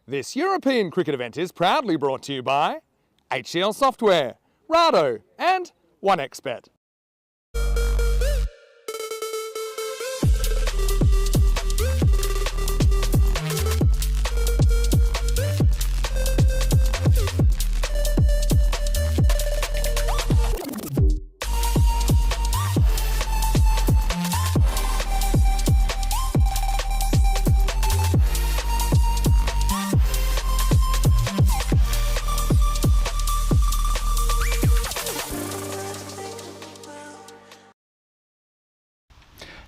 This European cricket event is proudly brought to you by HCL Software, Rado and 1xBet.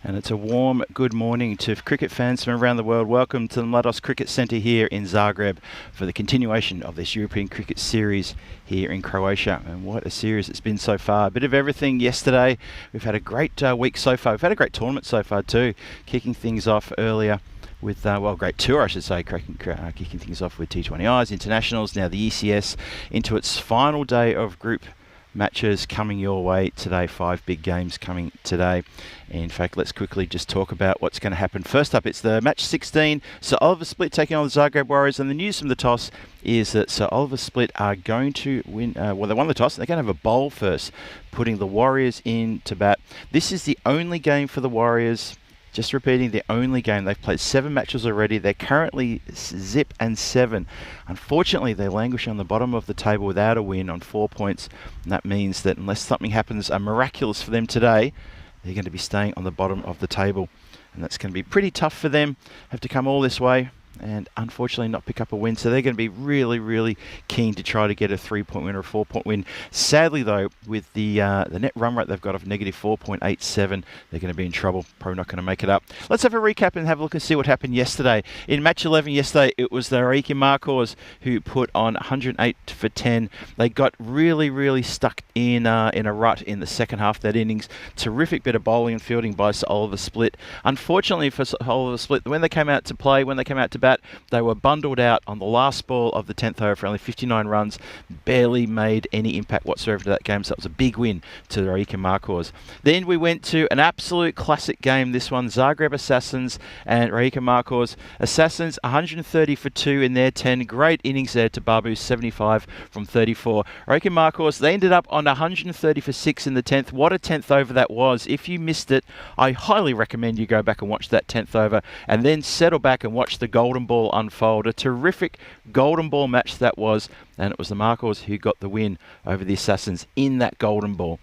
And it's a warm good morning to cricket fans from around the world. Welcome to the Mladost Cricket Centre here in Zagreb for the continuation of this European Cricket Series here in Croatia. And what a series it's been so far. A bit of everything yesterday. We've had a great week so far. We've had a great tournament so far too, kicking things off earlier with, great tour I should say, kicking things off with T20Is, internationals, now the ECS into its final day of group matches coming your way today. 5 big games coming today. In fact, let's quickly just talk about what's going to happen. First up, it's the match 16. Sir Oliver Split taking on the Zagreb Warriors, and the news from the toss is that Sir Oliver Split are going to win. They won the toss. They're going to have a bowl first, putting the Warriors into bat. This is the only game for the Warriors. Just repeating, the only game. They've played 7 matches already. They're currently 0-7. Unfortunately, they languish on the bottom of the table without a win on 4 points. And that means that unless something happens miraculous for them today, they're going to be staying on the bottom of the table. And that's going to be pretty tough for them. Have to come all this way and unfortunately not pick up a win. So they're going to be really, really keen to try to get a 3-point win or a 4-point win. Sadly, though, with the net run rate they've got of negative 4.87, they're going to be in trouble. Probably not going to make it up. Let's have a recap and have a look and see what happened yesterday. In match 11 yesterday, it was the Reiki Markors who put on 108 for 10. They got really, really stuck in a rut in the second half of that innings. Terrific bit of bowling and fielding by Sir Oliver Split. Unfortunately for Sir Oliver Split, when they came out to play, when they came out to bat, they were bundled out on the last ball of the 10th over for only 59 runs. Barely made any impact whatsoever to that game, so it was a big win to the Reiki Markors. Then we went to an absolute classic game, this one, Zagreb Assassins and Reiki Markors. Assassins 130 for 2 in their 10. Great innings there to Babu, 75 from 34. Reiki Markors, they ended up on 130 for 6 in the 10th. What a 10th over that was. If you missed it, I highly recommend you go back and watch that 10th over and then settle back and watch the golden ball unfold. A terrific golden ball match that was, and it was the Markors who got the win over the Assassins in that golden ball.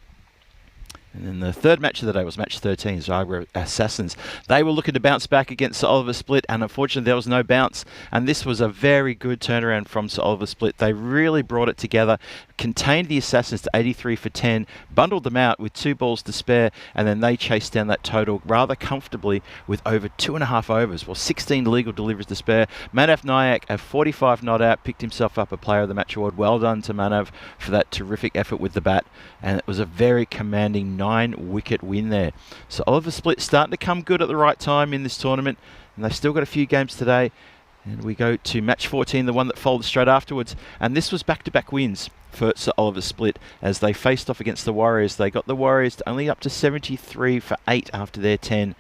And then the third match of the day was match 13, Zagreb Assassins. They were looking to bounce back against Sir Oliver Split, and unfortunately there was no bounce. And this was a very good turnaround from Sir Oliver Split. They really brought it together, contained the Assassins to 83 for 10, bundled them out with 2 balls to spare, and then they chased down that total rather comfortably with over 2.5 overs. Well, 16 legal deliveries to spare. Manav Nayak, a 45 not out, picked himself up a Player of the Match award. Well done to Manav for that terrific effort with the bat. And it was a very commanding 9-wicket win there. So Oliver Split starting to come good at the right time in this tournament, and they've still got a few games today. And we go to match 14, the one that followed straight afterwards. And this was back-to-back wins for Sir Oliver Split as they faced off against the Warriors. They got the Warriors only up to 73 for 8 after their 10.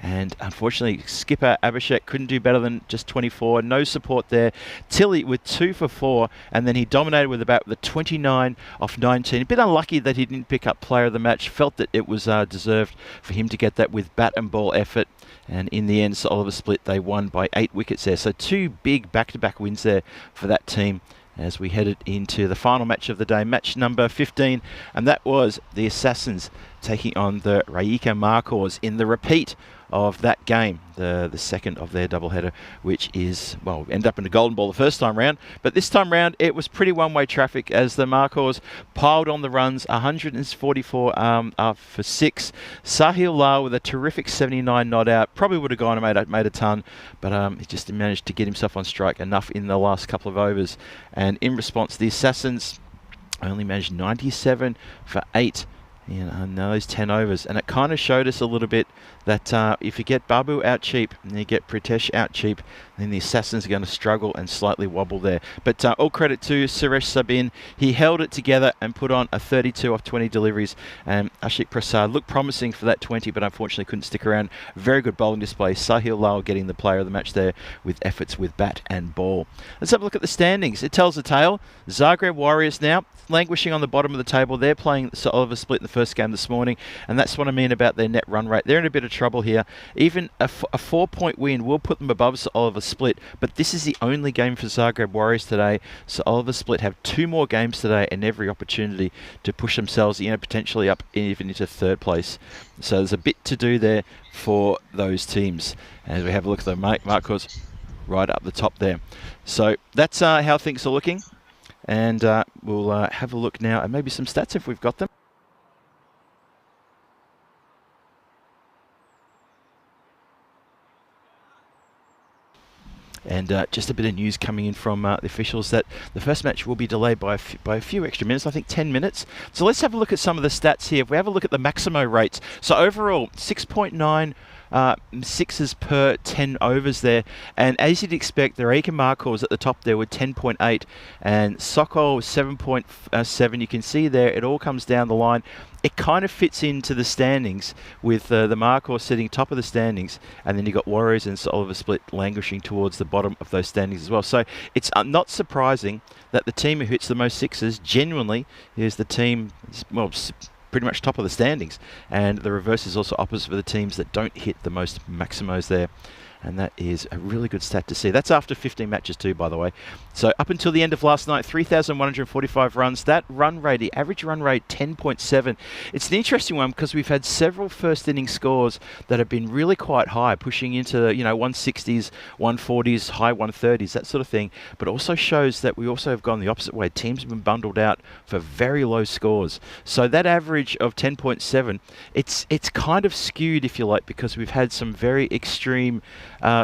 And unfortunately, skipper Abhishek couldn't do better than just 24. No support there. Tilley with 2 for 4, and then he dominated with the bat with a 29 off 19. A bit unlucky that he didn't pick up Player of the Match. Felt that it was deserved for him to get that with bat and ball effort. And in the end, Sir Oliver Split, they won by 8 wickets there. So 2 big back-to-back wins there for that team as we headed into the final match of the day, match number 15. And that was the Assassins taking on the Reiki Markors in the repeat of that game, the second of their doubleheader, which is, well, ended up in the golden ball the first time round, but this time round it was pretty one-way traffic as the Markors piled on the runs, 144 for 6. Sahil Lal with a terrific 79 not out, probably would have gone and made a ton, but he just managed to get himself on strike enough in the last couple of overs. And in response, the Assassins only managed 97 for 8. And those 10 overs. And it kind of showed us a little bit that if you get Babu out cheap and you get Pritesh out cheap, then the Assassins are going to struggle and slightly wobble there. But all credit to Suresh Sabin. He held it together and put on a 32 off 20 deliveries. And Ashik Prasad looked promising for that 20, but unfortunately couldn't stick around. Very good bowling display. Sahil Lal getting the player of the match there with efforts with bat and ball. Let's have a look at the standings. It tells a tale. Zagreb Warriors now languishing on the bottom of the table. They're playing Sir Oliver Split in the first game this morning, and that's what I mean about their net run rate. They're in a bit of trouble here. Even a 4-point win will put them above Sir Oliver Split, but this is the only game for Zagreb Warriors today. Sir Oliver Split have 2 more games today and every opportunity to push themselves, potentially up even into 3rd place. So there's a bit to do there for those teams. As we have a look at the markers right up the top there. So that's how things are looking. And we'll have a look now and maybe some stats if we've got them. And just a bit of news coming in from the officials that the first match will be delayed by a few extra minutes, I think 10 minutes. So let's have a look at some of the stats here. If we have a look at the Maximo rates. So overall, 6.9 sixes per 10 overs there, and as you'd expect, the Reika Markos at the top there with 10.8 and Sokol 7.7. You can see there it all comes down the line. It kind of fits into the standings with the Markos sitting top of the standings, and then you've got Warriors and Sir Oliver Split languishing towards the bottom of those standings as well. So it's not surprising that the team who hits the most sixes genuinely is the team, well, pretty much top of the standings, and the reverse is also opposite for the teams that don't hit the most maximos there. And that is a really good stat to see. That's after 15 matches too, by the way. So up until the end of last night, 3,145 runs. That run rate, the average run rate, 10.7. It's an interesting one because we've had several first inning scores that have been really quite high, pushing into 160s, 140s, high 130s, that sort of thing. But also shows that we also have gone the opposite way. Teams have been bundled out for very low scores. So that average of 10.7, it's kind of skewed, if you like, because we've had some very extreme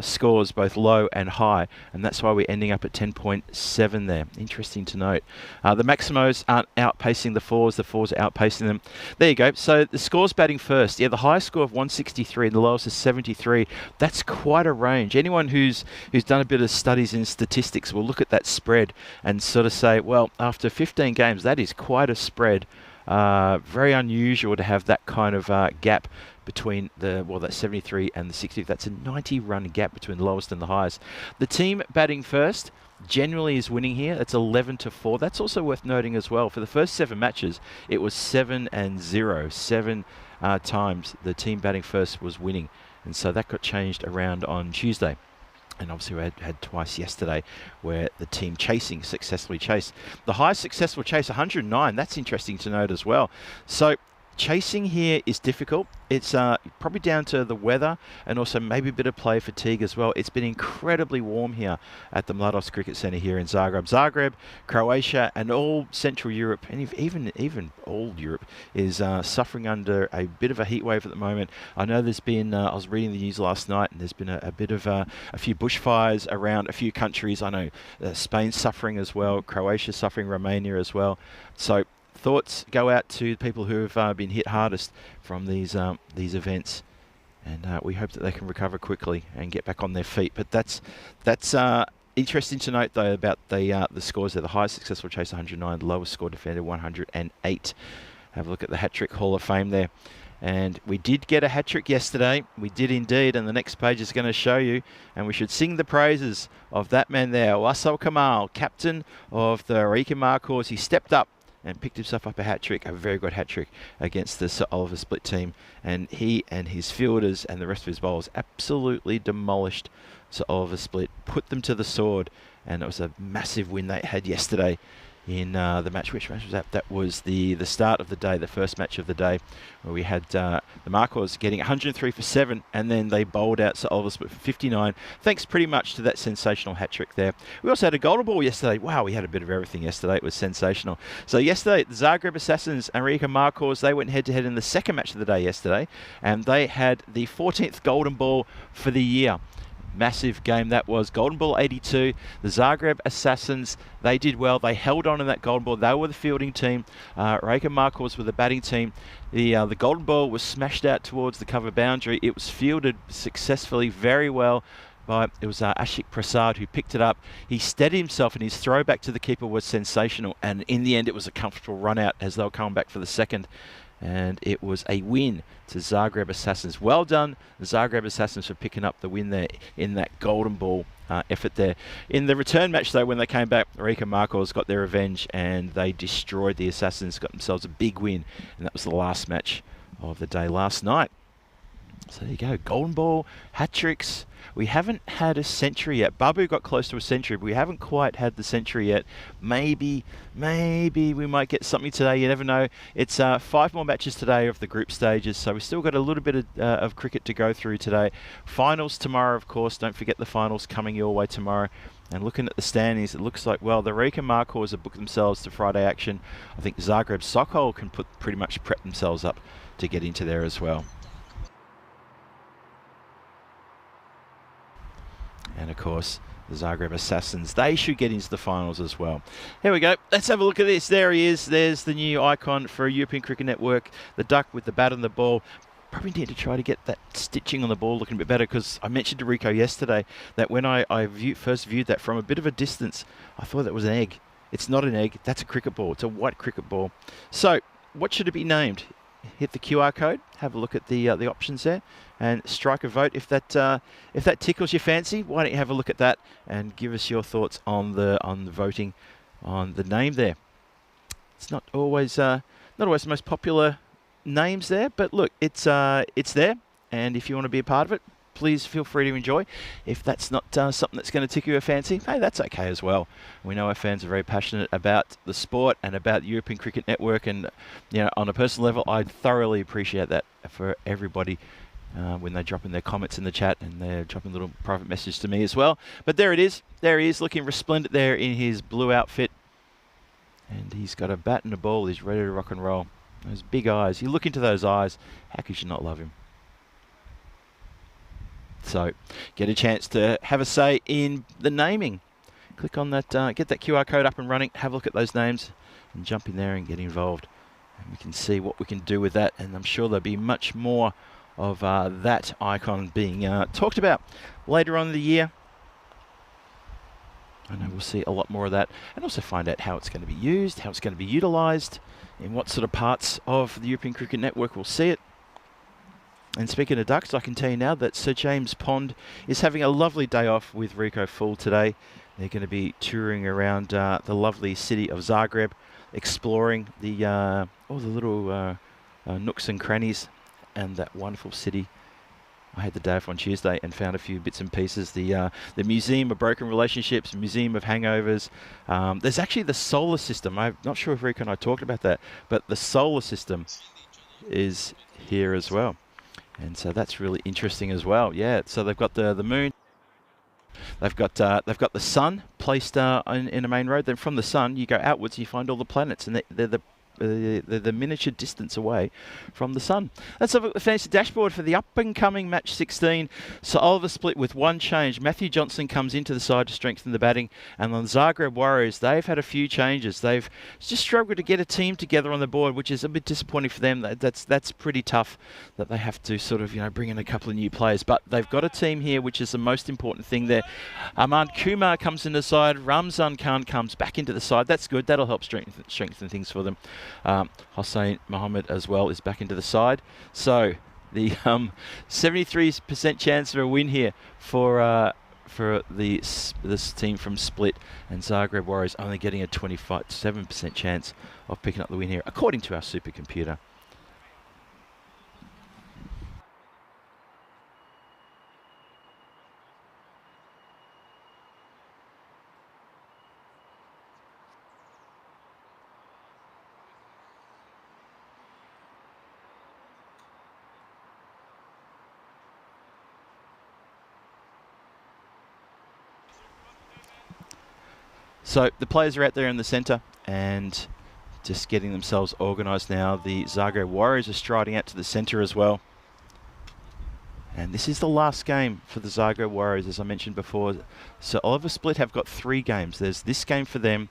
scores, both low and high, and that's why we're ending up at 10.7 there. Interesting to note. The Maximos aren't outpacing the fours are outpacing them. There you go. So the scores batting first. Yeah, the highest score of 163 and the lowest is 73. That's quite a range. Anyone who's done a bit of studies in statistics will look at that spread and sort of say, well, after 15 games, that is quite a spread. Very unusual to have that kind of gap between that 73 and the 60. That's a 90-run gap between the lowest and the highest. The team batting first generally is winning here. That's 11-4. That's also worth noting as well. For the first 7 matches, it was 7-0. 7 times the team batting first was winning, and so that got changed around on Tuesday. And obviously we had twice yesterday where the team chasing successfully chased. The highest successful chase, 109. That's interesting to note as well. So chasing here is difficult. It's probably down to the weather and also maybe a bit of play fatigue as well. It's been incredibly warm here at the Mladost Cricket Centre here in Zagreb. Zagreb, Croatia and all Central Europe, and even all Europe is suffering under a bit of a heat wave at the moment. I know there's been, I was reading the news last night, and there's been a bit of a few bushfires around a few countries. I know Spain's suffering as well, Croatia's suffering, Romania as well. So thoughts go out to people who have been hit hardest from these events, and we hope that they can recover quickly and get back on their feet. But that's interesting to note though about the scores there. The highest successful chase 109, the lowest score defended 108. Have a look at the hat-trick Hall of Fame there. And we did get a hat-trick yesterday. We did indeed, and the next page is going to show you. And we should sing the praises of that man there, Wasal Kamal, captain of the Reika Markos. He stepped up and picked himself up a hat-trick, a very good hat-trick against the Sir Oliver Split team. And he and his fielders and the rest of his bowlers absolutely demolished Sir Oliver Split, put them to the sword, and it was a massive win they had yesterday in the match. Which match was that? That was the start of the day, the first match of the day, where we had the Markos getting 103 for 7, and then they bowled out Sir Oliver Split for 59, thanks pretty much to that sensational hat-trick there. We also had a golden ball yesterday. Wow, we had a bit of everything yesterday. It was sensational. So yesterday, the Zagreb Assassins and Reika Markos, they went head-to-head in the second match of the day yesterday, and they had the 14th golden ball for the year. Massive game that was. Golden Ball 82. The Zagreb Assassins, they did well. They held on in that Golden Ball. They were the fielding team. Reka Markos were the batting team. The Golden Ball was smashed out towards the cover boundary. It was fielded successfully, very well. It was Ashik Prasad who picked it up. He steadied himself, and his throw back to the keeper was sensational. And in the end, it was a comfortable run out as they were coming back for the second. And it was a win to Zagreb Assassins. Well done, the Zagreb Assassins, for picking up the win there in that Golden Ball effort there. In the return match, though, when they came back, Reka Markos got their revenge and they destroyed the Assassins, got themselves a big win. And that was the last match of the day last night. So there you go, Golden Ball, hat-tricks. We haven't had a century yet. Babu got close to a century, but we haven't quite had the century yet. Maybe we might get something today. You never know. It's 5 more matches today of the group stages, so we've still got a little bit of cricket to go through today. Finals tomorrow, of course. Don't forget the finals coming your way tomorrow. And looking at the standings, it looks like, well, the Reka Markos have booked themselves to Friday action. I think Zagreb Sokol can pretty much prep themselves up to get into there as well. And of course, the Zagreb Assassins, they should get into the finals as well. Here we go. Let's have a look at this. There he is. There's the new icon for European Cricket Network. The duck with the bat and the ball. Probably need to try to get that stitching on the ball looking a bit better, because I mentioned to Rico yesterday that when I first viewed that from a bit of a distance, I thought that was an egg. It's not an egg. That's a cricket ball. It's a white cricket ball. So what should it be named? Hit the QR code, have a look at the options there, and strike a vote if that tickles your fancy. Why don't you have a look at that and give us your thoughts on the voting on the name there. It's not always the most popular names there, but look, it's there, and if you want to be a part of it, please feel free to enjoy. If that's not something that's going to tickle your fancy, hey, that's okay as well. We know our fans are very passionate about the sport and about the European Cricket Network, and on a personal level, I thoroughly appreciate that for everybody when they drop in their comments in the chat, and they're dropping a little private message to me as well. But there it is. There he is, looking resplendent there in his blue outfit, and he's got a bat and a ball. He's ready to rock and roll. Those big eyes. You look into those eyes, how could you not love him? So get a chance to have a say in the naming. Click on that, get that QR code up and running, have a look at those names, and jump in there and get involved. And we can see what we can do with that, and I'm sure there'll be much more of that icon being talked about later on in the year. I know we'll see a lot more of that, and also find out how it's going to be used, how it's going to be utilised, in what sort of parts of the European Cricket Network we'll see it. And speaking of ducks, I can tell you now that Sir James Pond is having a lovely day off with Rico Full today. They're going to be touring around the lovely city of Zagreb, exploring all the little nooks and crannies and that wonderful city. I had the day off on Tuesday and found a few bits and pieces. The Museum of Broken Relationships, Museum of Hangovers. There's actually the solar system. I'm not sure if Rico and I talked about that, but the solar system is here as well. And so that's really interesting as well. Yeah, so they've got the moon. They've got the sun placed in a main road. Then from the sun, you go outwards, and you find all the planets, and they're the miniature distance away from the sun. Let's have a look at the fantasy dashboard for the up-and-coming match 16. So Oliver split with one change. Matthew Johnson comes into the side to strengthen the batting. And on the Zagreb Warriors, they've had a few changes. They've just struggled to get a team together on the board, which is a bit disappointing for them. That's pretty tough that they have to sort of bring in a couple of new players. But they've got a team here, which is the most important thing there. Armand Kumar comes in the side. Ramzan Khan comes back into the side. That's good. That'll help strengthen things for them. Hossein Mohammed as well is back into the side. So the 73% chance for a win here for this team from Split, and Zagreb Warriors only getting a 27% chance of picking up the win here, according to our supercomputer. So the players are out there in the centre and just getting themselves organised now. The Zagreb Warriors are striding out to the centre as well. And this is the last game for the Zagreb Warriors, as I mentioned before. So Oliver Split have got 3 games. There's this game for them,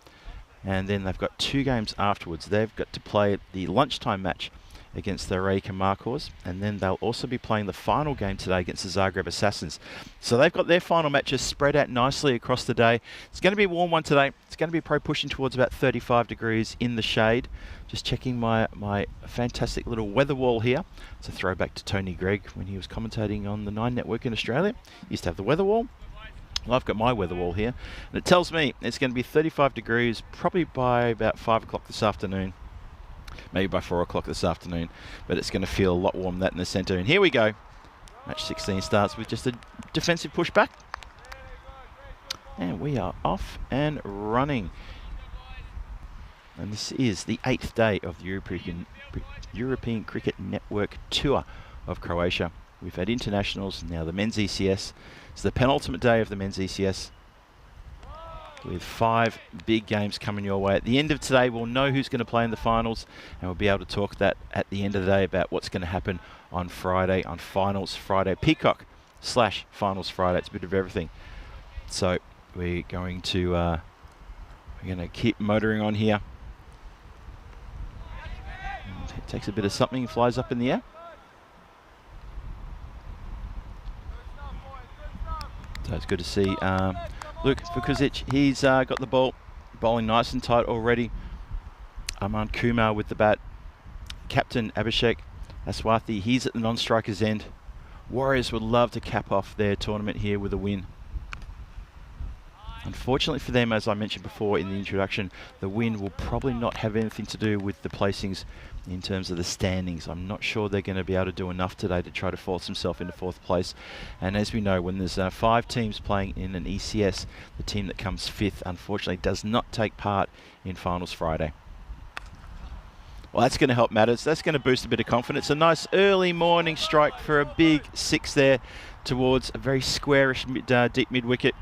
and then they've got 2 games afterwards. They've got to play the lunchtime match against the Rijeka Markors, and then they'll also be playing the final game today against the Zagreb Assassins. So they've got their final matches spread out nicely across the day. It's going to be a warm one today. It's going to be probably pushing towards about 35 degrees in the shade. Just checking my fantastic little weather wall here. It's a throwback to Tony Gregg when he was commentating on the 9 Network in Australia. He used to have the weather wall. Well, I've got my weather wall here, and it tells me it's going to be 35 degrees probably by about 5 o'clock this afternoon. Maybe by 4 o'clock this afternoon, but it's going to feel a lot warmer than that in the centre. And here we go. Match 16 starts with just a defensive pushback. And we are off and running. And this is the 8th day of the European Cricket Network Tour of Croatia. We've had internationals, now the men's ECS. It's the penultimate day of the men's ECS, with 5 big games coming your way. At the end of today, we'll know who's going to play in the finals, and we'll be able to talk that at the end of the day about what's going to happen on Friday, on Finals Friday. Peacock / Finals Friday. It's a bit of everything. So we're going to keep motoring on here. And it takes a bit of something, flies up in the air. So it's good to see Luke Vukuzic. He's got the ball, bowling nice and tight already. Aman Kumar with the bat. Captain Abhishek Aswathi, he's at the non-striker's end. Warriors would love to cap off their tournament here with a win. Unfortunately for them, as I mentioned before in the introduction, the win will probably not have anything to do with the placings in terms of the standings. I'm not sure they're going to be able to do enough today to try to force themselves into 4th place. And as we know, when there's 5 teams playing in an ECS, the team that comes 5th, unfortunately, does not take part in Finals Friday. Well, that's going to help matters. That's going to boost a bit of confidence. A nice early morning strike for a big 6 there towards a very squarish deep mid-wicket.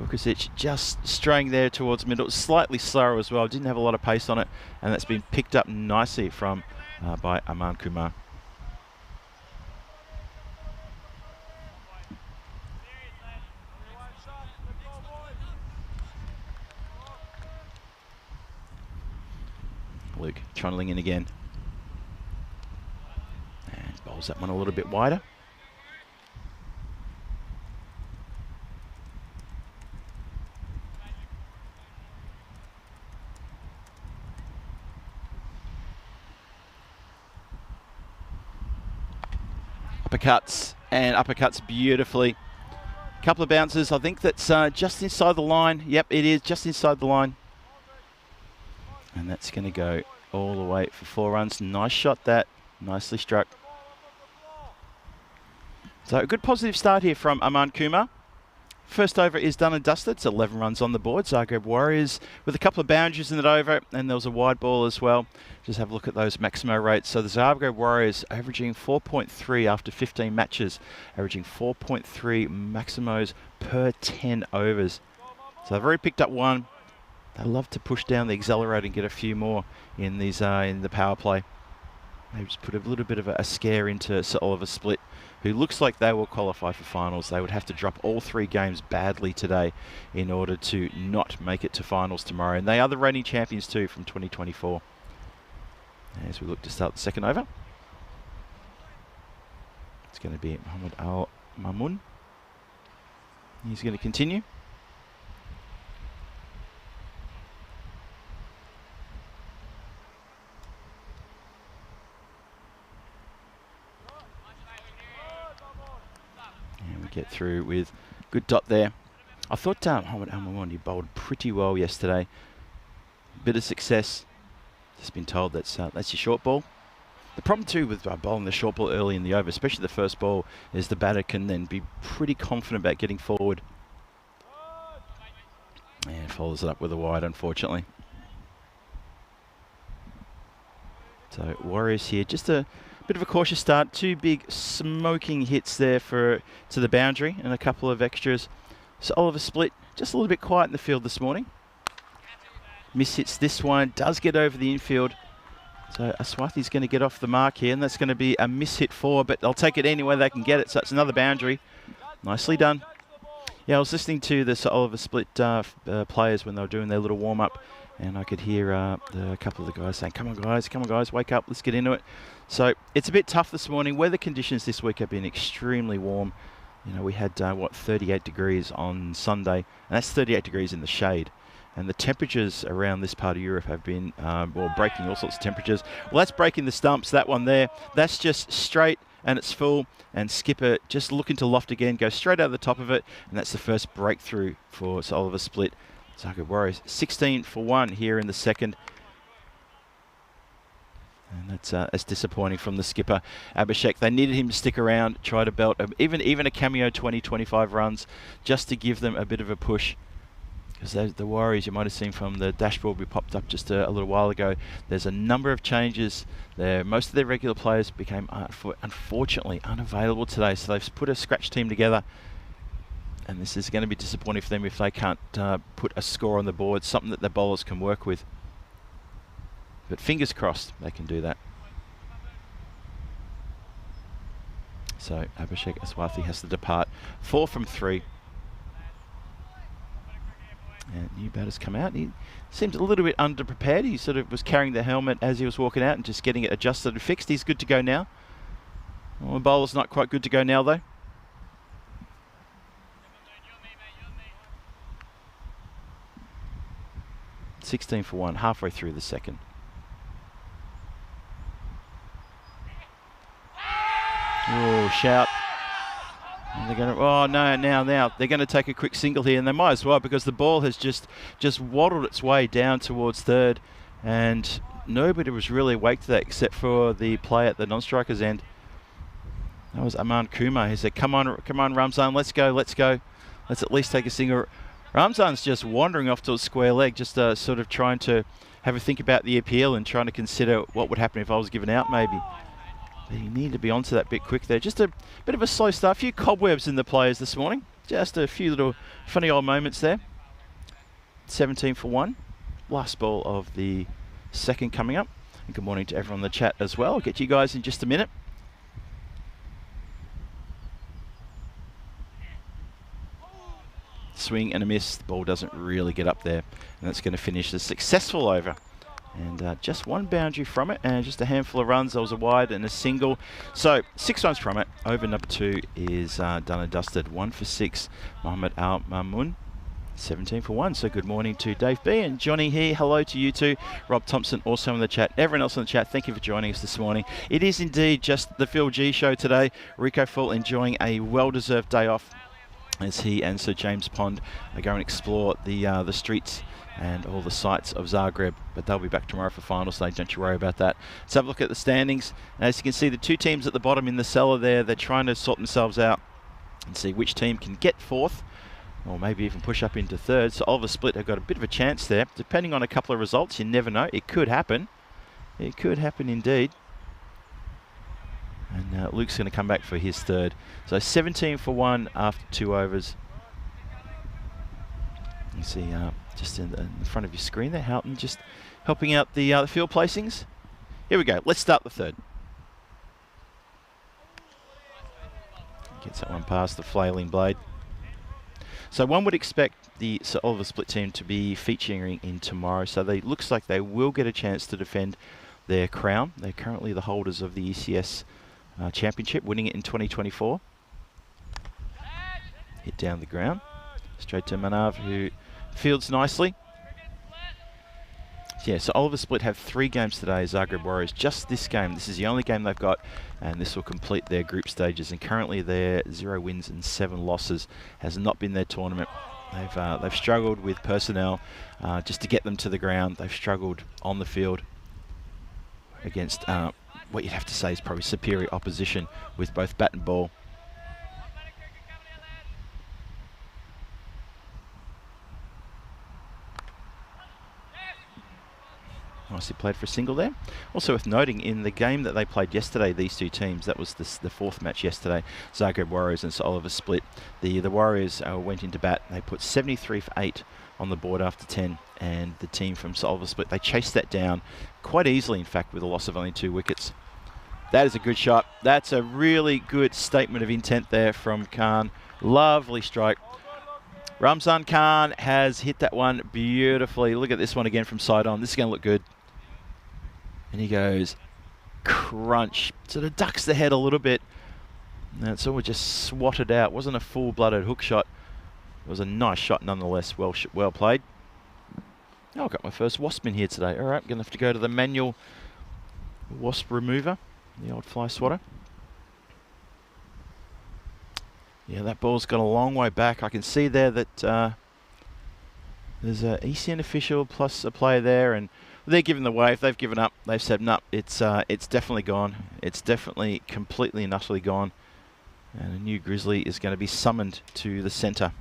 Vukuzic just straying there towards middle, slightly slower as well, didn't have a lot of pace on it, and that's been picked up nicely from by Aman Kumar. Luke trundling in again, and bowls that one a little bit wider. Uppercuts, and uppercuts beautifully. Couple of bounces. I think that's just inside the line. Yep, it is just inside the line. And that's going to go all the way for 4 runs. Nice shot that. Nicely struck. So a good positive start here from Aman Kumar. First over is done and dusted. It's 11 runs on the board. Zagreb Warriors with a couple of boundaries in that over, and there was a wide ball as well. Just have a look at those Maximo rates. So the Zagreb Warriors averaging 4.3 after 15 matches, averaging 4.3 Maximos per 10 overs. So they've already picked up 1. They love to push down the accelerator and get a few more in these in the power play. They just put a little bit of a scare into Sir Oliver Split, who looks like they will qualify for finals. They would have to drop all 3 games badly today in order to not make it to finals tomorrow. And they are the reigning champions too from 2024. As we look to start the second over, it's going to be Mohamed Al Mamun. He's going to continue. Get through with good dot there. I thought Mohamed Al Mamun bowled pretty well yesterday. Bit of success. Just been told that's your short ball. The problem too with bowling the short ball early in the over, especially the first ball, is the batter can then be pretty confident about getting forward. And follows it up with a wide, unfortunately. So Warriors here, just a bit of a cautious start. 2 big smoking hits there to the boundary and a couple of extras. So Oliver Split just a little bit quiet in the field this morning. Miss hits this one, does get over the infield. So Aswathi's going to get off the mark here, and that's going to be a miss-hit 4, but they'll take it anywhere they can get it, so it's another boundary. Nicely done. Yeah, I was listening to the St Oliver Split players when they were doing their little warm-up, and I could hear a couple of the guys saying, come on guys, wake up, let's get into it. So it's a bit tough this morning. Weather conditions this week have been extremely warm. You know, we had, 38 degrees on Sunday, and that's 38 degrees in the shade. And the temperatures around this part of Europe have been, breaking all sorts of temperatures. Well, that's breaking the stumps, that one there. That's just straight, and it's full. And Skipper just looking to loft again, go straight out the top of it. And that's the first breakthrough for St Oliver Split. Zagreb Warriors 16 for 1 here in the second. And that's disappointing from the skipper, Abhishek. They needed him to stick around, try to belt even a cameo 20-25 runs just to give them a bit of a push. Because the Warriors, you might have seen from the dashboard we popped up just a little while ago, there's a number of changes there. Most of their regular players became, unfortunately, unavailable today. So they've put a scratch team together. And this is going to be disappointing for them if they can't put a score on the board, something that their bowlers can work with. But fingers crossed they can do that. So Abhishek Aswathi has to depart. 4 from 3. And new batter's come out. He seems a little bit underprepared. He sort of was carrying the helmet as he was walking out and just getting it adjusted and fixed. He's good to go now. Well, the bowler's not quite good to go now, though. $16 for 1, halfway through the second. Oh, shout. And they're going to, oh no, now they're going to take a quick single here, and they might as well, because the ball has just waddled its way down towards third, and nobody was really awake to that except for the play at the non-striker's end. That was Aman Kumar. He said, come on Ramzan, let's go. Let's at least take a single. Ramzan's just wandering off to a square leg, just sort of trying to have a think about the appeal and trying to consider what would happen if I was given out maybe. You need to be onto that bit quick there. Just a bit of a slow start. A few cobwebs in the players this morning. Just a few little funny old moments there. 17 for 1. Last ball of the second coming up. And good morning to everyone in the chat as well. I'll get to you guys in just a minute. Swing and a miss. The ball doesn't really get up there. And that's going to finish a successful over. And just one boundary from it, and just a handful of runs. There was a wide and a single. So 6 runs from it. Over number 2 is done and dusted. 1 for 6. Mohammed Al Mamun, 17 for 1. So good morning to Dave B and Johnny here. Hello to you too. Rob Thompson also in the chat. Everyone else in the chat, thank you for joining us this morning. It is indeed just the Phil G show today. Rico Full enjoying a well-deserved day off as he and Sir James Pond are going to explore the streets and all the sights of Zagreb, but they'll be back tomorrow for final stage, don't you worry about that. Let's have a look at the standings. And as you can see, the 2 teams at the bottom in the cellar there, they're trying to sort themselves out and see which team can get 4th, or maybe even push up into 3rd. So Oliver Split have got a bit of a chance there. Depending on a couple of results, you never know. It could happen. It could happen indeed. And Luke's going to come back for his 3rd. So 17 for 1 after 2 overs. You see just in the front of your screen there, Houghton just helping out the field placings. Here we go. Let's start the 3rd. Gets that one past the flailing blade. So one would expect the Sir Oliver Split team to be featuring in tomorrow. So they looks like they will get a chance to defend their crown. They're currently the holders of the ECS Championship, winning it in 2024. Hit down the ground. Straight to Manav, who fields nicely. Yeah, so Oliver Split have 3 games today, Zagreb Warriors. Just this game. This is the only game they've got, and this will complete their group stages. And currently their 0 wins and 7 losses has not been their tournament. They've struggled with personnel just to get them to the ground. They've struggled on the field against what you'd have to say is probably superior opposition with both bat and ball. Nicely played for a single there. Also worth noting, in the game that they played yesterday, these 2 teams, that was the 4th match yesterday, Zagreb Warriors and Sir Oliver Split. The Warriors went into bat. They put 73 for 8 on the board after 10, and the team from Silver Split, they chased that down quite easily, in fact, with a loss of only 2 wickets. That is a good shot. That's a really good statement of intent there from Khan. Lovely strike. Ramzan Khan has hit that one beautifully. Look at this one again from side on. This is going to look good. And he goes crunch. Sort of ducks the head a little bit. And it's all just swatted out. Wasn't a full-blooded hook shot. It was a nice shot nonetheless. Well played. Oh, I got my first wasp in here today. All right, going to have to go to the manual wasp remover, the old fly swatter. Yeah, that ball's got a long way back. I can see there that there's an ECN official plus a player there, and they're giving the wave. They've given up. They've said, no, it's definitely gone. It's definitely completely and utterly gone. And a new Grizzly is going to be summoned to the centre.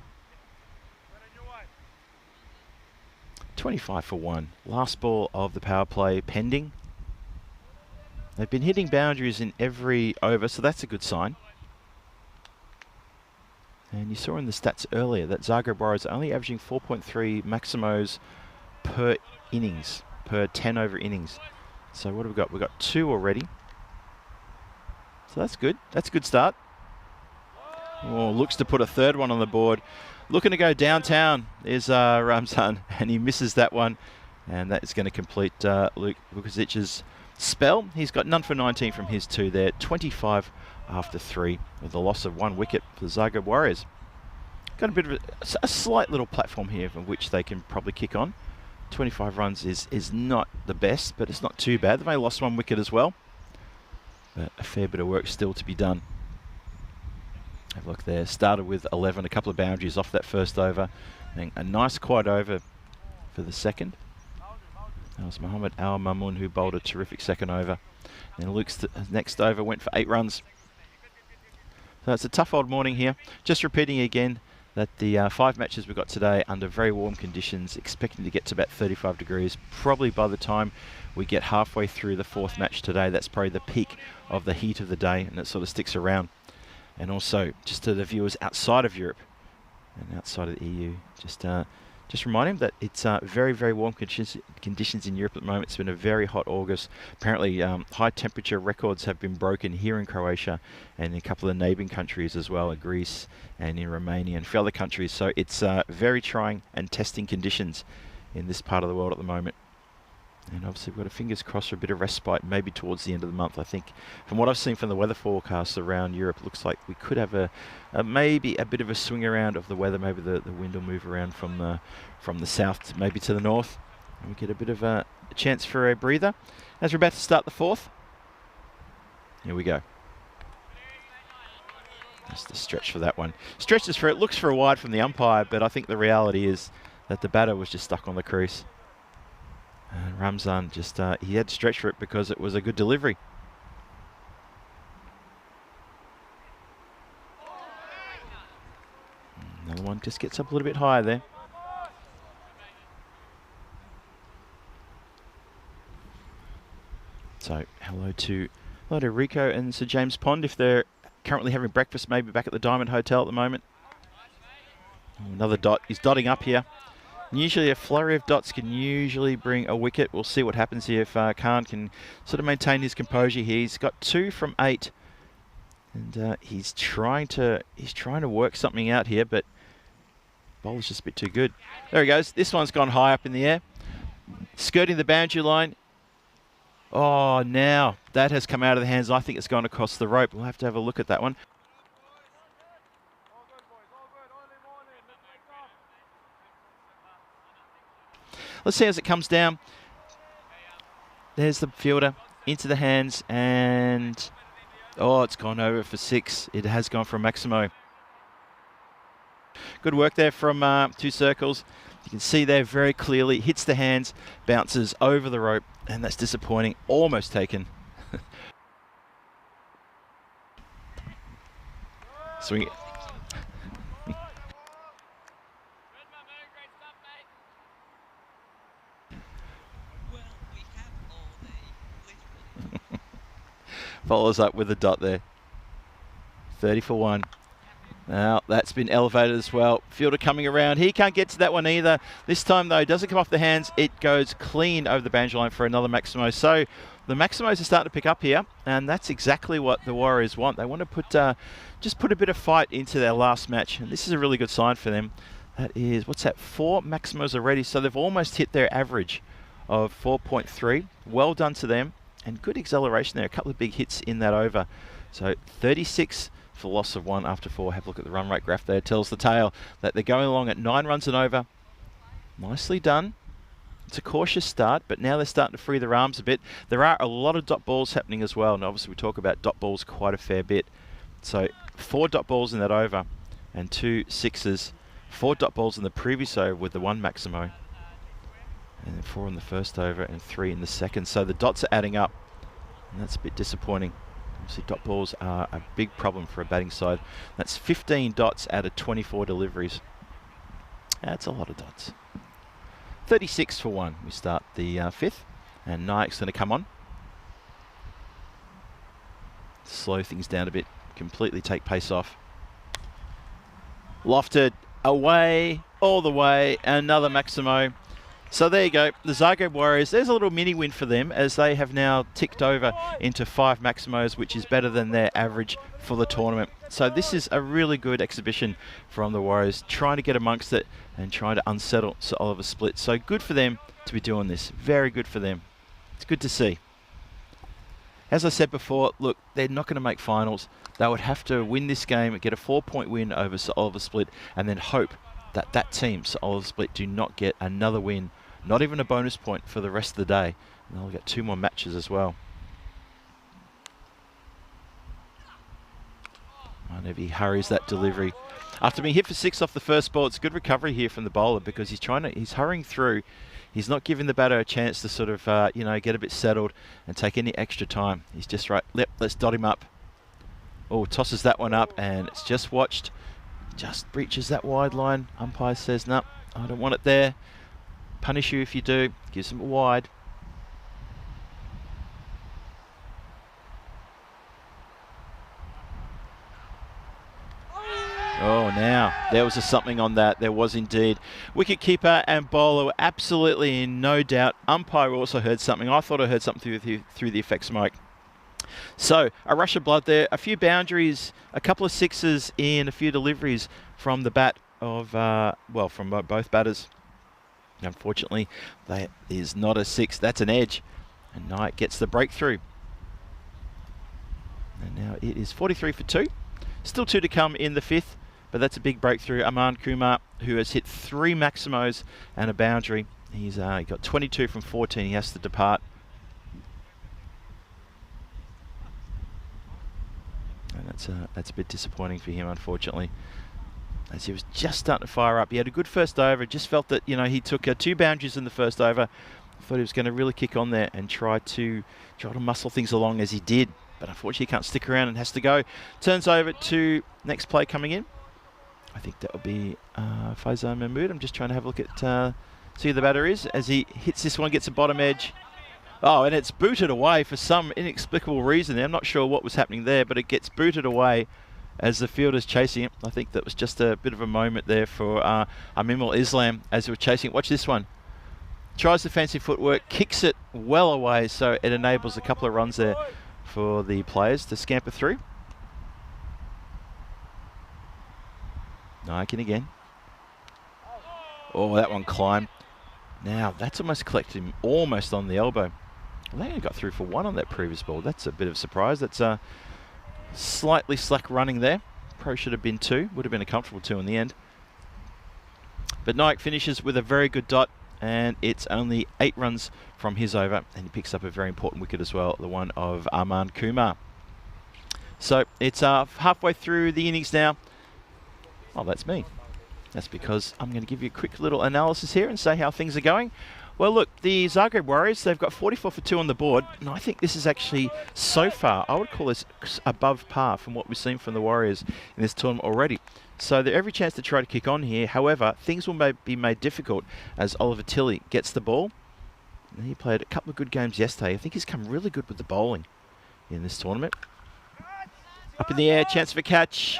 25 for 1. Last ball of the power play pending. They've been hitting boundaries in every over, so that's a good sign. And you saw in the stats earlier that Zagreb Warriors are only averaging 4.3 maximos per innings, per 10 over innings. So what have we got? We've got 2 already. So that's good. That's a good start. Oh, looks to put a third one on the board. Looking to go downtown is Ramzan, and he misses that one. And that is going to complete Luke Vukicic's spell. He's got none for 19 from his 2 there. 25 after 3 with the loss of 1 wicket for the Zagreb Warriors. Got a bit of a slight little platform here from which they can probably kick on. 25 runs is not the best, but it's not too bad. They've only lost 1 wicket as well. But a fair bit of work still to be done. Have a look there. Started with 11, a couple of boundaries off that first over. And a nice quiet over for the second. That was Mohammed Al Mamun who bowled a terrific second over. And Luke's next over went for 8 runs. So it's a tough old morning here. Just repeating again that the 5 matches we've got today under very warm conditions, expecting to get to about 35 degrees. Probably by the time we get halfway through the 4th match today, that's probably the peak of the heat of the day, and it sort of sticks around. And also, just to the viewers outside of Europe and outside of the EU, just remind him that it's very, very warm conditions in Europe at the moment. It's been a very hot August. Apparently, high temperature records have been broken here in Croatia and in a couple of neighbouring countries as well, in Greece and in Romania and a few other countries. So it's very trying and testing conditions in this part of the world at the moment. And obviously we've got a fingers crossed for a bit of respite, maybe towards the end of the month. I think from what I've seen from the weather forecasts around Europe, it looks like we could have maybe a bit of a swing around of the weather. Maybe the wind will move around from the south to maybe to the north, and we get a bit of a chance for a breather. As we're about to start the 4th, here we go. That's the stretch for that one. Stretches for it, looks for a wide from the umpire, but I think the reality is that the batter was just stuck on the crease. And Ramzan just, he had to stretch for it because it was a good delivery. Another one just gets up a little bit higher there. So hello to Rico and Sir James Pond if they're currently having breakfast, maybe back at the Diamond Hotel at the moment. Oh, another dot. He's dotting up here. Usually a flurry of dots can usually bring a wicket. We'll see what happens here if Khan can sort of maintain his composure here. He's got 2 from 8, and he's trying to work something out here, but bowler's just a bit too good. There he goes. This one's gone high up in the air, skirting the boundary line. Oh, now that has come out of the hands. I think it's gone across the rope. We'll have to have a look at that one. Let's see as it comes down. There's the fielder into the hands, and oh, it's gone over for 6. It has gone for a maximo. Good work there from 2 circles. You can see there very clearly. Hits the hands, bounces over the rope, and that's disappointing. Almost taken. Swing it. Follows up with a dot there. 30 for 1. Well, that's been elevated as well. Fielder coming around. He can't get to that one either. This time, though, it doesn't come off the hands. It goes clean over the boundary line for another Maximo. So the Maximos are starting to pick up here, and that's exactly what the Warriors want. They want to put just put a bit of fight into their last match, and this is a really good sign for them. That is, what's that, 4 Maximos already, so they've almost hit their average of 4.3. Well done to them, and good acceleration there. A couple of big hits in that over. So 36 for loss of 1 after 4. Have a look at the run rate graph there. It tells the tale that they're going along at 9 runs and over. Nicely done. It's a cautious start, but now they're starting to free their arms a bit. There are a lot of dot balls happening as well, and obviously we talk about dot balls quite a fair bit. So 4 dot balls in that over and 2 sixes. 4 dot balls in the previous over with the 1 Maximo. And then 4 in the first over and 3 in the second. So the dots are adding up, and that's a bit disappointing. Obviously dot balls are a big problem for a batting side. That's 15 dots out of 24 deliveries. That's a lot of dots. 36 for 1. We start the 5th, and Nayak's going to come on. Slow things down a bit, completely take pace off. Lofted, away, all the way, another Maximo. So there you go, the Zagreb Warriors, there's a little mini win for them as they have now ticked over into 5 Maximos, which is better than their average for the tournament. So this is a really good exhibition from the Warriors, trying to get amongst it and trying to unsettle Sir Oliver Split. So good for them to be doing this, very good for them. It's good to see. As I said before, look, they're not going to make finals. They would have to win this game, get a 4-point win over Sir Oliver Split, and then hope that that team, Sir Oliver Split, do not get another win. Not even a bonus point for the rest of the day. And they'll get 2 more matches as well. Whenever he hurries that delivery. After being hit for 6 off the first ball, it's good recovery here from the bowler because he's hurrying through. He's not giving the batter a chance to sort of, get a bit settled and take any extra time. He's just right, let's dot him up. Oh, tosses that one up, and it's just watched. Just breaches that wide line. Umpire says, no, I don't want it there. Punish you if you do. Gives him a wide. Oh, now there was a something on that. There was indeed. Wicket keeper and bowler were absolutely in no doubt. Umpire also heard something. I thought I heard something through the effects mic. So a rush of blood there. A few boundaries, a couple of sixes in, a few deliveries from the bat of from both batters. Unfortunately, that is not a 6. That's an edge. And Knight gets the breakthrough. And now it is 43 for 2. Still 2 to come in the 5th, but that's a big breakthrough. Aman Kumar, who has hit 3 Maximos and a boundary. He's got 22 from 14. He has to depart. And that's a bit disappointing for him, unfortunately, as he was just starting to fire up. He had a good first over. Just felt that, he took 2 boundaries in the first over. Thought he was going to really kick on there and try to muscle things along as he did. But unfortunately, he can't stick around and has to go. Turns over to next play coming in. I think that will be Faizan Mahmood. I'm just trying to have a look at see who the batter is as he hits this one, gets a bottom edge. Oh, and it's booted away for some inexplicable reason. I'm not sure what was happening there, but it gets booted away as the fielder's chasing it. I think that was just a bit of a moment there for Amimul Islam as he was chasing it. Watch this one. Tries the fancy footwork, kicks it well away, so it enables a couple of runs there for the players to scamper through. Naikin again. Oh, that one climbed. Now, that's almost collected him almost on the elbow. They only got through for 1 on that previous ball. That's a bit of a surprise. That's slightly slack running there. Probably should have been 2. Would have been a comfortable 2 in the end. But Naik finishes with a very good dot, and it's only 8 runs from his over, and he picks up a very important wicket as well, the one of Aman Kumar. So it's halfway through the innings now. Oh, that's me. That's because I'm going to give you a quick little analysis here and say how things are going. Well, look, the Zagreb Warriors, they've got 44 for 2 on the board, and I think this is actually, so far, I would call this above par from what we've seen from the Warriors in this tournament already. So there's every chance to try to kick on here. However, things will be made difficult as Oliver Tilley gets the ball. And he played a couple of good games yesterday. I think he's come really good with the bowling in this tournament. Up in the air, chance for catch.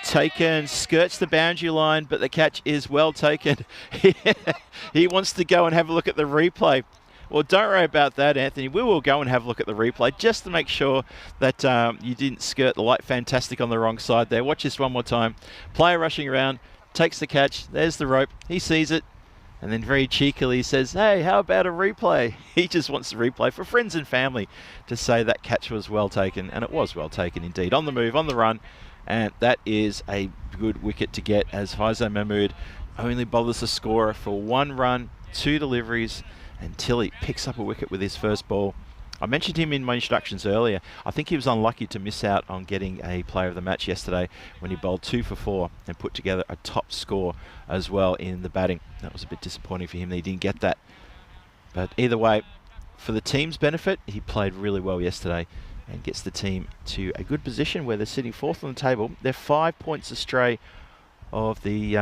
taken, skirts the boundary line, but the catch is well taken. He wants to go and have a look at the replay. Well, don't worry about that, Anthony. We will go and have a look at the replay just to make sure that you didn't skirt the light fantastic on the wrong side there. Watch this one more time. Player rushing around, takes the catch. There's the rope. He sees it. And then very cheekily says, hey, how about a replay? He just wants the replay for friends and family to say that catch was well taken. And it was well taken indeed. On the move, on the run. And that is a good wicket to get as Faizan Mahmood only bothers the scorer for 1 run, 2 deliveries. And Tilly picks up a wicket with his first ball. I mentioned him in my introductions earlier. I think he was unlucky to miss out on getting a player of the match yesterday when he bowled 2 for 4 and put together a top score as well in the batting. That was a bit disappointing for him that he didn't get that. But either way, for the team's benefit, he played really well yesterday and gets the team to a good position where they're sitting 4th on the table. They're 5 points astray of the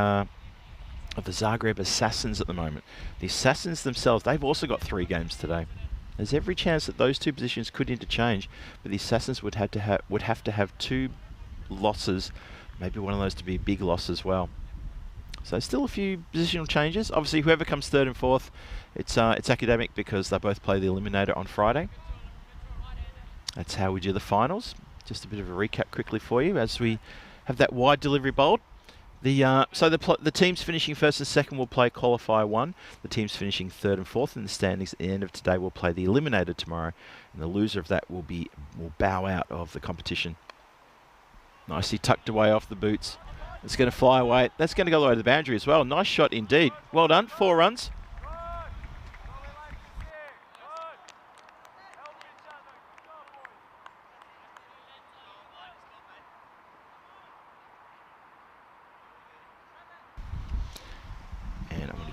Zagreb Assassins at the moment. The Assassins themselves, they've also got 3 games today. There's every chance that those 2 positions could interchange, but the Assassins would have to have 2 losses, maybe one of those to be a big loss as well. So still a few positional changes. Obviously, whoever comes 3rd and 4th, it's academic because they both play the Eliminator on Friday. That's how we do the finals. Just a bit of a recap quickly for you as we have that wide delivery bowled. The teams finishing 1st and 2nd will play Qualifier 1. The teams finishing 3rd and 4th in the standings at the end of today will play the Eliminator tomorrow. And the loser of that will bow out of the competition. Nicely tucked away off the boots. It's going to fly away. That's going to go all the way to the boundary as well. Nice shot indeed. Well done. 4 runs.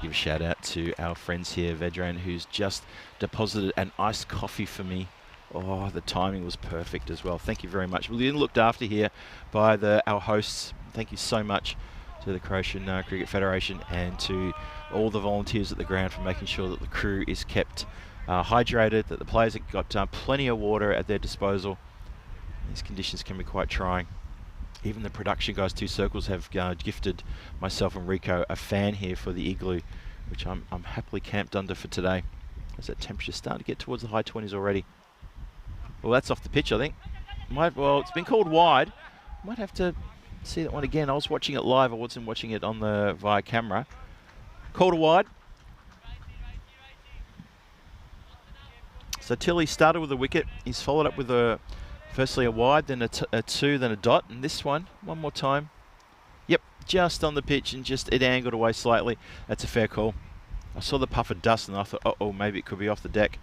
Give a shout out to our friends here, Vedran, who's just deposited an iced coffee for me. Oh, the timing was perfect as well. Thank you very much. We're being looked after here by our hosts. Thank you so much to the Croatian Cricket Federation and to all the volunteers at the ground for making sure that the crew is kept hydrated, that the players have got plenty of water at their disposal. These conditions can be quite trying. Even the production guys, 2 Circles, have gifted myself and Rico a fan here for the igloo, which I'm happily camped under for today. As that temperature's starting to get towards the high 20s already. Well, that's off the pitch, I think. Well, it's been called wide. Might have to see that one again. I was watching it live. I wasn't watching it on via camera. Called a wide. So Tilly started with a wicket. He's followed up with firstly a wide, then a 2, then a dot, and this one more time. Yep, just on the pitch and just it angled away slightly. That's a fair call. I saw the puff of dust and I thought, oh, maybe it could be off the deck.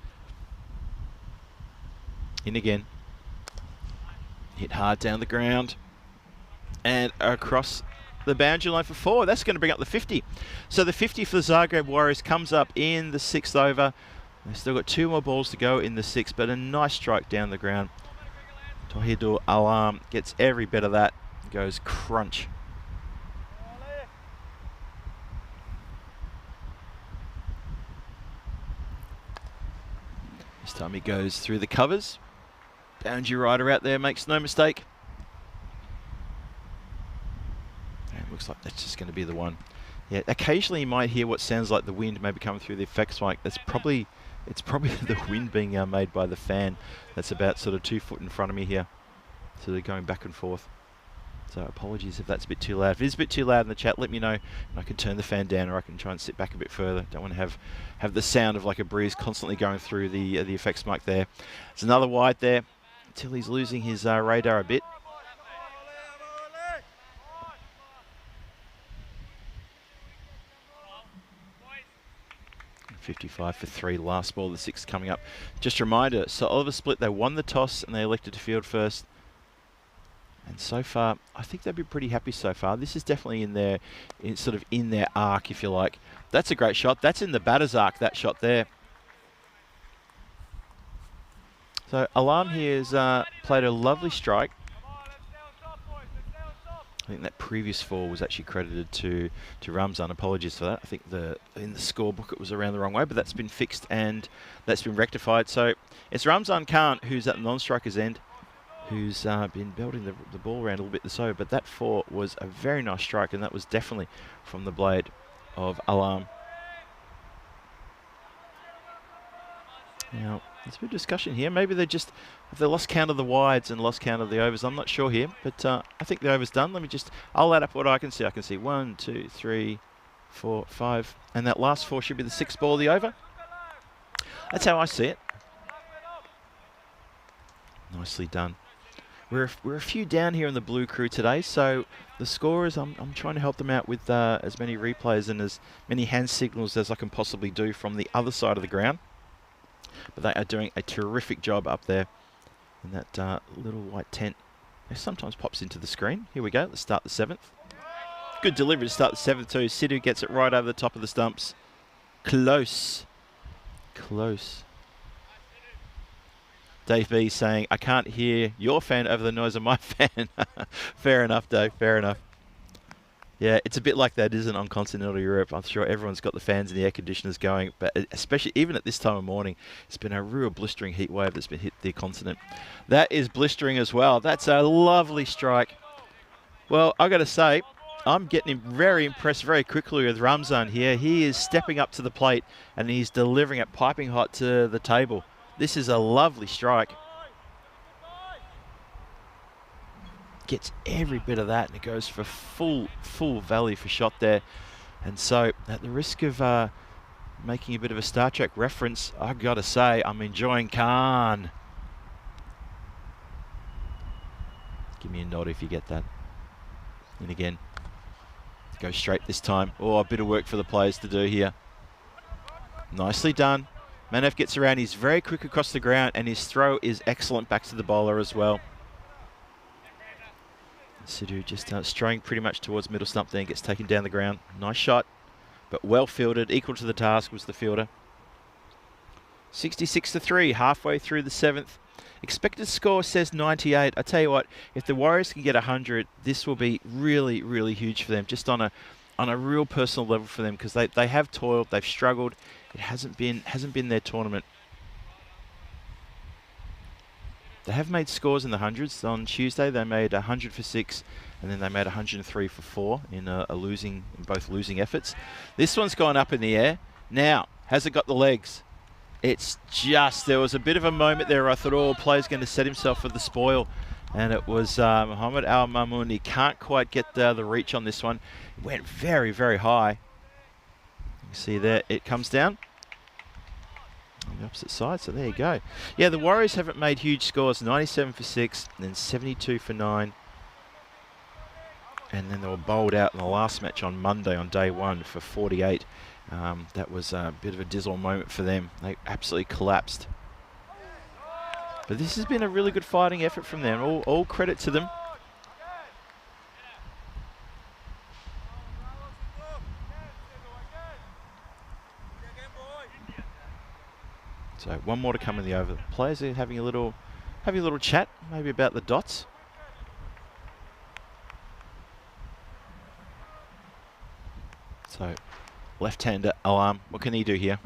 In again. Hit hard down the ground and across the boundary line for 4. That's going to bring up the 50. So the 50 for the Zagreb Warriors comes up in the 6th over. They've still got 2 more balls to go in the 6th, but a nice strike down the ground. Tohidur Alam gets every bit of that. Goes crunch. This time he goes through the covers. Boundary rider out there makes no mistake. And it looks like that's just going to be the one. Yeah, occasionally you might hear what sounds like the wind maybe coming through the effects mic. It's probably the wind being made by the fan that's about sort of 2 foot in front of me here. So they're going back and forth. So apologies if that's a bit too loud. If it is a bit too loud in the chat, let me know and I can turn the fan down or I can try and sit back a bit further. Don't want to have the sound of like a breeze constantly going through the effects mic there. There's another wide there. Tilly's losing his radar a bit. 55 for 3, last ball, the 6th coming up. Just a reminder, so Oliver Split, they won the toss and they elected to field first. And so far, I think they'd be pretty happy so far. This is definitely in their arc, if you like. That's a great shot. That's in the batter's arc, that shot there. So Alam here has played a lovely strike. I think that previous 4 was actually credited to Ramzan. Apologies for that. I think in the scorebook it was around the wrong way, but that's been fixed and that's been rectified. So it's Ramzan Khan who's at the non-striker's end, who's been belting the ball around a little bit this over. But that 4 was a very nice strike, and that was definitely from the blade of Alarm. Now, there's a bit of discussion here. Maybe have they lost count of the wides and lost count of the overs? I'm not sure here, but I think the over's done. I'll add up what I can see. I can see 1, 2, 3, 4, 5, and that last 4 should be the 6th ball of the over. That's how I see it. Nicely done. We're a few down here in the blue crew today, so the scorers, I'm trying to help them out with as many replays and as many hand signals as I can possibly do from the other side of the ground. But they are doing a terrific job up there in that little white tent. It sometimes pops into the screen. Here we go. Let's start the 7th. Good delivery to start the 7th too. Sidhu gets it right over the top of the stumps. Close. Close. Dave B saying, I can't hear your fan over the noise of my fan. Fair enough, Dave. Fair enough. Yeah, it's a bit like that, isn't it, on continental Europe? I'm sure everyone's got the fans and the air conditioners going, but especially even at this time of morning, it's been a real blistering heat wave that's been hit the continent. That is blistering as well. That's a lovely strike. Well, I got to say, I'm getting very impressed very quickly with Ramzan here. He is stepping up to the plate and he's delivering it piping hot to the table. This is a lovely strike. Gets every bit of that and it goes for full value for shot there. And so at the risk of making a bit of a Star Trek reference, I've got to say I'm enjoying Khan. Give me a nod if you get that. And again, go straight this time. Oh, a bit of work for the players to do here. Nicely done. Manav gets around, he's very quick across the ground and his throw is excellent back to the bowler as well. Sidhu just straying pretty much towards middle stump there and gets taken down the ground. Nice shot, but well fielded. Equal to the task was the fielder. 66-3, halfway through the 7th. Expected score says 98. I tell you what, if the Warriors can get 100, this will be really, really huge for them. Just on a real personal level for them, because they have toiled, they've struggled. It hasn't been their tournament. They have made scores in the hundreds. On Tuesday, they made 100 for 6, and then they made 103 for 4 in both losing efforts. This one's gone up in the air. Now, has it got the legs? It's just, there was a bit of a moment there where I thought, oh, player's going to set himself for the spoil. And it was Mohammed Al Mamoun. He can't quite get the reach on this one. It went very, very high. You see there, it comes down on the opposite side, so there you go. Yeah, the Warriors haven't made huge scores. 97 for 6, and then 72 for 9. And then they were bowled out in the last match on Monday on day 1 for 48. That was a bit of a dismal moment for them. They absolutely collapsed. But this has been a really good fighting effort from them. All credit to them. So one more to come in the over. The players are having a little chat, maybe about the dots. So left-hander Alarm, what can he do here?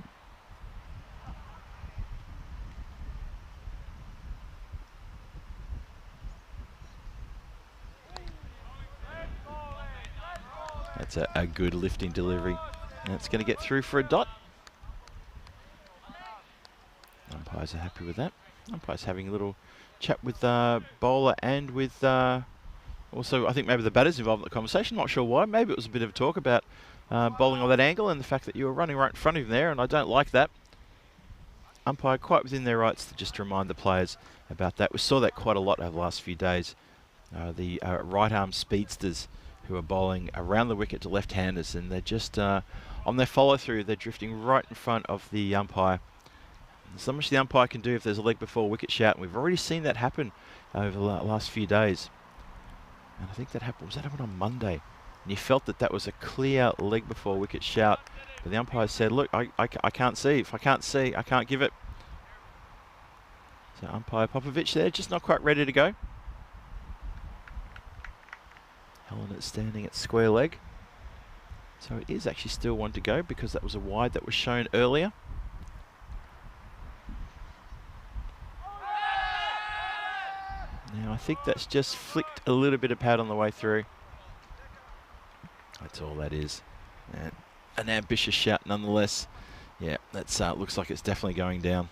That's a good lifting delivery. And it's going to get through for a dot. Umpires are happy with that. Umpires having a little chat with bowler and with also, I think maybe the batters involved in the conversation. Not sure why. Maybe it was a bit of a talk about bowling on that angle and the fact that you were running right in front of him there, and I don't like that. Umpire quite within their rights to just remind the players about that. We saw that quite a lot over the last few days. The right-arm speedsters who are bowling around the wicket to left-handers, and they're just, on their follow-through, they're drifting right in front of the umpire. There's not much the umpire can do if there's a leg before wicket shout, and we've already seen that happen over the last few days. And I think that happened on Monday, and you felt that was a clear leg before wicket shout, but the umpire said, look, I can't see. If I can't see, I can't give it. So umpire Popovic there, just not quite ready to go. Helen is standing at square leg. So it is actually still one to go because that was a wide that was shown earlier. Now I think that's just flicked a little bit of pad on the way through. That's all that is. And an ambitious shot nonetheless. Yeah, that's looks like it's definitely going down.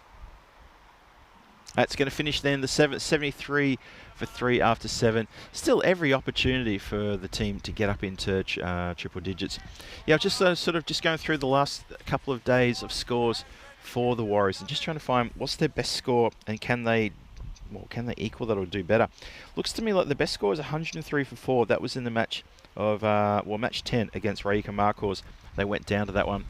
That's going to finish then the 73 for 3 after 7. Still every opportunity for the team to get up into triple digits. Yeah, just sort of just going through the last couple of days of scores for the Warriors and just trying to find what's their best score and can they equal that or do better. Looks to me like the best score is 103 for 4. That was in the match of match 10 against Rijeka Markors. They went down to that one.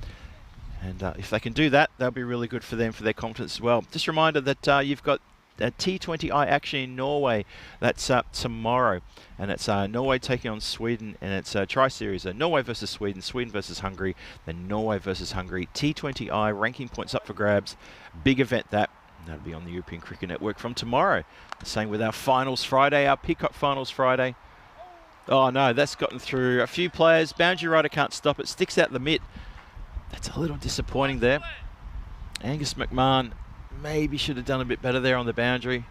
And if they can do that, that'll be really good for them, for their confidence as well. Just a reminder that you've got a T20I action in Norway. That's tomorrow. And it's Norway taking on Sweden. And it's a tri-series. Norway versus Sweden, Sweden versus Hungary, then Norway versus Hungary. T20I ranking points up for grabs. Big event that. And that'll be on the European Cricket Network from tomorrow. Same with our Finals Friday, our Peacock Finals Friday. Oh no, that's gotten through a few players. Boundary rider can't stop it. Sticks out the mitt. That's a little disappointing there. Angus McMahon maybe should have done a bit better there on the boundary.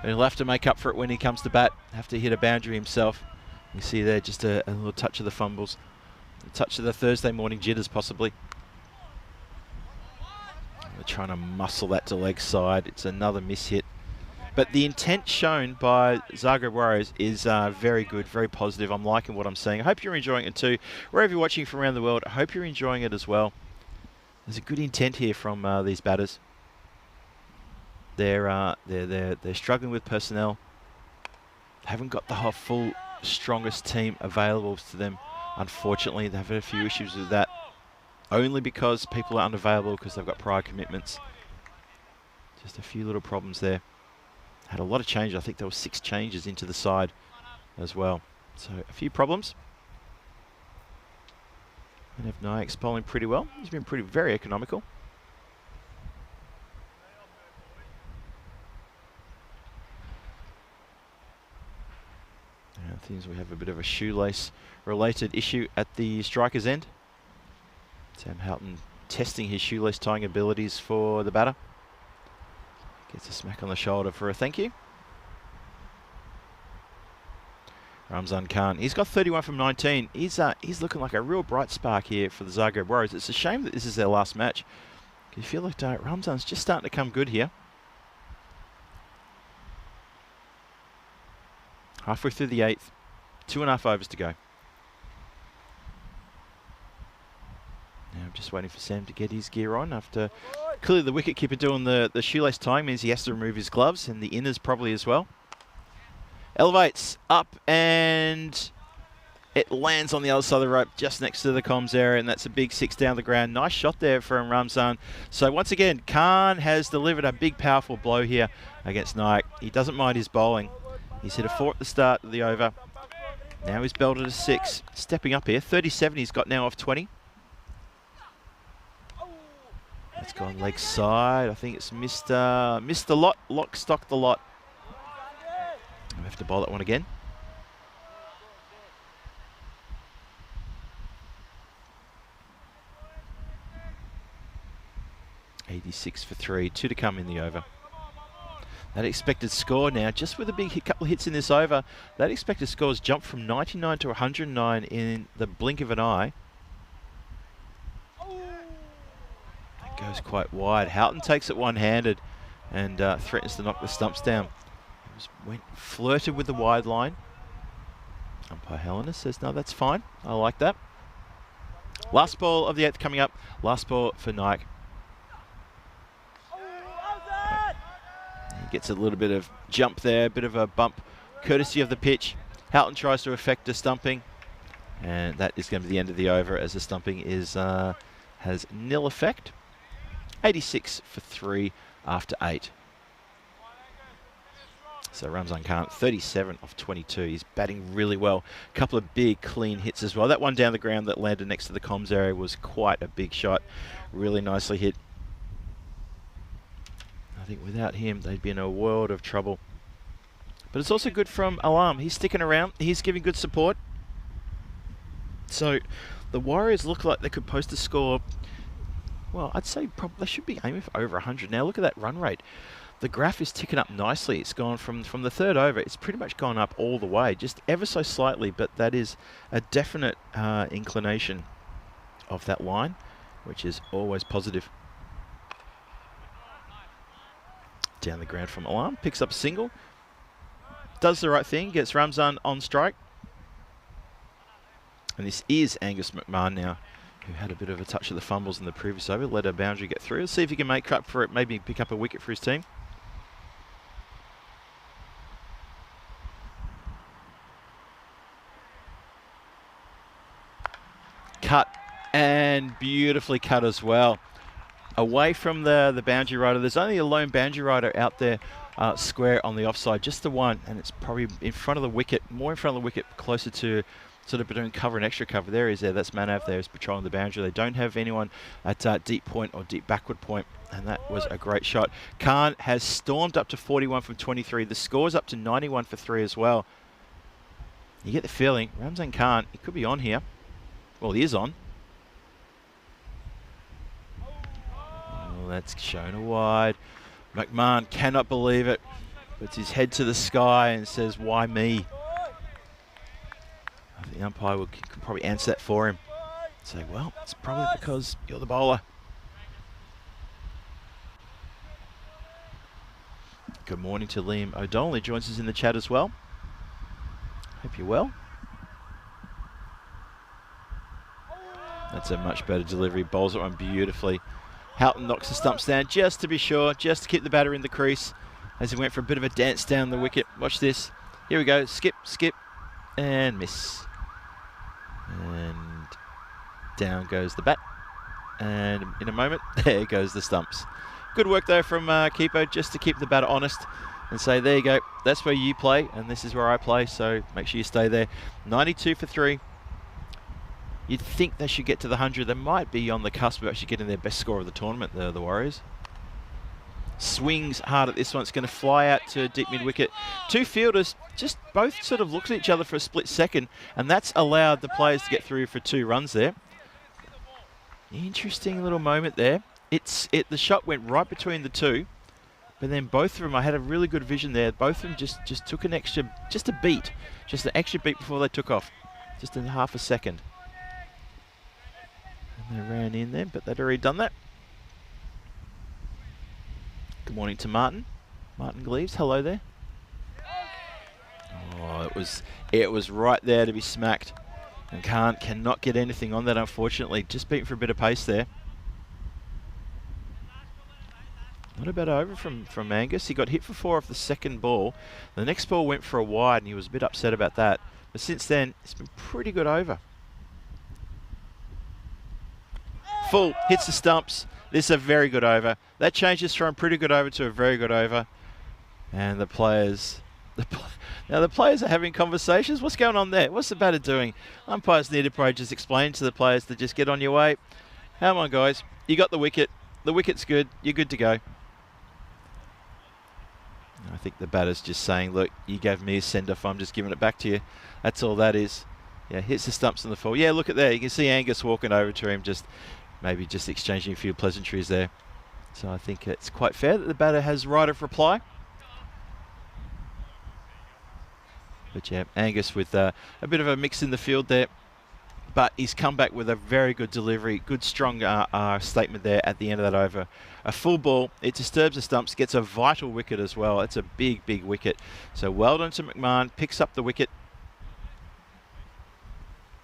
And he'll have to make up for it when he comes to bat. Have to hit a boundary himself. You see there just a little touch of the fumbles. A touch of the Thursday morning jitters possibly. They're trying to muscle that to leg side. It's another miss hit. But the intent shown by Zagreb Warriors is very good, very positive. I'm liking what I'm seeing. I hope you're enjoying it too. Wherever you're watching from around the world, I hope you're enjoying it as well. There's a good intent here from these batters. They're struggling with personnel. Haven't got the full strongest team available to them. Unfortunately, they've had a few issues with that. Only because people are unavailable because they've got prior commitments. Just a few little problems there. Had a lot of change. I think there were 6 changes into the side as well. So a few problems. And if Nayak's bowling pretty well. He's been very economical. Now things we have a bit of a shoelace related issue at the striker's end. Sam Houghton testing his shoelace tying abilities for the batter. Gets a smack on the shoulder for a thank you. Ramzan Khan, he's got 31 from 19. He's looking like a real bright spark here for the Zagreb Warriors. It's a shame that this is their last match. You feel like Ramzan's just starting to come good here. Halfway through the 8th, 2.5 overs to go. Now I'm just waiting for Sam to get his gear on after clearly the wicketkeeper doing the shoelace tying means he has to remove his gloves and the inners probably as well. Elevates up and it lands on the other side of the rope just next to the comms area, and that's a big 6 down the ground. Nice shot there from Ramzan. So once again, Khan has delivered a big powerful blow here against Nayak. He doesn't mind his bowling. He's hit a 4 at the start of the over. Now he's belted a 6. Stepping up here. 37 he's got now off 20. It's gone leg side. I think it's missed the lot. Lock, stock the lot. We have to bowl that one again. $86 for 3. 2 to come in the over. That expected score now, just with a big couple of hits in this over, that expected score has jumped from 99 to 109 in the blink of an eye. That goes quite wide. Houghton takes it one-handed and threatens to knock the stumps down. Flirted with the wide line. Umpire Helena says, no, that's fine. I like that. Last ball of the 8th coming up. Last ball for Nayak. He gets a little bit of jump there, a bit of a bump, courtesy of the pitch. Houghton tries to effect a stumping, and that is going to be the end of the over as the stumping is has nil effect. 86 for 3 after 8. So Ramzan Khan, 37 off 22. He's batting really well. A couple of big, clean hits as well. That one down the ground that landed next to the comms area was quite a big shot. Really nicely hit. I think without him, they'd be in a world of trouble. But it's also good from Alam. He's sticking around. He's giving good support. So the Warriors look like they could post a score. Well, I'd say probably they should be aiming for over 100 now. Look at that run rate. the graph is ticking up nicely. It's gone from the third over. It's pretty much gone up all the way, just ever so slightly, but that is a definite inclination of that line, which is always positive. Down the ground from Alarm, picks up a single, does the right thing, gets Ramzan on strike. And this is Angus McMahon now, who had a bit of a touch of the fumbles in the previous over, let a boundary get through. Let's see if he can make up for it, maybe pick up a wicket for his team. Cut, and beautifully cut as well. Away from the boundary rider. There's only a lone boundary rider out there square on the offside, just the one, and it's probably in front of the wicket, more in front of the wicket, closer to sort of between cover and extra cover. There he is there, that's Manav there, is patrolling the boundary. They don't have anyone at deep point or deep backward point, and that was a great shot. Khan has stormed up to 41 from 23. The score's up to 91 for 3 as well. You get the feeling, Ramzan Khan, he could be on here. Well, he is on. Oh, that's shown wide. McMahon cannot believe it. Puts his head to the sky and says, why me? I think the umpire could probably answer that for him. Say, well, it's probably because you're the bowler. Good morning to Liam O'Donnell. He joins us in the chat as well. Hope you're well. That's a much better delivery. Bowls it one beautifully. Houghton knocks the stumps down just to be sure, just to keep the batter in the crease as he went for a bit of a dance down the wicket. Watch this. Here we go. Skip, skip, and miss. And down goes the bat. And in a moment, there goes the stumps. Good work though from Keeper, just to keep the batter honest and say, there you go, that's where you play and this is where I play, so make sure you stay there. 92 for 3. You'd think they should get to the 100. They might be on the cusp of actually getting their best score of the tournament, the Warriors. Swings hard at this one. It's going to fly out to deep mid-wicket. Two fielders just both sort of looked at each other for a split second, and that's allowed the players to get through for 2 runs there. Interesting little moment there. The shot went right between the two, but then both of them, I had a really good vision there. Both of them just took an extra, just an extra beat before they took off. Just in half a second. And they ran in there, but they'd already done that. Good morning to Martin. Martin Gleaves, hello there. Oh, it was right there to be smacked. And cannot get anything on that, unfortunately. Just beaten for a bit of pace there. Not a bad over from Angus. He got hit for 4 off the second ball. The next ball went for a wide, and he was a bit upset about that. But since then, it's been pretty good over. Full, hits the stumps. This is a very good over. That changes from a pretty good over to a very good over. And the players are having conversations. What's going on there? What's the batter doing? Umpires need to probably just explain to the players to just get on your way. Come on, guys. You got the wicket. The wicket's good. You're good to go. I think the batter's just saying, look, you gave me a send-off. I'm just giving it back to you. That's all that is. Yeah, hits the stumps on the fall. Yeah, look at there. You can see Angus walking over to him, maybe just exchanging a few pleasantries there. So I think it's quite fair that the batter has right of reply. But yeah, Angus with a bit of a mix in the field there. But he's come back with a very good delivery, good strong statement there at the end of that over. A full ball, it disturbs the stumps, gets a vital wicket as well. It's a big, big wicket. So well done to McMahon, picks up the wicket.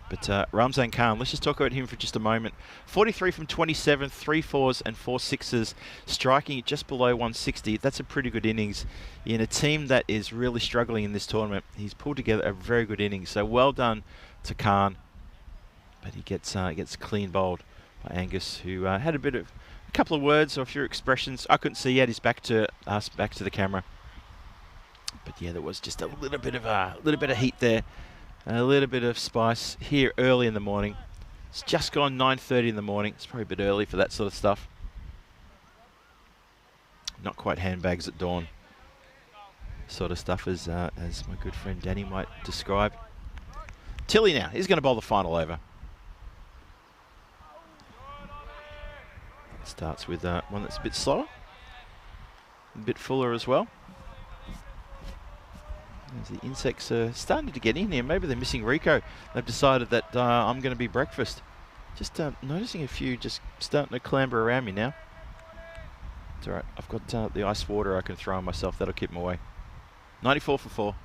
But Ramzan Khan, let's just talk about him for just a moment. 43 from 27, 3 4s and 4 6s, striking just below 160. That's a pretty good innings. In a team that is really struggling in this tournament, he's pulled together a very good innings. So well done to Khan. But he gets clean bowled by Angus, who had a couple of words or a few expressions. I couldn't see. He had his back to us, back to the camera. But yeah, there was just a little bit of heat there, a little bit of spice here early in the morning. It's just gone 9:30 in the morning. It's probably a bit early for that sort of stuff. Not quite handbags at dawn sort of stuff, as my good friend Danny might describe. Tilly now. He's going to bowl the final over. Starts with one that's a bit slower. a bit fuller as well. As the insects are starting to get in here. Maybe they're missing Rico. They've decided that I'm going to be breakfast. Just noticing a few just starting to clamber around me now. It's all right. I've got the ice water I can throw on myself. That'll keep them away. 94 for 4.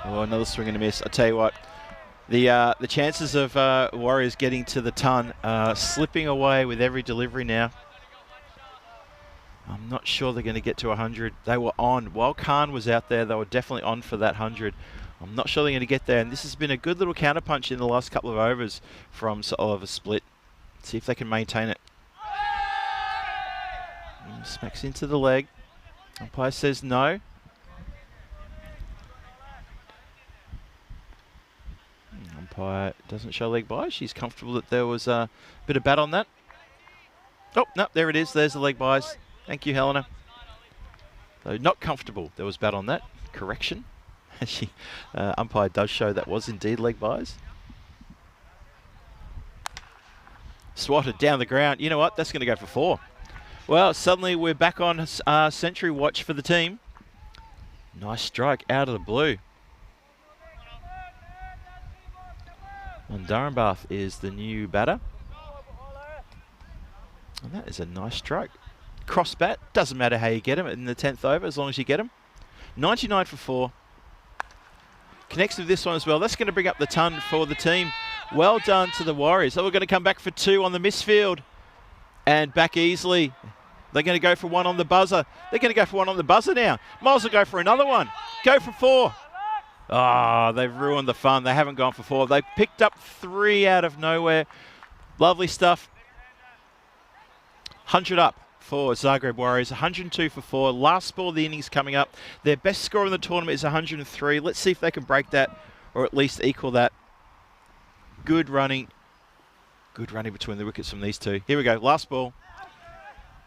Oh, another swing and a miss. I tell you what, the chances of Warriors getting to the ton slipping away with every delivery now. I'm not sure they're going to get to 100. They were on. While Khan was out there, they were definitely on for that 100. I'm not sure they're going to get there. And this has been a good little counterpunch in the last couple of overs from Sir Oliver Split. See if they can maintain it. Smacks into the leg. Umpire says no. Umpire doesn't show leg by. She's comfortable that there was a bit of bat on that. Oh, no, there it is. There's the leg buys. Thank you, Helena. Though not comfortable, there was bat on that. Correction. Umpire does show that was indeed leg buys. Swatted down the ground. You know what? That's going to go for 4. Well, suddenly we're back on century watch for the team. Nice strike out of the blue. And Durhambath is the new batter. And that is a nice stroke. Cross bat, doesn't matter how you get him in the 10th over as long as you get him. 99 for 4. Connects with this one as well. That's going to bring up the ton for the team. Well done to the Warriors. So we're going to come back for 2 on the misfield. And back easily. They're going to go for 1 on the buzzer. They're going to go for 1 on the buzzer now. Might as well go for another one. Go for 4. Ah, they've ruined the fun. They haven't gone for 4. They picked up 3 out of nowhere. Lovely stuff. 100 up for Zagreb Warriors. 102 for 4. Last ball of the innings coming up. Their best score in the tournament is 103. Let's see if they can break that or at least equal that. Good running. Good running between the wickets from these two. Here we go. Last ball.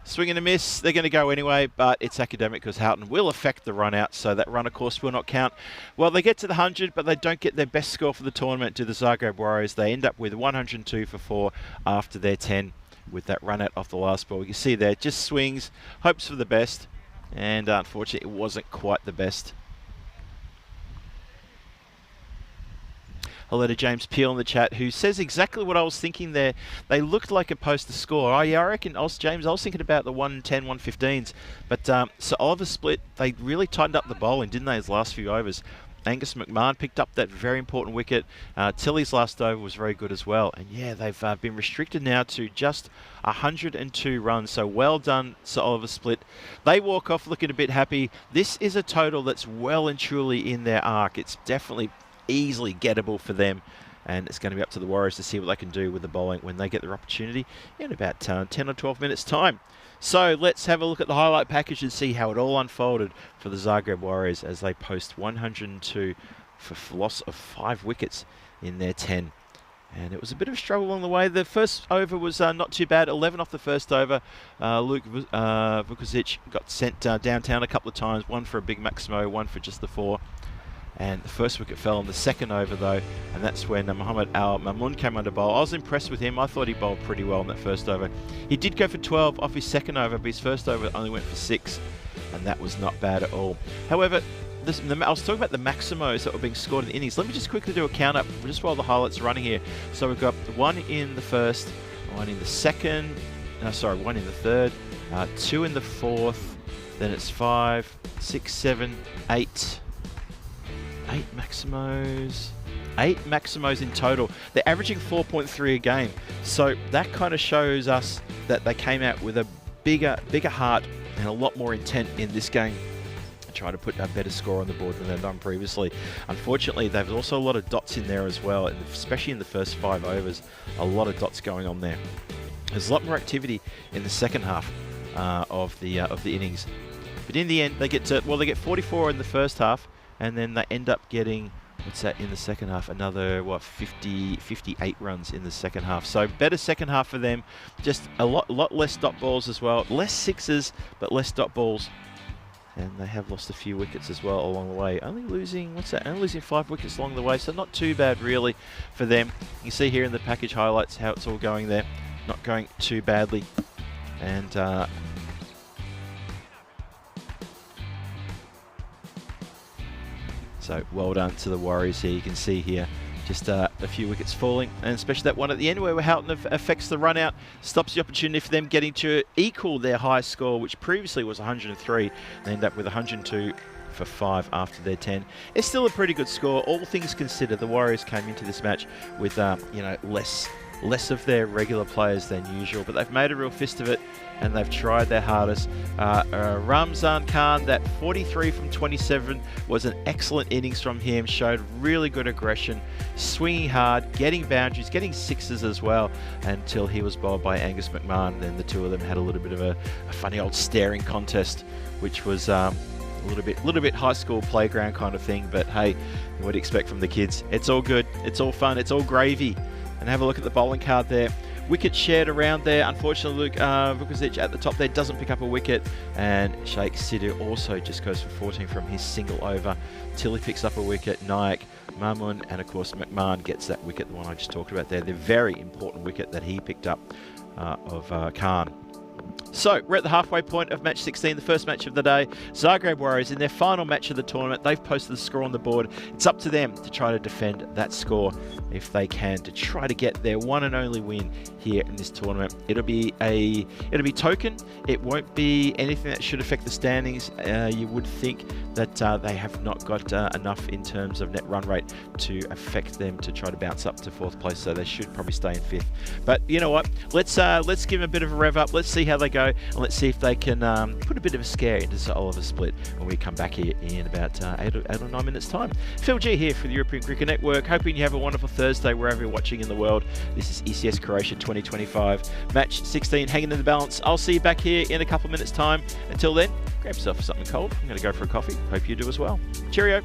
Swing and a miss. They're going to go anyway, but it's academic because Houghton will affect the run out, so that run, of course, will not count. Well, they get to the 100, but they don't get their best score for the tournament to the Zagreb Warriors. They end up with 102 for 4 after their 10 with that run out off the last ball. You can see there, just swings, hopes for the best, and unfortunately, it wasn't quite the best. Hello to James Peel in the chat, who says exactly what I was thinking there. They looked like a poster score. Oh, yeah, I reckon, James, I was thinking about the 110, 115s. But Sir Oliver Split, they really tightened up the bowling, didn't they, his last few overs? Angus McMahon picked up that very important wicket. Tilly's last over was very good as well. And yeah, they've been restricted now to just 102 runs. So well done, Sir Oliver Split. They walk off looking a bit happy. This is a total that's well and truly in their arc. It's definitely easily gettable for them, and it's going to be up to the Warriors to see what they can do with the bowling when they get their opportunity in about 10 or 12 minutes time. So let's have a look at the highlight package and see how it all unfolded for the Zagreb Warriors as they post 102 for loss of 5 wickets in their 10. And it was a bit of a struggle along the way. The first over was not too bad. 11 off the first over. Luke Vukovic got sent downtown a couple of times, one for a big Maximo, one for just the 4. And the first wicket fell on the second over, though, and that's when Mohamed Al Mamun came under bowl. I was impressed with him. I thought he bowled pretty well in that first over. He did go for 12 off his second over, but his first over only went for 6, and that was not bad at all. However, I was talking about the Maximos that were being scored in the innings. Let me just quickly do a count up just while the highlights are running here. So we've got 1 in the first, 1 in the second, 1 in the third, 2 in the fourth, then it's 5, 6, 7, 8. 8 Maximos in total. They're averaging 4.3 a game. So that kind of shows us that they came out with a bigger heart and a lot more intent in this game and try to put a better score on the board than they've done previously. Unfortunately, there's also a lot of dots in there as well, and especially in the first 5 overs, a lot of dots going on there. There's a lot more activity in the second half of the innings. But in the end, they get 44 in the first half, and then they end up getting, what's that, in the second half? Another, 58 runs in the second half. So better second half for them. Just a lot less dot balls as well. Less sixes, but less dot balls. And they have lost a few wickets as well along the way. Only losing 5 wickets along the way. So not too bad, really, for them. You can see here in the package highlights how it's all going there. Not going too badly. And So well done to the Warriors here. You can see here just a few wickets falling, and especially that one at the end where Houghton affects the run out, stops the opportunity for them getting to equal their high score, which previously was 103. They end up with 102 for 5 after their 10. It's still a pretty good score, all things considered. The Warriors came into this match with less of their regular players than usual, but they've made a real fist of it and they've tried their hardest. Ramzan Khan, that 43 from 27 was an excellent innings from him, showed really good aggression, swinging hard, getting boundaries, getting sixes as well, until he was bowled by Angus McMahon. Then the two of them had a little bit of a funny old staring contest, which was a little bit high school playground kind of thing, but hey, what do you expect from the kids? It's all good, it's all fun, it's all gravy. And have a look at the bowling card there. Wicket shared around there. Unfortunately, Vukovic at the top there doesn't pick up a wicket, and Sheikh Sidhu also just goes for 14 from his single over till he picks up a wicket. Nayak, Mamun, and of course McMahon gets that wicket, the one I just talked about there, the very important wicket that he picked up of Khan. So we're at the halfway point of match 16, the first match of the day. Zagreb Warriors in their final match of the tournament. They've posted the score on the board. It's up to them to try to defend that score if they can, to try to get their one and only win here in this tournament. It'll be token. It won't be anything that should affect the standings. You would think that they have not got enough in terms of net run rate to affect them to try to bounce up to 4th place, so they should probably stay in 5th. But you know what? Let's give them a bit of a rev up. Let's see how they go, and let's see if they can put a bit of a scare into Sir Oliver Split when we come back here in about 8 or 9 minutes time. Phil G here for the European Cricket Network, hoping you have a wonderful Thursday wherever you're watching in the world. This is ECS Croatia 2025, match 16 hanging in the balance. I'll see you back here in a couple of minutes time. Until then, grab yourself something cold. I'm going to go for a coffee. Hope you do as well. Cheerio.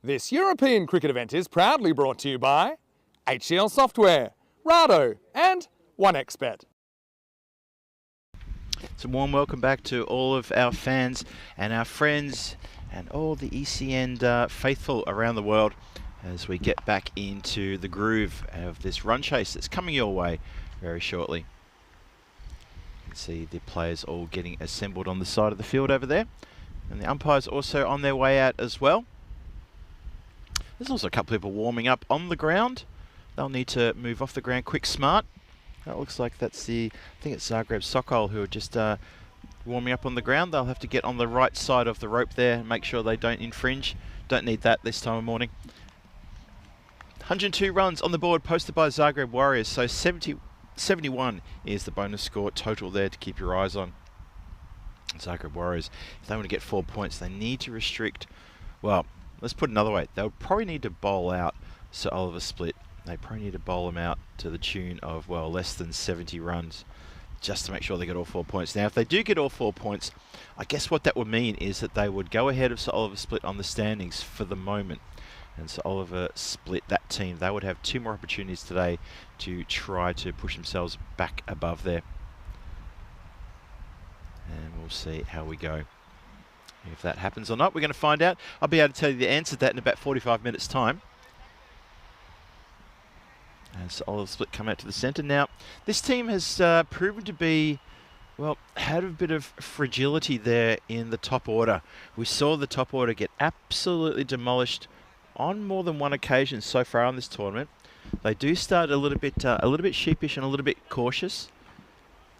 This European cricket event is proudly brought to you by HCL Software, Rado and 1xBet. So warm welcome back to all of our fans and our friends and all the ECN faithful around the world as we get back into the groove of this run chase that's coming your way very shortly. You can see the players all getting assembled on the side of the field over there, and the umpires also on their way out as well. There's also a couple of people warming up on the ground. They'll need to move off the ground quick smart. That looks like that's I think it's Zagreb Sokol who are just warming up on the ground. They'll have to get on the right side of the rope there and make sure they don't infringe. Don't need that this time of morning. 102 runs on the board posted by Zagreb Warriors. So 71 is the bonus score total there to keep your eyes on. Zagreb Warriors, if they want to get 4 points, they need to restrict, well, let's put it another way. They'll probably need to bowl out Sir Oliver Split. They probably need to bowl them out to the tune of, well, less than 70 runs just to make sure they get all 4 points. Now, if they do get all 4 points, I guess what that would mean is that they would go ahead of Sir Oliver Split on the standings for the moment. And Sir Oliver Split, that team, they would have 2 more opportunities today to try to push themselves back above there. And we'll see how we go. If that happens or not, we're going to find out. I'll be able to tell you the answer to that in about 45 minutes' time. As Oliver Split come out to the centre. Now, this team has proven to be, well, had a bit of fragility there in the top order. We saw the top order get absolutely demolished on more than one occasion so far on this tournament. They do start a little bit sheepish and a little bit cautious.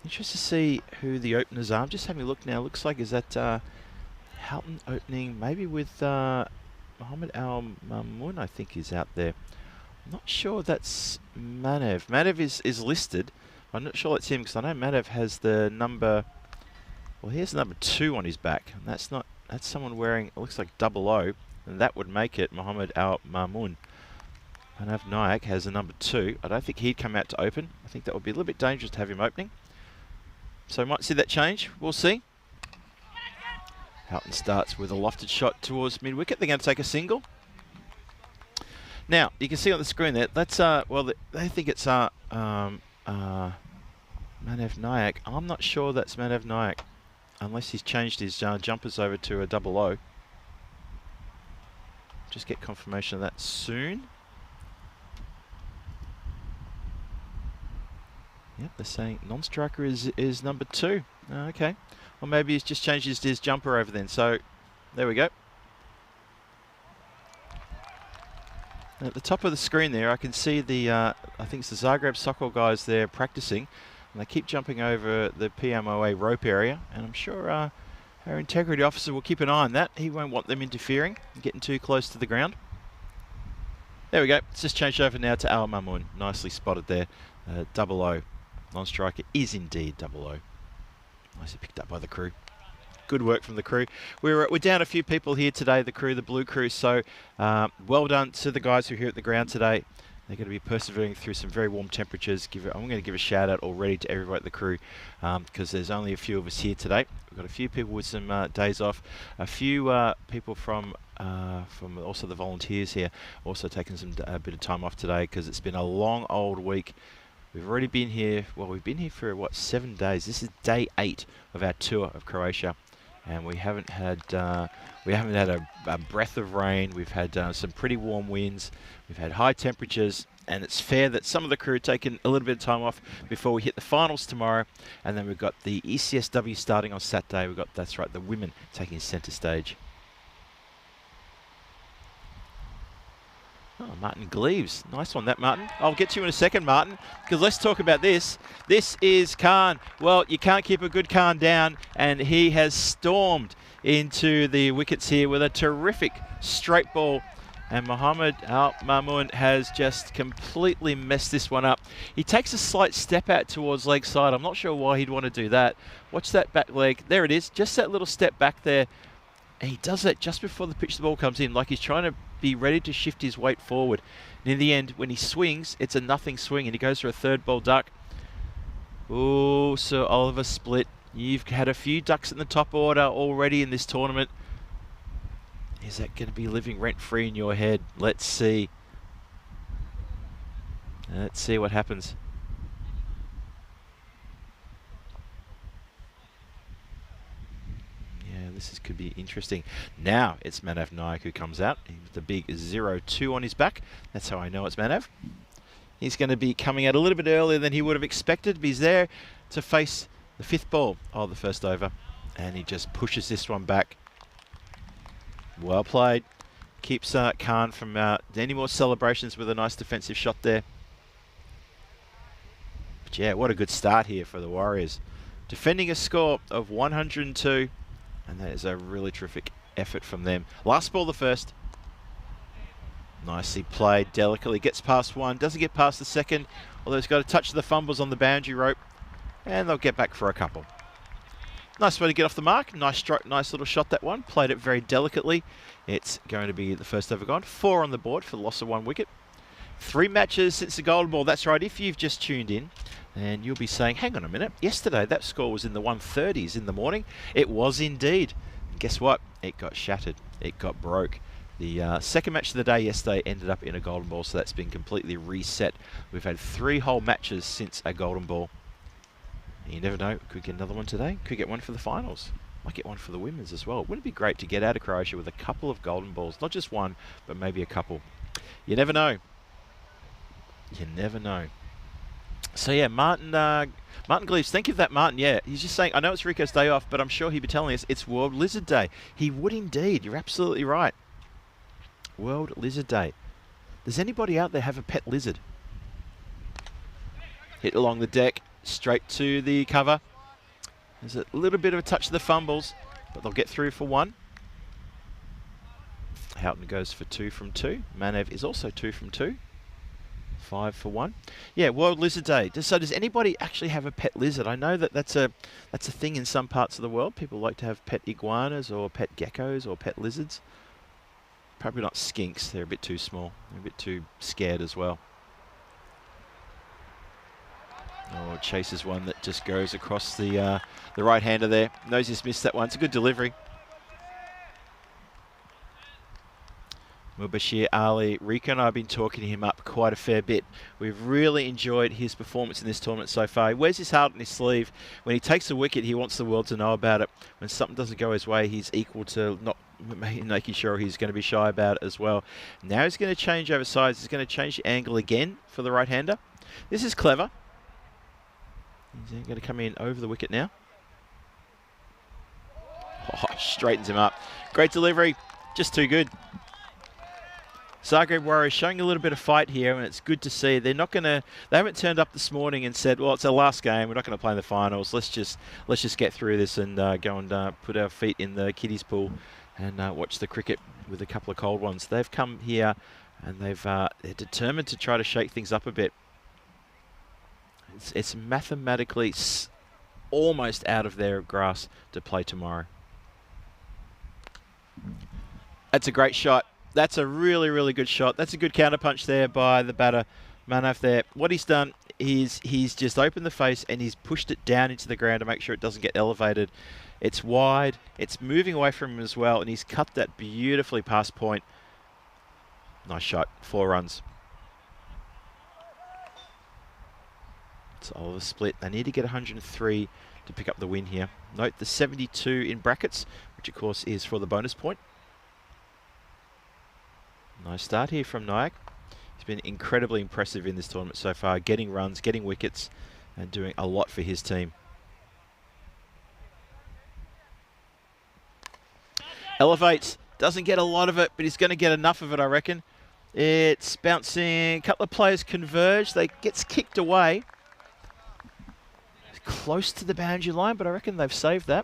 Interested to see who the openers are. I'm just having a look now. Looks like is that Houghton opening, maybe with Mohammed Al Mamun, I think is out there. I'm not sure that's Manev. Manev is listed. I'm not sure it's him because I know Manev has the number, well, he has number 2 on his back. And that's someone wearing, it looks like 00, and that would make it Mohammed Al Mamun. Manav Nayak has a number 2. I don't think he'd come out to open. I think that would be a little bit dangerous to have him opening. So we might see that change. We'll see. Houghton starts with a lofted shot towards mid-wicket. They're going to take a single. Now, you can see on the screen there, that's, well, they think it's Manav Nayak. I'm not sure that's Manav Nayak, unless he's changed his jumpers over to a 00. Just get confirmation of that soon. Yep, they're saying non-striker is number 2. Okay. Or maybe he's just changed his jumper over then. So, there we go. At the top of the screen there, I can see the, I think it's the Zagreb Sokol guys there practicing. And they keep jumping over the PMOA rope area. And I'm sure our integrity officer will keep an eye on that. He won't want them interfering, getting too close to the ground. There we go. It's just changed over now to Al Mamun. Nicely spotted there. 00. Non-striker is indeed 00. Nicely picked up by the crew. Good work from the crew. We're down a few people here today, the crew, the blue crew, so well done to the guys who are here at the ground today. They're going to be persevering through some very warm temperatures. I'm going to give a shout out already to everybody at the crew because there's only a few of us here today. We've got a few people with some days off, a few people from also the volunteers here also taking a bit of time off today because it's been a long old week. We've already been here, well, we've been here for, what, 7 days. This is day 8 of our tour of Croatia. And we haven't had a breath of rain. We've had some pretty warm winds. We've had high temperatures. And it's fair that some of the crew are taking a little bit of time off before we hit the finals tomorrow. And then we've got the ECSW starting on Saturday. We've got, that's right, the women taking centre stage. Oh, Martin Gleaves. Nice one, that, Martin. I'll get to you in a second, Martin, because let's talk about this. This is Khan. Well, you can't keep a good Khan down, and he has stormed into the wickets here with a terrific straight ball. And Mohammed Al Mamun has just completely messed this one up. He takes a slight step out towards leg side. I'm not sure why he'd want to do that. Watch that back leg. There it is. Just that little step back there. And he does that just before the pitch the ball comes in, like he's trying to be ready to shift his weight forward. And in the end, when he swings, it's a nothing swing, and he goes for a third ball duck. Oh, Sir Oliver Split. You've had a few ducks in the top order already in this tournament. Is that going to be living rent-free in your head? Let's see. Let's see what happens. Yeah, could be interesting. Now it's Manav Nayak who comes out with the big 0-2 on his back. That's how I know it's Manav. He's going to be coming out a little bit earlier than he would have expected, but he's there to face the 5th ball of the first over. And he just pushes this one back. Well played. Keeps Khan from any more celebrations with a nice defensive shot there. But yeah, what a good start here for the Warriors. Defending a score of 102. And that is a really terrific effort from them. Last ball the first. Nicely played, delicately. Gets past one, doesn't get past the second. Although he's got a touch of the fumbles on the boundary rope. And they'll get back for a couple. Nice way to get off the mark. Nice stroke, nice little shot that one. Played it very delicately. It's going to be the first over gone. 4 on the board for the loss of 1 wicket. 3 matches since the golden ball. That's right, if you've just tuned in, and you'll be saying, hang on a minute, yesterday that score was in the 130s in the morning. It was indeed. And guess what? It got shattered. It got broke. The second match of the day yesterday ended up in a golden ball, so that's been completely reset. We've had 3 whole matches since a golden ball. You never know, could get another one today, could get one for the finals. Might get one for the women's as well. Wouldn't it be great to get out of Croatia with a couple of golden balls? Not just one, but maybe a couple. You never know. You never know. So yeah, Martin Gleaves, thank you for that, Martin. Yeah, he's just saying, I know it's Rico's day off, but I'm sure he'd be telling us it's World Lizard Day. He would indeed, you're absolutely right. World Lizard Day. Does anybody out there have a pet lizard? Hit along the deck. Straight to the cover. There's a little bit of a touch of the fumbles, but they'll get through for 1. Houghton goes for 2 from 2. Manav is also 2 from 2. 5 for 1. Yeah, World Lizard Day. So does anybody actually have a pet lizard? I know that that's a thing in some parts of the world. People like to have pet iguanas or pet geckos or pet lizards. Probably not skinks. They're a bit too small. They're a bit too scared as well. Oh, chases one that just goes across the right-hander there. Knows he's missed that one. It's a good delivery. Mubashir Ali, Rico and I have been talking him up quite a fair bit. We've really enjoyed his performance in this tournament so far. He wears his heart on his sleeve. When he takes a wicket, he wants the world to know about it. When something doesn't go his way, he's equal to not making sure he's going to be shy about it as well. Now he's going to change over sides. He's going to change the angle again for the right-hander. This is clever. He's going to come in over the wicket now. Oh, straightens him up. Great delivery. Just too good. Zagreb Warriors showing a little bit of fight here, and it's good to see. They're not going to. They haven't turned up this morning and said, "Well, it's our last game. We're not going to play in the finals. Let's just get through this and go and put our feet in the kiddies pool and watch the cricket with a couple of cold ones." They've come here and they're determined to try to shake things up a bit. It's mathematically almost out of their grasp to play tomorrow. That's a great shot. That's a really, really good shot. That's a good counterpunch there by the batter, Manav there. What he's done is he's just opened the face and he's pushed it down into the ground to make sure it doesn't get elevated. It's wide. It's moving away from him as well, and he's cut that beautifully past point. Nice shot. 4 runs. It's Oliver split. They need to get 103 to pick up the win here. Note the 72 in brackets, which of course is for the bonus point. Nice start here from Nayak. He's been incredibly impressive in this tournament so far, getting runs, getting wickets, and doing a lot for his team. Elevates. Doesn't get a lot of it, but he's going to get enough of it, I reckon. It's bouncing. A couple of players converge. They gets kicked away. Close to the boundary line, but I reckon they've saved that.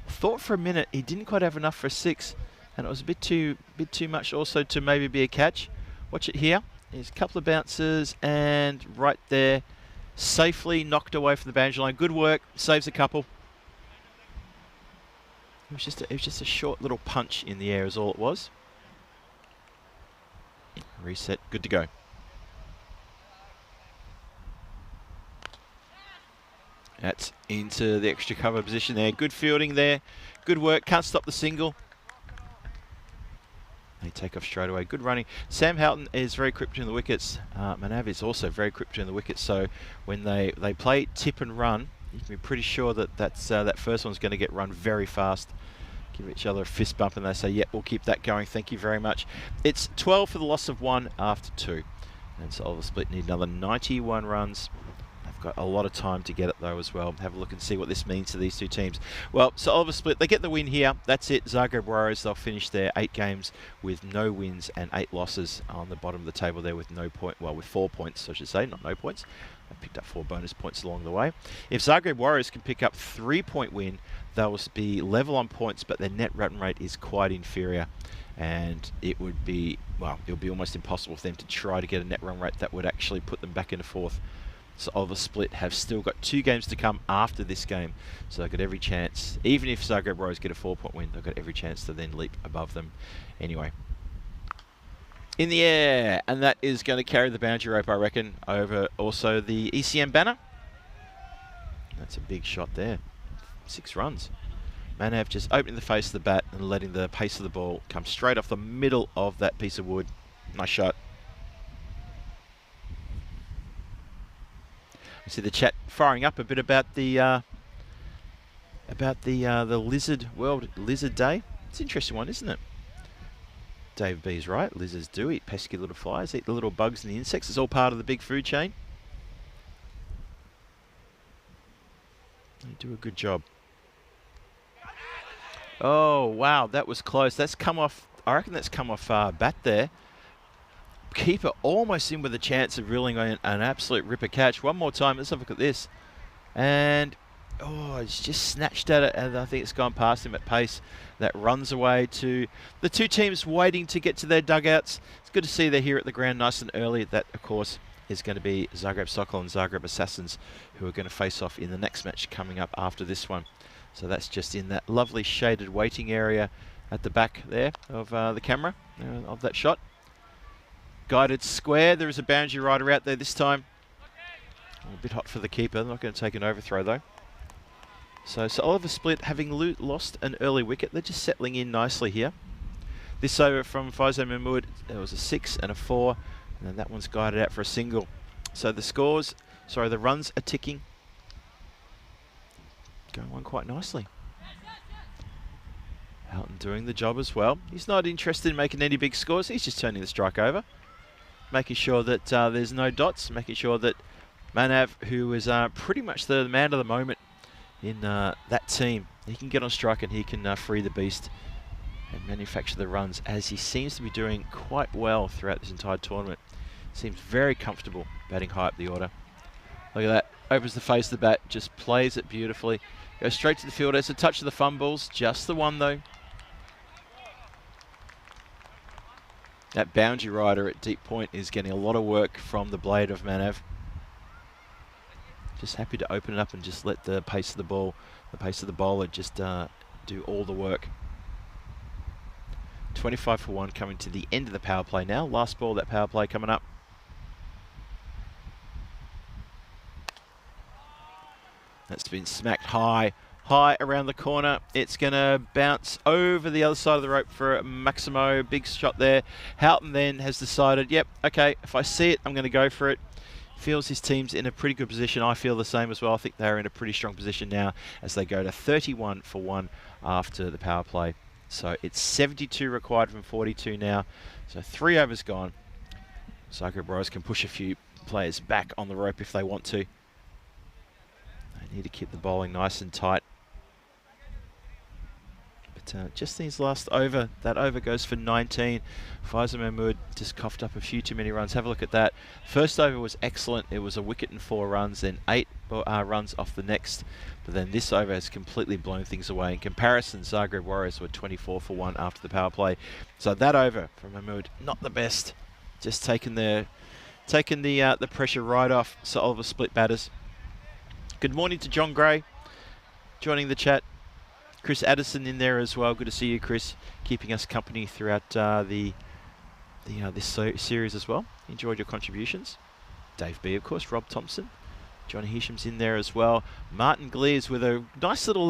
Thought for a minute he didn't quite have enough for a 6, and it was a bit too much also to maybe be a catch. Watch it here. There's a couple of bounces, and right there, safely knocked away from the boundary line. Good work, saves a couple. It was just a short little punch in the air, is all it was. Reset, good to go. That's into the extra cover position there. Good fielding there. Good work. Can't stop the single. They take off straight away. Good running. Sam Houghton is very quick between the wickets. Manav is also very quick between the wickets. So when they play tip and run, you can be pretty sure that that first one's going to get run very fast. Give each other a fist bump and they say, yep, we'll keep that going. Thank you very much. It's 12 for the loss of 1 after 2. And so Oliver Split need another 91 runs. They've got a lot of time to get it though as well. Have a look and see what this means to these two teams. Well, so Oliver Split, they get the win here. That's it. Zagreb Warriors, they'll finish their 8 games with no wins and 8 losses on the bottom of the table there with no point. Well, with 4 points, I should say, not no points. They picked up 4 bonus points along the way. If Zagreb Warriors can pick up 3-point win, they'll be level on points, but their net run rate is quite inferior. And it would be, well, it would be almost impossible for them to try to get a net run rate that would actually put them back into 4th. So Oliver Split have still got 2 games to come after this game. So they've got every chance, even if Zagreb Warriors get a 4-point win, they've got every chance to then leap above them anyway. In the air, and that is going to carry the boundary rope, I reckon, over also the ECM banner. That's a big shot there. 6 runs. Manav just opening the face of the bat and letting the pace of the ball come straight off the middle of that piece of wood. Nice shot. I see the chat firing up a bit about the lizard lizard day. It's an interesting one, isn't it? Dave B's right. Lizards do eat pesky little flies, eat the little bugs and the insects. It's all part of the big food chain. They do a good job. Oh, wow, that was close. That's come off, I reckon that's come off bat there. Keeper almost in with a chance of reeling on an absolute ripper catch. One more time, let's have a look at this. And, oh, it's just snatched at it, and I think it's gone past him at pace. That runs away to the 2 teams waiting to get to their dugouts. It's good to see they're here at the ground nice and early. That, of course, is going to be Zagreb Sokol and Zagreb Assassins, who are going to face off in the next match coming up after this one. So that's just in that lovely shaded waiting area at the back there of the camera of that shot. Guided square. There is a boundary rider out there this time. A bit hot for the keeper. They're not going to take an overthrow though. So Oliver Split, having lost an early wicket, they're just settling in nicely here. This over from Faizan Mahmood, there was a 6 and a 4, and then that one's guided out for a single. So the runs are ticking. Going on quite nicely. Houghton doing the job as well. He's not interested in making any big scores. He's just turning the strike over. Making sure that there's no dots. Making sure that Manav, who is pretty much the man of the moment in that team, he can get on strike and he can free the beast and manufacture the runs, as he seems to be doing quite well throughout this entire tournament. Seems very comfortable batting high up the order. Look at that. Opens the face of the bat, just plays it beautifully. Goes straight to the field. Has a touch of the fumbles. Just the one though. That boundary rider at deep point is getting a lot of work from the blade of Manav. Just happy to open it up and just let the pace of the ball, the pace of the bowler just do all the work. 25 for 1 coming to the end of the power play now. Last ball of that power play coming up. That's been smacked high around the corner. It's going to bounce over the other side of the rope for Maximo. Big shot there. Houghton then has decided, yep, okay, if I see it, I'm going to go for it. Feels his team's in a pretty good position. I feel the same as well. I think they're in a pretty strong position now as they go to 31 for 1 after the power play. So it's 72 required from 42 now. So 3 overs gone. Zagreb Warriors can push a few players back on the rope if they want to. They need to keep the bowling nice and tight. But just these last over, that over goes for 19. Faizan Mahmood just coughed up a few too many runs. Have a look at that. First over was excellent. It was a wicket and 4 runs, then 8 runs off the next. But then this over has completely blown things away. In comparison, Zagreb Warriors were 24 for 1 after the power play. So that over from Mahmood, not the best. Just taking the pressure right off Sir Oliver Split batters. Good morning to John Gray, joining the chat. Chris Addison in there as well. Good to see you, Chris, keeping us company throughout this series as well. Enjoyed your contributions. Dave B, of course. Rob Thompson. Johnny Hisham's in there as well. Martin Glears with a nice little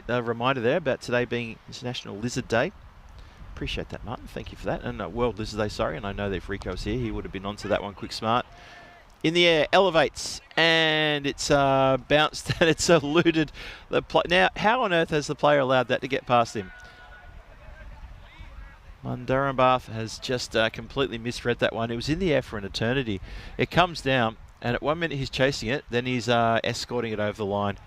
reminder there about today being International Lizard Day. Appreciate that, Martin. Thank you for that. And well, this is a sorry, and I know that if Rico's here, he would have been onto that one quick smart. In the air, elevates, and it's bounced and it's eluded the play. Now, how on earth has the player allowed that to get past him? Mundarenbath has just completely misread that one. It was in the air for an eternity. It comes down, and at 1 minute he's chasing it, then he's escorting it over the line.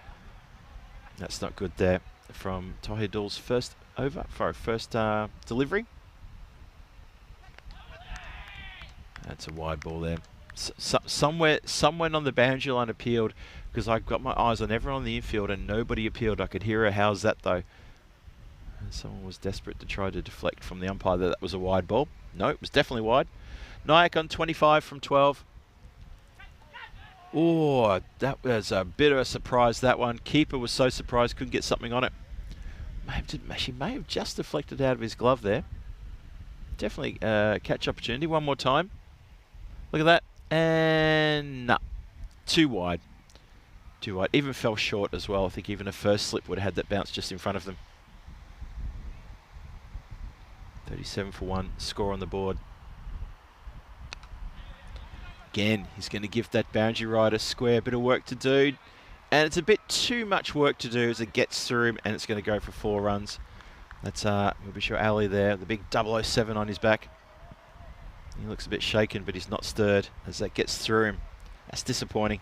That's not good there from Tohidul's first delivery. That's a wide ball there. Someone on the boundary line appealed, because I've got my eyes on everyone on the infield and nobody appealed. I could hear a how's that though. And someone was desperate to try to deflect from the umpire that was a wide ball. No, it was definitely wide. Nyack on 25 from 12. Oh, that was a bit of a surprise, that one. Keeper was so surprised, couldn't get something on it. She may have just deflected out of his glove there. Definitely catch opportunity. One more time. Look at that. And no, too wide. Too wide. Even fell short as well. I think even a first slip would have had that bounce just in front of them. 37 for 1. Score on the board. Again, he's going to give that boundary rider square a bit of work to do. And it's a bit too much work to do as it gets through him, and it's going to go for 4 runs. That's Mubisho Ali there, the big 007 on his back. He looks a bit shaken, but he's not stirred as that gets through him. That's disappointing.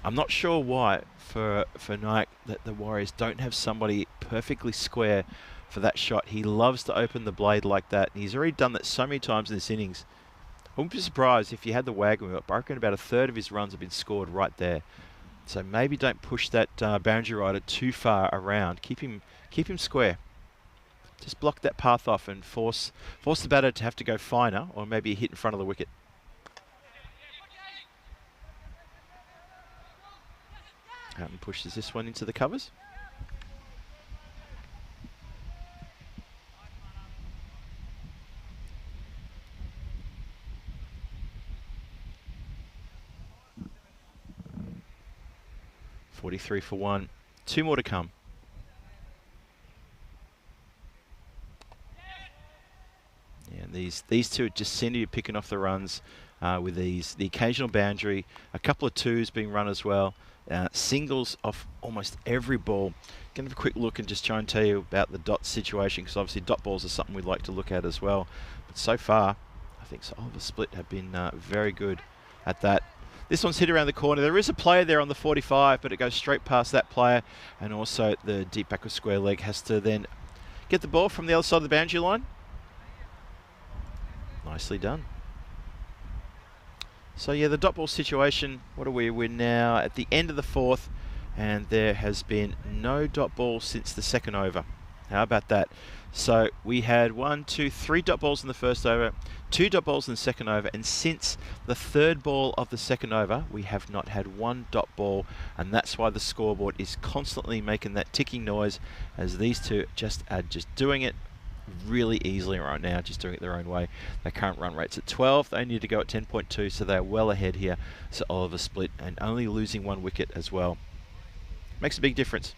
I'm not sure why for Nyack that the Warriors don't have somebody perfectly square for that shot. He loves to open the blade like that. He's already done that so many times in this innings. I wouldn't be surprised if you had the wagon wheel. I reckon about a third of his runs have been scored right there. So maybe don't push that boundary rider too far around. Keep him square. Just block that path off and force the batter to have to go finer, or maybe a hit in front of the wicket. Houghton pushes this one into the covers. .43 for 1. 2 more to come. Yeah, and these two just seem to be picking off the runs with these. The occasional boundary, a couple of twos being run as well. Singles off almost every ball. Going to have a quick look and just try and tell you about the dot situation, because obviously dot balls are something we'd like to look at as well. But so far, I think Oliver Split have been very good at that. This one's hit around the corner. There is a player there on the 45, but it goes straight past that player. And also the deep backward square leg has to then get the ball from the other side of the boundary line. Nicely done. So yeah, the dot ball situation, what are we? We're now at the end of the 4th, and there has been no dot ball since the 2nd over. How about that? So we had 1, 2, 3 dot balls in the first over, 2 dot balls in the second over, and since the 3rd ball of the 2nd over, we have not had 1 dot ball, and that's why the scoreboard is constantly making that ticking noise, as these two are just doing it really easily right now, just doing it their own way. Their current run rate's at 12. They need to go at 10.2, so they're well ahead here. So Oliver Split, and only losing 1 wicket as well. Makes a big difference.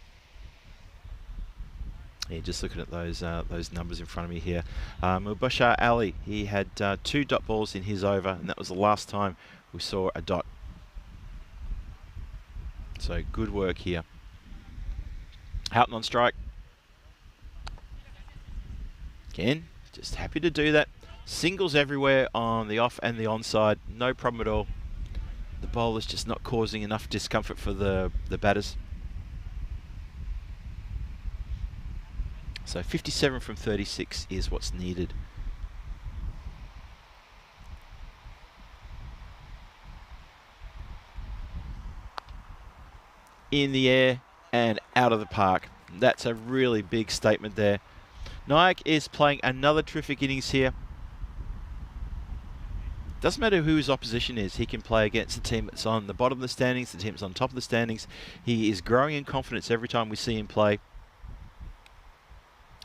Yeah, just looking at those numbers in front of me here. Mubasha Ali, he had 2 dot balls in his over, and that was the last time we saw a dot. So good work here. Houghton on strike. Again, just happy to do that. Singles everywhere on the off and the onside, no problem at all. The bowler's just not causing enough discomfort for the batters. So 57 from 36 is what's needed. In the air and out of the park. That's a really big statement there. Nyack is playing another terrific innings here. Doesn't matter who his opposition is. He can play against the team that's on the bottom of the standings, the team that's on top of the standings. He is growing in confidence every time we see him play.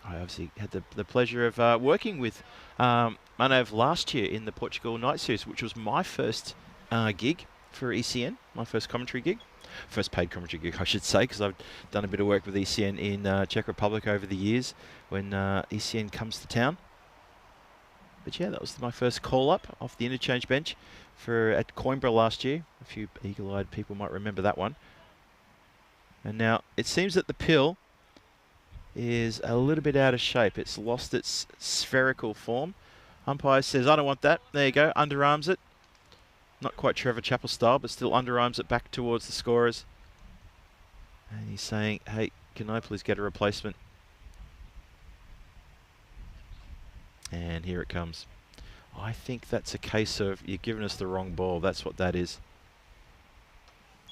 I obviously had the pleasure of working with Manav last year in the Portugal Night Series, which was my first gig for ECN, my first commentary gig. First paid commentary gig, I should say, because I've done a bit of work with ECN in Czech Republic over the years when ECN comes to town. But yeah, that was my first call-up off the interchange bench at Coimbra last year. A few eagle-eyed people might remember that one. And now it seems that the pill is a little bit out of shape. It's lost its spherical form. Umpire says, I don't want that. There you go, underarms it. Not quite Trevor Chappell style, but still underarms it back towards the scorers. And he's saying, hey, can I please get a replacement? And here it comes. I think that's a case of you've given us the wrong ball. That's what that is.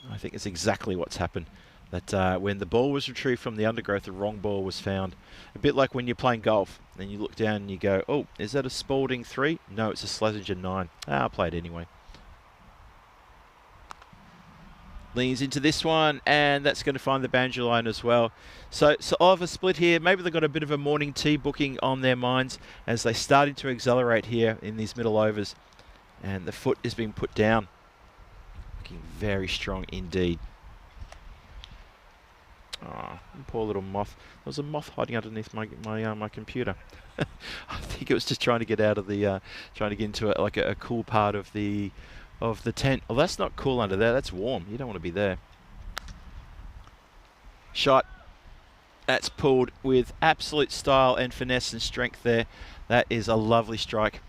I think it's exactly what's happened. That when the ball was retrieved from the undergrowth, the wrong ball was found. A bit like when you're playing golf and you look down and you go, oh, is that a Spalding 3? No, it's a Schlesinger 9. I'll play it anyway. Leans into this one, and that's going to find the boundary line as well. So Oliver split here. Maybe they've got a bit of a morning tea booking on their minds as they started to accelerate here in these middle overs. And the foot is being put down. Looking very strong indeed. Oh, poor little moth. There was a moth hiding underneath my computer. I think it was just trying to get out of the, trying to get into like a cool part of the tent. Oh, that's not cool under there. That's warm. You don't want to be there. Shot. That's pulled with absolute style and finesse and strength there. That is a lovely strike.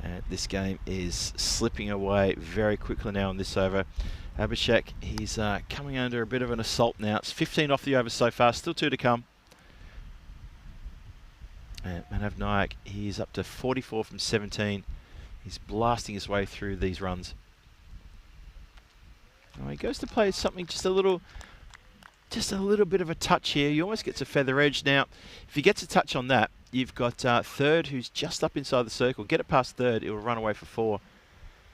And this game is slipping away very quickly now on this over. Abhishek, he's coming under a bit of an assault now. It's 15 off the over so far, still 2 to come. And Manav Nayak, he's up to 44 from 17. He's blasting his way through these runs. Oh, he goes to play something just a little bit of a touch here. He almost gets a feather edge. Now, if he gets a touch on that, you've got third who's just up inside the circle. Get it past third, it will run away for 4.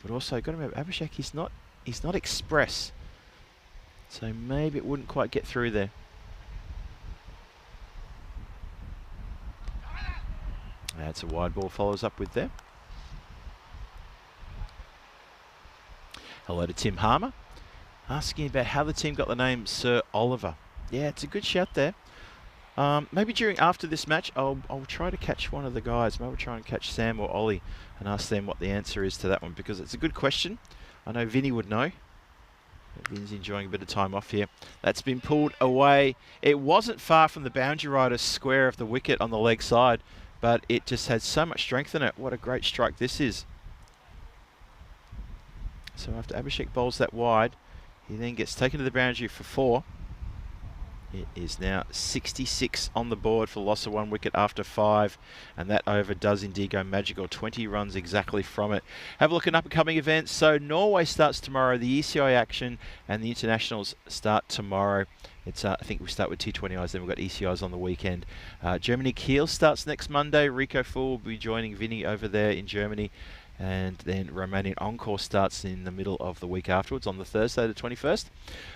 But also, got to remember, Abhishek, he's not express. So maybe it wouldn't quite get through there. That's a wide ball, follows up with there. Hello to Tim Harmer, asking about how the team got the name Sir Oliver. Yeah, it's a good shout there. Maybe after this match, I'll try to catch one of the guys. Maybe I'll try and catch Sam or Ollie and ask them what the answer is to that one, because it's a good question. I know Vinny would know. Vinny's enjoying a bit of time off here. That's been pulled away. It wasn't far from the boundary rider's square of the wicket on the leg side, but it just had so much strength in it. What a great strike this is. So after Abhishek bowls that wide, he then gets taken to the boundary for 4. It is now 66 on the board for loss of 1 wicket after 5, and that over does indeed go magical. 20 runs exactly from it. Have a look at up-and-coming events. So Norway starts tomorrow, the ECI action and the internationals start tomorrow. It's I think we start with T20Is, then we've got ECIs on the weekend. Germany Kiel starts next Monday. Rico Fool will be joining Vinny over there in Germany. And then Romanian Encore starts in the middle of the week afterwards on the Thursday, the 21st.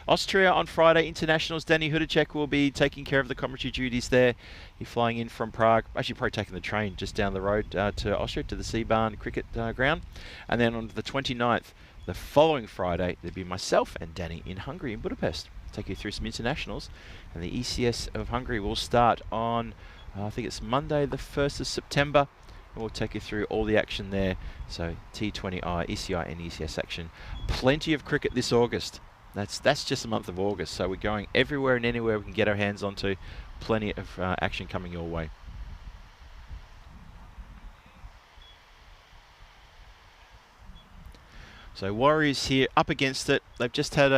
Austria on Friday, internationals. Danny Hudacek will be taking care of the commentary duties there. He's flying in from Prague, actually probably taking the train just down the road to Austria, to the Seabarn cricket ground. And then on the 29th, the following Friday, there'll be myself and Danny in Hungary, in Budapest. Take you through some internationals. And the ECS of Hungary will start on, I think it's Monday, the 1st of September. And we'll take you through all the action there. So T20I, ECI and ECS action. Plenty of cricket this August. That's just the month of August. So we're going everywhere and anywhere we can get our hands onto. Plenty of action coming your way. So Warriors here up against it. They've just had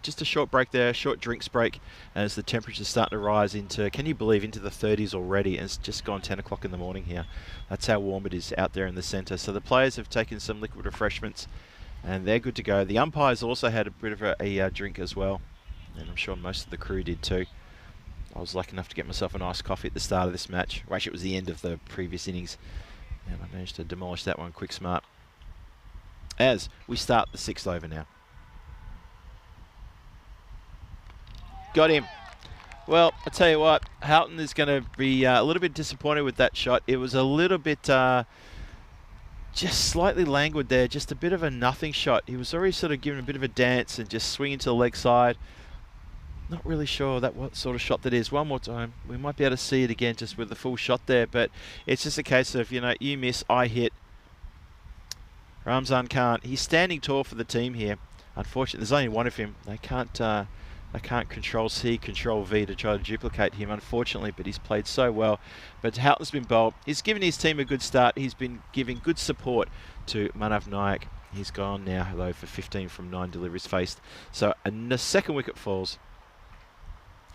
just a short break there, a short drinks break, as the temperature's starting to rise into, can you believe, into the 30s already, and it's just gone 10 o'clock in the morning here. That's how warm it is out there in the centre. So the players have taken some liquid refreshments and they're good to go. The umpires also had a bit of a drink as well, and I'm sure most of the crew did too. I was lucky enough to get myself an iced coffee at the start of this match. Well, actually, it was the end of the previous innings, and I managed to demolish that one quick smart. As we start the 6th over now. Got him. Well, I tell you what, Houghton is going to be a little bit disappointed with that shot. It was a little bit just slightly languid there, just a bit of a nothing shot. He was already sort of giving a bit of a dance and just swinging to the leg side. Not really sure what sort of shot that is. One more time. We might be able to see it again just with the full shot there, but it's just a case of, you miss, I hit. Ramzan Khan, he's standing tall for the team here. Unfortunately, there's only one of him. They can't Control C, Control V to try to duplicate him, unfortunately, but he's played so well. But Houghton's been bowled. He's given his team a good start. He's been giving good support to Manav Nayak. He's gone now, though, for 15 from 9 deliveries faced. So a second wicket falls.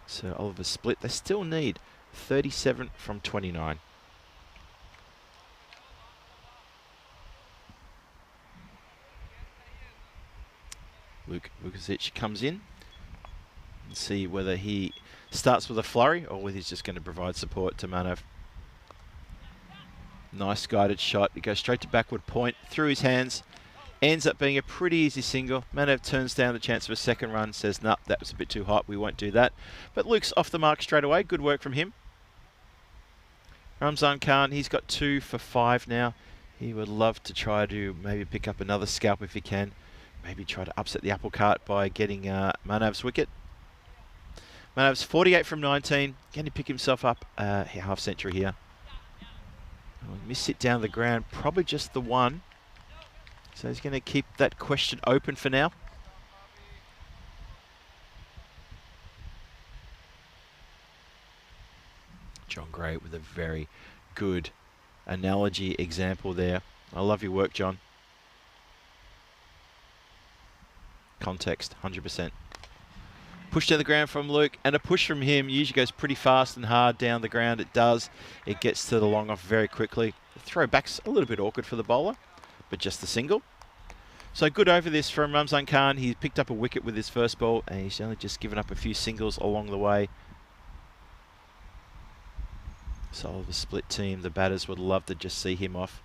So Oliver split. They still need 37 from 29. Luke Vukovic comes in and see whether he starts with a flurry or whether he's just going to provide support to Manav. Nice guided shot. It goes straight to backward point through his hands. Ends up being a pretty easy single. Manav turns down the chance of a second run, says, nah, that was a bit too hot, we won't do that. But Luke's off the mark straight away. Good work from him. Ramzan Khan, he's got 2 for 5 now. He would love to try to maybe pick up another scalp if he can. Maybe try to upset the apple cart by getting Manav's wicket. Manav's 48 from 19. Can he pick himself up a half century here? Missed it down the ground, probably just the one. So he's going to keep that question open for now. John Gray with a very good analogy example there. I love your work, John. Context, 100%. Push to the ground from Luke, and a push from him usually goes pretty fast and hard down the ground. It does. It gets to the long off very quickly. The throw back's a little bit awkward for the bowler, but just the single. So good over this from Ramzan Khan. He picked up a wicket with his first ball, and he's only just given up a few singles along the way. So the split team, the batters would love to just see him off.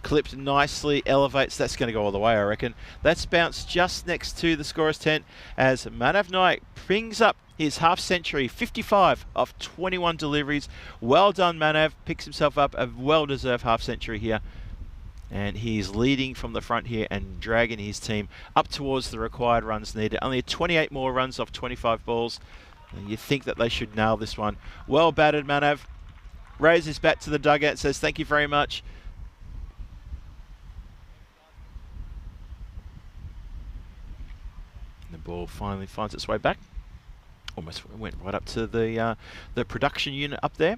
Clipped nicely, elevates. That's going to go all the way, I reckon. That's bounced just next to the scorer's tent as Manav Nayak brings up his half century, 55 of 21 deliveries. Well done, Manav. Picks himself up a well-deserved half century here. And he's leading from the front here and dragging his team up towards the required runs needed. Only 28 more runs off 25 balls. And you think that they should nail this one. Well batted, Manav. Raises his bat to the dugout, says thank you very much. The ball finally finds its way back. Almost went right up to the production unit up there.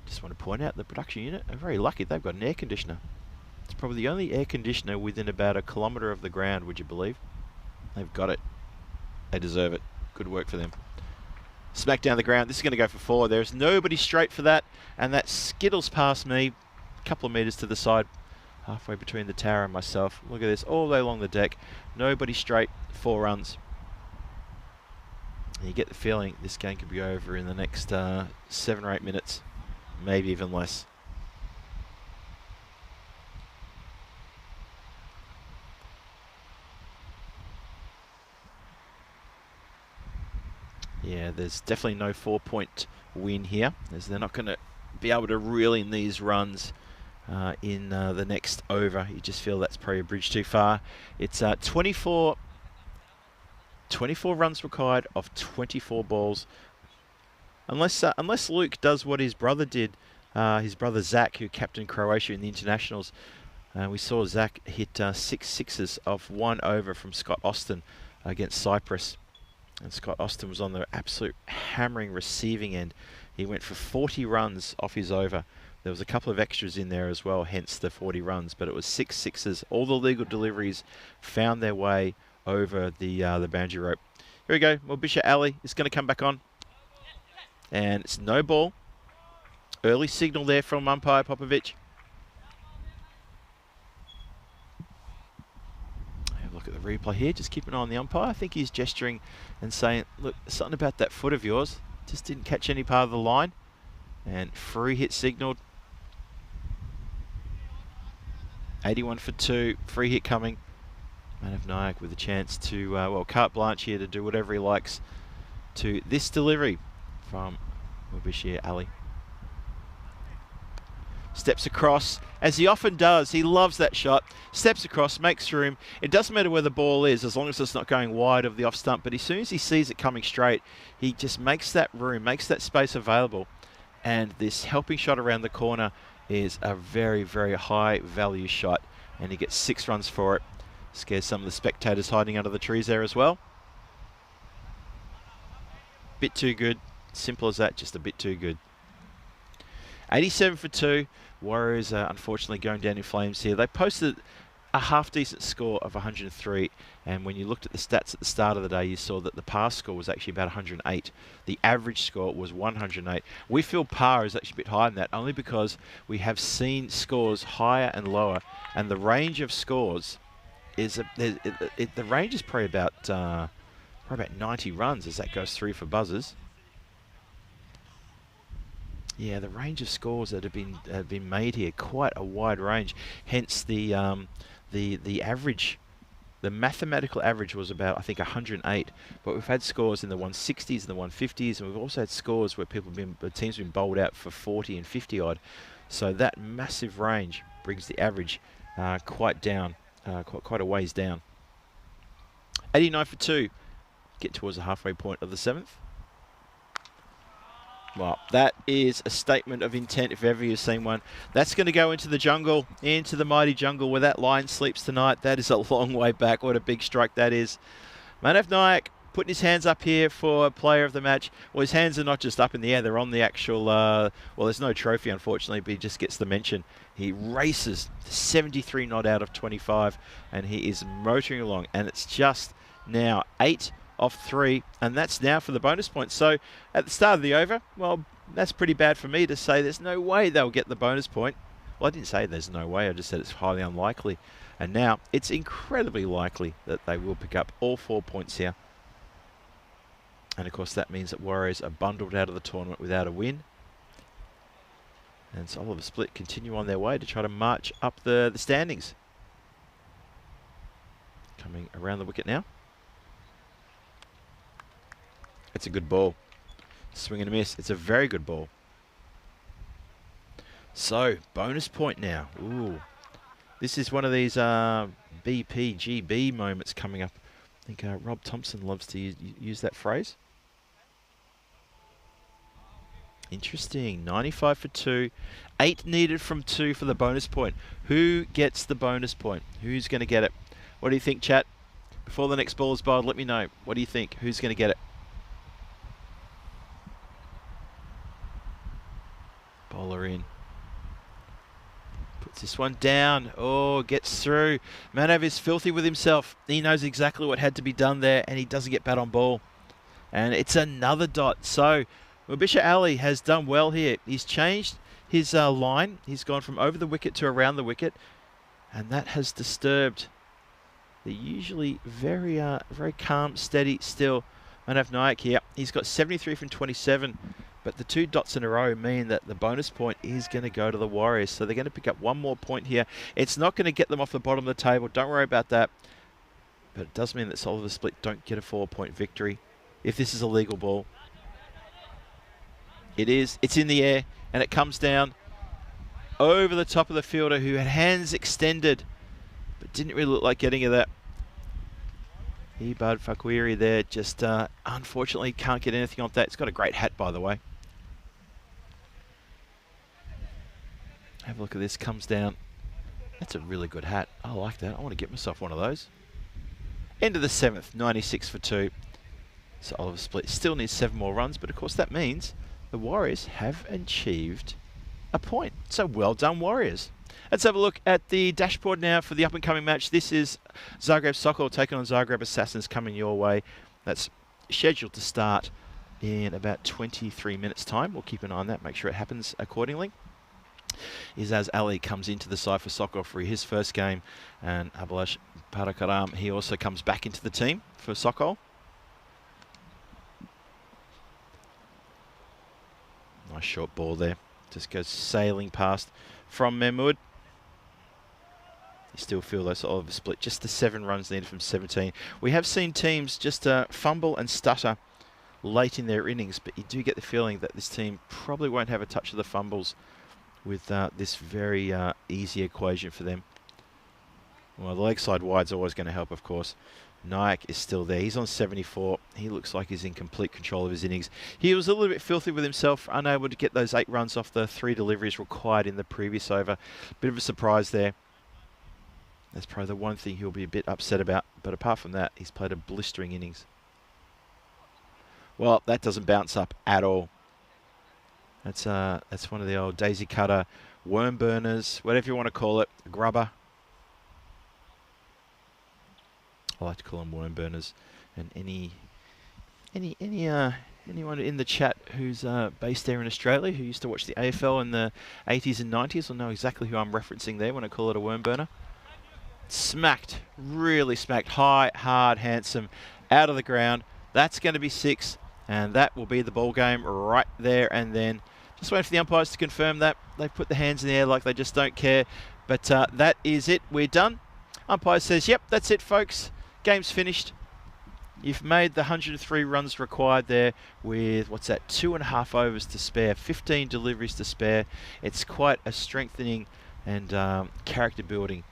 Just want to point out the production unit are very lucky. They've got an air conditioner. It's probably the only air conditioner within about a kilometre of the ground, would you believe? They've got it. They deserve it. Good work for them. Smack down the ground. This is going to go for 4. There's nobody straight for that. And that skittles past me a couple of metres to the side. Halfway between the tower and myself. Look at this, all the way along the deck. Nobody straight, 4 runs. And you get the feeling this game could be over in the next 7 or 8 minutes. Maybe even less. Yeah, there's definitely no 4-point win here, as they're not going to be able to reel in these runs in the next over. You just feel that's probably a bridge too far. It's 24 runs required of 24 balls. Unless Luke does what his brother did, his brother Zach, who captained Croatia in the internationals. We saw Zach hit 6 sixes off 1 over from Scott Austin against Cyprus. And Scott Austin was on the absolute hammering receiving end. He went for 40 runs off his over. There was a couple of extras in there as well, hence the 40 runs. But it was 6 sixes. All the legal deliveries found their way over the boundary rope. Here we go. Mobisha Ali is going to come back on. And it's no ball. Early signal there from umpire Popovic. Look at the replay here. Just keep an eye on the umpire. I think he's gesturing and saying, look, something about that foot of yours. Just didn't catch any part of the line. And free hit signalled. 81 for 2. Free hit coming. Manav Nayak with a chance to, well, carte blanche here to do whatever he likes to this delivery from Mubashir Ali. Steps across, as he often does. He loves that shot. Steps across, makes room. It doesn't matter where the ball is, as long as it's not going wide of the off stump. But as soon as he sees it coming straight, he just makes that room, makes that space available. And this helping shot around the corner is a very, very high value shot. And he gets 6 runs for it. Scares some of the spectators hiding under the trees there as well. Bit too good. Simple as that, just a bit too good. 87 for 2. Warriors are unfortunately going down in flames here. They posted a half-decent score of 103, and when you looked at the stats at the start of the day, you saw that the par score was actually about 108. The average score was 108. We feel par is actually a bit higher than that, only because we have seen scores higher and lower, and the range of scores is the range is probably about 90 runs as that goes through for buzzers. Yeah, the range of scores that have been made here, quite a wide range. Hence the average, the mathematical average was about, I think, 108. But we've had scores in the 160s and the 150s, and we've also had scores where the teams have been bowled out for 40 and 50 odd. So that massive range brings the average quite down, quite a ways down. 89 for 2. Get towards the halfway point of the 7th. Well, that is a statement of intent if ever you've seen one. That's going to go into the jungle, into the mighty jungle where that lion sleeps tonight. That is a long way back. What a big strike that is. Manav Nayak putting his hands up here for player of the match. Well, his hands are not just up in the air. They're on the actual, well, there's no trophy, unfortunately, but he just gets the mention. He races 73 not out of 25, and he is motoring along. And it's just now 8 off 3, and that's now for the bonus point. So at the start of the over, well, that's pretty bad for me to say there's no way they'll get the bonus point. Well, I didn't say there's no way, I just said it's highly unlikely. And now it's incredibly likely that they will pick up all 4 points here. And of course that means that Warriors are bundled out of the tournament without a win. And so Oliver Split continue on their way to try to march up the standings. Coming around the wicket now. It's a good ball. Swing and a miss. It's a very good ball. So, bonus point now. Ooh. This is one of these BPGB moments coming up. I think Rob Thompson loves to use that phrase. Interesting. 95 for 2. 8 needed from 2 for the bonus point. Who gets the bonus point? Who's going to get it? What do you think, chat? Before the next ball is bowled, let me know. What do you think? Who's going to get it? Bowler in. Puts this one down. Oh, gets through. Manav is filthy with himself. He knows exactly what had to be done there, and he doesn't get bat on ball. And it's another dot. So, Mubisha Ali has done well here. He's changed his line. He's gone from over the wicket to around the wicket, and that has disturbed the usually very calm, steady, still Manav Nayak here. He's got 73 from 27. But the 2 dots in a row mean that the bonus point is going to go to the Warriors. So they're going to pick up 1 more point here. It's not going to get them off the bottom of the table. Don't worry about that. But it does mean that Oliver Split don't get a 4-point victory if this is a legal ball. It is. It's in the air. And it comes down over the top of the fielder who had hands extended. But didn't really look like getting at that. Ibad Fakwiri there just unfortunately can't get anything off that. It's got a great hat, by the way. Have a look at this, comes down. That's a really good hat. I like that. I want to get myself one of those. End of the 7th, 96 for 2. So Oliver Split still needs 7 more runs, but of course that means the Warriors have achieved a point. So well done, Warriors. Let's have a look at the dashboard now for the up-and-coming match. This is Zagreb Sokol taking on Zagreb Assassins coming your way. That's scheduled to start in about 23 minutes' time. We'll keep an eye on that, make sure it happens accordingly. Izaz Ali comes into the side for Sokol for his first game, and Abhilash Parakaram, he also comes back into the team for Sokol. Nice short ball there. Just goes sailing past from Mahmood. You still feel those Oliver Split. Just the 7 runs needed from 17. We have seen teams just fumble and stutter late in their innings, but you do get the feeling that this team probably won't have a touch of the fumbles with this very easy equation for them. Well, the leg side wide's always going to help, of course. Nyack is still there. He's on 74. He looks like he's in complete control of his innings. He was a little bit filthy with himself, unable to get those 8 runs off the 3 deliveries required in the previous over. Bit of a surprise there. That's probably the one thing he'll be a bit upset about. But apart from that, he's played a blistering innings. Well, that doesn't bounce up at all. That's one of the old daisy cutter, worm burners, whatever you want to call it, a grubber. I like to call them worm burners. And anyone in the chat who's based there in Australia who used to watch the AFL in the 80s and 90s will know exactly who I'm referencing there when I call it a worm burner. Smacked, really smacked, high, hard, handsome, out of the ground. That's going to be 6, and that will be the ball game right there and then. Just waiting for the umpires to confirm that. They've put the hands in the air like they just don't care. But that is it. We're done. Umpire says, yep, that's it, folks. Game's finished. You've made the 103 runs required there with, 2.5 overs to spare, 15 deliveries to spare. It's quite a strengthening and character building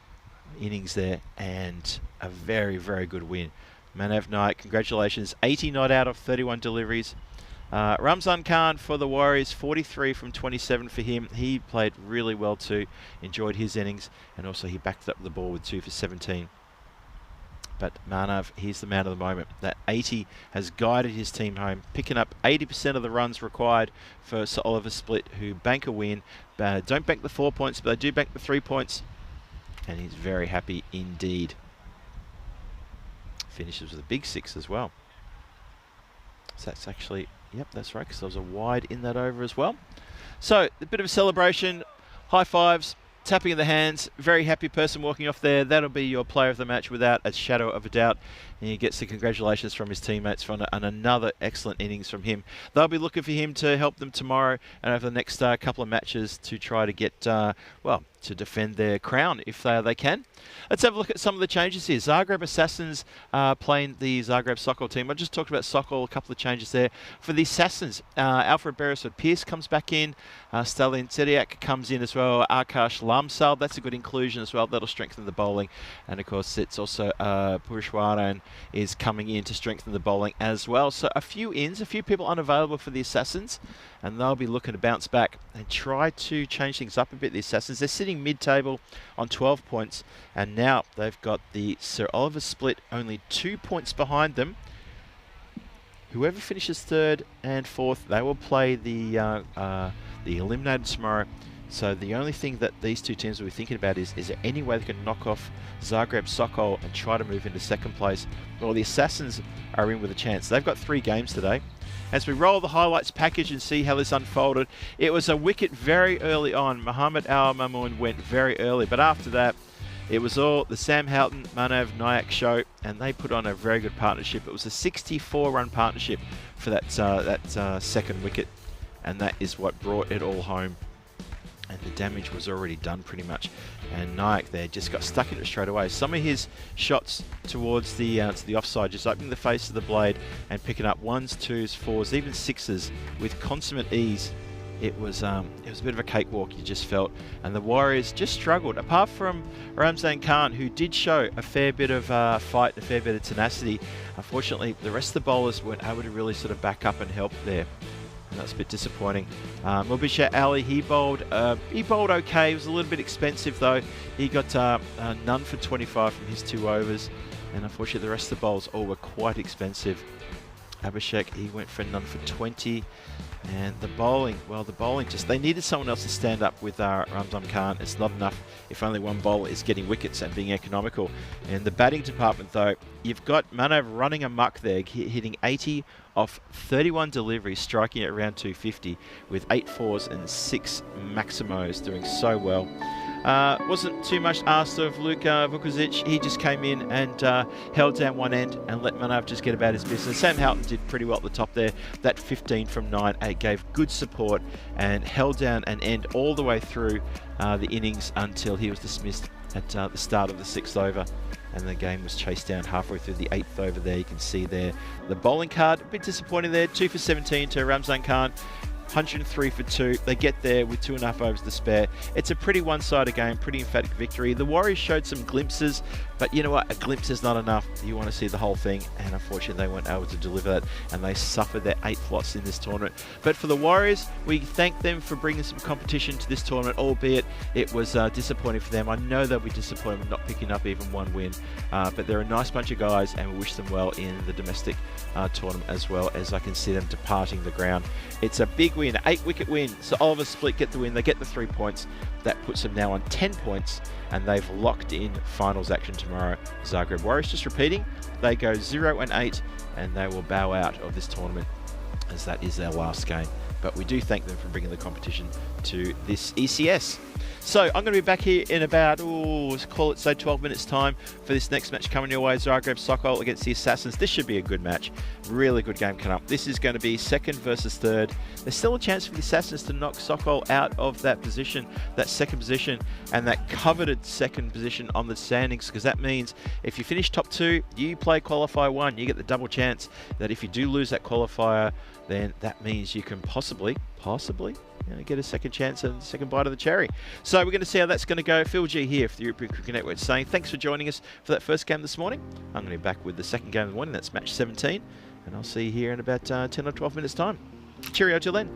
innings there, and a very, very good win. Manav Naik, congratulations. 80 not out of 31 deliveries. Ramzan Khan for the Warriors, 43 from 27 for him. He played really well too, enjoyed his innings, and also he backed up the ball with 2 for 17. But Manav, he's the man of the moment. That 80 has guided his team home, picking up 80% of the runs required for Sir Oliver Split, who bank a win. Don't bank the 4 points, but they do bank the 3 points. And he's very happy indeed. Finishes with a big 6 as well. So that's actually, yep, that's right, because there was a wide in that over as well. So a bit of a celebration, high fives, tapping of the hands, very happy person walking off there. That'll be your player of the match without a shadow of a doubt. And he gets the congratulations from his teammates for another excellent innings from him. They'll be looking for him to help them tomorrow and over the next couple of matches to try to get, well, to defend their crown if they can. Let's have a look at some of the changes here. Zagreb Assassins playing the Zagreb Sokol team. I just talked about Sokol, a couple of changes there. For the Assassins, Alfred Beresford-Pierce comes back in. Stalin Tseriak comes in as well. Akash Lamsal, that's a good inclusion as well. That'll strengthen the bowling. And of course, it's also Purishwaran is coming in to strengthen the bowling as well. So a few ins, a few people unavailable for the Assassins. And they'll be looking to bounce back and try to change things up a bit. The Assassins, they're sitting mid-table on 12 points, and now they've got the Sir Oliver Split only 2 points behind them. Whoever finishes 3rd and 4th, they will play the eliminated tomorrow. So the only thing that these two teams will be thinking about is there any way they can knock off Zagreb Sokol and try to move into 2nd place? Well, the Assassins are in with a chance. They've got 3 games today. As we roll the highlights package and see how this unfolded, it was a wicket very early on. Muhammad Al Mamoon went very early, but after that, it was all the Sam Houghton, Manav Nayak show, and they put on a very good partnership. It was a 64-run partnership for that 2nd wicket, and that is what brought it all home. And the damage was already done pretty much. And Nayak there just got stuck in it straight away. Some of his shots towards the to the offside, just opening the face of the blade and picking up 1s, 2s, 4s, even 6s with consummate ease. It was a bit of a cakewalk, you just felt. And the Warriors just struggled. Apart from Ramzan Khan, who did show a fair bit of fight, a fair bit of tenacity, unfortunately, the rest of the bowlers weren't able to really sort of back up and help there. And that's a bit disappointing. Mubisha Ali, he bowled okay. He was a little bit expensive though. He got none for 25 from his 2 overs. And unfortunately, the rest of the bowls all were quite expensive. Abhishek, he went for none for 20. And the bowling, well, they needed someone else to stand up with Ramzan Khan. It's not enough if only one bowler is getting wickets and being economical. In the batting department, though, you've got Manav running amok there, hitting 80 off 31 deliveries, striking at around 250 with 8 4s and 6 maximos, doing so well. Wasn't too much asked of Luka Vukovic. He just came in and held down one end and let Manav just get about his business. Sam Houghton did pretty well at the top there. That 15 from 9 gave good support and held down an end all the way through the innings until he was dismissed at the start of the 6th over. And the game was chased down halfway through the 8th over there. You can see there the bowling card, a bit disappointing there. 2 for 17 to Ramzan Khan. 103 for 2. They get there with 2.5 overs to spare. It's a pretty one-sided game, pretty emphatic victory. The Warriors showed some glimpses, but you know what? A glimpse is not enough. You want to see the whole thing, and unfortunately they weren't able to deliver that, and they suffered their 8th loss in this tournament. But for the Warriors, we thank them for bringing some competition to this tournament, albeit it was disappointing for them. I know they'll be disappointed with not picking up even one win, but they're a nice bunch of guys, and we wish them well in the domestic tournament, as well as I can see them departing the ground. It's a big win, 8-wicket win. So Oliver Split get the win. They get the 3 points. That puts them now on 10 points, and they've locked in finals action tomorrow. Zagreb Warriors, just repeating, they go 0-8, and they will bow out of this tournament, as that is their last game. But we do thank them for bringing the competition to this ECS. So I'm going to be back here in about, let's call it, say 12 minutes time for this next match coming your way. Zagreb Sokol against the Assassins. This should be a good match. Really good game coming up. This is going to be second versus third. There's still a chance for the Assassins to knock Sokol out of that position, that second position, and that coveted second position on the standings, because that means if you finish top 2, you play qualifier 1, you get the double chance that if you do lose that qualifier, then that means you can possibly get a second chance and second bite of the cherry. So we're going to see how that's going to go. Phil G here for the European Cricket Network saying thanks for joining us for that first game this morning. I'm going to be back with the second game of the morning. That's match 17. And I'll see you here in about 10 or 12 minutes time. Cheerio till then.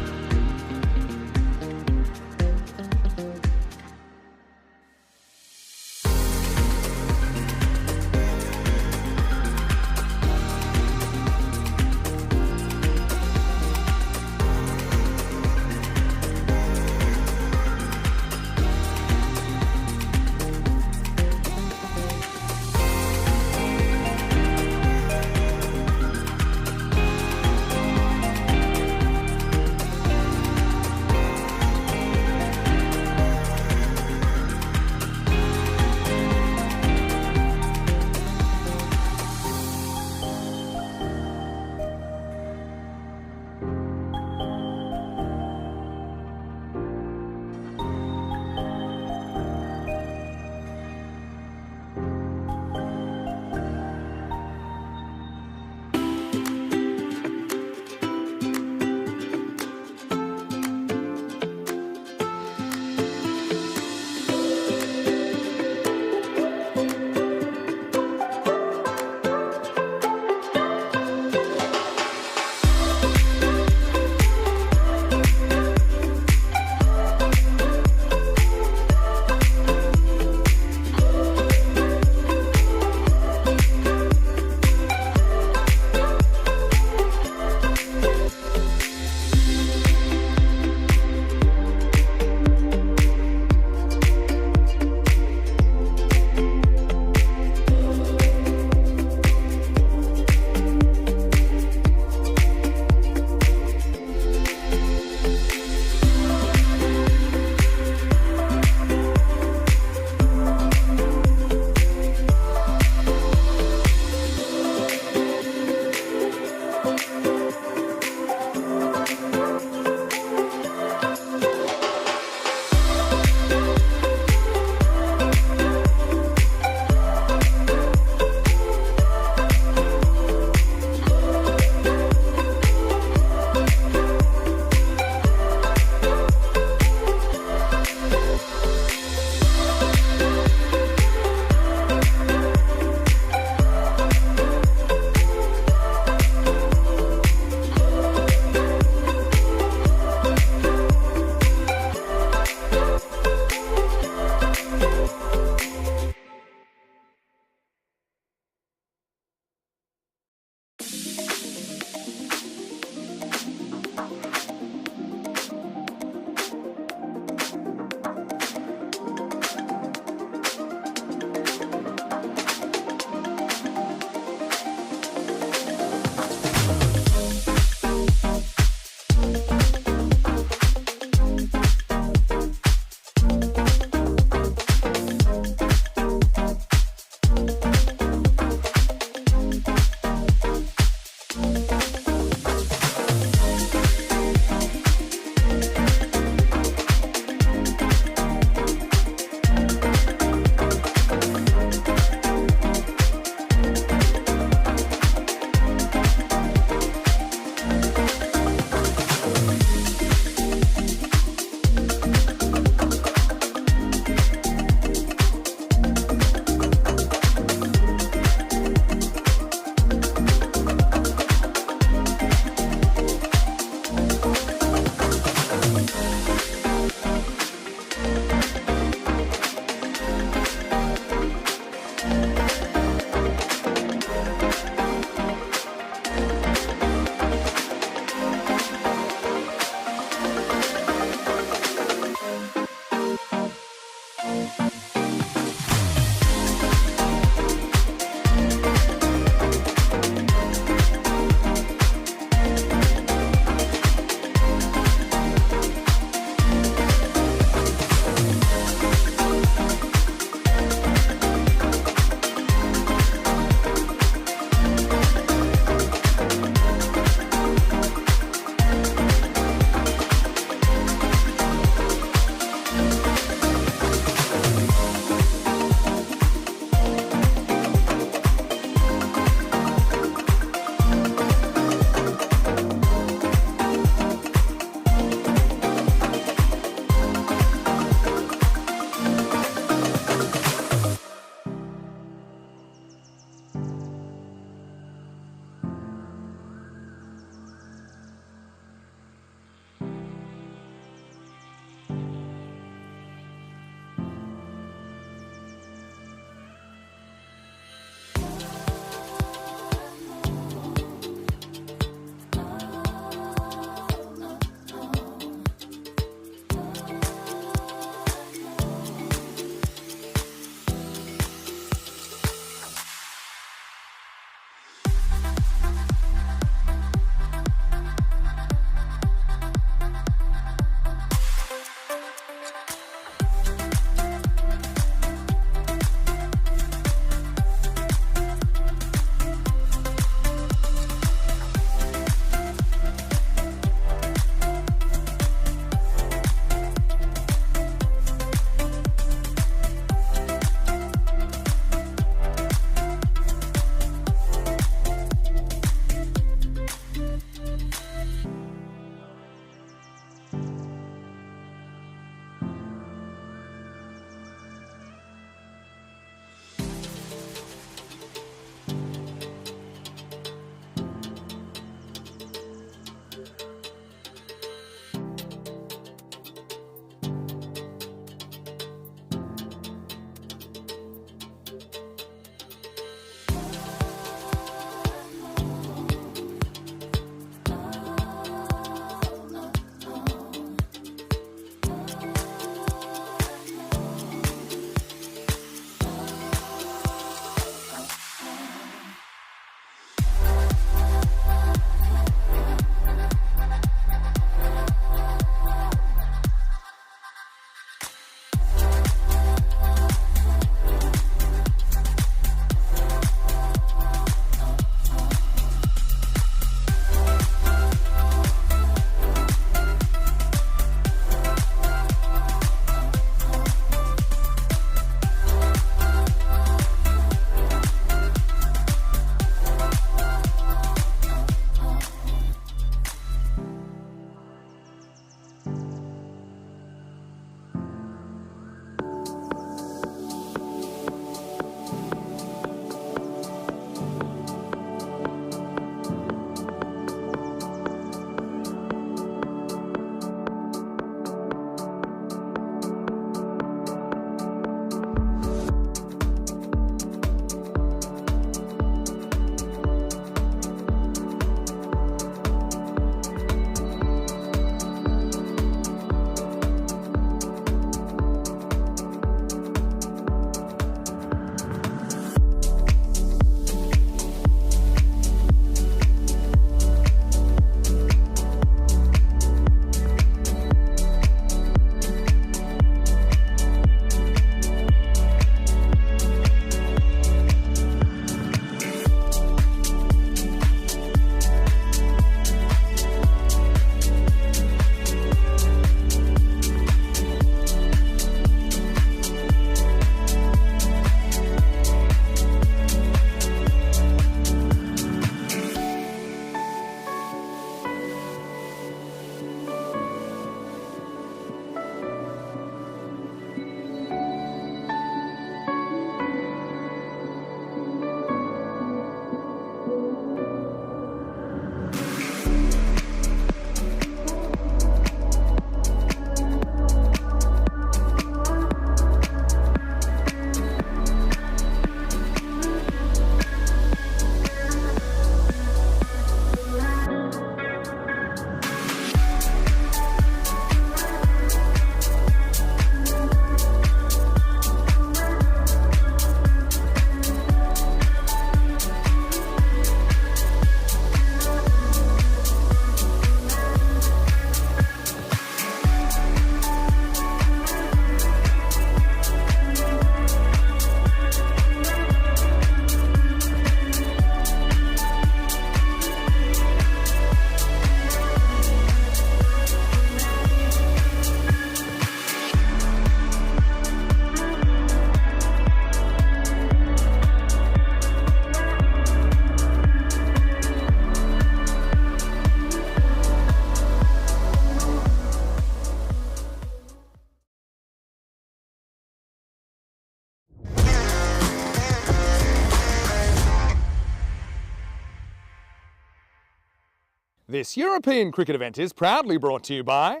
This European cricket event is proudly brought to you by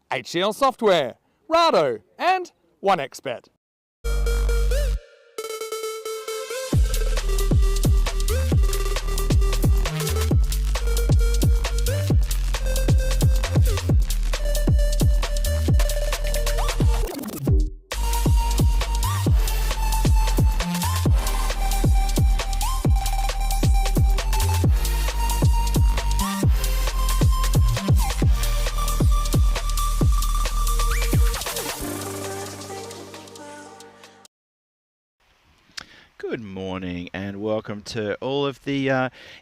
HCL Software, Rado and 1xBet. Good morning and welcome to all of the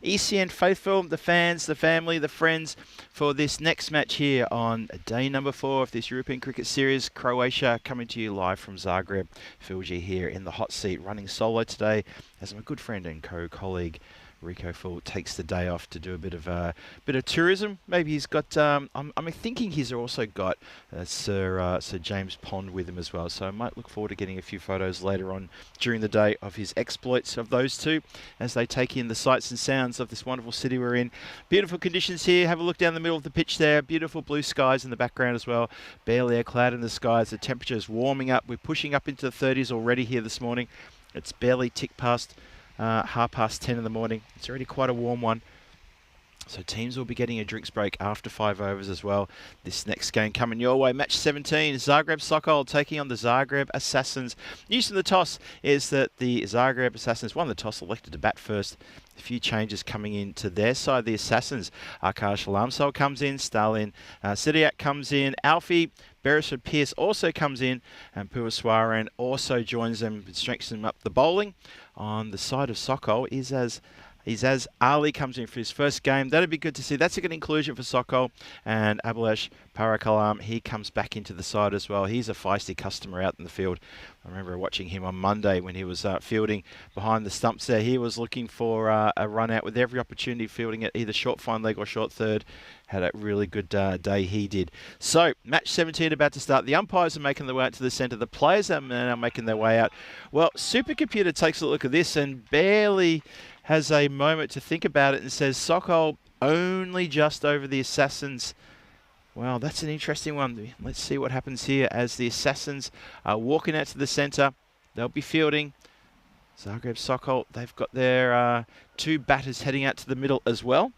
ECN faithful, the fans, the family, the friends for this next match here on day number 4 of this European Cricket Series. Croatia coming to you live from Zagreb. Filji here in the hot seat, running solo today as my good friend and co-colleague Rico Full takes the day off to do a bit of tourism. Maybe he's got. I'm thinking he's also got Sir James Pond with him as well. So I might look forward to getting a few photos later on during the day of his exploits of those two as they take in the sights and sounds of this wonderful city we're in. Beautiful conditions here. Have a look down the middle of the pitch there. Beautiful blue skies in the background as well. Barely a cloud in the skies. The temperature is warming up. We're pushing up into the 30s already here this morning. It's barely ticked past 10:30 in the morning. It's already quite a warm one. So teams will be getting a drinks break after 5 overs as well. This next game coming your way. Match 17, Zagreb Sokol taking on the Zagreb Assassins. News from the toss is that the Zagreb Assassins won the toss, elected to bat first. A few changes coming into their side. The Assassins, Akash Lamsol comes in, Stalin Sidiak comes in, Alfie Beresford Pearce also comes in, and Puaswaran also joins them, strengthening up the bowling. On the side of Sokol is as Ali comes in for his first game. That'd be good to see. That's a good inclusion for Sokol. And Abhilash Parakalam, he comes back into the side as well. He's a feisty customer out in the field. I remember watching him on Monday when he was fielding behind the stumps there. He was looking for a run out with every opportunity, fielding at either short fine leg or short third. Had a really good day he did. So, match 17 about to start. The umpires are making their way out to the centre. The players are now making their way out. Well, Supercomputer takes a look at this and barely has a moment to think about it and says Sokol only just over the Assassins. Well, that's an interesting one. Let's see what happens here as the Assassins are walking out to the centre. They'll be fielding. Zagreb Sokol, they've got their 2 batters heading out to the middle as well.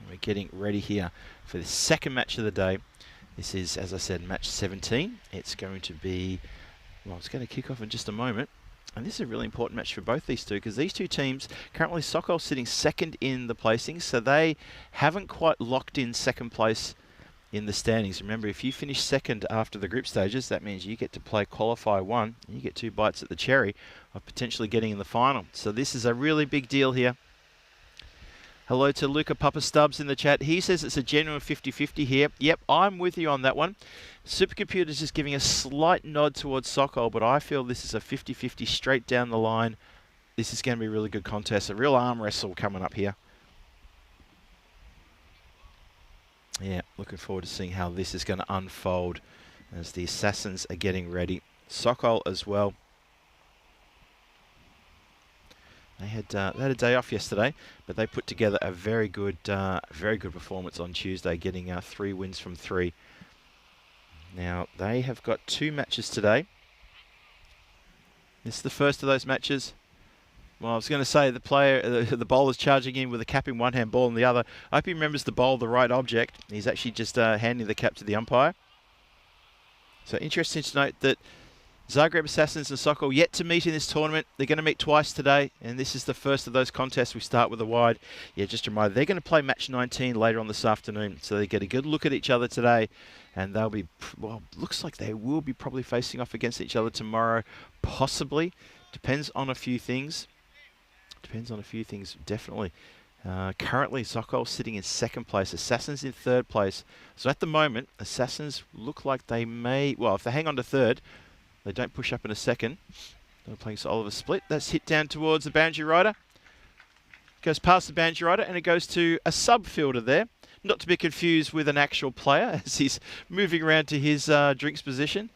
We're getting ready here for the second match of the day. This is, as I said, match 17. It's going to be, well, it's going to kick off in just a moment. And this is a really important match for both these two because these two teams, currently Sokol sitting second in the placings, so they haven't quite locked in second place in the standings. Remember, if you finish second after the group stages, that means you get to play qualify 1, and you get 2 bites at the cherry of potentially getting in the final. So this is a really big deal here. Hello to Luca Papa Stubbs in the chat. He says it's a genuine 50-50 here. Yep, I'm with you on that one. Supercomputer's just giving a slight nod towards Sokol, but I feel this is a 50-50 straight down the line. This is going to be a really good contest. A real arm wrestle coming up here. Yeah, looking forward to seeing how this is going to unfold as the Assassins are getting ready. Sokol as well. They had a day off yesterday, but they put together a very good performance on Tuesday, getting 3 wins from 3. Now they have got 2 matches today. This is the first of those matches. Well, I was going to say the bowler's charging in with a cap in one hand, ball in the other. I hope he remembers to bowl the right object. He's actually just handing the cap to the umpire. So interesting to note that Zagreb Assassins and Sokol yet to meet in this tournament. They're going to meet twice today, and this is the first of those contests. We start with a wide. Yeah, just a reminder, they're going to play match 19 later on this afternoon, so they get a good look at each other today, and they'll be, well, looks like they will be probably facing off against each other tomorrow, possibly. Depends on a few things. Definitely. Currently, Sokol sitting in second place, Assassins in third place. So at the moment, Assassins look like they may, well, if they hang on to third, they don't push up in a second. They're playing Oliver split. That's hit down towards the boundary rider. Goes past the boundary rider and it goes to a sub fielder there. Not to be confused with an actual player as he's moving around to his drinks position.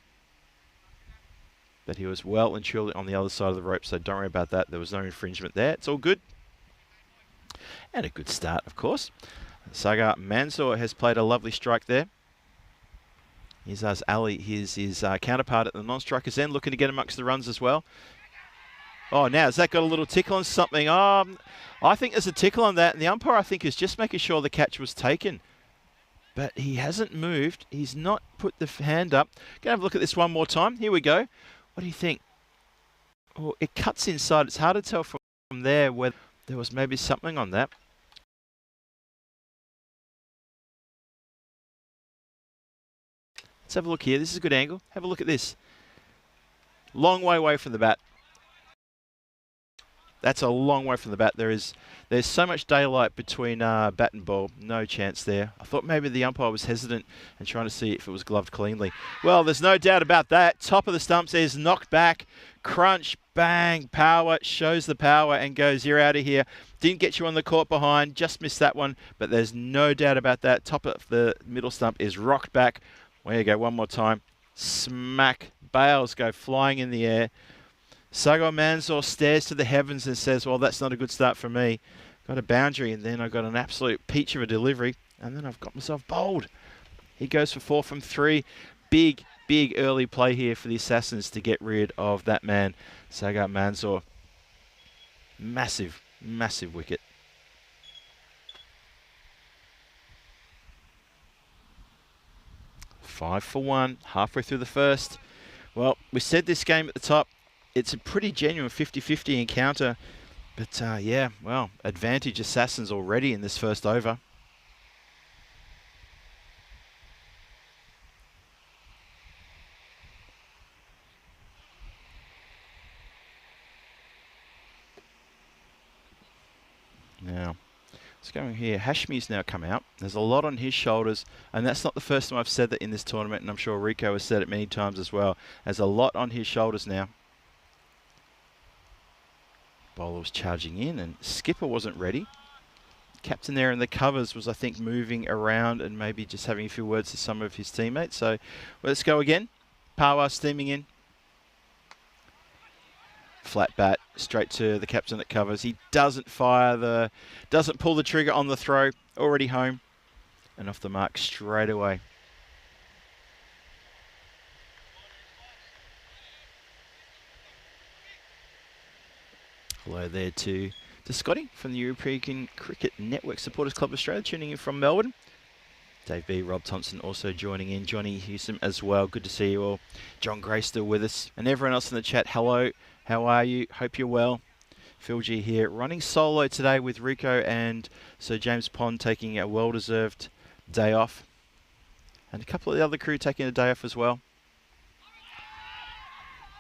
But he was well and truly on the other side of the rope, so don't worry about that. There was no infringement there. It's all good. And a good start, of course. Sagar Mansour has played a lovely strike there. Izaz Ali, his counterpart at the non-striker's end, looking to get amongst the runs as well. Oh, now, has that got a little tickle on something? I think there's a tickle on that, and the umpire, I think, is just making sure the catch was taken. But he hasn't moved. He's not put the hand up. Gonna have a look at this one more time. Here we go. What do you think? Oh, it cuts inside. It's hard to tell from there whether there was maybe something on that. Let's have a look here. This is a good angle. Have a look at this. Long way away from the bat. That's a long way from the bat. There's so much daylight between bat and ball. No chance there. I thought maybe the umpire was hesitant and trying to see if it was gloved cleanly. Well, there's no doubt about that. Top of the stumps is knocked back. Crunch, bang, power. Shows the power and goes, you're out of here. Didn't get you on the court behind. Just missed that one. But there's no doubt about that. Top of the middle stump is rocked back. There you go. One more time. Smack. Bales go flying in the air. Sagar Mansour stares to the heavens and says, well, that's not a good start for me. Got a boundary, and then I got an absolute peach of a delivery, and then I've got myself bowled. He goes for 4 from 3. Big, big early play here for the Assassins to get rid of that man, Sagar Mansour. Massive, massive wicket. Five for 1, halfway through the first. Well, we said this game at the top, it's a pretty genuine 50-50 encounter. But, yeah, well, advantage Assassins already in this first over. Now, let's go in here. Hashmi's now come out. There's a lot on his shoulders, and that's not the first time I've said that in this tournament, and I'm sure Rico has said it many times as well. There's a lot on his shoulders now. Bowler was charging in, and skipper wasn't ready. Captain there in the covers was, I think, moving around and maybe just having a few words to some of his teammates. So let's go again. Power steaming in. Flat bat straight to the captain at covers. He doesn't pull the trigger on the throw. Already home and off the mark straight away. Hello there to Scotty from the European Cricket Network Supporters Club Australia, tuning in from Melbourne. Dave B, Rob Thompson also joining in, Johnny Hewson as well. Good to see you all. John Gray still with us. And everyone else in the chat, hello. How are you? Hope you're well. Phil G here, running solo today with Rico and Sir James Pond taking a well-deserved day off. And a couple of the other crew taking a day off as well.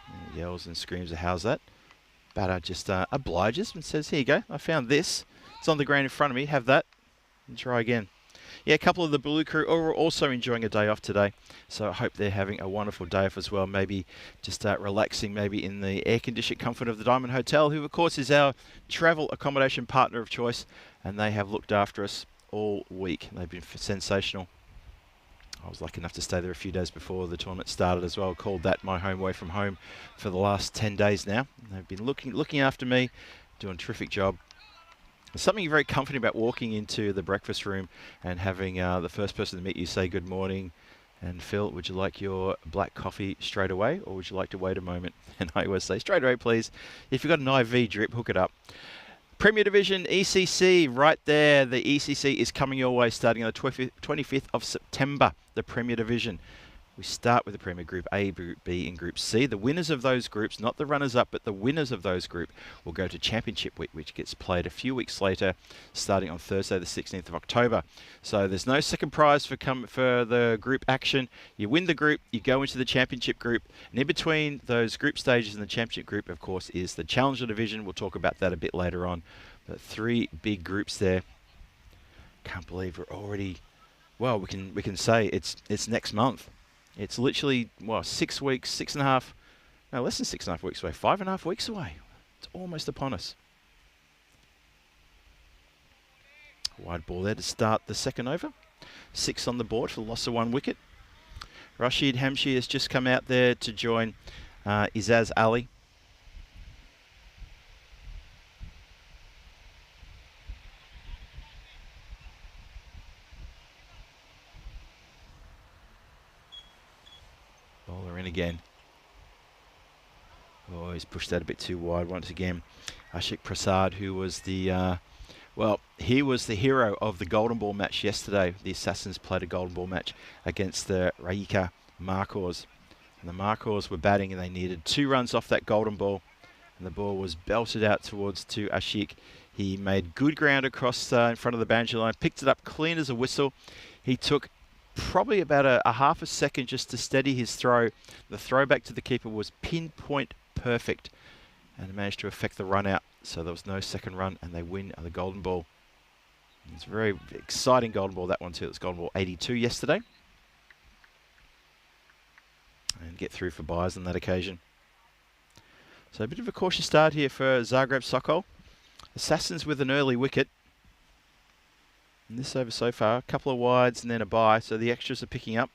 And yells and screams, how's that? Batter just obliges and says, here you go, I found this. It's on the ground in front of me, have that, and try again. Yeah, a couple of the Blue crew are also enjoying a day off today, so I hope they're having a wonderful day off as well, maybe just relaxing maybe in the air-conditioned comfort of the Diamond Hotel, who of course is our travel accommodation partner of choice, and they have looked after us all week. They've been sensational. I was lucky enough to stay there a few days before the tournament started as well. Called that my home away from home for the last 10 days now. They've been looking after me, doing a terrific job. There's something very comforting about walking into the breakfast room and having the first person to meet you say good morning. And Phil, would you like your black coffee straight away, or would you like to wait a moment? And I always say straight away, please. If you've got an IV drip, hook it up. Premier Division, ECC, right there. The ECC is coming your way starting on the 25th of September, the Premier Division. We start with the Premier Group A, Group B and Group C. The winners of those groups, not the runners-up, but the winners of those groups will go to Championship Week, which gets played a few weeks later, starting on Thursday, the 16th of October. So there's no second prize for the group action. You win the group, you go into the Championship Group, and in between those group stages in the Championship Group, of course, is the Challenger Division. We'll talk about that a bit later on. But 3 big groups there. Can't believe we're already, well, we can say it's next month. It's literally, well, 6 weeks, 6.5, no, less than 6.5 weeks away, 5.5 weeks away. It's almost upon us. Wide ball there to start the second over. 6 on the board for the loss of 1 wicket. Rashid Hamshi has just come out there to join Izaz Ali. again. Oh, he's pushed that a bit too wide once again. Ashik Prasad, who was the, well, he was the hero of the Golden Ball match yesterday. The Assassins played a Golden Ball match against the Rijeka Markors. And the Markors were batting and they needed 2 runs off that Golden Ball. And the ball was belted out towards to Ashik. He made good ground across in front of the boundary line, picked it up clean as a whistle. He took probably about a half a second just to steady his throw. The throw back to the keeper was pinpoint perfect and managed to affect the run out. So there was no second run and they win the Golden Ball. It's a very exciting Golden Ball, that one too. It was Golden Ball 82 yesterday. And get through for buys on that occasion. So a bit of a cautious start here for Zagreb Sokol. Assassins with an early wicket. And this over so far, a couple of wides and then a bye, so the extras are picking up.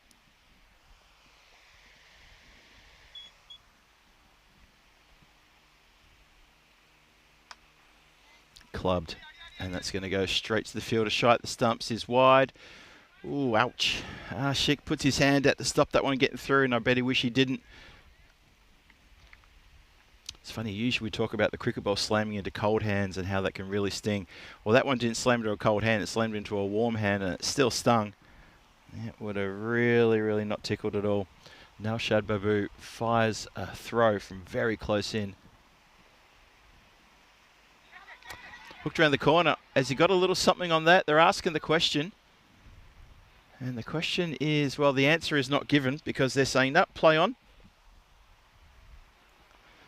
Clubbed, and that's going to go straight to the fielder. Shite the stumps is wide. Ooh, ouch. Ashik puts his hand out to stop that one getting through, and I bet he wish he didn't. It's funny, usually we talk about the cricket ball slamming into cold hands and how that can really sting. Well, that one didn't slam into a cold hand, it slammed into a warm hand and it still stung. It would have really, really not tickled at all. Naushad Babu fires a throw from very close in. Hooked around the corner. Has he got a little something on that? They're asking the question. And the question is, well, the answer is not given because they're saying, no, play on.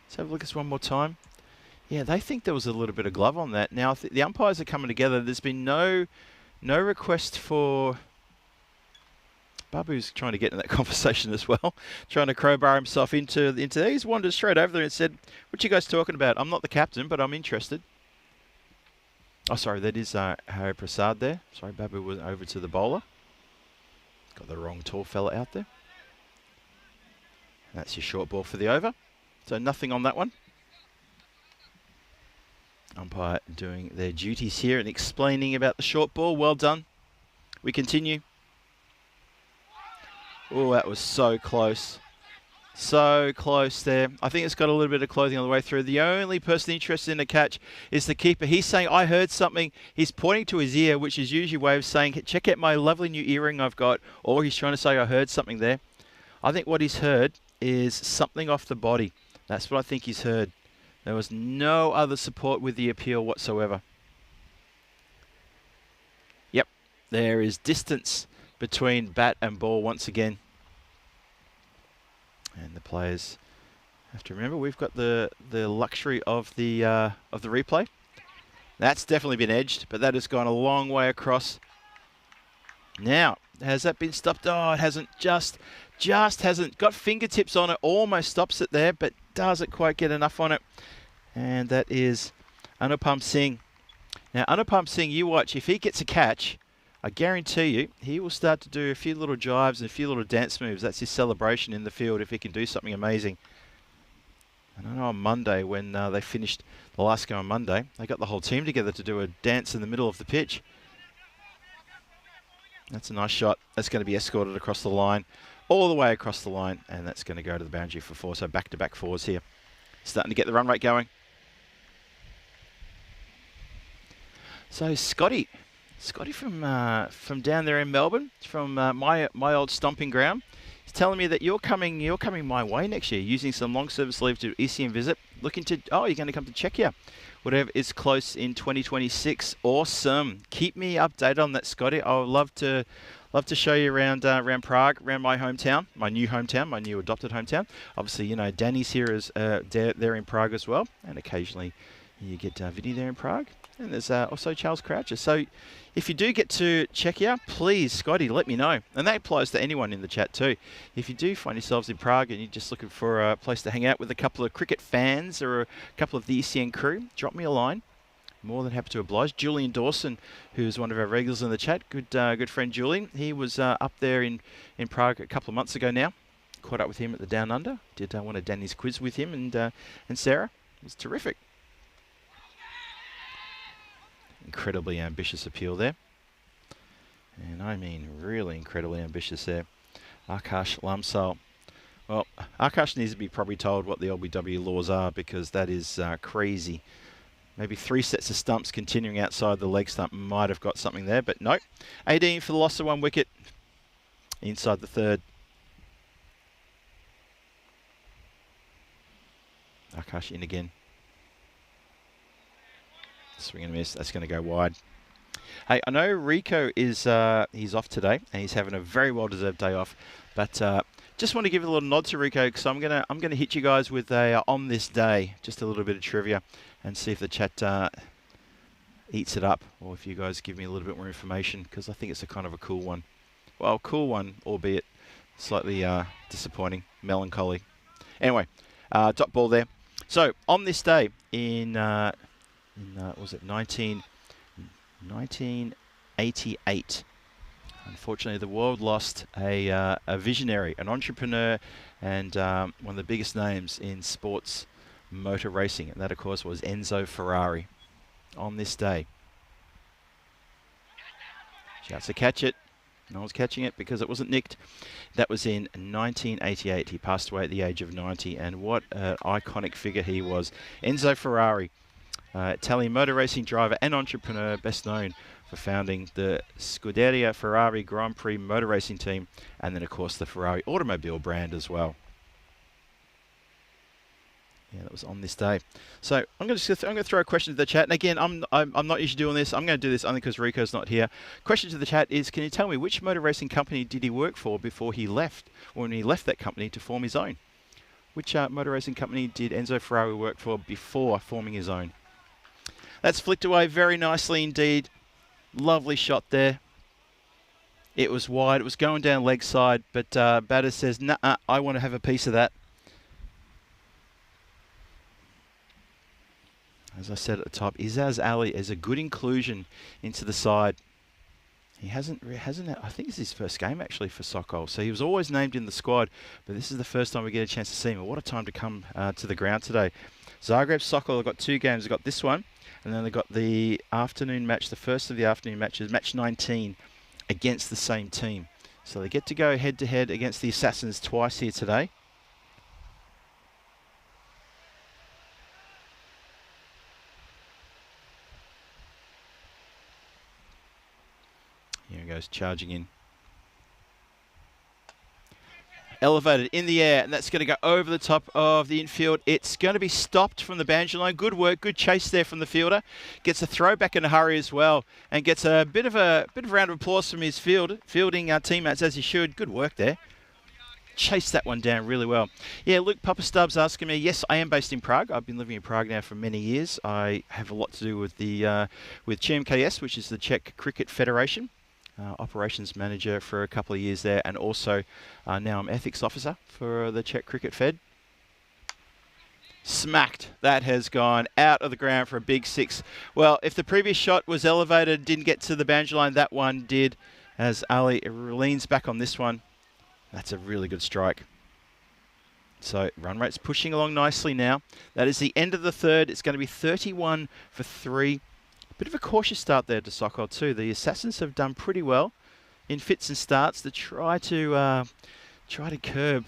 Let's have a look at this one more time. Yeah, they think there was a little bit of glove on that. Now, the umpires are coming together. There's been no request for... Babu's trying to get in that conversation as well, trying to crowbar himself into there. He's wandered straight over there and said, what you guys talking about? I'm not the captain, but I'm interested. Oh, sorry, that is Hari Prasad there. Sorry, Babu was over to the bowler. Got the wrong tall fella out there. And that's your short ball for the over. So nothing on that one. Umpire doing their duties here and explaining about the short ball. Well done. We continue. Oh, that was so close. So close there. I think it's got a little bit of clothing on the way through. The only person interested in the catch is the keeper. He's saying, I heard something. He's pointing to his ear, which is usually a way of saying, check out my lovely new earring I've got. Or he's trying to say, I heard something there. I think what he's heard is something off the body. That's what I think he's heard. There was no other support with the appeal whatsoever. Yep, there is distance between bat and ball once again. And the players have to remember we've got the luxury of the replay. That's definitely been edged, but that has gone a long way across. Now, has that been stopped? Oh, it hasn't. Just hasn't. Got fingertips on it. Almost stops it there, but doesn't quite get enough on it. And that is Anupam Singh. Now, Anupam Singh, you watch. If he gets a catch, I guarantee you, he will start to do a few little jives and a few little dance moves. That's his celebration in the field if he can do something amazing. And I know on Monday, when they finished the last game on Monday, they got the whole team together to do a dance in the middle of the pitch. That's a nice shot. That's going to be escorted across the line, all the way across the line, and that's going to go to the boundary for 4. So back-to-back 4s here. Starting to get the run rate going. So Scotty from down there in Melbourne, from my old stomping ground, he's telling me that you're coming my way next year, using some long service leave to ECM visit. Looking to you're going to come to Czechia, whatever is close in 2026. Awesome. Keep me updated on that, Scotty. I would love to show you around Prague, around my hometown, my new adopted hometown. Obviously, you know Danny's here is there in Prague as well, and occasionally you get Vinny there in Prague. And there's also Charles Croucher. So if you do get to Czechia, please, Scotty, let me know. And that applies to anyone in the chat too. If you do find yourselves in Prague and you're just looking for a place to hang out with a couple of cricket fans or a couple of the ECN crew, drop me a line. More than happy to oblige. Julian Dawson, who's one of our regulars in the chat, good friend Julian. He was up there in Prague a couple of months ago now. Caught up with him at the Down Under. Did one of Danny's quiz with him and Sarah. It was terrific. Incredibly ambitious appeal there. And I mean really incredibly ambitious there. Akash Lamsal Well, Akash needs to be probably told what the LBW laws are, because that is crazy. Maybe 3 sets of stumps continuing outside the leg stump might have got something there, but no. 18 for the loss of 1 wicket inside the third. Akash in again. Swing and miss. That's going to go wide. Hey, I know Rico is he's off today and he's having a very well-deserved day off, but just want to give a little nod to Rico, because I'm gonna hit you guys with a on this day, just a little bit of trivia, and see if the chat eats it up, or if you guys give me a little bit more information, because I think it's a kind of a cool one. Well, cool one, albeit slightly disappointing, melancholy. Anyway, dot ball there. So on this day in was it 1988? Unfortunately, the world lost a visionary, an entrepreneur, and one of the biggest names in sports motor racing, and that, of course, was Enzo Ferrari. On this day, shouts to catch it. No one's catching it because it wasn't nicked. That was in 1988. He passed away at the age of 90, and what an iconic figure he was. Enzo Ferrari, Italian motor racing driver and entrepreneur, best known for founding the Scuderia Ferrari Grand Prix motor racing team, and then, of course, the Ferrari automobile brand as well. Yeah, that was on this day. So I'm going to throw a question to the chat. And again, I'm not usually doing this. I'm going to do this only because Rico's not here. Question to the chat is: can you tell me which motor racing company did he work for before he left, or when he left that company to form his own? Which motor racing company did Enzo Ferrari work for before forming his own? That's flicked away very nicely indeed. Lovely shot there. It was wide. It was going down leg side, but batter says, "Nah, I want to have a piece of that." As I said at the top, Izaz Ali is a good inclusion into the side. He hasn't. I think it's his first game actually for Sokol. So he was always named in the squad, but this is the first time we get a chance to see him. What a time to come to the ground today. Zagreb Sokol have got 2 games. They've got this one, and then they've got the afternoon match, the first of the afternoon matches, match 19, against the same team. So they get to go head-to-head against the Assassins twice here today. Here he goes, charging in. Elevated in the air, and that's going to go over the top of the infield. It's going to be stopped from the boundary line. Good work, good chase there from the fielder. Gets a throw back in a hurry as well, and gets a bit of a round of applause from his fielding teammates, as he should. Good work there. Chased that one down really well. Yeah, Luke Papa Stubbs asking me, yes, I am based in Prague. I've been living in Prague now for many years. I have a lot to do with the with CMKS, which is the Czech Cricket Federation. Operations manager for a couple of years there, and also now I'm ethics officer for the Czech Cricket Fed. Smacked. That has gone out of the ground for a big 6. Well, if the previous shot was elevated, didn't get to the boundary line, that one did, as Ali leans back on this one. That's a really good strike. So run rate's pushing along nicely now. That is the end of the third. It's going to be 31 for 3. Bit of a cautious start there to Sokol too. The Assassins have done pretty well in fits and starts to try to curb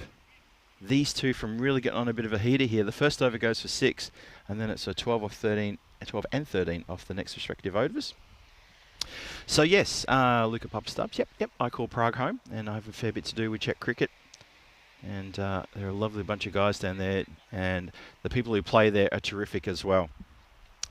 these two from really getting on a bit of a heater here. The first over goes for 6, and then it's a 12 and 13 off the next respective overs. So yes, Luca Pop Stubbs. Yep. I call Prague home, and I have a fair bit to do with Czech cricket. And they're a lovely bunch of guys down there, and the people who play there are terrific as well.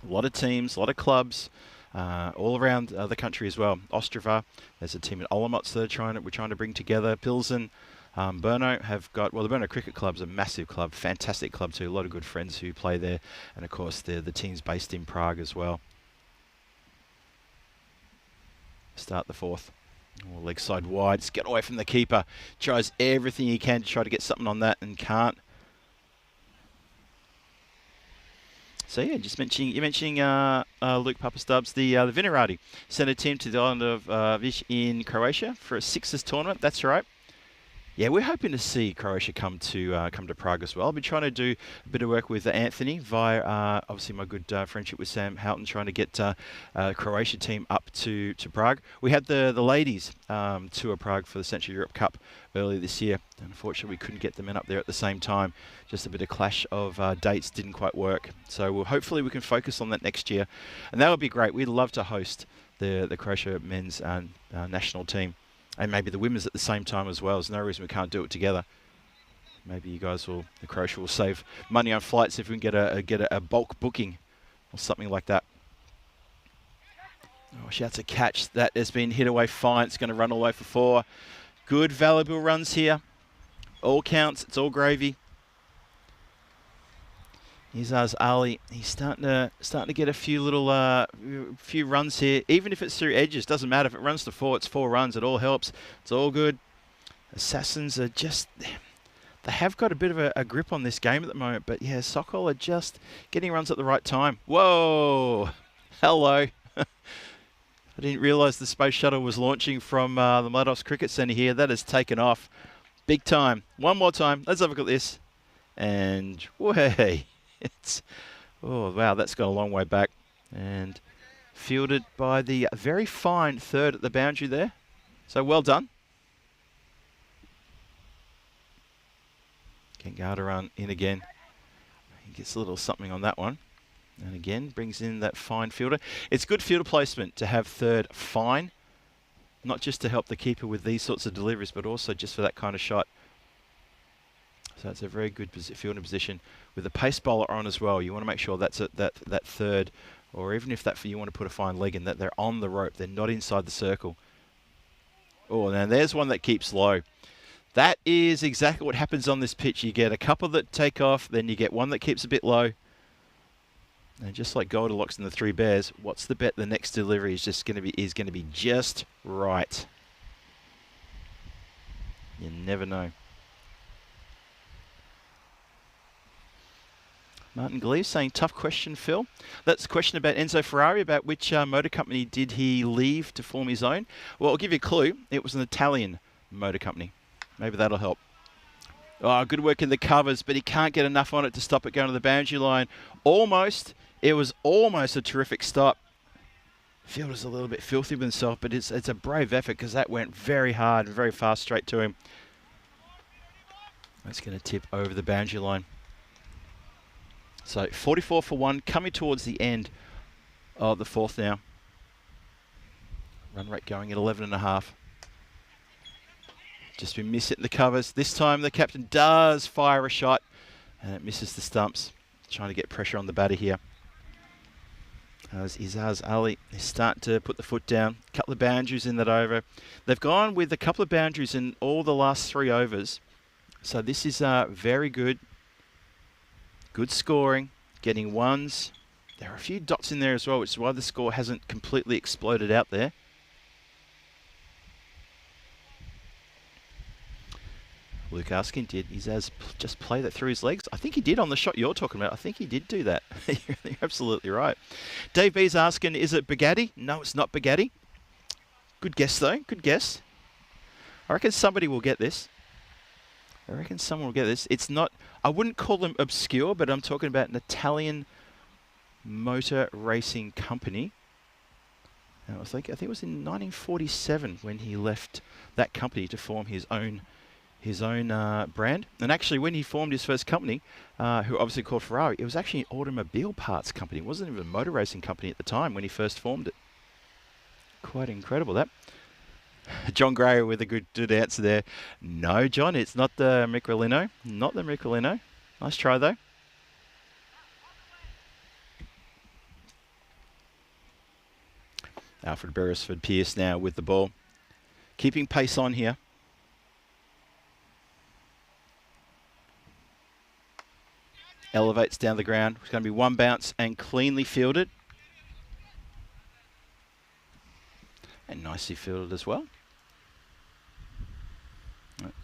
A lot of teams, a lot of clubs, all around the country as well. Ostrava, there's a team at Olomouc that we're trying to bring together. Pilsen, Brno have got, well, the Brno Cricket Club's a massive club, fantastic club too. A lot of good friends who play there, and of course the team's based in Prague as well. Start the 4th. Oh, leg side wide. Just get away from the keeper. Tries everything he can to try to get something on that and can't. So yeah, you're mentioning Luke Papa Stubbs, the Vinarati sent a team to the island of Vis in Croatia for a 6s tournament. That's right. Yeah, we're hoping to see Croatia come to Prague as well. I've been trying to do a bit of work with Anthony via obviously my good friendship with Sam Houghton, trying to get Croatia team up to Prague. We had the ladies tour Prague for the Central Europe Cup earlier this year. Unfortunately, we couldn't get the men up there at the same time. Just a bit of clash of dates didn't quite work. So hopefully we can focus on that next year, and that would be great. We'd love to host the Croatia men's national team. And maybe the women's at the same time as well. There's no reason we can't do it together. Maybe you guys will, the Croatia will save money on flights if we can get a bulk booking or something like that. Oh, shouts a catch. That has been hit away fine. It's going to run all the way for 4. Good, valuable runs here. All counts. It's all gravy. Here's Ali. He's starting to get a few little few runs here. Even if it's through edges, doesn't matter. If it runs to 4, it's 4 runs. It all helps. It's all good. Assassins are just, they have got a bit of a grip on this game at the moment. But yeah, Sokol are just getting runs at the right time. Whoa! Hello. I didn't realise the space shuttle was launching from the Mladost Cricket Centre here. That has taken off big time. One more time. Let's have a look at this. And way. Oh wow, that's gone a long way back, and fielded by the very fine third at the boundary there. So well done. Kengada run in again. He gets a little something on that one, and again brings in that fine fielder. It's good fielder placement to have third fine, not just to help the keeper with these sorts of deliveries, but also just for that kind of shot. So it's a very good fielding position with the pace bowler on as well. You want to make sure that's that third, or even if that you want to put a fine leg in, that they're on the rope. They're not inside the circle. Oh, now there's one that keeps low. That is exactly what happens on this pitch. You get a couple that take off, then you get one that keeps a bit low. And just like Goldilocks and the Three Bears, what's the bet? The next delivery is just going to be just right. You never know. Martin Gleave saying, tough question, Phil. That's a question about Enzo Ferrari, about which motor company did he leave to form his own. Well, I'll give you a clue. It was an Italian motor company. Maybe that'll help. Oh, good work in the covers, but he can't get enough on it to stop it going to the boundary line. Almost. It was almost a terrific stop. Fielder's a little bit filthy with himself, but it's a brave effort because that went very hard and very fast straight to him. That's going to tip over the boundary line. So 44 for 1, coming towards the end of the 4th now. Run rate going at 11.5. Just been missing the covers. This time the captain does fire a shot and it misses the stumps. Trying to get pressure on the batter here. As Izaz Ali is starting to put the foot down. A couple of boundaries in that over. They've gone with a couple of boundaries in all the last 3 overs. So this is very good. Good scoring, getting ones. There are a few dots in there as well, which is why the score hasn't completely exploded out there. Luke Askin did. He's just play that through his legs. I think he did on the shot you're talking about. I think he did do that. You're absolutely right. Dave B's asking, is it Bugatti? No, it's not Bugatti. Good guess, though. Good guess. I reckon somebody will get this. It's not, I wouldn't call them obscure, but I'm talking about an Italian motor racing company. And I think it was in 1947 when he left that company to form his own brand. And actually, when he formed his first company, who obviously called Ferrari, it was actually an automobile parts company. It wasn't even a motor racing company at the time when he first formed it. Quite incredible, that. John Gray with a good answer there. No, John, it's not the Microlino. Not the Microlino. Nice try, though. Alfred Beresford Pierce now with the ball. Keeping pace on here. Elevates down the ground. It's going to be one bounce and cleanly fielded. And nicely fielded as well.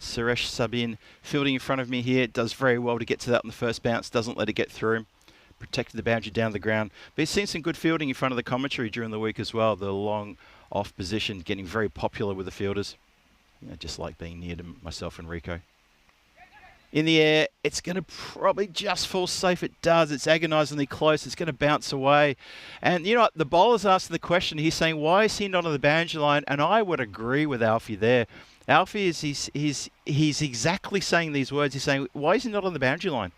Suresh Sabin fielding in front of me here. Does very well to get to that on the first bounce. Doesn't let it get through him. Protected the boundary down the ground. But he's seen some good fielding in front of the commentary during the week as well. The long off position getting very popular with the fielders. I just like being near to myself and Rico. In the air, it's going to probably just fall safe. It does. It's agonisingly close. It's going to bounce away. And, you know, the bowler's asking the question. He's saying, why is he not on the boundary line? And I would agree with Alfie there. Alfie he's exactly saying these words. He's saying, why is he not on the boundary line?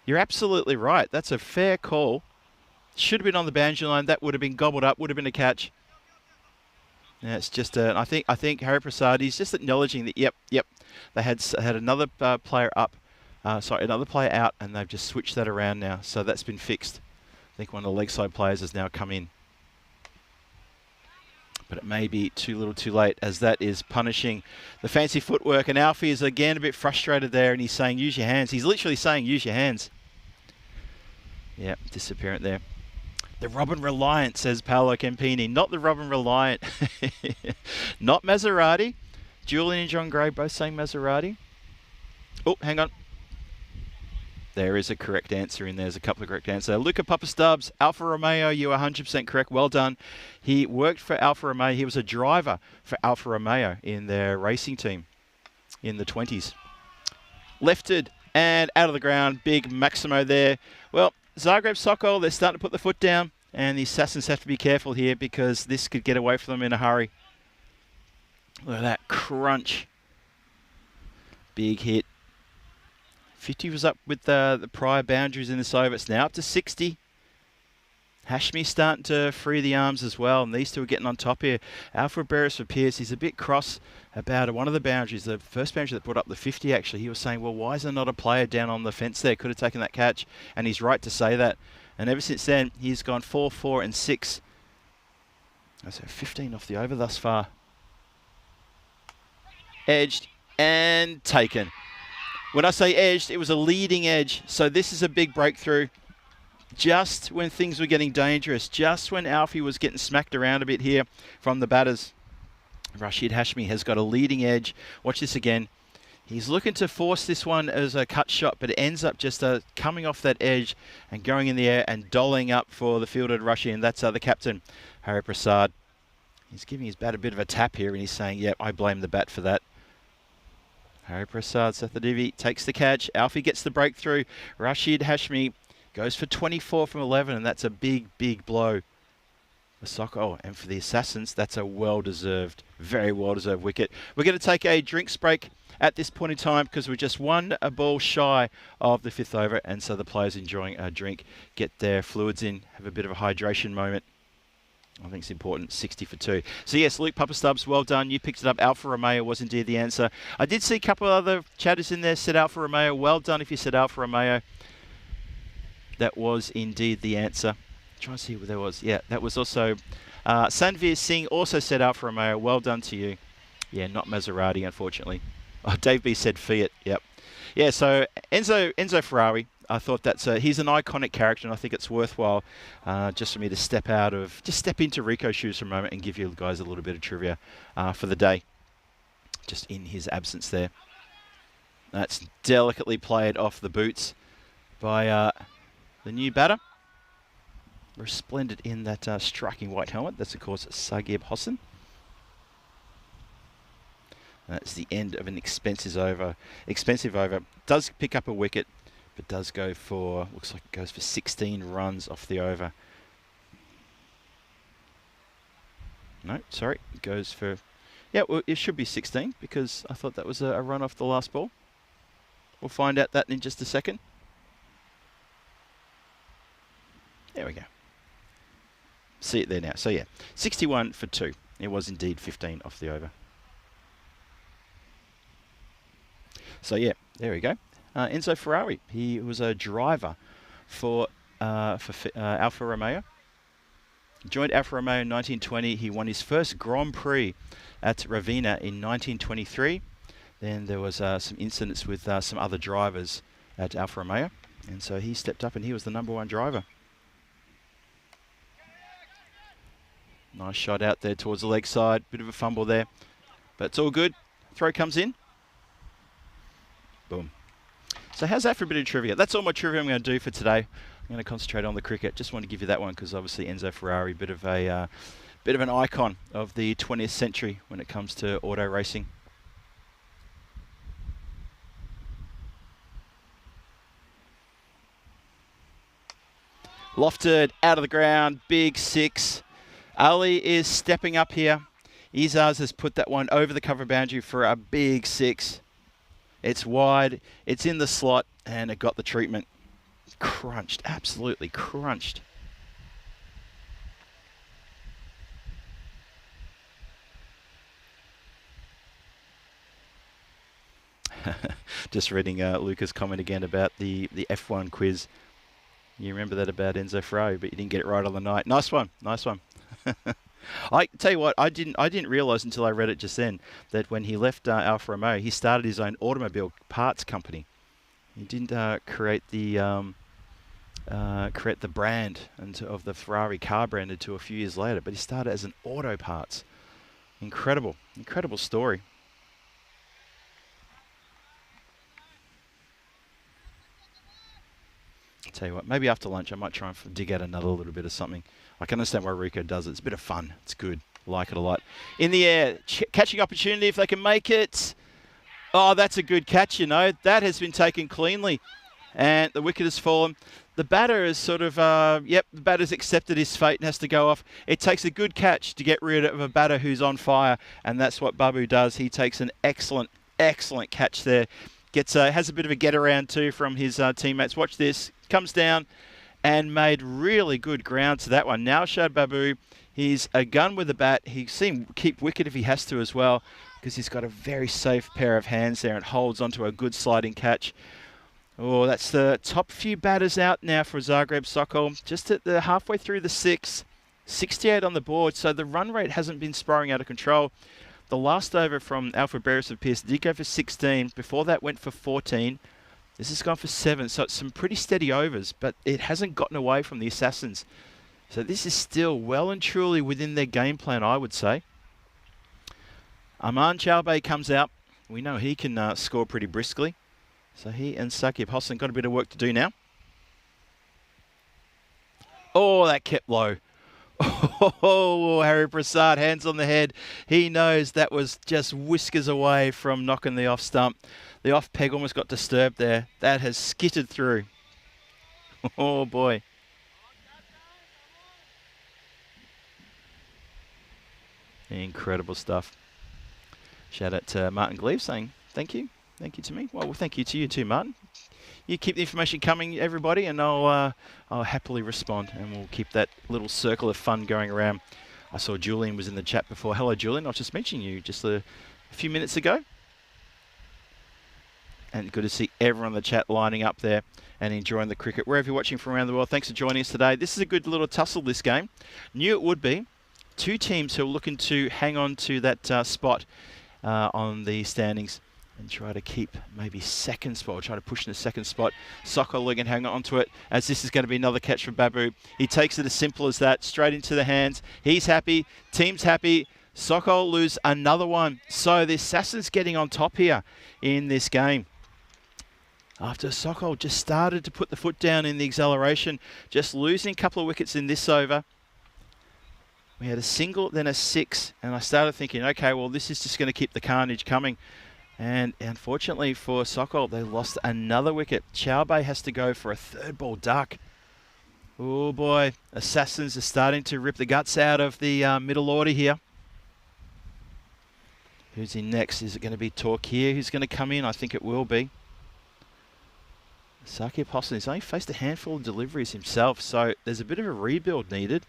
You're absolutely right. That's a fair call. Should have been on the boundary line. That would have been gobbled up. Would have been a catch. Yeah, it's just I think Harry Prasad, he's just acknowledging that. Yep. They had another player up, another player out, and they've just switched that around now. So that's been fixed. I think one of the leg side players has now come in. But it may be too little too late, as that is punishing the fancy footwork. And Alfie is again a bit frustrated there, and he's saying, use your hands. He's literally saying, use your hands. Yeah, disapparent there. The Robin Reliant, says Paolo Campini. Not the Robin Reliant. Not Maserati. Julian and John Gray both saying Maserati. Oh, hang on. There is a correct answer in there. There's a couple of correct answers. Luca Papastubbs, Alfa Romeo, you are 100% correct. Well done. He worked for Alfa Romeo. He was a driver for Alfa Romeo in their racing team in the 20s. Lefted and out of the ground. Big Maximo there. Well, Zagreb Sokol, they're starting to put the foot down, and the Assassins have to be careful here because this could get away from them in a hurry. Look at that crunch. Big hit. 50 was up with the prior boundaries in this over. It's now up to 60. Hashmi starting to free the arms as well, and these two are getting on top here. Alfred Barris for Pierce, he's a bit cross about one of the boundaries. The first boundary that put up the 50, actually, he was saying, well, why is there not a player down on the fence there? Could have taken that catch, and he's right to say that. And ever since then, he's gone 4, 4, and 6. So 15 off the over thus far. Edged and taken. When I say edged, it was a leading edge. So this is a big breakthrough. Just when things were getting dangerous, just when Alfie was getting smacked around a bit here from the batters, Rashid Hashmi has got a leading edge. Watch this again. He's looking to force this one as a cut shot, but it ends up just coming off that edge and going in the air and dolling up for the fielder Rashid, and that's the captain, Hari Prasad. He's giving his bat a bit of a tap here, and he's saying, yep, I blame the bat for that. Hari Prasad Sathadivi takes the catch. Alfie gets the breakthrough. Rashid Hashmi goes for 24 from 11, and that's a big, big blow for Soccer. Oh, and for the Assassins, that's a well-deserved, very well-deserved wicket. We're going to take a drinks break at this point in time because we're just one ball shy of the 5th over, and so the players enjoying a drink, get their fluids in, have a bit of a hydration moment. I think it's important, 60 for 2. So yes, Luke Papastubbs, well done. You picked it up. Alfa Romeo was indeed the answer. I did see a couple of other chatters in there said Alfa Romeo. Well done if you said Alfa Romeo. That was indeed the answer. Try and see what there was. Yeah, that was also Sanveer Singh also said Alfa Romeo. Well done to you. Yeah, not Maserati, unfortunately. Oh, Dave B said Fiat. Yep. Yeah, so Enzo Ferrari. I thought he's an iconic character, and I think it's worthwhile just for me to step into Rico's shoes for a moment and give you guys a little bit of trivia for the day, just in his absence there. That's delicately played off the boots by the new batter. Resplendent in that striking white helmet. That's, of course, Sagib Hossain. That's the end of an expensive over. Does pick up a wicket, but does go for, looks like it goes for 16 runs off the over. No, sorry, it goes for, yeah, well, it should be 16 because I thought that was a run off the last ball. We'll find out that in just a second. There we go. See it there now. So yeah, 61 for 2. It was indeed 15 off the over. So yeah, there we go. Enzo Ferrari, he was a driver for Alfa Romeo. Joined Alfa Romeo in 1920. He won his first Grand Prix at Ravenna in 1923. Then there was some incidents with some other drivers at Alfa Romeo, and so he stepped up and he was the #1 driver. Nice shot out there towards the leg side. Bit of a fumble there, but it's all good. Throw comes in. Boom. So how's that for a bit of trivia? That's all my trivia I'm going to do for today. I'm going to concentrate on the cricket. Just want to give you that one because obviously Enzo Ferrari, bit of bit of an icon of the 20th century when it comes to auto racing. Lofted out of the ground, big 6. Ali is stepping up here. Izaz has put that one over the cover boundary for a big 6. It's wide, it's in the slot, and it got the treatment. Crunched, absolutely crunched. Just reading Luca's comment again about the F1 quiz. You remember that about Enzo Ferrari, but you didn't get it right on the night. Nice one, nice one. I tell you what, I didn't realise until I read it just then that when he left Alfa Romeo, he started his own automobile parts company. He didn't create the brand of the Ferrari car brand until a few years later, but he started as an auto parts. Incredible, incredible story. Tell you what, maybe after lunch I might try and dig out another little bit of something. I can understand why Rico does it. It's a bit of fun. It's good. I like it a lot. In the air, catching opportunity if they can make it. Oh, that's a good catch, you know. That has been taken cleanly. And the wicket has fallen. The batter is sort of, the batter's accepted his fate and has to go off. It takes a good catch to get rid of a batter who's on fire. And that's what Babu does. He takes an excellent, excellent catch there. Has a bit of a get around too from his teammates. Watch this. Comes down and made really good ground to that one. Now Shad Babu, he's a gun with the bat. He's seen keep wicket if he has to as well, because he's got a very safe pair of hands there and holds onto a good sliding catch. Oh, that's the top few batters out now for Zagreb Sokol. Just at the halfway through the 6, 68 on the board. So the run rate hasn't been spiraling out of control. The last over from Alfred Beres of Pearce did go for 16. Before that went for 14. This has gone for 7, so it's some pretty steady overs, but it hasn't gotten away from the Assassins. So this is still well and truly within their game plan, I would say. Aman Chaubey comes out. We know he can score pretty briskly. So he and Sakib Hossain got a bit of work to do now. Oh, that kept low. Oh, Harry Prasad, hands on the head. He knows that was just whiskers away from knocking the off stump. The off peg almost got disturbed there. That has skittered through. Oh, boy. Incredible stuff. Shout out to Martin Gleave saying thank you. Thank you to me. Well, thank you to you too, Martin. You keep the information coming, everybody, and I'll happily respond, and we'll keep that little circle of fun going around. I saw Julian was in the chat before. Hello, Julian. I was just mentioning you just a few minutes ago. And good to see everyone in the chat lining up there and enjoying the cricket. Wherever you're watching from around the world, thanks for joining us today. This is a good little tussle, this game. Knew it would be. Two teams who are looking to hang on to that spot on the standings and try to keep maybe second spot, or try to push in the second spot. Sokol can hang on to it, as this is going to be another catch for Babu. He takes it as simple as that, straight into the hands. He's happy, team's happy. Sokol lose another one. So the Assassins getting on top here in this game. After Sokol just started to put the foot down in the acceleration, just losing a couple of wickets in this over. We had a single, then a 6, and I started thinking, okay, well, this is just going to keep the carnage coming. And unfortunately for Sokol, they lost another wicket. Chaubey has to go for a third ball duck. Oh boy, Assassins are starting to rip the guts out of the middle order here. Who's in next? Is it going to be Torquay who's going to come in? I think it will be. Sakib Hossain has only faced a handful of deliveries himself, so there's a bit of a rebuild needed.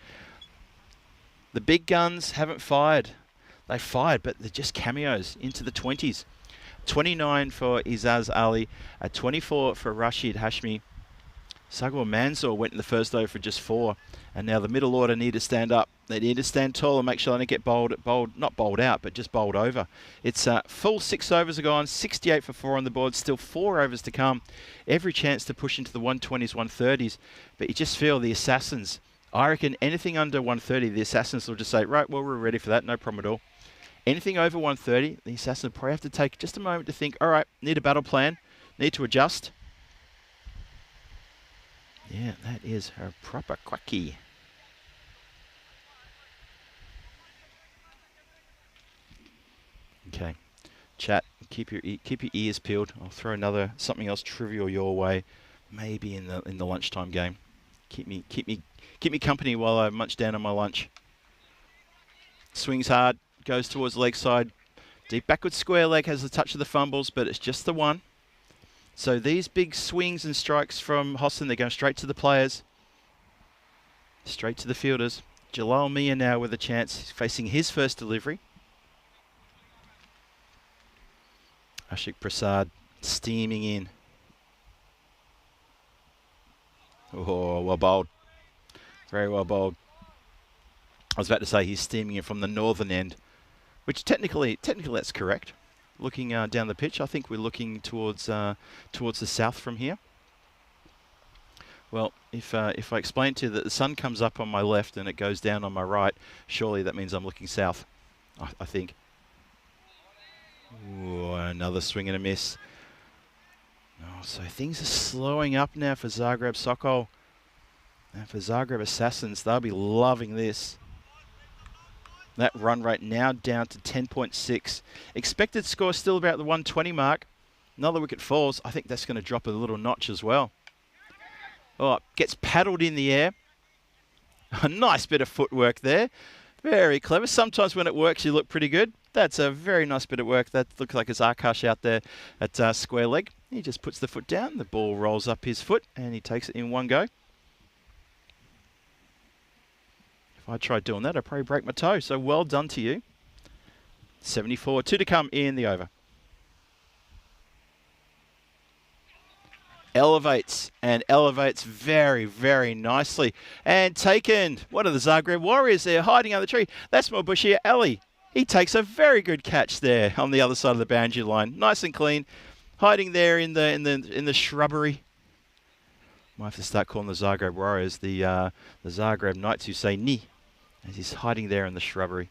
The big guns haven't fired. They fired, but they're just cameos into the 20s. 29 for Izaz Ali, 24 for Rashid Hashmi. Sagwar Mansour went in the first over for just 4, and now the middle order need to stand up. They need to stand tall and make sure they don't get not bowled out, but just bowled over. It's full 6 overs are gone, 68 for 4 on the board, still 4 overs to come. Every chance to push into the 120s, 130s, but you just feel the Assassins, I reckon anything under 130, the Assassins will just say, right, well, we're ready for that, no problem at all. Anything over 130, the Assassins will probably have to take just a moment to think, all right, need a battle plan, need to adjust. Yeah, that is a proper quacky. Okay, chat. Keep your ears peeled. I'll throw something else trivial your way, maybe in the lunchtime game. Keep me company while I munch down on my lunch. Swings hard, goes towards leg side. Deep backward square leg has the touch of the fumbles, but it's just the one. So these big swings and strikes from Hosson, they're going straight to the players, straight to the fielders. Jalal Mia now with a chance. He's facing his first delivery. Ashik Prasad steaming in. Oh, well bowled. Very well bowled. I was about to say he's steaming in from the northern end, which technically that's correct. Looking down the pitch, I think we're looking towards the south from here. Well, if I explain to you that the sun comes up on my left and it goes down on my right, surely that means I'm looking south, I think. Ooh, another swing and a miss. Oh, so things are slowing up now for Zagreb Sokol. And for Zagreb Assassins, they'll be loving this. That run rate now down to 10.6. Expected score still about the 120 mark. Another wicket falls. I think that's going to drop a little notch as well. Oh, gets paddled in the air. A nice bit of footwork there. Very clever. Sometimes when it works, you look pretty good. That's a very nice bit of work. That looks like it's Akash out there at square leg. He just puts the foot down. The ball rolls up his foot and he takes it in one go. If I tried doing that, I'd probably break my toe. So well done to you. 74, 2 to come in the over. Elevates very, very nicely. And taken. What are the Zagreb Warriors there hiding under the tree? That's Mobushir Ali. He takes a very good catch there on the other side of the boundary line. Nice and clean. Hiding there in the shrubbery. Might have to start calling the Zagreb Warriors the Zagreb Knights who say ni, as he's hiding there in the shrubbery.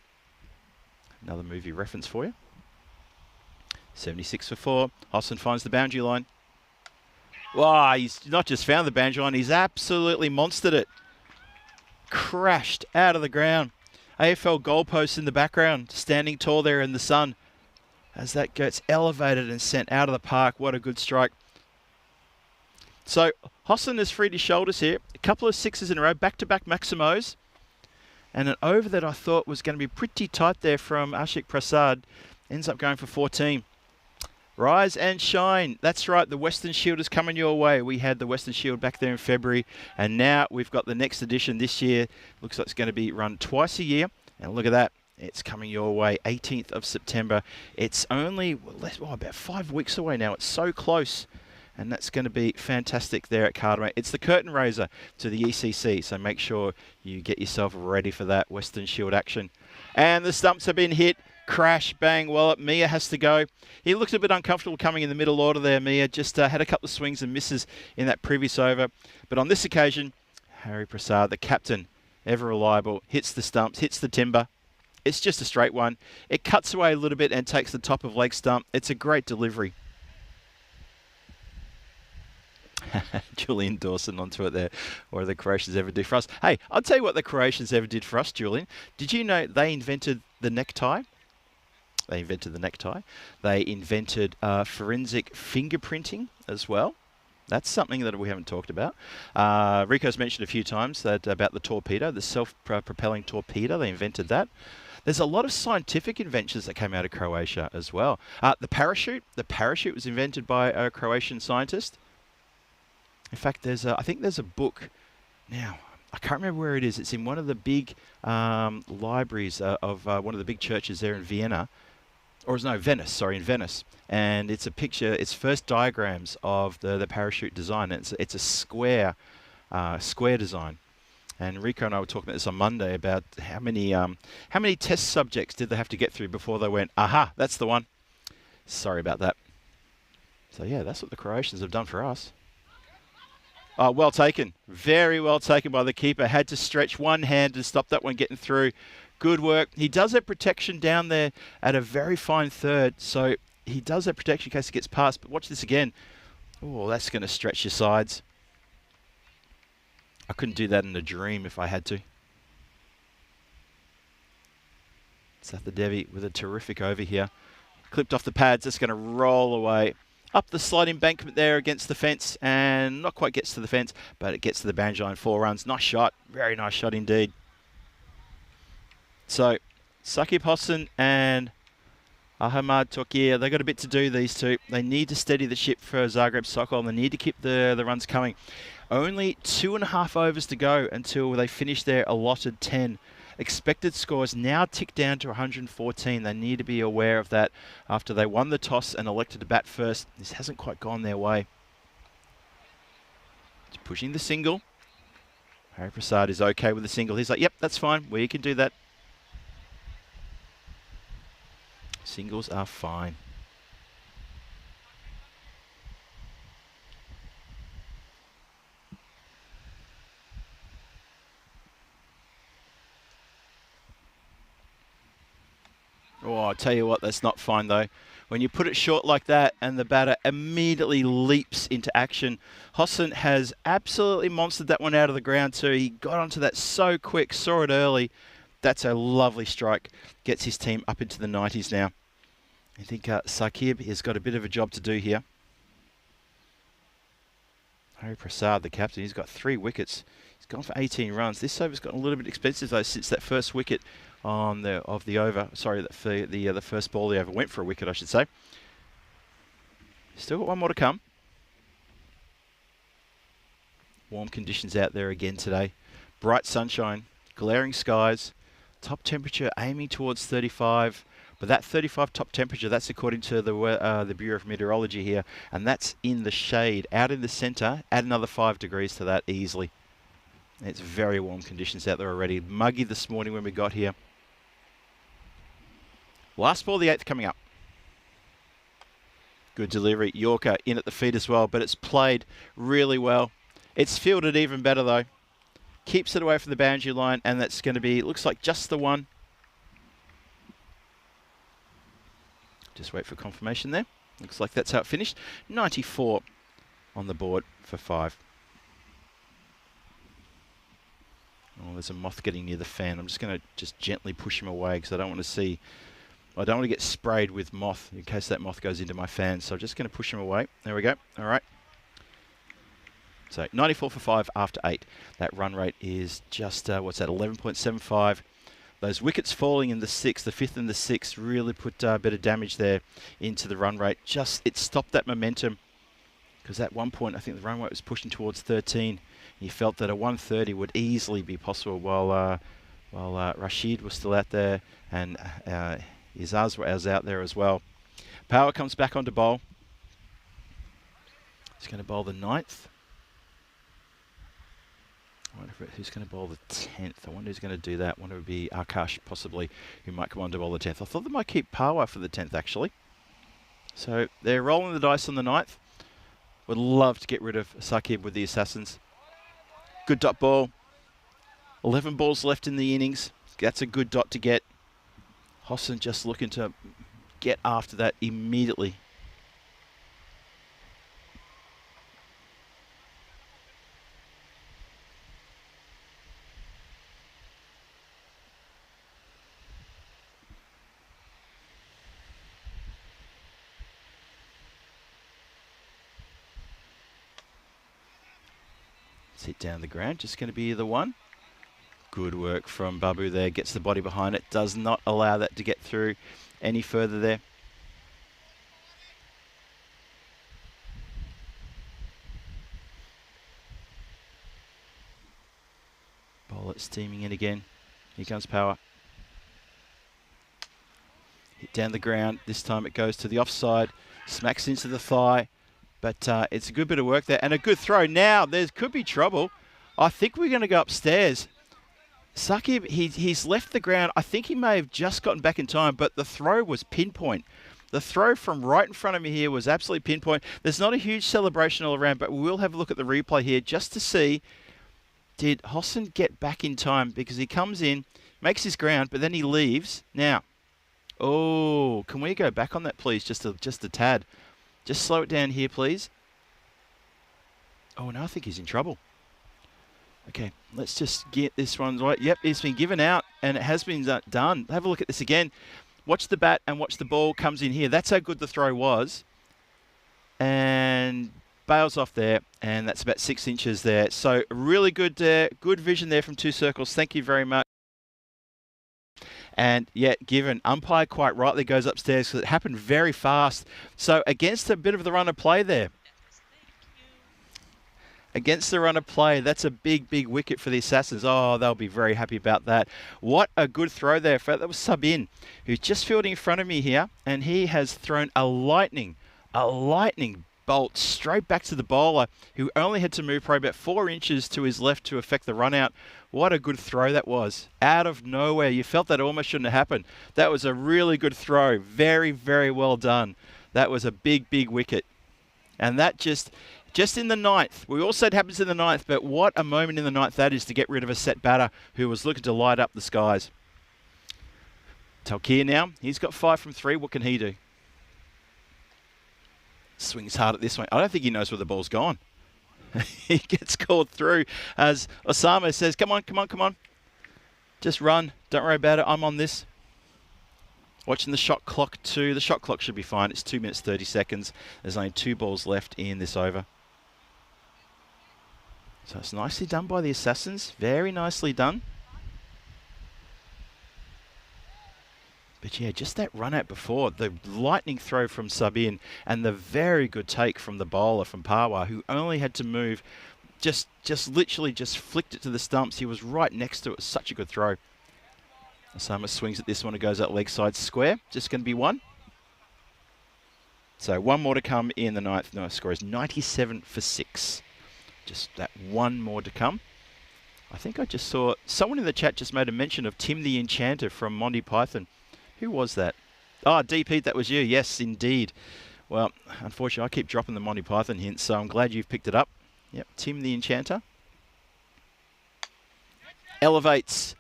Another movie reference for you. 76 for 4. Hosson finds the boundary line. Wow, he's not just found the boundary line, he's absolutely monstered it. Crashed out of the ground. AFL goalpost in the background, standing tall there in the sun. As that gets elevated and sent out of the park, what a good strike. So Hosson has freed his shoulders here. A couple of sixes in a row, back-to-back Maximos. And an over that I thought was going to be pretty tight there from Ashik Prasad ends up going for 14. Rise and shine. That's right, the Western Shield is coming your way. We had the Western Shield back there in February, and now we've got the next edition this year. Looks like it's going to be run twice a year. And look at that. It's coming your way, 18th of September. It's only about 5 weeks away now. It's so close. And that's going to be fantastic there at Cardamay. It's the curtain raiser to the ECC, so make sure you get yourself ready for that Western Shield action. And the stumps have been hit. Crash, bang, wallop. Mia has to go. He looked a bit uncomfortable coming in the middle order there, Mia. Just had a couple of swings and misses in that previous over. But on this occasion, Harry Prasad, the captain, ever reliable, hits the stumps, hits the timber. It's just a straight one. It cuts away a little bit and takes the top of leg stump. It's a great delivery. Julian Dawson onto it there. What do the Croatians ever do for us? Hey, I'll tell you what the Croatians ever did for us, Julian. Did you know they invented the necktie? They invented the necktie. They invented forensic fingerprinting as well. That's something that we haven't talked about. Rico's mentioned a few times that about the torpedo, the self-propelling torpedo. They invented that. There's a lot of scientific inventions that came out of Croatia as well. The parachute. The parachute was invented by a Croatian scientist. In fact, I think there's a book now. I can't remember where it is. It's in one of the big libraries of one of the big churches there in Vienna. Or no, Venice, sorry, in Venice. And it's a picture, it's first diagrams of the parachute design. It's a square design. And Rico and I were talking about this on Monday about how many test subjects did they have to get through before they went, aha, that's the one. Sorry about that. So yeah, that's what the Croatians have done for us. Oh, well taken. Very well taken by the keeper. Had to stretch one hand to stop that one getting through. Good work. He does that protection down there at a very fine third. So he does that protection in case it gets past. But watch this again. Oh, that's going to stretch your sides. I couldn't do that in a dream if I had to. Satha Devi with a terrific over here. clipped off the pads. It's going to roll away up the slight embankment there against the fence, and not quite gets to the fence, but it gets to the boundary line. 4 runs. Nice shot. Very nice shot indeed. So, Sakib Hossain and Ahmad Tokir, they've got a bit to do, these two. They need to steady the ship for Zagreb Sokol, and they need to keep the runs coming. Only 2.5 overs to go until they finish their allotted 10. Expected scores now tick down to 114. They need to be aware of that after they won the toss and elected to bat first. This hasn't quite gone their way. Just pushing the single. Hari Prasad is okay with the single. He's like, yep, that's fine. We can do that. Singles are fine. Oh, I'll tell you what, that's not fine though. When you put it short like that and the batter immediately leaps into action, Hossain has absolutely monstered that one out of the ground too. He got onto that so quick, saw it early. That's a lovely strike. Gets his team up into the 90s now. I think Sakib has got a bit of a job to do here. Hari Prasad, the captain, he's got 3 wickets. He's gone for 18 runs. This over's gotten a little bit expensive though since that first wicket on the over. Sorry, the first ball of the over went for a wicket, I should say. Still got one more to come. Warm conditions out there again today. Bright sunshine, glaring skies, top temperature aiming towards 35. But that 35 top temperature, that's according to the Bureau of Meteorology here, and that's in the shade. Out in the centre, add another 5 degrees to that easily. It's very warm conditions out there already. Muggy this morning when we got here. Last ball of the 8th coming up. Good delivery. Yorker in at the feet as well, but it's played really well. It's fielded even better though. Keeps it away from the boundary line, and that's going to be, looks like just the one. Just wait for confirmation there. Looks like that's how it finished. 94 on the board for 5. Oh, there's a moth getting near the fan. I'm just going to gently push him away because I don't want to get sprayed with moth in case that moth goes into my fan. So I'm just going to push him away. There we go. All right. So 94 for 5 after 8. That run rate is just, what's that, 11.75. Those wickets falling in the 6th, the 5th and the 6th really put a bit of damage there into the run rate. It stopped that momentum because at one point I think the run rate was pushing towards 13. He felt that a 130 would easily be possible while Rashid was still out there and Izaz was out there as well. Power comes back onto bowl. He's going to bowl the 9th. I wonder who's going to bowl the 10th. I wonder who's going to do that. I wonder it would be Akash, possibly, who might come on to bowl the 10th. I thought they might keep Power for the 10th, actually. So they're rolling the dice on the 9th. Would love to get rid of Sakib with the Assassins. Good dot ball. 11 balls left in the innings. That's a good dot to get. Hossain just looking to get after that immediately. Sit down the ground, just going to be the one. Good work from Babu there, gets the body behind it, does not allow that to get through any further there. Bowler steaming in again. Here comes Power. Hit down the ground, this time it goes to the offside, smacks into the thigh. But it's a good bit of work there and a good throw. Now, there could be trouble. I think we're going to go upstairs. Sakib, he's left the ground. I think he may have just gotten back in time, but the throw was pinpoint. The throw from right in front of me here was absolutely pinpoint. There's not a huge celebration all around, but we will have a look at the replay here just to see, did Hossain get back in time? Because he comes in, makes his ground, but then he leaves. Now, oh, can we go back on that, please? Just a tad. Just slow it down here, please. Oh, no, I think he's in trouble. Okay, let's just get this one right. Yep, it's been given out, and it has been done. Have a look at this again. Watch the bat and watch the ball comes in here. That's how good the throw was. And bails off there, and that's about 6 inches there. So really good there. Good vision there from Two Circles. Thank you very much. And yet, given umpire quite rightly goes upstairs because it happened very fast. So against a bit of the run of play there. Against the run of play, that's a big, big wicket for the Assassins. Oh, they'll be very happy about that. What a good throw there. That was Sub-In, who's just fielding in front of me here, and he has thrown a lightning bolt straight back to the bowler, who only had to move probably about 4 inches to his left to affect the run out. What a good throw that was. Out of nowhere. You felt that almost shouldn't have happened. That was a really good throw. Very, very well done. That was a big, big wicket. And that just in the ninth. We all said it happens in the ninth, but what a moment in the ninth that is to get rid of a set batter who was looking to light up the skies. Talkir now. He's got 5 from 3. What can he do? Swings hard at this one. I don't think he knows where the ball's gone. He gets called through as Osama says, come on, come on, come on. Just run. Don't worry about it. I'm on this. Watching the shot clock too. The shot clock should be fine. It's 2 minutes 30 seconds. There's only 2 balls left in this over. So it's nicely done by the Assassins. Very nicely done. But yeah, just that run out before, the lightning throw from Sub-In and the very good take from the bowler from Parwa, who only had to move, just literally just flicked it to the stumps. He was right next to it. Such a good throw. Osama swings at this one and goes out leg side square. Just going to be 1. So 1 more to come in the ninth. No, score is 97 for 6. Just that 1 more to come. I think I just saw someone in the chat just made a mention of Tim the Enchanter from Monty Python. Who was that? Oh, D. Pete, that was you. Yes, indeed. Well, unfortunately, I keep dropping the Monty Python hints, so I'm glad you've picked it up. Yep, Tim the Enchanter. Elevates.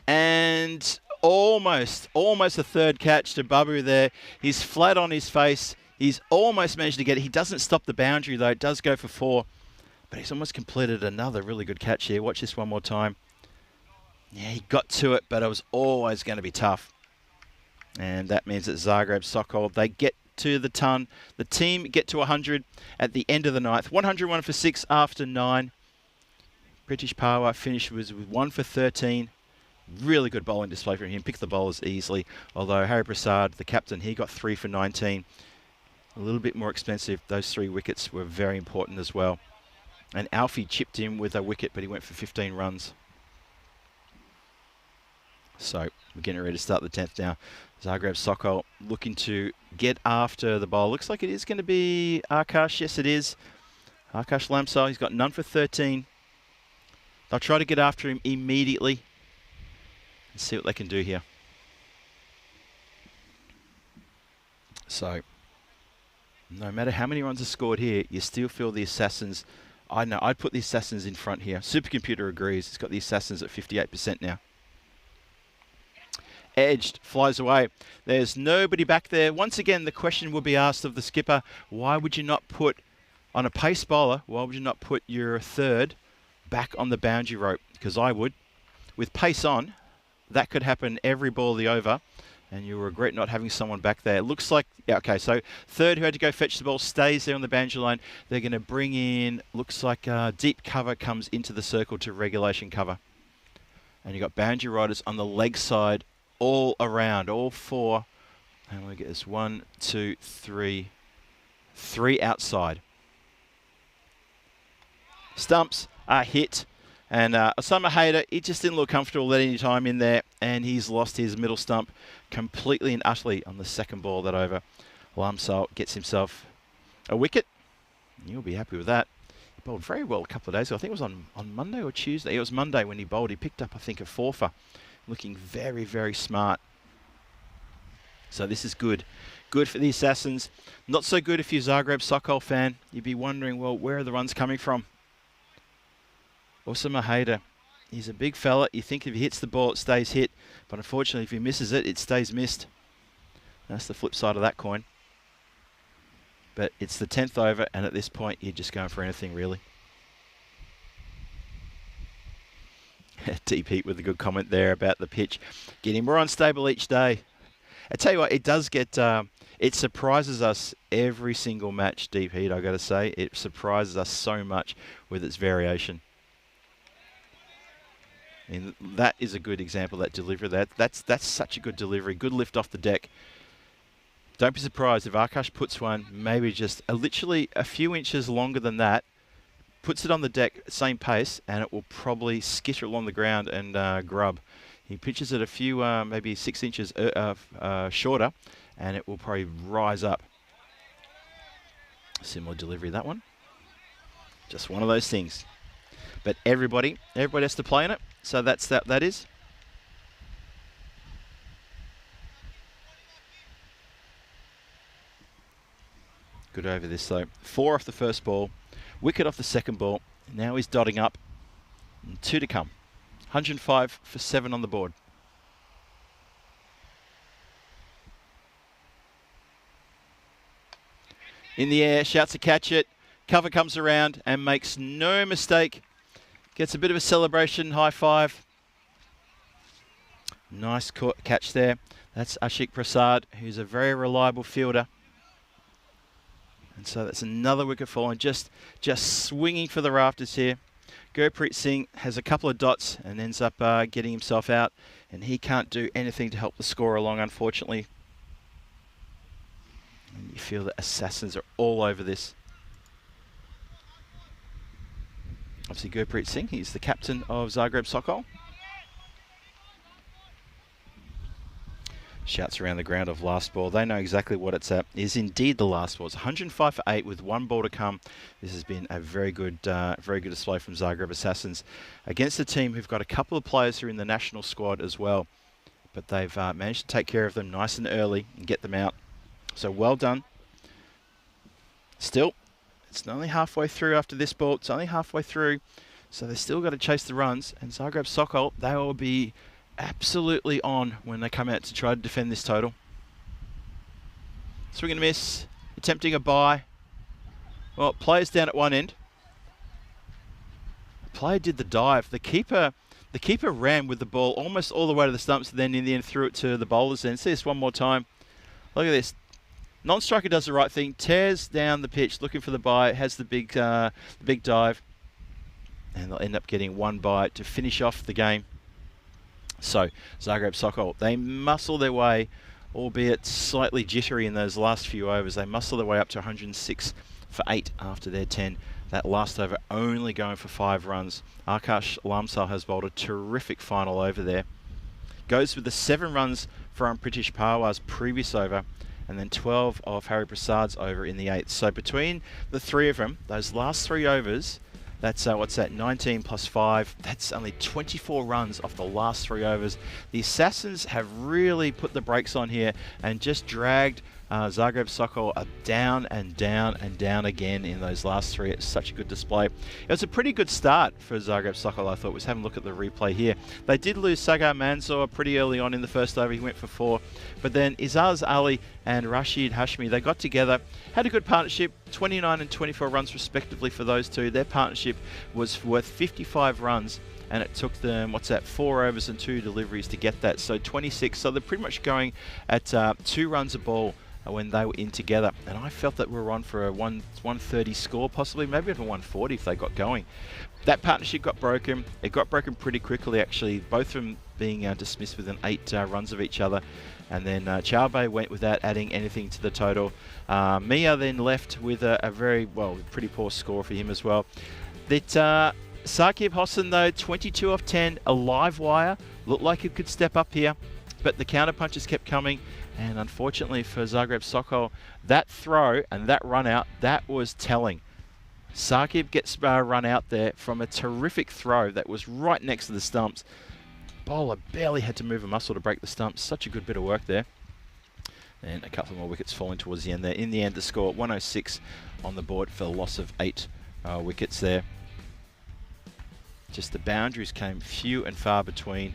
And almost a third catch to Babu there. He's flat on his face. He's almost managed to get it. He doesn't stop the boundary, though. It does go for 4. But he's almost completed another really good catch here. Watch this one more time. Yeah, he got to it, but it was always going to be tough. And that means that Zagreb Sokol, they get to the ton. The team get to 100 at the end of the ninth. 101 for 6 after 9. British Power finished with 1 for 13. Really good bowling display from him. Picked the bowlers easily. Although Harry Prasad, the captain, he got 3 for 19. A little bit more expensive. Those 3 wickets were very important as well. And Alfie chipped in with a wicket, but he went for 15 runs. So we're getting ready to start the 10th now. Zagreb Sokol looking to get after the ball. Looks like it is going to be Akash. Yes, it is. Akash Lamsal. He's got none for 13. They'll try to get after him immediately. And see what they can do here. So, no matter how many runs are scored here, you still feel the Assassins. I know, I'd put the Assassins in front here. Supercomputer agrees. It's got the Assassins at 58% now. Edged, flies away. There's nobody back there. Once again, the question will be asked of the skipper, why would you not put, on a pace bowler, why would you not put your third back on the boundary rope? Because I would. With pace on, that could happen every ball of the over, and you'll regret not having someone back there. It looks like, yeah, okay, so third who had to go fetch the ball stays there on the boundary line. They're going to bring in, looks like deep cover comes into the circle to regulation cover. And you've got boundary riders on the leg side all around, all 4. And we get this 1, 2, 3, 3 outside. Stumps are hit. And Osama Hayder, he just didn't look comfortable at any time in there. And he's lost his middle stump completely and utterly on the second ball that over. Lamsal gets himself a wicket. You'll be happy with that. He bowled very well a couple of days ago. I think it was on Monday or Tuesday. It was Monday when he bowled. He picked up, I think, a 4-fer. Looking very, very smart. So this is good. Good for the Assassins. Not so good if you're a Zagreb Sokol fan. You'd be wondering, well, where are the runs coming from? Osama Hayder. He's a big fella. You think if he hits the ball, it stays hit. But unfortunately, if he misses it, it stays missed. That's the flip side of that coin. But it's the 10th over, and at this point, you're just going for anything, really. Deep Heat with a good comment there about the pitch. Getting more unstable each day. I tell you what, it does get, it surprises us every single match, Deep Heat, I've got to say. It surprises us so much with its variation. And that is a good example, that delivery. That's such a good delivery. Good lift off the deck. Don't be surprised if Akash puts one maybe just literally a few inches longer than that, puts it on the deck, same pace, and it will probably skitter along the ground and grub. He pitches it a few, maybe 6 inches shorter, and it will probably rise up. Similar delivery, that one. Just one of those things. But everybody has to play in it, so that is. Good over this though. 4 off the first ball, wicket off the second ball. Now he's dotting up. And 2 to come. 105 for 7 on the board. In the air, shouts to catch it. Cover comes around and makes no mistake. Gets a bit of a celebration, high five. Nice catch there. That's Ashik Prasad, who's a very reliable fielder. And so that's another wicket fallen, just swinging for the rafters here. Gurpreet Singh has a couple of dots and ends up getting himself out, and he can't do anything to help the score along, unfortunately. And you feel that Assassins are all over this. Obviously Gurpreet Singh, he's the captain of Zagreb Sokol. Shouts around the ground of last ball. They know exactly what it's at. It is indeed the last ball. It's 105 for 8 with 1 ball to come. This has been a very good display from Zagreb Assassins against a team who've got a couple of players who are in the national squad as well. But they've managed to take care of them nice and early and get them out. So well done. Still, it's only halfway through after this ball. It's only halfway through. So they've still got to chase the runs. And Zagreb Sokol, they will be absolutely on when they come out to try to defend this total. Swing and a miss, attempting a bye. Well, players down at one end. The player did the dive. The keeper ran with the ball almost all the way to the stumps, and then in the end threw it to the bowlers. Then see this one more time. Look at this. Non-striker does the right thing, tears down the pitch, looking for the bye, has the big dive, and they'll end up getting 1 bye to finish off the game. So, Zagreb Sokol, they muscle their way, albeit slightly jittery in those last few overs. They muscle their way up to 106 for 8 after their 10. That last over only going for 5 runs. Akash Lamsal has bowled a terrific final over there. Goes with the 7 runs from Pritish Parwar's previous over, and then 12 of Harry Prasad's over in the 8th. So between the 3 of them, those last 3 overs, that's, 19 plus 5. That's only 24 runs off the last 3 overs. The Assassins have really put the brakes on here and just dragged Zagreb Sokol down and down and down again in those last 3. It's such a good display. It was a pretty good start for Zagreb Sokol, I thought. Was having a look at the replay here. They did lose Sagar Manzoor pretty early on in the first over. He went for 4. But then Izaz Ali and Rashid Hashmi, they got together, had a good partnership, 29 and 24 runs respectively for those two. Their partnership was worth 55 runs. And it took them, 4 overs and 2 deliveries to get that. So 26. So they're pretty much going at 2 runs a ball when they were in together. And I felt that we were on for a 130 score, possibly, maybe even 140 if they got going. That partnership got broken. It got broken pretty quickly, actually, both of them being dismissed within 8 runs of each other. And then Chowbey went without adding anything to the total. Mia then left with a very, pretty poor score for him as well. That Saqib Hossain, though, 22 off 10, a live wire. Looked like he could step up here, but the counter punches kept coming. And unfortunately for Zagreb Sokol, that throw and that run out, that was telling. Saqib gets run out there from a terrific throw that was right next to the stumps. Bowler barely had to move a muscle to break the stumps. Such a good bit of work there. And a couple more wickets falling towards the end there. In the end, the score 106 on the board for the loss of 8 wickets there. Just the boundaries came few and far between.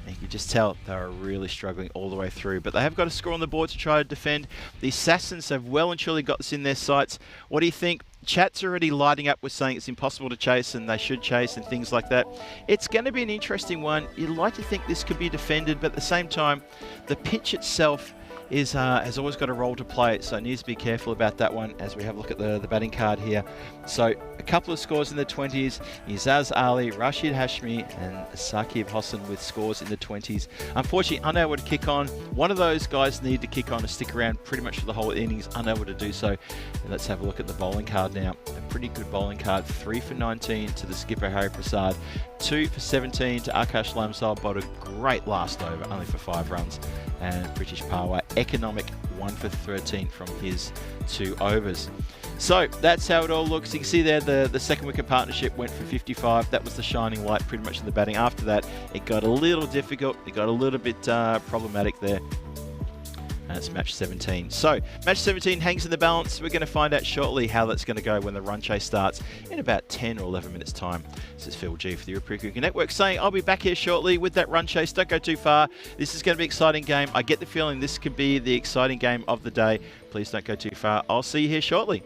And you can just tell they are really struggling all the way through. But they have got a score on the board to try to defend. The Assassins have well and truly got this in their sights. What do you think? Chat's already lighting up with saying it's impossible to chase and they should chase and things like that. It's going to be an interesting one. You'd like to think this could be defended, but at the same time, the pitch itself has always got a role to play, so it needs to be careful about that one as we have a look at the batting card here. So a couple of scores in the 20s, Izaz Ali, Rashid Hashmi and Saqib Hossain with scores in the 20s. Unfortunately, unable to kick on. One of those guys need to kick on and stick around pretty much for the whole innings, unable to do so. And let's have a look at the bowling card now. A pretty good bowling card, 3 for 19 to the skipper Harry Prasad, 2 for 17 to Akash Lamsal, but a great last over, only for 5 runs. And British Parwa, economic, 1 for 13 from his 2 overs. So that's how it all looks. You can see there the second wicket partnership went for 55. That was the shining light pretty much in the batting. After that, it got a little difficult. It got a little bit problematic there. And it's match 17. So match 17 hangs in the balance. We're going to find out shortly how that's going to go when the run chase starts in about 10 or 11 minutes time. This is Phil G for the European Cricket Network saying I'll be back here shortly with that run chase. Don't go too far. This is going to be an exciting game. I get the feeling this could be the exciting game of the day. Please don't go too far. I'll see you here shortly.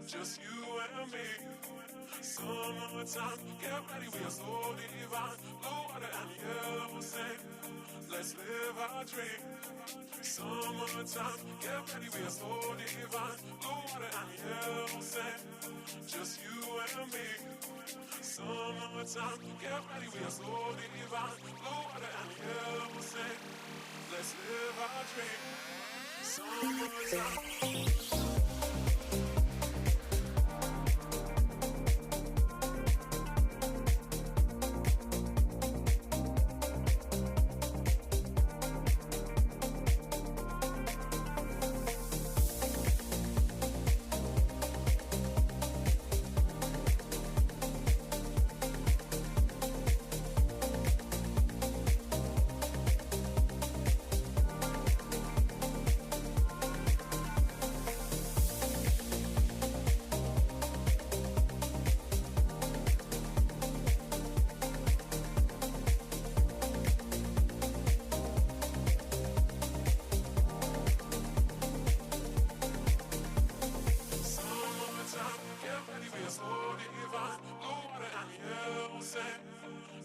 just you and me. Summertime, get ready, we are so divine. Blue water and yellow sand, let's live our dream. Summertime, get ready, we are so divine. Blue water and yellow sand, just you and me. Summertime, get ready, we are so divine. Blue water and yellow sand, let's live our dream. Summertime.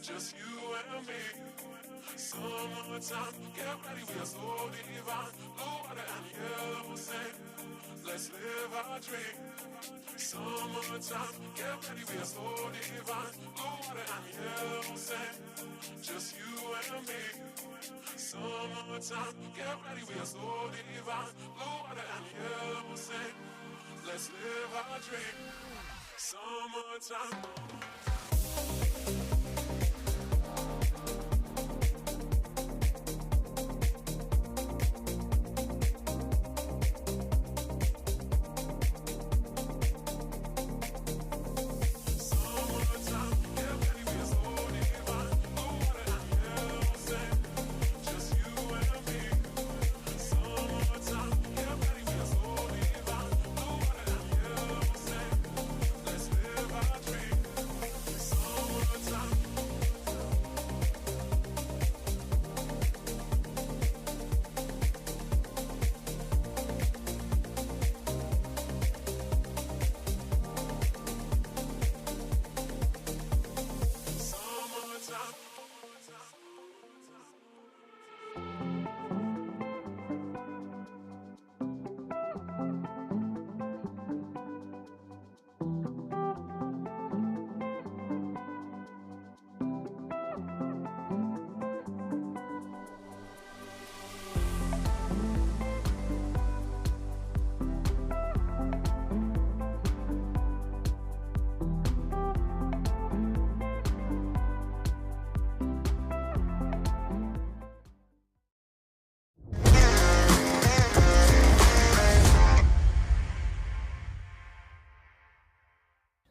Just you and me. Summertime, get ready, we are so divine. Blue water and yellow sand, let's live our dream. Summertime, get ready, we are so divine. Blue water and yellow sand, just you and me. Summertime, get ready, we are so divine. Blue water and yellow sand, let's live our dream. Summertime.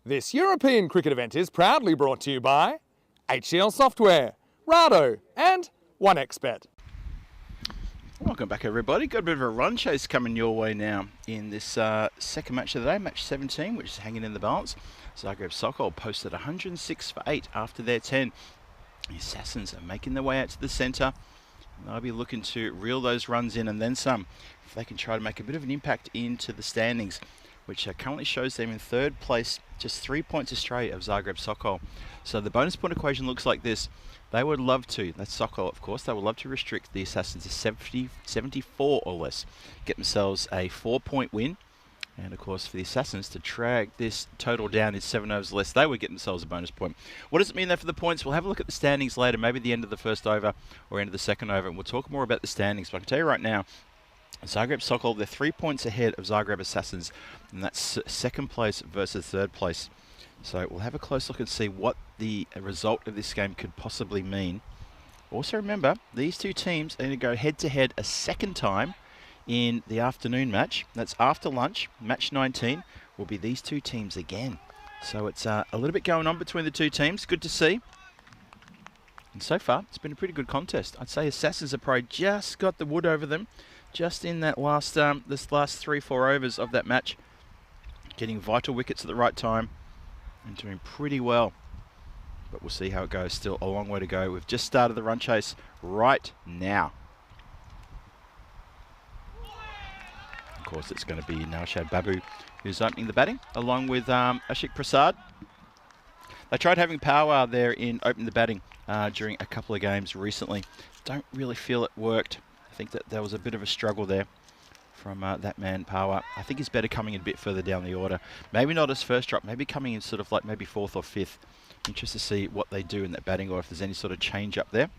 This European cricket event is proudly brought to you by HCL Software, Rado and 1xBet. Welcome back, everybody. Got a bit of a run chase coming your way now in this second match of the day, match 17, which is hanging in the balance. Zagreb Sokol posted 106 for 8 after their 10. The Assassins are making their way out to the centre. They'll be looking to reel those runs in and then some, if they can try to make a bit of an impact into the standings, which currently shows them in third place, just 3 points astray of Zagreb Sokol. So the bonus point equation looks like this. They would love to, that's Sokol of course, they would love to restrict the Assassins to 74 or less, get themselves a 4-point win. And of course for the Assassins to drag this total down in 7 overs less, they would get themselves a bonus point. What does it mean there for the points? We'll have a look at the standings later, maybe the end of the first over or end of the second over, and we'll talk more about the standings. But I can tell you right now, Zagreb Sokol, they're 3 points ahead of Zagreb Assassins, and that's second place versus third place. So we'll have a close look and see what the result of this game could possibly mean. Also remember, these two teams are going to go head-to-head a second time in the afternoon match. That's after lunch. Match 19 will be these two teams again. So it's a little bit going on between the two teams. Good to see. And so far, it's been a pretty good contest. I'd say Assassins have probably just got the wood over them, just in that last this last 3-4 overs of that match, getting vital wickets at the right time and doing pretty well. But we'll see how it goes. Still a long way to go. We've just started the run chase right now. course, it's going to be Naushad Babu who's opening the batting, along with Ashik Prasad. They tried having power there in opening the batting during a couple of games recently. Don't really feel it worked. I think that there was a bit of a struggle there from that man Power. I think he's better coming in a bit further down the order. Maybe not as first drop, maybe coming in sort of like maybe 4th or 5th. Interested to see what they do in that batting or if there's any sort of change up there.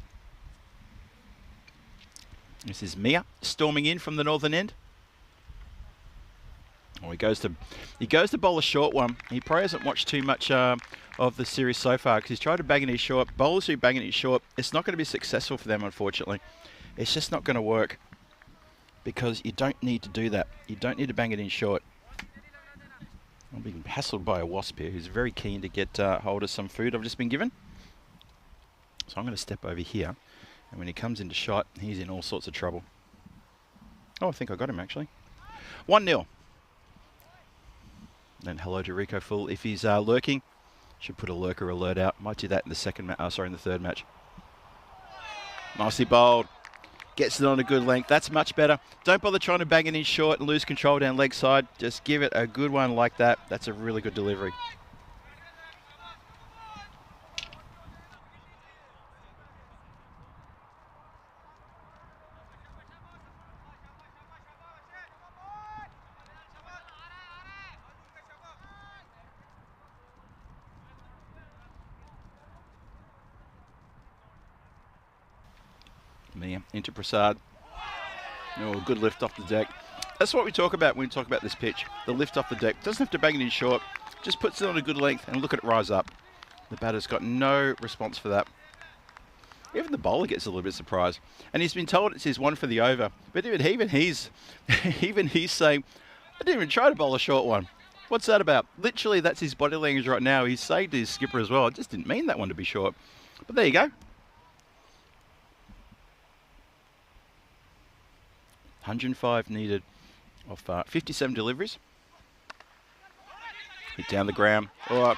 This is Mia storming in from the northern end. Oh, he goes to bowl a short one. He probably hasn't watched too much of the series so far because he's tried to bang it short. Bowlers who bang it short, it's not going to be successful for them, unfortunately. It's just not going to work because you don't need to do that. You don't need to bang it in short. I'm being hassled by a wasp here who's very keen to get hold of some food I've just been given. So I'm going to step over here. And when he comes into shot, he's in all sorts of trouble. Oh, I think I got him actually. 1-0. Then hello to Rico Full. If he's lurking, should put a lurker alert out. Might do that in the in the third match. Nicely bowled. Gets it on a good length. That's much better. Don't bother trying to bang it in short and lose control down leg side. Just give it a good one like that. That's a really good delivery. Mia into Prasad. Oh, good lift off the deck. That's what we talk about when we talk about this pitch. The lift off the deck. Doesn't have to bang it in short. Just puts it on a good length and look at it rise up. The batter's got no response for that. Even the bowler gets a little bit surprised. And he's been told it's his one for the over. But even he's saying, I didn't even try to bowl a short one. What's that about? Literally, that's his body language right now. He's saying to his skipper as well, I just didn't mean that one to be short. But there you go. 105 needed of 57 deliveries. Hit down the ground. Oh,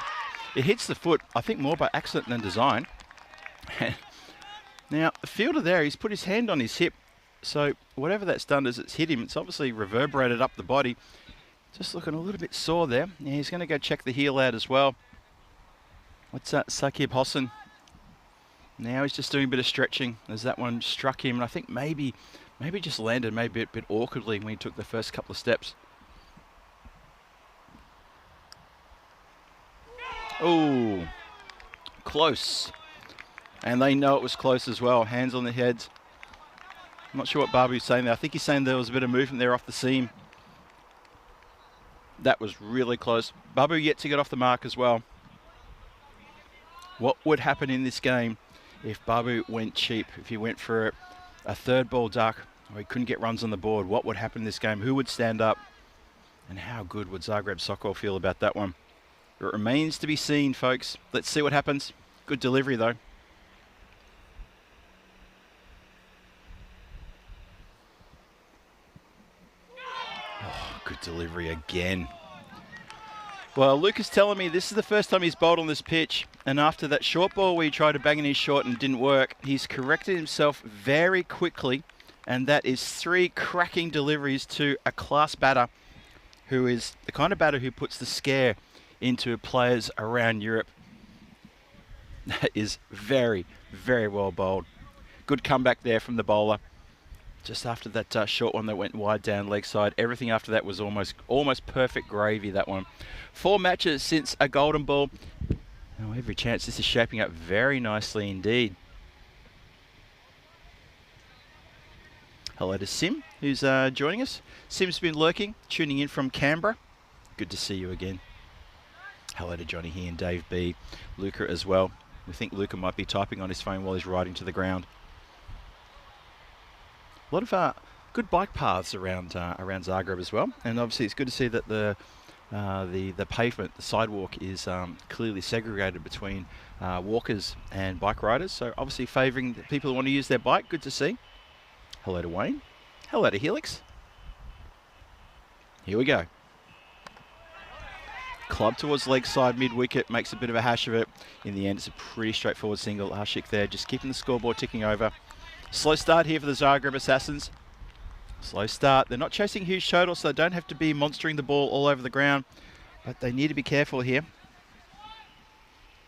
it hits the foot, I think more by accident than design. Now, the fielder there, he's put his hand on his hip. So whatever that's done is it's hit him. It's obviously reverberated up the body. Just looking a little bit sore there. Yeah, he's going to go check the heel out as well. What's that? Sakib Hossain. Now he's just doing a bit of stretching as that one struck him. And I think maybe just landed maybe a bit awkwardly when he took the first couple of steps. Oh, close. And they know it was close as well. Hands on the heads. I'm not sure what Babu's saying there. I think he's saying there was a bit of movement there off the seam. That was really close. Babu yet to get off the mark as well. What would happen in this game if Babu went cheap? If he went for a third ball duck or he couldn't get runs on the board, what would happen in this game? Who would stand up? And how good would Zagreb Sokol feel about that one? It remains to be seen, folks. Let's see what happens. Good delivery, though. Oh, good delivery again. Well, Luke is telling me this is the first time he's bowled on this pitch, and after that short ball where he tried to bang in his short and didn't work, he's corrected himself very quickly, and that is 3 cracking deliveries to a class batter who is the kind of batter who puts the scare into players around Europe. That is very, very well bowled. Good comeback there from the bowler. Just after that short one that went wide down leg side, everything after that was almost perfect gravy, that one. 4 matches since a golden ball. Oh, every chance this is shaping up very nicely indeed. Hello to Sim, who's joining us. Sim's been lurking, tuning in from Canberra. Good to see you again. Hello to Johnny here and Dave B. Luca as well. We think Luca might be typing on his phone while he's riding to the ground. A lot of good bike paths around Zagreb as well, and obviously it's good to see that the pavement, the sidewalk, is clearly segregated between walkers and bike riders. So obviously favouring the people who want to use their bike. Good to see. Hello to Wayne. Hello to Helix. Here we go. Club towards leg side, mid-wicket, makes a bit of a hash of it. In the end, it's a pretty straightforward single. Ashik there, just keeping the scoreboard ticking over. Slow start here for the Zagreb Assassins. Slow start. They're not chasing huge totals, so they don't have to be monstering the ball all over the ground. But they need to be careful here.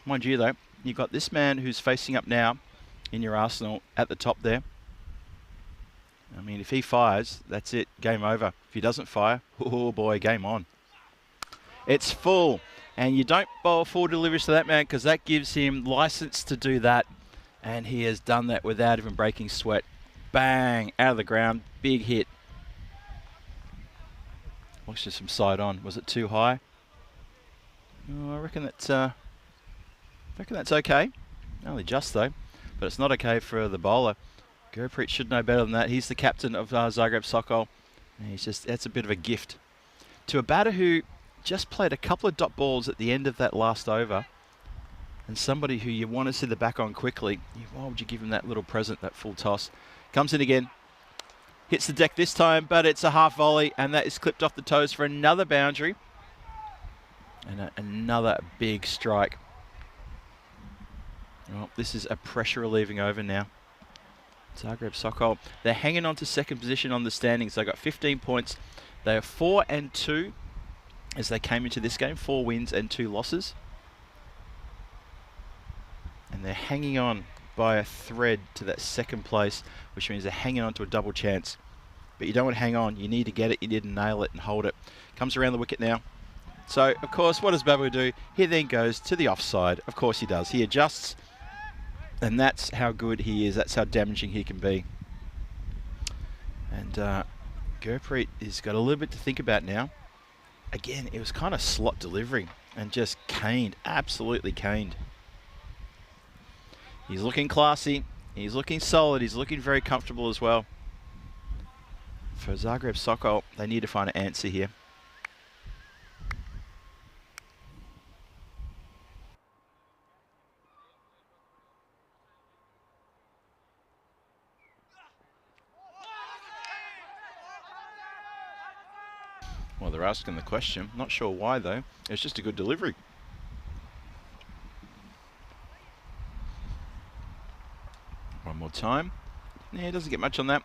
Mind you, though, you've got this man who's facing up now in your arsenal at the top there. I mean, if he fires, that's it. Game over. If he doesn't fire, oh boy, game on. It's full. And you don't bowl full deliveries to that man because that gives him license to do that. And he has done that without even breaking sweat. Bang, out of the ground. Big hit. Watch this from side on. Was it too high? Oh, I reckon that's okay. Only just though. But it's not okay for the bowler. Gurpreet should know better than that. He's the captain of Zagreb Sokol. And that's a bit of a gift. To a batter who just played a couple of dot balls at the end of that last over, and somebody who you want to see the back on quickly, why would you give him that little present, that full toss? Comes in again. Hits the deck this time, but it's a half volley, and that is clipped off the toes for another boundary. And another big strike. Well, this is a pressure relieving over now. Zagreb Sokol, they're hanging on to second position on the standings. They got 15 points. They are 4-2 as they came into this game. 4 wins and 2 losses. And they're hanging on by a thread to that second place, which means they're hanging on to a double chance. But you don't want to hang on. You need to get it. You need to nail it and hold it. Comes around the wicket now. So, of course, what does Babu do? He then goes to the offside. Of course he does. He adjusts. And that's how good he is. That's how damaging he can be. And Gurpreet has got a little bit to think about now. Again, it was kind of slot delivery and just caned, absolutely caned. He's looking classy. He's looking solid. He's looking very comfortable as well. For Zagreb Sokol, they need to find an answer here. Well, they're asking the question. Not sure why, though. It's just a good delivery. One more time. Yeah, doesn't get much on that.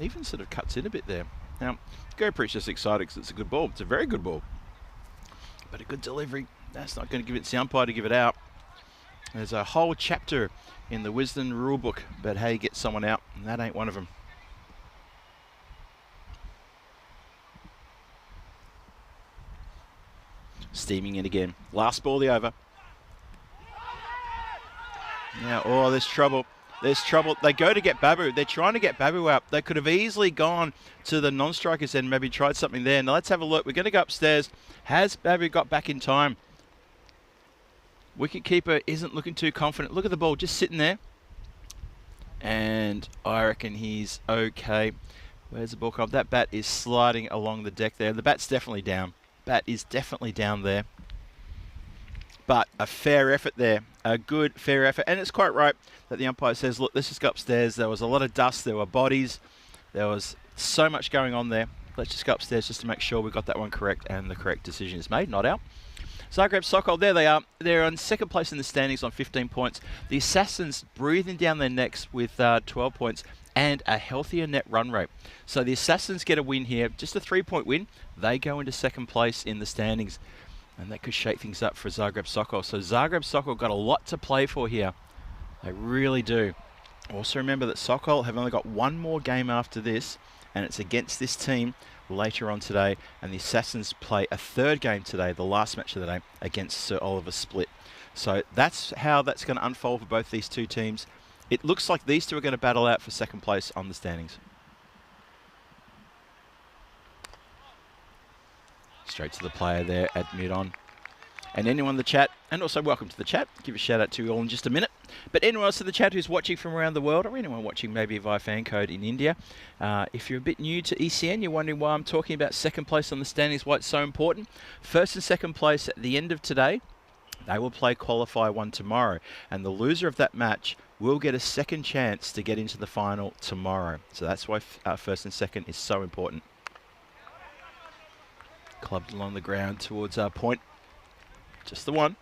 Even sort of cuts in a bit there. Now, Gurpreet's just excited because it's a good ball. It's a very good ball. But a good delivery, that's not going to give it to the umpire to give it out. There's a whole chapter in the Wisden rulebook about how you get someone out, and that ain't one of them. Steaming in again. Last ball of the over. Now, oh, there's trouble. There's trouble. They go to get Babu. They're trying to get Babu out. They could have easily gone to the non-strikers and maybe tried something there. Now, let's have a look. We're going to go upstairs. Has Babu got back in time? Wicketkeeper isn't looking too confident. Look at the ball just sitting there. And I reckon he's okay. Where's the ball come? That bat is sliding along the deck there. The bat's definitely down. Bat is definitely down there. But a fair effort there. A good, fair effort. And it's quite right that the umpire says, look, let's just go upstairs. There was a lot of dust. There were bodies. There was so much going on there. Let's just go upstairs just to make sure we got that one correct and the correct decision is made, not out. Zagreb Sokol, there they are. They're on second place in the standings on 15 points. The Assassins breathing down their necks with 12 points and a healthier net run rate. So the Assassins get a win here, just a 3-point win. They go into second place in the standings. And that could shake things up for Zagreb Sokol. So Zagreb Sokol got a lot to play for here. They really do. Also remember that Sokol have only got one more game after this, and it's against this team later on today. And the Assassins play a third game today, the last match of the day, against Sir Oliver Split. So that's how that's going to unfold for both these two teams. It looks like these two are going to battle out for second place on the standings. Straight to the player there at mid-on. And anyone in the chat, and also welcome to the chat. Give a shout out to you all in just a minute. But anyone else in the chat who's watching from around the world, or anyone watching maybe via fan code in India, if you're a bit new to ECN, you're wondering why I'm talking about second place on the standings, why it's so important. First and second place at the end of today, they will play qualify one tomorrow. And the loser of that match will get a second chance to get into the final tomorrow. So that's why first and second is so important. Clubbed along the ground towards our point. Just the one.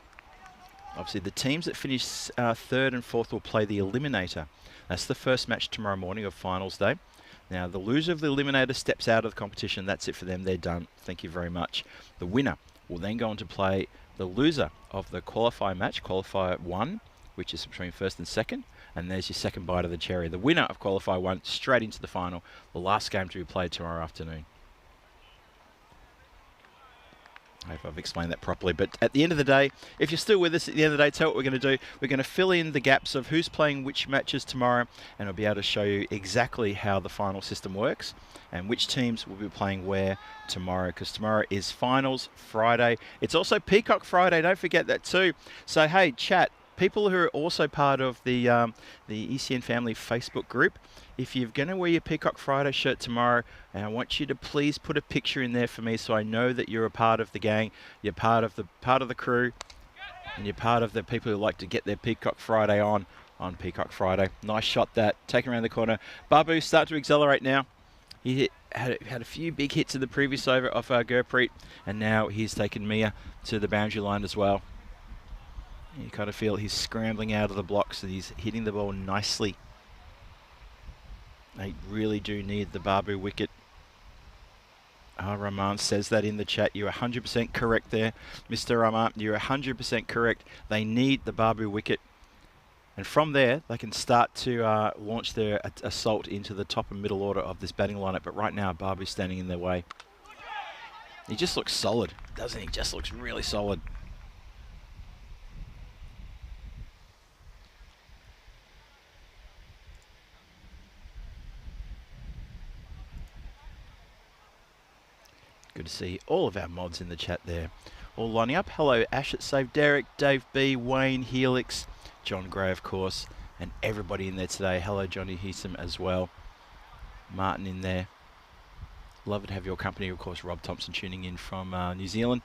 Obviously, the teams that finish third and fourth will play the Eliminator. That's the first match tomorrow morning of finals day. Now, the loser of the eliminator steps out of the competition. That's it for them. They're done. Thank you very much. The winner will then go on to play the loser of the qualifier match, qualifier 1, which is between first and second. And there's your second bite of the cherry. The winner of qualifier 1 straight into the final. The last game to be played tomorrow afternoon. I hope I've explained that properly. But at the end of the day, if you're still with us at the end of the day, tell what we're going to do. We're going to fill in the gaps of who's playing which matches tomorrow, and I'll be able to show you exactly how the final system works and which teams will be playing where tomorrow, because tomorrow is Finals Friday. It's also Peacock Friday. Don't forget that too. So, hey, chat. People who are also part of the ECN Family Facebook group, if you're going to wear your Peacock Friday shirt tomorrow, and I want you to please put a picture in there for me so I know that you're a part of the gang, you're part of the crew, and you're part of the people who like to get their Peacock Friday on Peacock Friday. Nice shot that, taken around the corner. Babu start to accelerate now. He had a few big hits in the previous over off Gurpreet, and now he's taken Mia to the boundary line as well. You kind of feel he's scrambling out of the blocks and he's hitting the ball nicely. They really do need the Babu wicket. Rahman says that in the chat. You're 100% correct there, Mr. Rahman. You're 100% correct. They need the Babu wicket. And from there, they can start to launch their assault into the top and middle order of this batting lineup. But right now, Babu's standing in their way. He just looks solid, doesn't he? Just looks really solid. Good to see all of our mods in the chat there, all lining up. Hello, Ash at Save Derek, Dave B, Wayne, Helix, John Gray, of course, and everybody in there today. Hello, Johnny Heesum as well. Martin in there. Love to have your company. Of course, Rob Thompson tuning in from New Zealand.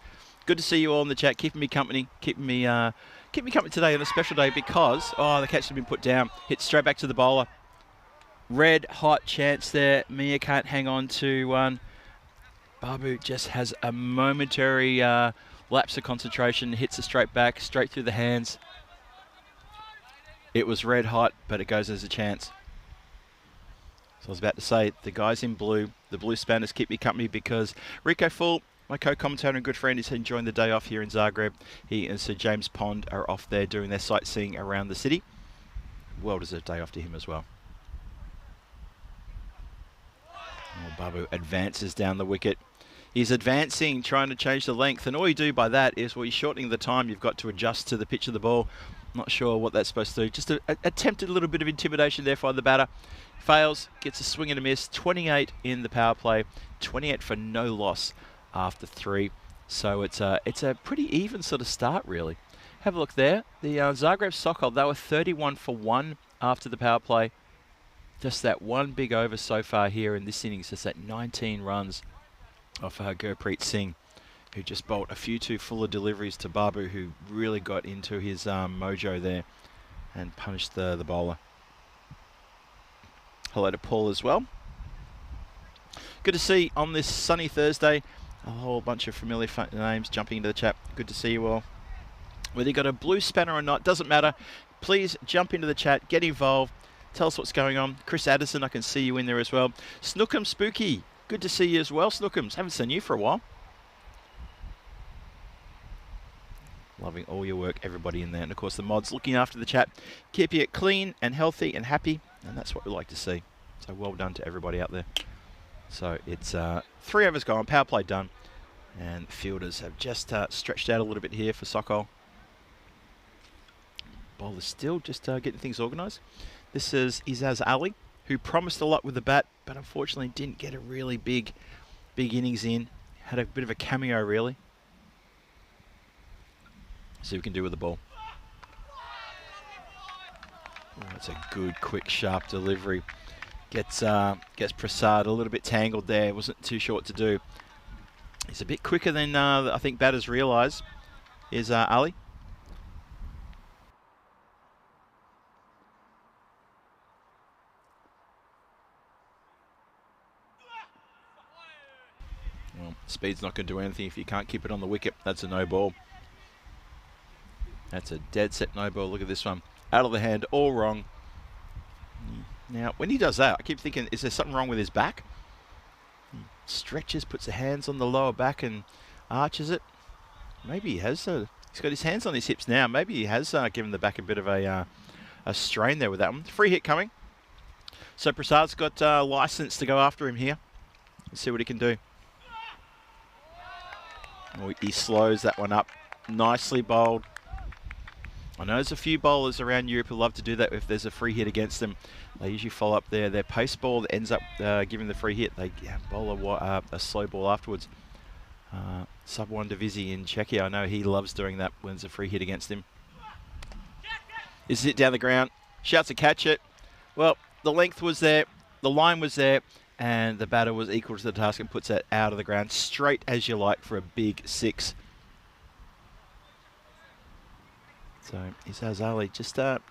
Good to see you all in the chat, keeping me company, keeping me company today on a special day because the catch has been put down. Hit straight back to the bowler. Red hot chance there. Mia can't hang on to one. Babu just has a momentary lapse of concentration, hits it straight back, straight through the hands. It was red hot, but it goes as a chance. So I was about to say, the guys in blue, the blue spanners keep me company because Rico Full, my co-commentator and good friend, is enjoying the day off here in Zagreb. He and Sir James Pond are off there doing their sightseeing around the city. Well-deserved day off to him as well. Babu advances down the wicket. He's advancing, trying to change the length, and all you do by that is, well, you're shortening the time you've got to adjust to the pitch of the ball. Not sure what that's supposed to do. Just attempted a little bit of intimidation there for the batter. Fails, gets a swing and a miss. 28 in the power play, 28 for no loss after 3. So it's a pretty even sort of start, really. Have a look there. The Zagreb Sokol, they were 31 for 1 after the power play. Just that one big over so far here in this innings, just that 19 runs off Gurpreet Singh, who just bowled a few too fuller deliveries to Babu, who really got into his mojo there and punished the bowler. Hello to Paul as well. Good to see on this sunny Thursday a whole bunch of familiar names jumping into the chat. Good to see you all. Whether you got a blue spanner or not, doesn't matter. Please jump into the chat, get involved. Tell us what's going on. Chris Addison, I can see you in there as well. Snookum Spooky, good to see you as well, Snookums. Haven't seen you for a while. Loving all your work, everybody in there. And of course the mods looking after the chat. Keeping it clean and healthy and happy. And that's what we like to see. So well done to everybody out there. So it's 3 overs gone, power play done. And the fielders have just stretched out a little bit here for Sokol. Bowlers still just getting things organised. This is Izaz Ali, who promised a lot with the bat, but unfortunately didn't get a really big innings in. Had a bit of a cameo, really. See what we can do with the ball. Oh, that's a good, quick, sharp delivery. Gets Prasad a little bit tangled there. Wasn't too short to do. He's a bit quicker than I think batters realise. Is Ali. Well, speed's not going to do anything if you can't keep it on the wicket. That's a no ball. That's a dead set no ball. Look at this one. Out of the hand, all wrong. Now, when he does that, I keep thinking, is there something wrong with his back? He stretches, puts the hands on the lower back and arches it. Maybe he has. He's got his hands on his hips now. Maybe he has given the back a bit of a strain there with that one. Free hit coming. So Prasad's got license to go after him here. Let's see what he can do. Oh, he slows that one up. Nicely bowled. I know there's a few bowlers around Europe who love to do that if there's a free hit against them. They usually follow up their pace ball that ends up giving the free hit. They bowl a slow ball afterwards. Sub-1 Divisi in Czechia, I know he loves doing that when there's a free hit against him. Is it down the ground? Shouts to catch it. Well, the length was there, the line was there, and the batter was equal to the task and puts that out of the ground straight as you like for a big 6. So Isaz Ali just not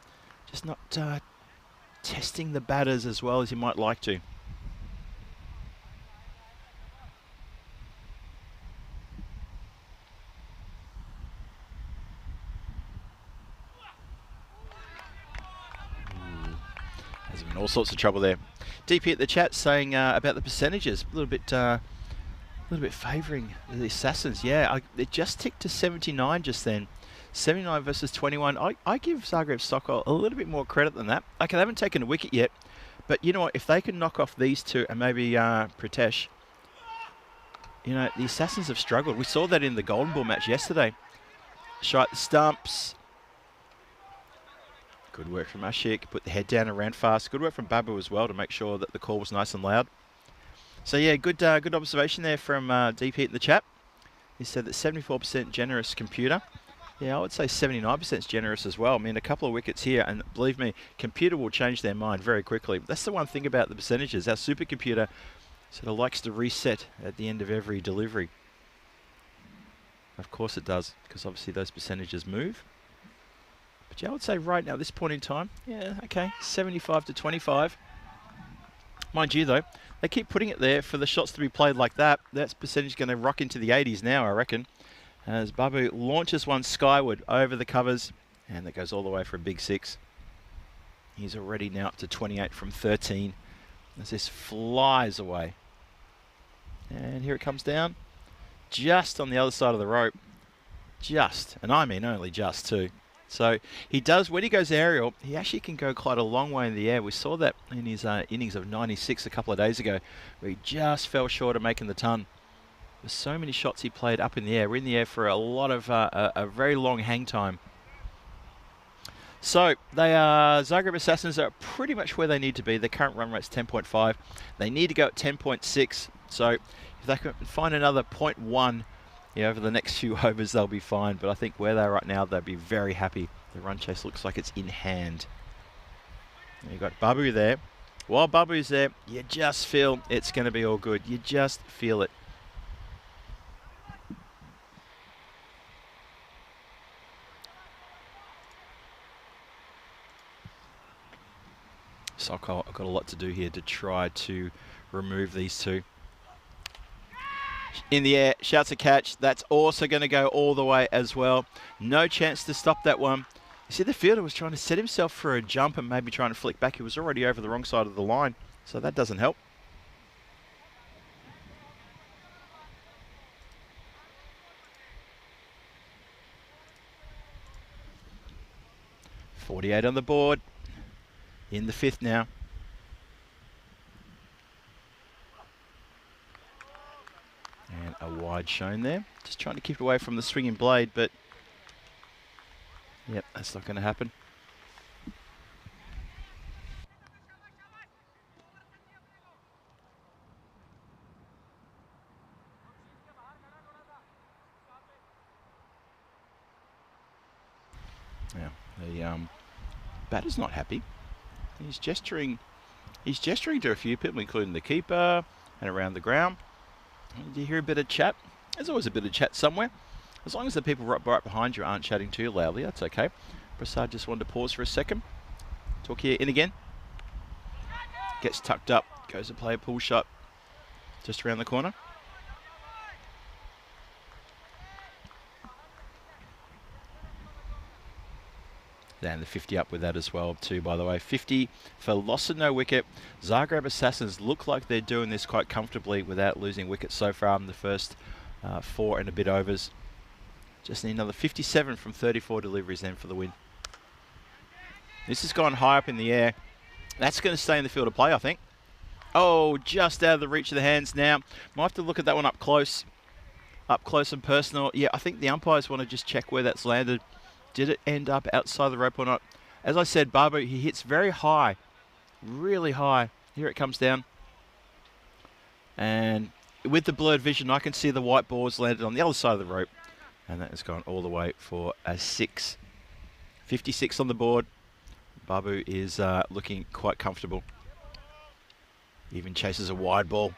testing the batters as well as you might like to. There's been all sorts of trouble there. DP at the chat saying about the percentages, a little bit favouring the Assassins. Yeah, it just ticked to 79 just then. 79 versus 21. I give Zagreb Sokol a little bit more credit than that. Okay, they haven't taken a wicket yet, but you know what? If they can knock off these two and maybe Pritesh, you know, the Assassins have struggled. We saw that in the Golden Ball match yesterday. Shot the stumps. Good work from Ashik. Put the head down and ran fast. Good work from Babu as well to make sure that the call was nice and loud. So yeah, good observation there from DP in the chat. He said that 74% generous computer. Yeah, I would say 79% is generous as well. I mean, a couple of wickets here, and believe me, computer will change their mind very quickly. That's the one thing about the percentages. Our supercomputer sort of likes to reset at the end of every delivery. Of course it does, because obviously those percentages move. But yeah, I would say right now, at this point in time, yeah, okay, 75 to 25. Mind you, though, they keep putting it there for the shots to be played like that. That percentage is going to rock into the 80s now, I reckon. As Babu launches one skyward over the covers, and that goes all the way for a big 6. He's already now up to 28 from 13 as this flies away. And here it comes down, just on the other side of the rope. Just, and I mean only just too. So he does, when he goes aerial, he actually can go quite a long way in the air. We saw that in his innings of 96 a couple of days ago, where he just fell short of making the ton. There's so many shots he played up in the air. We're in the air for a lot of a very long hang time. So they are, Zagreb Assassins are pretty much where they need to be. The current run rate's 10.5. They need to go at 10.6. So if they can find another 0.1 over the next few overs, they'll be fine. But I think where they are right now, they'll be very happy. The run chase looks like it's in hand. And you've got Babu there. While Babu's there, you just feel it's going to be all good. You just feel it. Sokol, I've got a lot to do here to try to remove these two. In the air, shouts a catch. That's also going to go all the way as well. No chance to stop that one. You see, the fielder was trying to set himself for a jump and maybe trying to flick back. He was already over the wrong side of the line, so that doesn't help. .48 on the board. In the 5th now. And a wide shown there. Just trying to keep it away from the swinging blade, but yep, that's not going to happen. Yeah, the batter's not happy. He's gesturing to a few people, including the keeper and around the ground. Do you hear a bit of chat? There's always a bit of chat somewhere. As long as the people right behind you aren't chatting too loudly, that's okay. Prasad just wanted to pause for a second. Talk here in again. Gets tucked up, goes to play a pull shot just around the corner. And the 50 up with that as well too, by the way. 50 for loss of no wicket. Zagreb Assassins look like they're doing this quite comfortably without losing wickets so far in the first 4 and a bit overs. Just need another 57 from 34 deliveries then for the win. This has gone high up in the air. That's going to stay in the field of play, I think. Oh, just out of the reach of the hands now. Might have to look at that one up close. Up close and personal. Yeah, I think the umpires want to just check where that's landed. Did it end up outside the rope or not? As I said, Babu, he hits very high. Really high. Here it comes down. And with the blurred vision, I can see the white balls landed on the other side of the rope. And that has gone all the way for a 6. 56 on the board. Babu is looking quite comfortable. Even chases a wide ball.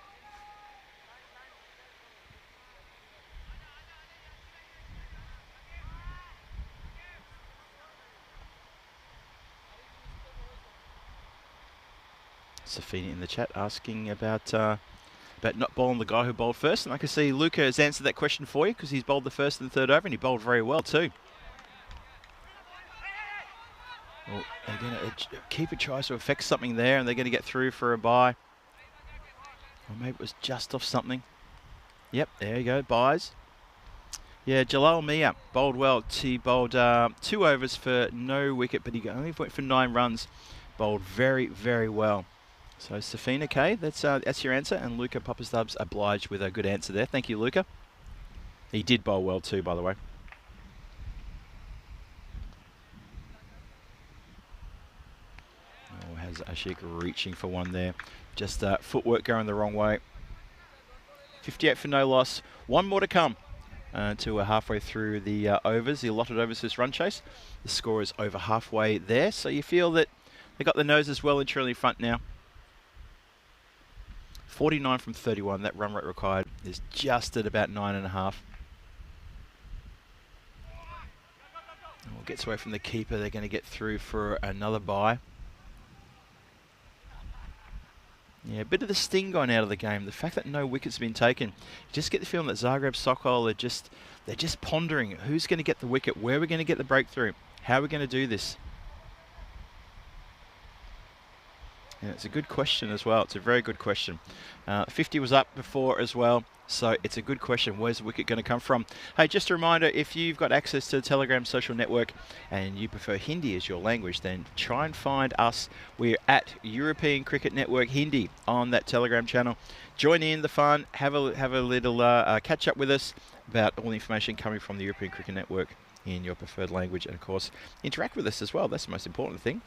Safina in the chat asking about not bowling the guy who bowled first. And I can see Luca has answered that question for you because he's bowled the first and third over and he bowled very well too. Well, again, keeper tries to affect something there and they're going to get through for a bye. Or maybe it was just off something. Yep, there you go, byes. Yeah, Jalal Mia bowled well. He bowled 2 overs for no wicket, but he only went for 9 runs. Bowled very, very well. So Safina K, that's your answer, and Luca Papastubs obliged with a good answer there. Thank you, Luca. He did bowl well too, by the way. Oh, has Ashik reaching for one there. Just footwork going the wrong way. 58 for no loss. 1 more to come to halfway through the overs, the allotted overs for this run chase. The score is over halfway there, so you feel that they got the noses well and truly in front now. 49 from 31, that run rate required is just at about 9.5. Gets away from the keeper, they're going to get through for another bye. Yeah, a bit of the sting gone out of the game. The fact that no wickets have been taken, you just get the feeling that Zagreb Sokol they're just pondering who's going to get the wicket, where we're going to get the breakthrough, how we're going to do this. Yeah, it's a good question as well. It's a very good question. 50 was up before as well, so it's a good question. Where's the wicket going to come from? Hey, just a reminder, if you've got access to the Telegram social network and you prefer Hindi as your language, then try and find us. We're at European Cricket Network Hindi on that Telegram channel. Join in the fun, have a little catch up with us about all the information coming from the European Cricket Network in your preferred language, and of course, interact with us as well. That's the most important thing.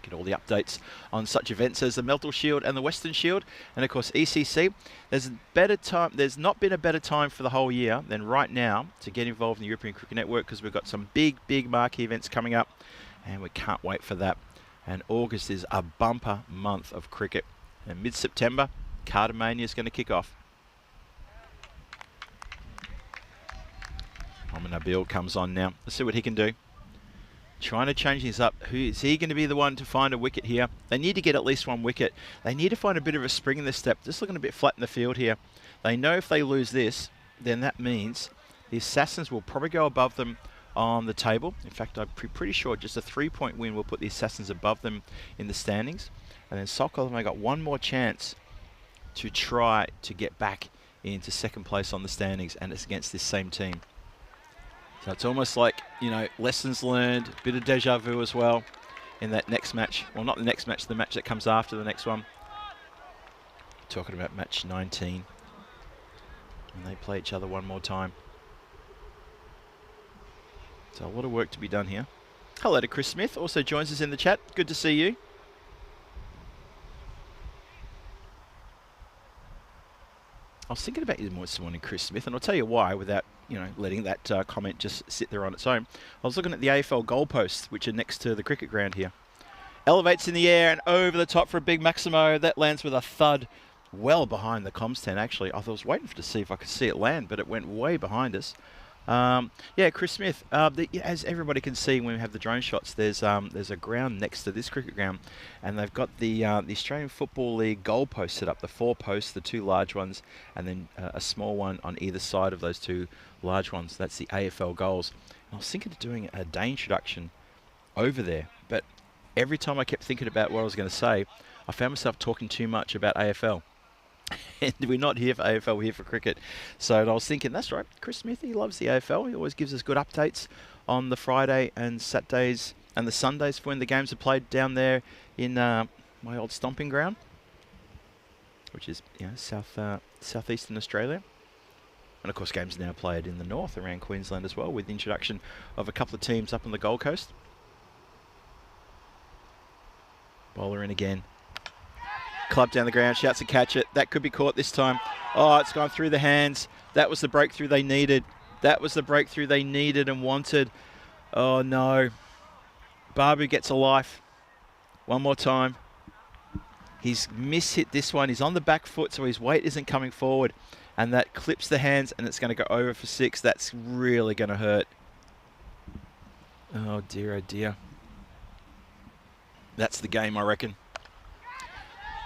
Get all the updates on such events as the Meltle Shield and the Western Shield, and of course ECC. There's not been a better time for the whole year than right now to get involved in the European Cricket Network, because we've got some big marquee events coming up, and we can't wait for that. And August is a bumper month of cricket, and mid-September, Carter Mania is going to kick off. Nabil comes on now. Let's see what he can do. Trying to change things up. Who is he going to be the one to find a wicket here? They need to get at least 1 wicket. They need to find a bit of a spring in this step. Just looking a bit flat in the field here. They know if they lose this, then that means the Assassins will probably go above them on the table. In fact, I'm pretty sure just a 3-point win will put the Assassins above them in the standings. And then Sokol have got 1 more chance to try to get back into 2nd place on the standings, and it's against this same team. So it's almost like, you know, lessons learned, a bit of deja vu as well in that next match. Well, not the next match, the match that comes after the next one. Talking about match 19. And they play each other 1 more time. So a lot of work to be done here. Hello to Chris Smith, also joins us in the chat. Good to see you. I was thinking about you this morning, Chris Smith, and I'll tell you why without, you know, letting that comment just sit there on its own. I was looking at the AFL goalposts, which are next to the cricket ground here. Elevates in the air and over the top for a big Maximo. That lands with a thud well behind the comms tent, actually. I was waiting to see if I could see it land, but it went way behind us. Yeah, Chris Smith, as everybody can see when we have the drone shots, there's a ground next to this cricket ground, and they've got the Australian Football League goalposts set up, the 4 posts, the 2 large ones, and then a small one on either side of those 2 large ones. That's the AFL goals. And I was thinking of doing a day introduction over there. But every time I kept thinking about what I was going to say, I found myself talking too much about AFL. And we're not here for AFL, we're here for cricket. So I was thinking, that's right, Chris Smith, he loves the AFL. He always gives us good updates on the Friday and Saturdays and the Sundays for when the games are played down there in my old stomping ground, which is southeastern Australia. And of course, games are now played in the north around Queensland as well, with the introduction of a couple of teams up on the Gold Coast. Bowler in again. Club down the ground, shouts to catch it. That could be caught this time. Oh, it's gone through the hands. That was the breakthrough they needed. That was the breakthrough they needed and wanted. Oh no. Babu gets a life. One more time. He's mishit this one. He's on the back foot, so his weight isn't coming forward. And that clips the hands, and it's going to go over for 6. That's really going to hurt. Oh dear, oh dear. That's the game, I reckon.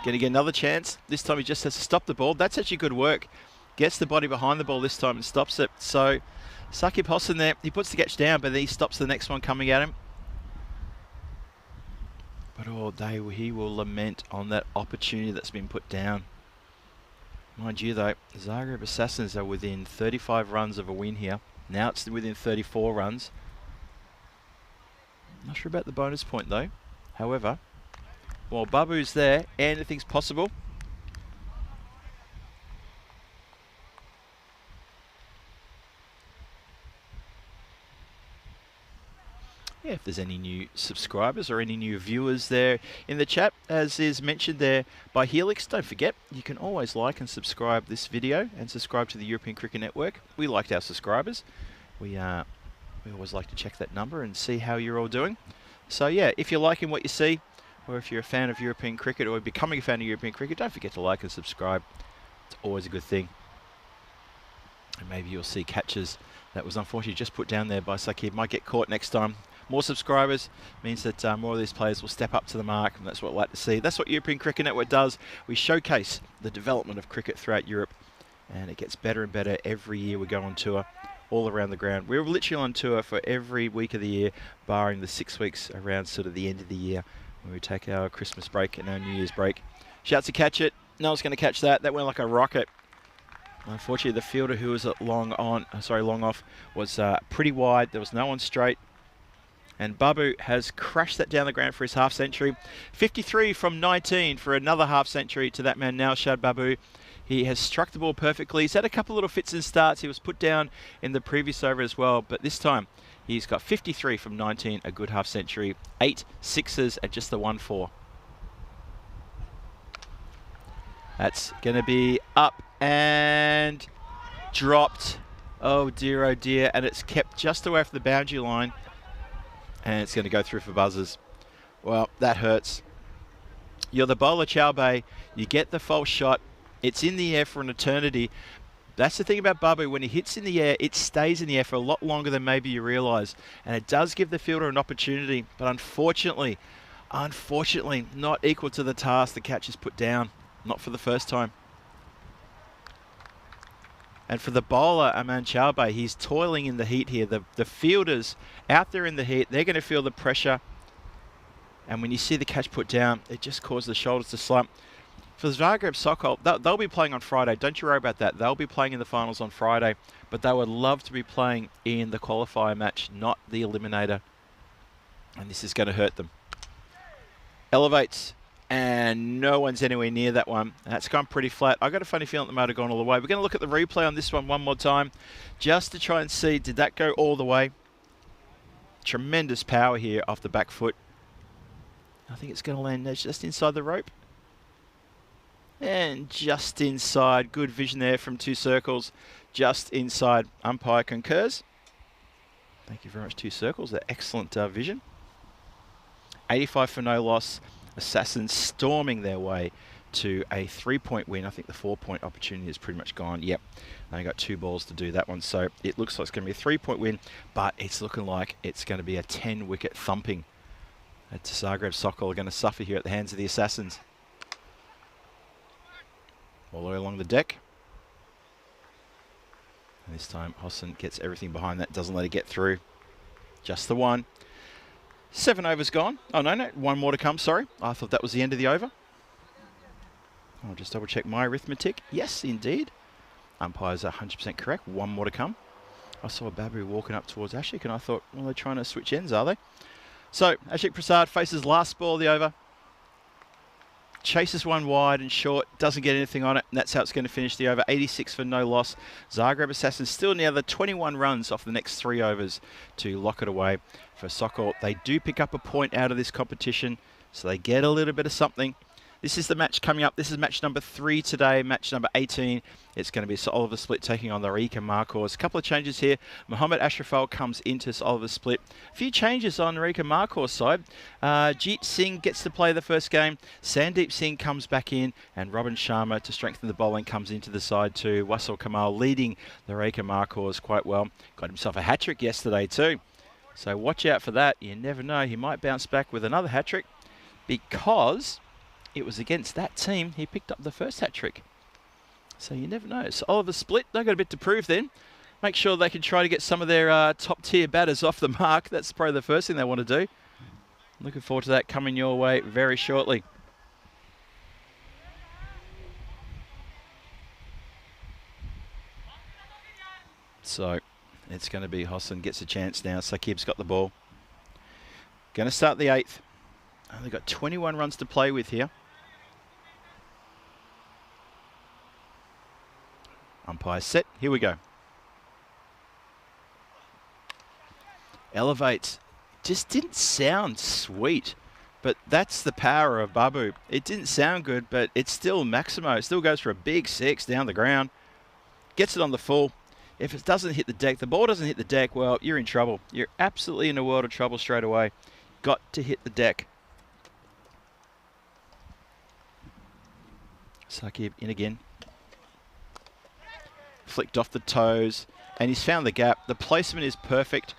Going to get another chance. This time he just has to stop the ball. That's actually good work. Gets the body behind the ball this time and stops it. So Sakib Hossain there, he puts the catch down, but then he stops the next one coming at him. But all day he will lament on that opportunity that's been put down. Mind you though, Zagreb Assassins are within 35 runs of a win here. Now it's within 34 runs. Not sure about the bonus point though. However, while Babu's there, anything's possible. Yeah, if there's any new subscribers or any new viewers there in the chat, as is mentioned there by Helix, don't forget, you can always like and subscribe this video and subscribe to the European Cricket Network. We liked our subscribers. We always like to check that number and see how you're all doing. So yeah, if you're liking what you see, or if you're a fan of European cricket or becoming a fan of European cricket, don't forget to like and subscribe. It's always a good thing. And maybe you'll see catches that was unfortunately just put down there by Sakib. Might get caught next time. More subscribers means that more of these players will step up to the mark, and that's what I'd like to see. That's what European Cricket Network does. We showcase the development of cricket throughout Europe, and it gets better and better every year we go on tour all around the ground. We're literally on tour for every week of the year, barring the 6 weeks around sort of the end of the year, when we take our Christmas break and our New Year's break. Shouts to catch it. No one's going to catch that. That went like a rocket. Unfortunately, the fielder who was at long off was pretty wide. There was no one straight. And Babu has crashed that down the ground for his half century. 53 from 19 for another half century to that man now, Shad Babu. He has struck the ball perfectly. He's had a couple little fits and starts. He was put down in the previous over as well, but this time he's got 53 from 19, a good half century, 8 sixes and just the 1-4. That's going to be up and dropped. Oh dear, and it's kept just away from the boundary line, and it's going to go through for buzzers. Well, that hurts. You're the bowler, Chowbei. You get the false shot. It's in the air for an eternity. That's the thing about Babu. When he hits in the air, it stays in the air for a lot longer than maybe you realise. And it does give the fielder an opportunity. But unfortunately, not equal to the task the catch is put down. Not for the first time. And for the bowler, Aman Chowbei, he's toiling in the heat here. The fielders out there in the heat, they're going to feel the pressure. And when you see the catch put down, it just causes the shoulders to slump. For the Zagreb Sokol, they'll be playing on Friday. Don't you worry about that. They'll be playing in the finals on Friday. But they would love to be playing in the qualifier match, not the eliminator. And this is going to hurt them. Elevates. And no one's anywhere near that one. That's gone pretty flat. I've got a funny feeling it might have gone all the way. We're going to look at the replay on this one more time, just to try and see, did that go all the way? Tremendous power here off the back foot. I think it's going to land just inside the rope. And just inside. Good vision there from 2 circles. Just inside. Umpire concurs. Thank you very much, 2 circles. They're excellent vision. 85 for no loss. Assassins storming their way to a 3-point win. I think the 4-point opportunity is pretty much gone. Yep, they got 2 balls to do that one. So it looks like it's going to be a 3-point win, but it's looking like it's going to be a 10-wicket thumping. Zagreb Sokol are going to suffer here at the hands of the Assassins. All the way along the deck. And this time Hossain gets everything behind that, doesn't let it get through. Just the one. 7 overs gone. Oh, no, one more to come, sorry. I thought that was the end of the over. I'll just double check my arithmetic. Yes, indeed. Umpire's 100% correct. One more to come. I saw Babu walking up towards Ashik and I thought, well, they're trying to switch ends, are they? So, Ashik Prasad faces last ball of the over. Chases one wide and short, doesn't get anything on it, and that's how it's going to finish the over. 86 for no loss. Zagreb Assassins still in the other 21 runs off the next 3 overs to lock it away for Sokol. They do pick up a point out of this competition, so they get a little bit of something. This is the match coming up. This is match number 3 today, match number 18. It's going to be Oliver Split taking on the Rika Marcos. A couple of changes here. Mohammed Ashrafal comes into Oliver Split. A few changes on Rika Marcos' side. Jeet Singh gets to play the first game. Sandeep Singh comes back in, and Robin Sharma, to strengthen the bowling, comes into the side too. Wasil Kamal leading the Rika Marcos quite well. Got himself a hat-trick yesterday too. So watch out for that. You never know. He might bounce back with another hat-trick because it was against that team he picked up the first hat-trick. So you never know. So Oliver Split, they've got a bit to prove then. Make sure they can try to get some of their top-tier batters off the mark. That's probably the first thing they want to do. Looking forward to that coming your way very shortly. So it's going to be Hossan gets a chance now. Sakib's got the ball. Going to start the 8th. They've got 21 runs to play with here. Umpire set. Here we go. Elevates. Just didn't sound sweet, but that's the power of Babu. It didn't sound good, but it's still Maximo. It still goes for a big 6 down the ground. Gets it on the full. If it doesn't hit the deck, the ball doesn't hit the deck, well, you're in trouble. You're absolutely in a world of trouble straight away. Got to hit the deck. Sakib in again. Flicked off the toes, and he's found the gap. The placement is perfect.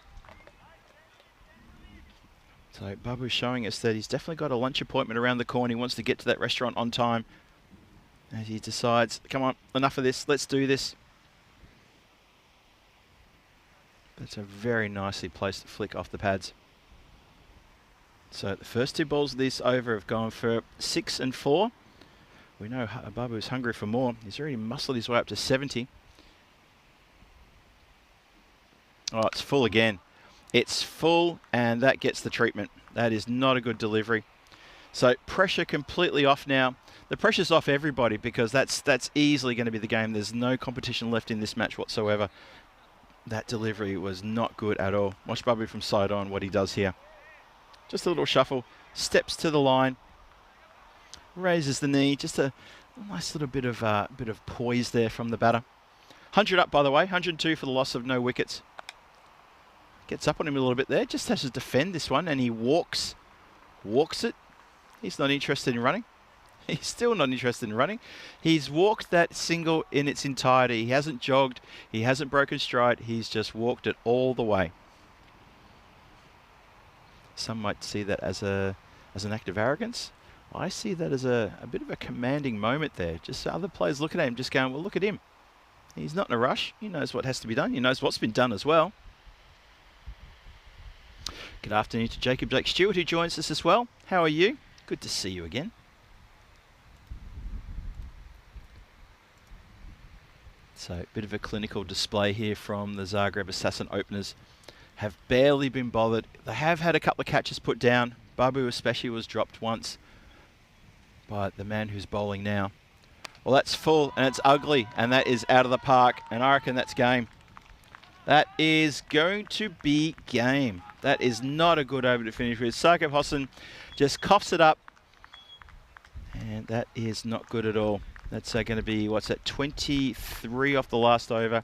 So Babu's showing us that he's definitely got a lunch appointment around the corner. He wants to get to that restaurant on time. As he decides, come on, enough of this, let's do this. That's a very nicely placed flick off the pads. So the first 2 balls of this over have gone for 6 and 4. We know Babu's hungry for more. He's already muscled his way up to 70. Oh, it's full again. It's full, and that gets the treatment. That is not a good delivery. So pressure completely off now. The pressure's off everybody because that's easily going to be the game. There's no competition left in this match whatsoever. That delivery was not good at all. Watch Babu from side on what he does here. Just a little shuffle. Steps to the line. Raises the knee. Just a nice little bit of poise there from the batter. 100 up, by the way. 102 for the loss of no wickets. Gets up on him a little bit there. Just has to defend this one, and he walks it. He's not interested in running. He's still not interested in running. He's walked that single in its entirety. He hasn't jogged. He hasn't broken stride. He's just walked it all the way. Some might see that as an act of arrogance. I see that as a bit of a commanding moment there. Just other players looking at him, just going, well, look at him. He's not in a rush. He knows what has to be done. He knows what's been done as well. Good afternoon to Jacob Blake Stewart, who joins us as well. How are you? Good to see you again. So, a bit of a clinical display here from the Zagreb Assassin openers. Have barely been bothered. They have had a couple of catches put down. Babu especially was dropped once by the man who's bowling now. Well, that's full and it's ugly, and that is out of the park, and I reckon that's game. That is going to be game. That is not a good over to finish with. Sakib Hossan just coughs it up, and that is not good at all. That's going to be, what's that, 23 off the last over,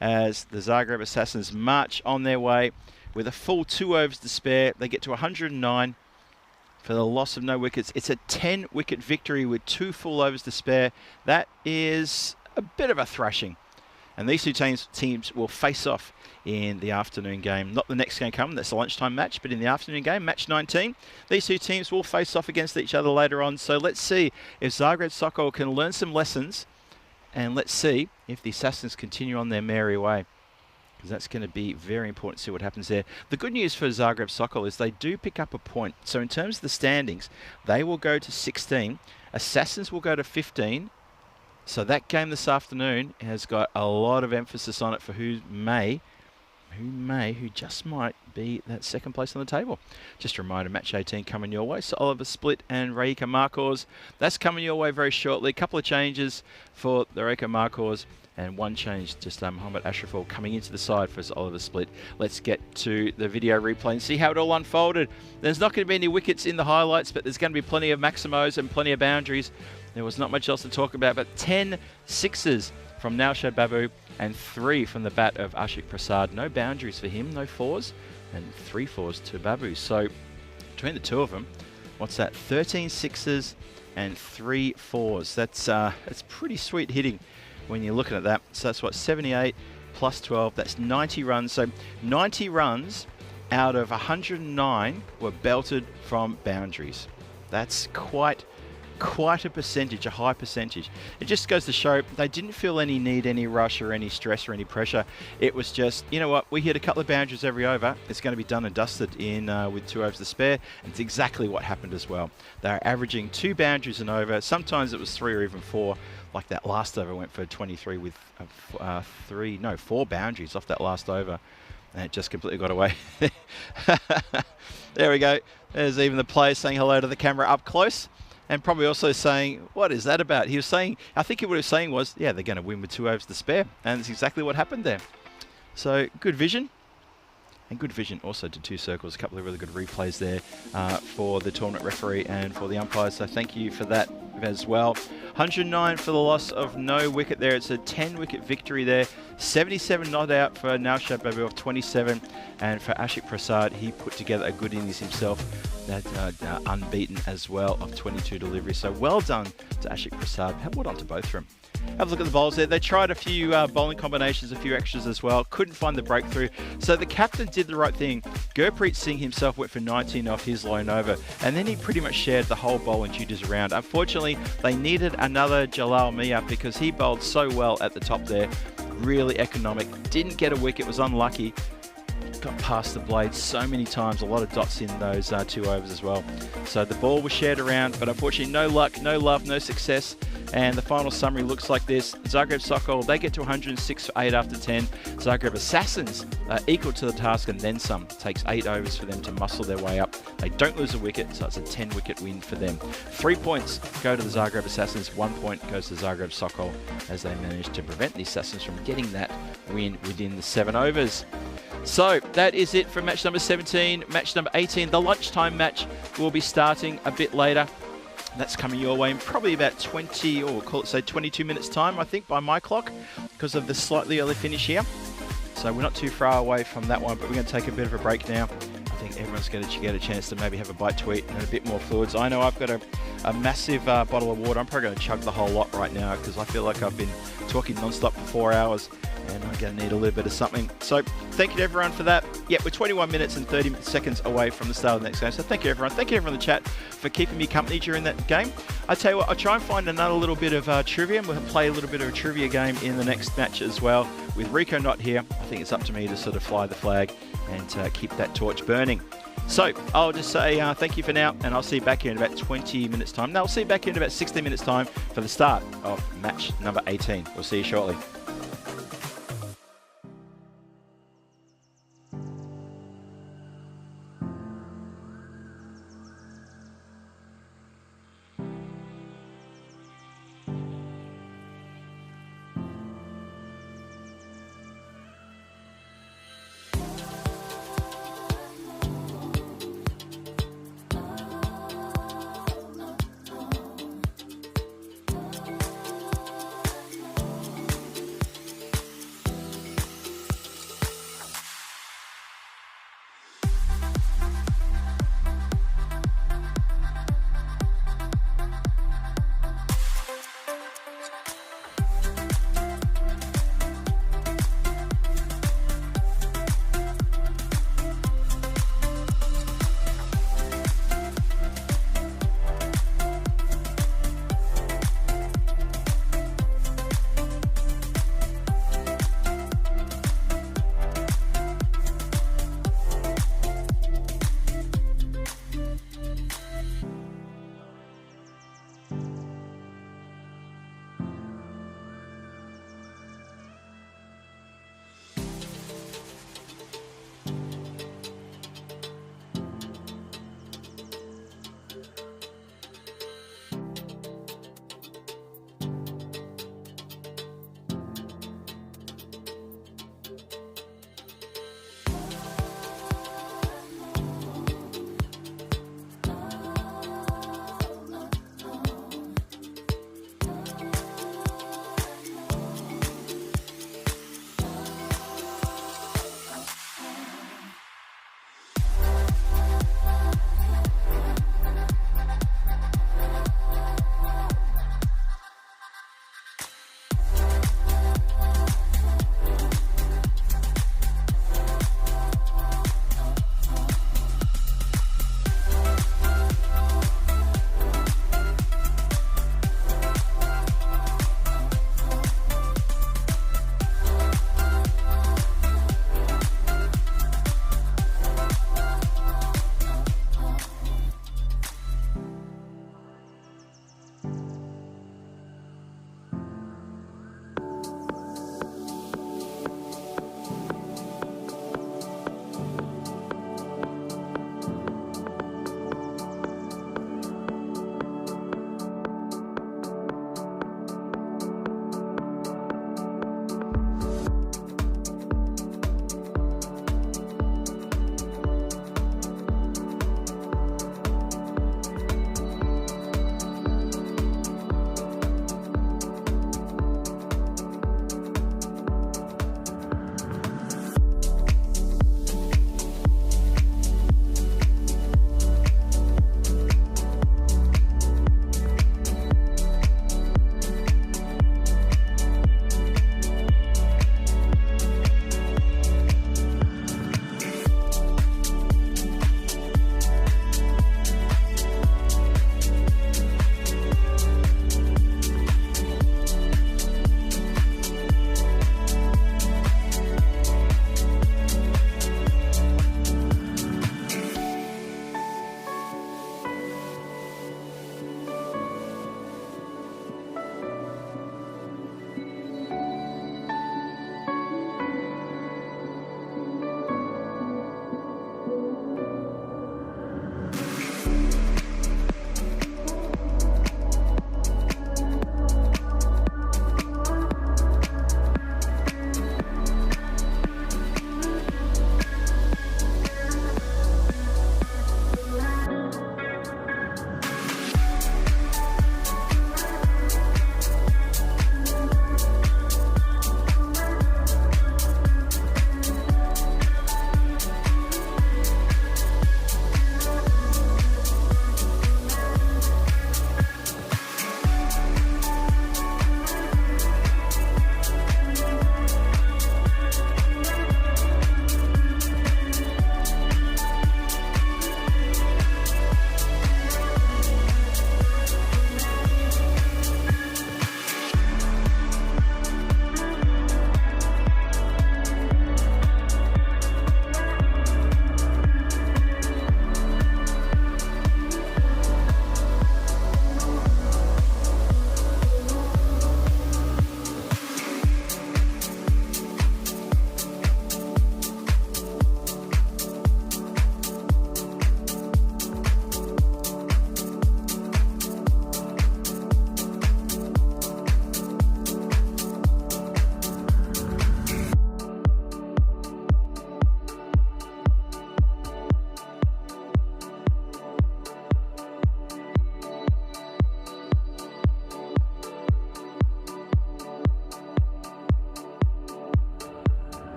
as the Zagreb Assassins march on their way with a full 2 overs to spare. They get to 109 for the loss of no wickets. It's a 10-wicket victory with 2 full overs to spare. That is a bit of a thrashing. And these 2 teams will face off in the afternoon game. Not the next game coming, that's a lunchtime match, but in the afternoon game, match 19. These 2 teams will face off against each other later on. So let's see if Zagreb Sokol can learn some lessons, and let's see if the Assassins continue on their merry way. because that's going to be very important to see what happens there. The good news for Zagreb Sokol is they do pick up a point. So in terms of the standings, they will go to 16. Assassins will go to 15. So that game this afternoon has got a lot of emphasis on it for who just might be that second place on the table. Just a reminder, match 18 coming your way. So Oliver Split and Reika Markors, that's coming your way very shortly. A couple of changes for the Reika Markors and one change, just Mohamed Ashraful coming into the side for Oliver Split. Let's get to the video replay and see how it all unfolded. There's not going to be any wickets in the highlights, but there's going to be plenty of maximos and plenty of boundaries. There was not much else to talk about, but 10 sixes from Naushad Babu and 3 from the bat of Ashik Prasad. No boundaries for him, no fours, and 3 fours to Babu. So between the two of them, what's that? 13 sixes and 3 fours. That's pretty sweet hitting when you're looking at that. So that's what, 78 plus 12, that's 90 runs. So 90 runs out of 109 were belted from boundaries. That's quite a percentage, a high percentage. It just goes to show they didn't feel any need, any rush or any stress or any pressure. It was just, you know what, we hit a couple of boundaries every over. It's going to be done and dusted in with 2 overs to spare. And it's exactly what happened as well. They're averaging 2 boundaries an over. Sometimes it was 3 or even 4. Like that last over went for 23 with 4 boundaries off that last over. And it just completely got away. There we go. There's even the player saying hello to the camera up close. And probably also saying, what is that about? He was saying, I think what he was saying was, yeah, they're going to win with 2 overs to spare. And that's exactly what happened there. So good vision. And good vision also to 2 circles. A couple of really good replays there for the tournament referee and for the umpires. So thank you for that as well. 109 for the loss of no wicket there. It's a 10-wicket victory there. 77 not out for Naushad Babu of 27. And for Ashik Prasad, he put together a good innings himself. That unbeaten as well of 22 deliveries. So well done to Ashik Prasad. Well done to both of them. Have a look at the bowls there. They tried a few bowling combinations, a few extras as well. Couldn't find the breakthrough. So the captain did the right thing. Gurpreet Singh himself went for 19 off his lone over. And then he pretty much shared the whole bowling duties around. Unfortunately, they needed another Jalal Mia because he bowled so well at the top there. Really economic. Didn't get a wicket. Was unlucky. Got past the blade so many times, a lot of dots in those 2 overs as well. So the ball was shared around, but unfortunately no luck, no love, no success. And the final summary looks like this. Zagreb Sokol, they get to 106 for 8 after 10. Zagreb Assassins equal to the task and then some. Takes 8 overs for them to muscle their way up. They don't lose a wicket, so it's a 10-wicket win for them. 3 points go to the Zagreb Assassins, 1 point goes to Zagreb Sokol as they manage to prevent the Assassins from getting that win within the 7 overs. So that is it for match number 17. Match number 18, the lunchtime match, will be starting a bit later. That's coming your way in probably about 20, or call it say 22 minutes time, I think, by my clock, because of the slightly early finish here. So we're not too far away from that one, but we're going to take a bit of a break now. I think everyone's going to get a chance to maybe have a bite to eat and a bit more fluids. I know I've got a massive bottle of water. I'm probably going to chug the whole lot right now because I feel like I've been talking non-stop for 4 hours. And I'm going to need a little bit of something. So thank you to everyone for that. Yeah, we're 21 minutes and 30 seconds away from the start of the next game. So thank you everyone. Thank you everyone in the chat for keeping me company during that game. I tell you what, I'll try and find another little bit of trivia. We'll play a little bit of a trivia game in the next match as well. With Rico not here, I think it's up to me to sort of fly the flag and keep that torch burning. So I'll just say thank you for now, and I'll see you back here in about 20 minutes time. No, I'll see you back here in about 16 minutes time for the start of match number 18. We'll see you shortly.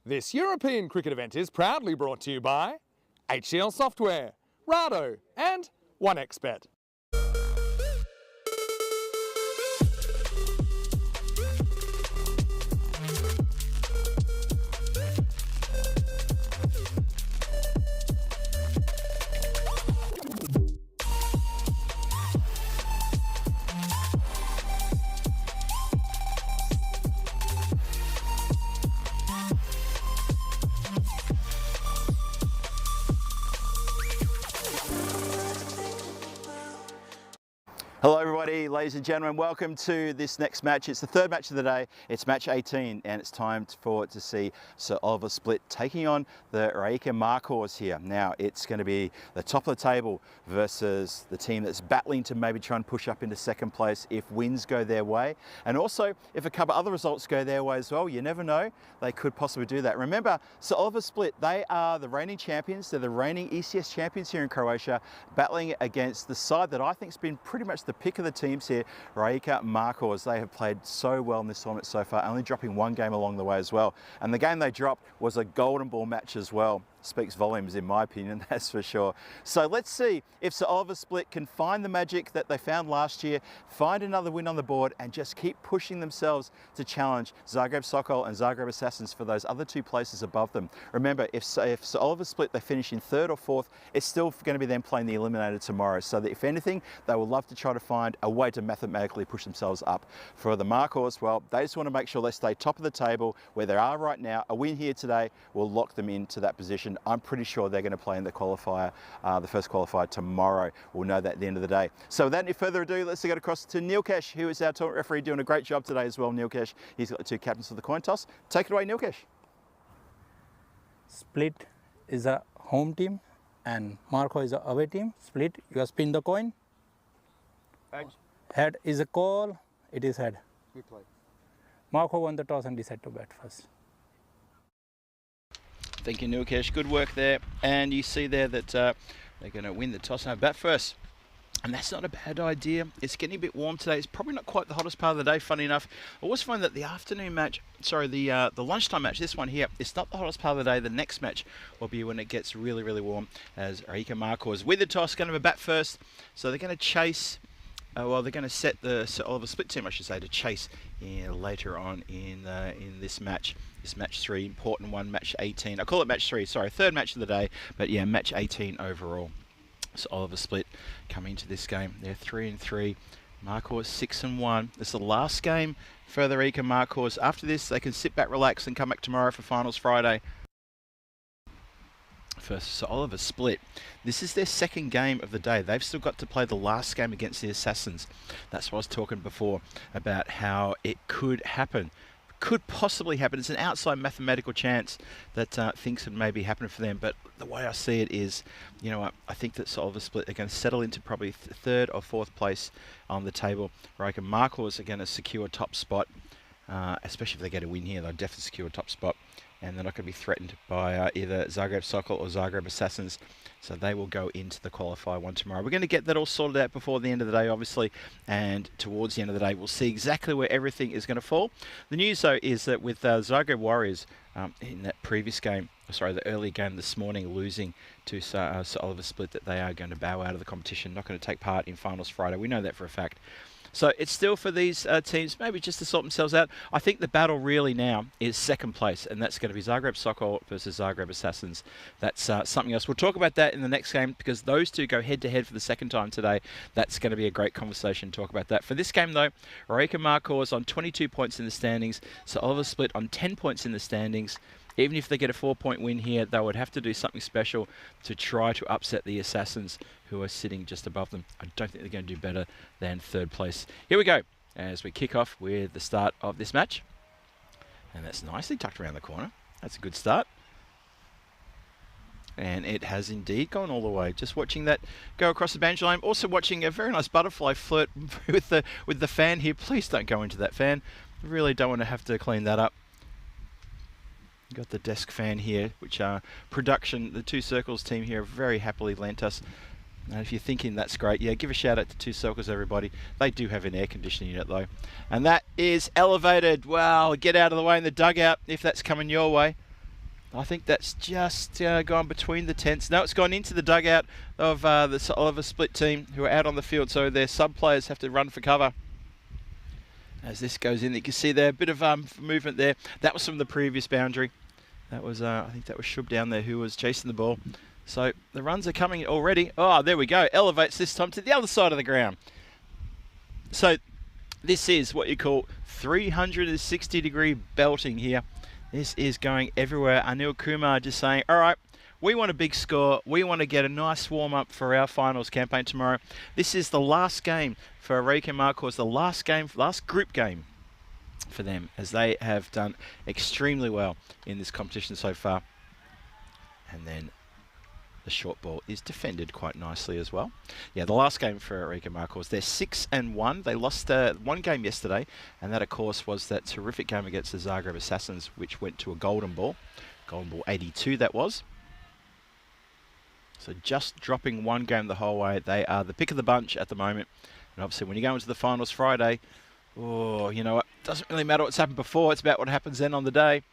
This European cricket event is proudly brought to you by HCL Software, Rado and 1xBet. Hello everybody, ladies and gentlemen, welcome to this next match. It's the third match of the day. It's match 18 and it's time to see Sir Oliver Split taking on the Rijeka Markhors here. Now it's going to be the top of the table versus the team that's battling to maybe try and push up into second place if wins go their way. And also if a couple other results go their way as well, you never know, they could possibly do that. Remember, Sir Oliver Split, they are the reigning champions. They're the reigning ECS champions here in Croatia, battling against the side that I think has been pretty much the pick of the teams here, Rijeka Markhors. They have played so well in this tournament so far, only dropping one game along the way as well. And the game they dropped was a golden ball match as well. Speaks volumes in my opinion, that's for sure. So let's see if Sir Oliver Split can find the magic that they found last year, find another win on the board and just keep pushing themselves to challenge Zagreb Sokol and Zagreb Assassins for those other two places above them. Remember, if Sir Oliver Split, they finish in third or fourth, it's still going to be them playing the eliminator tomorrow. So that if anything, they will love to try to find a way to mathematically push themselves up. For the Markhors, well, they just want to make sure they stay top of the table where they are right now. A win here today will lock them into that position. I'm pretty sure they're going to play in the qualifier, the first qualifier tomorrow. We'll know that at the end of the day. So without any further ado, let's go across to Nilkesh, who is our tournament referee, doing a great job today as well. Nilkesh, he's got the two captains for the coin toss. Take it away, Nilkesh. Split is a home team and Marco is a away team. Split, you spin the coin. Head is a call, it is head. We play. Marco won the toss and decided to bat first. Thank you, Nilkesh. Good work there. And you see there that they're going to win the toss and bat first. And that's not a bad idea. It's getting a bit warm today. It's probably not quite the hottest part of the day, funny enough. I always find that the afternoon match, sorry, the lunchtime match, this one here, it's not the hottest part of the day. The next match will be when it gets really, really warm, as Rijeka Markhors with the toss, going to bat first. So they're going to chase, well, they're going to set the Sir Oliver Split team, I should say, to chase later on in this match. This match 3, important one, match 18. I call it match 3, sorry, third match of the day, but yeah, match 18 overall. So Oliver Split coming to this game. They're 3-3. Markhors 6-1. This is the last game for the Rijeka Markhors. After this, they can sit back, relax, and come back tomorrow for finals Friday. First, Sir Oliver Split. This is their second game of the day. They've still got to play the last game against the Assassins. That's what I was talking before about how it could happen. Could possibly happen. It's an outside mathematical chance that things could maybe happen for them, but the way I see it is, you know what, I think that Sir Oliver Split are going to settle into probably third or fourth place on the table. Rijeka Markhors are going to secure a top spot, especially if they get a win here. They'll definitely secure a top spot, and they're not going to be threatened by either Zagreb Sokol or Zagreb Assassins. So they will go into the qualifier one tomorrow. We're going to get that all sorted out before the end of the day, obviously, and towards the end of the day, we'll see exactly where everything is going to fall. The news, though, is that with Zagreb Warriors in that previous game, sorry, the early game this morning, losing to Sir Oliver Split, that they are going to bow out of the competition, not going to take part in finals Friday. We know that for a fact. So it's still for these teams, maybe just to sort themselves out. I think the battle really now is second place, and that's going to be Zagreb Sokol versus Zagreb Assassins. That's something else. We'll talk about that in the next game, because those two go head-to-head for the second time today. That's going to be a great conversation to talk about that. For this game, though, Rijeka Markhors on 22 points in the standings, Sir Oliver Split on 10 points in the standings. Even if they get a 4-point win here, they would have to do something special to try to upset the Assassins, who are sitting just above them. I don't think they're going to do better than third place. Here we go, as we kick off with the start of this match. And that's nicely tucked around the corner. That's a good start. And it has indeed gone all the way. Just watching that go across the banjo line. Also watching a very nice butterfly flirt with the fan here. Please don't go into that fan. I really don't want to have to clean that up. Got the desk fan here, which production, the Two Circles team here very happily lent us. And if you're thinking that's great, yeah, give a shout out to Two Circles, everybody. They do have an air conditioning unit though. And that is elevated. Wow, get out of the way in the dugout if that's coming your way. I think that's just gone between the tents. No, it's gone into the dugout of the Oliver Split team who are out on the field, so their sub-players have to run for cover. As this goes in, you can see there a bit of movement there. That was from the previous boundary. That was, I think that was Shub down there who was chasing the ball. So the runs are coming already. Oh, there we go. Elevates this time to the other side of the ground. So this is what you call 360-degree belting here. This is going everywhere. Anil Kumar just saying, all right, we want a big score. We want to get a nice warm-up for our finals campaign tomorrow. This is the last game for Areca Marcos, the last group game for them, as they have done extremely well in this competition so far. And then the short ball is defended quite nicely as well. Yeah, the last game for Areca Marcos, they're 6-1. They lost one game yesterday, and that, of course, was that terrific game against the Zagreb Assassins, which went to a golden ball 82 that was. So just dropping one game the whole way. They are the pick of the bunch at the moment. And obviously when you go into the finals Friday, oh, you know what, doesn't really matter what's happened before, it's about what happens then on the day.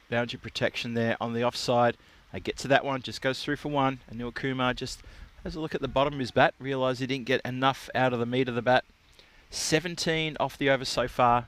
Boundary protection there on the offside. They get to that one, just goes through for one. Anil Kumar just has a look at the bottom of his bat, realise he didn't get enough out of the meat of the bat. 17 off the over so far.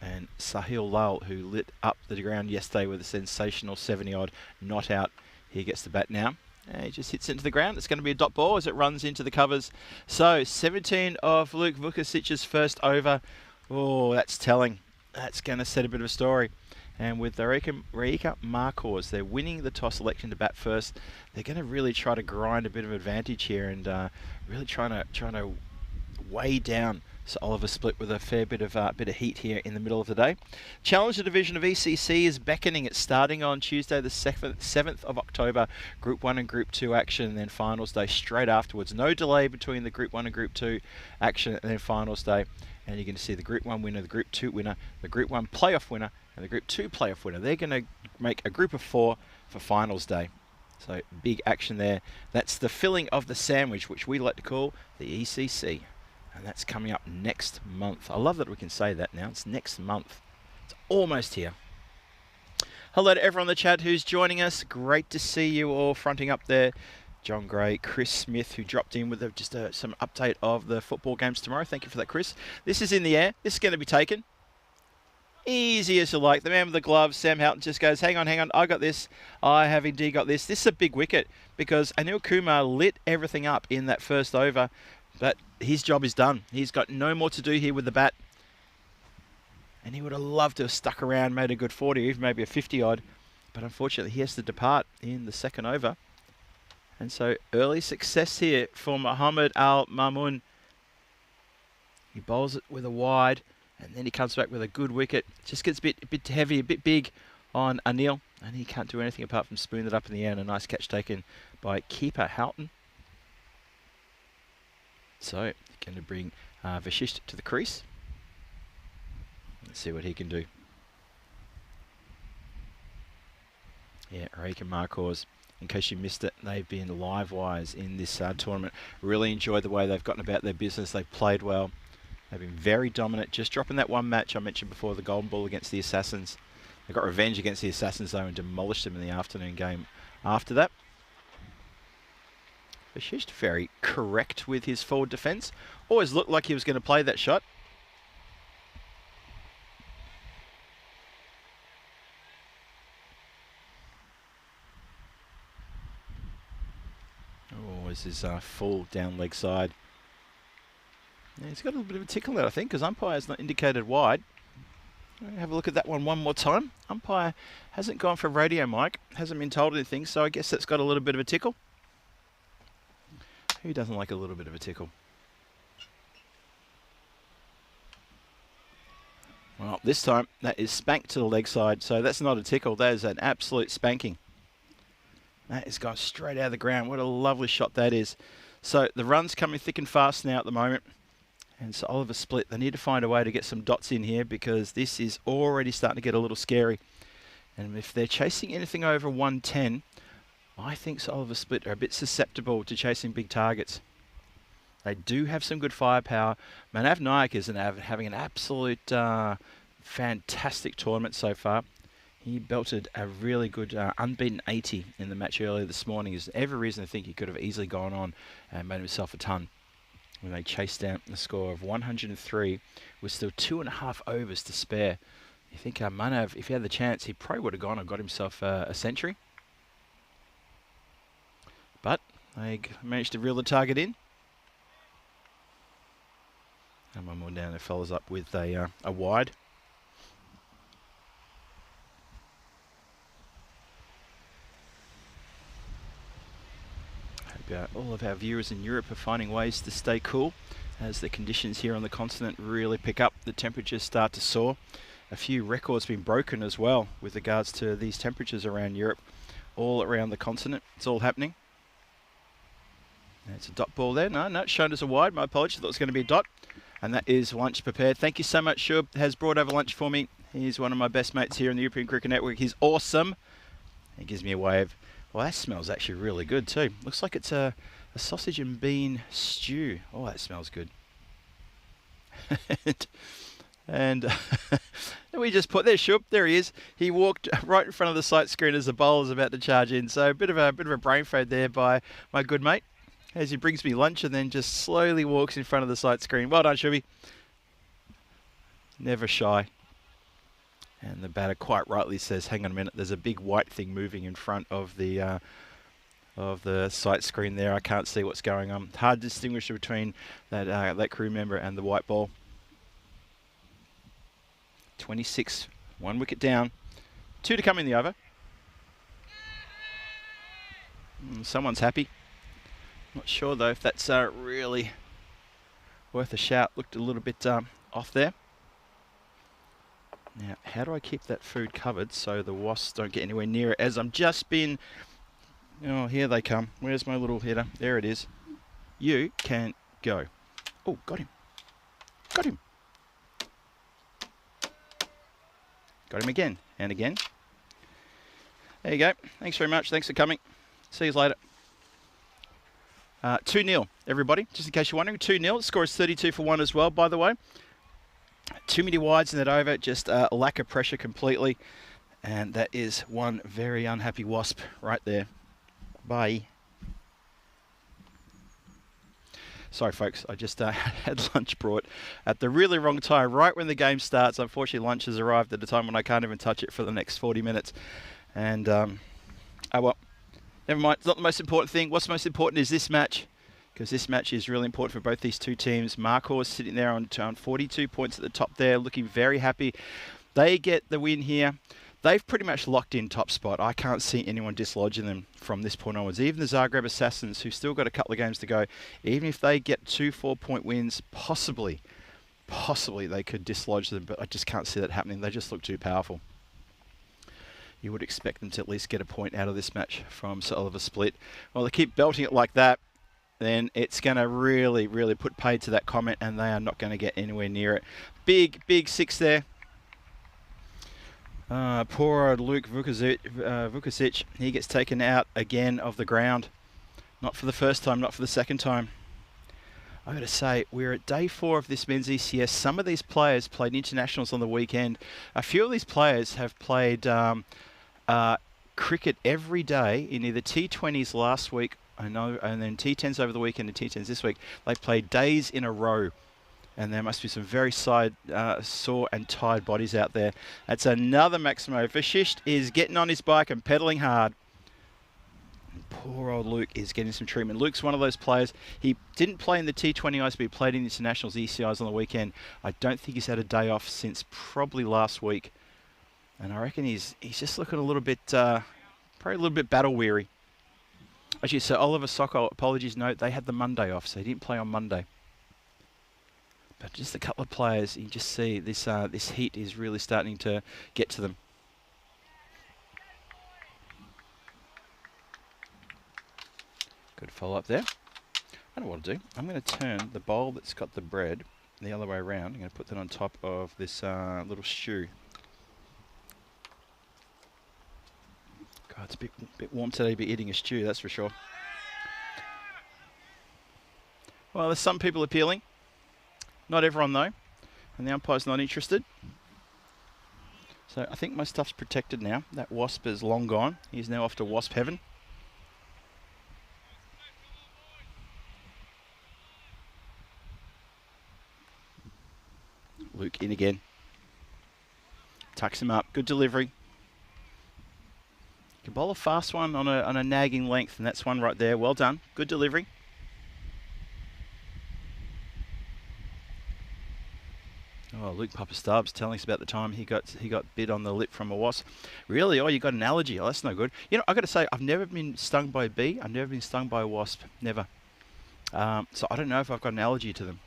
And Sahil Lal, who lit up the ground yesterday with a sensational 70-odd not out, he gets the bat now. And he just hits into the ground. It's going to be a dot ball as it runs into the covers. So 17 of Luke Vukasic's first over. Oh, that's telling. That's going to set a bit of a story. And with Areca Marcos, they're winning the toss election to bat first. They're going to really try to grind a bit of advantage here and really trying to weigh down So Oliver Split with a fair bit of heat here in the middle of the day. Challenger division of ECC is beckoning. It's starting on Tuesday the 7th of October. Group 1 and Group 2 action, and then finals day straight afterwards. No delay between the Group 1 and Group 2 action and then finals day. And you're going to see the Group 1 winner, the Group 2 winner, the Group 1 playoff winner, and the Group 2 playoff winner. They're going to make a group of 4 for finals day. So big action there. That's the filling of the sandwich, which we like to call the ECC. And that's coming up next month. I love that we can say that now. It's next month. It's almost here. Hello to everyone in the chat who's joining us. Great to see you all fronting up there. John Gray, Chris Smith, who dropped in with just some update of the football games tomorrow. Thank you for that, Chris. This is in the air. This is going to be taken. Easy as you like. The man with the gloves, Sam Houghton, just goes, hang on, I got this. I have indeed got this. This is a big wicket because Anil Kumar lit everything up in that first over, but his job is done. He's got no more to do here with the bat. And he would have loved to have stuck around, made a good 40, even maybe a 50-odd. But unfortunately, he has to depart in the second over. And so early success here for Muhammad Al Mamun. He bowls it with a wide, and then he comes back with a good wicket. Just gets a bit heavy, a bit big on Anil, and he can't do anything apart from spoon it up in the air, and a nice catch taken by keeper Houghton. So going to bring Vashisht to the crease. Let's see what he can do. Yeah, Areca Marcos, in case you missed it, they've been live wires in this tournament. Really enjoyed the way they've gotten about their business. They've played well. They've been very dominant. Just dropping that one match I mentioned before, the Golden Ball against the Assassins. They got revenge against the Assassins though and demolished them in the afternoon game after that. Vashisht very correct with his forward defence. Always looked like he was going to play that shot. Oh, this is full down leg side. Yeah, he's got a little bit of a tickle there, I think, because umpire's not indicated wide. Have a look at that one more time. Umpire hasn't gone for radio mic, hasn't been told anything, so I guess that's got a little bit of a tickle. Who doesn't like a little bit of a tickle? Well, this time that is spanked to the leg side, so that's not a tickle, that is an absolute spanking. That is gone straight out of the ground. What a lovely shot that is. So the run's coming thick and fast now at the moment. And so Oliver Split, they need to find a way to get some dots in here because this is already starting to get a little scary. And if they're chasing anything over 110, I think so Oliver Split are a bit susceptible to chasing big targets. They do have some good firepower. Manav Nayak is having an absolute fantastic tournament so far. He belted a really good unbeaten 80 in the match earlier this morning. There's every reason to think he could have easily gone on and made himself a ton when they chased down the score of 103 with still 2.5 overs to spare. You think Manav, if he had the chance, he probably would have gone and got himself a century. But they managed to reel the target in. And one more down there follows up with a wide. Hope all of our viewers in Europe are finding ways to stay cool as the conditions here on the continent really pick up. The temperatures start to soar. A few records been broken as well with regards to these temperatures around Europe, all around the continent. It's all happening. It's a dot ball there. No, it's shown as a wide. My apologies. I thought it was going to be a dot. And that is lunch prepared. Thank you so much, Shub. Has brought over lunch for me. He's one of my best mates here in the European Cricket Network. He's awesome. He gives me a wave. Well, that smells actually really good too. Looks like it's a sausage and bean stew. Oh, that smells good. And we just put there, Shub. There he is. He walked right in front of the sight screen as the bowler's about to charge in. So a bit of a brain fade there by my good mate, as he brings me lunch and then just slowly walks in front of the sight screen. Well done, Shubby. Never shy. And the batter quite rightly says, hang on a minute, there's a big white thing moving in front of the sight screen there. I can't see what's going on. Hard to distinguish between that crew member and the white ball. 26, 1 wicket down. 2 to come in the over. Someone's happy. Not sure though if that's really worth a shout. Looked a little bit off there. Now, how do I keep that food covered so the wasps don't get anywhere near it? As I'm just been... Oh, here they come. Where's my little hitter? There it is. You can go. Oh, got him. Got him. Got him again and again. There you go. Thanks very much. Thanks for coming. See you later. 2-0, everybody. Just in case you're wondering, 2-0. The score is 32 for 1 as well, by the way. Too many wides in that over. Just a lack of pressure completely. And that is one very unhappy wasp right there. Bye. Sorry, folks. I just had lunch brought at the really wrong time, right when the game starts. Unfortunately, lunch has arrived at a time when I can't even touch it for the next 40 minutes. And, oh well. Never mind, it's not the most important thing. What's most important is this match, because this match is really important for both these two teams. Markhor sitting there on 42 points at the top there, looking very happy. They get the win here. They've pretty much locked in top spot. I can't see anyone dislodging them from this point onwards. Even the Zagreb Assassins, who've still got a couple of games to go, even if they get 2 4-point wins, possibly they could dislodge them, but I just can't see that happening. They just look too powerful. You would expect them to at least get a point out of this match from Sir Oliver Split. Well, they keep belting it like that, then it's going to really, really put paid to that comment, and they are not going to get anywhere near it. Big 6 there. Poor old Luke Vukovic, he gets taken out again of the ground. Not for the first time, not for the second time. I've got to say, we're at day 4 of this men's ECS. Some of these players played internationals on the weekend. A few of these players have played cricket every day in either T20s last week, I know, and then T10s over the weekend and T10s this week. They played days in a row, and there must be some very sore and tired bodies out there. That's another Maximo. Vashisht is getting on his bike and pedaling hard. Poor old Luke is getting some treatment. Luke's one of those players. He didn't play in the T20Is, but he played in the internationals, ECIs on the weekend. I don't think he's had a day off since probably last week. And I reckon he's just looking a little bit, probably a little bit battle weary. Actually, so Oliver Sokol, apologies note, they had the Monday off, so he didn't play on Monday. But just a couple of players, you just see this this heat is really starting to get to them. Good follow up there. I know what I'll do. I'm going to turn the bowl that's got the bread the other way around. I'm going to put that on top of this little stew. God, it's a bit warm today to be eating a stew, that's for sure. Well, there's some people appealing. Not everyone, though. And the umpire's not interested. So I think my stuff's protected now. That wasp is long gone. He's now off to wasp heaven. Luke in again. Tucks him up. Good delivery. Can bowl a fast one on a nagging length, and that's one right there. Well done. Good delivery. Oh, Luke Papa Stubbs telling us about the time he got bit on the lip from a wasp. Really? Oh, you got an allergy. Oh, that's no good. You know, I got to say, I've never been stung by a bee. I've never been stung by a wasp. Never. So I don't know if I've got an allergy to them.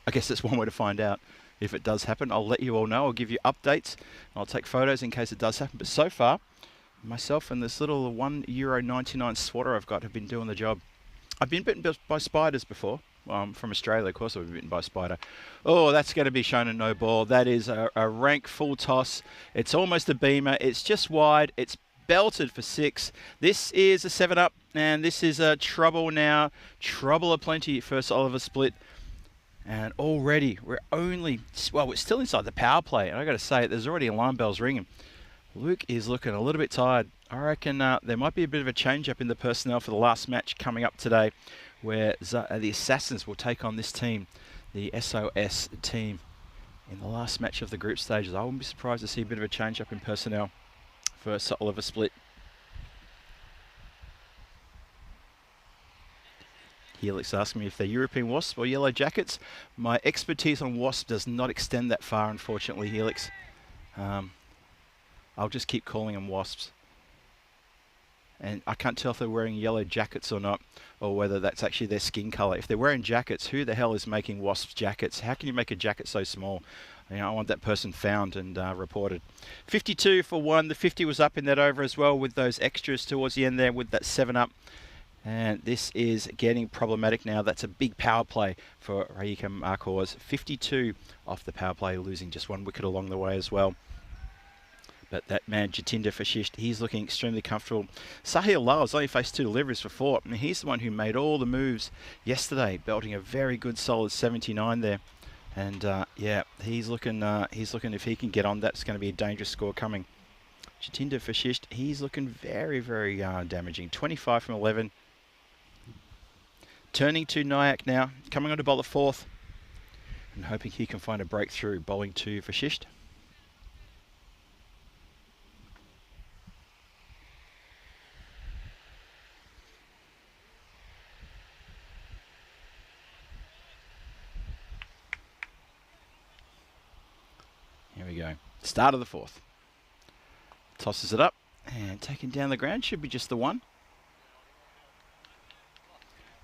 I guess that's one way to find out. If it does happen, I'll let you all know. I'll give you updates. I'll take photos in case it does happen. But so far, myself and this little €1.99 swatter I've got have been doing the job. I've been bitten by spiders before. From Australia, of course, I've been bitten by a spider. Oh, that's going to be shown a no ball. That is a rank full toss. It's almost a beamer. It's just wide. It's belted for 6. This is a 7-up, and this is a trouble now. Trouble aplenty first Oliver split. And already, we're still inside the power play. And I got to say, there's already alarm bells ringing. Luke is looking a little bit tired. I reckon there might be a bit of a change-up in the personnel for the last match coming up today, where the Assassins will take on this team, the SOS team, in the last match of the group stages. I wouldn't be surprised to see a bit of a change-up in personnel for Sir Oliver Split. Helix asking me if they're European wasps or yellow jackets. My expertise on wasp does not extend that far, unfortunately, Helix. I'll just keep calling them wasps. And I can't tell if they're wearing yellow jackets or not, or whether that's actually their skin color. If they're wearing jackets, who the hell is making wasps jackets? How can you make a jacket so small? You know, I want that person found and reported. 52 for 1. The 50 was up in that over as well with those extras towards the end there with that 7-up. And this is getting problematic now. That's a big power play for Raika Marcos. 52 off the power play, losing just 1 wicket along the way as well. But that man, Jatinder Fashisht, he's looking extremely comfortable. Sahil Lal has only faced 2 deliveries for 4. And he's the one who made all the moves yesterday, belting a very good solid 79 there. And yeah, he's looking if he can get on, that's going to be a dangerous score coming. Jatinder Fashisht, he's looking very, very damaging. 25 from 11. Turning to Nayak now, coming on to bowl the 4th. And hoping he can find a breakthrough, bowling to Fashisht. Here we go. Start of the 4th. Tosses it up and taken down the ground. Should be just the 1.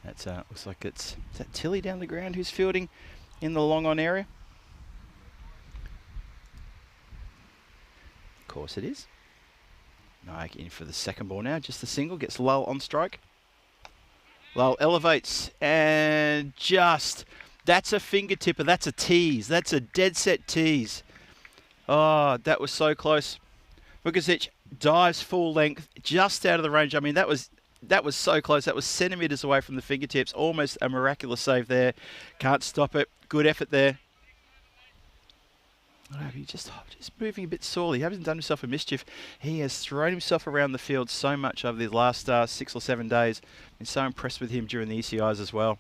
That's looks like is that Tilly down the ground who's fielding in the long on area? Of course it is. Nayak in for the 2nd ball now. Just the single. Gets Lull on strike. Lull elevates and just... That's a fingertipper. That's a tease. That's a dead set tease. Oh, that was so close. Vukovic dives full length, just out of the range. I mean, that was so close. That was centimetres away from the fingertips. Almost a miraculous save there. Can't stop it. Good effort there. He's just moving a bit sorely. He hasn't done himself a mischief. He has thrown himself around the field so much over the last 6 or 7 days. Been so impressed with him during the ECIs as well.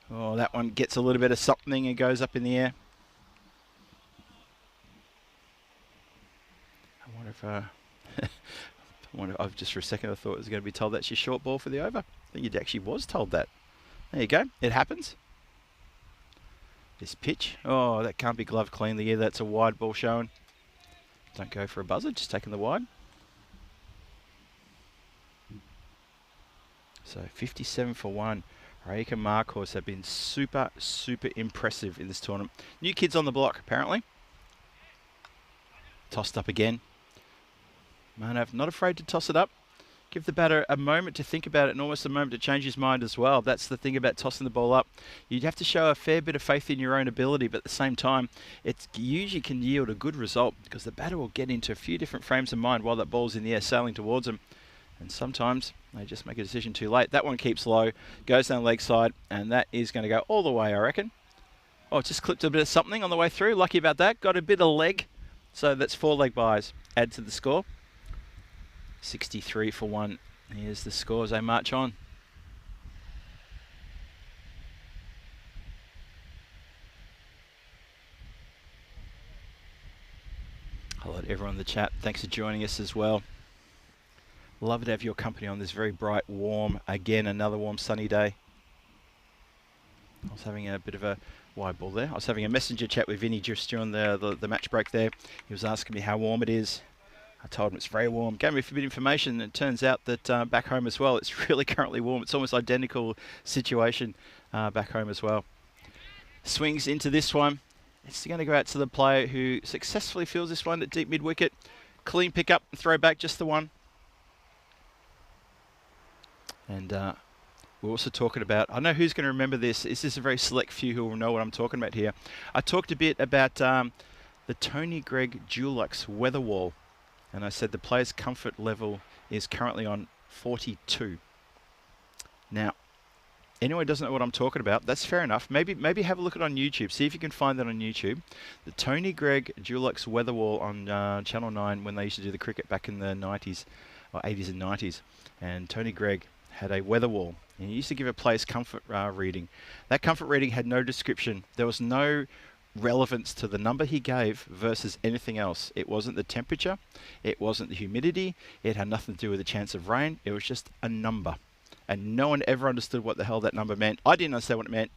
Oh, that one gets a little bit of something and goes up in the air. I wonder if I've just for a second I thought it was going to be told that's your short ball for the over. I think it actually was told that. There you go. It happens. This pitch. Oh, that can't be gloved cleanly. Yeah, that's a wide ball showing. Don't go for a buzzer, just taking the wide. So 57 for 1. Raika Marcos have been super, super impressive in this tournament. New kids on the block, apparently. Tossed up again. Manav not afraid to toss it up. Give the batter a moment to think about it and almost a moment to change his mind as well. That's the thing about tossing the ball up. You'd have to show a fair bit of faith in your own ability, but at the same time, it usually can yield a good result because the batter will get into a few different frames of mind while that ball's in the air sailing towards him. And sometimes they just make a decision too late. That one keeps low, goes down leg side, and that is going to go all the way, I reckon. Oh, just clipped a bit of something on the way through. Lucky about that. Got a bit of leg. So that's 4 leg buys. Add to the score. 63 for 1. Here's the score as they march on. Hello to everyone in the chat. Thanks for joining us as well. Love to have your company on this very bright, warm, again, another warm sunny day. I was having a bit of a wide ball there. I was having a messenger chat with Vinny just during the match break there. He was asking me how warm it is. I told him it's very warm. Gave me a bit of information, and it turns out that back home as well, it's really currently warm. It's almost identical situation back home as well. Swings into this one. It's going to go out to the player who successfully fields this one at deep mid-wicket. Clean pick up and throw back, just the one. And we're also talking about, I know who's going to remember this. This is a very select few who will know what I'm talking about here. I talked a bit about the Tony Greig Dulux weather wall. And I said the player's comfort level is currently on 42. Now, anyone who doesn't know what I'm talking about, that's fair enough. Maybe have a look at it on YouTube. See if you can find that on YouTube. The Tony Greig Dulux weather wall on Channel 9 when they used to do the cricket back in the 90s, or 80s and 90s. And Tony Greig had a weather wall. And he used to give a player's comfort reading. That comfort reading had no description. There was no relevance to the number he gave versus anything else. It wasn't the temperature. It wasn't the humidity. It had nothing to do with the chance of rain. It was just a number. And no one ever understood what the hell that number meant. I didn't understand what it meant.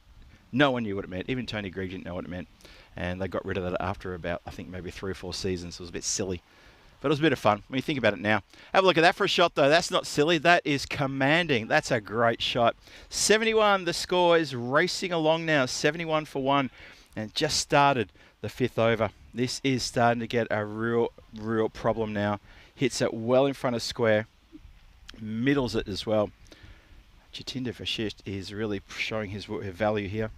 No one knew what it meant. Even Tony Greig didn't know what it meant. And they got rid of that after about, I think, maybe 3 or 4 seasons. It was a bit silly. But it was a bit of fun when you think about it now. Have a look at that for a shot, though. That's not silly. That is commanding. That's a great shot. 71, the score is racing along now. 71 for 1. And just started the 5th over. This is starting to get a real problem now. Hits it well in front of square. Middles it as well. Jatinder Vashisht is really showing his value here.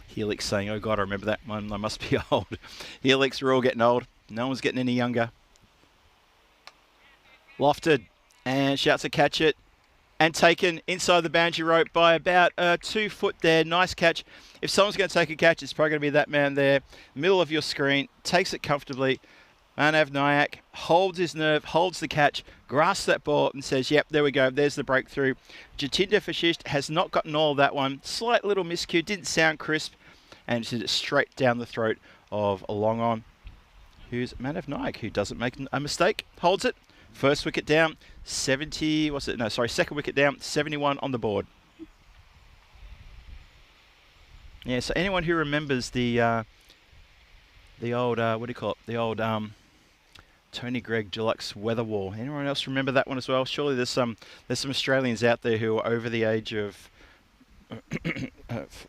Helix saying, oh God, I remember that one. I must be old. Helix, we're all getting old. No one's getting any younger. Lofted and shouts to catch it. And taken inside the boundary rope by about 2 foot there. Nice catch. If someone's going to take a catch, it's probably going to be that man there. Middle of your screen. Takes it comfortably. Manav Nayak holds his nerve, holds the catch, grasps that ball and says, yep, there we go. There's the breakthrough. Jatinder Vashisht has not gotten all of that one. Slight little miscue. Didn't sound crisp. And sent it straight down the throat of a long on. Who's Manav Nayak, who doesn't make a mistake. Holds it. First wicket down, 70, what's it? No, sorry, second wicket down, 71 on the board. Yeah, so anyone who remembers the old, what do you call it? The old Tony Greig Dulux weather wall. Anyone else remember that one as well? Surely there's some Australians out there who are over the age of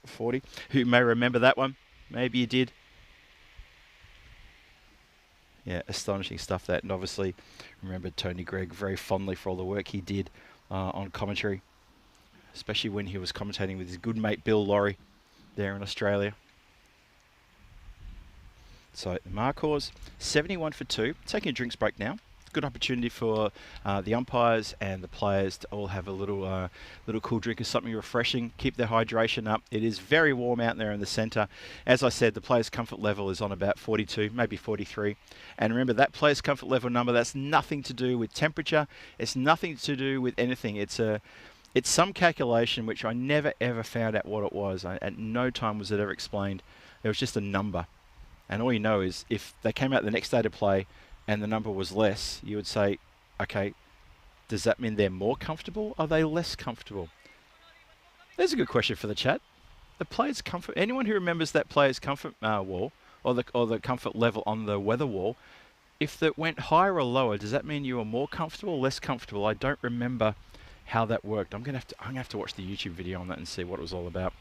40 who may remember that one. Maybe you did. Yeah, astonishing stuff that, and obviously remember Tony Greig very fondly for all the work he did on commentary, especially when he was commentating with his good mate Bill Laurie there in Australia. So the Marcors, 71 for 2. Taking a drinks break now. Good opportunity for the umpires and the players to all have a little cool drink of something refreshing, keep their hydration up. It is very warm out there in the centre. As I said, the players' comfort level is on about 42, maybe 43. And remember, that players' comfort level number, that's nothing to do with temperature. It's nothing to do with anything. It's some calculation which I never ever found out what it was. At no time was it ever explained. It was just a number. And all you know is if they came out the next day to play and the number was less, you would say, okay, does that mean they're more comfortable? Are they less comfortable? There's a good question for the chat. The player's comfort, anyone who remembers that player's comfort wall or the comfort level on the weather wall, if that went higher or lower, does that mean you were more comfortable or less comfortable? I don't remember how that worked. I'm gonna have to watch the YouTube video on that and see what it was all about.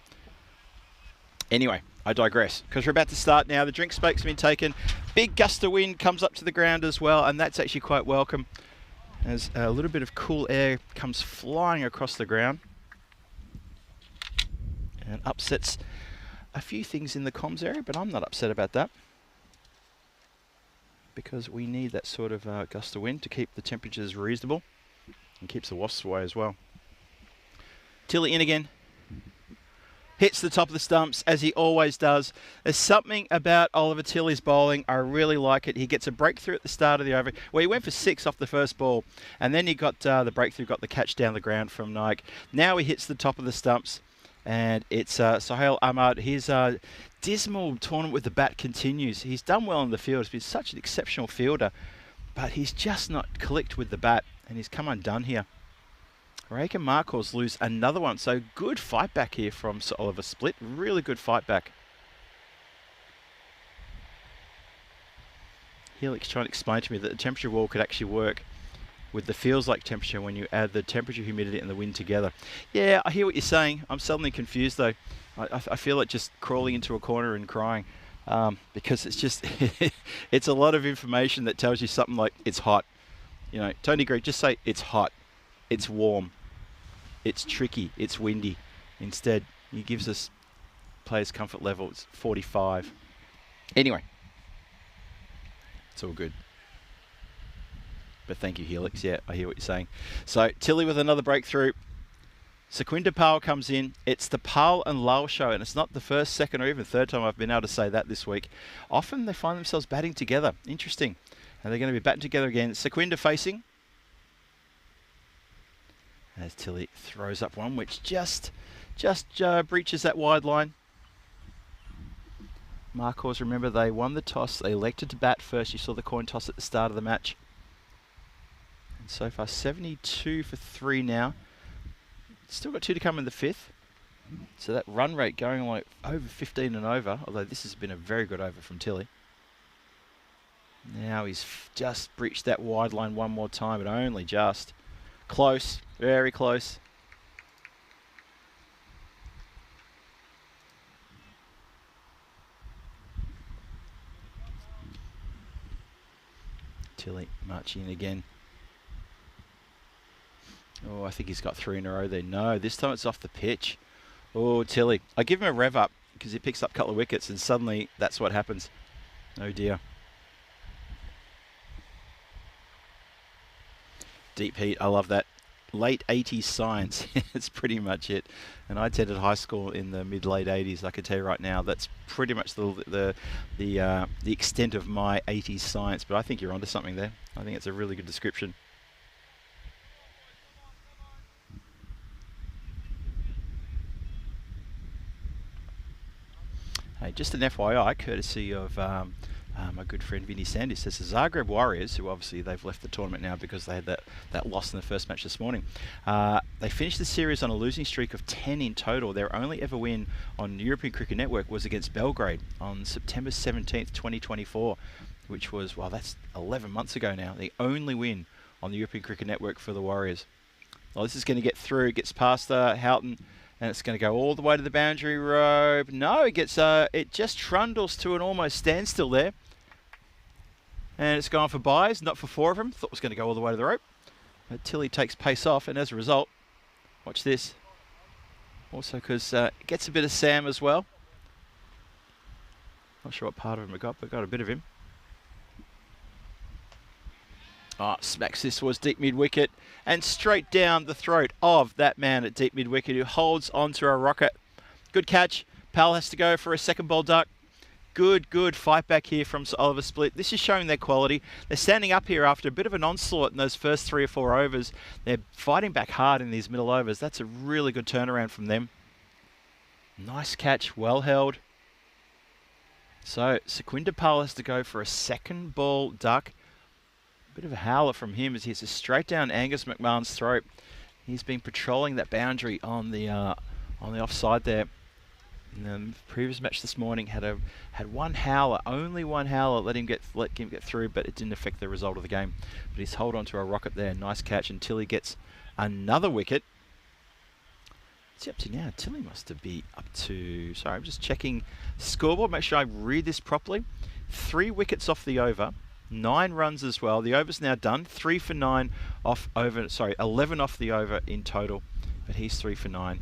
Anyway, I digress, because we're about to start now. The drink break's been taken. Big gust of wind comes up to the ground as well, and that's actually quite welcome, as a little bit of cool air comes flying across the ground and upsets a few things in the comms area, but I'm not upset about that, because we need that sort of gust of wind to keep the temperatures reasonable and keeps the wasps away as well. Tilly in again. hits the top of the stumps, as he always does. There's something about Oliver Tilley's bowling. I really like it. He gets a breakthrough at the start of the over. Well, he went for 6 off the first ball, and then he got the breakthrough, got the catch down the ground from Nike. Now he hits the top of the stumps, and it's Sohail Ahmad. His dismal tournament with the bat continues. He's done well in the field. He's been such an exceptional fielder, but he's just not clicked with the bat, and he's come undone here. Rake and Marcos lose another one. So good fight back here from Sir Oliver Split. Really good fight back. Helix trying to explain to me that the temperature wall could actually work with the feels like temperature when you add the temperature, humidity and the wind together. Yeah, I hear what you're saying. I'm suddenly confused though. I feel like just crawling into a corner and crying because it's just, it's a lot of information that tells you something like it's hot. You know, Tony Greig, just say it's hot, it's warm. It's tricky, it's windy. Instead, he gives us players' comfort level, it's 45. Anyway, it's all good. But thank you, Helix. Yeah, I hear what you're saying. So, Tilley with another breakthrough. Sequinder Pal comes in. It's the Pal and Lal show, and it's not the first, second, or even third time I've been able to say that this week. Often they find themselves batting together. Interesting. And they're going to be batting together again. Sequinder facing. As Tilley throws up one, which just breaches that wide line. Marcos, remember, they won the toss. They elected to bat first. You saw the coin toss at the start of the match. And so far, 72 for 3 now. Still got 2 to come in the 5th. So that run rate going like over 15 and over, although this has been a very good over from Tilley. Now he's just breached that wide line one more time, but only just. Close, very close. Tilley marching in again. Oh, I think he's got 3 in a row there. No, this time it's off the pitch. Oh, Tilley. I give him a rev up because he picks up a couple of wickets and suddenly that's what happens. Oh dear. Deep heat, I love that. Late 80s science, it's pretty much it. And I attended high school in the mid-late 80s. I can tell you right now, that's pretty much the extent of my 80s science. But I think you're onto something there. I think it's a really good description. Hey, just an FYI, courtesy of my good friend Vinny Sandy, says the Zagreb Warriors, who obviously they've left the tournament now because they had that loss in the first match this morning, they finished the series on a losing streak of 10 in total. Their only ever win on the European Cricket Network was against Belgrade on September 17th, 2024, which was, well, that's 11 months ago now. The only win on the European Cricket Network for the Warriors. Well, this is going to get through. It gets past Houghton. And it's going to go all the way to the boundary rope. No, it gets it just trundles to an almost standstill there. And it's gone for byes, not for 4 of them. Thought it was going to go all the way to the rope. But Tilley takes pace off, and as a result, watch this. Also because it gets a bit of Sam as well. Not sure what part of him it got, but got a bit of him. Oh, smacks this was deep mid-wicket and straight down the throat of that man at deep mid-wicket who holds onto a rocket. Good catch. Pal has to go for a second ball duck. Good fight back here from Sir Oliver Split. This is showing their quality. They're standing up here after a bit of an onslaught in those first 3 or 4 overs. They're fighting back hard in these middle overs. That's a really good turnaround from them. Nice catch, well held. So Sequinder Pal has to go for a second ball duck. Bit of a howler from him as he hits straight down Angus McMahon's throat. He's been patrolling that boundary on the offside there. In the previous match this morning, had one howler, only one howler, let him get through, but it didn't affect the result of the game. But he's hold on to a rocket there, nice catch, and Tilley gets another wicket. What's he up to now? Tilley must be up to. Sorry, I'm just checking scoreboard. Make sure I read this properly. 3 wickets off the over. 9 runs as well. The over's now done. 3 for 9 off over. Sorry, 11 off the over in total. But he's 3 for 9.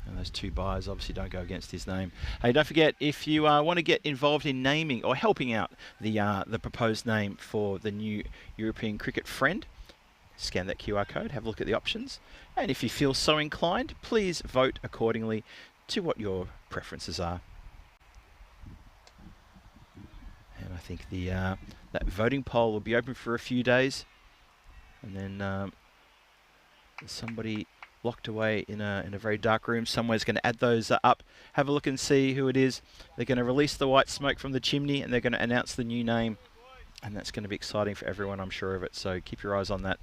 And those 2 byes obviously don't go against his name. Hey, don't forget, if you want to get involved in naming or helping out the proposed name for the new European Cricket Friend, scan that QR code, have a look at the options. And if you feel so inclined, please vote accordingly to what your preferences are. And I think the that voting poll will be open for a few days, and then there's somebody locked away in a very dark room somewhere's going to add those up. Have a look and see who it is. They're going to release the white smoke from the chimney, and they're going to announce the new name, and that's going to be exciting for everyone, I'm sure of it. So keep your eyes on that.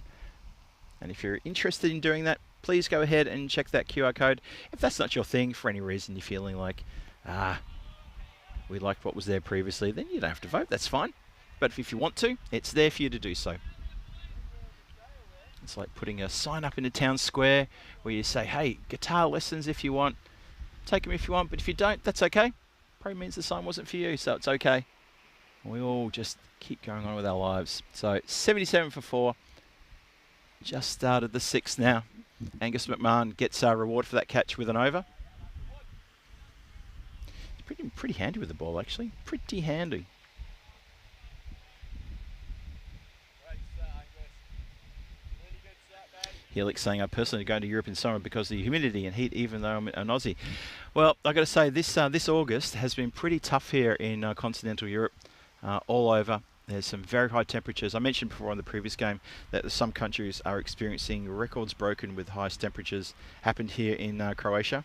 And if you're interested in doing that, please go ahead and check that QR code. If that's not your thing, for any reason you're feeling like, we liked what was there previously, then you don't have to vote, that's fine. But if you want to, it's there for you to do so. It's like putting a sign up in a town square where you say, hey, guitar lessons if you want, take them if you want, but if you don't, that's okay. Probably means the sign wasn't for you, so it's okay. We all just keep going on with our lives. So 77 for 4. Just started the 6th now. Angus McMahon gets a reward for that catch with an over. He's pretty handy with the ball, actually. Pretty handy. Helix saying, I personally go to Europe in summer because of the humidity and heat, even though I'm an Aussie. Well, I've got to say, this August has been pretty tough here in continental Europe, all over. There's some very high temperatures. I mentioned before on the previous game that some countries are experiencing records broken with highest temperatures. Happened here in Croatia.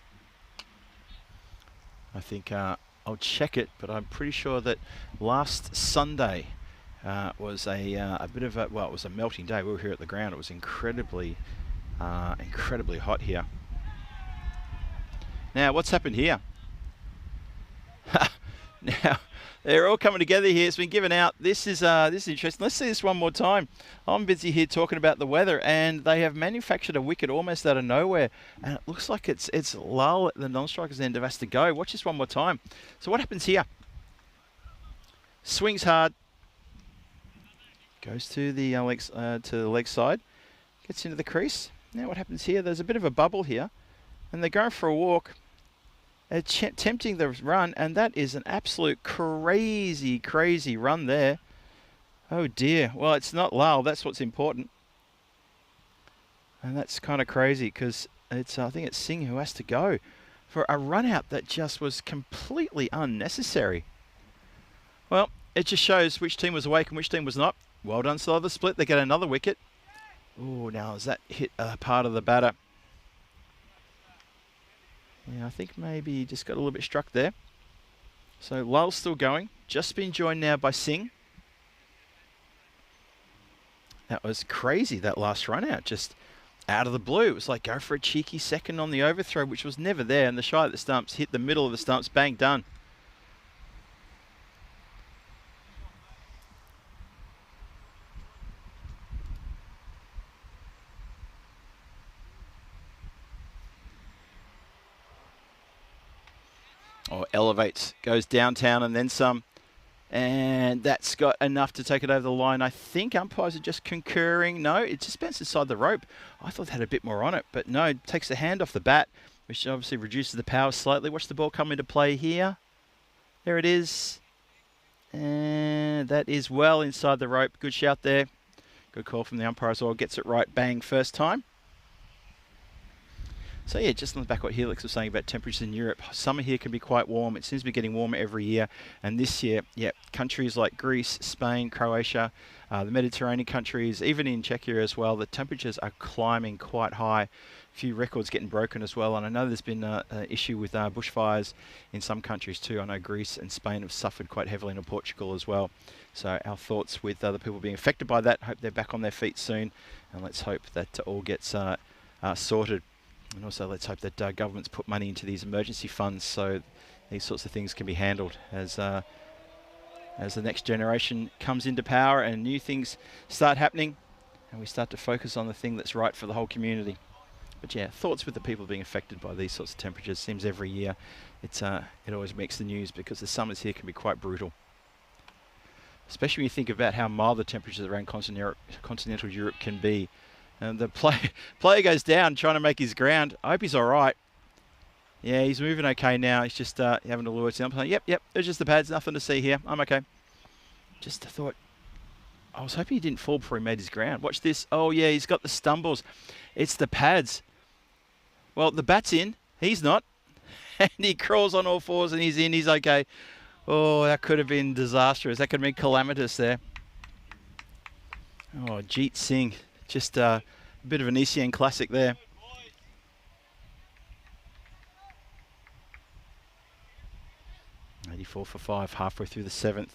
I think I'll check it, but I'm pretty sure that last Sunday was a bit of a, well, it was a melting day. We were here at the ground. It was incredibly hot here. Now, what's happened here? Now, they're all coming together here. It's been given out. This is interesting. Let's see this one more time. I'm busy here talking about the weather, and they have manufactured a wicket almost out of nowhere, and it looks like it's lull at the non-strikers end of has to go. Watch this one more time. So what happens here? Swings hard. Goes to the leg side. Gets into the crease. Now what happens here? There's a bit of a bubble here, and they're going for a walk. Attempting the run, and that is an absolute crazy run there. Oh dear. Well, it's not lull, that's what's important. And that's kind of crazy because it's I think it's Singh who has to go for a run out that just was completely unnecessary. Well, it just shows which team was awake and which team was not. Well done, still have the split. They get another wicket. Oh, now has that hit part of the batter? Yeah, I think maybe he just got a little bit struck there. So lull's still going. Just been joined now by Singh. That was crazy, that last run out. Just out of the blue. It was like go for a cheeky second on the overthrow, which was never there. And the shy at the stumps hit the middle of the stumps. Bang, done. Or elevates, goes downtown and then some. And that's got enough to take it over the line. I think umpires are just concurring. No, it just bounced inside the rope. I thought it had a bit more on it, but no, it takes the hand off the bat, which obviously reduces the power slightly. Watch the ball come into play here. There it is. And that is well inside the rope. Good shout there. Good call from the umpire as well. Gets it right, bang, first time. So yeah, just on the back of what Helix was saying about temperatures in Europe, summer here can be quite warm. It seems to be getting warmer every year. And this year, yeah, countries like Greece, Spain, Croatia, the Mediterranean countries, even in Czechia as well, the temperatures are climbing quite high. A few records getting broken as well. And I know there's been an issue with bushfires in some countries too. I know Greece and Spain have suffered quite heavily, and Portugal as well. So our thoughts with the people being affected by that. Hope they're back on their feet soon. And let's hope that all gets sorted. And also let's hope that governments put money into these emergency funds so these sorts of things can be handled as the next generation comes into power and new things start happening and we start to focus on the thing that's right for the whole community. But yeah, thoughts with the people being affected by these sorts of temperatures. Seems every year it always makes the news because the summers here can be quite brutal. Especially when you think about how mild the temperatures around continental Europe can be. And the player goes down trying to make his ground. I hope he's all right. Yeah, he's moving okay now. He's just having a lure to him. Yep, there's just the pads. Nothing to see here. I'm okay. Just thought, I was hoping he didn't fall before he made his ground. Watch this. Oh, yeah, he's got the stumbles. It's the pads. Well, the bat's in. He's not. And he crawls on all fours and he's in. He's okay. Oh, that could have been disastrous. That could have been calamitous there. Oh, Jeet Singh. Just a bit of an ECN classic there. .84 for 5, halfway through the 7th.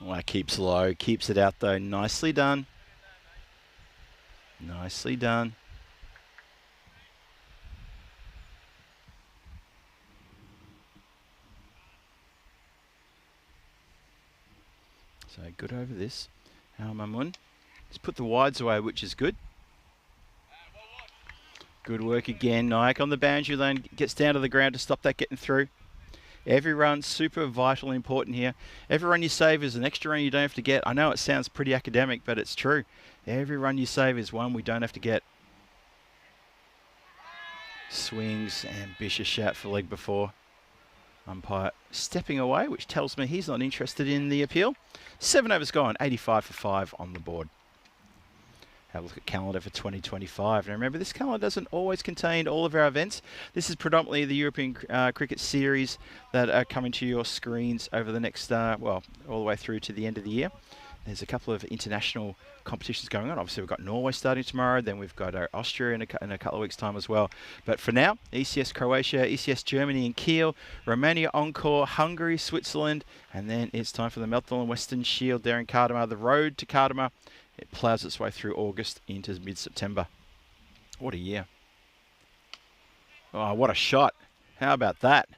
Well, that keeps low, keeps it out though. Nicely done. Nicely done. So good over this. Al Mamun. Just put the wides away, which is good. Good work again. Nayak on the boundary lane, gets down to the ground to stop that getting through. Every run, super vital and important here. Every run you save is an extra run you don't have to get. I know it sounds pretty academic, but it's true. Every run you save is one we don't have to get. Swings, ambitious shout for leg before. Umpire stepping away, which tells me he's not interested in the appeal. 7 overs gone, 85 for 5 on the board. Have a look at calendar for 2025. Now remember, this calendar doesn't always contain all of our events. This is predominantly the European Cricket Series that are coming to your screens over the next, well, all the way through to the end of the year. There's a couple of international competitions going on. Obviously, we've got Norway starting tomorrow. Then we've got Austria in a couple of weeks' time as well. But for now, ECS Croatia, ECS Germany in Kiel, Romania Encore, Hungary, Switzerland, and then it's time for the Melton Western Shield there in Kardamar. The road to Kardamar, it ploughs its way through August into mid-September. What a year. Oh, what a shot. How about that?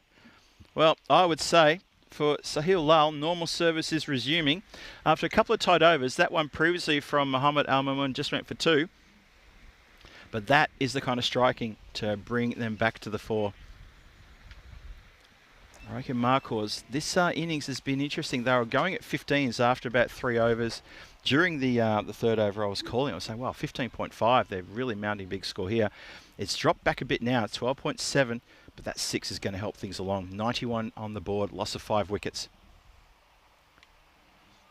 Well, I would say for Sahil Lal, normal service is resuming. After a couple of tight overs, that one previously from Mohammad Al-Mamun just went for 2. But that is the kind of striking to bring them back to the fore. I reckon Marcos, this innings has been interesting. They were going at 15s after about 3 overs. During the third over, I was calling. I was saying, wow, 15.5. They're really mounting a big score here. It's dropped back a bit now. It's 12.7, but that 6 is going to help things along. 91 on the board, loss of 5 wickets.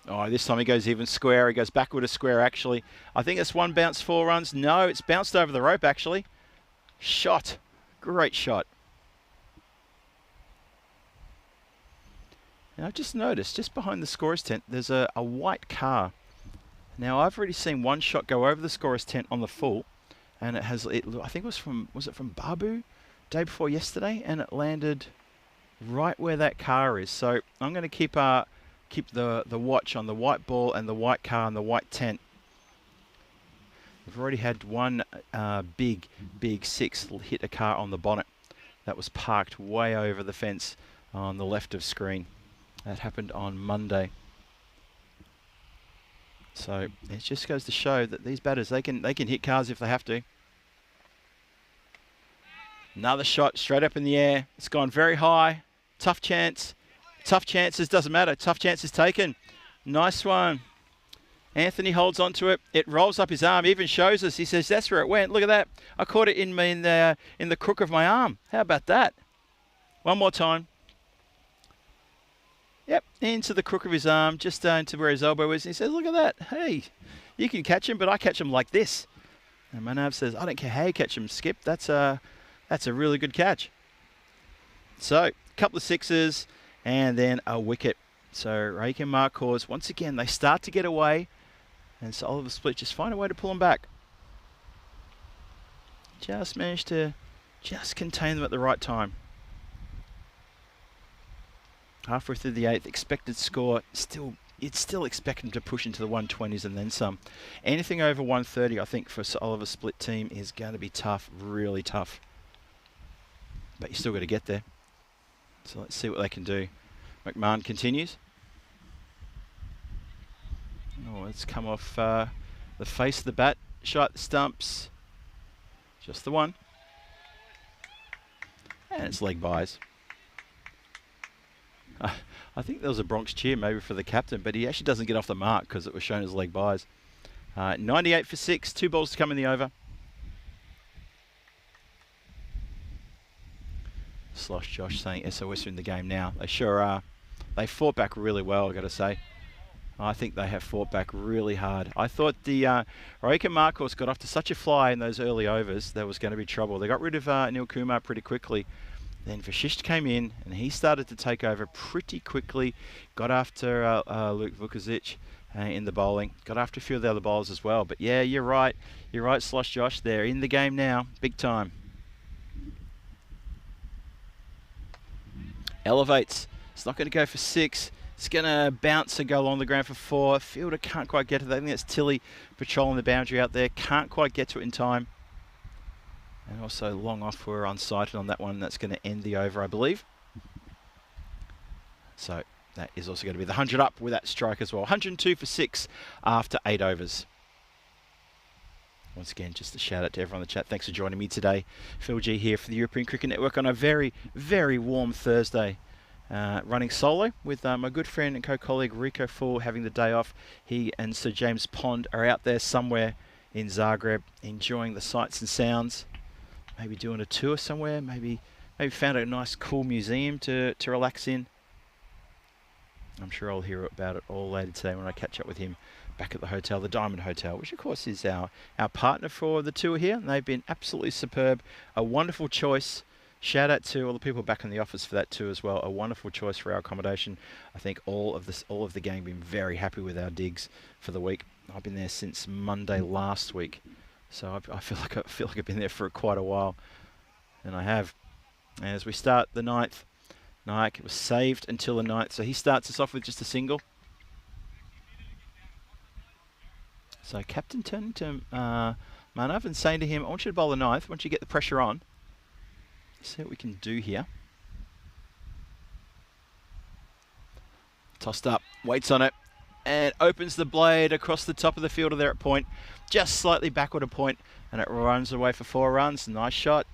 Oh, this time he goes even square. He goes backward a square, actually. I think it's 1 bounce, 4 runs. No, it's bounced over the rope, actually. Shot. Great shot. And I've just noticed, just behind the scorer's tent, there's a white car. Now, I've already seen one shot go over the scorer's tent on the full, and I think was it from Babu, day before yesterday, and it landed right where that car is. So I'm going to keep the watch on the white ball and the white car and the white tent. We've already had one big 6 hit a car on the bonnet. That was parked way over the fence on the left of screen. That happened on Monday. So it just goes to show that these batters, they can hit cars if they have to. Another shot straight up in the air. It's gone very high. Tough chance. Tough chances, doesn't matter. Tough chances taken. Nice one. Anthony holds on to it. It rolls up his arm, even shows us. He says, that's where it went. Look at that. I caught it in the crook of my arm. How about that? One more time. Yep, into the crook of his arm, just into where his elbow is. And he says, look at that. Hey, you can catch him, but I catch him like this. And Manav says, I don't care how you catch him, Skip. That's a really good catch. So, a couple of 6s and then a wicket. So, Rake and Marcos, once again, they start to get away. And so Oliver Split just find a way to pull them back. Just managed to just contain them at the right time. Halfway through the 8th, expected score, you'd still expect them to push into the 120s and then some. Anything over 130, I think, for Oliver Split team is going to be tough, really tough. But you still got to get there. So let's see what they can do. McMahon continues. Oh, it's come off the face of the bat, shot the stumps. Just the one. And it's leg byes. I think there was a Bronx cheer maybe for the captain, but he actually doesn't get off the mark because it was shown as leg byes. 98 for 6, 2 balls to come in the over. Slosh Josh saying SOS are in the game now. They sure are. They fought back really well, I've got to say. I think they have fought back really hard. I thought the Roika Marcos got off to such a fly in those early overs, there was going to be trouble. They got rid of Neil Kumar pretty quickly. Then Vashisht came in, and he started to take over pretty quickly. Got after Luke Vukovic in the bowling. Got after a few of the other bowlers as well. But yeah, you're right. You're right, Slosh Josh. They're in the game now, big time. Elevates. It's not going to go for 6. It's going to bounce and go along the ground for 4. Fielder can't quite get to that. I think that's Tilly patrolling the boundary out there. Can't quite get to it in time. And also long off were unsighted on that one. That's going to end the over, I believe. So that is also going to be the 100 up with that strike as well. 102 for 6 after 8 overs. Once again, just a shout out to everyone in the chat. Thanks for joining me today. Phil G here for the European Cricket Network on a very, very warm Thursday. Running solo with my good friend and co-colleague Rico Full having the day off. He and Sir James Pond are out there somewhere in Zagreb enjoying the sights and sounds. Maybe doing a tour somewhere. Maybe found a nice cool museum to relax in. I'm sure I'll hear about it all later today when I catch up with him back at the hotel, the Diamond Hotel, which of course is our partner for the tour here. And they've been absolutely superb. A wonderful choice. Shout out to all the people back in the office for that too as well. A wonderful choice for our accommodation. I think all of the gang been very happy with our digs for the week. I've been there since Monday last week, so I feel like I've been there for quite a while, and I have. As we start the 9th, Naik was saved until the 9th, so he starts us off with just a single. So captain turning to Manav and saying to him, "I want you to bowl the 9th. Once you get the pressure on." See what we can do here. Tossed up, waits on it, and opens the blade across the top of the fielder there at point. Just slightly backward a point, and it runs away for 4 runs. Nice shot.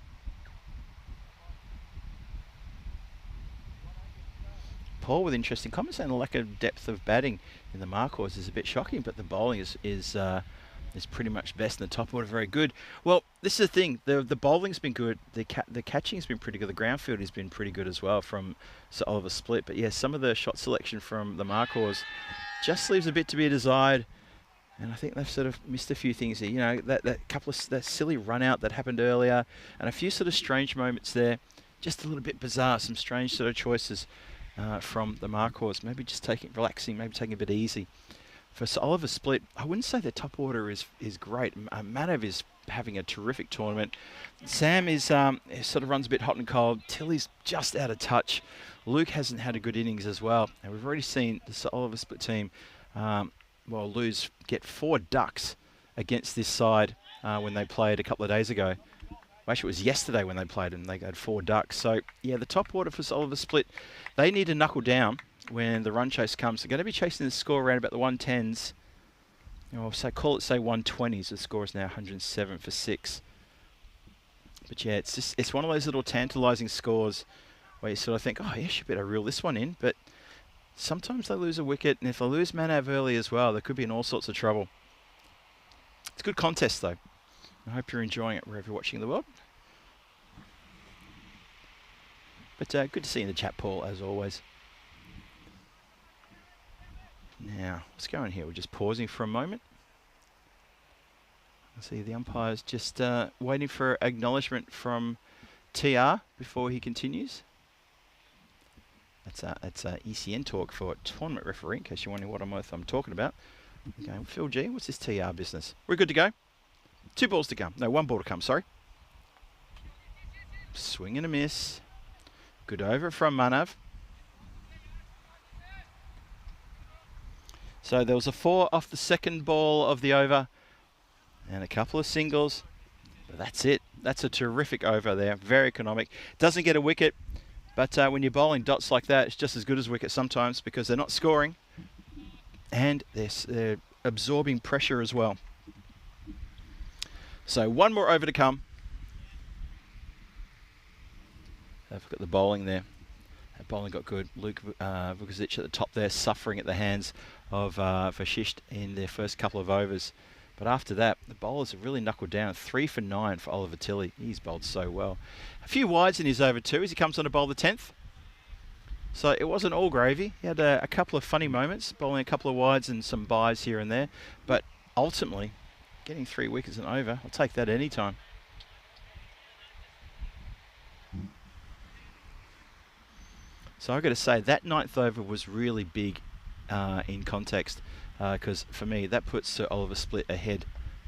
Paul with interesting comments saying the lack of depth of batting in the Marcos is a bit shocking, but the bowling is pretty much best, and the top order very good. Well, this is the thing. The bowling's been good. The catching's been pretty good. The ground field has been pretty good as well from Sir Oliver Split. But yeah, some of the shot selection from the Marcos just leaves a bit to be desired. And I think they've sort of missed a few things here. You know, that silly run out that happened earlier, and a few sort of strange moments there. Just a little bit bizarre. Some strange sort of choices from the Marcos. Maybe just relaxing, maybe taking a bit easy. For Sir Oliver Split, I wouldn't say the top order is great. Manav is having a terrific tournament. Sam is sort of runs a bit hot and cold. Tilly's just out of touch. Luke hasn't had a good innings as well. And we've already seen the Sir Oliver Split team get 4 ducks against this side when they played a couple of days ago. Well, actually, it was yesterday when they played and they had 4 ducks. So, yeah, the top order for Sir Oliver Split, they need to knuckle down when the run chase comes. They're going to be chasing the score around about the 110s. Or call it 120s. The score is now 107 for 6. But yeah, it's one of those little tantalising scores where you sort of think, oh, yeah, you better reel this one in. But sometimes they lose a wicket, and if they lose Manav early as well, they could be in all sorts of trouble. It's a good contest, though. I hope you're enjoying it wherever you're watching in the world. But good to see you in the chat, Paul, as always. Now, what's going on here? We're just pausing for a moment. I see the umpire's just waiting for acknowledgement from TR before he continues. That's ECN talk for tournament referee, in case you're wondering what on earth I'm talking about. Okay, Phil G, what's this TR business? We're good to go. 2 balls to come. No, 1 ball to come, sorry. Swing and a miss. Good over from Manav. So there was a 4 off the second ball of the over and a couple of singles. But that's it. That's a terrific over there. Very economic. Doesn't get a wicket, but when you're bowling dots like that, it's just as good as wicket sometimes because they're not scoring and they're absorbing pressure as well. So 1 more over to come. I've got the bowling there. That bowling got good. Luke Vukovic at the top there, suffering at the hands of Vashisht in their first couple of overs. But after that, the bowlers have really knuckled down. 3 for 9 for Oliver Tilley. He's bowled so well. A few wides in his over too as he comes on to bowl the 10th. So it wasn't all gravy. He had a couple of funny moments, bowling a couple of wides and some byes here and there. But ultimately, getting 3 wickets and over, I'll take that any time. So I've got to say, that 9th over was really big in context, because for me, that puts Sir Oliver Split ahead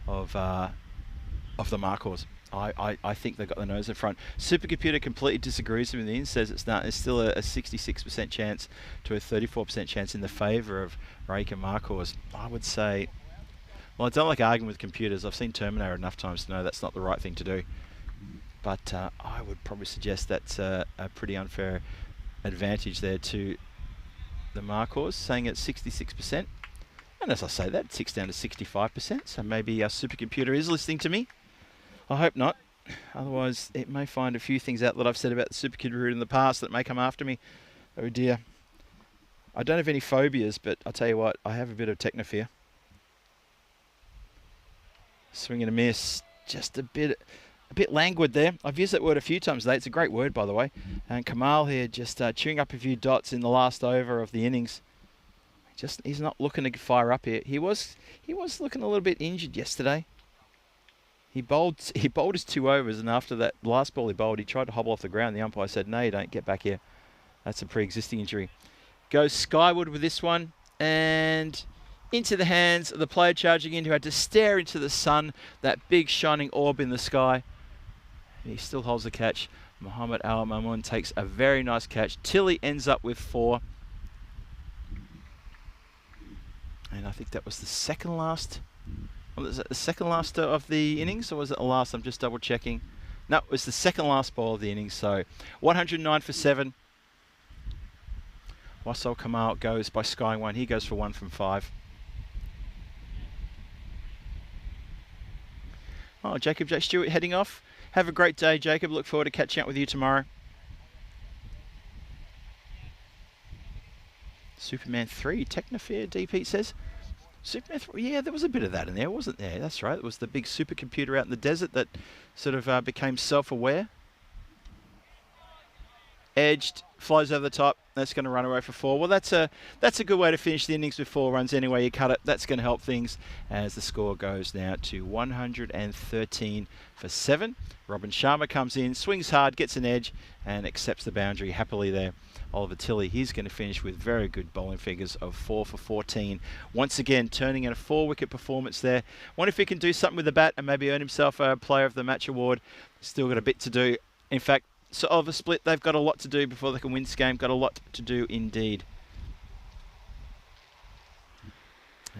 of the Marcors. I think they've got the nose in front. Supercomputer completely disagrees with me and says it's still a 66% chance to a 34% chance in the favour of Rake and Marcors. I would say, well, I don't like arguing with computers. I've seen Terminator enough times to know that's not the right thing to do. But I would probably suggest that's a pretty unfair advantage there to the Marcors, saying it's 66%. And as I say, that ticks down to 65%. So maybe our supercomputer is listening to me. I hope not. Otherwise, it may find a few things out that I've said about the supercomputer in the past that may come after me. Oh dear. I don't have any phobias, but I'll tell you what, I have a bit of technophobia. Swing and a miss. Just a bit languid there. I've used that word a few times today. It's a great word, by the way. And Kamal here just chewing up a few dots in the last over of the innings. He's not looking to fire up here. He was looking a little bit injured yesterday. He bowled his 2 overs, and after that last ball he bowled, he tried to hobble off the ground. The umpire said, "No, you don't. Get back here." That's a pre-existing injury. Goes skyward with this one, and into the hands of the player charging in, who had to stare into the sun, that big shining orb in the sky. And he still holds the catch. Muhammad Al Mamun takes a very nice catch. Tilly ends up with 4. And I think that was the second last. Was it the second last of the innings, or was it the last? I'm just double checking. No, it was the second last ball of the innings. So 109 for 7. Wassal Kamal goes by skying 1. He goes for 1 from 5. Oh, Jacob J. Stewart heading off. Have a great day, Jacob. Look forward to catching up with you tomorrow. Superman 3, Technofair, D. Pete says. Superman 3, yeah, there was a bit of that in there, wasn't there? That's right. It was the big supercomputer out in the desert that sort of became self-aware. Edged, flies over the top. That's going to run away for 4. Well, that's a good way to finish the innings with 4 runs anyway. You cut it. That's going to help things as the score goes now to 113 for 7. Robin Sharma comes in, swings hard, gets an edge, and accepts the boundary happily there. Oliver Tilley, he's going to finish with very good bowling figures of 4 for 14. Once again, turning in a 4-wicket performance there. Wonder if he can do something with the bat and maybe earn himself a Player of the Match award. Still got a bit to do. In fact, so Oliver Split, they've got a lot to do before they can win this game. Got a lot to do indeed.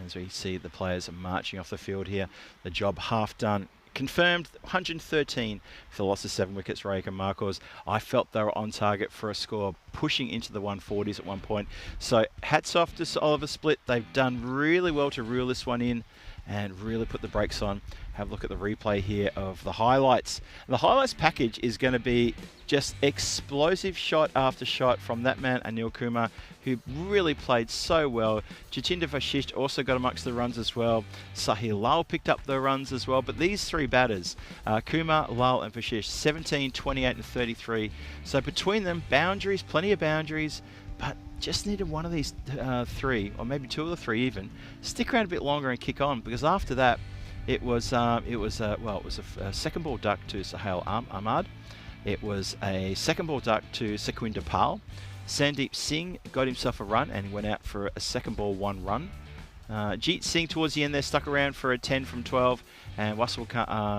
As we see the players marching off the field here, the job half done. Confirmed 113 for the loss of 7 wickets, Rake and Marcors. I felt they were on target for a score pushing into the 140s at one point. So hats off to Sir Oliver Split. They've done really well to reel this one in and really put the brakes on. Have a look at the replay here of the highlights. The highlights package is going to be just explosive shot after shot from that man, Anil Kumar, who really played so well. Jatinder Vashisht also got amongst the runs as well. Sahil Lal picked up the runs as well. But these 3 batters, Kumar, Lal and Vashisht, 17, 28 and 33. So between them, boundaries, plenty of boundaries, but just needed one of these 3, or maybe 2 of the 3 even, stick around a bit longer and kick on, because after that, it was a second ball duck to Sahil Ahmad. It was a second ball duck to Sequinder Pal. Sandeep Singh got himself a run and went out for a second ball 1 run. Jeet Singh towards the end there stuck around for a 10 from 12, and Wassal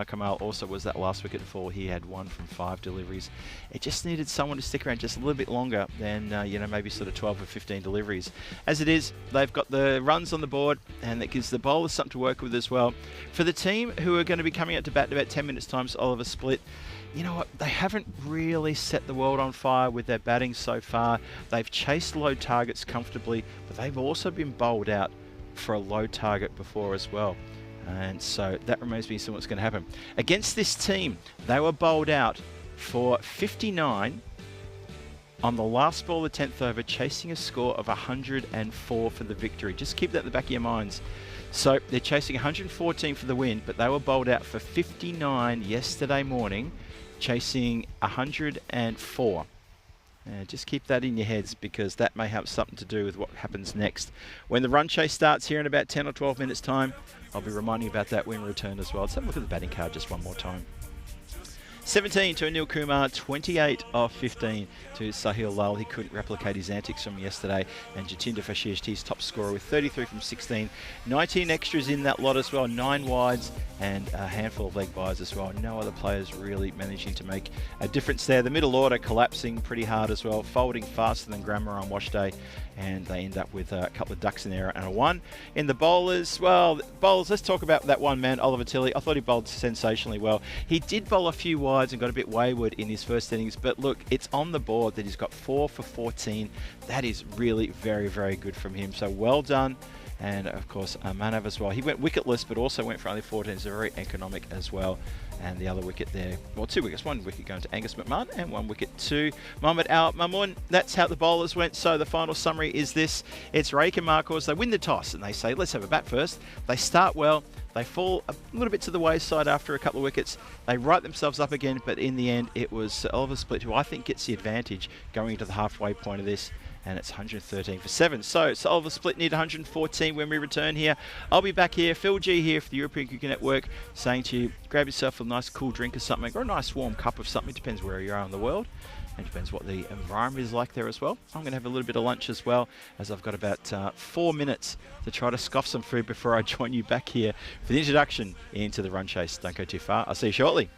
Kamal also was that last wicket fall. He had 1 from 5 deliveries. It just needed someone to stick around just a little bit longer than maybe sort of 12 or 15 deliveries. As it is, they've got the runs on the board, and that gives the bowlers something to work with as well. For the team who are going to be coming out to bat in about 10 minutes time, so Oliver Split, you know what, they haven't really set the world on fire with their batting so far. They've chased low targets comfortably, but they've also been bowled out for a low target before as well. And so that remains to see what's going to happen. Against this team, they were bowled out for 59 on the last ball of the 10th over, chasing a score of 104 for the victory. Just keep that in the back of your minds. So they're chasing 114 for the win, but they were bowled out for 59 yesterday morning, chasing 104. Just keep that in your heads, because that may have something to do with what happens next. When the run chase starts here in about 10 or 12 minutes time, I'll be reminding you about that when we return as well. Let's have a look at the batting card just one more time. 17 to Anil Kumar, 28 of 15 to Sahil Lal. He couldn't replicate his antics from yesterday. And Jatinder Fashish, his top scorer with 33 from 16. 19 extras in that lot as well, 9 wides and a handful of leg byes as well. No other players really managing to make a difference there. The middle order collapsing pretty hard as well, folding faster than Grammar on wash day. And they end up with a couple of ducks in there and a 1. In the bowlers, well, bowlers, let's talk about that one man, Oliver Tilley. I thought he bowled sensationally well. He did bowl a few wides and got a bit wayward in his first innings, but look, it's on the board that he's got 4 for 14. That is really very, very good from him. So well done. And of course, Manav as well. He went wicketless, but also went for only 14. So very economic as well. And the other wicket there, well, 2 wickets. 1 wicket going to Angus McMahon and 1 wicket to Mohammad Al Mamun. That's how the bowlers went. So the final summary is this. It's Rake and Marcos. They win the toss and they say, let's have a bat first. They start well. They fall a little bit to the wayside after a couple of wickets. They right themselves up again, but in the end, it was Oliver Split who I think gets the advantage going into the halfway point of this. And it's 113 for 7. So Oliver Split need 114 when we return here. I'll be back here, Phil G here for the European Cricket Network, saying to you, grab yourself a nice cool drink or something, or a nice warm cup of something. Depends where you are in the world. And depends what the environment is like there as well. I'm going to have a little bit of lunch as well, as I've got about 4 minutes to try to scoff some food before I join you back here for the introduction into the run chase. Don't go too far. I'll see you shortly.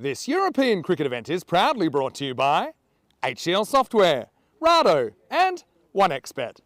This European cricket event is proudly brought to you by HCL Software, Rado and 1xBet.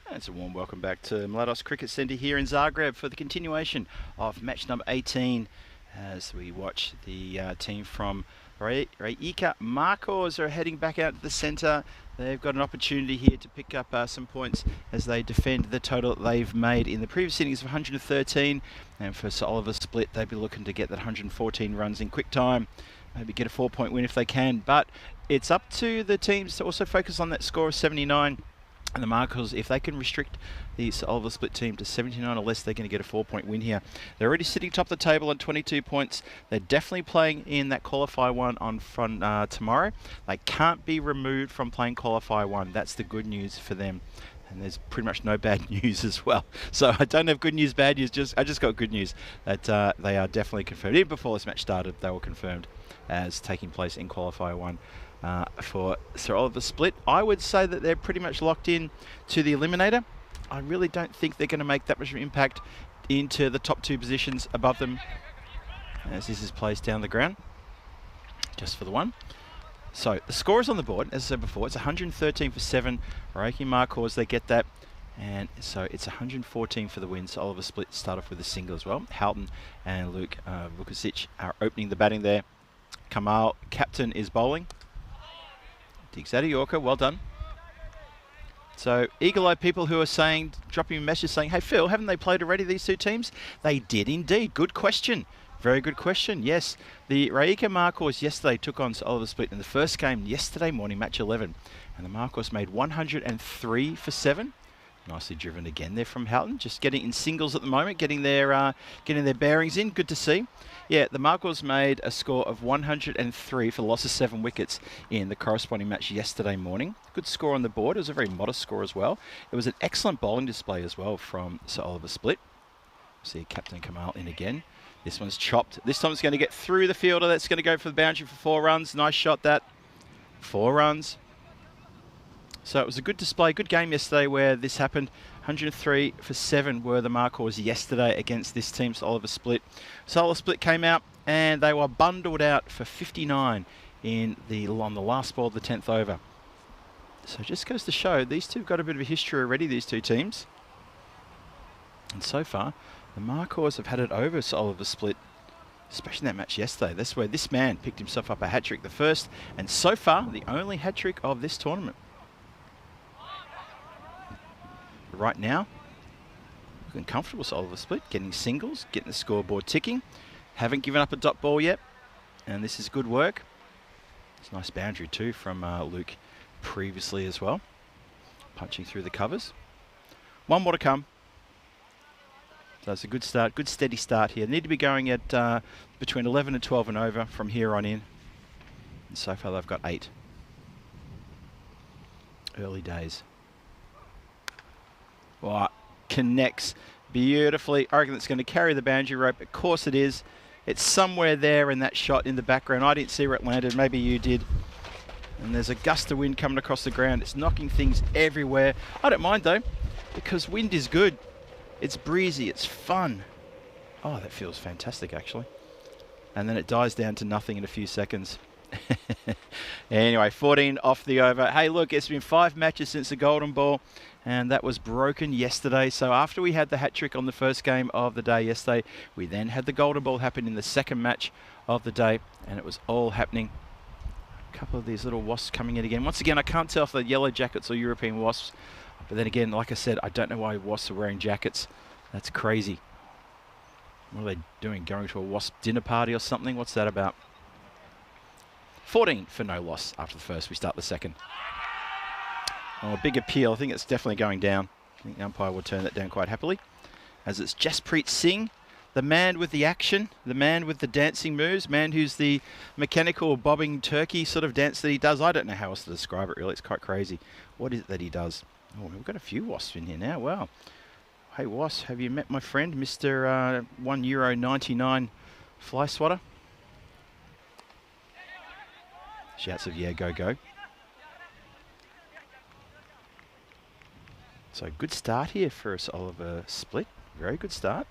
It's a warm welcome back to Mladost Cricket Centre here in Zagreb for the continuation of match number 18 as we watch the team from Rijeka Markos are heading back out to the centre. They've got an opportunity here to pick up some points as they defend the total that they've made in the previous innings of 113. And for Sir Oliver Split, they'd be looking to get that 114 runs in quick time. Maybe get a 4-point win if they can. But it's up to the teams to also focus on that score of 79. And the Markos, if they can restrict the Sir Oliver Split team to 79 or less, they're going to get a 4-point win here. They're already sitting top of the table on 22 points. They're definitely playing in that Qualifier 1 on front tomorrow. They can't be removed from playing Qualifier 1. That's the good news for them. And there's pretty much no bad news as well. So I don't have good news, bad news. I just got good news that they are definitely confirmed. Even before this match started, they were confirmed as taking place in Qualifier 1. For Sir Oliver Split, I would say that they're pretty much locked in to the eliminator. I really don't think they're going to make that much of an impact into the top two positions above them as this is placed down the ground just for the one. So the score is on the board, as I said before. It's 113 for 7. Rijeka Markos, they get that. And so it's 114 for the win. So Oliver Split start off with a single as well. Houghton and Luke Vukasic are opening the batting there. Kamal, captain, is bowling. Digs out of Yorker, well done. So eagle-eyed people who are saying, dropping a message saying, hey Phil, haven't they played already, these two teams? They did indeed. Good question. Very good question. Yes, the Rijeka Markos yesterday took on Sir Oliver Split in the first game yesterday morning, match 11. And the Markos made 103 for 7. Nicely driven again there from Houghton. Just getting in singles at the moment, getting their bearings in. Good to see. Yeah, the Markos made a score of 103 for the loss of 7 wickets in the corresponding match yesterday morning. Good score on the board. It was a very modest score as well. It was an excellent bowling display as well from Sir Oliver Split. See Captain Kamal in again. This one's chopped. This time it's going to get through the fielder. That's going to go for the boundary for 4 runs. Nice shot that. 4 runs. So it was a good display, good game yesterday where this happened. 103 for 7 were the Markos yesterday against this team, Sir Oliver Split. Sir Oliver Split came out and they were bundled out for 59 on the last ball of the 10th over. So it just goes to show these two have got a bit of a history already, these two teams. And so far, the Markos have had it over Sir Oliver Split, especially in that match yesterday. That's where this man picked himself up a hat-trick, the first and so far the only hat-trick of this tournament. Right now, looking comfortable, Sir Oliver Split, getting singles, getting the scoreboard ticking. Haven't given up a dot ball yet, and this is good work. It's a nice boundary too from Luke previously as well. Punching through the covers. 1 more to come. So it's a good start, good steady start here. Need to be going at between 11 and 12 and over from here on in. And so far they've got 8. Early days. Well, connects beautifully. I reckon it's going to carry the boundary rope. Of course it is. It's somewhere there in that shot in the background. I didn't see where it landed. Maybe you did. And there's a gust of wind coming across the ground. It's knocking things everywhere. I don't mind though, because wind is good. It's breezy. It's fun. Oh, that feels fantastic actually. And then it dies down to nothing in a few seconds. Anyway, 14 off the over. Hey, look, it's been 5 matches since the golden ball, and that was broken yesterday. So after we had the hat-trick on the first game of the day yesterday, we then had the golden ball happen in the second match of the day, and it was all happening. A couple of these little wasps coming in again. Once again, I can't tell if they're yellow jackets or European wasps, but then again, like I said, I don't know why wasps are wearing jackets. That's crazy. What are they doing? Going to a wasp dinner party or something? What's that about? 14 for no loss after the first. We start the second. Oh, a big appeal. I think it's definitely going down. I think the umpire will turn that down quite happily. As it's Jaspreet Singh, the man with the action, the man with the dancing moves, man who's the mechanical bobbing turkey sort of dance that he does. I don't know how else to describe it really. It's quite crazy. What is it that he does? Oh, we've got a few wasps in here now. Wow. Hey, wasp, have you met my friend, Mr. €1.99 fly swatter? Shouts of yeah, go, go. So good start here for us, Oliver Split. Very good start.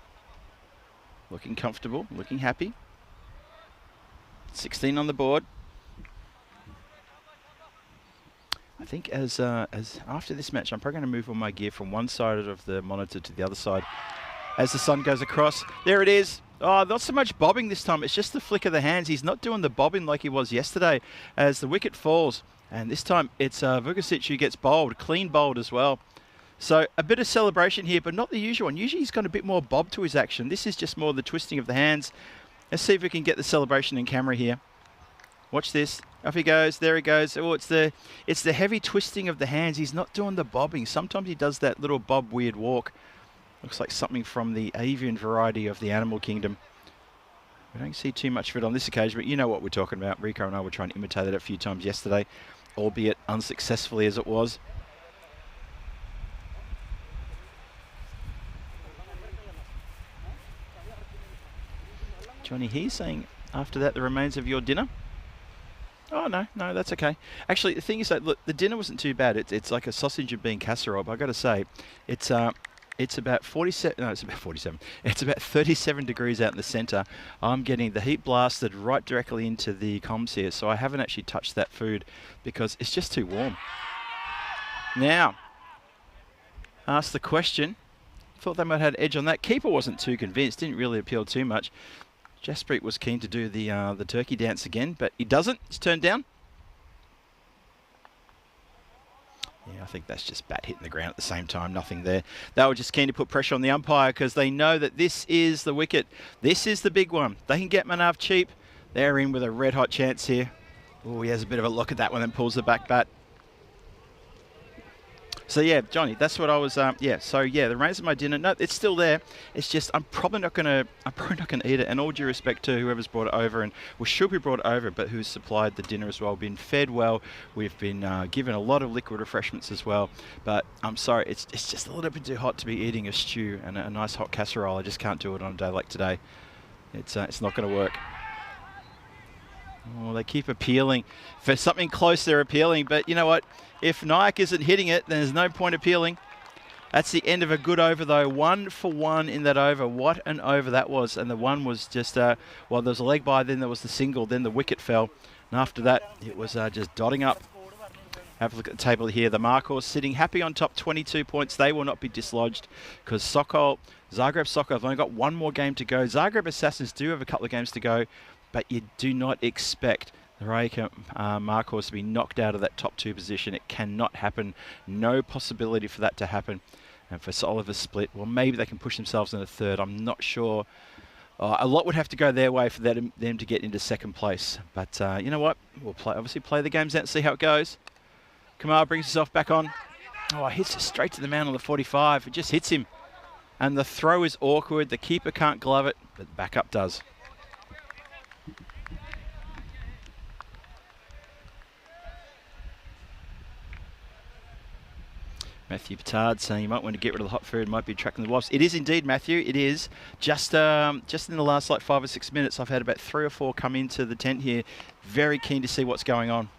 Looking comfortable, looking happy. 16 on the board. I think as after this match, I'm probably going to move all my gear from one side of the monitor to the other side as the sun goes across. There it is. Oh, not so much bobbing this time. It's just the flick of the hands. He's not doing the bobbing like he was yesterday as the wicket falls. And this time it's Vukasic who gets bowled, clean bowled as well. So a bit of celebration here, but not the usual one. Usually he's got a bit more bob to his action. This is just more the twisting of the hands. Let's see if we can get the celebration in camera here. Watch this. Off he goes. There he goes. Oh, it's the heavy twisting of the hands. He's not doing the bobbing. Sometimes he does that little bob weird walk. Looks like something from the avian variety of the animal kingdom. We don't see too much of it on this occasion, but you know what we're talking about. Rico and I were trying to imitate it a few times yesterday, albeit unsuccessfully as it was. Johnny here saying, after that, the remains of your dinner. Oh, no, that's okay. Actually, the thing is that, look, the dinner wasn't too bad. It's like a sausage and bean casserole, but I've got to say, it's about 47, no, it's about 47. It's about 37 degrees out in the centre. I'm getting the heat blasted right directly into the comms here, so I haven't actually touched that food because it's just too warm. Now, ask the question. Thought they might have had edge on that. Keeper wasn't too convinced, didn't really appeal too much. Jaspreet was keen to do the turkey dance again, but he doesn't. He's turned down. Yeah, I think that's just bat hitting the ground at the same time. Nothing there. They were just keen to put pressure on the umpire because they know that this is the wicket. This is the big one. They can get Manav cheap. They're in with a red-hot chance here. Oh, he has a bit of a look at that one and pulls the back bat. So yeah, Johnny, that's what I was. Yeah. So yeah, the remains of my dinner. No, it's still there. It's just I'm probably not gonna eat it. And all due respect to whoever's brought it over, and well, should be brought over, but who's supplied the dinner as well. Been fed well. We've been given a lot of liquid refreshments as well. But I'm sorry, it's just a little bit too hot to be eating a stew and a nice hot casserole. I just can't do it on a day like today. It's not going to work. Oh, they keep appealing. For something close, they're appealing. But you know what? If Nayak isn't hitting it, then there's no point appealing. That's the end of a good over, though. 1 for 1 in that over. What an over that was. And the one was just, well, there was a leg by, then there was the single, then the wicket fell. And after that, it was just dotting up. Have a look at the table here. The Markhorse sitting happy on top, 22 points. They will not be dislodged because Zagreb Sokol have only got one more game to go. Zagreb Assassins do have a couple of games to go, but you do not expect the Rijeka Markhorse to be knocked out of that top 2 position. It cannot happen. No possibility for that to happen. And for Oliver's split, well, maybe they can push themselves in a third. I'm not sure. A lot would have to go their way for them to get into second place. But you know what? We'll obviously play the games out and see how it goes. Kamar brings himself back on. Oh, hits it straight to the man on the 45. It just hits him. And the throw is awkward. The keeper can't glove it, but the backup does. Matthew Petard saying you might want to get rid of the hot food, might be attracting the wasps. It is indeed, Matthew, it is. Just in the last like 5 or 6 minutes, I've had about 3 or 4 come into the tent here. Very keen to see what's going on.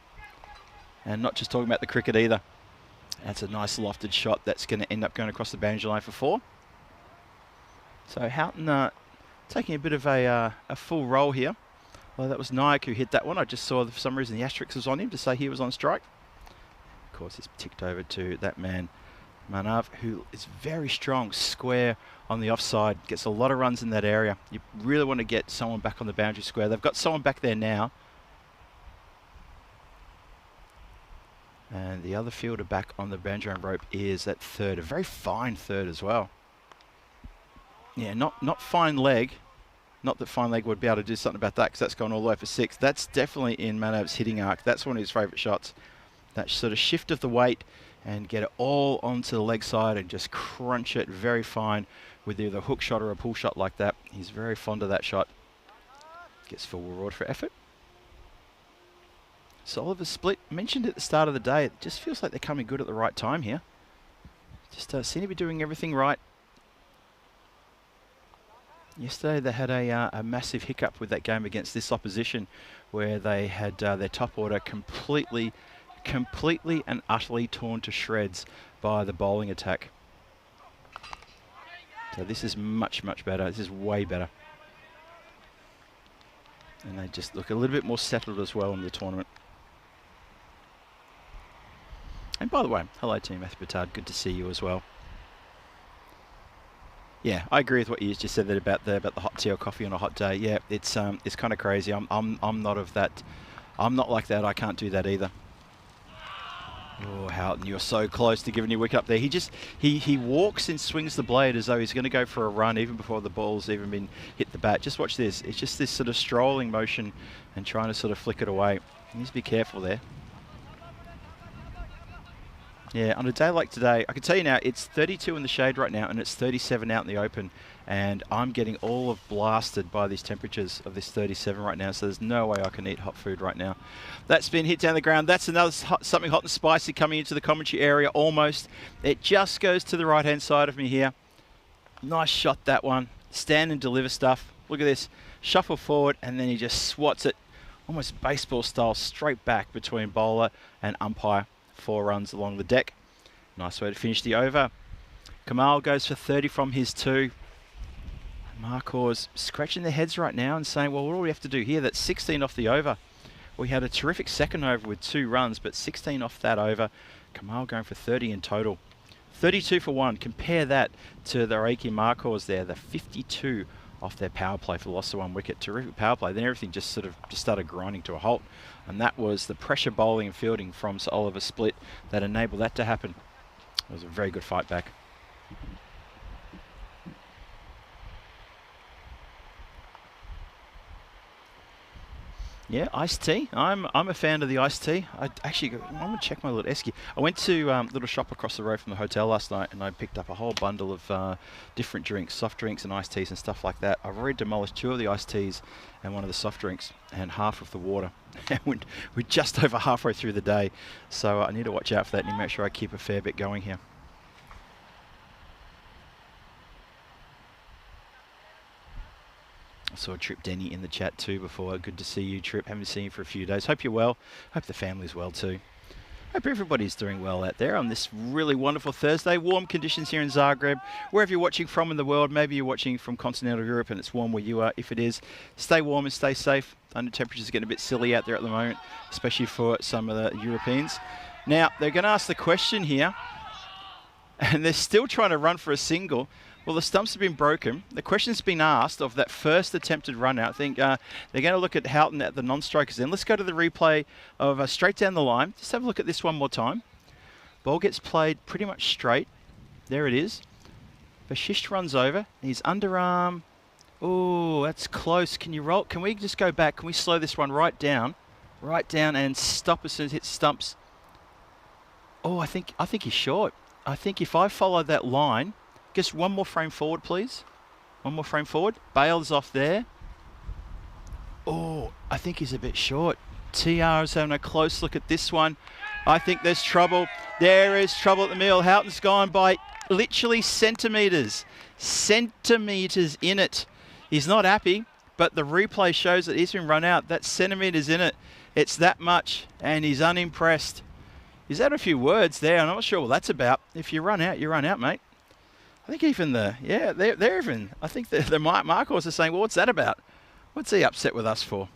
And not just talking about the cricket either. That's a nice lofted shot that's going to end up going across the boundary line for 4. So Houghton taking a bit of a full roll here. Well, that was Nayak who hit that one. I just saw for some reason the asterisk was on him to say he was on strike. Of course, it's ticked over to that man, Manav, who is very strong, square on the offside. Gets a lot of runs in that area. You really want to get someone back on the boundary square. They've got someone back there now. And the other fielder back on the boundary line rope is that third, a very fine third as well. Yeah, not fine leg. Not that fine leg would be able to do something about that because that's gone all the way for 6. That's definitely in Manav's hitting arc. That's one of his favourite shots. That sort of shift of the weight and get it all onto the leg side and just crunch it very fine with either a hook shot or a pull shot like that. He's very fond of that shot. Gets full reward for effort. So Oliver's split, mentioned at the start of the day, it just feels like they're coming good at the right time here. Just seem to be doing everything right. Yesterday they had a massive hiccup with that game against this opposition where they had their top order completely and utterly torn to shreds by the bowling attack. So this is much better. This is way better. And they just look a little bit more settled as well in the tournament. And by the way, hello team Matthew Batard, good to see you as well. Yeah, I agree with what you just said there about the hot tea or coffee on a hot day. Yeah, it's kind of crazy. I'm not of that. I'm not like that. I can't do that either. Oh, Houghton, you're so close to giving your wicket up there. He walks and swings the blade as though he's going to go for a run even before the ball's even been hit the bat. Just watch this. It's just this sort of strolling motion and trying to sort of flick it away. He needs to be careful there. Yeah, on a day like today, I can tell you now, it's 32 in the shade right now, and it's 37 out in the open, and I'm getting all of blasted by these temperatures of this 37 right now, so there's no way I can eat hot food right now. That's been hit down the ground. That's another something hot and spicy coming into the commentary area, almost. It just goes to the right-hand side of me here. Nice shot, that one. Stand and deliver stuff. Look at this. Shuffle forward, and then he just swats it, almost baseball style, straight back between bowler and umpire. 4 runs along the deck. Nice way to finish the over. Kamal goes for 30 from his 2. Marcors scratching their heads right now and saying, well, what do we have to do here? That's 16 off the over. We had a terrific second over with 2 runs, but 16 off that over. Kamal going for 30 in total. 32 for 1. Compare that to the Reiki Marcors there, the 52 off their power play for the loss of 1 wicket. Terrific power play. Then everything just sort of started grinding to a halt. And that was the pressure bowling and fielding from Sir Oliver Split that enabled that to happen. It was a very good fight back. Yeah, iced tea. I'm a fan of the iced tea. I'm gonna check my little esky. I went to little shop across the road from the hotel last night, and I picked up a whole bundle of different drinks, soft drinks and iced teas and stuff like that. I've already demolished 2 of the iced teas and 1 of the soft drinks and half of the water. And we're just over halfway through the day, so I need to watch out for that and make sure I keep a fair bit going here. I saw Trip Denny in the chat too before. Good to see you, Trip. Haven't seen you for a few days. Hope you're well. Hope the family's well too. Hope everybody's doing well out there on this really wonderful Thursday. Warm conditions here in Zagreb. Wherever you're watching from in the world, maybe you're watching from continental Europe and it's warm where you are. If it is, stay warm and stay safe. I know temperatures are getting a bit silly out there at the moment, especially for some of the Europeans. Now, they're going to ask the question here, and they're still trying to run for a single. Well, the stumps have been broken. The question's been asked of that first attempted run out. I think they're going to look at Houghton at the non-strokers then. Let's go to the replay of straight down the line. Just have a look at this one more time. Ball gets played pretty much straight. There it is. Vashisht runs over. He's underarm. Oh, that's close. Can you roll? Can we just go back? Can we slow this one right down? Right down and stop as soon as it hits stumps. Oh, I think he's short. I think if I follow that line, just one more frame forward, please. One more frame forward. Bale's off there. Oh, I think he's a bit short. TR is having a close look at this one. I think there's trouble. There is trouble at the middle. Houghton's gone by literally centimetres. Centimetres in it. He's not happy, but the replay shows that he's been run out. That's centimetres in it. It's that much, and he's unimpressed. He's had a few words there. I'm not sure what that's about. If you run out, mate. I think even they're even, I think the Marcors are saying, well, what's that about? What's he upset with us for?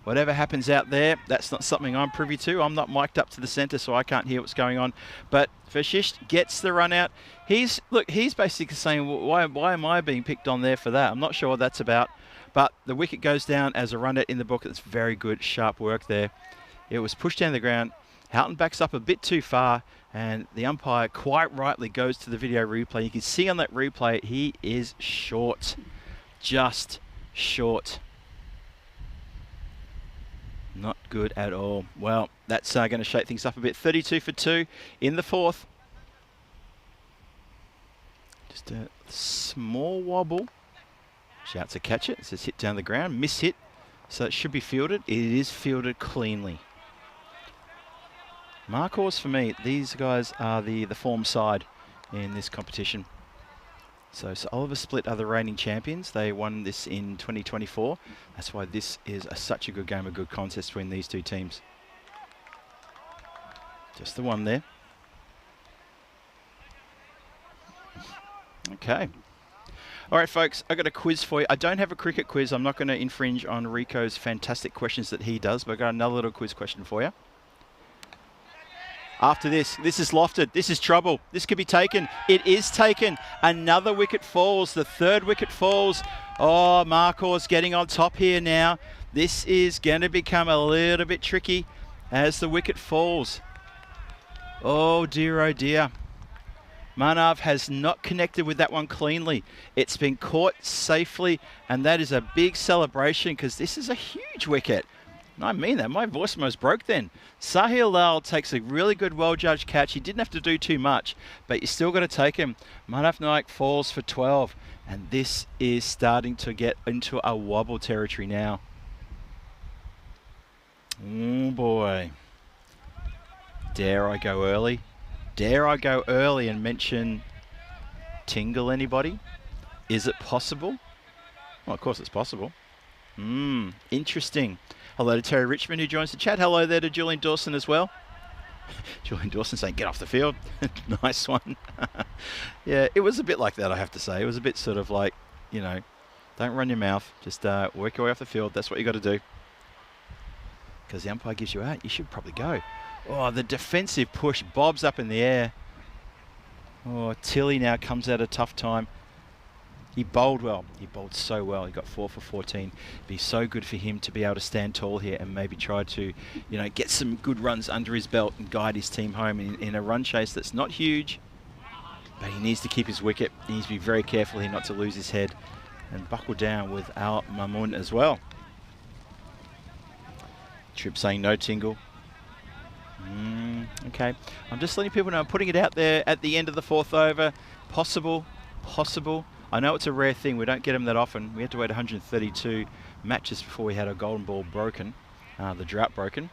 Whatever happens out there, that's not something I'm privy to. I'm not mic'd up to the centre, so I can't hear what's going on. But Vashisht gets the run out. He's basically saying, well, why am I being picked on there for that? I'm not sure what that's about. But the wicket goes down as a run out in the book. It's very good, sharp work there. It was pushed down the ground. Houghton backs up a bit too far, and the umpire quite rightly goes to the video replay. You can see on that replay, he is short. Just short. Not good at all. Well, that's going to shake things up a bit. 32 for 2 in the 4th. Just a small wobble. Shouts to catch it. It says hit down the ground. Miss hit. So it should be fielded. It is fielded cleanly. Marcors, for me, these guys are the form side in this competition. So Oliver Split are the reigning champions. They won this in 2024. That's why this is such a good game, a good contest between these two teams. Just the one there. Okay. All right, folks, I've got a quiz for you. I don't have a cricket quiz. I'm not going to infringe on Rico's fantastic questions that he does, but I've got another little quiz question for you. After this is lofted. This is trouble. This could be taken. It is taken. Another wicket falls. The third wicket falls. Oh, Marcor's getting on top here now. This is going to become a little bit tricky as the wicket falls. Oh, dear, oh, dear. Manav has not connected with that one cleanly. It's been caught safely, and that is a big celebration because this is a huge wicket. And I mean that. My voice almost broke then. Sahil Lal takes a really good, well-judged catch. He didn't have to do too much, but you still got to take him. Manav Naik falls for 12, and this is starting to get into a wobble territory now. Oh, boy. Dare I go early? Dare I go early and mention Tingle, anybody? Is it possible? Well, of course it's possible. Interesting. Hello to Terry Richmond who joins the chat. Hello there to Julian Dawson as well. Julian Dawson saying, get off the field. Nice one. Yeah, it was a bit like that, I have to say. It was a bit sort of like, you know, don't run your mouth. Just work your way off the field. That's what you got to do. Because the umpire gives you out, you should probably go. Oh, the defensive push bobs up in the air. Oh, Tilly now comes at a tough time. He bowled well. He bowled so well. He got 4 for 14. It'd be so good for him to be able to stand tall here and maybe try to, you know, get some good runs under his belt and guide his team home in a run chase that's not huge. But he needs to keep his wicket. He needs to be very careful here not to lose his head and buckle down with Al Mamun as well. Trip saying no, Tingle. Okay, I'm just letting people know I'm putting it out there at the end of the 4th over. Possible. I know it's a rare thing. We don't get them that often. We had to wait 132 matches before we had a golden ball broken, the drought broken.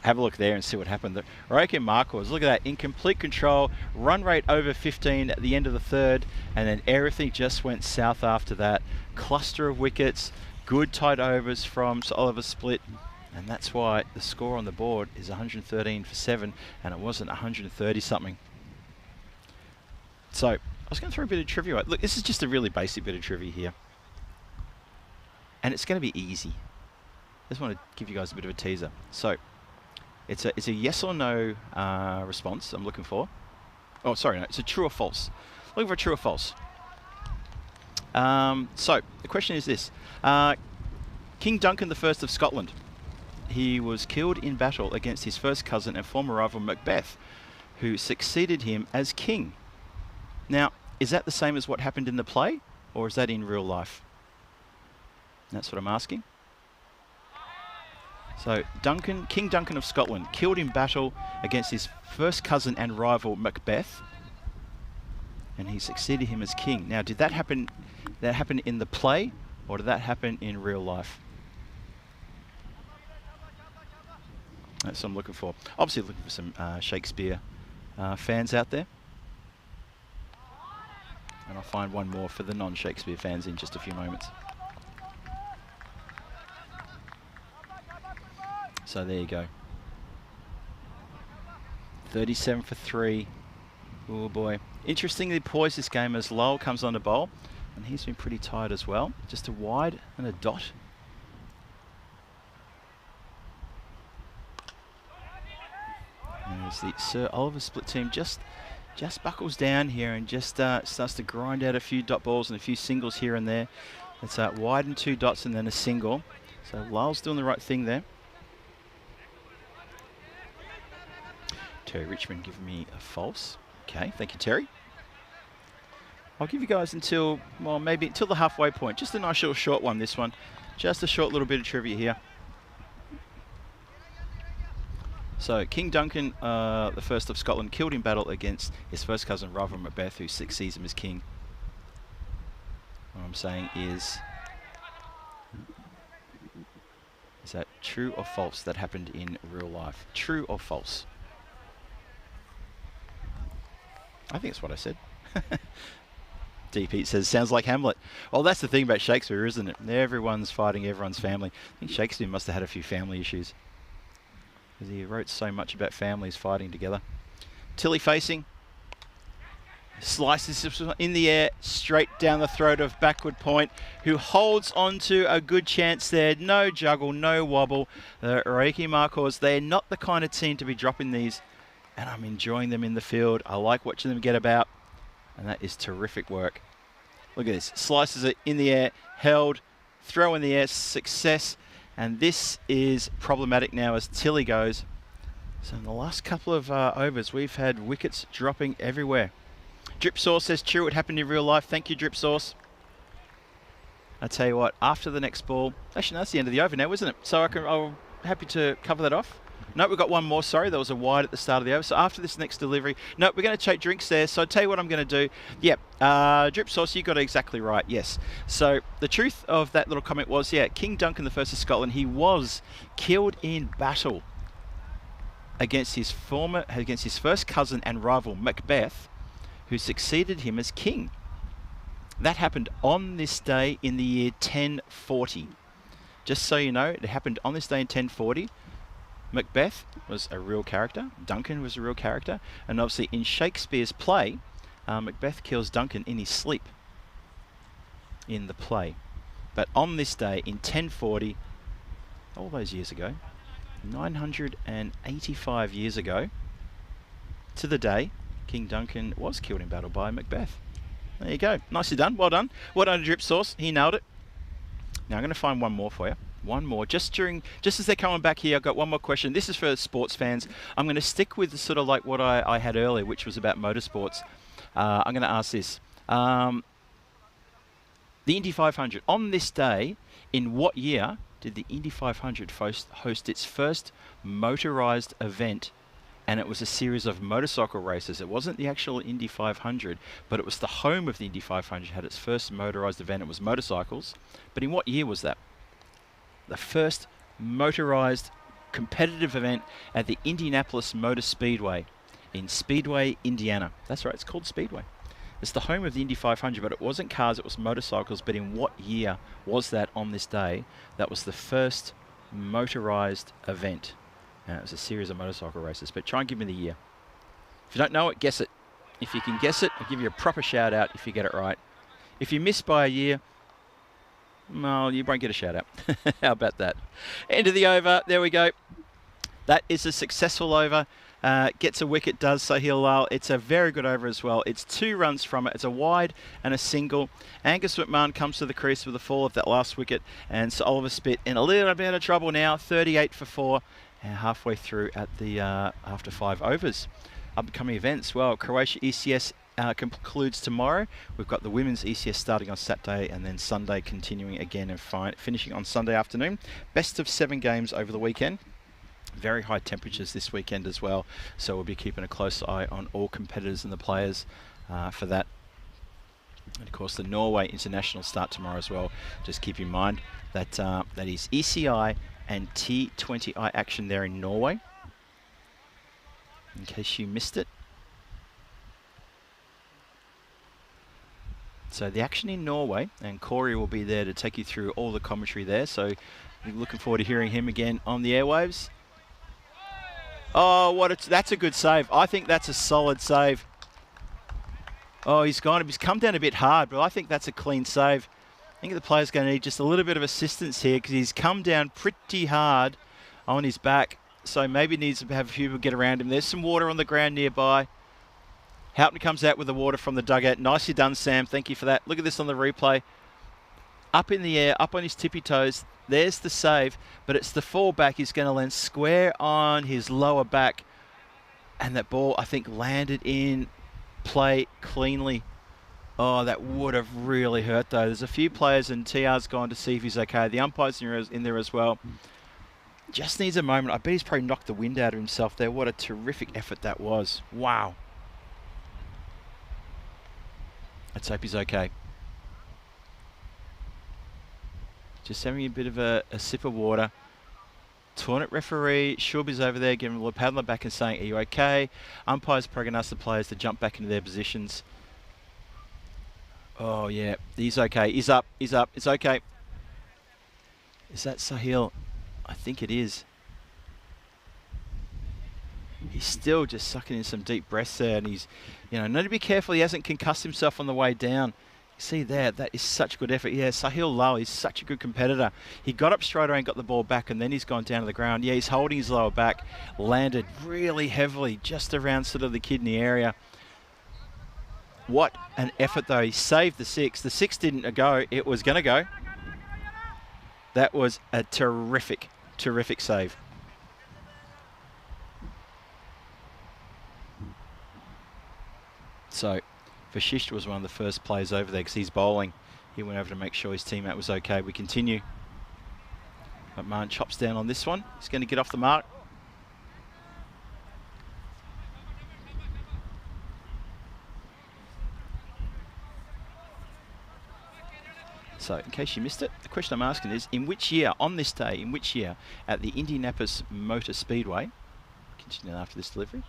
Have a look there and see what happened. The Roykin Marcos, look at that, in complete control, run rate over 15 at the end of the 3rd, and then everything just went south after that. Cluster of wickets, good tight overs from Sir Oliver Split. And that's why the score on the board is 113 for 7, and it wasn't 130 something. So I was going to throw a bit of trivia. Look, this is just a really basic bit of trivia here. And it's going to be easy. I just want to give you guys a bit of a teaser. So it's a yes or no response I'm looking for. Oh, sorry, no, it's a true or false. Looking for a true or false. So the question is this. King Duncan I of Scotland. He was killed in battle against his first cousin and former rival Macbeth, who succeeded him as king. Now, is that the same as what happened in the play, or is that in real life? That's what I'm asking. So, King Duncan of Scotland, killed in battle against his first cousin and rival Macbeth, and he succeeded him as king. Now, did that happen in the play, or did that happen in real life? That's what I'm looking for. Obviously looking for some Shakespeare fans out there. And I'll find one more for the non-Shakespeare fans in just a few moments. So there you go. 37 for 3. Oh boy. Interestingly poised this game as Lowell comes on to bowl. And he's been pretty tired as well. Just a wide and a dot. As the Sir Oliver Split team just buckles down here and just starts to grind out a few dot balls and a few singles here and there. It's wide and 2 dots and then a single. So Lyle's doing the right thing there. Terry Richmond giving me a false. Okay, thank you, Terry. I'll give you guys until, well, maybe until the halfway point. Just a nice little short one, this one. Just a short little bit of trivia here. So, King Duncan I of Scotland, killed in battle against his first cousin, rival Macbeth, who succeeds him as king. What I'm saying is that true or false that happened in real life? True or false? I think it's what I said. Deep Heat says, sounds like Hamlet. Well, that's the thing about Shakespeare, isn't it? Everyone's fighting everyone's family. I think Shakespeare must have had a few family issues, because he wrote so much about families fighting together. Tilly facing. Slices in the air, straight down the throat of backward point, who holds on to a good chance there. No juggle, no wobble. The Reiki Marcos, they're not the kind of team to be dropping these, and I'm enjoying them in the field. I like watching them get about, and that is terrific work. Look at this. Slices it in the air, held, throw in the air, success. And this is problematic now as Tilly goes. So in the last couple of overs, we've had wickets dropping everywhere. Drip Sauce says, true, it happened in real life. Thank you, Drip Sauce. I tell you what, after the next ball, actually, no, that's the end of the over now, isn't it? So I'm happy to cover that off. No, we've got one more. Sorry, there was a wide at the start of the over. So after this next delivery, no, we're going to take drinks there. So I'll tell you what I'm going to do. Yep, Drip Sauce, you got it exactly right. Yes. So the truth of that little comment was, yeah, King Duncan the First of Scotland, he was killed in battle against his first cousin and rival Macbeth, who succeeded him as king. That happened on this day in the year 1040. Just so you know, it happened on this day in 1040. Macbeth was a real character. Duncan was a real character. And obviously in Shakespeare's play, Macbeth kills Duncan in his sleep in the play. But on this day in 1040, all those years ago, 985 years ago, to the day, King Duncan was killed in battle by Macbeth. There you go. Nicely done. Well done. Well done to Drip Sauce. He nailed it. Now I'm going to find one more for you. One more. Just as they're coming back here, I've got one more question. This is for sports fans. I'm going to stick with sort of like what I had earlier, which was about motorsports. I'm going to ask this. The Indy 500. On this day, in what year did the Indy 500 host its first motorized event? And it was a series of motorcycle races. It wasn't the actual Indy 500, but it was the home of the Indy 500. It had its first motorized event. It was motorcycles. But in what year was that? The first motorized competitive event at the Indianapolis Motor Speedway in Speedway, Indiana. That's right, it's called Speedway. It's the home of the Indy 500, but it wasn't cars, it was motorcycles. But in what year was that on this day? That was the first motorized event. It was a series of motorcycle races, but try and give me the year. If you don't know it, guess it. If you can guess it, I'll give you a proper shout out if you get it right. If you miss by a year, well, you won't get a shout out. How about that? End of the over. There we go. That is a successful over. Gets a wicket, does Sahil. It's a very good over as well. It's 2 runs from it. It's a wide and a single. Angus McMahon comes to the crease with the fall of that last wicket, and Sir Oliver Spit in a little bit of trouble now. 38 for 4. Halfway through at the after 5 overs. Upcoming events, well, Croatia ECS concludes tomorrow. We've got the women's ECS starting on Saturday, and then Sunday continuing again and finishing on Sunday afternoon. Best of 7 games over the weekend. Very high temperatures this weekend as well, so we'll be keeping a close eye on all competitors and the players for that. And of course the Norway International start tomorrow as well. Just keep in mind that that is ECI and T20I action there in Norway, in case you missed it. So the action in Norway, and Corey will be there to take you through all the commentary there, so you're looking forward to hearing him again on the airwaves. Oh, that's a good save. I think that's a solid save. Oh, he's come down a bit hard, but I think that's a clean save. I think the player's going to need just a little bit of assistance here because he's come down pretty hard on his back. So maybe needs to have a few people get around him. There's some water on the ground nearby. Houghton comes out with the water from the dugout. Nicely done, Sam. Thank you for that. Look at this on the replay. Up in the air, up on his tippy toes. There's the save, but it's the fallback. He's going to land square on his lower back. And that ball, I think, landed in play cleanly. Oh, that would have really hurt, though. There's a few players, and TR's gone to see if he's okay. The umpire's in there as well. Just needs a moment. I bet he's probably knocked the wind out of himself there. What a terrific effort that was. Wow. Let's hope he's okay. Just having a bit of a sip of water. Tournament referee Shulby's over there giving a little pat on the back and saying, are you okay? Umpire's probably going to ask the players to jump back into their positions. Oh, yeah. He's okay. He's up. He's up. It's okay. Is that Sahil? I think it is. He's still just sucking in some deep breaths there, and he's, you know, need to be careful he hasn't concussed himself on the way down. You see there, that is such a good effort. Yeah, Sahil Lal, he's such a good competitor. He got up straight away and got the ball back, and then he's gone down to the ground. Yeah, he's holding his lower back, landed really heavily just around sort of the kidney area. What an effort, though. He saved the 6. The 6 didn't go. It was going to go. That was a terrific, terrific save. So, Vashisht was one of the first players over there because he's bowling. He went over to make sure his teammate was okay. We continue. McMahon chops down on this one. He's going to get off the mark. So, in case you missed it, the question I'm asking is, in which year, on this day, in which year, at the Indianapolis Motor Speedway, continue after this delivery,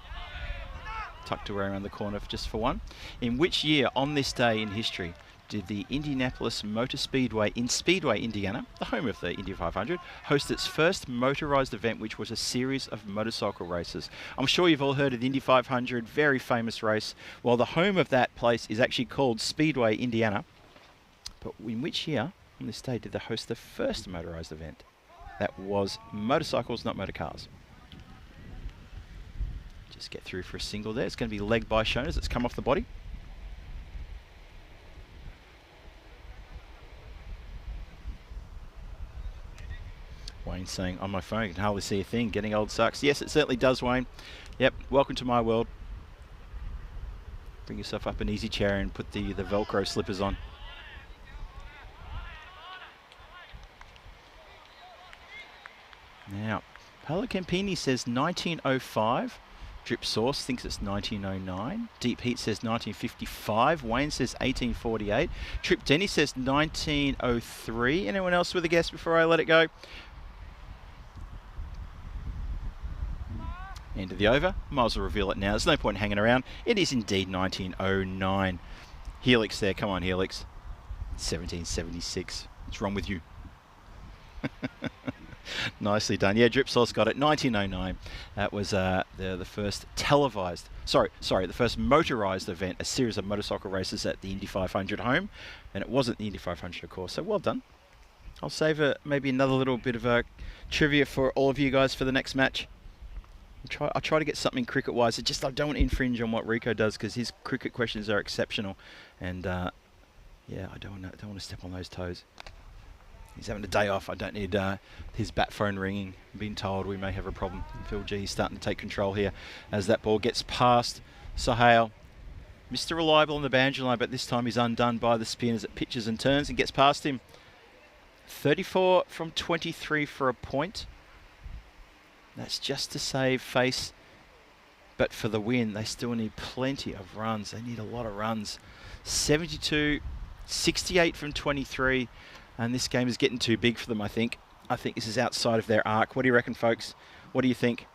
tucked away around the corner just for one, in which year, on this day in history, did the Indianapolis Motor Speedway in Speedway, Indiana, the home of the Indy 500, host its first motorized event, which was a series of motorcycle races? I'm sure you've all heard of the Indy 500, very famous race. Well, the home of that place is actually called Speedway, Indiana. But in which year, on this day, did they host the first motorized event? That was motorcycles, not motor cars. Just get through for a single there. It's going to be leg by shown as it's come off the body. Wayne saying, on my phone, I can hardly see a thing. Getting old sucks. Yes, it certainly does, Wayne. Yep, welcome to my world. Bring yourself up an easy chair and put the Velcro slippers on. Now, Paolo Campini says 1905. Drip Source thinks it's 1909. Deep Heat says 1955. Wayne says 1848. Trip Denny says 1903. Anyone else with a guess before I let it go? End of the over. Might as well reveal it now. There's no point hanging around. It is indeed 1909. Helix there. Come on, Helix. 1776. What's wrong with you? Nicely done. Yeah, Drip Sauce got it. 1909. That was the first televised, the first motorized event, a series of motorcycle races at the Indy 500 home. And it wasn't the Indy 500, of course, so well done. I'll save maybe another little bit of a trivia for all of you guys for the next match. I'll try to get something cricket-wise. I don't want to infringe on what Rico does because his cricket questions are exceptional. And, yeah, I don't want to step on those toes. He's having a day off. I don't need his bat phone ringing. Being told we may have a problem. Phil G is starting to take control here as that ball gets past Sohail. Mr. Reliable on the boundary line, but this time he's undone by the spin as it pitches and turns and gets past him. 34 from 23 for a point. That's just to save face. But for the win, they still need plenty of runs. They need a lot of runs. 72, 68 from 23. And this game is getting too big for them, I think. I think this is outside of their arc. What do you reckon, folks? What do you think?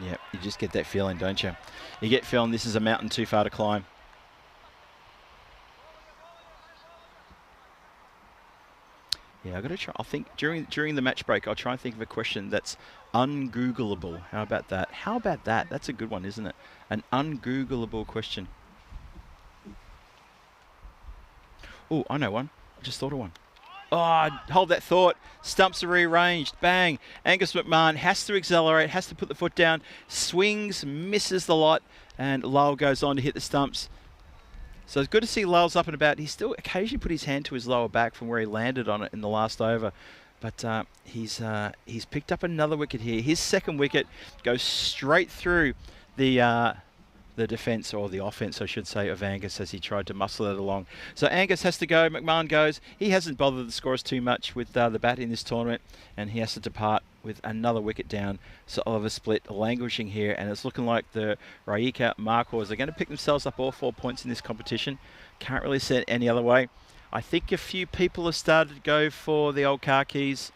Yeah, you just get that feeling, don't you? You get feeling this is a mountain too far to climb. Yeah, I've got to try. I think during the match break, I'll try and think of a question that's ungoogleable. How about that? How about that? That's a good one, isn't it? An ungoogleable question. Oh, I know one. I just thought of one. Oh, hold that thought. Stumps are rearranged. Bang. Angus McMahon has to accelerate, has to put the foot down, swings, misses the lot, and Lyle goes on to hit the stumps. So it's good to see Lyle's up and about. He still occasionally put his hand to his lower back from where he landed on it in the last over. But he's picked up another wicket here. His second wicket goes straight through the defence, or the offence, I should say, of Angus as he tried to muscle it along. So Angus has to go. McMahon goes. He hasn't bothered the scorers too much with the bat in this tournament, and he has to depart with another wicket down. So Oliver Split languishing here, and it's looking like the Raika Marquards are going to pick themselves up all 4 points in this competition. Can't really say it any other way. I think a few people have started to go for the old car keys.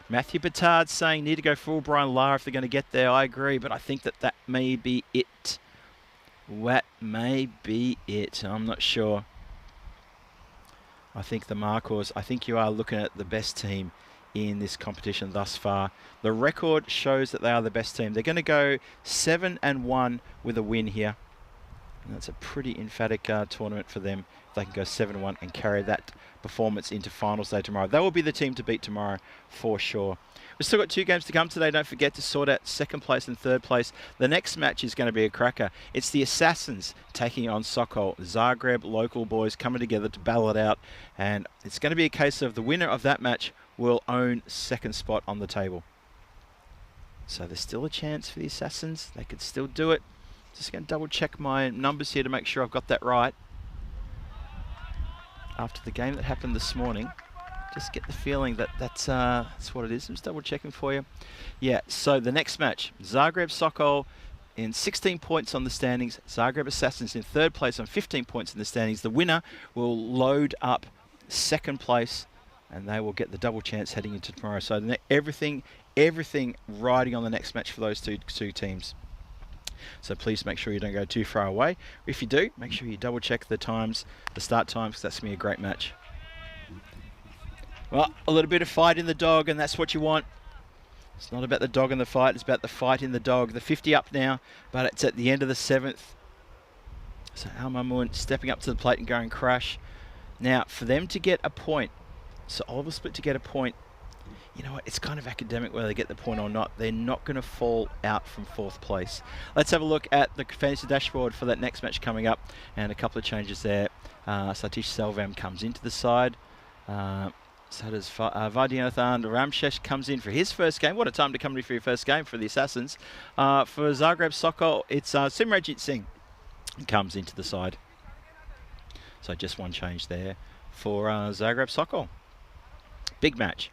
Matthew Batard saying need to go for Brian Lara if they're going to get there. I agree, but I think that may be it. That may be it. I'm not sure. I think the Marquards, I think you are looking at the best team in this competition thus far. The record shows that they are the best team. They're going to go 7-1 with a win here. And that's a pretty emphatic tournament for them. If they can go 7-1 and carry that performance into finals day tomorrow. They will be the team to beat tomorrow for sure. We've still got 2 games to come today. Don't forget to sort out 2nd place and 3rd place. The next match is going to be a cracker. It's the Assassins taking on Sokol. Zagreb local boys coming together to battle it out. And it's going to be a case of the winner of that match will own 2nd spot on the table. So there's still a chance for the Assassins. They could still do it. Just going to double check my numbers here to make sure I've got that right. After the game that happened this morning, just get the feeling that that's what it is. I'm just double checking for you. Yeah, so the next match, Zagreb Sokol in 16 points on the standings. Zagreb Assassins in 3rd place on 15 points in the standings. The winner will load up 2nd place and they will get the double chance heading into tomorrow. So everything riding on the next match for those two teams. So please make sure you don't go too far away. If you do, make sure you double check the times, the start times, because that's going to be a great match. Well, a little bit of fight in the dog, and that's what you want. It's not about the dog and the fight, it's about the fight in the dog. The 50 up now, but it's at the end of the 7th. So Al Mamoun stepping up to the plate and going crash. Now, for them to get a point, so Oliver Split to get a point, you know what, it's kind of academic whether they get the point or not. They're not going to fall out from 4th place. Let's have a look at the fantasy dashboard for that next match coming up, and a couple of changes there. Satish Selvam comes into the side. So does Vardyanathan Ramshesh comes in for his first game. What a time to come in for your first game for the Assassins. For Zagreb Sokol, it's Simranjit Singh comes into the side. So just one change there for Zagreb Sokol. Big match.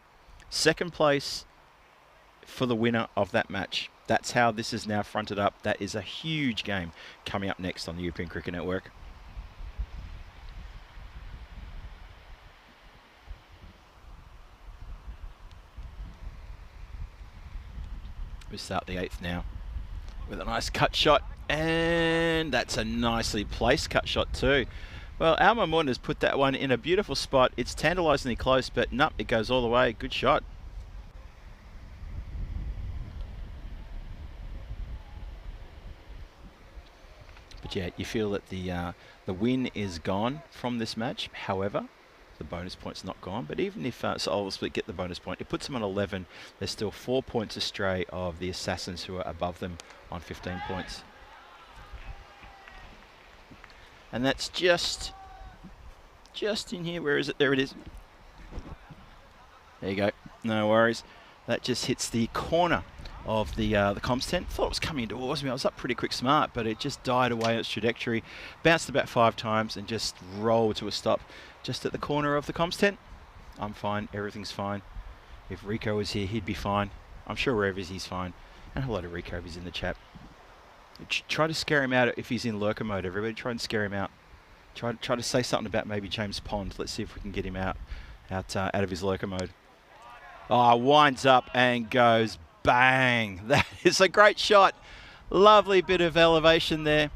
2nd place for the winner of that match. That's how this is now fronted up. That is a huge game coming up next on the European Cricket Network. We start the 8th now with a nice cut shot, and that's a nicely placed cut shot too. Well, Al Mamoun has put that one in a beautiful spot. It's tantalisingly close, but no, it goes all the way. Good shot. But yeah, you feel that the win is gone from this match. However, the bonus point's not gone. But even if so Oliver Split get the bonus point, it puts them on 11. They're still 4 points astray of the Assassins, who are above them on 15 points. And that's just in here. Where is it? There it is. There you go. No worries. That just hits the corner of the comms tent. Thought it was coming towards me. I was up pretty quick smart, but it just died away its trajectory. Bounced about 5 times and just rolled to a stop just at the corner of the comms tent. I'm fine. Everything's fine. If Rico was here, he'd be fine. I'm sure wherever he's fine. And hello to Rico if he's in the chat. Try to scare him out if he's in lurker mode. Everybody try and scare him out. Try to say something about maybe James Pond. Let's see if we can get him out of his lurker mode. Oh, winds up and goes bang. That is a great shot. Lovely bit of elevation there.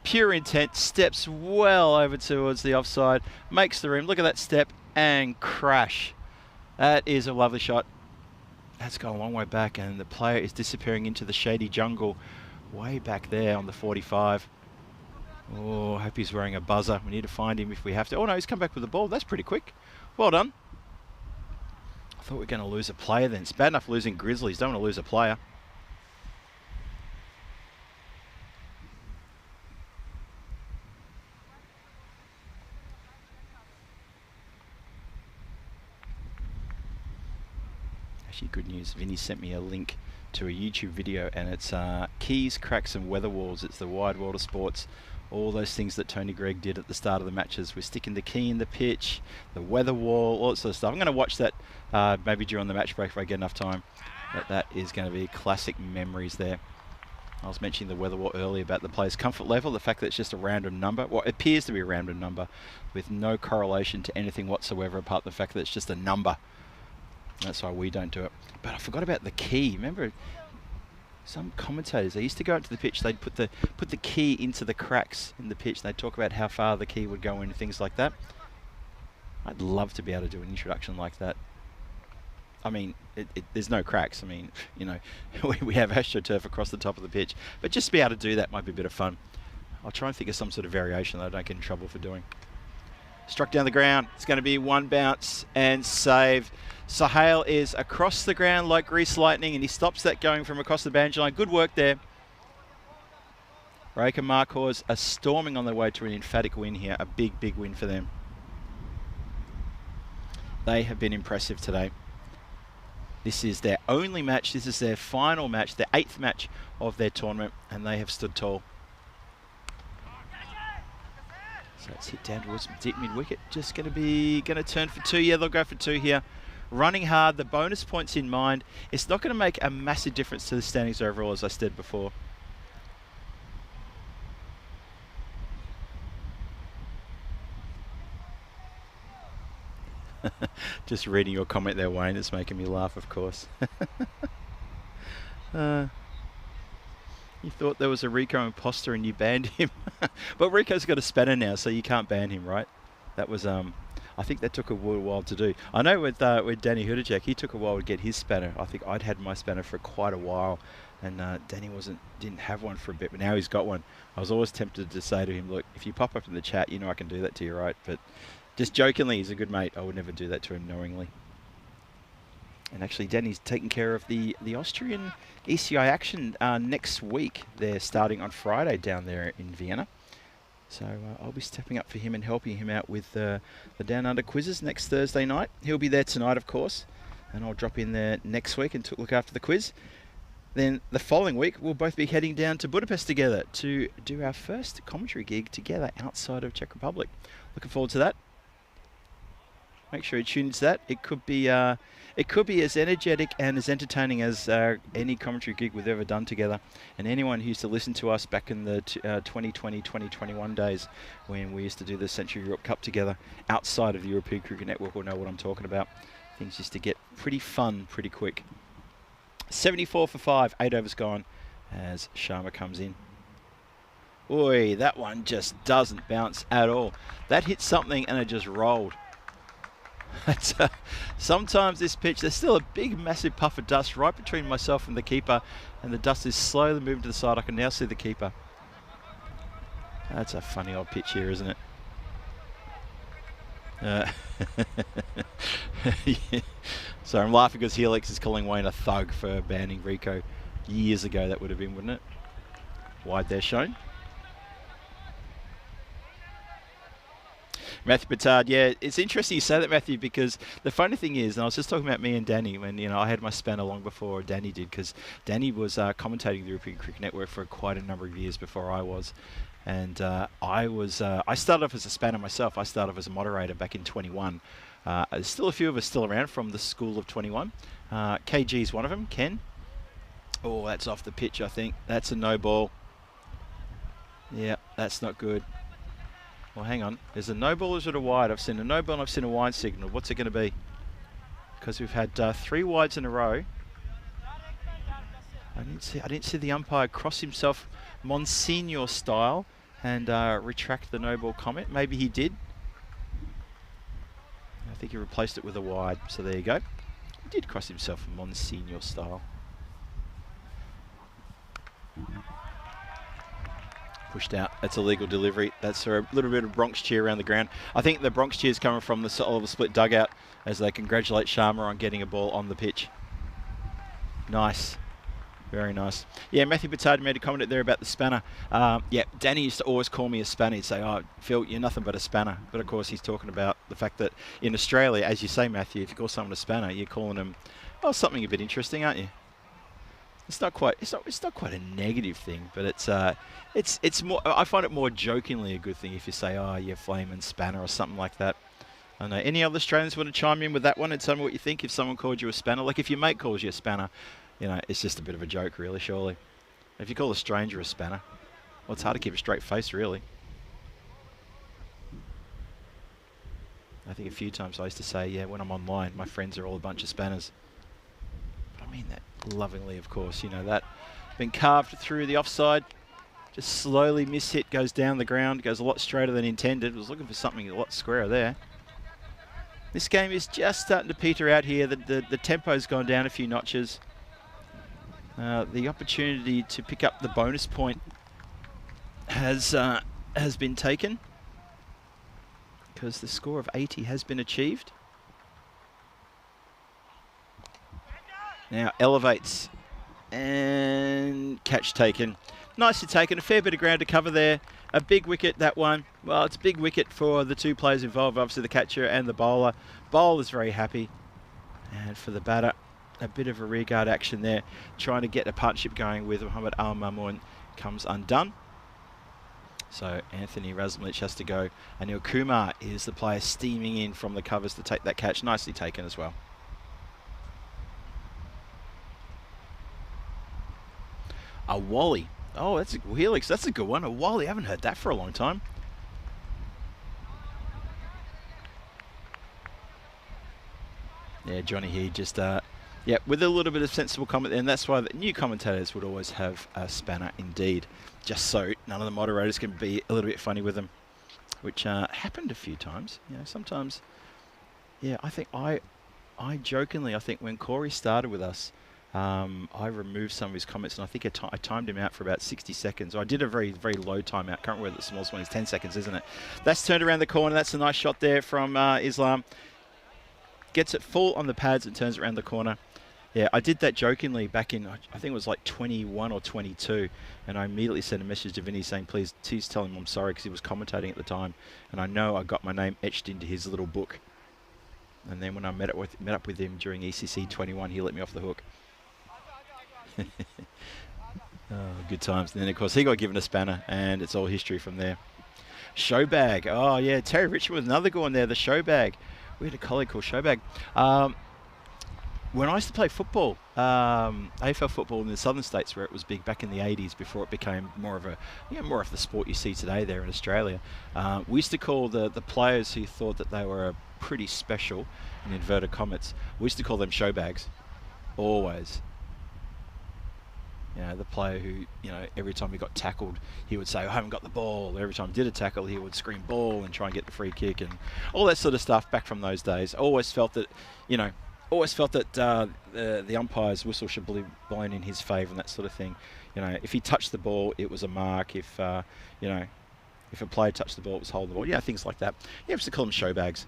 Pure intent. Steps well over towards the offside. Makes the rim. Look at that step and crash. That is a lovely shot. That's gone a long way back, and the player is disappearing into the shady jungle way back there on the 45. Oh, I hope he's wearing a buzzer. We need to find him if we have to. Oh no, he's come back with the ball. That's pretty quick. Well done. I thought we were going to lose a player then. It's bad enough losing Grizzlies. Don't want to lose a player. Actually, good news. Vinny sent me a link to a YouTube video, and it's keys, cracks and weather walls. It's the wide world of sports. All those things that Tony Gregg did at the start of the matches. We're sticking the key in the pitch, the weather wall, all that sort of stuff. I'm going to watch that maybe during the match break if I get enough time. But that is going to be classic memories there. I was mentioning the weather wall earlier about the player's comfort level, the fact that it's just a random number. Well, it appears to be a random number with no correlation to anything whatsoever apart from the fact that it's just a number. That's why we don't do it. But I forgot about the key. Remember, some commentators, they used to go out to the pitch, they'd put the key into the cracks in the pitch. They'd talk about how far the key would go in and things like that. I'd love to be able to do an introduction like that. I mean, there's no cracks. I mean, you know, we have AstroTurf across the top of the pitch, but just to be able to do that might be a bit of fun. I'll try and think of some sort of variation that I don't get in trouble for doing. Struck down the ground. It's going to be one bounce and save. Sahale is across the ground like grease lightning, and he stops that going from across the boundary line. Good work there. Rake and Marcos are storming on their way to an emphatic win here. A big, big win for them. They have been impressive today. This is their only match. This is their final match, their 8th match of their tournament, and they have stood tall. So it's hit down towards deep mid-wicket. Just going to turn for 2. Yeah, they'll go for 2 here. Running hard, the bonus points in mind. It's not going to make a massive difference to the standings overall, as I said before. Just reading your comment there, Wayne. It's making me laugh, of course. You thought there was a Rico imposter and you banned him. But Rico's got a spanner now, so you can't ban him, right? That was, I think that took a while to do. I know with Danny Hudacek, he took a while to get his spanner. I think I'd had my spanner for quite a while, and Danny didn't have one for a bit, but now he's got one. I was always tempted to say to him, look, if you pop up in the chat, you know I can do that to you, right? But just jokingly, he's a good mate. I would never do that to him knowingly. And actually, Danny's taking care of the Austrian ECI action next week. They're starting on Friday down there in Vienna. So I'll be stepping up for him and helping him out with the Down Under quizzes next Thursday night. He'll be there tonight, of course. And I'll drop in there next week and look after the quiz. Then the following week, we'll both be heading down to Budapest together to do our first commentary gig together outside of Czech Republic. Looking forward to that. Make sure you tune into that. It could be as energetic and as entertaining as any commentary gig we've ever done together. And anyone who used to listen to us back in the 2020, 2021 days when we used to do the Central Europe Cup together outside of the European Cricket Network will know what I'm talking about. Things used to get pretty fun pretty quick. 74 for 5, 8 overs gone as Sharma comes in. Oi, that one just doesn't bounce at all. That hit something and it just rolled. Sometimes this pitch, there's still a big massive puff of dust right between myself and the keeper, and the dust is slowly moving to the side. I can now see the keeper. That's a funny old pitch here, isn't it? Yeah. So I'm laughing because Helix is calling Wayne a thug for banning Rico years ago. That would have been, wouldn't it? Wide there shown. Matthew Petard, yeah, it's interesting you say that, Matthew, because the funny thing is, and I was just talking about me and Danny when, you know, I had my spanner long before Danny did, because Danny was commentating the European Cricket Network for quite a number of years before I was. And I started off as a spanner myself. I started off as a moderator back in 21. There's still a few of us still around from the school of 21. KG is one of them, Ken. Oh, that's off the pitch, I think. That's a no ball. Yeah, that's not good. Well, hang on. There's a no ball or is it a wide? I've seen a no ball and I've seen a wide signal. What's it going to be? Because we've had 3 wides in a row. I didn't see the umpire cross himself Monsignor style and retract the no ball comment. Maybe he did. I think he replaced it with a wide. So there you go. He did cross himself Monsignor style. Pushed out. That's a legal delivery. That's a little bit of Bronx cheer around the ground. I think the Bronx cheer is coming from the Oliver Split dugout as they congratulate Sharma on getting a ball on the pitch. Nice. Very nice. Yeah, Matthew Petard made a comment there about the spanner. Yeah, Danny used to always call me a spanner. He'd say, oh, Phil, you're nothing but a spanner. But of course, he's talking about the fact that in Australia, as you say, Matthew, if you call someone a spanner, you're calling them, oh, something a bit interesting, aren't you? It's not quite a negative thing, but it's more. I find it more jokingly a good thing if you say, "Oh, you're flaming spanner" or something like that. I don't know. Any other Australians want to chime in with that one and tell me what you think if someone called you a spanner? Like if your mate calls you a spanner, you know, it's just a bit of a joke, really. Surely, if you call a stranger a spanner, well, it's hard to keep a straight face, really. I think a few times I used to say, yeah, when I'm online, my friends are all a bunch of spanners. But I mean that lovingly, of course. You know that. Been carved through the offside. Just slowly mishit, goes down the ground, goes a lot straighter than intended. Was looking for something a lot squarer there. This game is just starting to peter out here. The tempo's gone down a few notches. The opportunity to pick up the bonus point has been taken because the score of 80 has been achieved. Now elevates and catch taken. Nicely taken, a fair bit of ground to cover there. A big wicket, that one. Well, it's a big wicket for the two players involved, obviously the catcher and the bowler. Bowler's very happy. And for the batter, a bit of a rearguard action there, trying to get a partnership going with Muhammad Al-Mamoun, comes undone. So Anthony Razumlich has to go. Anil Kumar is the player steaming in from the covers to take that catch. Nicely taken as well. A Wally. Oh, that's Helix. That's a good one. A Wally. I haven't heard that for a long time. Yeah, Johnny here just, yeah, with a little bit of sensible comment there, and that's why the new commentators would always have a spanner indeed, just so none of the moderators can be a little bit funny with them, which happened a few times. You know, sometimes, yeah, I think I jokingly, I think when Corey started with us, I removed some of his comments, and I think I timed him out for about 60 seconds. I did a very, very low timeout. Can't remember whether the smallest one is 10 seconds, isn't it? That's turned around the corner. That's a nice shot there from Islam. Gets it full on the pads and turns around the corner. Yeah, I did that jokingly back in, I think it was like 21 or 22, and I immediately sent a message to Vinny saying, please tell him I'm sorry, because he was commentating at the time, and I know I got my name etched into his little book. And then when I met up with him during ECC 21, he let me off the hook. Oh, good times. And then, of course, he got given a spanner, and it's all history from there. Showbag. Oh, yeah, Terry Richmond with another good one there, the Showbag. We had a colleague called Showbag. When I used to play football, AFL football in the southern states where it was big back in the 80s before it became more of a, more of the sport you see today there in Australia, we used to call the players who thought that they were pretty special, in inverted commas, we used to call them showbags, always. You know, the player who, every time he got tackled, he would say, I haven't got the ball. Every time he did a tackle, he would scream ball and try and get the free kick and all that sort of stuff back from those days. Always felt that, the umpire's whistle should be blown in his favour and that sort of thing. If he touched the ball, it was a mark. If a player touched the ball, it was holding the ball. Yeah, things like that. You used to call them showbags.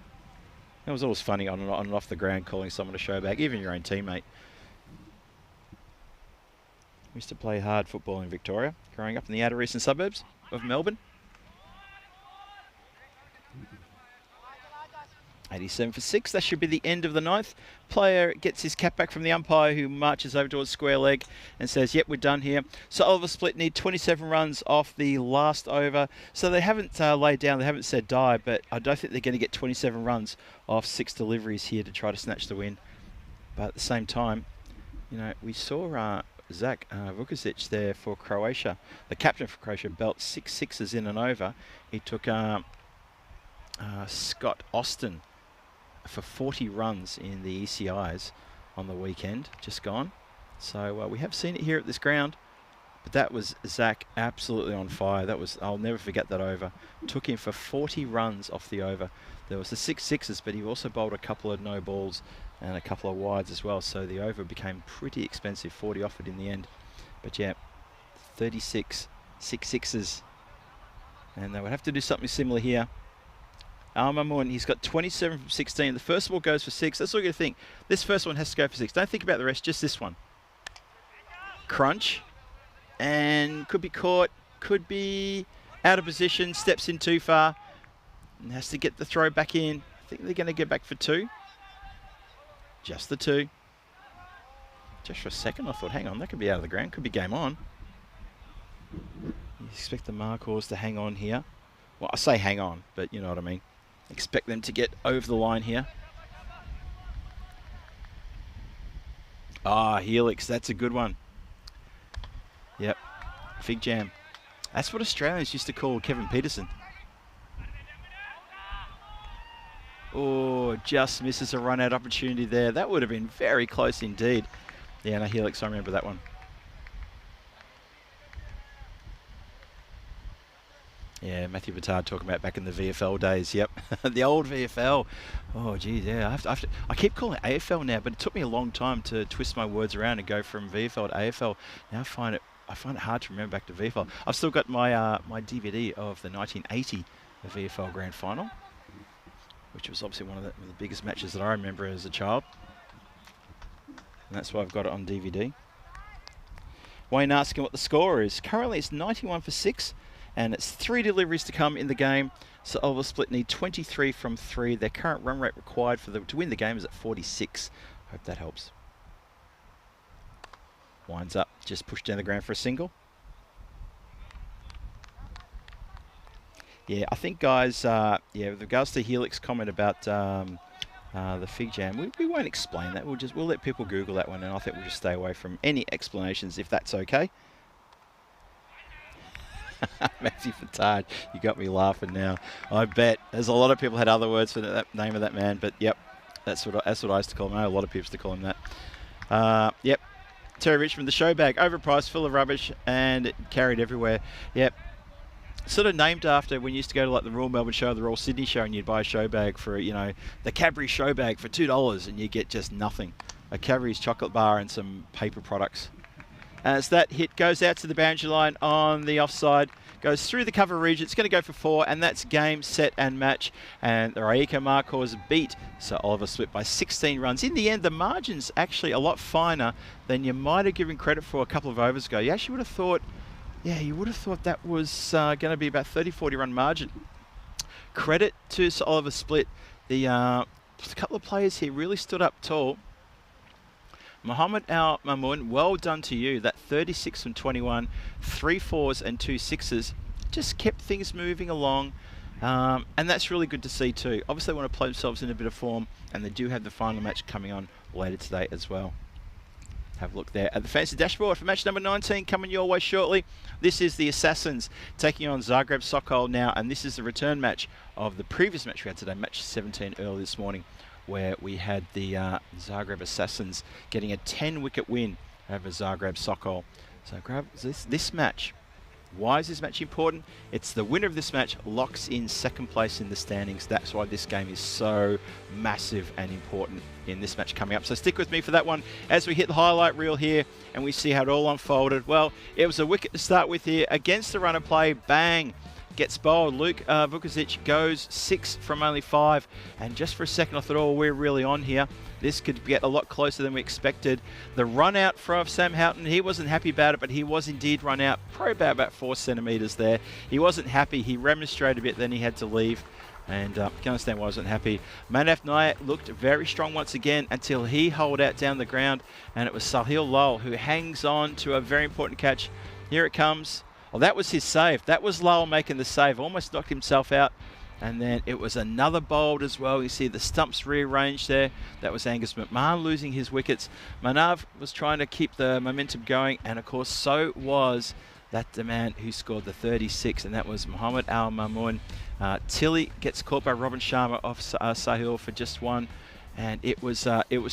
It was always funny on and off the ground calling someone a showbag, even your own teammate. We used to play hard football in Victoria, growing up in the outer eastern suburbs of Melbourne. 87 for 6, that should be the end of the ninth. Player gets his cap back from the umpire, who marches over towards square leg and says, yep, we're done here. So Oliver Split need 27 runs off the last over. So they haven't laid down, they haven't said die, but I don't think they're going to get 27 runs off 6 deliveries here to try to snatch the win. But at the same time, we saw Zach Vukusic there for Croatia. The captain for Croatia belt 6 sixes in and over. He took Scott Austin for 40 runs in the ECIs on the weekend, just gone. So we have seen it here at this ground, but that was Zach absolutely on fire. That was, I'll never forget that over. Took him for 40 runs off the over. There was the 6 sixes, but he also bowled a couple of no balls and a couple of wides as well, so the over became pretty expensive, 40 offered in the end. But yeah, 36, 6 sixes, and they would have to do something similar here. Al-Mamoun, he's got 27 from 16. The first ball goes for 6. That's all you got to think. This first one has to go for 6. Don't think about the rest, just this one. Crunch, and could be caught, could be out of position, steps in too far, and has to get the throw back in. I think they're going to get back for 2. Just the 2. Just for a second I thought, hang on, that could be out of the ground, could be game on. You expect the Markhors to hang on here. Well, I say hang on, but you know what I mean. Expect them to get over the line here. Ah, Helix, that's a good one. Yep, Fig Jam. That's what Australians used to call Kevin Peterson. Oh, just misses a run-out opportunity there. That would have been very close indeed. Yeah, no, Helix, I remember that one. Yeah, Matthew Battard talking about back in the VFL days. Yep, the old VFL. Oh, geez, yeah. I keep calling it AFL now, but it took me a long time to twist my words around and go from VFL to AFL. Now I find it hard to remember back to VFL. I've still got my my DVD of the 1980 VFL Grand Final, which was obviously one of the biggest matches that I remember as a child. And that's why I've got it on DVD. Wayne asking what the score is. Currently it's 91 for 6. And it's 3 deliveries to come in the game. So Oliver Split need 23 from 3. Their current run rate required for them to win the game is at 46. Hope that helps. Winds up, just pushed down the ground for a single. Yeah, I think, guys, with regards to Helix comment about the Fig Jam, we won't explain that. We'll let people Google that one, and I think we'll just stay away from any explanations if that's okay. Matthew Fatard, you got me laughing now. I bet there's a lot of people had other words for that name of that man, but yep, that's what I used to call him. I know a lot of people used to call him that. Yep, Terry Richmond, the show bag, overpriced, full of rubbish, and carried everywhere. Yep, sort of named after when you used to go to like the Royal Melbourne show, the Royal Sydney show, and you'd buy a show bag for, you know, the Cadbury show bag for $2, and you get just nothing. A Cadbury's chocolate bar and some paper products. As that hit goes out to the boundary line on the offside, goes through the cover region. It's going to go for 4, and that's game, set, and match. And the Raika Marcos beat Sir Oliver Split by 16 runs. In the end, the margin's actually a lot finer than you might have given credit for a couple of overs ago. You actually would have thought, you would have thought that was going to be about 30-40 run margin. Credit to Sir Oliver Split. The couple of players here really stood up tall. Mohammed Al Mamoun, well done to you. That 36 from 21, 3 4s and 2 6s, just kept things moving along. And that's really good to see too. Obviously they want to play themselves in a bit of form, and they do have the final match coming on later today as well. Have a look there at the fancy dashboard for match number 19 coming your way shortly. This is the Assassins taking on Zagreb Sokol now, and this is the return match of the previous match we had today, match 17 early this morning, where we had the Zagreb Assassins getting a 10-wicket win over Zagreb Sokol. So this match, why is this match important? It's the winner of this match locks in second place in the standings. That's why this game is so massive and important in this match coming up. So stick with me for that one as we hit the highlight reel here and we see how it all unfolded. Well, it was a wicket to start with here against the run of play. Bang! Gets bowled. Luke Vukovic goes 6 from only 5. And just for a second I thought, oh, we're really on here. This could get a lot closer than we expected. The run out from Sam Houghton, he wasn't happy about it, but he was indeed run out probably about 4 centimetres there. He wasn't happy. He remonstrated a bit, then he had to leave. And you can understand why I wasn't happy. Manaf Nayak looked very strong once again until he holed out down the ground. And it was Sahil Lal who hangs on to a very important catch. Here it comes. Well, that was his save. That was Lowell making the save. Almost knocked himself out. And then it was another bowled as well. You see the stumps rearranged there. That was Angus McMahon losing his wickets. Manav was trying to keep the momentum going. And, of course, so was that the man who scored the 36. And that was Mohammed Al Mamoun. Tilly gets caught by Robin Sharma off Sahil for just 1. And it was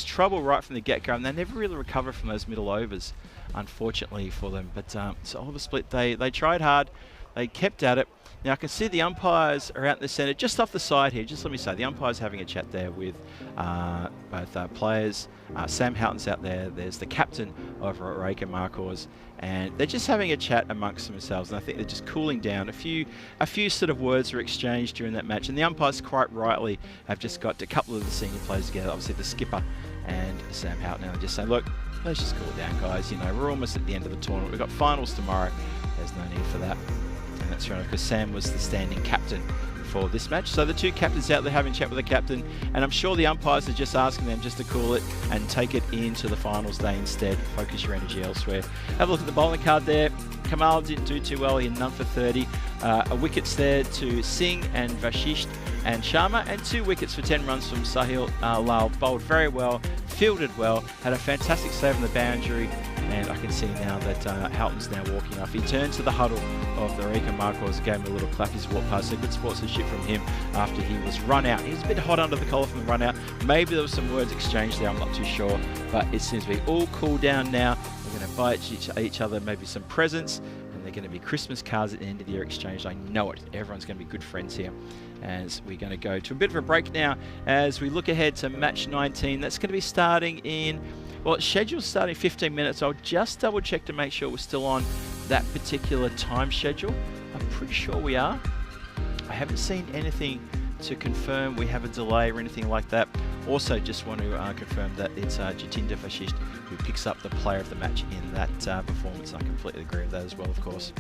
trouble right from the get-go. And they never really recovered from those middle overs, unfortunately for them. But so Oliver Split, they tried hard. They kept at it. Now I can see the umpires are out in the centre, just off the side here. Just let me say, the umpires having a chat there with both players. Sam Houghton's out there. There's the captain over at Raika Marcos, and they're just having a chat amongst themselves. And I think they're just cooling down. A few sort of words were exchanged during that match, and the umpires quite rightly have just got a couple of the senior players together. Obviously the skipper and Sam Houghton, and just say, look, let's just cool it down, guys. You know, we're almost at the end of the tournament. We've got finals tomorrow. There's no need for that. And that's right, because Sam was the standing captain for this match. So the two captains out there having a chat with the captain, and I'm sure the umpires are just asking them just to cool it and take it into the finals day instead. Focus your energy elsewhere. Have a look at the bowling card there. Kamal didn't do too well. He had none for 30. Wickets there to Singh and Vashisht and Sharma, and 2 wickets for 10 runs from Sahil Lal. Bowled very well, fielded well, had a fantastic save on the boundary, and I can see now that Houghton's now walking off. He turned to the huddle of the Raika Marcos, gave him a little clap as he walked past. So good sportsmanship from him after he was run out. He was a bit hot under the collar from the run out. Maybe there was some words exchanged there, I'm not too sure, but it seems to be all cooled down now. We're going to buy each other maybe some presents, and they're going to be Christmas cards at the end of the year exchanged. I know it. Everyone's going to be good friends here. As we're going to go to a bit of a break now as we look ahead to match 19. That's going to be starting in, well, it's scheduled starting 15 minutes. I'll just double check to make sure we're still on that particular time schedule. I'm pretty sure we are. I haven't seen anything to confirm we have a delay or anything like that. Also, just want to confirm that it's Jatinder Vashisht who picks up the player of the match in that performance. I completely agree with that as well, of course.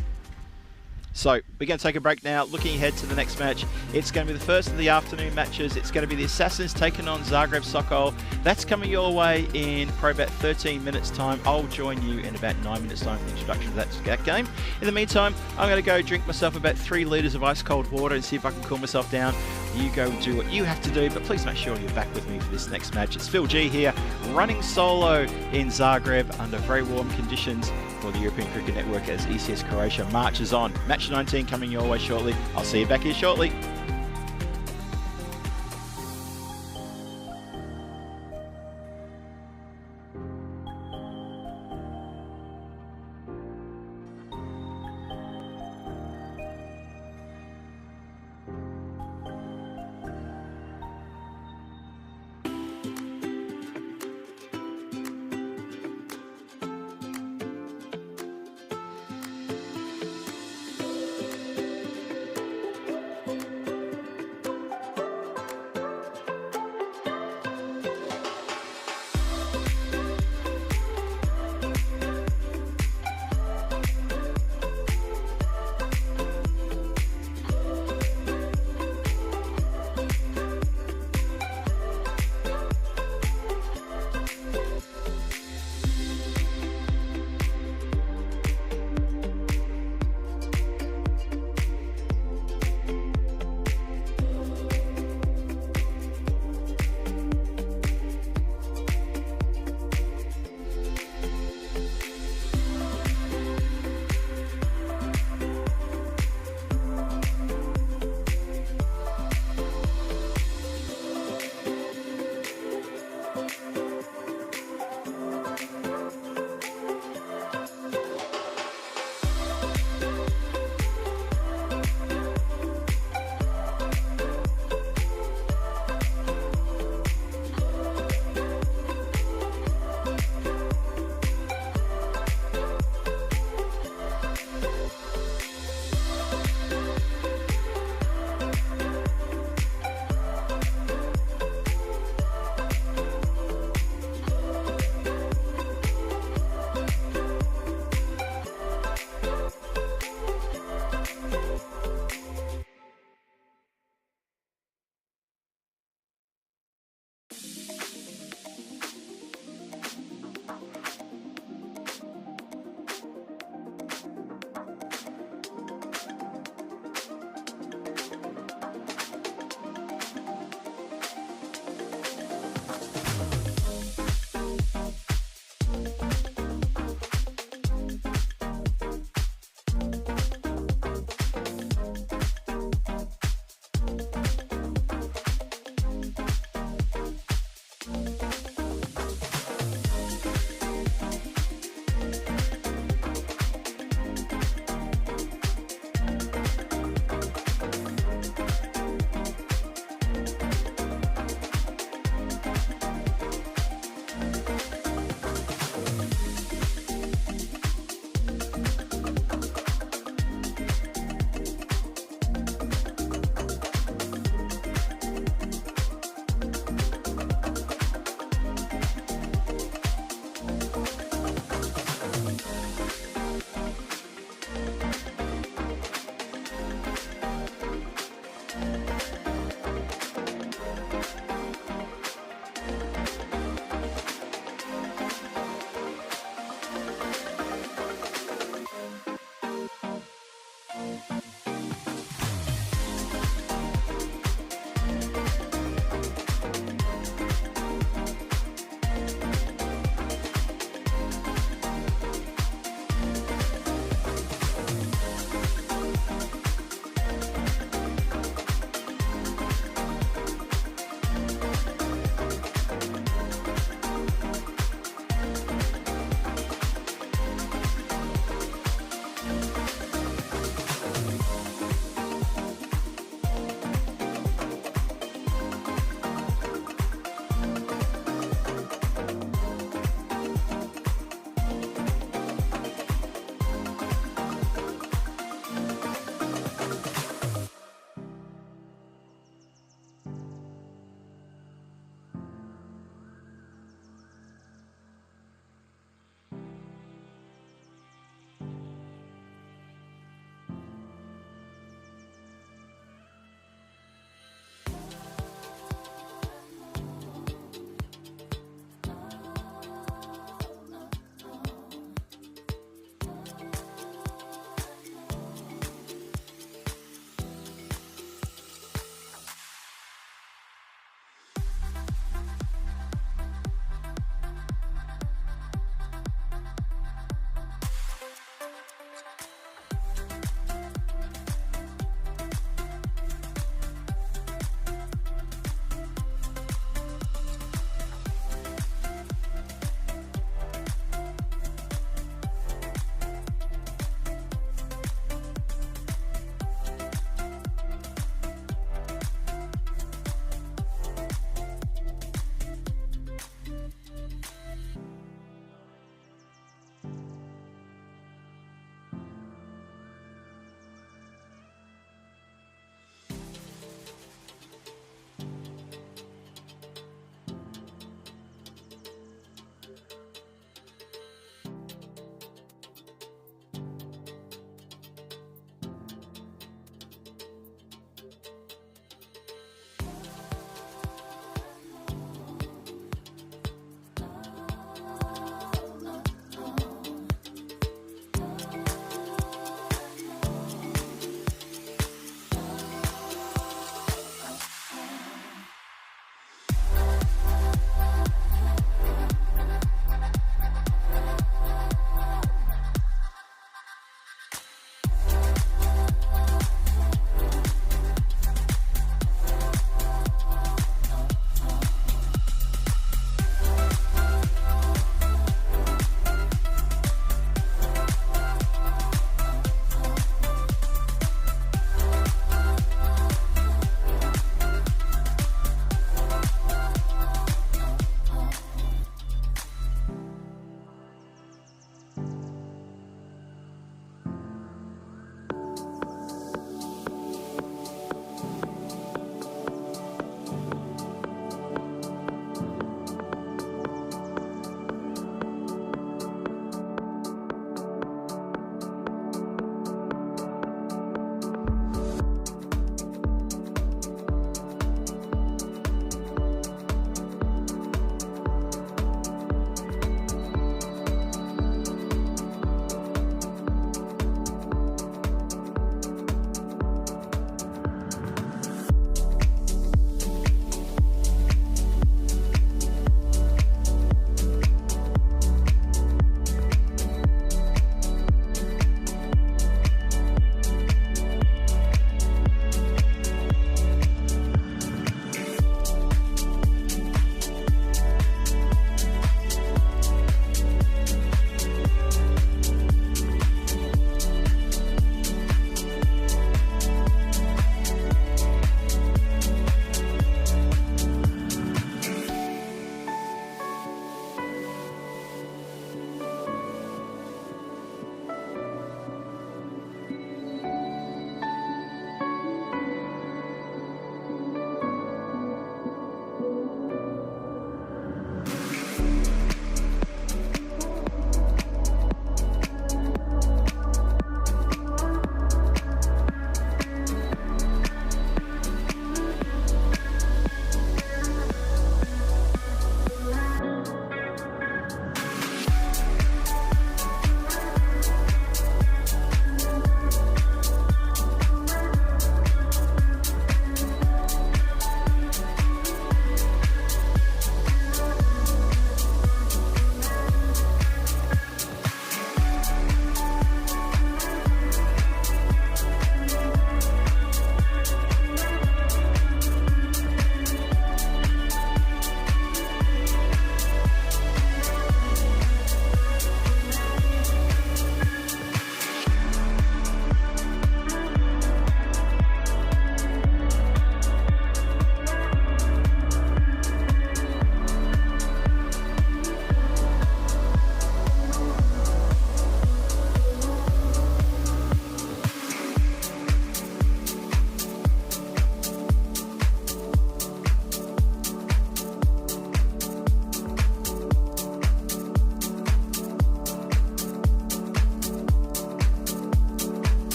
So we're going to take a break now. Looking ahead to the next match, it's going to be the first of the afternoon matches. It's going to be the Assassins taking on Zagreb Sokol. That's coming your way in probably about 13 minutes time. I'll join you in about 9 minutes time for the introduction to that game. In the meantime, I'm going to go drink myself about 3 litres of ice cold water and see if I can cool myself down. You go do what you have to do, but please make sure you're back with me for this next match. It's Phil G here, running solo in Zagreb under very warm conditions for the European Cricket Network as ECS Croatia marches on. Match 19 coming your way shortly. I'll see you back here shortly.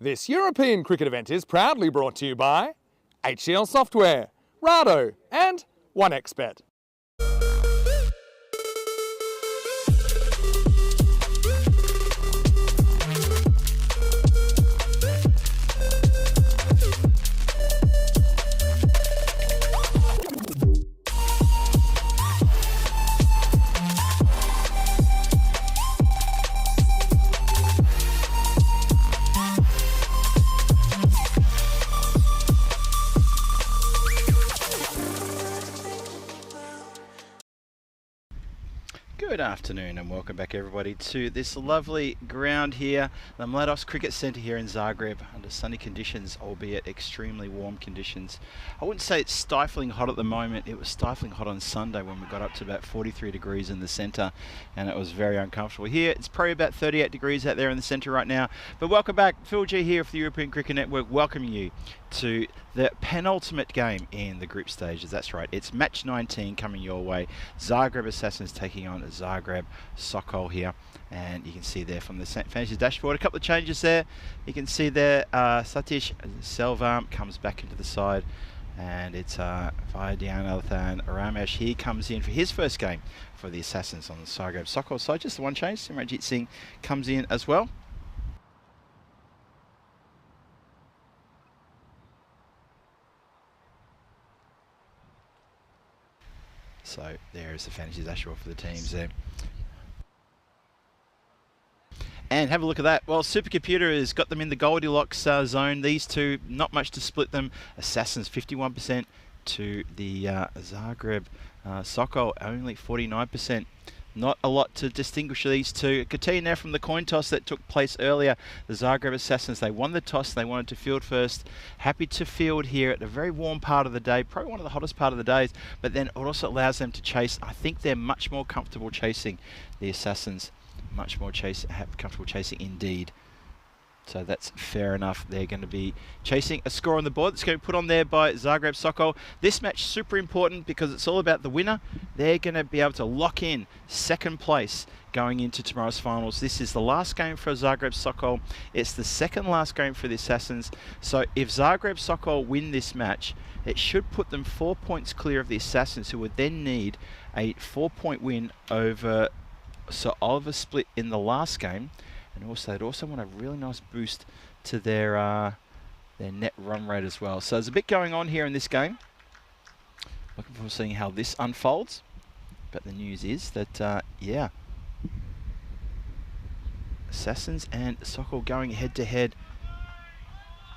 This European cricket event is proudly brought to you by HCL Software, Rado and 1xBet. Good afternoon and welcome back everybody to this lovely ground here, the Mladost Cricket Centre here in Zagreb, under sunny conditions, albeit extremely warm conditions. I wouldn't say it's stifling hot at the moment. It was stifling hot on Sunday when we got up to about 43 degrees in the centre and it was very uncomfortable. Here it's probably about 38 degrees out there in the centre right now. But welcome back, Phil G here for the European Cricket Network, welcoming you to the penultimate game in the group stages. That's right, it's match 19 coming your way. Zagreb Assassins taking on Zagreb Sokol here, and you can see there from the fantasy dashboard a couple of changes there. You can see there Satish Selvam comes back into the side, and it's Vaidyanathan Ramesh. He comes in for his first game for the Assassins on the Zagreb Sokol side. Just the one change, Simranjit Singh comes in as well. So there is the fantasy dashboard for the teams there. And have a look at that. Well, Supercomputer has got them in the Goldilocks zone. These two, not much to split them. Assassins 51% to the Zagreb Sokol, only 49%. Not a lot to distinguish these two. Continue now from the coin toss that took place earlier. The Zagreb Assassins, they won the toss. They wanted to field first. Happy to field here at a very warm part of the day, probably one of the hottest part of the days, but then it also allows them to chase. I think they're much more comfortable chasing, the Assassins. Much more comfortable chasing indeed. So that's fair enough. They're going to be chasing a score on the board that's going to be put on there by Zagreb Sokol. This match super important because it's all about the winner. They're going to be able to lock in second place going into tomorrow's finals. This is the last game for Zagreb Sokol. It's the second last game for the Assassins. So if Zagreb Sokol win this match, it should put them 4 points clear of the Assassins, who would then need a 4-point win over Sir Oliver Split in the last game. And also, they'd also want a really nice boost to their net run rate as well. So there's a bit going on here in this game. Looking forward to seeing how this unfolds. But the news is that, yeah, Assassins and Sokol going head to head.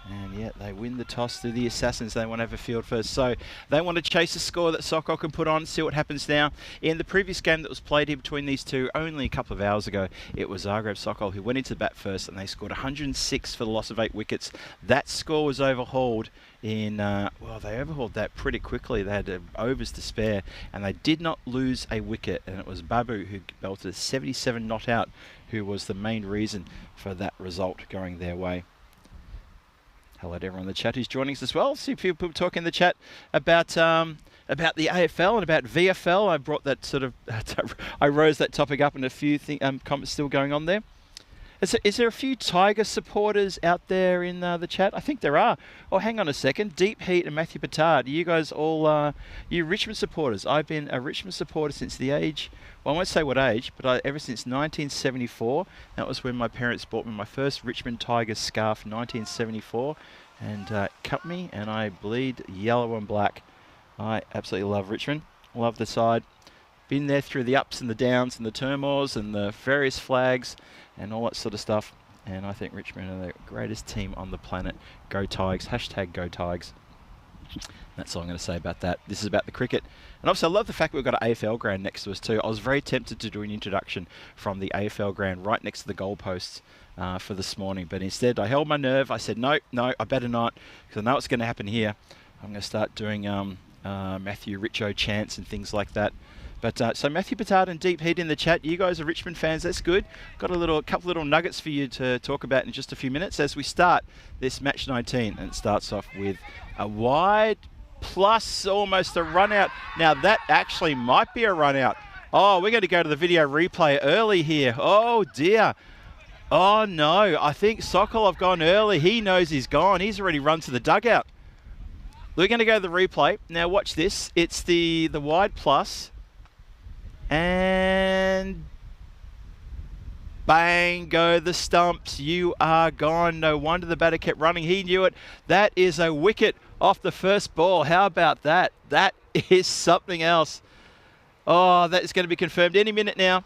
And yeah, they win the toss to the Assassins. They want to have a field first. So they want to chase a score that Sokol can put on, see what happens now. In the previous game that was played here between these two only a couple of hours ago, it was Zagreb Sokol who went into the bat first and they scored 106 for the loss of 8 wickets. That score was overhauled in, well, they overhauled that pretty quickly. They had overs to spare and they did not lose a wicket. And it was Babu who belted a 77 not out, who was the main reason for that result going their way. Hello to everyone in the chat who's joining us as well. See people talking in the chat about the AFL and about VFL. I brought that sort of, I rose that topic up and a few comments still going on there. Is there a few Tiger supporters out there in the chat? I think there are. Oh, hang on a second. Deep Heat and Matthew Petard. You guys all, you Richmond supporters. I've been a Richmond supporter since the age, well, I won't say what age, but ever since 1974. That was when my parents bought me my first Richmond Tigers scarf, 1974. And cut me, and I bleed yellow and black. I absolutely love Richmond. Love the side. Been there through the ups and the downs and the turmoils and the various flags and all that sort of stuff. And I think Richmond are the greatest team on the planet. Go Tigers. Hashtag Go Tigers. That's all I'm going to say about that. This is about the cricket. And also, I love the fact we've got an AFL ground next to us too. I was very tempted to do an introduction from the AFL ground right next to the goalposts for this morning. But instead, I held my nerve. I said, no, I better not, because I know what's going to happen here. I'm going to start doing Matthew Richo chants and things like that. But so Matthew Petard and Deep Heat in the chat. You guys are Richmond fans. That's good. Got a couple little nuggets for you to talk about in just a few minutes as we start this match 19. And it starts off with a wide plus almost a run out. Now that actually might be a run out. Oh, we're going to go to the video replay early here. Oh dear. Oh no, I think Sokolov gone early. He knows he's gone. He's already run to the dugout. We're going to go to the replay. Now watch this. It's the wide plus. And bang, go the stumps. You are gone. No wonder the batter kept running. He knew it. That is a wicket off the first ball. How about that? That is something else. Oh, that is going to be confirmed any minute now.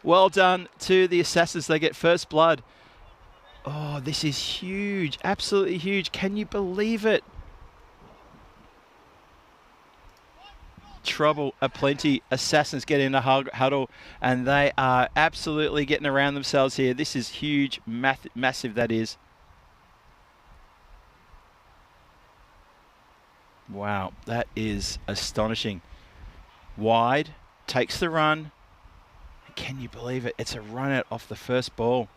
Well done to the Assassins. They get first blood. Oh, this is huge. Absolutely huge. Can you believe it? Trouble aplenty. Assassins get in a huddle, and they are absolutely getting around themselves here. This is huge. Massive, that is. Wow, that is astonishing. Wide, takes the run. Can you believe it? It's a run out off the first ball.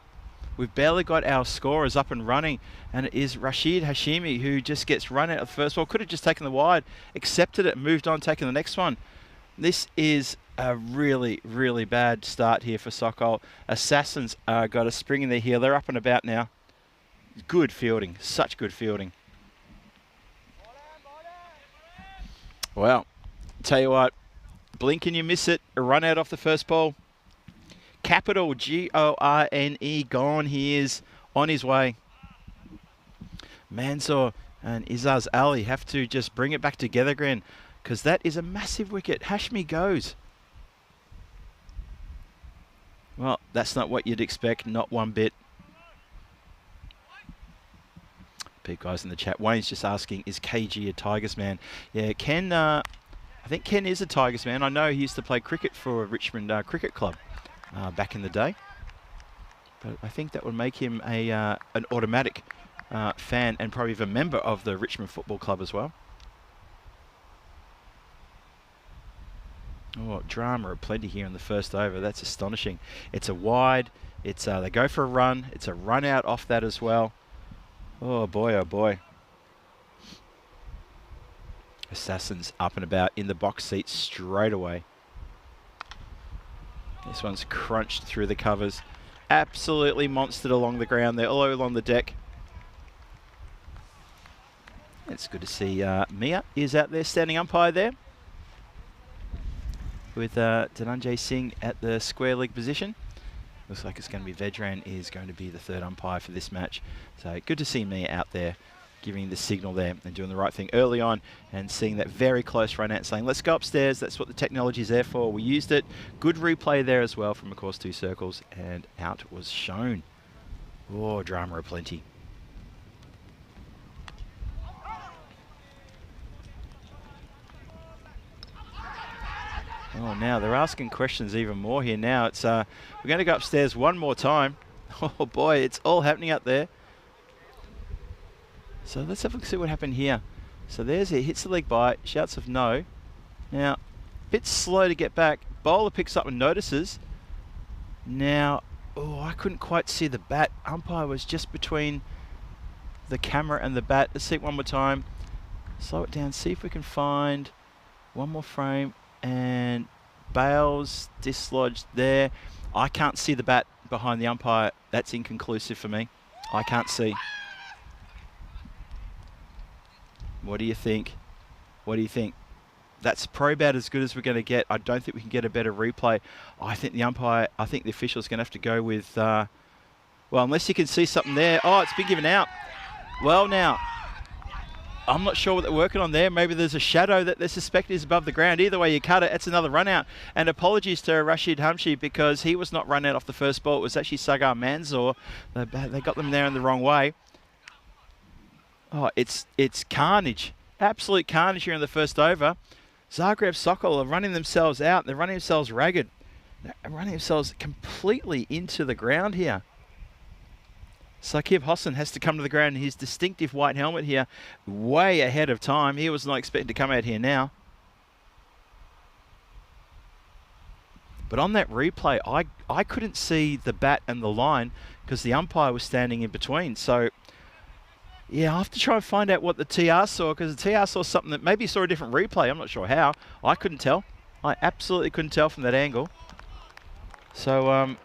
We've barely got our scorers up and running, and it is Rashid Hashimi who just gets run out of the first ball. Could have just taken the wide, accepted it, moved on, taken the next one. This is a really, really bad start here for Sokol. Assassins got a spring in their heel. They're up and about now. Good fielding, such good fielding. Well, tell you what, blink and you miss it. A run out off the first ball. Capital Gorne, gone. He is on his way. Mansour and Izaz Ali have to just bring it back together again, because that is a massive wicket. Hashmi goes. Well, that's not what you'd expect, not one bit. Big guys in the chat. Wayne's just asking, is KG a Tigers man? Yeah, Ken, I think Ken is a Tigers man. I know he used to play cricket for Richmond Cricket Club back in the day. But I think that would make him an automatic fan, and probably a member of the Richmond Football Club as well. Oh, drama aplenty here in the first over. That's astonishing. It's a wide. It's they go for a run. It's a run out off that as well. Oh boy, oh boy. Assassins up and about in the box seat straight away. This one's crunched through the covers. Absolutely monstered along the ground. They're all along the deck. It's good to see Mia is out there, standing umpire there, with Dhananjay Singh at the square leg position. Looks like it's going to be Vedran is going to be the third umpire for this match. So good to see Mia out there giving the signal there and doing the right thing early on, and seeing that very close run out, saying let's go upstairs. That's what the technology is there for. We used it. Good replay there as well from across two circles, and out was shown. Oh, drama aplenty. Oh, now they're asking questions even more here now. It's we're going to go upstairs one more time. Oh boy, it's all happening out there. So let's have a look, see what happened here. So there's it, hits the leg by, shouts of no. Now, a bit slow to get back. Bowler picks up and notices. Now, oh, I couldn't quite see the bat. Umpire was just between the camera and the bat. Let's see it one more time. Slow it down, see if we can find one more frame. And Bales dislodged there. I can't see the bat behind the umpire. That's inconclusive for me. I can't see. What do you think? What do you think? That's probably about as good as we're going to get. I don't think we can get a better replay. I think the umpire, I think the official's going to have to go with, well, unless you can see something there. Oh, it's been given out. Well, now, I'm not sure what they're working on there. Maybe there's a shadow that they suspect is above the ground. Either way you cut it, it's another run out. And apologies to Rashid Hamshi, because he was not run out off the first ball. It was actually Sagar Manzoor. They got them there in the wrong way. Oh, it's carnage. Absolute carnage here in the first over. Zagreb Sokol are running themselves out. They're running themselves ragged. They're running themselves completely into the ground here. Sakib Hossain has to come to the ground in his distinctive white helmet here, way ahead of time. He was not expecting to come out here now. But on that replay, I couldn't see the bat and the line because the umpire was standing in between. So, yeah, I'll have to try and find out what the TR saw, because the TR saw something that maybe saw a different replay. I'm not sure how. I couldn't tell. I absolutely couldn't tell from that angle. So,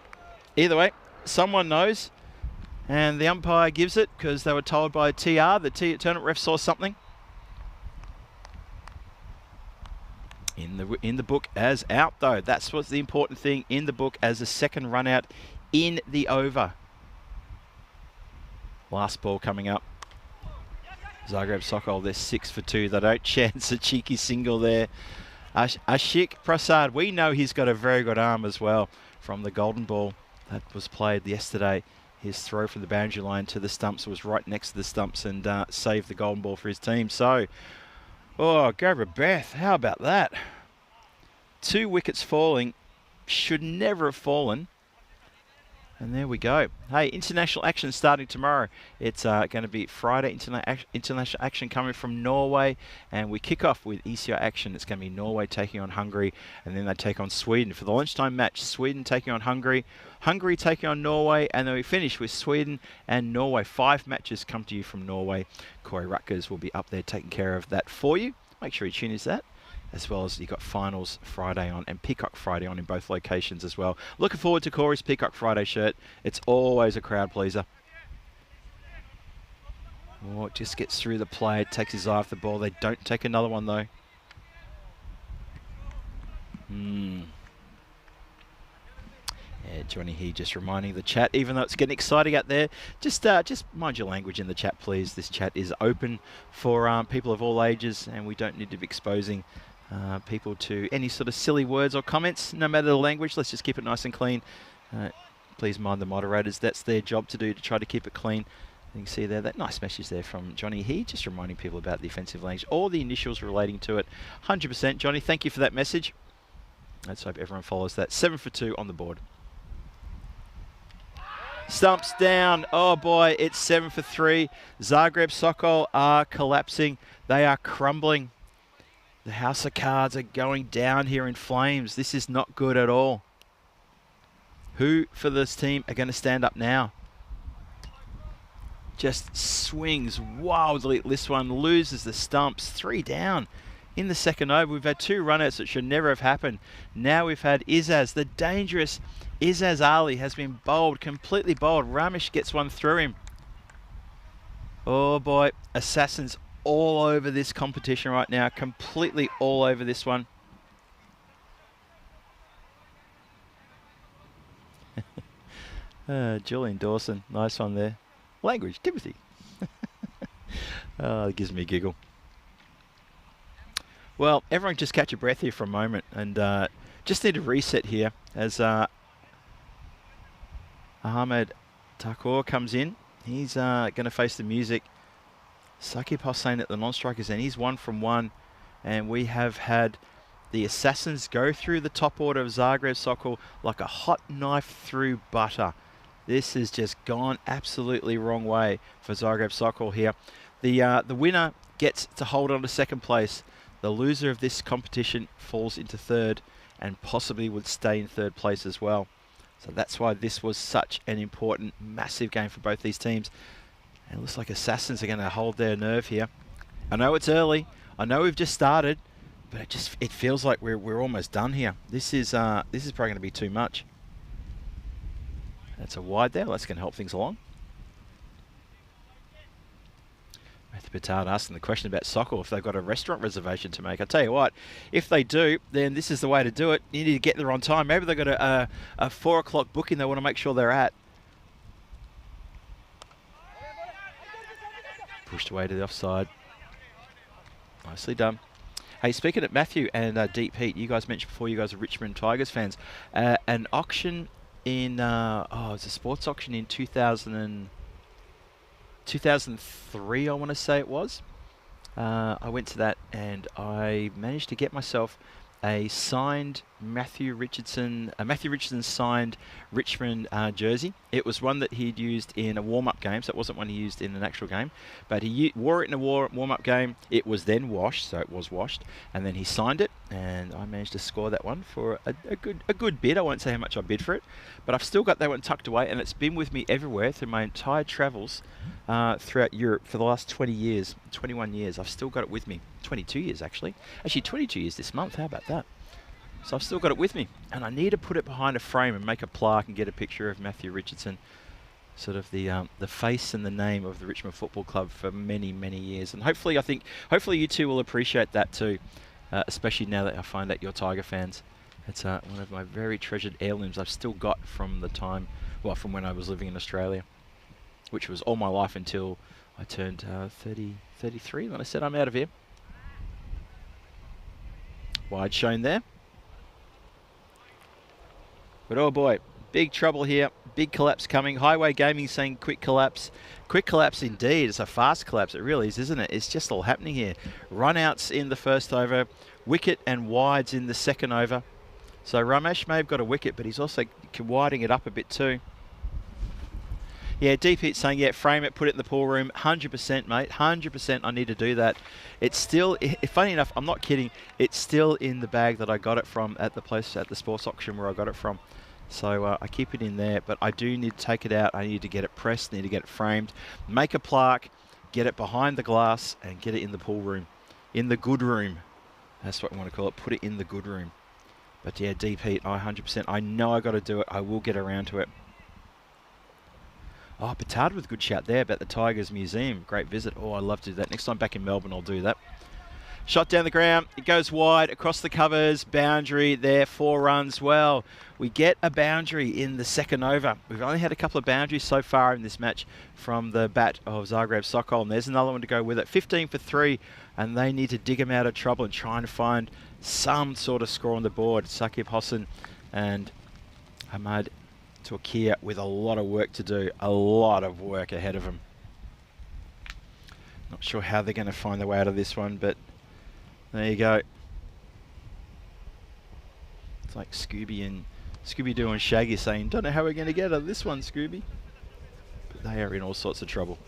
either way, someone knows, and the umpire gives it because they were told by TR, the tournament ref saw something. In the book as out though. That's what's the important thing, in the book as a second run out in the over. Last ball coming up. Zagreb Sokol, they're 6 for 2. They don't chance a cheeky single there. Ashik Prasad, we know he's got a very good arm as well from the golden ball that was played yesterday. His throw from the boundary line to the stumps was right next to the stumps and saved the golden ball for his team. So, oh, Gabra Beth, how about that? 2 wickets falling. Should never have fallen. And there we go. Hey, international action starting tomorrow. It's going to be Friday, international action coming from Norway. And we kick off with ECS action. It's going to be Norway taking on Hungary. And then they take on Sweden. For the lunchtime match, Sweden taking on Hungary. Hungary taking on Norway. And then we finish with Sweden and Norway. 5 matches come to you from Norway. Corey Rutgers will be up there taking care of that for you. Make sure you tune into that. As well as you've got finals Friday on and Peacock Friday on in both locations as well. Looking forward to Corey's Peacock Friday shirt. It's always a crowd pleaser. Oh, it just gets through the play. Takes his eye off the ball. They don't take another one though. Yeah, Johnny here just reminding the chat, even though it's getting exciting out there, just mind your language in the chat, please. This chat is open for people of all ages, and we don't need to be exposing people to any sort of silly words or comments, no matter the language. Let's just keep it nice and clean. Please mind the moderators. That's their job to do, to try to keep it clean. You can see there that nice message there from Johnny He, just reminding people about the offensive language, all the initials relating to it. 100%. Johnny, thank you for that message. Let's hope everyone follows that. 7 for 2 on the board. Stumps down. Oh boy, it's 7 for 3. Zagreb Sokol are collapsing. They are crumbling. The house of cards are going down here in flames. This is not good at all. Who for this team are going to stand up now? Just swings wildly at this one. Loses the stumps. 3 down in the second over. We've had 2 runouts that should never have happened. Now we've had Izaz, the dangerous Izaz Ali has been bowled, completely bowled. Ramesh gets one through him. Oh boy, Assassins all over this competition right now, completely all over this one. Julian Dawson, nice one there. Language, Timothy. Oh, it gives me a giggle. Well, everyone just catch your breath here for a moment and just need to reset here as Ahmed Thakur comes in. He's going to face the music. Saqib Hossain at the non-strikers, and he's 1 from 1. And we have had the Assassins go through the top order of Zagreb Sokol like a hot knife through butter. This has just gone absolutely wrong way for Zagreb Sokol here. The winner gets to hold on to second place. The loser of this competition falls into third and possibly would stay in third place as well. So that's why this was such an important, massive game for both these teams. And it looks like Assassins are going to hold their nerve here. I know it's early. I know we've just started, but it feels like we're almost done here. This is probably going to be too much. That's a wide there. That's going to help things along. Matthew Petard asking the question about Sokol, if they've got a restaurant reservation to make. I tell you what, if they do, then this is the way to do it. You need to get there on time. Maybe they've got a 4 o'clock booking they want to make sure they're at. Pushed away to the offside. Nicely done. Hey, speaking of Matthew and Deep Heat, you guys mentioned before you guys are Richmond Tigers fans. An auction in, it's a sports auction in 2003, I want to say it was. I went to that and I managed to get myself a signed Matthew Richardson signed Richmond jersey. It was one that he'd used in a warm-up game, so it wasn't one he used in an actual game, but he wore it in a warm-up game. It was then washed, so it was washed, and then he signed it, and I managed to score that one for a good bid. I won't say how much I bid for it, but I've still got that one tucked away, and it's been with me everywhere through my entire travels throughout Europe for the last 20 years, 21 years. I've still got it with me. 22 years, actually. Actually, 22 years this month. How about that? So I've still got it with me, and I need to put it behind a frame and make a plaque and get a picture of Matthew Richardson, sort of the face and the name of the Richmond Football Club for many, many years. And hopefully, hopefully you two will appreciate that too, especially now that I find that you're Tiger fans. It's one of my very treasured heirlooms I've still got from the time, well, from when I was living in Australia, which was all my life until I turned 33 when I said I'm out of here. Wide shown there. But oh boy, big trouble here. Big collapse coming. Highway Gaming saying quick collapse. Quick collapse indeed. It's a fast collapse. It really is, isn't it? It's just all happening here. Run-outs in the first over. Wicket and wides in the second over. So Ramesh may have got a wicket, but he's also widening it up a bit too. Yeah, Deep Heat saying, yeah, frame it, put it in the pool room. 100%, mate. 100% I need to do that. It's still, funny enough, I'm not kidding, it's still in the bag that I got it from at the place, at the sports auction where I got it from. So I keep it in there, but I do need to take it out. I need to get it pressed, need to get it framed, make a plaque, get it behind the glass, and get it in the pool room. In the good room. That's what I want to call it. Put it in the good room. But yeah, Deep Heat, 100%. I know I got to do it. I will get around to it. Oh, Petard with a good shout there about the Tigers Museum. Great visit. Oh, I love to do that. Next time back in Melbourne, I'll do that. Shot down the ground. It goes wide across the covers. Boundary there. 4 runs. Well, we get a boundary in the second over. We've only had a couple of boundaries so far in this match from the bat of Zagreb Sokol. And there's another one to go with it. 15 for 3. And they need to dig him out of trouble and trying to find some sort of score on the board. Saqib Hossain and Ahmad Turkiya with a lot of work to do, a lot of work ahead of them. Not sure how they're going to find their way out of this one, but there you go. It's like Scooby-Doo and Shaggy saying, don't know how we're going to get out of this one, Scooby. But they are in all sorts of trouble.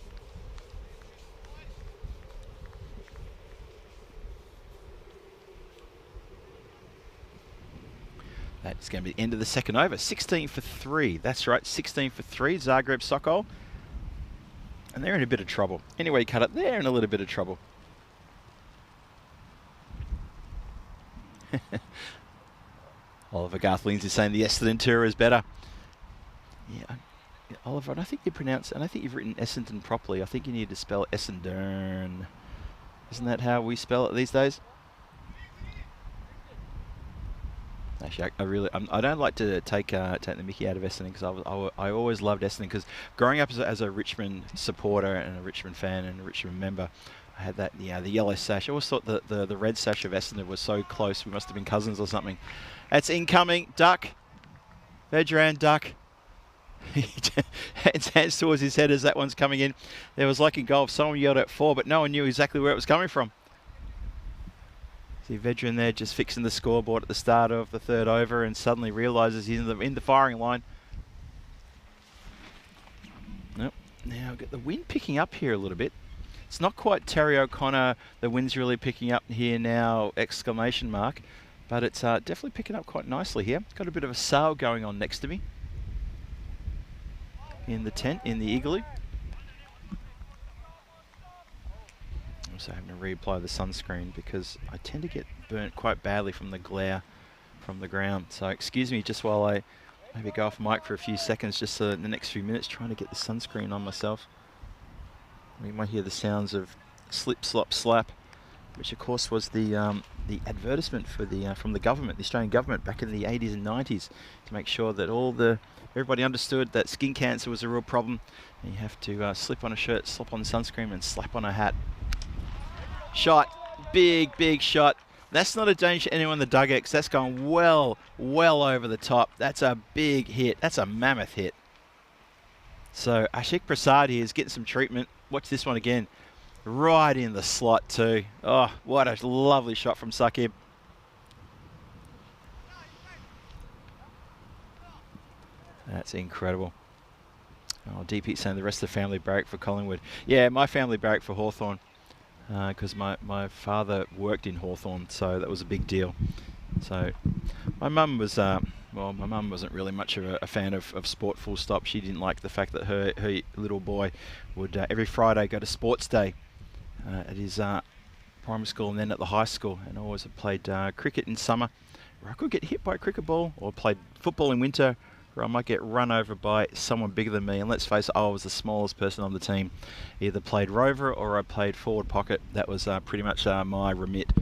That's going to be the end of the second over. 16 for 3. That's right, 16 for 3. Zagreb Sokol. And they're in a bit of trouble. Anyway, cut it. They're in a little bit of trouble. Oliver Garth Lindsay saying the Essendon tour is better. Yeah, Oliver, I don't think you've written Essendon properly. I think you need to spell Essendon. Isn't that how we spell it these days? Actually, I don't like to take the mickey out of Essendon because I always loved Essendon because growing up as a Richmond supporter and a Richmond fan and a Richmond member, I had that the yellow sash. I always thought that the red sash of Essendon was so close. We must have been cousins or something. That's incoming. Duck. Vedran, duck. Hands towards his head as that one's coming in. There was like in golf, someone yelled at 4, but no one knew exactly where it was coming from. See Vedran there just fixing the scoreboard at the start of the third over and suddenly realises he's in the firing line. Nope. Now get the wind picking up here a little bit. It's not quite Terry O'Connor, the wind's really picking up here now, exclamation mark. But it's definitely picking up quite nicely here. Got a bit of a sail going on next to me. In the tent, in the igloo. Also having to reapply the sunscreen because I tend to get burnt quite badly from the glare from the ground. So excuse me just while I maybe go off mic for a few seconds, just in the next few minutes, trying to get the sunscreen on myself. You might hear the sounds of slip, slop, slap, which of course was the advertisement for from the government, the Australian government, back in the 80s and 90s, to make sure that everybody understood that skin cancer was a real problem, and you have to slip on a shirt, slop on sunscreen, and slap on a hat. Shot, big shot. That's not a danger to anyone in the dugout, 'cause that's going well over the top. That's a big hit. That's a mammoth hit. So Ashik Prasad here is getting some treatment. Watch this one again. Right in the slot too. Oh, what a lovely shot from Saqib. That's incredible. Oh, Deep Heat saying the rest of the family barrack for Collingwood. Yeah, my family barrack for Hawthorn. Because my father worked in Hawthorn, so that was a big deal. So my mum was, my mum wasn't really much of a fan of sport, full stop. She didn't like the fact that her little boy would every Friday go to sports day at his primary school and then at the high school, and always had played cricket in summer, where I could get hit by a cricket ball, or played football in winter where I might get run over by someone bigger than me. And let's face it, I was the smallest person on the team. Either played rover or I played forward pocket. That was pretty much my remit.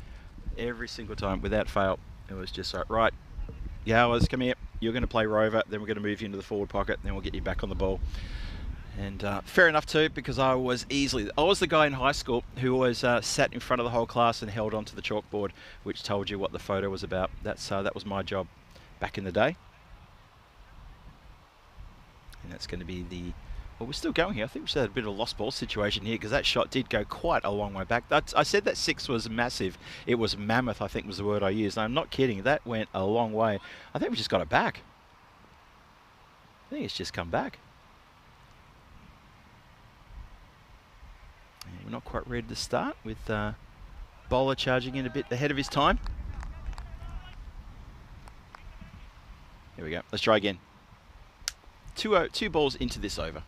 Every single time, without fail, it was just like, right, Yowers, come here. You're going to play rover, then we're going to move you into the forward pocket, then we'll get you back on the ball. And fair enough too, because I was the guy in high school who always sat in front of the whole class and held onto the chalkboard, which told you what the photo was about. That was my job back in the day. And that's going to be the... Well, we're still going here. I think we should have a bit of a lost ball situation here, because that shot did go quite a long way back. I said that 6 was massive. It was mammoth, I think was the word I used. And I'm not kidding. That went a long way. I think we just got it back. I think it's just come back. And we're not quite ready to start with bowler charging in a bit ahead of his time. Here we go. Let's try again. Two balls into this over.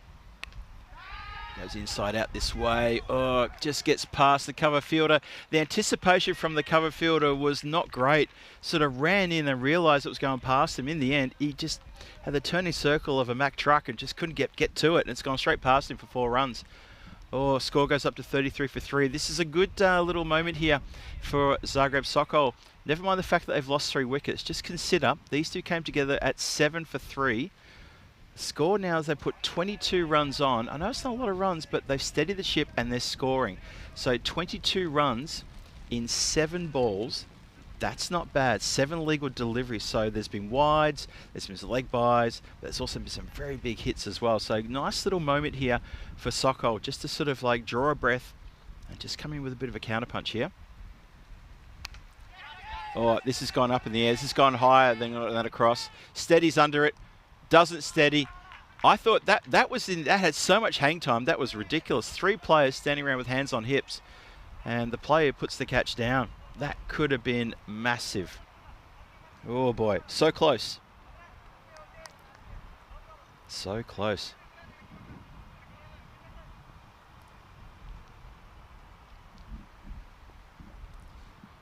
Goes inside out this way. Oh, just gets past the cover fielder. The anticipation from the cover fielder was not great. Sort of ran in and realised it was going past him. In the end, he just had the turning circle of a Mack truck and just couldn't get to it. And it's gone straight past him for 4 runs. Oh, score goes up to 33 for 3. This is a good little moment here for Zagreb Sokol. Never mind the fact that they've lost 3 wickets. Just consider these two came together at 7 for 3. Score now is they put 22 runs on. I know it's not a lot of runs, but they've steadied the ship and they're scoring. So 22 runs in 7 balls. That's not bad. 7 legal deliveries. So there's been wides, there's been some leg bys, there's also been some very big hits as well. So nice little moment here for Sokol, just to sort of like draw a breath and just come in with a bit of a counterpunch here. Oh, this has gone up in the air. This has gone higher than that across. Steadies under it. Doesn't steady. I thought that had so much hang time. That was ridiculous. 3 players standing around with hands on hips, and the player puts the catch down. That could have been massive. Oh boy, so close. So close.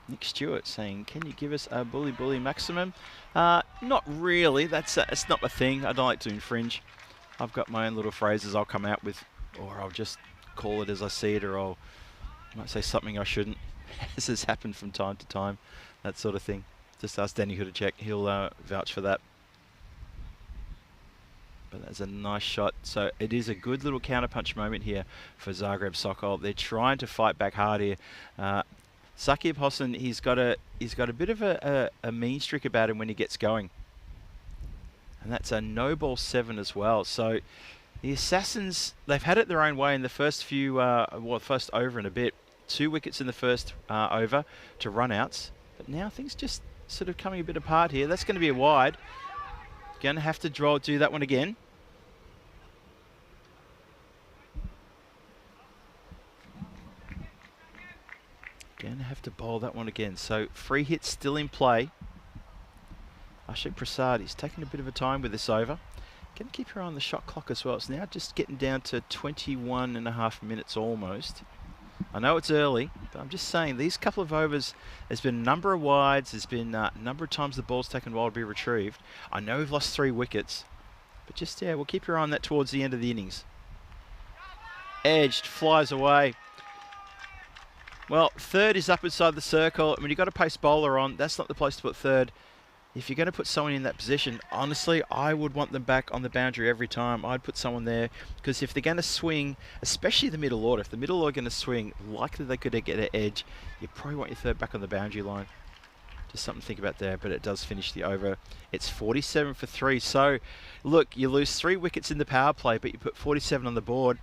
Nick Stewart saying, can you give us a bully maximum? Not really. That's not my thing. I don't like to infringe. I've got my own little phrases I'll come out with, or I'll just call it as I see it, or I might say something I shouldn't. This has happened from time to time, that sort of thing. Just ask Danny who to check. He'll vouch for that. But that's a nice shot. So it is a good little counterpunch moment here for Zagreb Sokol. They're trying to fight back hard here. Sakib Hossain, he's got a bit of a mean streak about him when he gets going, and that's a no ball 7 as well. So the Assassins, they've had it their own way in the first few, first over and a bit. 2 wickets in the first over to run outs, but now things just sort of coming a bit apart here. That's going to be a wide. Going to have to do that one again. Going to have to bowl that one again. So free hit still in play. Ashik Prasad is taking a bit of a time with this over. Going to keep your eye on the shot clock as well. It's now just getting down to 21.5 minutes almost. I know it's early, but I'm just saying these couple of overs, there's been a number of wides, there's been a number of times the ball's taken a while to be retrieved. I know we've lost 3 wickets, but just, yeah, we'll keep your eye on that towards the end of the innings. Edged, flies away. Well, third is up inside the circle. I mean, you've got a pace bowler on. That's not the place to put third. If you're going to put someone in that position, honestly, I would want them back on the boundary every time. I'd put someone there, because if they're going to swing, especially the middle order, if the middle order are going to swing, likely they could get an edge. You probably want your third back on the boundary line. Just something to think about there, but it does finish the over. It's 47 for 3. So, look, you lose 3 wickets in the power play, but you put 47 on the board.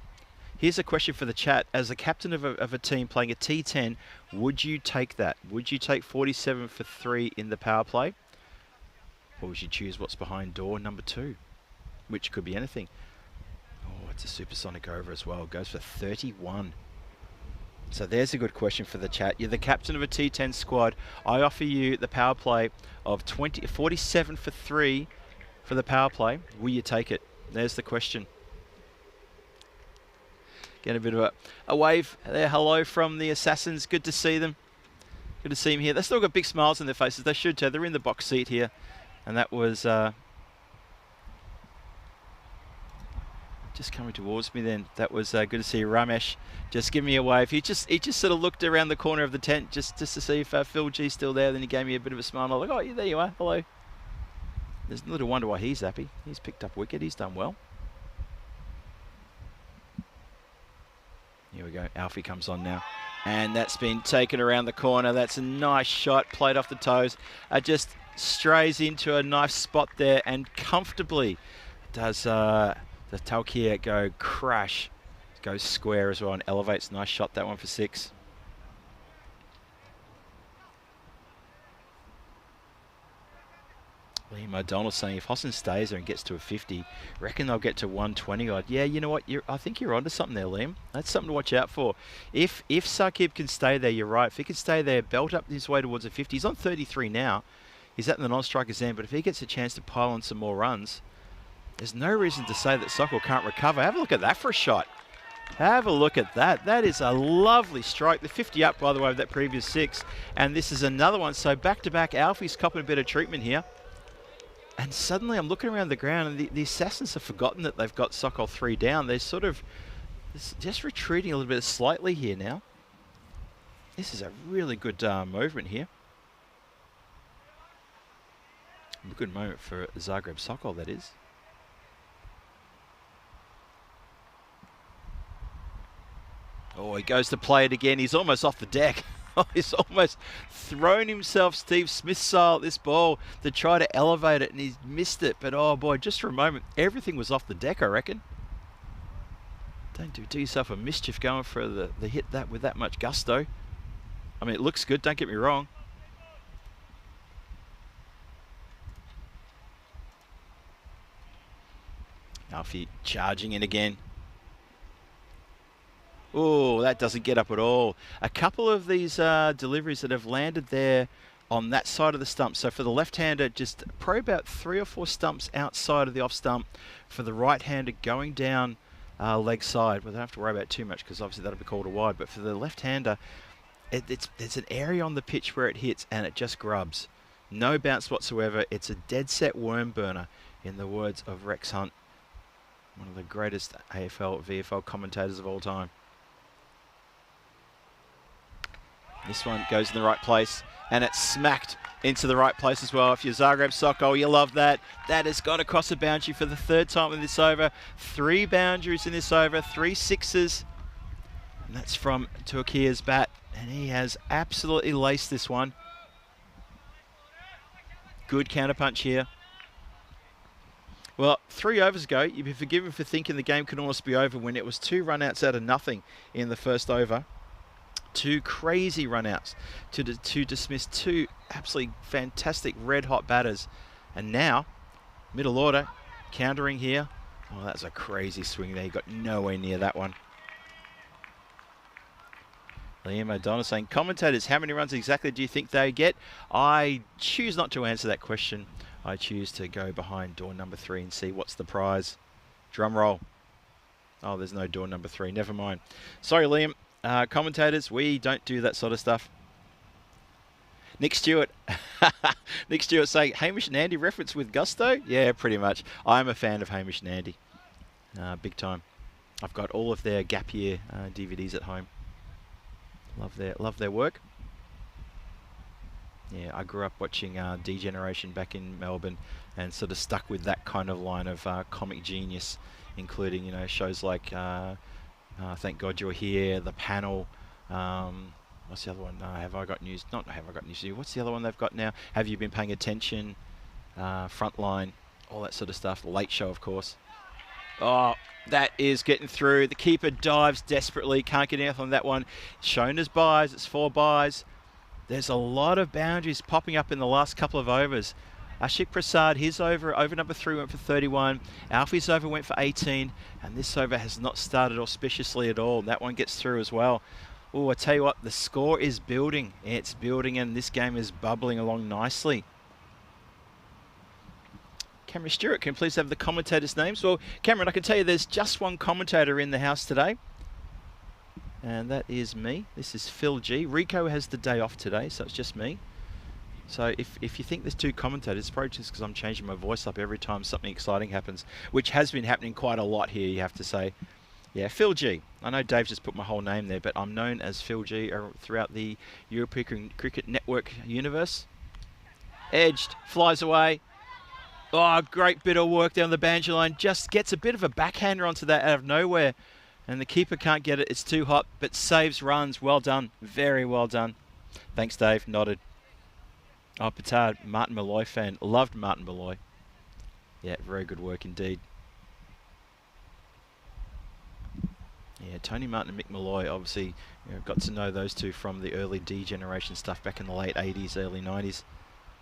Here's a question for the chat. As a captain of a team playing a T10, would you take that? Would you take 47 for 3 in the power play? Or would you choose what's behind door number 2? Which could be anything. Oh, it's a supersonic over as well. It goes for 31. So there's a good question for the chat. You're the captain of a T10 squad. I offer you the power play of 47 for 3 for the power play. Will you take it? There's the question. Get a bit of a wave there. Hello from the Assassins. Good to see them. Good to see him here. They've still got big smiles on their faces. They should too. They're in the box seat here. And that was just coming towards me then. That was good to see Ramesh just give me a wave. He just sort of looked around the corner of the tent just to see if Phil G's still there. Then he gave me a bit of a smile. And I was like, oh, yeah, there you are. Hello. There's little wonder why he's happy. He's picked up wicket. He's done well. Here we go. Alfie comes on now. And that's been taken around the corner. That's a nice shot. Played off the toes. Just strays into a nice spot there and comfortably does the Talkia go crash. Goes square as well and elevates. Nice shot, that one for 6. Liam O'Donnell saying if Hosson stays there and gets to a 50, reckon they'll get to 120 odd. Yeah, you know what? I think you're onto something there, Liam. That's something to watch out for. If Saqib can stay there, you're right. If he can stay there, belt up his way towards a 50. He's on 33 now. He's at the non-striker's end, but if he gets a chance to pile on some more runs, there's no reason to say that Sokol can't recover. Have a look at that for a shot. Have a look at that. That is a lovely strike. The 50 up, by the way, of that previous 6. And this is another one. So back-to-back, Alfie's copping a bit of treatment here. And suddenly I'm looking around the ground and the Assassins have forgotten that they've got Sokol 3 down. They're sort of just retreating a little bit slightly here now. This is a really good movement here. A good moment for Zagreb Sokol, that is. Oh, he goes to play it again. He's almost off the deck. He's almost thrown himself Steve Smith style at this ball to try to elevate it, and he's missed it. But oh boy, just for a moment, everything was off the deck, I reckon. Don't do yourself a mischief going for the hit that with that much gusto. I mean, it looks good, don't get me wrong. Alfie charging in again. Oh, that doesn't get up at all. A couple of these deliveries that have landed there on that side of the stump. So for the left-hander, just probably about 3 or 4 stumps outside of the off stump. For the right-hander, going down leg side. We don't have to worry about too much because obviously that'll be called a wide. But for the left-hander, it's an area on the pitch where it hits and it just grubs. No bounce whatsoever. It's a dead-set worm burner, in the words of Rex Hunt, one of the greatest AFL, VFL commentators of all time. This one goes in the right place, and it's smacked into the right place as well. If you're Zagreb Sokol, you love that. That has gone across the boundary for the 3rd time in this over. 3 boundaries in this over, 3 sixes. And that's from Turkia's bat, and he has absolutely laced this one. Good counterpunch here. Well, 3 overs ago, you'd be forgiven for thinking the game could almost be over when it was 2 run-outs out of nothing in the first over. 2 crazy run-outs to dismiss 2 absolutely fantastic red-hot batters. And now, middle order, countering here. Oh, that's a crazy swing there. He got nowhere near that one. Liam O'Donnell saying, commentators, how many runs exactly do you think they get? I choose not to answer that question. I choose to go behind door number 3 and see what's the prize. Drum roll. Oh, there's no door number 3. Never mind. Sorry, Liam. Commentators, we don't do that sort of stuff. Nick Stewart. Nick Stewart saying, Hamish and Andy reference with gusto? Yeah, pretty much. I'm a fan of Hamish and Andy. Big time. I've got all of their gap year DVDs at home. Love their work. Yeah, I grew up watching D-Generation back in Melbourne and sort of stuck with that kind of line of comic genius, including, you know, shows like Thank God You're Here, The Panel. What's the other one? Have I Got News? Not Have I Got News for You. What's the other one they've got now? Have You Been Paying Attention? Frontline, all that sort of stuff. The Late Show, of course. Oh, that is getting through. The keeper dives desperately. Can't get anything on that one. Shown as buys. It's 4 buys. There's a lot of boundaries popping up in the last couple of overs. Ashik Prasad, his over number 3 went for 31. Alfie's over went for 18. And this over has not started auspiciously at all. That one gets through as well. Oh, I tell you what, the score is building. It's building and this game is bubbling along nicely. Cameron Stewart, can you please have the commentators' names? Well, Cameron, I can tell you there's just one commentator in the house today. And that is me. This is Phil G. Rico has the day off today, so it's just me. So if you think there's two commentators, it's probably just because I'm changing my voice up every time something exciting happens, which has been happening quite a lot here, you have to say. Yeah, Phil G. I know Dave just put my whole name there, but I'm known as Phil G throughout the European Cricket Network universe. Edged, flies away. Oh, great bit of work down the boundary line. Just gets a bit of a backhander onto that out of nowhere. And the keeper can't get it. It's too hot, but saves runs. Well done. Very well done. Thanks, Dave. Nodded. Oh, Petard, Martin Malloy fan. Loved Martin Malloy. Yeah, very good work indeed. Yeah, Tony Martin and Mick Malloy, obviously, got to know those two from the early D generation stuff back in the late 80s, early 90s.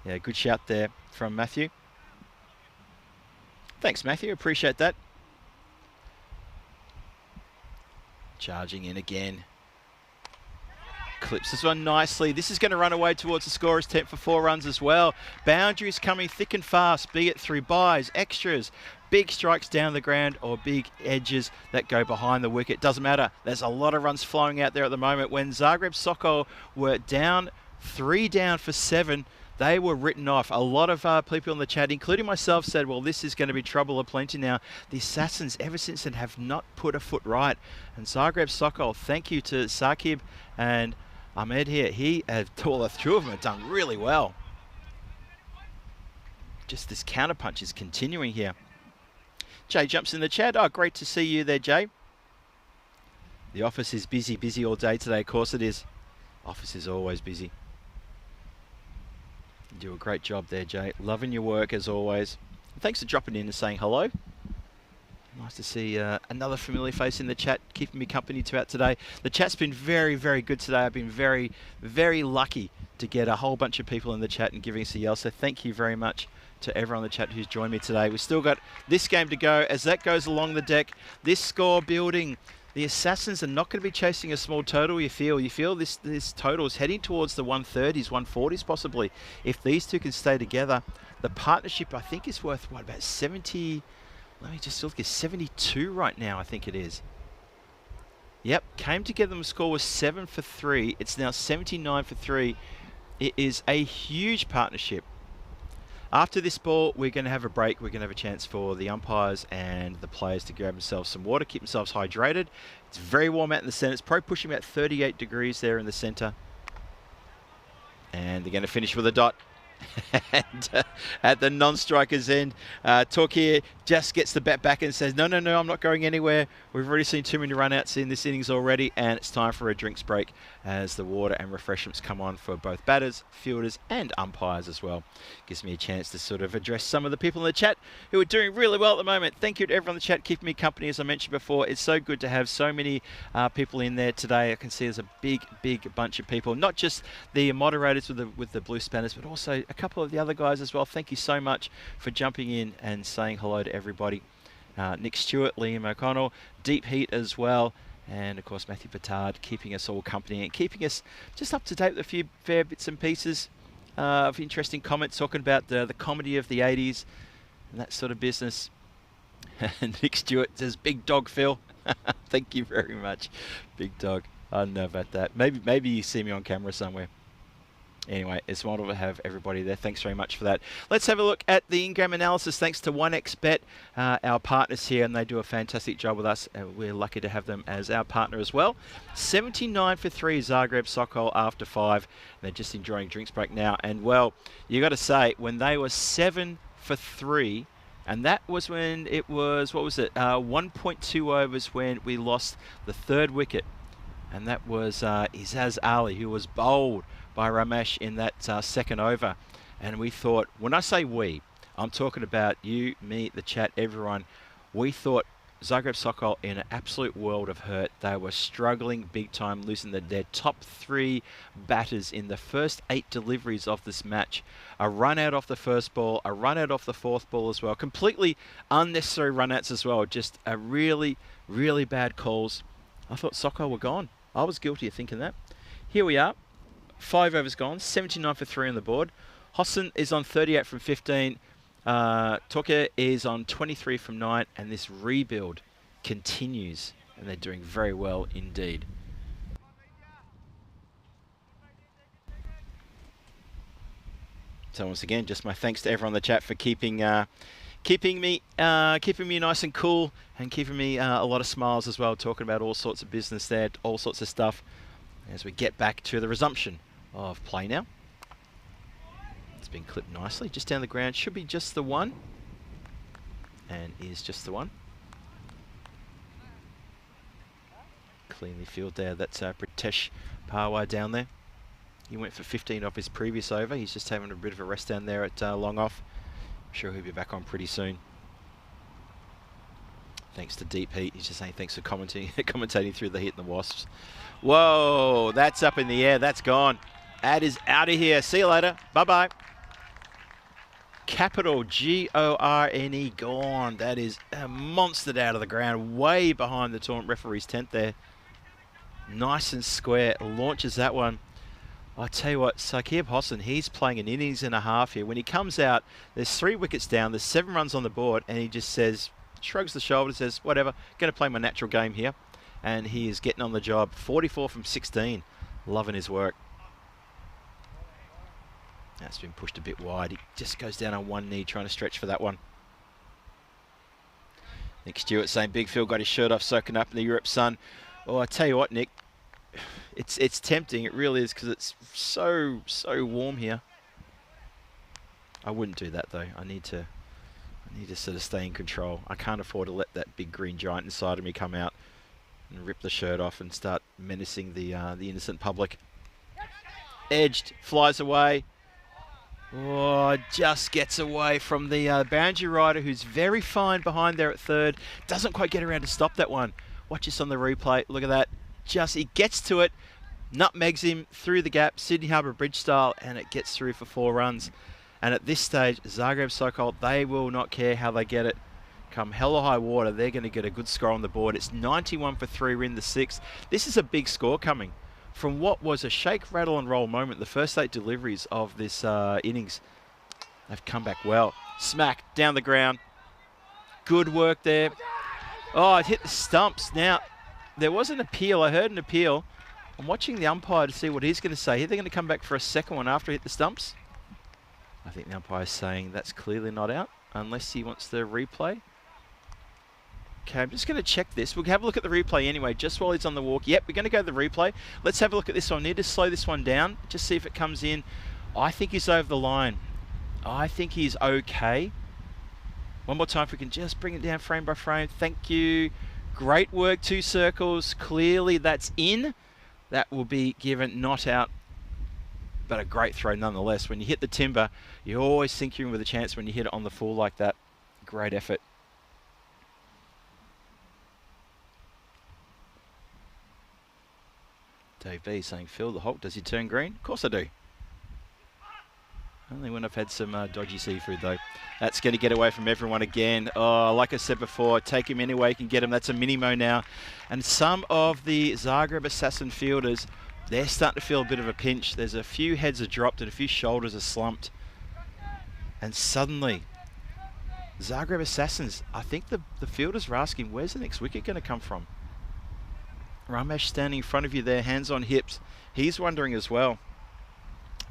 Yeah, good shout there from Matthew. Thanks, Matthew. Appreciate that. Charging in again. Clips this one nicely. This is going to run away towards the scorer's tent for 4 runs as well. Boundaries coming thick and fast, be it through buys, extras, big strikes down the ground or big edges that go behind the wicket. Doesn't matter. There's a lot of runs flowing out there at the moment. When Zagreb Sokol were down, 3 down for 7, they were written off. A lot of people in the chat, including myself, said, well, this is going to be trouble aplenty now. The Assassins, ever since then, have not put a foot right. And Zagreb Sokol, thank you to Sakib and Ahmed here. All the 2 of them have done really well. Just this counterpunch is continuing here. Jay jumps in the chat. Oh, great to see you there, Jay. The office is busy all day today. Of course it is. Office is always busy. You do a great job there, Jay. Loving your work as always. Thanks for dropping in and saying hello. Nice to see another familiar face in the chat, keeping me company throughout today. The chat's been very, very good today. I've been very, very lucky to get a whole bunch of people in the chat and giving us a yell. So thank you very much to everyone in the chat who's joined me today. We've still got this game to go as that goes along the deck. This score building. The Assassins are not going to be chasing a small total, you feel. You feel this total is heading towards the 130s, 140s possibly. If these two can stay together, the partnership I think is worth, what, about 70... Let me just look, it's 72 right now, I think it is. Yep, came together and the score was 7 for 3. It's now 79 for 3. It is a huge partnership. After this ball, we're going to have a break. We're going to have a chance for the umpires and the players to grab themselves some water, keep themselves hydrated. It's very warm out in the centre. It's probably pushing about 38 degrees there in the centre. And they're going to finish with a dot. And at the non-striker's end, Talk here just gets the bat back and says, no, I'm not going anywhere. We've already seen too many run-outs in this innings already, and it's time for a drinks break as the water and refreshments come on for both batters, fielders, and umpires as well. Gives me a chance to sort of address some of the people in the chat who are doing really well at the moment. Thank you to everyone in the chat, keeping me company, as I mentioned before. It's so good to have so many people in there today. I can see there's a big bunch of people, not just the moderators with the blue spanners, but also a couple of the other guys as well. Thank you so much for jumping in and saying hello to everybody. Nick Stewart, Liam O'Connell, Deep Heat as well, and of course Matthew Petard keeping us all company and keeping us just up to date with a few fair bits and pieces of interesting comments talking about the comedy of the 80s and that sort of business. Nick Stewart says, big dog Phil. Thank you very much, big dog. I don't know about that. Maybe you see me on camera somewhere. Anyway, it's wonderful to have everybody there. Thanks very much for that. Let's have a look at the in-game analysis. Thanks to 1xBet, our partners here, and they do a fantastic job with us. We're lucky to have them as our partner as well. 79 for 3, Zagreb Sokol after 5. They're just enjoying drinks break now. And, well, you got to say, when they were 7 for 3, and that was when it was, 1.2 overs when we lost the 3rd wicket. And that was Izaz Ali, who was bowled by Ramesh in that 2nd over. And we thought, when I say we, I'm talking about you, me, the chat, everyone. We thought Zagreb Sokol in an absolute world of hurt. They were struggling big time, losing their top 3 batters in the first 8 deliveries of this match. A run out off the first ball, a run out off the 4th ball as well. Completely unnecessary run outs as well. Just a really bad calls. I thought Sokol were gone. I was guilty of thinking that. Here we are. 5 overs gone, 79 for 3 on the board. Hosson is on 38 from 15. Toke is on 23 from 9. And this rebuild continues. And they're doing very well indeed. So once again, just my thanks to everyone in the chat for keeping me nice and cool and keeping me a lot of smiles as well, talking about all sorts of business there, all sorts of stuff as we get back to the resumption of play now. It's been clipped nicely, just down the ground, should be just the one, and is just the one. Cleanly field there, that's Pritesh Parwar down there. He went for 15 off his previous over. He's just having a bit of a rest down there at long off. I'm sure he'll be back on pretty soon. Thanks to Deep Heat. He's just saying thanks for commentating through the heat and the wasps. Whoa, that's up in the air. That's gone. That is out of here. See you later. Bye-bye. Capital G-O-R-N-E, gone. That is monstered out of the ground, way behind the tournament referee's tent there. Nice and square. Launches that one. I tell you what, Saqib Hossain, he's playing an innings and a half here. When he comes out, there's 3 wickets down, there's 7 runs on the board, and he just says, shrugs the shoulders, says, whatever, going to play my natural game here. And he is getting on the job. 44 from 16. Loving his work. That's been pushed a bit wide. He just goes down on one knee, trying to stretch for that one. Nick Stewart saying, Big Phil got his shirt off, soaking up in the Europe sun. Oh, I tell you what, Nick. It's tempting, it really is, because it's so warm here. I wouldn't do that though. I need to sort of stay in control. I can't afford to let that big green giant inside of me come out and rip the shirt off and start menacing the innocent public. Edged, flies away. Oh, just gets away from the boundary rider, who's very fine behind there at third. Doesn't quite get around to stop that one. Watch this on the replay. Look at that. Just, he gets to it, nutmegs him through the gap, Sydney Harbour Bridge style, and it gets through for 4 runs. And at this stage, Zagreb Sokol, they will not care how they get it. Come hell or high water, they're going to get a good score on the board. It's 91 for 3, we're in the 6th. This is a big score coming from what was a shake, rattle and roll moment. The first 8 deliveries of this innings, they've come back well. Smack, down the ground. Good work there. Oh, it hit the stumps. Now, there was an appeal. I heard an appeal. I'm watching the umpire to see what he's going to say. Are they going to come back for a second one after he hit the stumps? I think the umpire's saying that's clearly not out, unless he wants the replay. Okay, I'm just going to check this. We'll have a look at the replay anyway, just while he's on the walk. Yep, we're going to go to the replay. Let's have a look at this one. I need to slow this one down, just see if it comes in. I think he's over the line. I think he's okay. One more time, if we can just bring it down frame by frame. Thank you. Great work, 2 circles. Clearly that's in. That will be given not out, but a great throw nonetheless. When you hit the timber, you always think you're in with a chance when you hit it on the full like that. Great effort. Dave B saying, Phil, the Hulk, does he turn green? Of course I do. Only when I've had some dodgy seafood, though. That's going to get away from everyone again. Oh, like I said before, take him any way you can get him. That's a mini-mo now. And some of the Zagreb Assassin fielders, they're starting to feel a bit of a pinch. There's a few heads are dropped and a few shoulders are slumped. And suddenly, Zagreb Assassins, I think the fielders are asking, where's the next wicket going to come from? Ramesh standing in front of you there, hands on hips. He's wondering as well.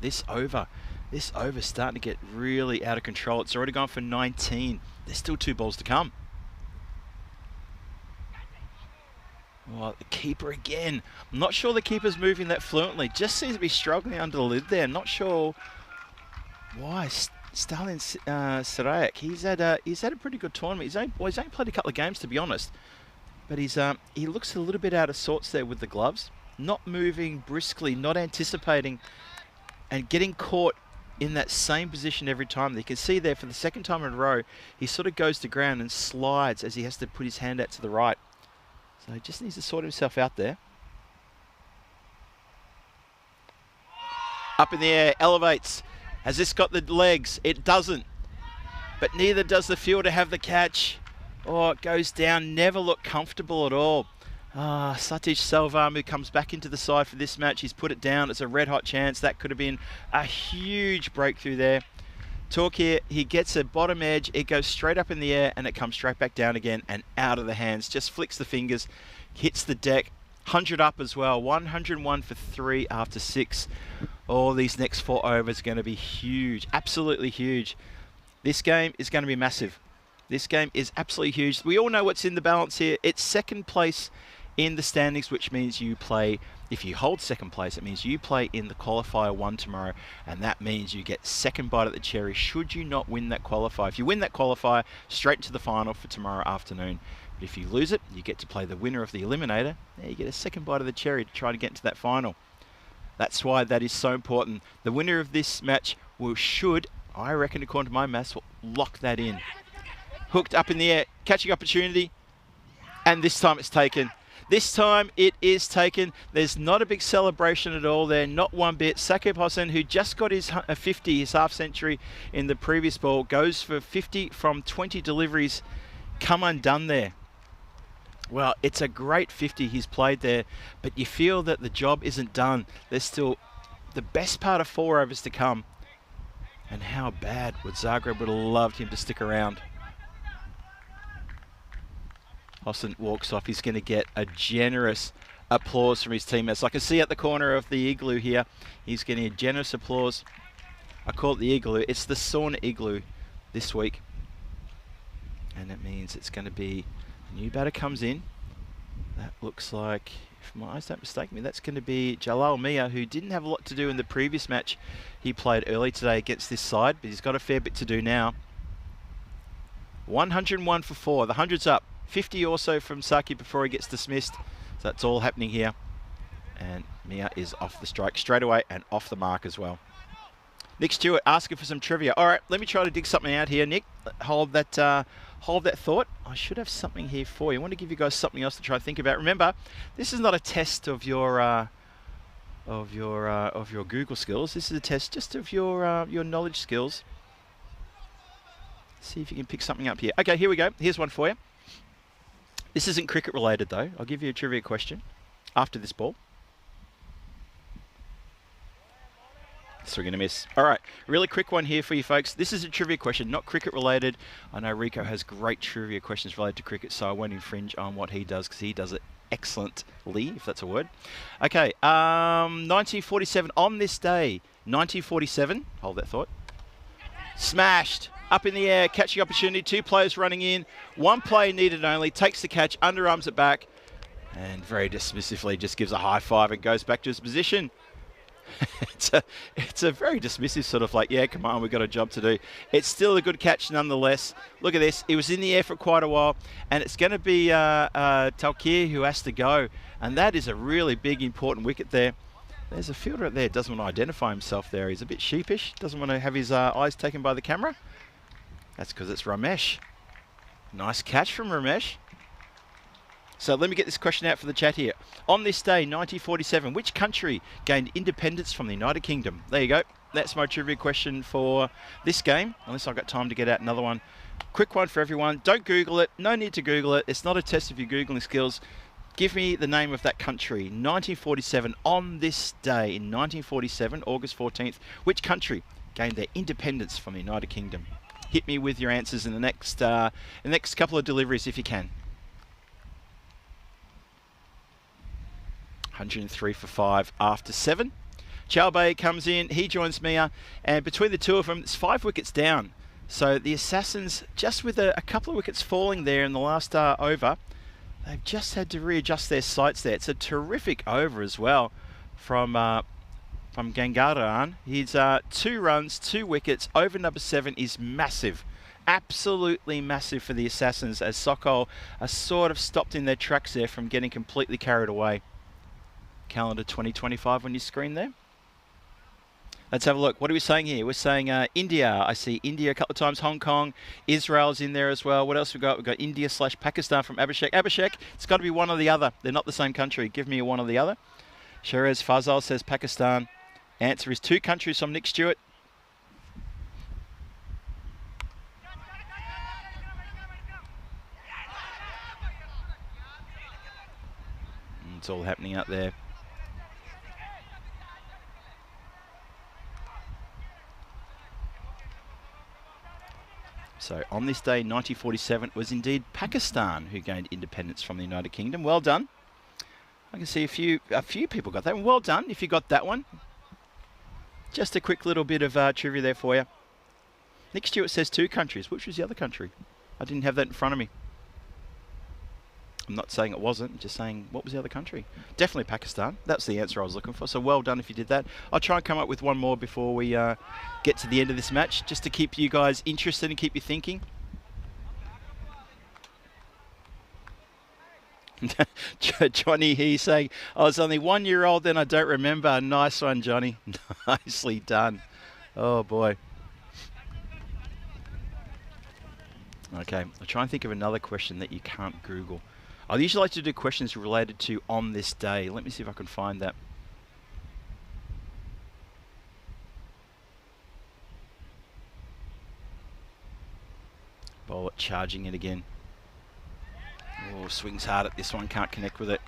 This over's starting to get really out of control. It's already gone for 19. There's still 2 balls to come. Oh, the keeper again. I'm not sure the keeper's moving that fluently. Just seems to be struggling under the lid there. Not sure why. Stalin Sarayak, he's had a pretty good tournament. He's only played a couple of games, to be honest. But he looks a little bit out of sorts there with the gloves. Not moving briskly, not anticipating, and getting caught in that same position every time. You can see there for the 2nd time in a row, he sort of goes to ground and slides as he has to put his hand out to the right. So he just needs to sort himself out there. Up in the air, elevates. Has this got the legs? It doesn't. But neither does the fielder have the catch. Oh, it goes down, never looked comfortable at all. Satish Selvamu comes back into the side for this match. He's put it down. It's a red-hot chance. That could have been a huge breakthrough there. Talk here, he gets a bottom edge. It goes straight up in the air, and it comes straight back down again and out of the hands. Just flicks the fingers, hits the deck. 100 up as well. 101 for 3 after 6. Oh, these next 4 overs are going to be huge, absolutely huge. This game is going to be massive. This game is absolutely huge. We all know what's in the balance here. It's second place in the standings, which means you play, if you hold second place, it means you play in the qualifier 1 tomorrow, and that means you get second bite at the cherry should you not win that qualifier. If you win that qualifier, straight to the final for tomorrow afternoon. But if you lose it, you get to play the winner of the eliminator. There you get a second bite of the cherry to try to get into that final. That's why that is so important. The winner of this match should, I reckon according to my maths, will lock that in. Hooked up in the air, catching opportunity, and this time it's taken. This time it is taken. There's not a big celebration at all there, not one bit. Sakib Hossain, who just got his 50, his half century in the previous ball, goes for 50 from 20 deliveries, come undone there. Well, it's a great 50 he's played there, but you feel that the job isn't done. There's still the best part of 4 overs to come. And how bad would Zagreb would have loved him to stick around. Hossain walks off. He's going to get a generous applause from his teammates. I can see at the corner of the igloo here, he's getting a generous applause. I call it the igloo. It's the sauna igloo this week. And it means it's going to be a new batter comes in. That looks like, if my eyes don't mistake me, that's going to be Jalal Mia, who didn't have a lot to do in the previous match he played early today against this side, but he's got a fair bit to do now. 101 for 4. The 100's up. 50 also from Saki before he gets dismissed. So that's all happening here. And Mia is off the strike straight away and off the mark as well. Nick Stewart asking for some trivia. All right, let me try to dig something out here, Nick. Hold that thought. I should have something here for you. I want to give you guys something else to try to think about. Remember, this is not a test of your Google skills. This is a test just of your knowledge skills. See if you can pick something up here. Okay, here we go. Here's one for you. This isn't cricket related though. I'll give you a trivia question after this ball. So we're going to miss. All right, really quick one here for you folks. This is a trivia question, not cricket related. I know Rico has great trivia questions related to cricket, so I won't infringe on what he does because he does it excellently, if that's a word. Okay, 1947, on this day, 1947, hold that thought. Smashed, up in the air, catching opportunity, 2 players running in, 1 player needed only, takes the catch, underarms it back, and very dismissively just gives a high five and goes back to his position. It's a very dismissive sort of like, yeah, come on, we've got a job to do. It's still a good catch nonetheless. Look at this. It was in the air for quite a while, and it's going to be Talkir who has to go, and that is a really big, important wicket there. There's a fielder up there, doesn't want to identify himself there. He's a bit sheepish, doesn't want to have his eyes taken by the camera. That's because it's Ramesh. Nice catch from Ramesh. So let me get this question out for the chat here. On this day, 1947, which country gained independence from the United Kingdom? There you go. That's my trivia question for this game, unless I've got time to get out another one. Quick one for everyone. Don't Google it. No need to Google it. It's not a test of your Googling skills. Give me the name of that country. 1947, on this day in 1947, August 14th, which country gained their independence from the United Kingdom? Hit me with your answers in the next couple of deliveries if you can. 103 for 5 after 7. Chalbay comes in, he joins Mia, and between the two of them, it's 5 wickets down. So the Assassins, just with a couple of wickets falling there in the last over, they've just had to readjust their sights there. It's a terrific over as well from Gangaran. He's 2 runs, 2 wickets. Over number 7 is massive. Absolutely massive for the Assassins, as Sokol are sort of stopped in their tracks there from getting completely carried away. Calendar 2025 on your screen there. Let's have a look. What are we saying here? We're saying India. I see India a couple of times. Hong Kong. Israel's in there as well. What else we got? We've got India/Pakistan from Abhishek. Abhishek, it's got to be one or the other. They're not the same country. Give me a one or the other. Sherez Fazal says Pakistan. Answer is 2 countries from Nick Stewart. It's all happening out there. So on this day, 1947, it was indeed Pakistan who gained independence from the United Kingdom. Well done. I can see a few people got that one. Well done if you got that one. Just a quick little bit of trivia there for you. Nick Stewart says 2 countries. Which was the other country? I didn't have that in front of me. I'm not saying it wasn't, just saying what was the other country? Definitely Pakistan. That's the answer I was looking for. So well done if you did that. I'll try and come up with one more before we get to the end of this match, just to keep you guys interested and keep you thinking. Johnny, he's saying, I was only 1 year old then, I don't remember. Nice one, Johnny. Nicely done. Oh, boy. Okay, I'll try and think of another question that you can't Google. I usually like to do questions related to on this day. Let me see if I can find that. Bowler charging it again. Oh, swings hard at this one, can't connect with it.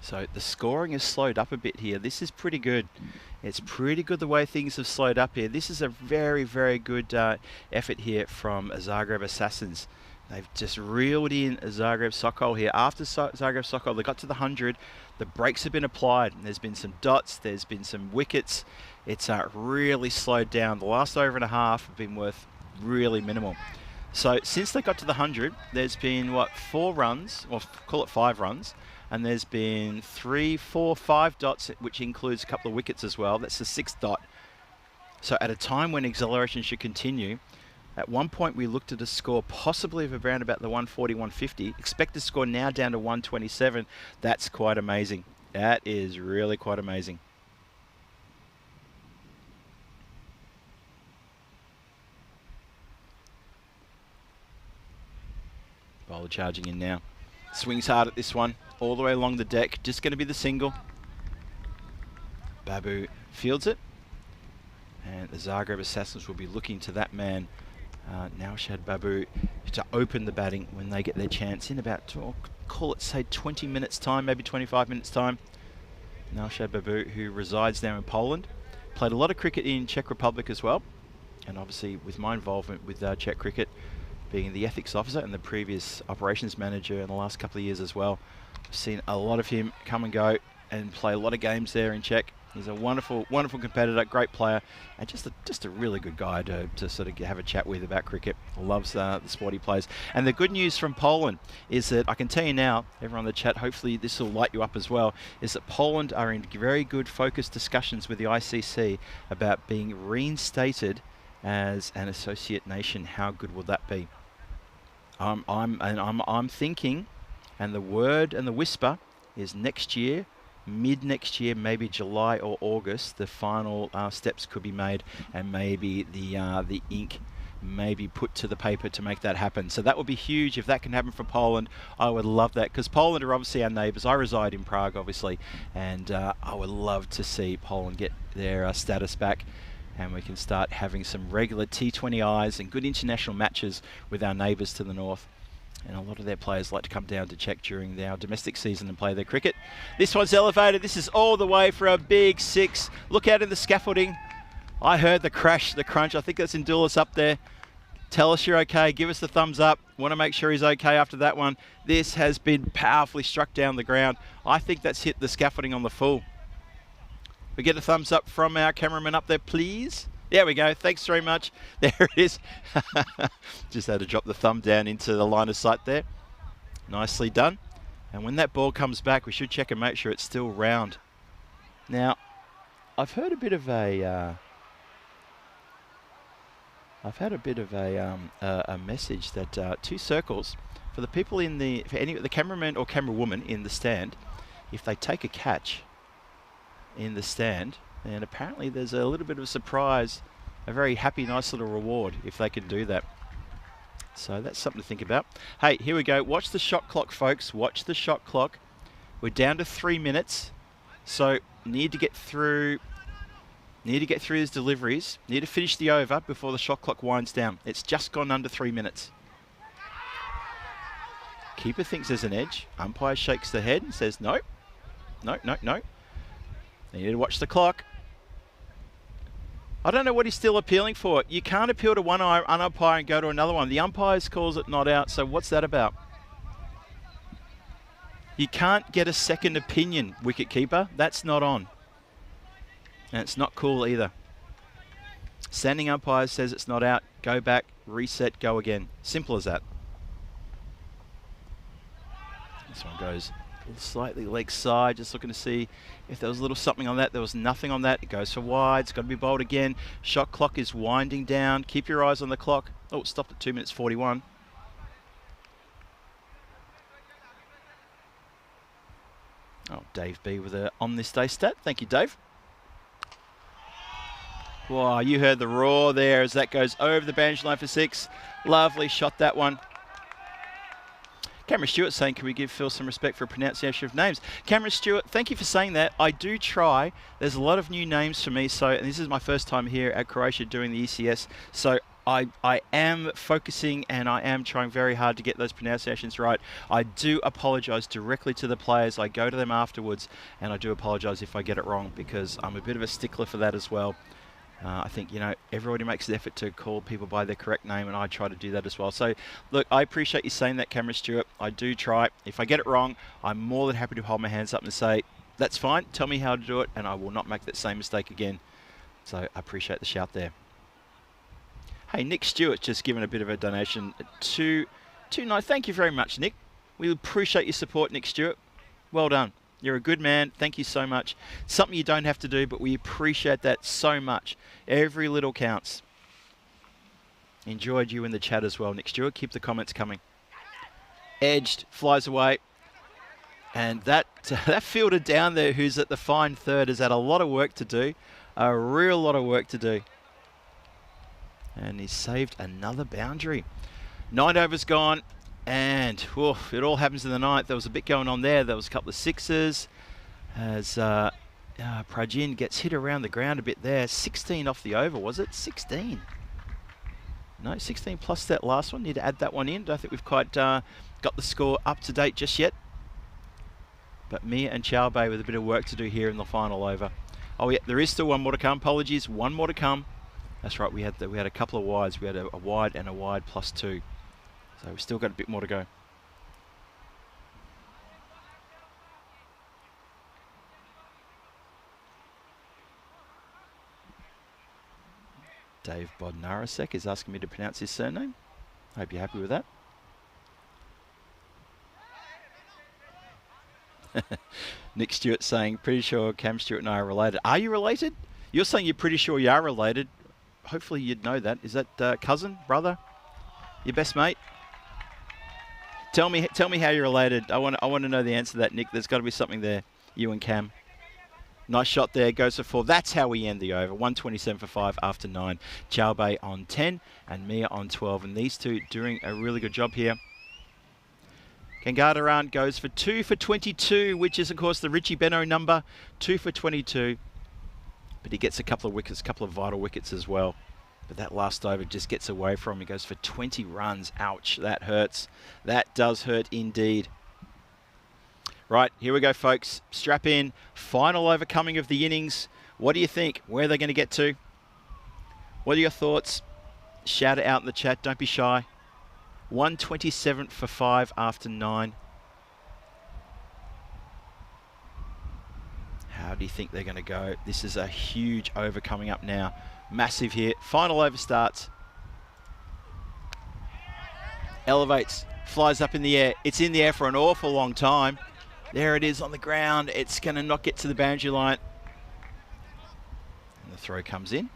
So the scoring has slowed up a bit here. This is pretty good. It's pretty good the way things have slowed up here. This is a very, very good effort here from Zagreb Assassins. They've just reeled in Zagreb Sokol here. After Zagreb Sokol, they got to the 100. The brakes have been applied. There's been some dots. There's been some wickets. It's really slowed down. The last over and a half have been worth really minimal. So since they got to the 100, there's been, what, 4 runs, or call it 5 runs. And there's been 3, 4, 5 dots, which includes a couple of wickets as well. That's the 6th dot. So at a time when acceleration should continue, at one point we looked at a score possibly of around about the 140, 150. Expected score now down to 127. That's quite amazing. That is really quite amazing. Bowler charging in now. Swings hard at this one. All the way along the deck, just going to be the single. Babu fields it. And the Zagreb Assassins will be looking to that man, Naushad Babu, to open the batting when they get their chance in about, call it, say, 20 minutes time, maybe 25 minutes time. Naushad Babu, who resides now in Poland, played a lot of cricket in Czech Republic as well. And obviously, with my involvement with Czech cricket, being the ethics officer and the previous operations manager in the last couple of years as well, I've seen a lot of him come and go and play a lot of games there in Czech. He's a wonderful, wonderful competitor, great player, and just a really good guy to sort of have a chat with about cricket. Loves the sport he plays. And the good news from Poland is that I can tell you now, everyone in the chat, hopefully this will light you up as well, is that Poland are in very good focused discussions with the ICC about being reinstated as an associate nation. How good would that be? I'm thinking, and the word and the whisper is next year, mid next year, maybe July or August, the final steps could be made, and maybe the ink may be put to the paper to make that happen. So that would be huge if that can happen for Poland. I would love that, because Poland are obviously our neighbours. I reside in Prague, obviously, and I would love to see Poland get their status back, and we can start having some regular T20Is and good international matches with our neighbours to the north. And a lot of their players like to come down to Czech during our domestic season and play their cricket. This one's elevated. This is all the way for a big 6. Look out in the scaffolding. I heard the crash, the crunch. I think that's Indulis up there. Tell us you're okay. Give us the thumbs up. Want to make sure he's okay after that one. This has been powerfully struck down the ground. I think that's hit the scaffolding on the full. We get a thumbs up from our cameraman up there, please. There we go. Thanks very much. There it is. Just had to drop the thumb down into the line of sight there. Nicely done. And when that ball comes back, we should check and make sure it's still round. Now, I've heard a bit of a message that 2 circles for the people in for any the cameraman or camera woman in the stand, if they take a catch in the stand, and apparently there's a little bit of a surprise, a very happy, nice little reward if they can do that. So that's something to think about. Hey, here we go. Watch the shot clock, folks. Watch the shot clock. We're down to 3 minutes. So need to get through his deliveries. Need to finish the over before the shot clock winds down. It's just gone under 3 minutes. Keeper thinks there's an edge. Umpire shakes the head and says no. No, no, no. You need to watch the clock. I don't know what he's still appealing for. You can't appeal to one umpire and go to another one. The umpires calls it not out, so what's that about? You can't get a second opinion, wicketkeeper. That's not on. And it's not cool either. Standing umpire says it's not out. Go back, reset, go again. Simple as that. This one goes slightly leg side, just looking to see if there was a little something on that. There was nothing on that. It goes for wide. It's got to be bowled again. Shot clock is winding down. Keep your eyes on the clock. Oh, it stopped at 2 minutes 41. Oh, Dave B with a on this day stat. Thank you, Dave. Wow, you heard the roar there as that goes over the boundary line for 6. Lovely shot, that one. Cameron Stewart saying, can we give Phil some respect for pronunciation of names? Cameron Stewart, thank you for saying that. I do try. There's a lot of new names for me, and this is my first time here at Croatia doing the ECS, so I am focusing and I am trying very hard to get those pronunciations right. I do apologise directly to the players. I go to them afterwards and I do apologise if I get it wrong, because I'm a bit of a stickler for that as well. I think, you know, everybody makes an effort to call people by their correct name, and I try to do that as well. So, look, I appreciate you saying that, Cameron Stewart. I do try. If I get it wrong, I'm more than happy to hold my hands up and say, that's fine, tell me how to do it, and I will not make that same mistake again. So, I appreciate the shout there. Hey, Nick Stewart's just given a bit of a donation to nice. Thank you very much, Nick. We appreciate your support, Nick Stewart. Well done. You're a good man. Thank you so much. Something you don't have to do, but we appreciate that so much. Every little counts. Enjoyed you in the chat as well, Nick Stewart. Keep the comments coming. Edged, flies away. And that fielder down there who's at the fine third has had a lot of work to do. A real lot of work to do. And he's saved another boundary. 9 overs gone. And it all happens in the ninth. There was a bit going on there. There was a couple of sixes as Prajin gets hit around the ground a bit there. 16 off the over, was it? 16. No, 16 plus that last one. Need to add that one in. Don't think we've quite got the score up to date just yet. But Mia and Chow Bay with a bit of work to do here in the final over. Oh yeah, there is still one more to come. Apologies, one more to come. That's right. We had a couple of wides. We had a wide and a wide plus 2. So we've still got a bit more to go. Dave Bodnarasek is asking me to pronounce his surname. Hope you're happy with that. Nick Stewart saying, pretty sure Cam Stewart and I are related. Are you related? You're saying you're pretty sure you are related. Hopefully you'd know that. Is that cousin, brother, your best mate? Tell me how you're related. I want to know the answer to that, Nick. There's got to be something there. You and Cam. Nice shot there. Goes for 4. That's how we end the over. 127 for 5 after 9. Chow Bay on 10 and Mia on 12. And these two doing a really good job here. Kangadaran goes for 2 for 22, which is, of course, the Richie Beno number. 2 for 22. But he gets a couple of wickets, a couple of vital wickets as well. But that last over just gets away from him. He goes for 20 runs. Ouch, that hurts. That does hurt indeed. Right, here we go, folks. Strap in. Final over coming of the innings. What do you think? Where are they going to get to? What are your thoughts? Shout it out in the chat. Don't be shy. 127 for 5 after 9. How do you think they're going to go? This is a huge over coming up now. Massive here. Final over starts. Elevates. Flies up in the air. It's in the air for an awful long time. There it is on the ground. It's going to not get to the boundary line. And the throw comes in.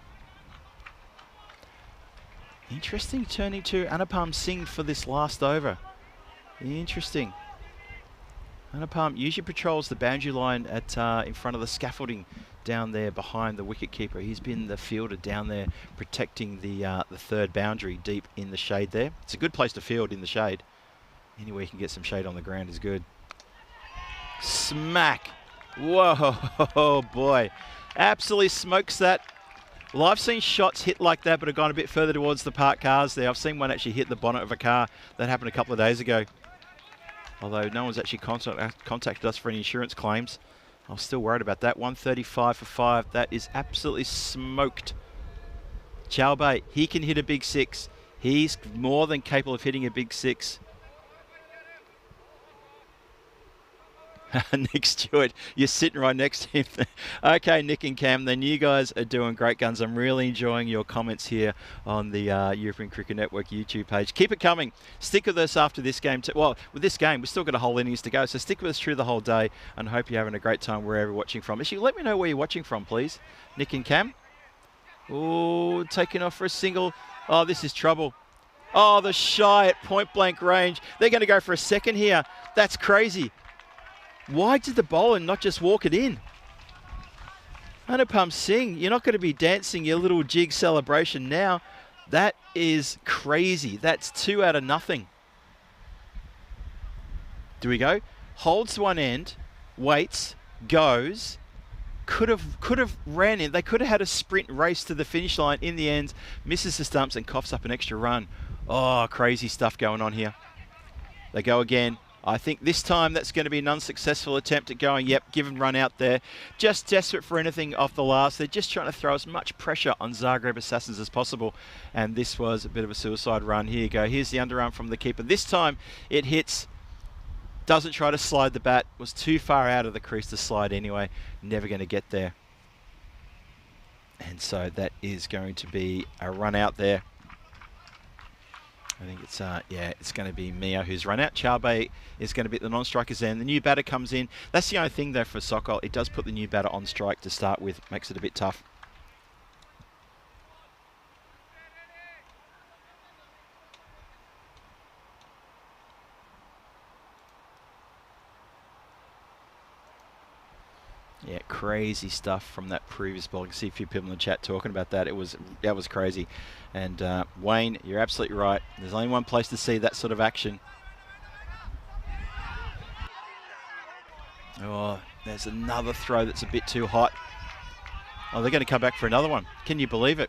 Interesting turning to Anupam Singh for this last over. Interesting. Anupam usually patrols the boundary line at in front of the scaffolding down there behind the wicketkeeper. He's been the fielder down there protecting the third boundary deep in the shade there. It's a good place to field in the shade. Anywhere you can get some shade on the ground is good. Smack. Whoa, boy. Absolutely smokes that. Well, I've seen shots hit like that, but have gone a bit further towards the parked cars there. I've seen one actually hit the bonnet of a car. That happened a couple of days ago. Although no one's actually contacted us for any insurance claims. I was still worried about that. 135 for 5. That is absolutely smoked. Chow Bay, he can hit a big 6. He's more than capable of hitting a big 6. Nick Stewart, you're sitting right next to him. Okay, Nick and Cam, then you guys are doing great guns. I'm really enjoying your comments here on the European Cricket Network YouTube page. Keep it coming. Stick with us after this game. Well, with this game, we've still got a whole innings to go, so stick with us through the whole day, and hope you're having a great time wherever you're watching from. Actually, let me know where you're watching from, please. Nick and Cam. Oh, taking off for a single. Oh, this is trouble. Oh, the shy at point-blank range. They're going to go for a second here. That's crazy. Why did the bowler not just walk it in? Anupam Singh, you're not going to be dancing your little jig celebration now. That is crazy. That's 2 out of nothing. Do we go? Holds one end, waits, goes. Could have ran in. They could have had a sprint race to the finish line. In the end, misses the stumps and coughs up an extra run. Oh, crazy stuff going on here. They go again. I think this time that's going to be an unsuccessful attempt at going, yep, given run out there. Just desperate for anything off the last. They're just trying to throw as much pressure on Zagreb Assassins as possible. And this was a bit of a suicide run. Here you go. Here's the underarm from the keeper. This time it hits. Doesn't try to slide the bat. Was too far out of the crease to slide anyway. Never going to get there. And so that is going to be a run out there. I think it's, yeah, it's going to be Mia who's run out. Chowbei is going to be at the non-striker's end. The new batter comes in. That's the only thing, though, for Sokol. It does put the new batter on strike to start with. Makes it a bit tough. Yeah, crazy stuff from that previous ball. I can see a few people in the chat talking about that. That was crazy. And Wayne, you're absolutely right. There's only one place to see that sort of action. Oh, there's another throw that's a bit too hot. Oh, they're going to come back for another one. Can you believe it?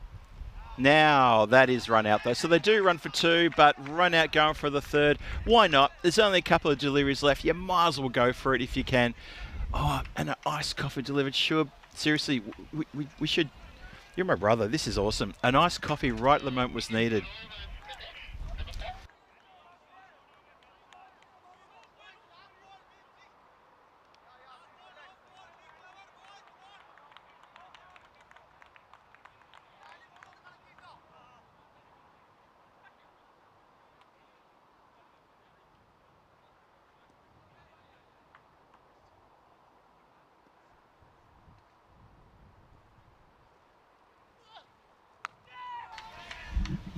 Now, that is run out, though. So they do run for 2, but run out going for the 3rd. Why not? There's only a couple of deliveries left. You might as well go for it if you can. Oh, and an iced coffee delivered. Sure, seriously, we should... You're my brother. This is awesome. An iced coffee right at the moment was needed.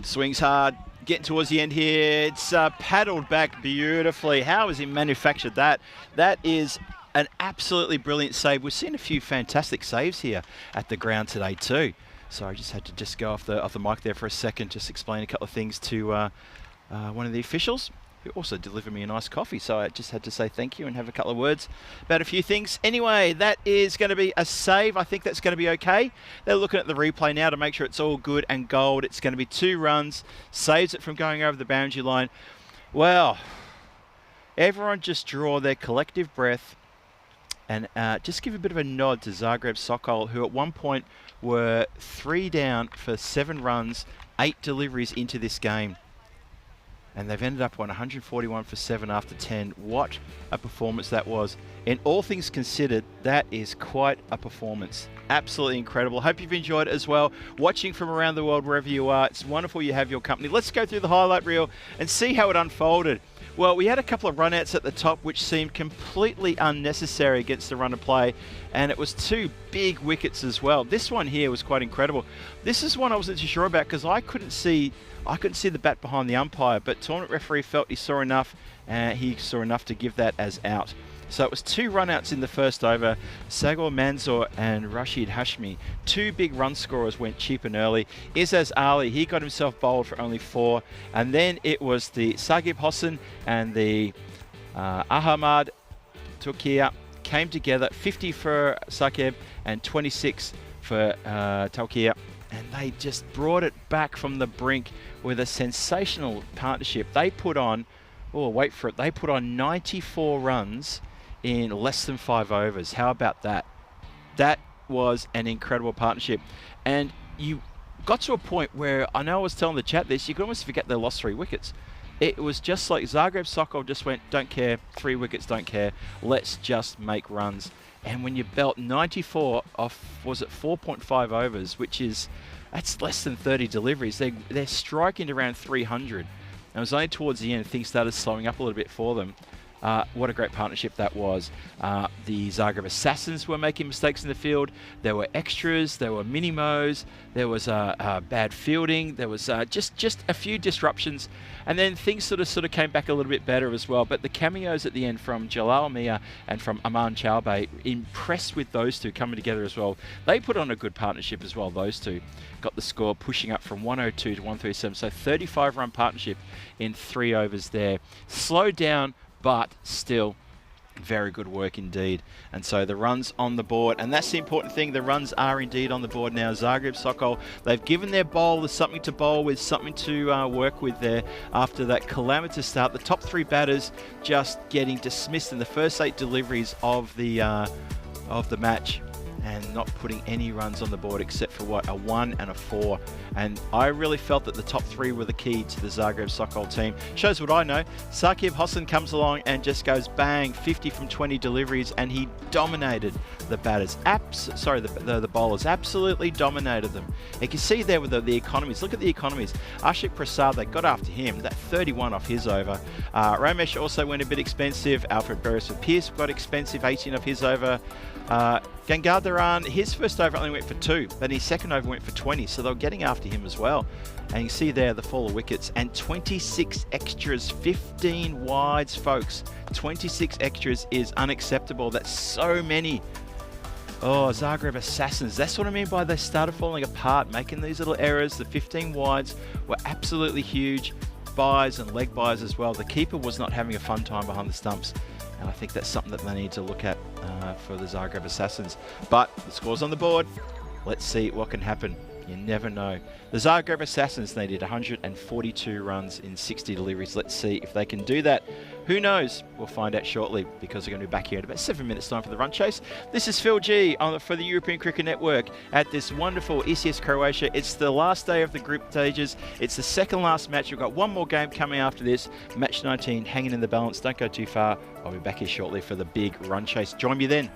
Swings hard, getting towards the end here. It's paddled back beautifully. How has he manufactured that? That is an absolutely brilliant save. We've seen a few fantastic saves here at the ground today too. So I just had to go off the mic there for a second, just explain a couple of things to one of the officials, who also delivered me a nice coffee. So I just had to say thank you and have a couple of words about a few things. Anyway, that is going to be a save. I think that's going to be okay. They're looking at the replay now to make sure it's all good and gold. It's going to be 2 runs. Saves it from going over the boundary line. Well, everyone just draw their collective breath and just give a bit of a nod to Zagreb Sokol, who at one point were 3 down for 7 runs, 8 deliveries into this game. And they've ended up on 141 for 7 after 10. What a performance that was. In all things considered, that is quite a performance. Absolutely incredible. Hope you've enjoyed it as well. Watching from around the world, wherever you are. It's wonderful you have your company. Let's go through the highlight reel and see how it unfolded. Well, we had a couple of runouts at the top which seemed completely unnecessary against the run of play, and it was 2 big wickets as well. This one here was quite incredible. This is one I wasn't too sure about because I couldn't see the bat behind the umpire, but tournament referee felt he saw enough to give that as out. So it was 2 runouts in the first over. Sagor Manzoor and Rashid Hashmi, 2 big run scorers, went cheap and early. Izzaz Ali, he got himself bowled for only 4. And then it was the Sagib Hossain and the Ahmad Turkiya came together, 50 for Sakib and 26 for Turkiya. And they just brought it back from the brink with a sensational partnership. They put on, oh, wait for it, they put on 94 runs in less than 5 overs. How about that? That was an incredible partnership. And you got to a point where, I know I was telling the chat this, you could almost forget they lost 3 wickets. it was just like Zagreb Sokol just went, don't care, 3 wickets, don't care, let's just make runs. And when you belt 94 off, was it 4.5 overs, which is, that's less than 30 deliveries. They're striking around 300. And it was only towards the end things started slowing up a little bit for them. What a great partnership that was. The Zagreb Assassins were making mistakes in the field. There were extras, there were minimos, there was bad fielding, there was just a few disruptions, and then things sort of came back a little bit better as well. But the cameos at the end from Jalal Mia and from Aman Chowbey, impressed with those two coming together as well. They put on a good partnership as well, those two. Got the score pushing up from 102 to 137, so 35-run partnership in 3 overs there. Slowed down, but still very good work indeed. And so the runs on the board, and that's the important thing, the runs are indeed on the board now. Zagreb Sokol, they've given their bowlers something to bowl with, something to work with there after that calamitous start. The top 3 batters just getting dismissed in the first 8 deliveries of the match, and not putting any runs on the board except for a 1 and a 4. And I really felt that the top 3 were the key to the Zagreb Sokol team. Shows what I know. Saqib Hossain comes along and just goes bang, 50 from 20 deliveries, and he dominated the batters. The bowlers absolutely dominated them. You can see there with the economies. Look at the economies. Ashik Prasad, they got after him. That 31 off his over. Ramesh also went a bit expensive. Alfred Beresford-Pearce got expensive, 18 of his over. Gangadharan, his first over only went for 2, but his second over went for 20, so they were getting after him as well. And you see there the fall of wickets, and 26 extras, 15 wides, folks. 26 extras is unacceptable. That's so many. Oh, Zagreb Assassins. That's what I mean by they started falling apart, making these little errors. The 15 wides were absolutely huge. Buys and leg buys as well. The keeper was not having a fun time behind the stumps. And I think that's something that they need to look at for the Zagreb Assassins. But the score's on the board. Let's see what can happen. You never know. The Zagreb Assassins needed 142 runs in 60 deliveries. Let's see if they can do that. Who knows? We'll find out shortly, because we're going to be back here in about 7 minutes time for the run chase. This is Phil G for the European Cricket Network at this wonderful ECS Croatia. It's the last day of the group stages. It's the second last match. We've got one more game coming after this. Match 19 hanging in the balance. Don't go too far. I'll be back here shortly for the big run chase. Join me then.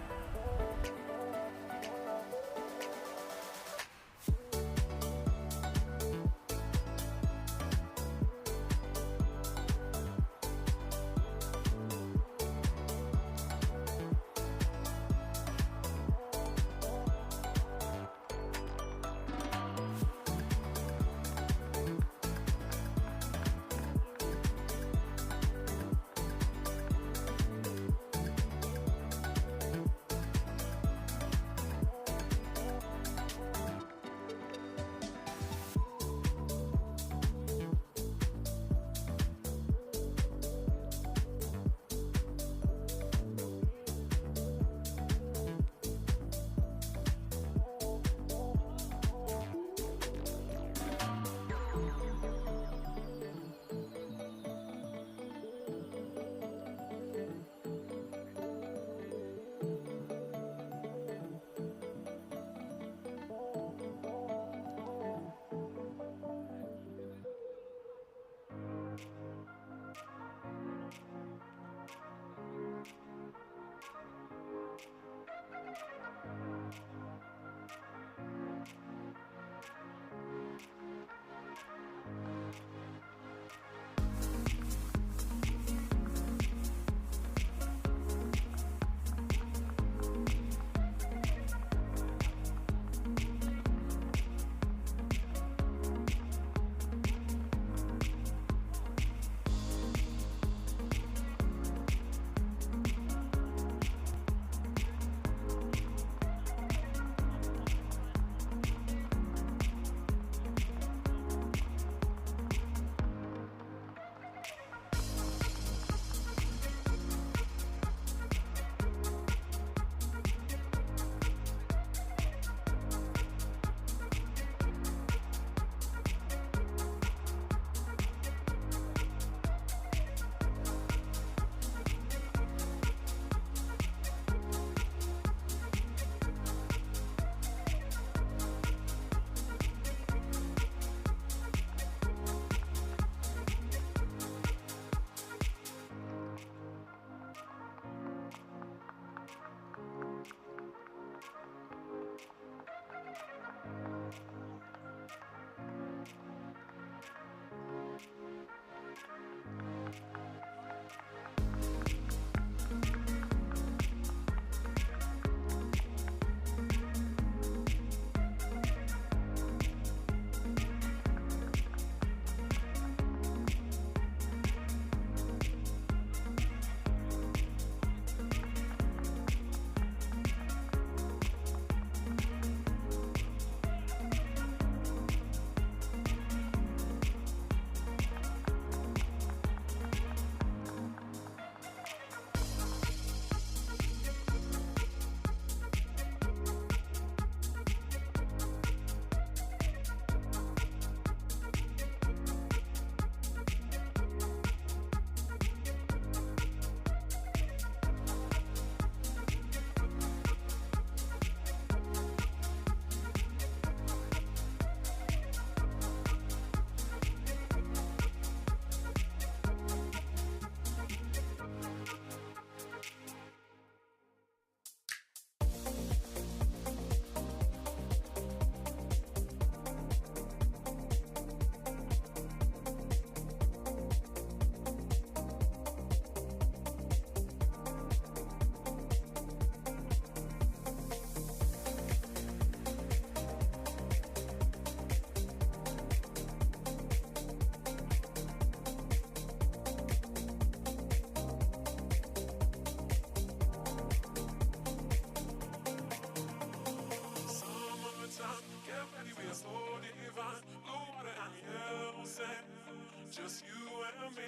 just you and me.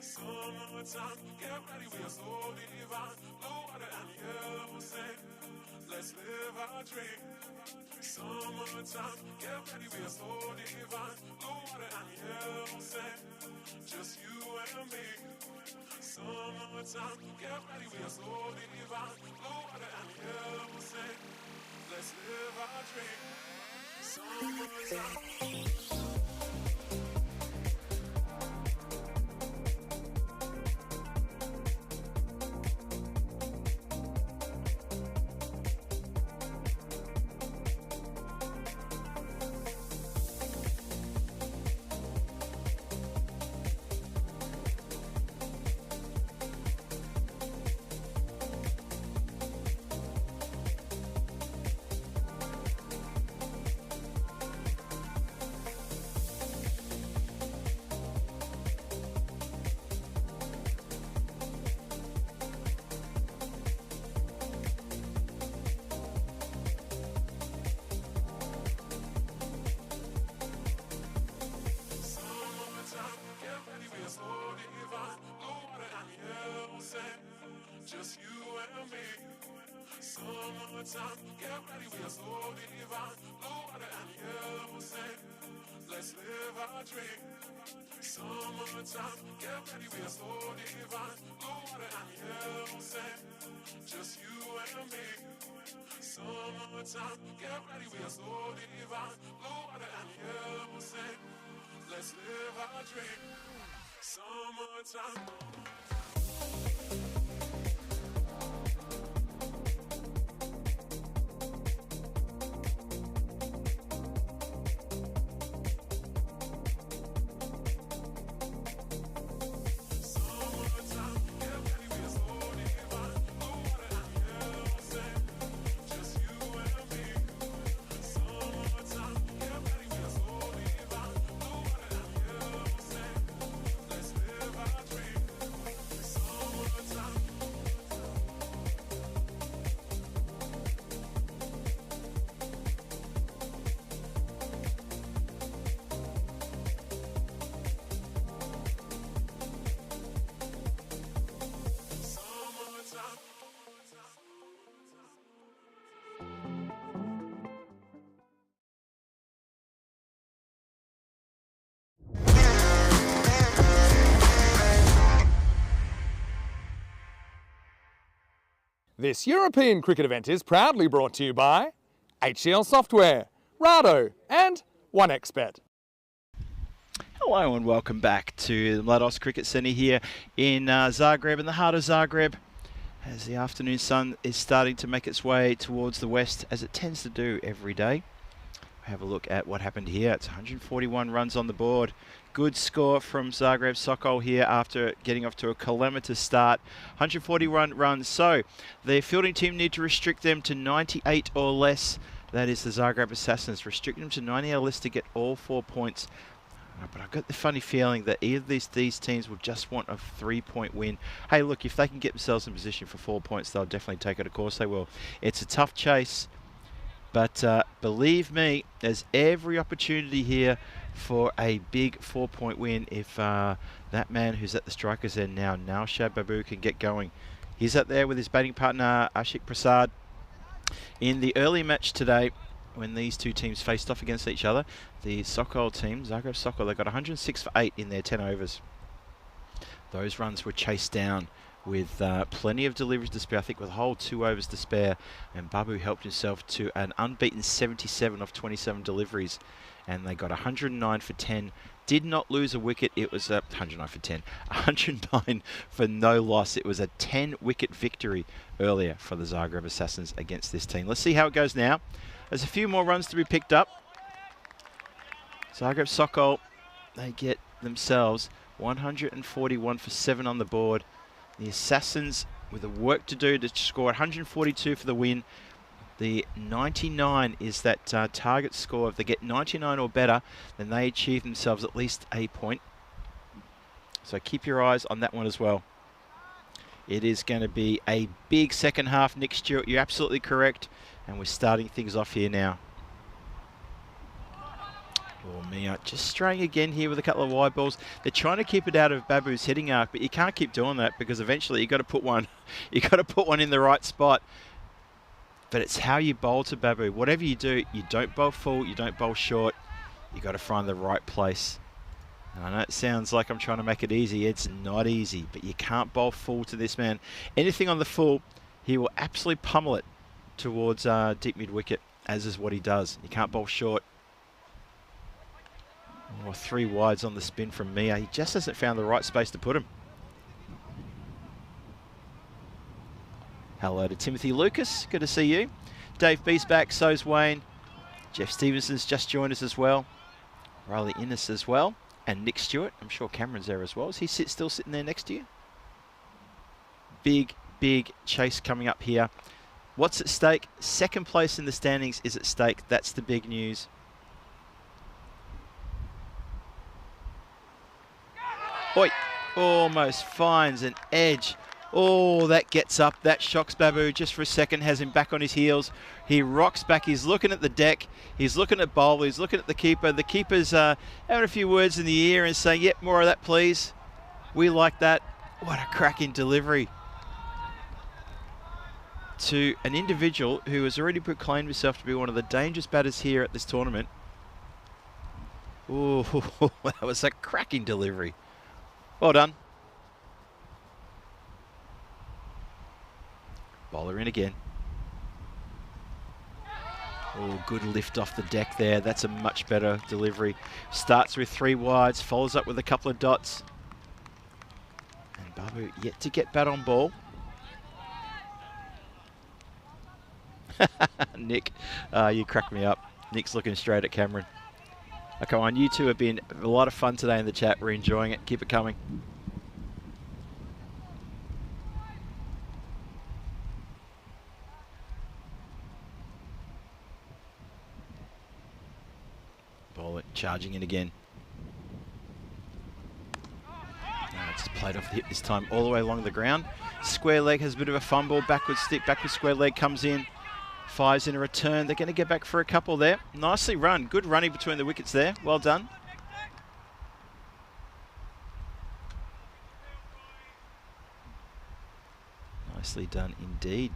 Summertime, get ready, we are so divine. Blue water and yellow sand. Let's live our dream. Summertime, get ready, we are so divine. Blue water and yellow sand. Just you and me. Summertime, get ready, we are so divine. Blue water and yellow sand. Let's live our dream. Summertime. Just you and me. Summertime, get ready, we are so divine. Blue water and yellow sand. Let's live our dream. Summertime, get ready, we are so divine. Blue water and yellow sand. Just you and me. Summertime, get ready, we are so divine. Blue water and yellow sand. Let's live our dream. Summertime. This European cricket event is proudly brought to you by HCL Software, Rado and 1xBet. Hello and welcome back to the Mladost Cricket Centre here in Zagreb, in the heart of Zagreb, as the afternoon sun is starting to make its way towards the west, as it tends to do every day. Have a look at what happened here. It's 141 runs on the board. Good score from Zagreb Sokol here after getting off to a calamitous start. 141 runs. So the fielding team need to restrict them to 98 or less. That is the Zagreb Assassins. Restrict them to 98 or less to get all 4 points. But I've got the funny feeling that either of these teams will just want a 3-point win. Hey, look, if they can get themselves in position for 4 points, they'll definitely take it. Of course they will. It's a tough chase. But believe me, there's every opportunity here for a big 4-point win if that man who's at the strikers end now, Naushad Babu, can get going. He's up there with his batting partner, Ashik Prasad. In the early match today, when these two teams faced off against each other, the Sokol team, Zagreb Sokol, they got 106 for 8 in their 10 overs. Those runs were chased down with plenty of deliveries to spare, I think with a whole 2 overs to spare, and Babu helped himself to an unbeaten 77 off 27 deliveries, and they got 109 for 10. Did not lose a wicket. It was 109 for 10, 109 for no loss. It was a 10-wicket victory earlier for the Zagreb Assassins against this team. Let's see how it goes now. There's a few more runs to be picked up. Zagreb Sokol, they get themselves 141 for 7 on the board. The Assassins with the work to do to score 142 for the win. The 99 is that target score. If they get 99 or better, then they achieve themselves at least a point. So keep your eyes on that one as well. It is going to be a big second half, Nick Stewart. You're absolutely correct. And we're starting things off here now. Oh, Mia just straying again here with a couple of wide balls. They're trying to keep it out of Babu's hitting arc, but you can't keep doing that because eventually you got to put one. You got to put one in the right spot. But it's how you bowl to Babu. Whatever you do, you don't bowl full, you don't bowl short. You got to find the right place. And I know it sounds like I'm trying to make it easy. It's not easy, but you can't bowl full to this man. Anything on the full, he will absolutely pummel it towards deep mid wicket, as is what he does. You can't bowl short. Oh, 3 wides on the spin from Mia. He just hasn't found the right space to put him. Hello to Timothy Lucas. Good to see you. Dave B's back. So's Wayne. Jeff Stevenson's just joined us as well. Riley Innes as well. And Nick Stewart. I'm sure Cameron's there as well. Is he still sitting there next to you? Big, big chase coming up here. What's at stake? Second place in the standings is at stake. That's the big news. Oi, almost finds an edge. Oh, that gets up. That shocks Babu just for a second, has him back on his heels. He rocks back. He's looking at the deck. He's looking at bowler. He's looking at the keeper. The keeper's having a few words in the ear and saying, yep, more of that, please. We like that. What a cracking delivery to an individual who has already proclaimed himself to be one of the dangerous batters here at this tournament. Oh, that was a cracking delivery. Well done. Bowler in again. Oh, good lift off the deck there. That's a much better delivery. Starts with 3 wides, follows up with a couple of dots. And Babu yet to get bat on ball. Nick, you cracked me up. Nick's looking straight at Cameron. Oh, come on, you two have been a lot of fun today in the chat. We're enjoying it. Keep it coming. Ball it, charging in again. It's played off the hip this time, all the way along the ground. Square leg has a bit of a fumble. Backwards stick, backwards square leg comes in. 5's in a return. They're going to get back for a couple there. Nicely run. Good running between the wickets there. Well done. Nicely done indeed.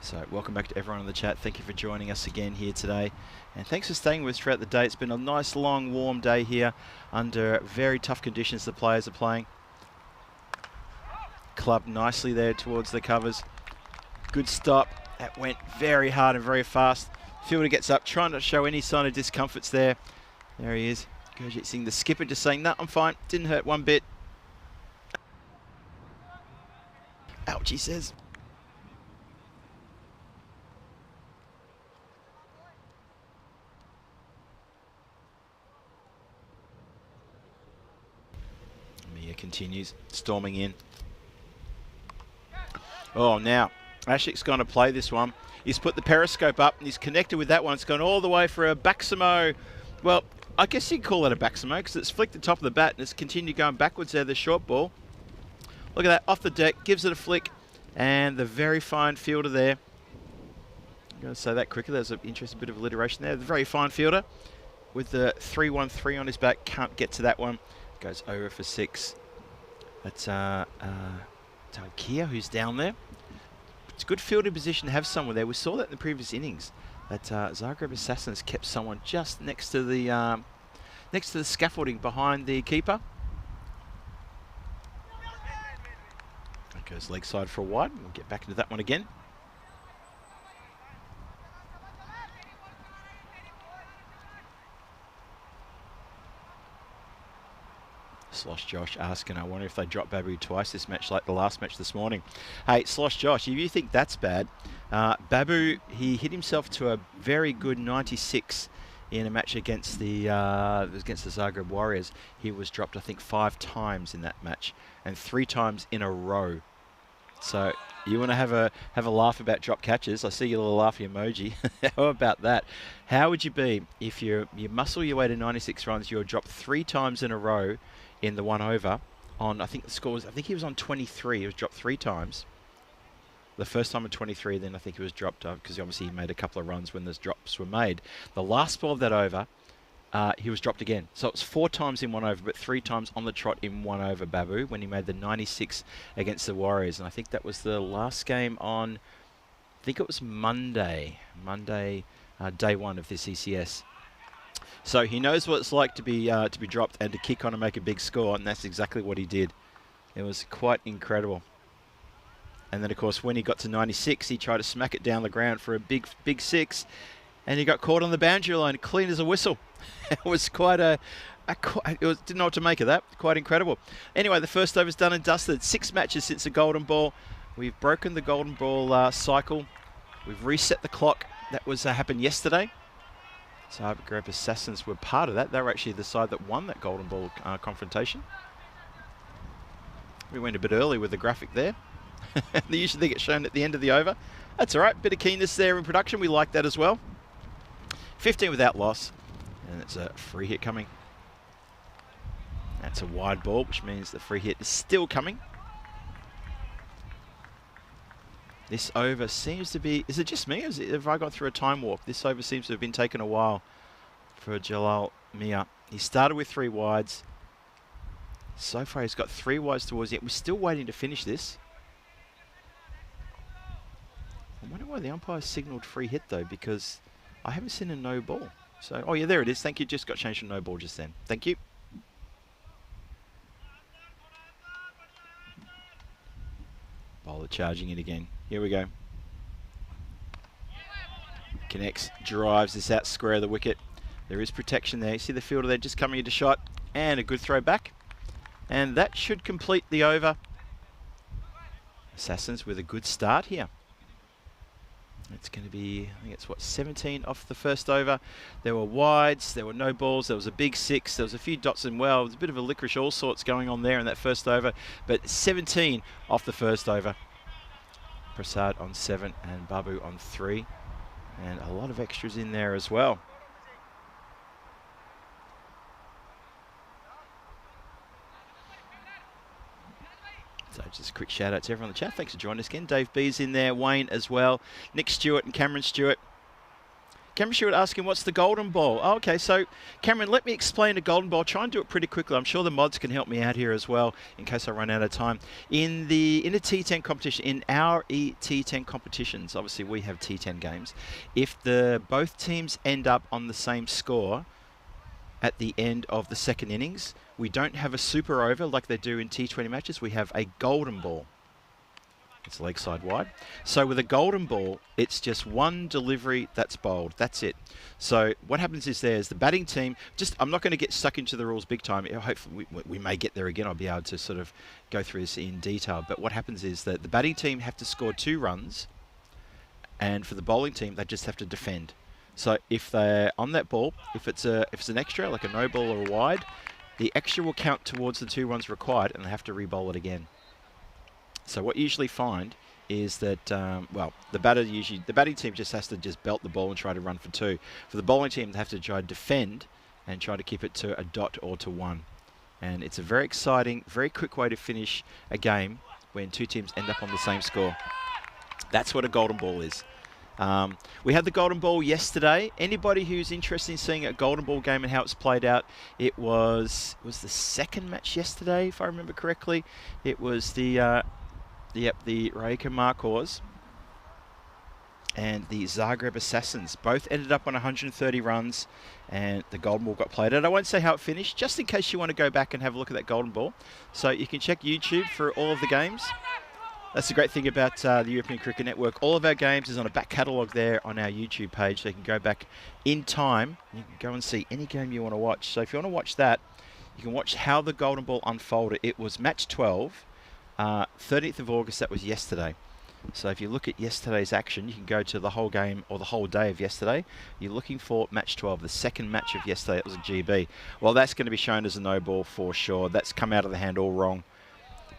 So welcome back to everyone in the chat. Thank you for joining us again here today. And thanks for staying with us throughout the day. It's been a nice, long, warm day here under very tough conditions the players are playing. Clubbed nicely there towards the covers. Good stop. That went very hard and very fast. Fielder gets up, trying to show any sign of discomforts there. There he is. Gurjit Singh, the skipper, just saying, no, I'm fine. Didn't hurt one bit. Ouch, he says. Continues storming in. Oh, now Ashik's going to play this one. He's put the periscope up and he's connected with that one. It's gone all the way for a Baximo. Well, I guess you'd call it a Baximo because it's flicked the top of the bat and it's continued going backwards there, the short ball. Look at that, off the deck, gives it a flick, and the very fine fielder there. I'm going to say that quicker. There's an interesting bit of alliteration there. The very fine fielder with the 3-1-3 on his back. Can't get to that one. Goes over for 6. That's Kia who's down there. It's a good fielding position to have someone there. We saw that in the previous innings. That Zagreb Assassins kept someone just next to the scaffolding behind the keeper. That goes leg side for a wide. We'll get back into that one again. Slosh Josh asking, I wonder if they dropped Babu twice this match like the last match this morning. Hey, Slosh Josh, if you think that's bad, Babu, he hit himself to a very good 96 in a match against the Zagreb Warriors. He was dropped, I think, 5 times in that match and 3 times in a row. So you want to have a laugh about drop catches? I see your little laughy emoji. How about that? How would you be if you muscle your way to 96 runs, you're dropped 3 times in a row in the 1 over on, I think the score was, I think he was on 23. He was dropped 3 times. The first time in 23, then I think he was dropped because obviously he made a couple of runs when those drops were made. The last ball of that over, he was dropped again. So it was 4 times in 1 over, but 3 times on the trot in 1 over, Babu, when he made the 96 against the Warriors. And I think that was the last game on, I think it was Monday, day 1 of this ECS. So he knows what it's like to be dropped and to kick on and make a big score, and that's exactly what he did. It was quite incredible. And then, of course, when he got to 96, he tried to smack it down the ground for a big 6, and he got caught on the boundary line, clean as a whistle. It was quite didn't know what to make of that. Quite incredible. Anyway, the first over's done and dusted. 6 matches since the golden ball. We've broken the golden ball cycle. We've reset the clock. That was happened yesterday. Zagreb Assassins were part of that. They were actually the side that won that golden ball confrontation. We went a bit early with the graphic there. They usually they get shown at the end of the over. That's all right. Bit of keenness there in production. We like that as well. 15 without loss. And it's a free hit coming. That's a wide ball, which means the free hit is still coming. This over seems to be... Is it just me? Have I gone through a time warp? This over seems to have been taking a while for Jalal Mia. He started with 3 wides. So far, he's got 3 wides towards the end. We're still waiting to finish this. I wonder why the umpire signalled free hit, though, because I haven't seen a no ball. So, oh, yeah, there it is. Thank you. Just got changed to no ball just then. Thank you. Bowler charging it again. Here we go. Connects, drives this out square of the wicket. There is protection there. You see the fielder there just coming into shot. And a good throw back. And that should complete the over. Assassins with a good start here. It's going to be, I think it's what, 17 off the first over. There were wides, there were no balls, there was a big 6, there was a few dots in well. There's a bit of a licorice all sorts going on there in that first over. But 17 off the first over. Prasad on 7 and Babu on 3. And a lot of extras in there as well. So just a quick shout out to everyone in the chat. Thanks for joining us again. Dave B's in there, Wayne as well, Nick Stewart and Cameron Stewart. Cameron Stewart asking, what's the golden ball? Oh, okay, so Cameron, let me explain the golden ball. Try and do it pretty quickly. I'm sure the mods can help me out here as well in case I run out of time. In the T10 competition, in our T10 competitions, obviously we have T10 games. If both teams end up on the same score at the end of the second innings, we don't have a super over like they do in T20 matches. We have a golden ball. It's leg side wide. So with a golden ball, it's just one delivery that's bowled. That's it. So what happens is there's the batting team. I'm not going to get stuck into the rules big time. Hopefully we may get there again. I'll be able to sort of go through this in detail. But what happens is that the batting team have to score 2 runs. And for the bowling team, they just have to defend. So if they're on that ball, if it's an extra, like a no ball or a wide, the extra will count towards the 2 runs required, and they have to re-bowl it again. So what you usually find is that, the batting team just has to belt the ball and try to run for 2. For the bowling team, they have to try to defend and try to keep it to a dot or to 1. And it's a very exciting, very quick way to finish a game when 2 teams end up on the same score. That's what a golden ball is. We had the golden ball yesterday. Anybody who's interested in seeing a golden ball game and how it's played out, it was the second match yesterday, if I remember correctly. It was the Rijeka Markors and the Zagreb Assassins. Both ended up on 130 runs, and the golden ball got played out. I won't say how it finished, just in case you want to go back and have a look at that golden ball. So you can check YouTube for all of the games. That's the great thing about the European Cricket Network. All of our games is on a back catalogue there on our YouTube page, so you can go back in time. You can go and see any game you want to watch. So if you want to watch that, you can watch how the golden ball unfolded. It was match 12, 13th of August, that was yesterday. So if you look at yesterday's action, you can go to the whole game or the whole day of yesterday. You're looking for match 12, the second match of yesterday. It was a GB. Well, that's going to be shown as a no ball for sure. That's come out of the hand all wrong.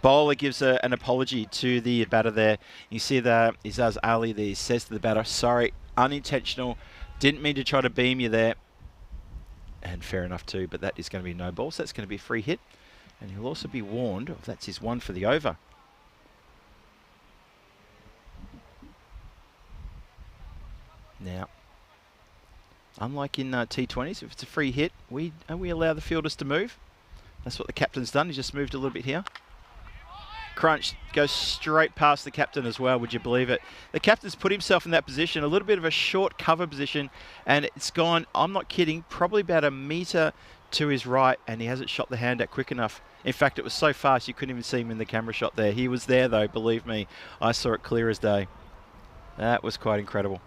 Bowler gives an apology to the batter there. You see that Izaz Ali there says to the batter, sorry, unintentional, didn't mean to try to beam you there. And fair enough too, but that is going to be no ball, so that's going to be a free hit. And he'll also be warned, that's his 1 for the over. Now, unlike in T20s, if it's a free hit, we allow the fielders to move. That's what the captain's done. He's just moved a little bit here. Crunch goes straight past the captain as well, would you believe it? The captain's put himself in that position, a little bit of a short cover position, and it's gone, I'm not kidding, probably about a metre to his right, and he hasn't shot the hand out quick enough. In fact, it was so fast you couldn't even see him in the camera shot there. He was there though, believe me. I saw it clear as day. That was quite incredible.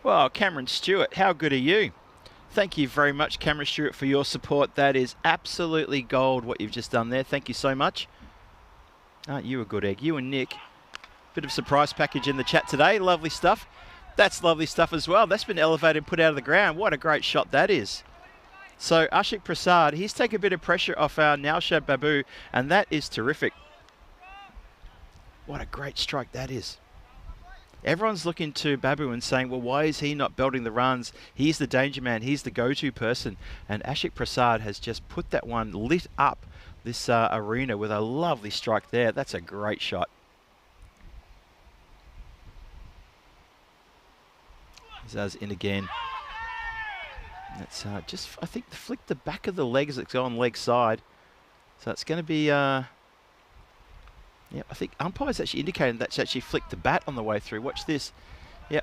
Well, Cameron Stewart, how good are you? Thank you very much, Cameron Stewart, for your support. That is absolutely gold, what you've just done there. Thank you so much. Aren't you a good egg? You and Nick. Bit of surprise package in the chat today. Lovely stuff. That's lovely stuff as well. That's been elevated and put out of the ground. What a great shot that is. So Ashik Prasad, he's taken a bit of pressure off our Naushad Babu, and that is terrific. What a great strike that is. Everyone's looking to Babu and saying, well, why is he not belting the runs? He's the danger man. He's the go-to person. And Ashik Prasad has just put that one, lit up this arena with a lovely strike there. That's a great shot. Zaz in again. That's just, I think, flick the back of the leg as it's on leg side. So it's going to be... Yep, I think umpire's actually indicated that's actually flicked the bat on the way through. Watch this. Yep.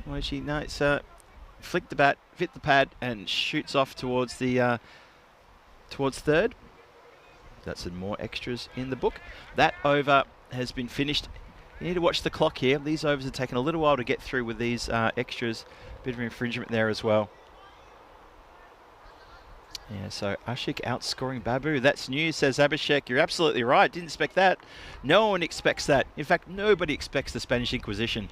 Well, actually, no, it's flicked the bat, hit the pad, and shoots off towards the towards third. That's some more extras in the book. That over has been finished. You need to watch the clock here. These overs are taking a little while to get through with these extras. Bit of infringement there as well. Yeah, so Ashik outscoring Babu. That's news, says Abhishek. You're absolutely right. Didn't expect that. No one expects that. In fact, nobody expects the Spanish Inquisition.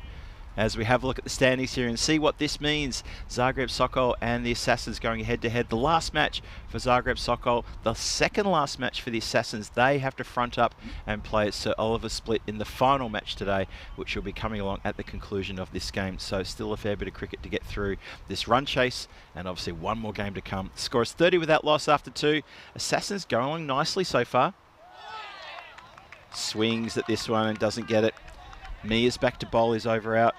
As we have a look at the standings here and see what this means. Zagreb Sokol and the Assassins going head-to-head. The last match for Zagreb Sokol, the second last match for the Assassins. They have to front up and play Sir Oliver Split in the final match today, which will be coming along at the conclusion of this game. So still a fair bit of cricket to get through this run chase, and obviously one more game to come. The score is 30 without loss after 2. Assassins going along nicely so far. Swings at this one and doesn't get it. Mia's back to bowl, is over out.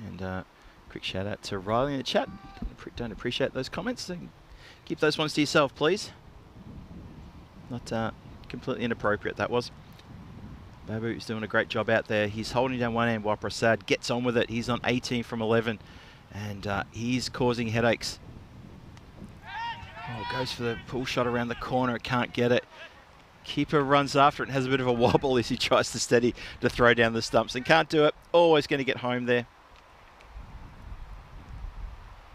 And quick shout out to Riley in the chat. Don't appreciate those comments. So keep those ones to yourself, please. Not completely inappropriate, that was. Babu's doing a great job out there. He's holding down one hand while Prasad gets on with it. He's on 18 from 11, and he's causing headaches. Oh, goes for the pull shot around the corner. Can't get it. Keeper runs after it and has a bit of a wobble as he tries to steady to throw down the stumps and can't do it. Always going to get home there.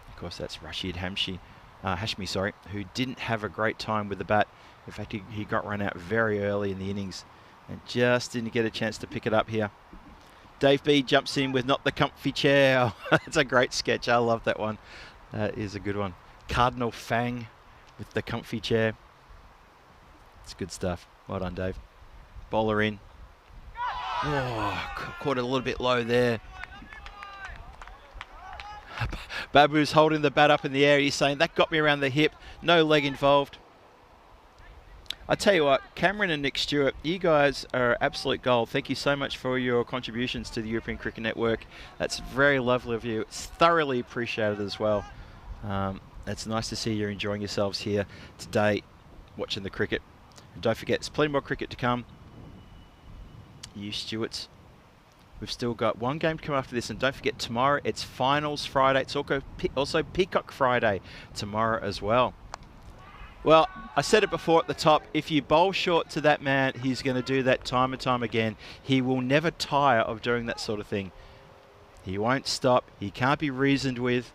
Of course, that's Rashid Hashmi, sorry, who didn't have a great time with the bat. In fact, he got run out very early in the innings and just didn't get a chance to pick it up here. Dave B jumps in with not the comfy chair. Oh, that's a great sketch. I love that one. That is a good one. Cardinal Fang with the comfy chair. It's good stuff. Well done, Dave. Bowler in. Oh, caught it a little bit low there. Babu's holding the bat up in the air. He's saying, that got me around the hip. No leg involved. I tell you what, Cameron and Nick Stewart, you guys are absolute gold. Thank you so much for your contributions to the European Cricket Network. That's very lovely of you. It's thoroughly appreciated as well. It's nice to see you're enjoying yourselves here today, watching the cricket. And don't forget, there's plenty more cricket to come. You Stewarts. We've still got one game to come after this, and don't forget, tomorrow it's Finals Friday. It's also Peacock Friday tomorrow as well. Well, I said it before at the top, if you bowl short to that man, he's going to do that time and time again. He will never tire of doing that sort of thing. He won't stop. He can't be reasoned with.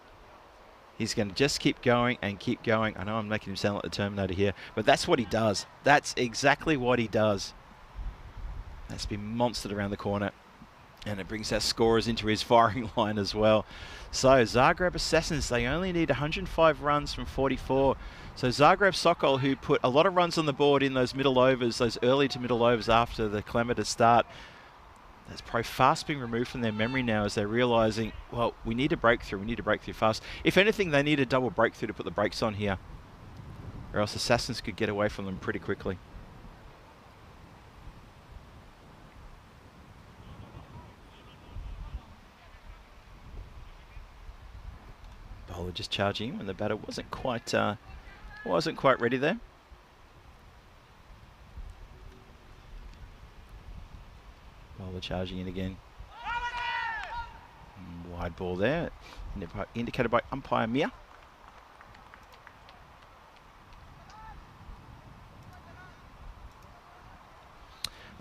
He's going to just keep going and keep going. I know I'm making him sound like the Terminator here, but that's what he does. That's exactly what he does. That's been monstered around the corner. And it brings our scorers into his firing line as well. So Zagreb Assassins, they only need 105 runs from 44. So Zagreb Sokol, who put a lot of runs on the board in those middle overs, those early to middle overs after the calamitous start, That's probably fast being removed from their memory now as they're realising, well, we need a breakthrough. We need a breakthrough fast. If anything, they need a double breakthrough to put the brakes on here, or else Assassins could get away from them pretty quickly. Bowler just charging in when the batter wasn't quite ready there. Bowler charging in again. Wide ball there, indicated by umpire Mia.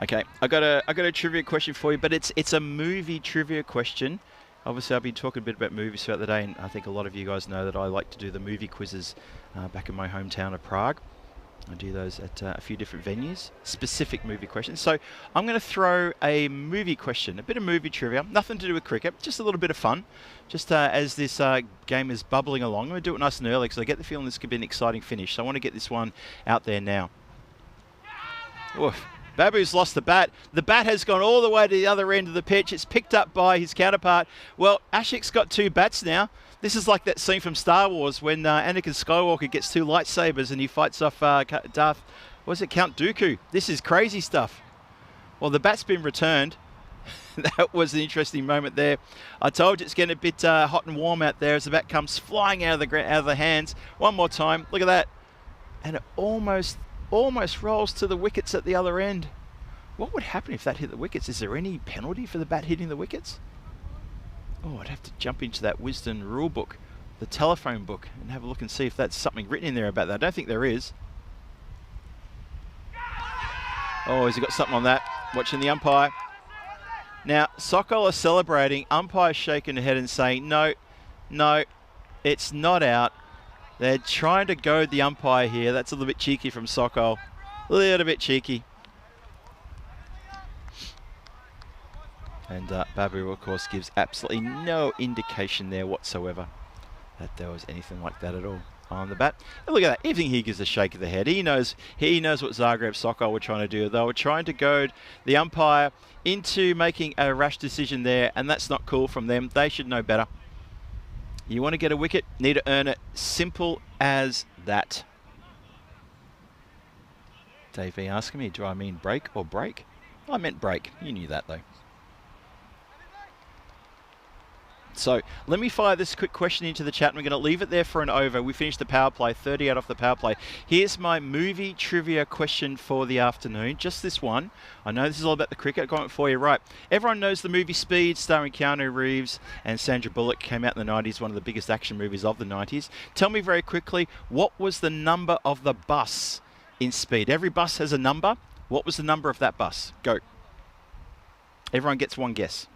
Okay, I got a trivia question for you, but it's a movie trivia question. Obviously, I've been talking a bit about movies throughout the day, and I think a lot of you guys know that I like to do the movie quizzes back in my hometown of Prague. I do those at a few different venues, specific movie questions. So I'm going to throw a movie question, a bit of movie trivia, nothing to do with cricket, just a little bit of fun, just as this game is bubbling along. I'm going to do it nice and early because I get the feeling this could be an exciting finish. So I want to get this one out there now. Oof. Babu's lost the bat. The bat has gone all the way to the other end of the pitch. It's picked up by his counterpart. Well, Ashik's got 2 bats now. This is like that scene from Star Wars when Anakin Skywalker gets 2 lightsabers and he fights off Count Dooku. This is crazy stuff. Well, the bat's been returned. That was an interesting moment there. I told you it's getting a bit hot and warm out there as the bat comes flying out of the hands. One more time. Look at that. And it almost rolls to the wickets at the other end. What would happen if that hit the wickets? Is there any penalty for the bat hitting the wickets? Oh, I'd have to jump into that Wisden rule book, the telephone book, and have a look and see if that's something written in there about that. I don't think there is. Oh, has he got something on that? Watching the umpire. Now, Sokol are celebrating. Umpire's shaking her head and saying, no, it's not out. They're trying to goad the umpire here. That's a little bit cheeky from Sokol. A little bit cheeky. And Babu, of course, gives absolutely no indication there whatsoever that there was anything like that at all on the bat. And look at that. Everything he gives a shake of the head. He knows what Zagreb Sokol were trying to do. They were trying to goad the umpire into making a rash decision there, and that's not cool from them. They should know better. You want to get a wicket, need to earn it. Simple as that. Dave V asking me, do I mean break or break? I meant break. You knew that, though. So let me fire this quick question into the chat, and we're going to leave it there for an over. We finished the power play, 38 off the power play. Here's my movie trivia question for the afternoon. Just this one. I know this is all about the cricket. I've got it for you. Right. Everyone knows the movie Speed, starring Keanu Reeves and Sandra Bullock. Came out in the 90s, one of the biggest action movies of the 90s. Tell me very quickly, what was the number of the bus in Speed? Every bus has a number. What was the number of that bus? Go. Everyone gets one guess.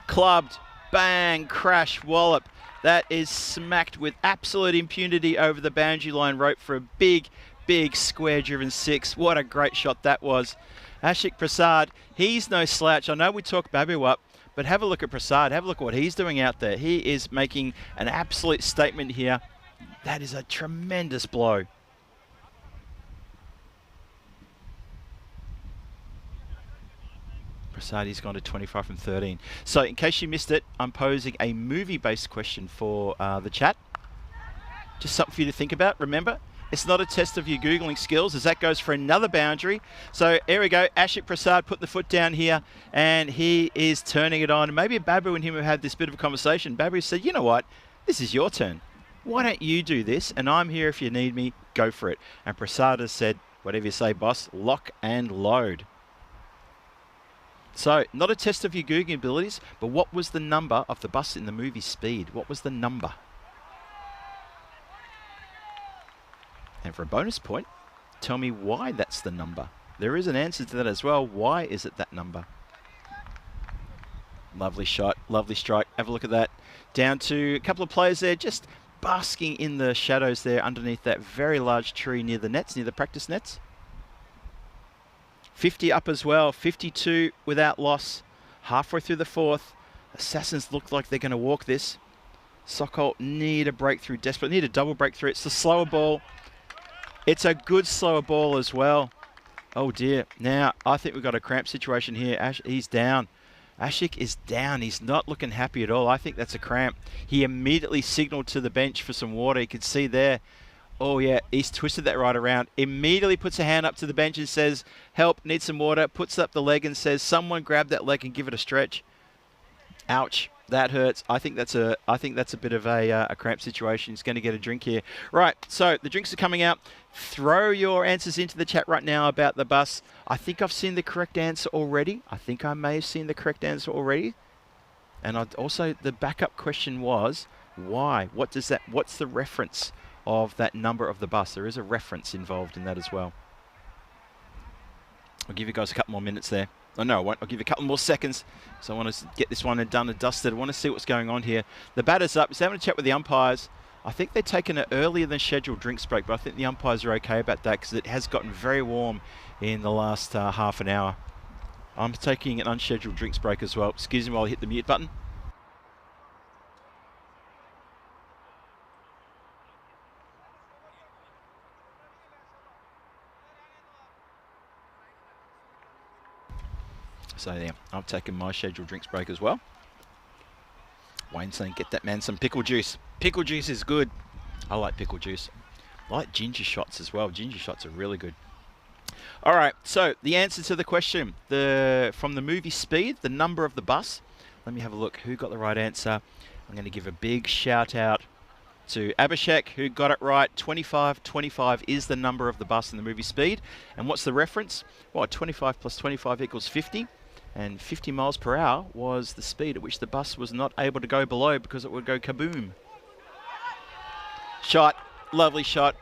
Clubbed, bang, crash, wallop. That is smacked with absolute impunity over the boundary line rope for a big square-driven 6. What a great shot that was. Ashik Prasad, he's no slouch. I know we talk Babu up, but have a look at Prasad. Have a look at what he's doing out there. He is making an absolute statement here. That is a tremendous blow. Prasadi's gone to 25 from 13. So in case you missed it, I'm posing a movie-based question for the chat. Just something for you to think about. Remember, it's not a test of your Googling skills, as that goes for another boundary. So here we go. Ashik Prasad put the foot down here, and he is turning it on. And maybe Babu and him have had this bit of a conversation. Babu said, you know what? This is your turn. Why don't you do this? And I'm here if you need me. Go for it. And Prasad has said, whatever you say, boss, lock and load. So, not a test of your Googling abilities, but what was the number of the bus in the movie Speed? What was the number? And for a bonus point, tell me why that's the number. There is an answer to that as well. Why is it that number? Lovely shot, lovely strike. Have a look at that. Down to a couple of players there, just basking in the shadows there underneath that very large tree near the nets, near the practice nets. 50 up as well, 52 without loss. Halfway through the 4th. Assassins look like they're going to walk this. Sokol need a breakthrough, desperate, need a double breakthrough. It's the slower ball. It's a good slower ball as well. Oh dear. Now, I think we've got a cramp situation here. He's down. Ashik is down. He's not looking happy at all. I think that's a cramp. He immediately signaled to the bench for some water. You can see there. Oh yeah, he's twisted that right around. Immediately puts a hand up to the bench and says, help, need some water. Puts up the leg and says, someone grab that leg and give it a stretch. Ouch. That hurts. I think that's a bit of a cramp situation. He's going to get a drink here. Right, so the drinks are coming out. Throw your answers into the chat right now about the bus. I think I've seen the correct answer already. I think I may have seen the correct answer already. And also the backup question was, why? What's the reference of that number of the bus? There is a reference involved in that as well. I'll give you guys a couple more minutes there. Oh, no, I won't. I'll give you a couple more seconds. So I want to get this one done and dusted. I want to see what's going on here. The batter's up. He's having a chat with the umpires. I think they're taking an earlier than scheduled drinks break, but I think the umpires are okay about that because it has gotten very warm in the last half an hour. I'm taking an unscheduled drinks break as well. Excuse me while I hit the mute button. So yeah, I'm taking my scheduled drinks break as well. Wayne's saying, get that man some pickle juice. Pickle juice is good. I like pickle juice. I like ginger shots as well. Ginger shots are really good. All right, so the answer to the question, from the movie Speed, the number of the bus. Let me have a look. Who got the right answer? I'm going to give a big shout out to Abhishek, who got it right. 25. 25 is the number of the bus in the movie Speed. And what's the reference? Well, 25 plus 25 equals 50. And 50 miles per hour was the speed at which the bus was not able to go below because it would go kaboom. Shot. Lovely shot.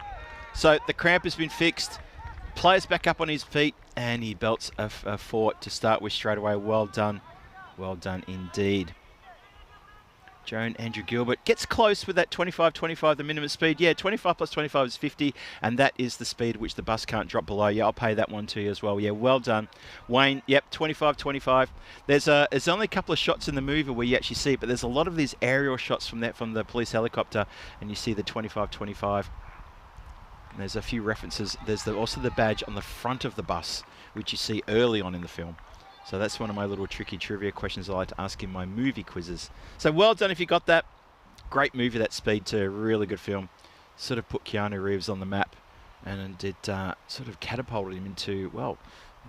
So the cramp has been fixed. Player's back up on his feet and he belts a fort to start with straight away. Well done. Well done indeed. Joan Andrew Gilbert gets close with that 25-25, the minimum speed. Yeah, 25 plus 25 is 50, and that is the speed which the bus can't drop below. Yeah, I'll pay that one to you as well. Yeah, well done. Wayne, yep, 25-25. There's only a couple of shots in the movie where you actually see it, but there's a lot of these aerial shots from the police helicopter, and you see the 25-25. There's a few references. There's also the badge on the front of the bus, which you see early on in the film. So that's one of my little tricky trivia questions I like to ask in my movie quizzes. So well done if you got that. Great movie, that Speed too. Really good film. Sort of put Keanu Reeves on the map and did sort of catapulted him into, well,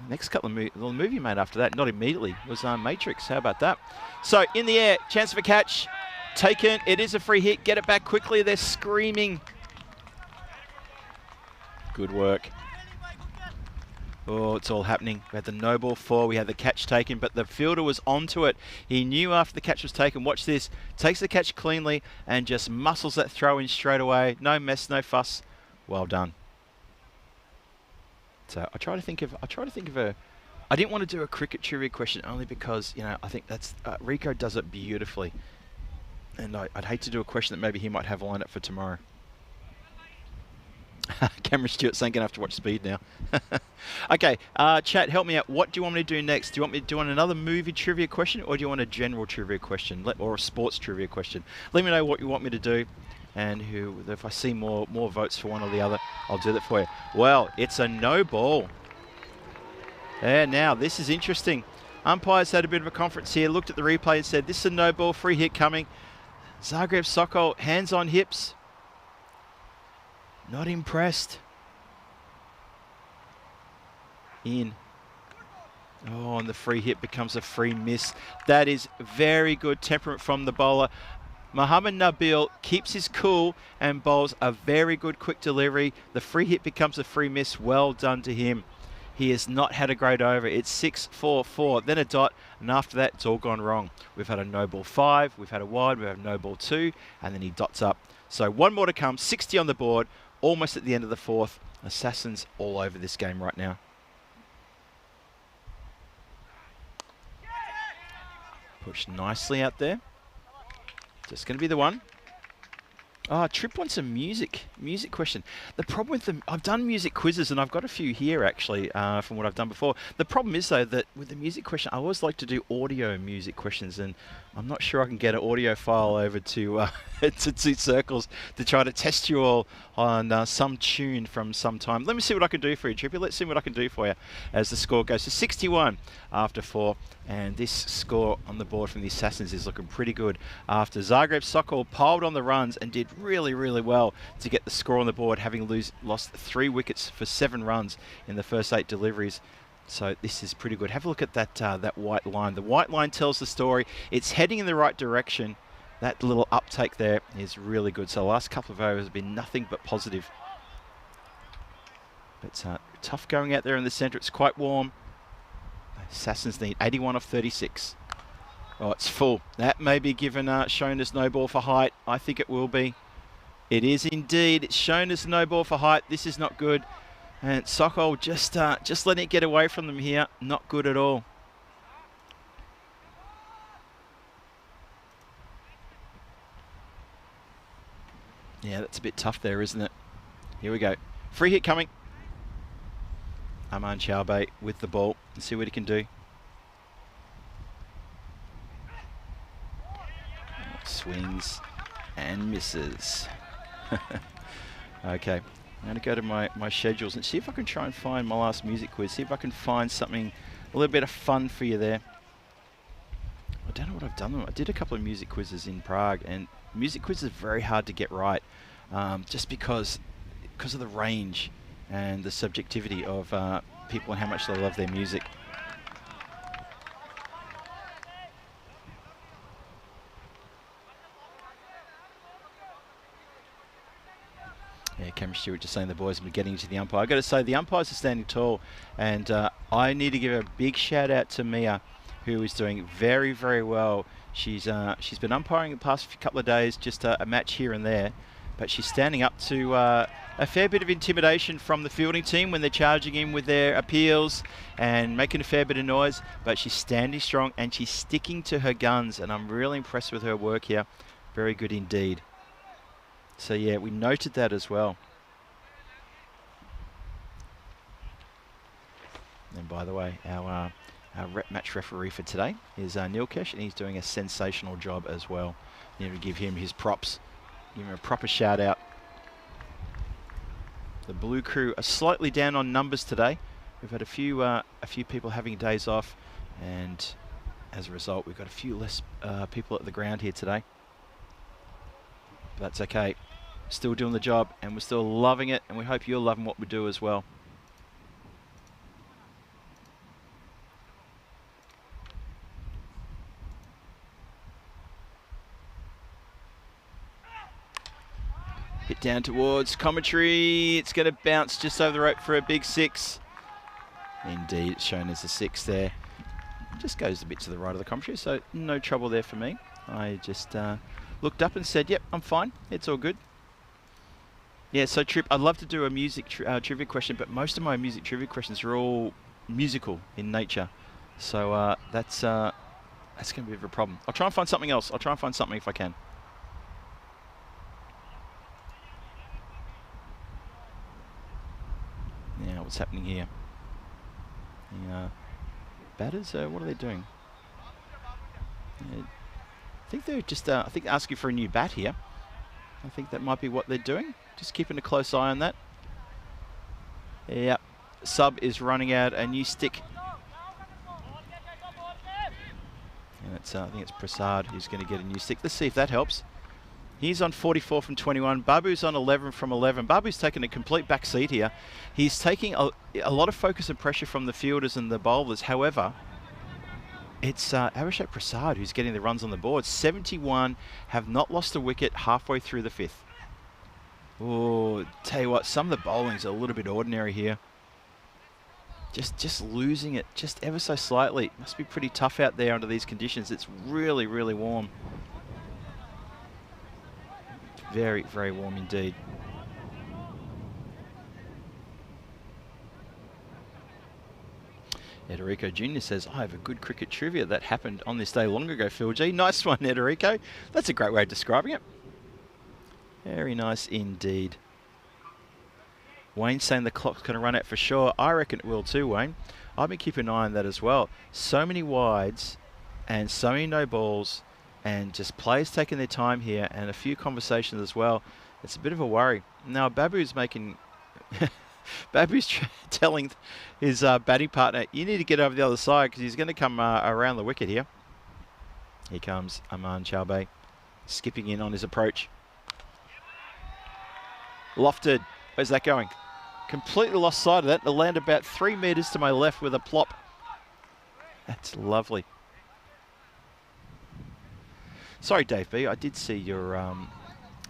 the next couple of the movie made after that, not immediately, was Matrix. How about that? So in the air, chance for a catch. Taken. It is a free hit. Get it back quickly. They're screaming. Good work. Oh, it's all happening. We had the no ball 4, we had the catch taken, but the fielder was onto it. He knew after the catch was taken, watch this, takes the catch cleanly and just muscles that throw in straight away. No mess, no fuss. Well done. So I try to think of a, I didn't want to do a cricket trivia question only because, you know, I think that's, Rico does it beautifully. And I'd hate to do a question that maybe he might have lined up for tomorrow. Cameron Stewart saying gonna have to watch Speed now. Okay, chat, help me out. What do you want me to do next? Do you want me to do another movie trivia question, or do you want a general trivia question, or a sports trivia question? Let me know what you want me to do, and if I see more votes for one or the other, I'll do that for you. Well, it's a no ball. Yeah, now this is interesting. Umpires had a bit of a conference here, looked at the replay and said, this is a no ball, free hit coming. Zagreb Sokol, hands on hips. Not impressed. In. Oh, and the free hit becomes a free miss. That is very good temperament from the bowler. Mohammad Nabil keeps his cool and bowls a very good quick delivery. The free hit becomes a free miss. Well done to him. He has not had a great over. It's 6-4-4, then a dot, and after that, it's all gone wrong. We've had a no ball 5, we've had a wide, we've had a no ball 2, and then he dots up. So one more to come, 60 on the board. Almost at the end of the 4th. Assassins all over this game right now. Pushed nicely out there. Just going to be the one. Trip wants a music question. The problem with them, I've done music quizzes and I've got a few here actually from what I've done before. The problem is though that with the music question, I always like to do audio music questions, and I'm not sure I can get an audio file over to to Two Circles to try to test you all on some tune from some time. Let me see what I can do for you, Trippy. Let's see what I can do for you as the score goes to 61 after 4. And this score on the board from the Assassins is looking pretty good after Zagreb Sokol piled on the runs and did really, really well to get the score on the board, having lost 3 wickets for 7 runs in the first 8 deliveries. So this is pretty good. Have a look at that that white line. The white line tells the story. It's heading in the right direction. That little uptake there is really good. So the last couple of overs have been nothing but positive. It's tough going out there in the centre. It's quite warm. Assassins need 81 off 36. Oh, it's full. That may be shown as no ball for height. I think it will be. It is indeed. It's shown as no ball for height. This is not good. And Sokol just letting it get away from them here. Not good at all. Yeah, that's a bit tough there, isn't it? Here we go. Free hit coming. Aman Chaube with the ball. Let's see what he can do. Swings and misses. Okay, I'm going to go to my schedules and see if I can try and find my last music quiz. See if I can find something, a little bit of fun for you there. I don't know what I've done. I did a couple of music quizzes in Prague, and music quizzes are very hard to get right, just because of the range and the subjectivity of people and how much they love their music. Yeah, Cameron Stewart just saying the boys have been getting into the umpire. I've got to say, the umpires are standing tall, and I need to give a big shout out to Mia, who is doing very, very well. She's been umpiring the past couple of days, just a match here and there, but she's standing up to a fair bit of intimidation from the fielding team when they're charging in with their appeals and making a fair bit of noise, but she's standing strong and she's sticking to her guns, and I'm really impressed with her work here. Very good indeed. So yeah, we noted that as well. And by the way, our match referee for today is Nilkesh, and he's doing a sensational job as well. You know, to give him his props, give him a proper shout out. The Blue Crew are slightly down on numbers today. We've had a few people having days off, and as a result, we've got a few less people at the ground here today. But that's okay. Still doing the job, and we're still loving it, and we hope you're loving what we do as well. Hit down towards commentary. It's going to bounce just over the rope for a big 6. Indeed, it's shown as a 6 there. Just goes a bit to the right of the commentary, so no trouble there for me. I just looked up and said, yep, I'm fine. It's all good. Yeah, so Trip, I'd love to do a music trivia question, but most of my music trivia questions are all musical in nature. So that's going to be a bit of a problem. I'll try and find something else. I'll try and find something if I can. Yeah, what's happening here? The batters, what are they doing? Yeah, I think they're just asking for a new bat here. I think that might be what they're doing. Just keeping a close eye on that. Yep, sub is running out a new stick. And it's, I think it's Prasad who's going to get a new stick. Let's see if that helps. He's on 44 from 21. Babu's on 11 from 11. Babu's taking a complete back seat here. He's taking a lot of focus and pressure from the fielders and the bowlers. However, it's Abhishek Prasad who's getting the runs on the board. 71 have not lost a wicket halfway through the 5th. Oh, tell you what, some of the bowling's a little bit ordinary here. Just losing it just ever so slightly. Must be pretty tough out there under these conditions. It's really, really warm. Very, very warm indeed. Ederico Jr. says, I have a good cricket trivia that happened on this day long ago, Phil G. Nice one, Ederico. That's a great way of describing it. Very nice indeed. Wayne's saying the clock's going to run out for sure. I reckon it will too, Wayne. I've been keeping an eye on that as well. So many wides and so many no balls and just players taking their time here and a few conversations as well. It's a bit of a worry. Now, Babu's making... Babu's telling his batting partner, you need to get over the other side because he's going to come around the wicket here. Here comes Aman Chowbey, skipping in on his approach. Lofted. Where's that going? Completely lost sight of that. It'll land about 3 metres to my left with a plop. That's lovely. Sorry, Dave B. I did see your...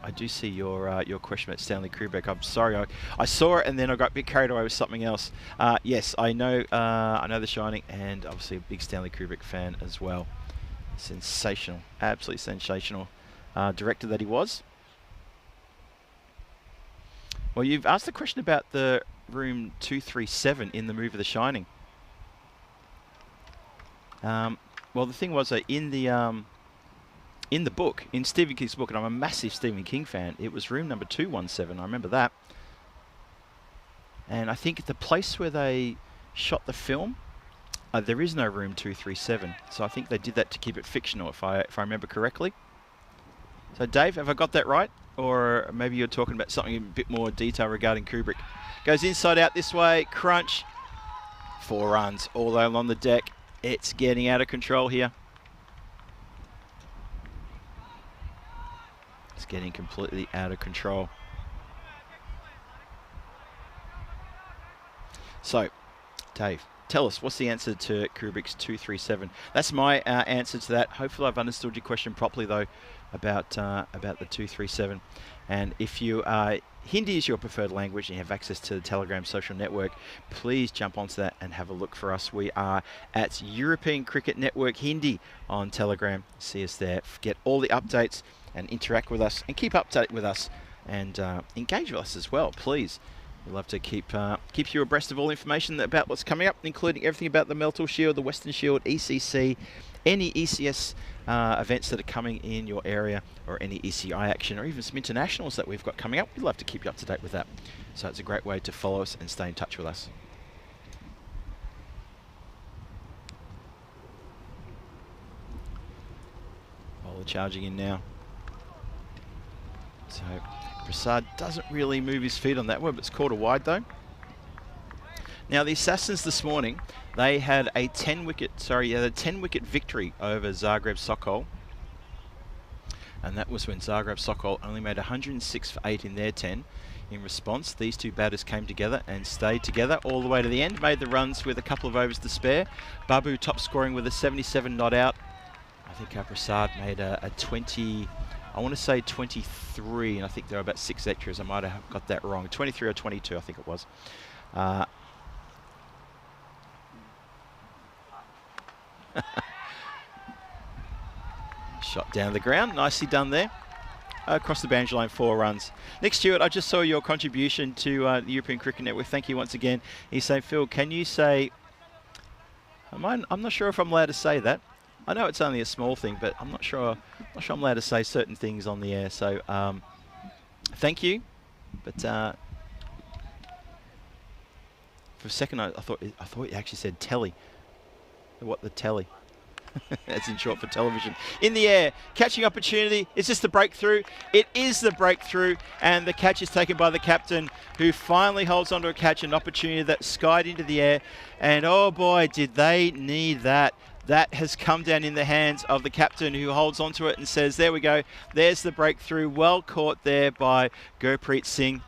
I do see your question about Stanley Kubrick. I'm sorry, I saw it and then I got a bit carried away with something else. Yes, I know The Shining, and obviously a big Stanley Kubrick fan as well. Sensational, absolutely sensational director that he was. Well, you've asked the question about the room 237 in the movie The Shining. Well, the thing was that in the book, in Stephen King's book, and I'm a massive Stephen King fan, it was room number 217. I remember that. And I think the place where they shot the film, there is no room 237. So I think they did that to keep it fictional, if I remember correctly. So Dave, have I got that right? Or maybe you're talking about something in a bit more detail regarding Kubrick. Goes inside out this way, crunch. 4 runs, all along the deck. It's getting out of control here. It's getting completely out of control. So, Dave, tell us, what's the answer to Kubrick's 237? That's my answer to that. Hopefully I've understood your question properly, though, about the 237. And if you Hindi is your preferred language and you have access to the Telegram social network, please jump onto that and have a look for us. We are at European Cricket Network Hindi on Telegram. See us there. Get all the updates and interact with us and keep up to date with us and engage with us as well, please. We'd love to keep you abreast of all information about what's coming up, including everything about the Meltle Shield, the Western Shield, ECC, any ECS events that are coming in your area, or any ECI action, or even some internationals that we've got coming up. We'd love to keep you up to date with that. So it's a great way to follow us and stay in touch with us. Bowler charging in now. So Prasad doesn't really move his feet on that one, but it's called a wide though. Now the Assassins this morning, they had a 10-wicket victory over Zagreb Sokol. And that was when Zagreb Sokol only made 106 for 8 in their 10. In response, these two batters came together and stayed together all the way to the end, made the runs with a couple of overs to spare. Babu top scoring with a 77 not out. I think Prasad made a 20... I want to say 23, and I think there were about 6 extras. I might have got that wrong. 23 or 22, I think it was. Shot down the ground. Nicely done there. Across the boundary line, 4 runs. Nick Stewart, I just saw your contribution to the European Cricket Network. Thank you once again. He's saying, Phil, can you say... I'm not sure if I'm allowed to say that. I know it's only a small thing, but I'm not sure I'm allowed to say certain things on the air. So, thank you. But for a second, I thought you actually said telly. What the telly? That's in short for television. In the air, catching opportunity. Is this the breakthrough? It is the breakthrough, and the catch is taken by the captain, who finally holds onto a catch, an opportunity that skied into the air. And oh boy, did they need that. That has come down in the hands of the captain, who holds onto it and says, there we go. There's the breakthrough. Well caught there by Gurpreet Singh.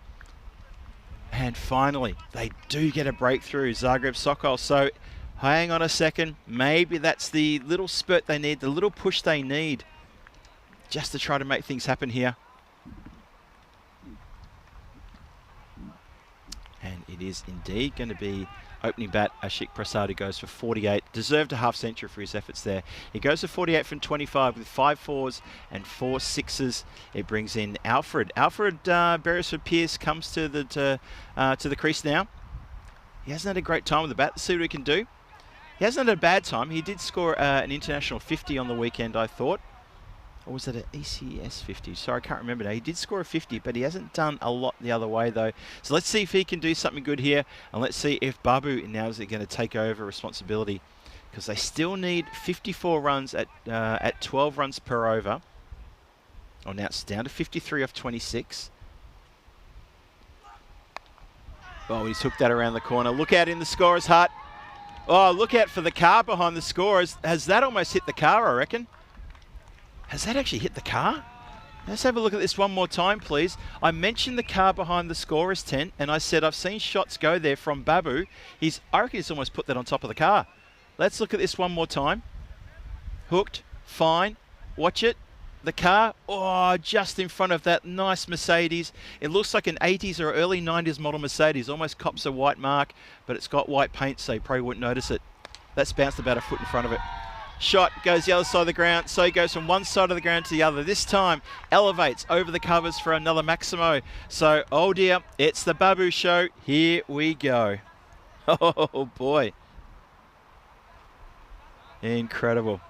And finally, they do get a breakthrough, Zagreb Sokol. So hang on a second. Maybe that's the little spurt they need, the little push they need just to try to make things happen here. And it is indeed going to be opening bat, Ashik Prasad, who goes for 48. Deserved a half century for his efforts there. He goes for 48 from 25 with 5 4s and 4 6s. It brings in Alfred. Alfred Beresford-Pearce comes to the crease now. He hasn't had a great time with the bat. Let's see what he can do. He hasn't had a bad time. He did score an international 50 on the weekend, I thought. Or was it an ECS 50? Sorry, I can't remember now. He did score a 50, but he hasn't done a lot the other way, though. So let's see if he can do something good here. And let's see if Babu now is going to take over responsibility. Because they still need 54 runs at 12 runs per over. Oh, now it's down to 53 off 26. Oh, he's hooked that around the corner. Look out in the scorer's hut. Oh, look out for the car behind the scorers. Has that almost hit the car, I reckon? Has that actually hit the car? Let's have a look at this one more time, please. I mentioned the car behind the scorer's tent, and I said I've seen shots go there from Babu. I reckon he's almost put that on top of the car. Let's look at this one more time. Hooked, fine. Watch it. The car, oh, just in front of that nice Mercedes. It looks like an 80s or early 90s model Mercedes. Almost cops a white mark, but it's got white paint, so you probably wouldn't notice it. That's bounced about a foot in front of it. Shot goes the other side of the ground, so he goes from one side of the ground to the other. This time, elevates over the covers for another Maximo. So, oh dear, it's the Babu show. Here we go. Oh boy. Incredible.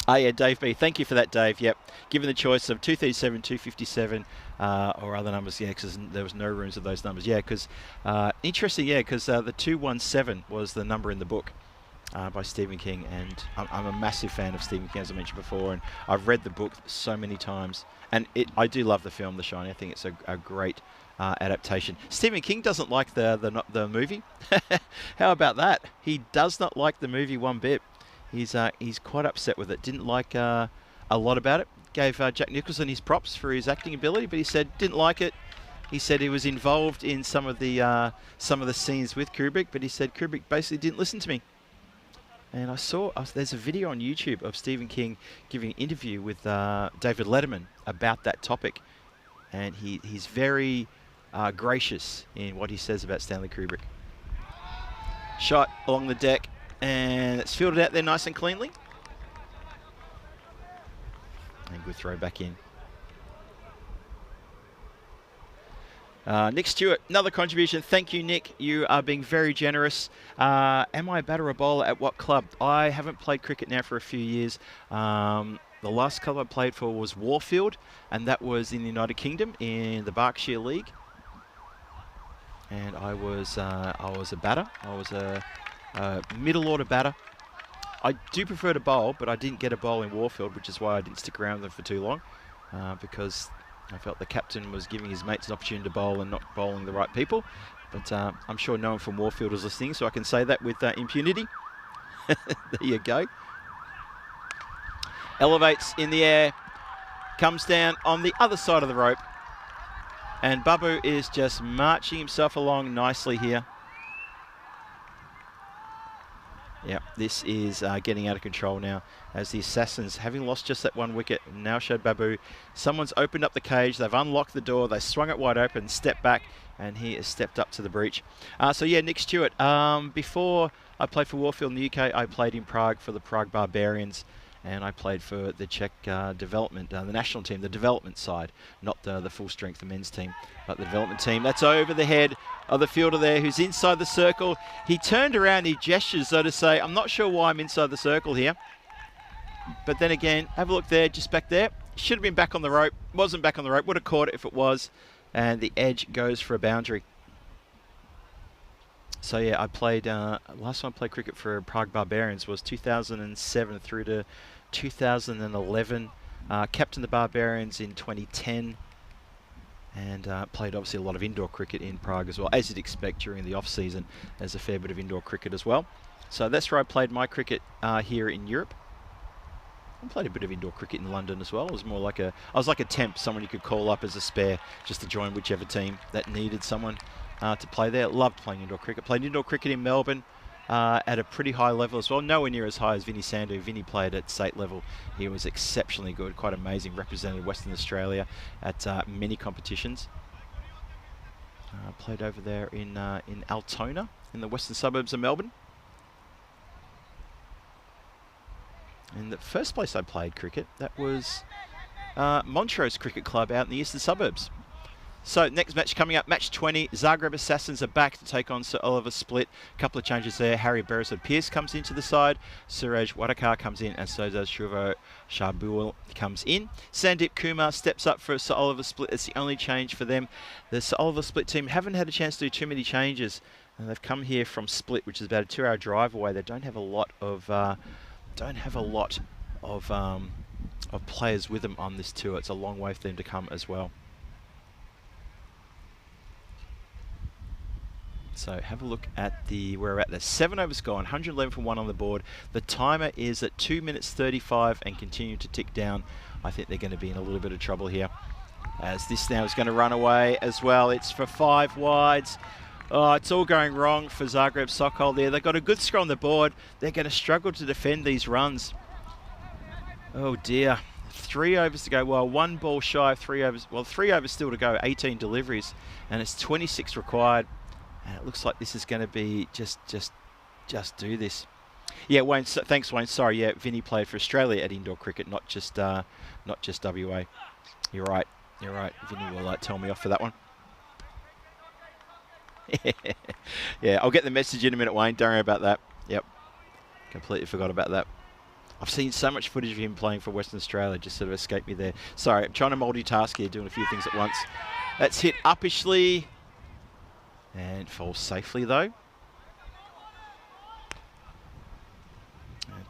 Oh yeah, Dave B. Thank you for that, Dave. Yep. Given the choice of 237, 257, or other numbers, yeah, because there was no rooms of those numbers. Yeah, because interesting, yeah, because the 217 was the number in the book by Stephen King, and I'm a massive fan of Stephen King, as I mentioned before, and I've read the book so many times, and I do love the film The Shining. I think it's a great adaptation. Stephen King doesn't like the movie. How about that? He does not like the movie one bit. He's quite upset with it. Didn't like a lot about it. Gave Jack Nicholson his props for his acting ability, but he said didn't like it. He said he was involved in some of the scenes with Kubrick, but he said Kubrick basically didn't listen to me. And I saw there's a video on YouTube of Stephen King giving an interview with David Letterman about that topic, and he's very gracious in what he says about Stanley Kubrick. Shot along the deck. And it's fielded out there nice and cleanly. And good throw back in. Nick Stewart, another contribution. Thank you, Nick. You are being very generous. Am I a batter or bowler at what club? I haven't played cricket now for a few years. The last club I played for was Warfield, and that was in the United Kingdom in the Berkshire League. And I was a batter. I was a middle order batter. I do prefer to bowl, but I didn't get a bowl in Warfield, which is why I didn't stick around with them for too long, because I felt the captain was giving his mates an opportunity to bowl and not bowling the right people. But I'm sure no one from Warfield is listening, so I can say that with impunity. There you go. Elevates in the air, comes down on the other side of the rope, and Babu is just marching himself along nicely here. Yeah, this is getting out of control now, as the Assassins, having lost just that one wicket, now showed Babu. Someone's opened up the cage, they've unlocked the door, they swung it wide open, stepped back, and he has stepped up to the breach. So yeah, Nick Stewart, before I played for Warfield in the UK, I played in Prague for the Prague Barbarians, and I played for the Czech development, the national team, the development side, not the full-strength men's team, but the development team. That's over the head of the fielder there, who's inside the circle. He turned around, he gestures though to say, I'm not sure why I'm inside the circle here. But then again, have a look there, just back there. Should have been back on the rope, wasn't back on the rope, would have caught it if it was, and the edge goes for a boundary. So yeah, I played, last time I played cricket for Prague Barbarians was 2007 through to 2011. Captained the Barbarians in 2010. And played obviously a lot of indoor cricket in Prague as well. As you'd expect during the off-season, there's a fair bit of indoor cricket as well. So that's where I played my cricket here in Europe. I played a bit of indoor cricket in London as well. It was more like I was like a temp, someone you could call up as a spare just to join whichever team that needed someone to play there. Loved playing indoor cricket. Played indoor cricket in Melbourne at a pretty high level as well. Nowhere near as high as Vinny Sandu. Vinny played at state level. He was exceptionally good, quite amazing. Represented Western Australia at many competitions. Played over there in Altona, in the western suburbs of Melbourne. And the first place I played cricket, that was Montrose Cricket Club out in the eastern suburbs. So next match coming up, match 20. Zagreb Assassins are back to take on Sir Oliver Split. A couple of changes there. Harry Beresford-Pierce comes into the side. Suraj Wadakar comes in, and so does Shurvo Shabul comes in. Sandeep Kumar steps up for Sir Oliver Split. It's the only change for them. The Sir Oliver Split team haven't had a chance to do too many changes, and they've come here from Split, which is about a 2-hour drive away. They don't have a lot of players with them on this tour. It's a long way for them to come as well. So have a look at where we're at. There's 7 overs gone, 111 for 1 on the board. The timer is at 2 minutes 35 and continue to tick down. I think they're going to be in a little bit of trouble here, as this now is going to run away as well. It's for 5 wides. Oh, it's all going wrong for Zagreb Sokol there. They've got a good score on the board. They're going to struggle to defend these runs. Oh dear. 3 overs to go. Well, 1 ball shy of 3 overs. Well, 3 overs still to go, 18 deliveries, and it's 26 required. And it looks like this is going to be just do this. Yeah, Wayne. Thanks, Wayne. Sorry, yeah, Vinny played for Australia at indoor cricket, not just WA. You're right. You're right. Vinny will tell me off for that one. Yeah, I'll get the message in a minute, Wayne. Don't worry about that. Yep, completely forgot about that. I've seen so much footage of him playing for Western Australia, just sort of escaped me there. Sorry, I'm trying to multitask here, doing a few things at once. That's hit uppishly. And falls safely though.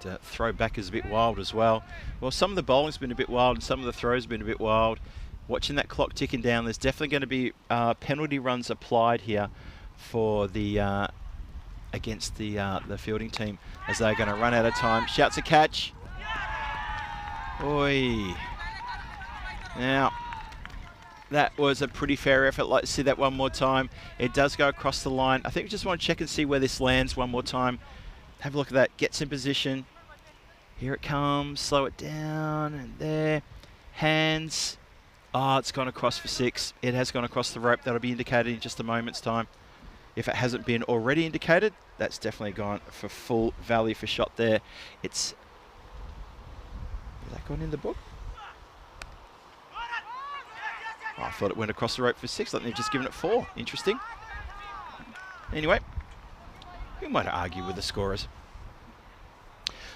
And throw back is a bit wild as well. Well, some of the bowling's been a bit wild and some of the throws have been a bit wild. Watching that clock ticking down, there's definitely going to be penalty runs applied here for the against the fielding team, as they're going to run out of time. Shouts a catch. Oi. Now, that was a pretty fair effort. I'd like to see that one more time. It does go across the line. I think we just want to check and see where this lands one more time. Have a look at that. Gets in position. Here it comes. Slow it down. And there. Hands. Oh, it's gone across for 6. It has gone across the rope. That'll be indicated in just a moment's time. If it hasn't been already indicated, that's definitely gone for full value for shot there. Has that gone in the book? Oh, I thought it went across the rope for 6. I think they've just given it 4. Interesting. Anyway, we might argue with the scorers.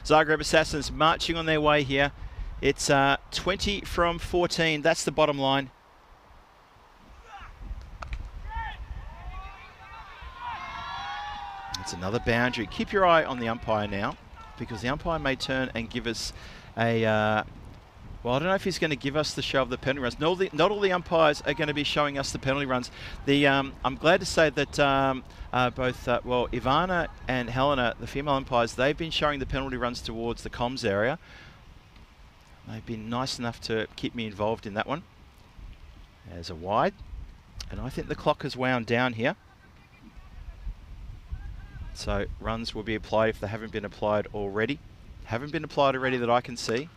Zagreb Assassins marching on their way here. It's 20 from 14. That's the bottom line. It's another boundary. Keep your eye on the umpire now, because the umpire may turn and give us a... well, I don't know if he's going to give us the show of the penalty runs. Not all the umpires are going to be showing us the penalty runs. I'm glad to say that both Ivana and Helena, the female umpires, they've been showing the penalty runs towards the comms area. They've been nice enough to keep me involved in that one. There's a wide, and I think the clock has wound down here. So runs will be applied if they haven't been applied already. Haven't been applied already that I can see.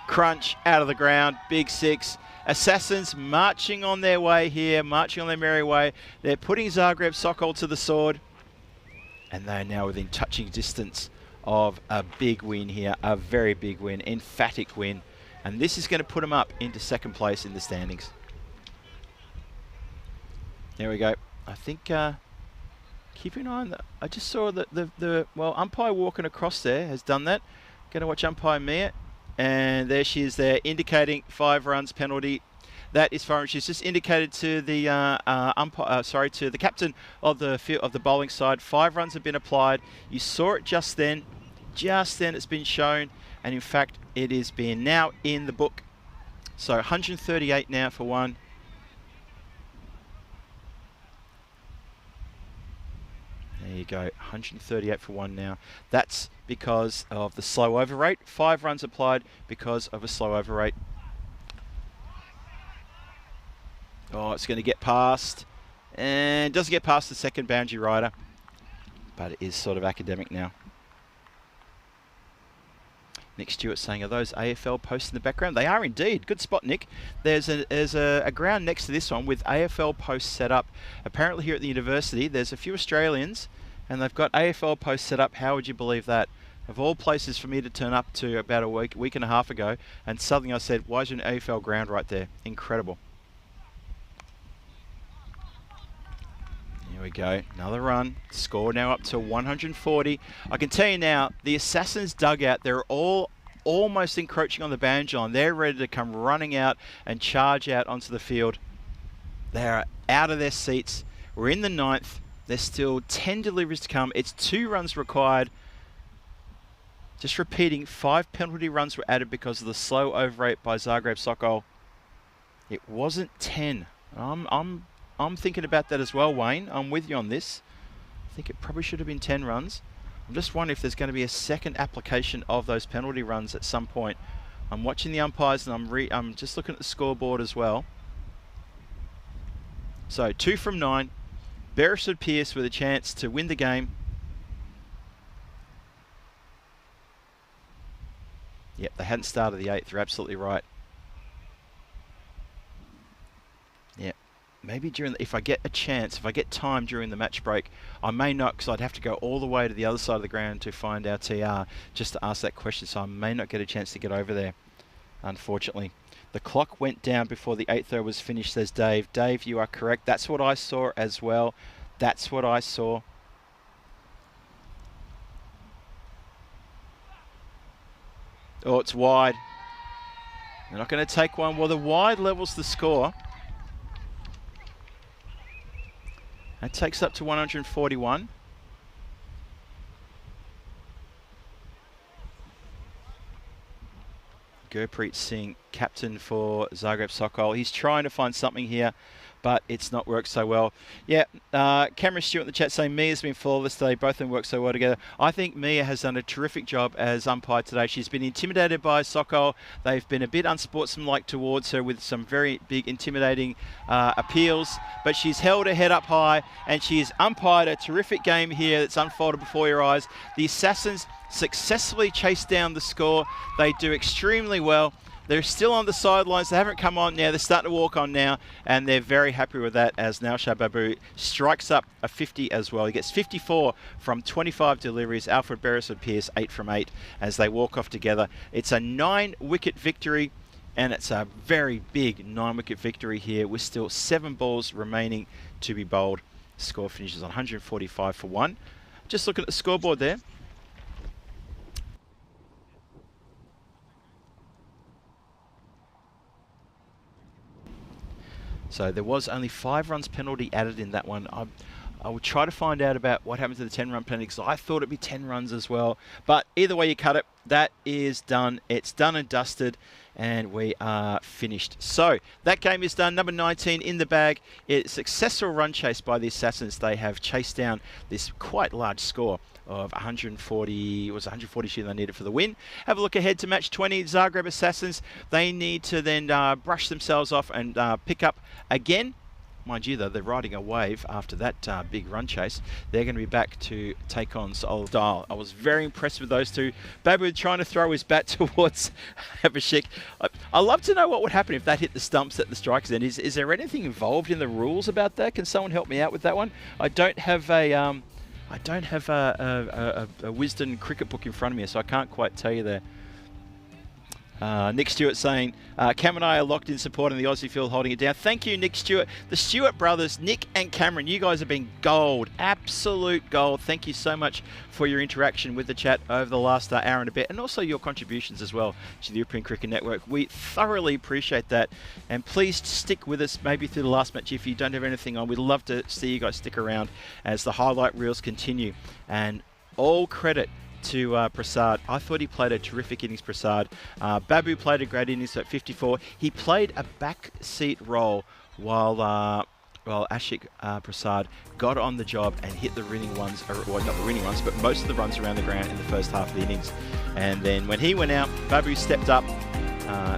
Crunch out of the ground, big 6. Assassins marching on their way here, marching on their merry way. They're putting Zagreb Sokol to the sword, and they are now within touching distance of a big win here, a very big win, emphatic win, and this is going to put them up into 2nd place in the standings. There we go. I think keep an eye on that. I just saw that the umpire walking across there has done that. Going to watch umpire Mia. And there she is there, indicating 5 runs penalty. That is fine. She's just indicated to the to the captain of the bowling side. 5 runs have been applied. You saw it just then. Just then it's been shown, and in fact it is being now in the book. So 138 now for 1. There you go, 138 for 1 now. That's because of the slow over rate. 5 runs applied because of a slow over rate. Oh, it's going to get past. And doesn't get past the 2nd boundary rider. But it is sort of academic now. Nick Stewart saying, are those AFL posts in the background? They are indeed. Good spot, Nick. There's a ground next to this one with AFL posts set up. Apparently here at the university, there's a few Australians, and they've got AFL posts set up. How would you believe that? Of all places for me to turn up to about a week and a half ago, and suddenly I said, why is there an AFL ground right there? Incredible. we go. Another run. Score now up to 140. I can tell you now, the Assassins dugout, they're all almost encroaching on the boundary line. They're ready to come running out and charge out onto the field. They are out of their seats. We're in the 9th. There's still 10 deliveries to come. It's 2 runs required. Just repeating, 5 penalty runs were added because of the slow overrate by Zagreb Sokol. It wasn't 10. I'm thinking about that as well, Wayne. I'm with you on this. I think it probably should have been 10 runs. I'm just wondering if there's going to be a second application of those penalty runs at some point. I'm watching the umpires and I'm just looking at the scoreboard as well. So 2 from 9. Beresford Pierce with a chance to win the game. Yep, they hadn't started the 8th. You're absolutely right. Yep. Maybe if I get a chance, if I get time during the match break, I may not, because I'd have to go all the way to the other side of the ground to find our TR just to ask that question. So I may not get a chance to get over there, unfortunately. The clock went down before the 8th over was finished, says Dave. Dave, you are correct. That's what I saw as well. That's what I saw. Oh, it's wide. They're not going to take one. Well, the wide levels the score. That takes up to 141. Gurpreet Singh, captain for Zagreb Sokol. He's trying to find something here, but it's not worked so well. Yeah, Cameron Stewart in the chat saying Mia's been flawless today. Both of them work so well together. I think Mia has done a terrific job as umpire today. She's been intimidated by Sokol. They've been a bit unsportsmanlike towards her with some very big intimidating appeals, but she's held her head up high and she's umpired a terrific game here that's unfolded before your eyes. The Assassins successfully chased down the score. They do extremely well. They're still on the sidelines. They haven't come on now. They're starting to walk on now, and they're very happy with that as Naushad Babu strikes up a 50 as well. He gets 54 from 25 deliveries. Alfred Beresford Pierce, 8 from 8 as they walk off together. It's a 9-wicket victory, and it's a very big 9-wicket victory here with still 7 balls remaining to be bowled. Score finishes on 145 for 1. Just looking at the scoreboard there. So there was only 5 runs penalty added in that one. I will try to find out about what happened to the 10-run penalty, because I thought it'd be 10 runs as well. But either way you cut it, that is done. It's done and dusted, and we are finished. So that game is done. Number 19 in the bag. It's a successful run chase by the Assassins. They have chased down this quite large score of 140, it was 142 they needed for the win. Have a look ahead to match 20, Zagreb Assassins. They need to then brush themselves off and pick up again. Mind you, though, they're riding a wave after that big run chase. They're going to be back to take on Sol Dal. I was very impressed with those two. Babu trying to throw his bat towards Abhishek. I'd love to know what would happen if that hit the stumps at the strikers end. Is there anything involved in the rules about that? Can someone help me out with that one? I don't have a Wisden cricket book in front of me, so I can't quite tell you there. Nick Stewart saying, Cam and I are locked in supporting the Aussie field, holding it down. Thank you, Nick Stewart. The Stewart brothers, Nick and Cameron, you guys have been gold, absolute gold. Thank you so much for your interaction with the chat over the last hour and a bit, and also your contributions as well to the European Cricket Network. We thoroughly appreciate that, and please stick with us maybe through the last match if you don't have anything on. We'd love to see you guys stick around as the highlight reels continue. And all credit to Prasad. I thought he played a terrific innings, Prasad. Babu played a great innings at 54. He played a backseat role while Ashik Prasad got on the job and hit the winning ones, or well, not the winning ones, but most of the runs around the ground in the first half of the innings. And then when he went out, Babu stepped up.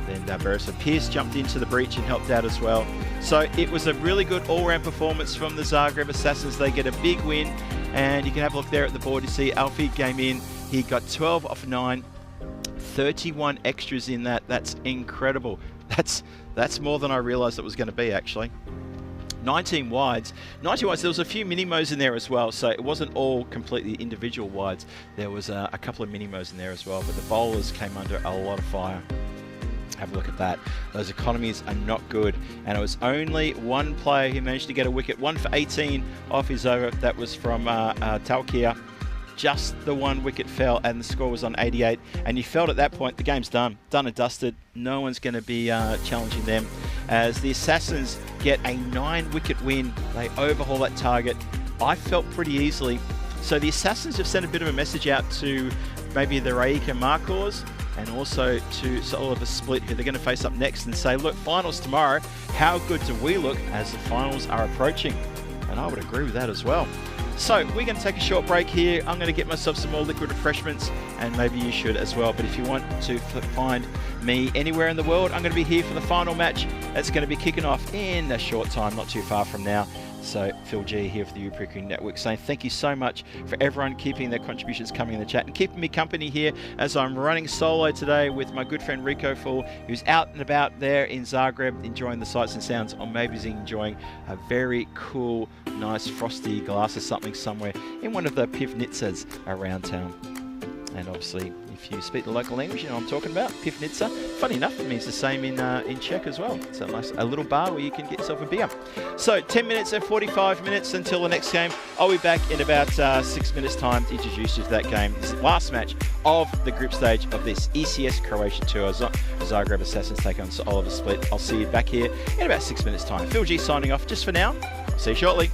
Then Beresford Pierce jumped into the breach and helped out as well. So it was a really good all-round performance from the Zagreb Assassins. They get a big win, and you can have a look there at the board. You see Alfie came in. He got 12 off 9, 31 extras in that. That's incredible. That's more than I realised it was going to be, actually. 19 wides. 19 wides, there was a few mini-mos in there as well, so it wasn't all completely individual wides. There was a couple of mini-mos in there as well, but the bowlers came under a lot of fire. Have a look at that. Those economies are not good. And it was only one player who managed to get a wicket, 1 for 18 off his over. That was from Talkia. Just the one wicket fell and the score was on 88. And you felt at that point the game's done and dusted. No one's going to be challenging them. As the Assassins get a 9-wicket win, they overhaul that target. I felt pretty easily. So the Assassins have sent a bit of a message out to maybe the Raika Marcors and also to Oliver Split, who they're going to face up next, and say, look, finals tomorrow, how good do we look as the finals are approaching? And I would agree with that as well. So we're going to take a short break here. I'm going to get myself some more liquid refreshments, and maybe you should as well. But if you want to find me anywhere in the world, I'm going to be here for the final match. That's going to be kicking off in a short time, not too far from now. So Phil G here for the European Cricket Network saying thank you so much for everyone keeping their contributions coming in the chat and keeping me company here as I'm running solo today with my good friend Rico Full, who's out and about there in Zagreb enjoying the sights and sounds, or maybe he's enjoying a very cool, nice frosty glass of something somewhere in one of the pivnitsas around town. And obviously, if you speak the local language, you know what I'm talking about, pivnitsa. Funny enough, it means the same in Czech as well. It's a little bar where you can get yourself a beer. So 10 minutes and 45 minutes until the next game. I'll be back in about 6 minutes' time to introduce you to that game. This is the last match of the group stage of this ECS Croatia Tour. Zagreb Assassins take on Oliver Split. I'll see you back here in about 6 minutes' time. Phil G signing off just for now. See you shortly.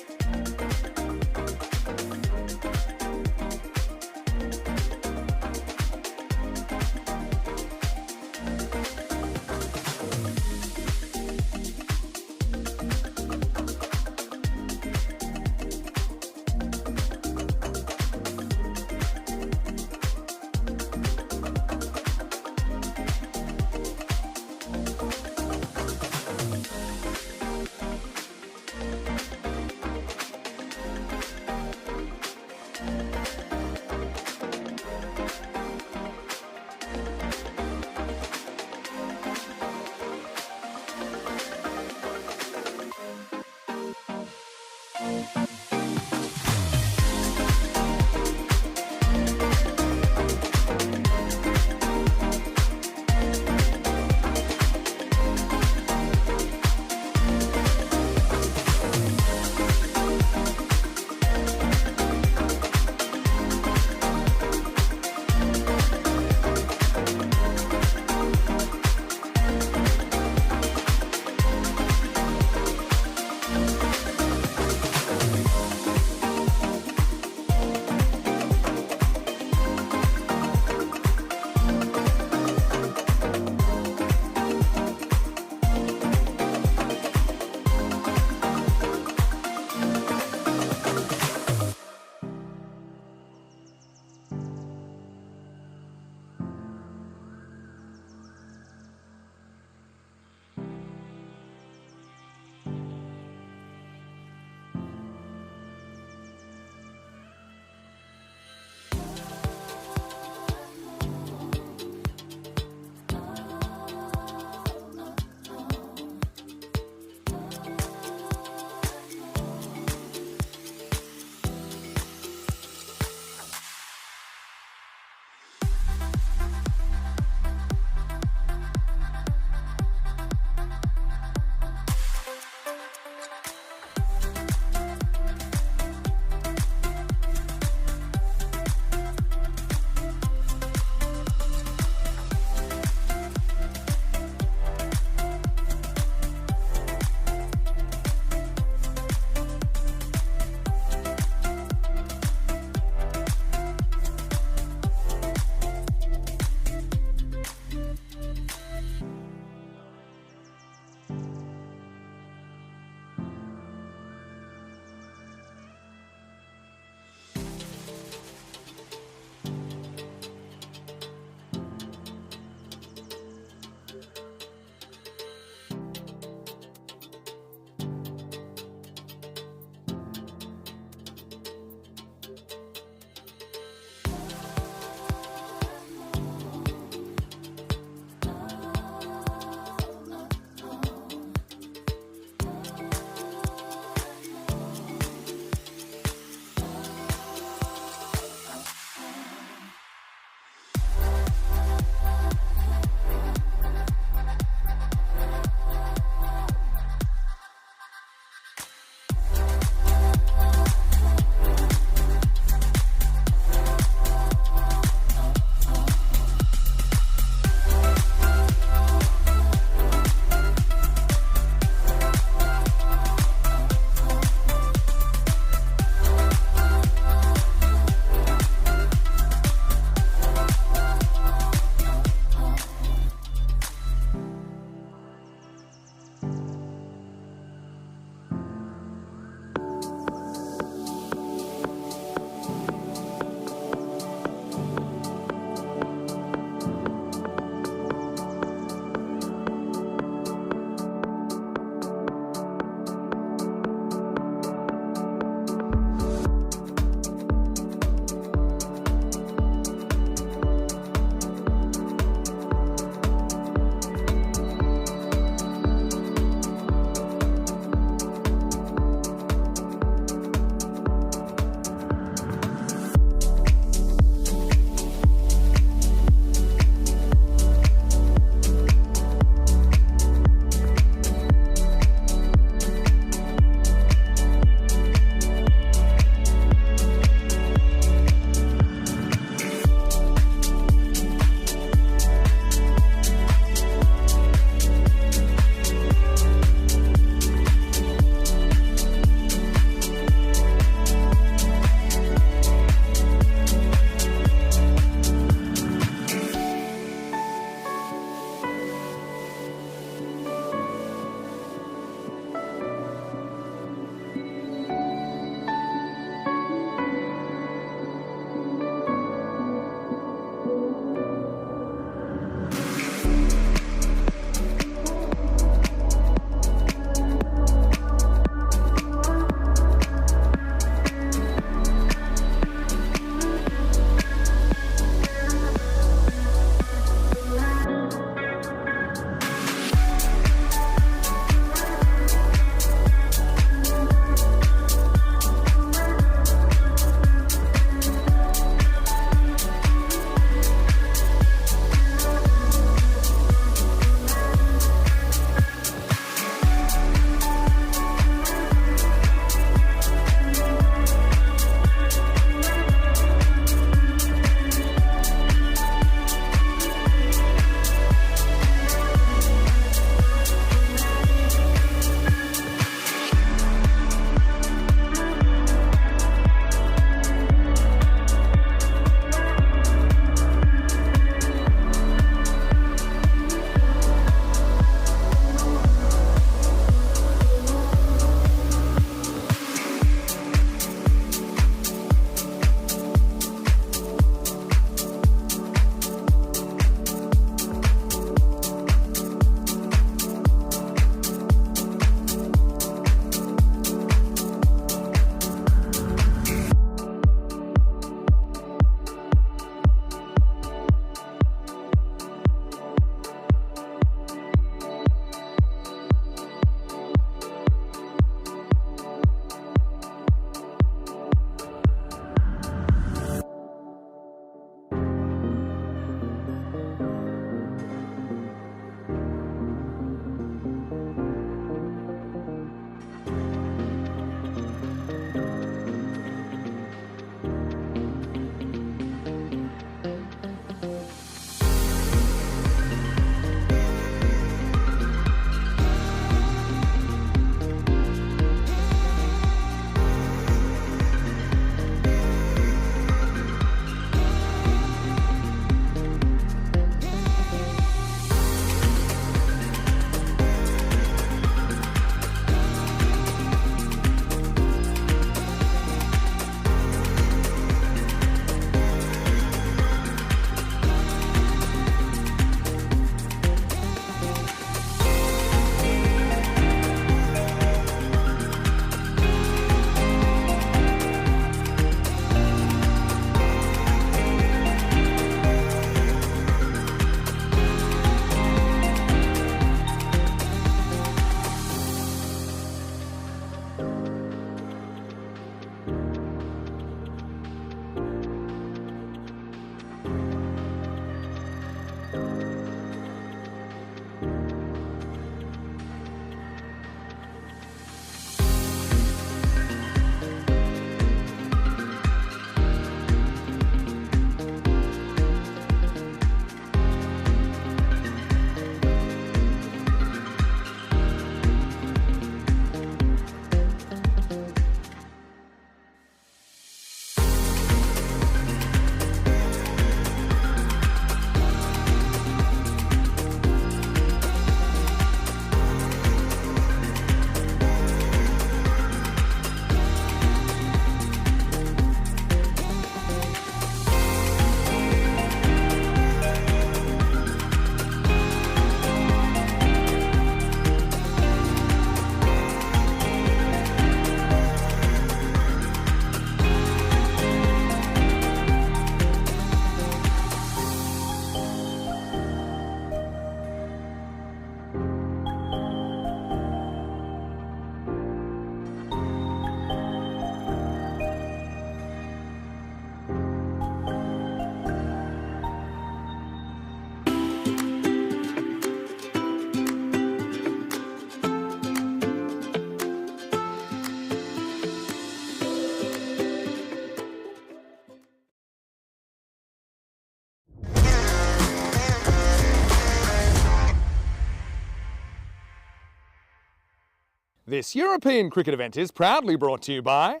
This European cricket event is proudly brought to you by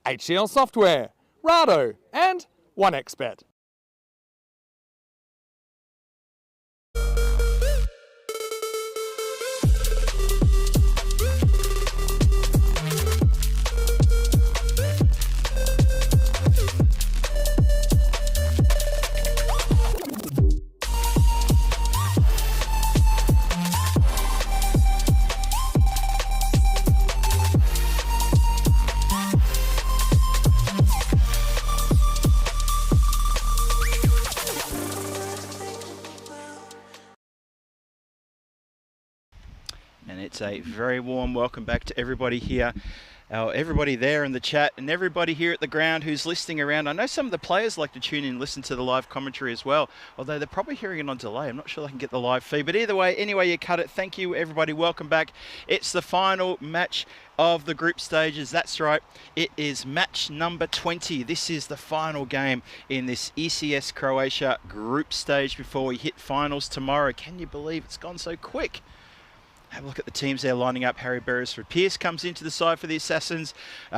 HCL Software, Rado and 1xBet. And it's a very warm welcome back to everybody here, everybody there in the chat, and everybody here at the ground who's listening around. I know some of the players like to tune in and listen to the live commentary as well, although they're probably hearing it on delay. I'm not sure they can get the live feed, but either way, anyway you cut it. Thank you, everybody. Welcome back. It's the final match of the group stages. That's right, it is match number 20. This is the final game in this ECS Croatia group stage before we hit finals tomorrow. Can you believe it's gone so quick? Have a look at the teams there lining up. Harry Beresford Pierce comes into the side for the Assassins.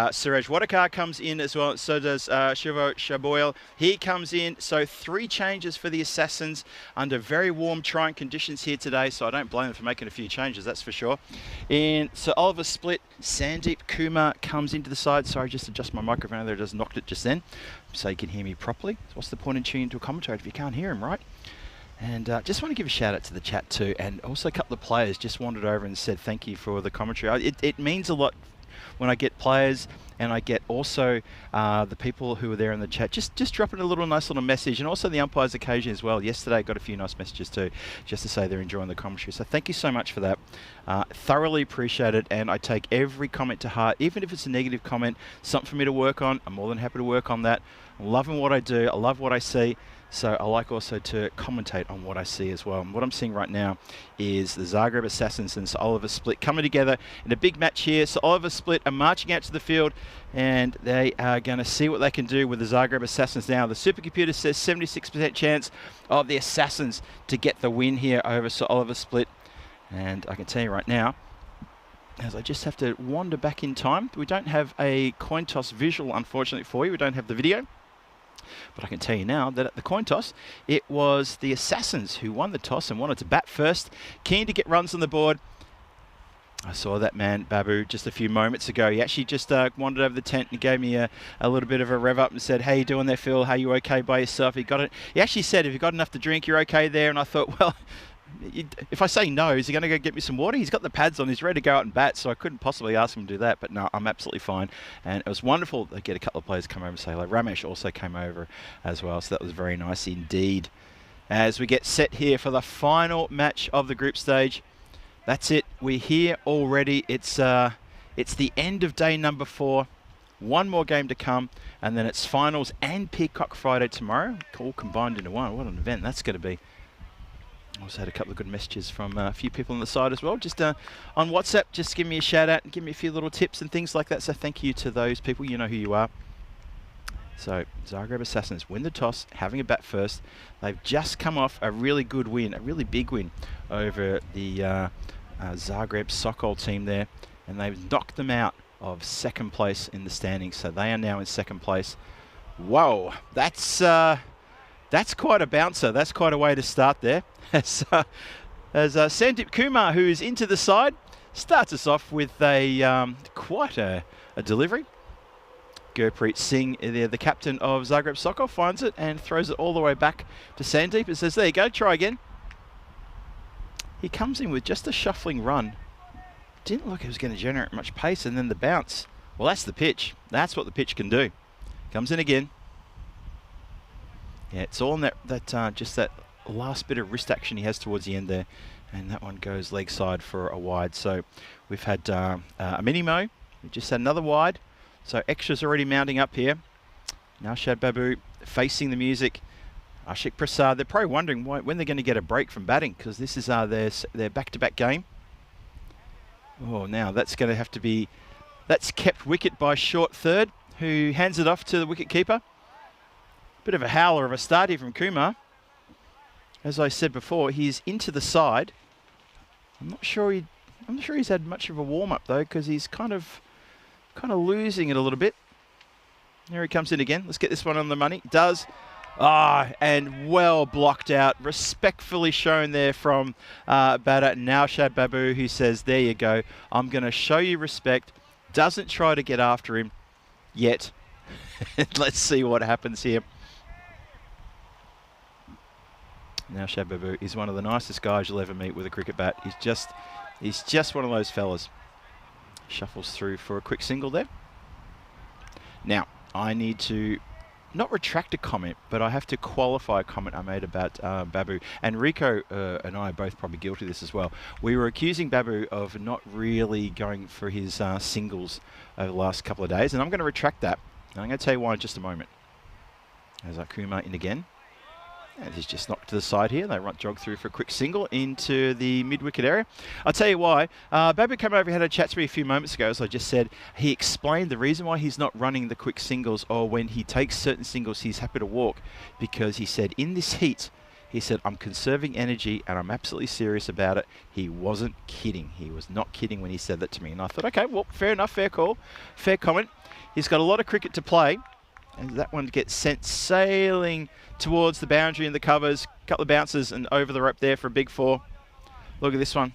Suraj Wadakar comes in as well. So does Shivo Shaboil. He comes in. So 3 changes for the Assassins under very warm trying conditions here today. So I don't blame them for making a few changes, that's for sure. And so Oliver Split, Sandeep Kumar comes into the side. Sorry, just adjust my microphone there. I just knocked it just then so you can hear me properly. So what's the point in tuning into a commentator if you can't hear him, right? And just want to give a shout out to the chat too, and also a couple of players just wandered over and said thank you for the commentary. It means a lot when I get players, and I get also the people who are there in the chat just dropping a nice little message, and also the umpires occasion as well. Yesterday I got a few nice messages too, just to say they're enjoying the commentary. So thank you so much for that. Thoroughly appreciate it, and I take every comment to heart, even if it's a negative comment, something for me to work on. I'm more than happy to work on that. I'm loving what I do. I love what I see. So I like also to commentate on what I see as well. And what I'm seeing right now is the Zagreb Assassins and Oliver Split coming together in a big match here. So Oliver Split are marching out to the field, and they are going to see what they can do with the Zagreb Assassins now. The supercomputer says 76% chance of the Assassins to get the win here over Sir Oliver Split. And I can tell you right now, as I just have to wander back in time, we don't have a coin toss visual, unfortunately for you. We don't have the video. But I can tell you now that at the coin toss, it was the Assassins who won the toss and wanted to bat first, keen to get runs on the board. I saw that man, Babu, just a few moments ago. He actually just wandered over the tent and gave me a little bit of a rev up and said, "How you doing there, Phil? How you okay by yourself?" He actually said, "Have you got enough to drink? You're okay there?" And I thought, well, if I say no, is he going to go get me some water? He's got the pads on. He's ready to go out and bat, so I couldn't possibly ask him to do that. But no, I'm absolutely fine. And it was wonderful to get a couple of players come over and say hello. Ramesh also came over as well, so that was very nice indeed. As we get set here for the final match of the group stage. That's it. We're here already. It's the end of day number 4. One more game to come, and then it's finals and Peacock Friday tomorrow, all combined into one. What an event that's going to be. Also had a couple of good messages from a few people on the side as well. Just on WhatsApp, just give me a shout out and give me a few little tips and things like that. So thank you to those people. You know who you are. So Zagreb Assassins win the toss, having a bat first. They've just come off a really good win, a really big win over the Zagreb Sokol team there. And they've knocked them out of second place in the standings. So they are now in second place. Whoa, that's quite a bouncer. That's quite a way to start there. As Sandeep Kumar, who's into the side, starts us off with quite a delivery. Gurpreet Singh, the captain of Zagreb Sokol, finds it and throws it all the way back to Sandeep and says, "There you go, try again." He comes in with just a shuffling run. Didn't look like it was going to generate much pace, and then the bounce. Well, that's the pitch. That's what the pitch can do. Comes in again. Yeah, it's all in just that last bit of wrist action he has towards the end there, and that one goes leg side for a wide. So we've had a mini-mo. We just had another wide. So extras already mounting up here. Now Shad Babu facing the music. Ashik Prasad. They're probably wondering when they're going to get a break from batting, because this is their back-to-back game. Oh, now that's going to have to be. That's kept wicket by short third, who hands it off to the wicket keeper. Bit of a howler of a start here from Kumar. As I said before, he's into the side. I'm not sure I'm not sure he's had much of a warm-up though, because he's kind of losing it a little bit. Here he comes in again. Let's get this one on the money. Does. And well blocked out. Respectfully shown there from batter Naushad Babu, who says, there you go. I'm going to show you respect. Doesn't try to get after him yet. Let's see what happens here. Naushad Babu is one of the nicest guys you'll ever meet with a cricket bat. He's just one of those fellas. Shuffles through for a quick single there. Now, I need to not retract a comment, but I have to qualify a comment I made about Babu. And Rico and I are both probably guilty of this as well. We were accusing Babu of not really going for his singles over the last couple of days, and I'm going to retract that. And I'm going to tell you why in just a moment. As Akuma in again. And he's just knocked to the side here. They jog through for a quick single into the mid-wicket area. I'll tell you why. Babu came over, had a chat to me a few moments ago, as I just said. He explained the reason why he's not running the quick singles, or when he takes certain singles, he's happy to walk. Because he said, in this heat, he said, I'm conserving energy and I'm absolutely serious about it. He wasn't kidding. He was not kidding when he said that to me. And I thought, okay, well, fair enough, fair call, fair comment. He's got a lot of cricket to play. And that one gets sent sailing towards the boundary in the covers. Couple of bounces and over the rope there for a big 4. Look at this one.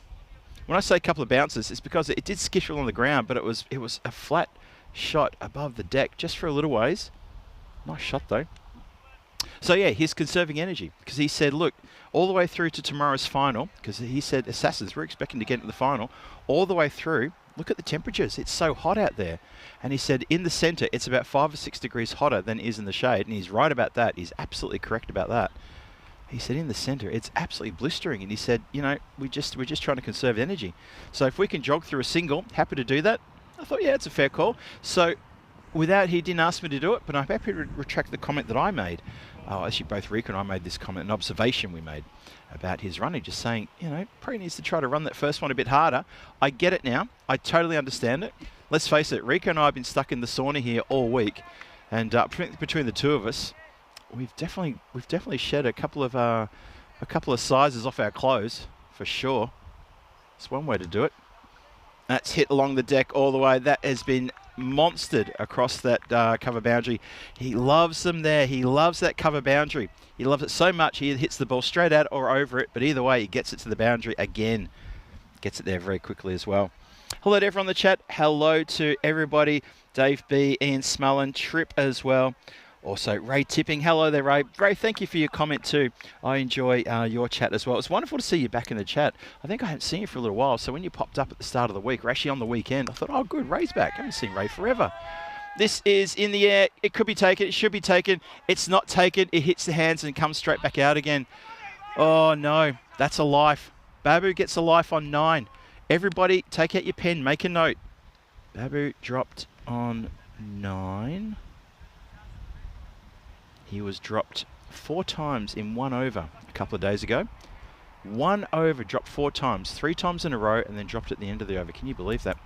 When I say a couple of bounces, it's because it did skitter on the ground, but it was a flat shot above the deck just for a little ways. Nice shot though. So yeah, he's conserving energy because he said, look, all the way through to tomorrow's final, because he said, Assassins, we're expecting to get into the final, all the way through. Look at the temperatures. It's so hot out there. And he said in the centre, it's about 5 or 6 degrees hotter than it is in the shade. And he's right about that. He's absolutely correct about that. He said in the centre, it's absolutely blistering. And he said, you know, we're just trying to conserve energy. So if we can jog through a single, happy to do that. I thought, yeah, it's a fair call. So he didn't ask me to do it, but I'm happy to retract the comment that I made. Actually, both Rico and I made this comment, an observation we made about his running, just saying, you know, probably needs to try to run that first one a bit harder. I get it now. I totally understand it. Let's face it, Rico and I have been stuck in the sauna here all week, and between the two of us, we've definitely shed a couple of sizes off our clothes for sure. It's one way to do it. That's hit along the deck all the way. That has been monstered across that cover boundary. He loves them there. He loves that cover boundary. He loves it so much he hits the ball straight out or over it, but either way he gets it to the boundary again. Gets it there very quickly as well. Hello to everyone in the chat. Hello to everybody. Dave B, Ian Smullen, Trip as well. Also, Ray Tipping. Hello there, Ray. Ray, thank you for your comment too. I enjoy your chat as well. It's wonderful to see you back in the chat. I think I haven't seen you for a little while, so when you popped up at the start of the week, or actually on the weekend, I thought, oh, good, Ray's back. I haven't seen Ray forever. This is in the air. It could be taken. It should be taken. It's not taken. It hits the hands and comes straight back out again. Oh, no. That's a life. Babu gets a life on 9. Everybody, take out your pen. Make a note. Babu dropped on 9. He was dropped 4 times in 1 over a couple of days ago. 1 over, dropped 4 times, 3 times in a row, and then dropped at the end of the over. Can you believe that?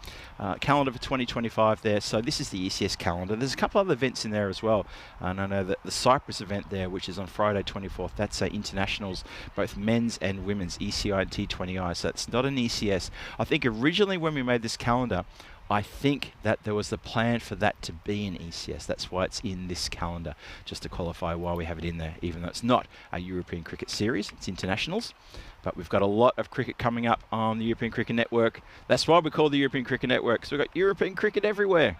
Calendar for 2025 there. So this is the ECS calendar. There's a couple other events in there as well. And I know that the Cyprus event there, which is on Friday 24th, that's internationals, both men's and women's, ECI and T20I. So it's not an ECS. I think originally when we made this calendar, I think that there was the plan for that to be an ECS. That's why it's in this calendar, just to qualify why we have it in there, even though it's not a European cricket series, it's internationals. But we've got a lot of cricket coming up on the European Cricket Network. That's why we call the European Cricket Network, because we've got European cricket everywhere.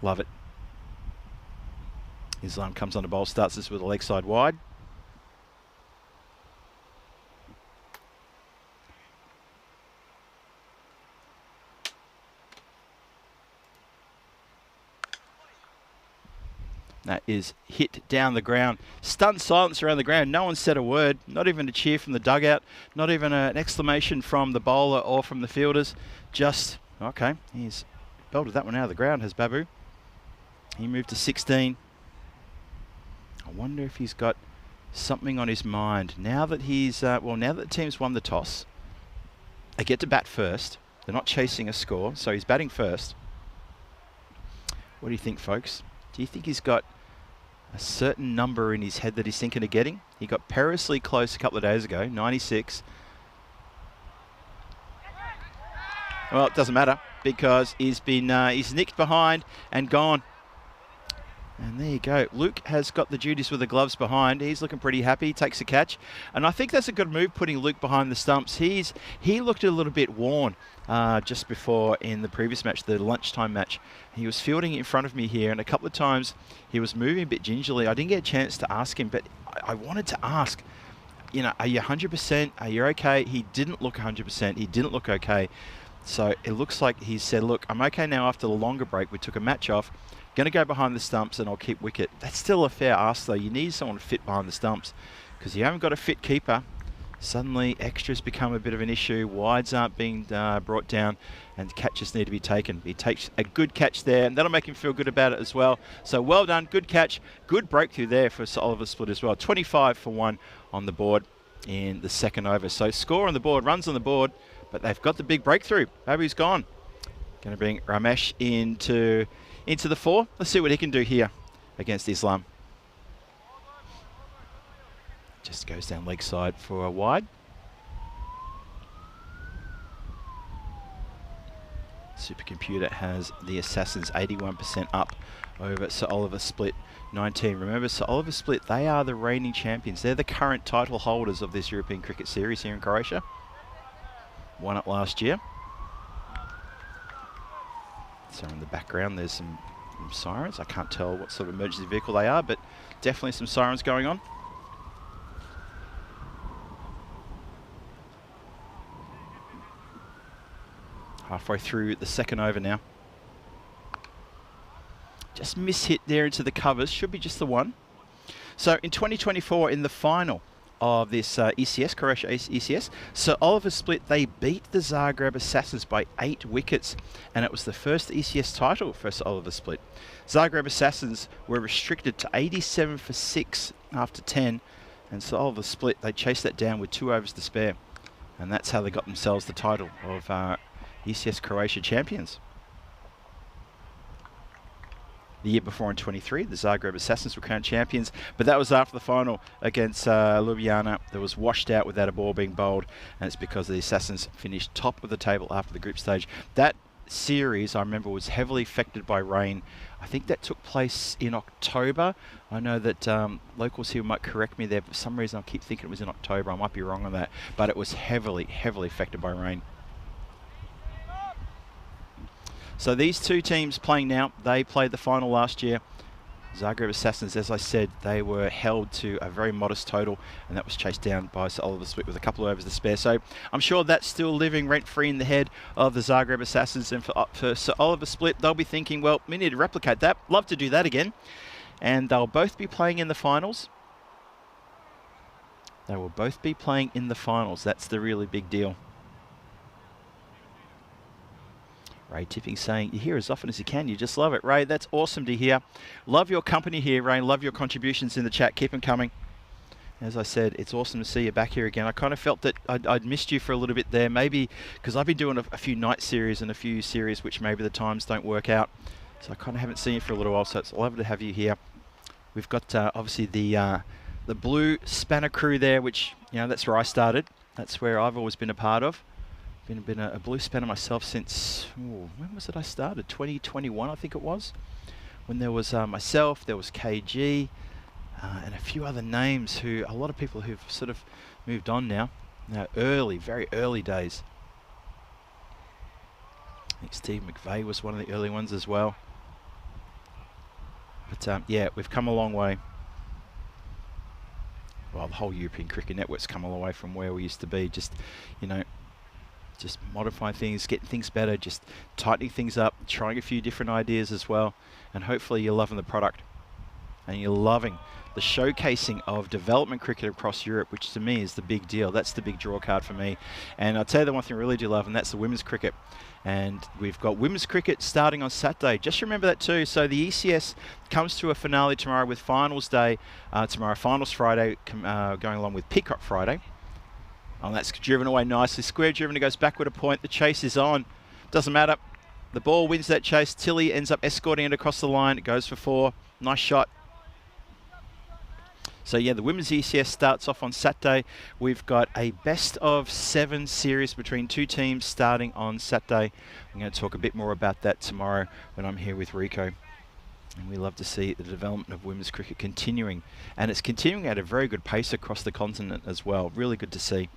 Love it. Islam comes on the bowl, starts this with a leg side wide. That is hit down the ground. Stunned silence around the ground. No one said a word. Not even a cheer from the dugout. Not even an exclamation from the bowler or from the fielders. Just, okay, he's belted that one out of the ground, has Babu. He moved to 16. I wonder if he's got something on his mind. Now that he's, now that the team's won the toss, they get to bat first. They're not chasing a score, so he's batting first. What do you think, folks? Do you think he's got a certain number in his head that he's thinking of getting? He got perilously close a couple of days ago, 96. Well, it doesn't matter because he's nicked behind and gone. And there you go. Luke has got the duties with the gloves behind. He's looking pretty happy. Takes a catch. And I think that's a good move, putting Luke behind the stumps. He looked a little bit worn just before in the previous match, the lunchtime match. He was fielding in front of me here, and a couple of times he was moving a bit gingerly. I didn't get a chance to ask him, but I wanted to ask, you know, are you 100%? Are you okay? He didn't look 100%. He didn't look okay. So it looks like he said, look, I'm okay now after the longer break. We took a match off. Going to go behind the stumps and I'll keep wicket. That's still a fair ask though. You need someone fit behind the stumps because you haven't got a fit keeper. Suddenly extras become a bit of an issue. Wides aren't being brought down and catches need to be taken. He takes a good catch there and that'll make him feel good about it as well. So well done, good catch, good breakthrough there for Sir Oliver Split as well. 25 for 1 on the board in the second over. So score on the board, runs on the board, but they've got the big breakthrough. Babu's gone. Going to bring Ramesh into the 4. Let's see what he can do here against Islam. Just goes down leg side for a wide. Supercomputer has the Assassins 81% up over Sir Oliver Split 19. Remember, Sir Oliver Split, they are the reigning champions. They're the current title holders of this European Cricket Series here in Croatia. Won it last year. So in the background there's some sirens. I can't tell what sort of emergency vehicle they are, but definitely some sirens going on. Halfway through the second over now. Just mishit there into the covers. Should be just the one. So in 2024, in the final of this ECS, Croatia ECS, Sir Oliver Split, they beat the Zagreb Assassins by 8 wickets, and it was the first ECS title for Sir Oliver Split. Zagreb Assassins were restricted to 87 for 6 after 10, and Sir Oliver Split, they chased that down with 2 overs to spare, and that's how they got themselves the title of ECS Croatia champions. The year before in 23, the Zagreb Assassins were crowned champions, but that was after the final against Ljubljana that was washed out without a ball being bowled, and it's because the Assassins finished top of the table after the group stage. That series, I remember, was heavily affected by rain. I think that took place in October. I know that locals here might correct me there, but for some reason I keep thinking it was in October. I might be wrong on that, but it was heavily affected by rain. So these two teams playing now, they played the final last year. Zagreb Assassins, as I said, they were held to a very modest total, and that was chased down by Sir Oliver Split with a couple of overs to spare. So I'm sure that's still living rent-free in the head of the Zagreb Assassins, and for Sir Oliver Split, they'll be thinking, well, we need to replicate that. Love to do that again. And they'll both be playing in the finals. They will both be playing in the finals. That's the really big deal. Ray Tipping saying, you hear as often as you can, you just love it. Ray, that's awesome to hear. Love your company here, Ray. Love your contributions in the chat. Keep them coming. As I said, it's awesome to see you back here again. I kind of felt that I'd missed you for a little bit there, maybe because I've been doing a few night series and a few series which maybe the times don't work out. So I kind of haven't seen you for a little while, so it's lovely to have you here. We've got obviously the blue spanner crew there, which, you know, that's where I started. That's where I've always been a part of. Been a blue spanner myself since, when was it I started? 2021, I think it was. When there was myself, there was KG, and a few other names who, a lot of people who've sort of moved on now. Early, very early days. I think Steve McVeigh was one of the early ones as well. But yeah, we've come a long way. Well, the whole European Cricket Network's come a long way from where we used to be. Just, you know, just modifying things, getting things better, just tightening things up, trying a few different ideas as well. And hopefully you're loving the product and you're loving the showcasing of development cricket across Europe, which to me is the big deal. That's the big draw card for me. And I'll tell you the one thing I really do love, and that's the women's cricket. And we've got women's cricket starting on Saturday. Just remember that too. So the ECS comes to a finale tomorrow with finals day. Tomorrow, finals Friday, going along with Peacock Friday. Oh, that's driven away nicely. Square driven, it goes backward a point. The chase is on. Doesn't matter. The ball wins that chase. Tilly ends up escorting it across the line. It goes for 4. Nice shot. So yeah, the women's ECS starts off on Saturday. We've got a best of 7 series between 2 teams starting on Saturday. I'm going to talk a bit more about that tomorrow when I'm here with Rico. And we love to see the development of women's cricket continuing. And it's continuing at a very good pace across the continent as well. Really good to see.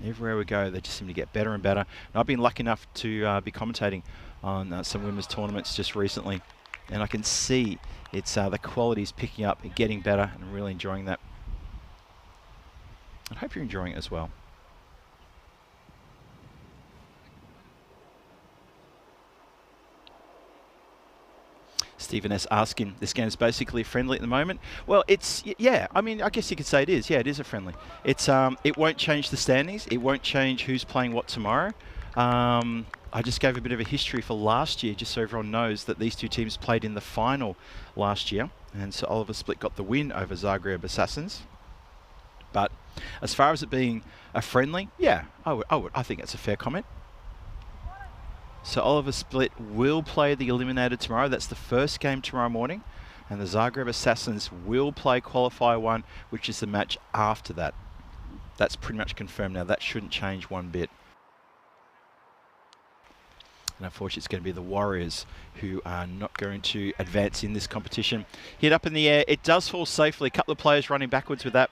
Everywhere we go, they just seem to get better and better. And I've been lucky enough to be commentating on some women's tournaments just recently. And I can see it's the quality is picking up and getting better, and I'm really enjoying that. I hope you're enjoying it as well. Stephen S. asking, this game is basically friendly at the moment. Well, it's, yeah, I mean, I guess you could say it is. Yeah, it is a friendly. It's, it won't change the standings. It won't change who's playing what tomorrow. I just gave a bit of a history for last year, just so everyone knows that these 2 teams played in the final last year. And so Oliver Split got the win over Zagreb Assassins. But as far as it being a friendly, yeah, I think that's a fair comment. So Oliver Split will play the Eliminator tomorrow. That's the first game tomorrow morning. And the Zagreb Assassins will play Qualifier 1, which is the match after that. That's pretty much confirmed now. That shouldn't change one bit. And unfortunately, it's going to be the Warriors who are not going to advance in this competition. Hit up in the air. It does fall safely. A couple of players running backwards with that.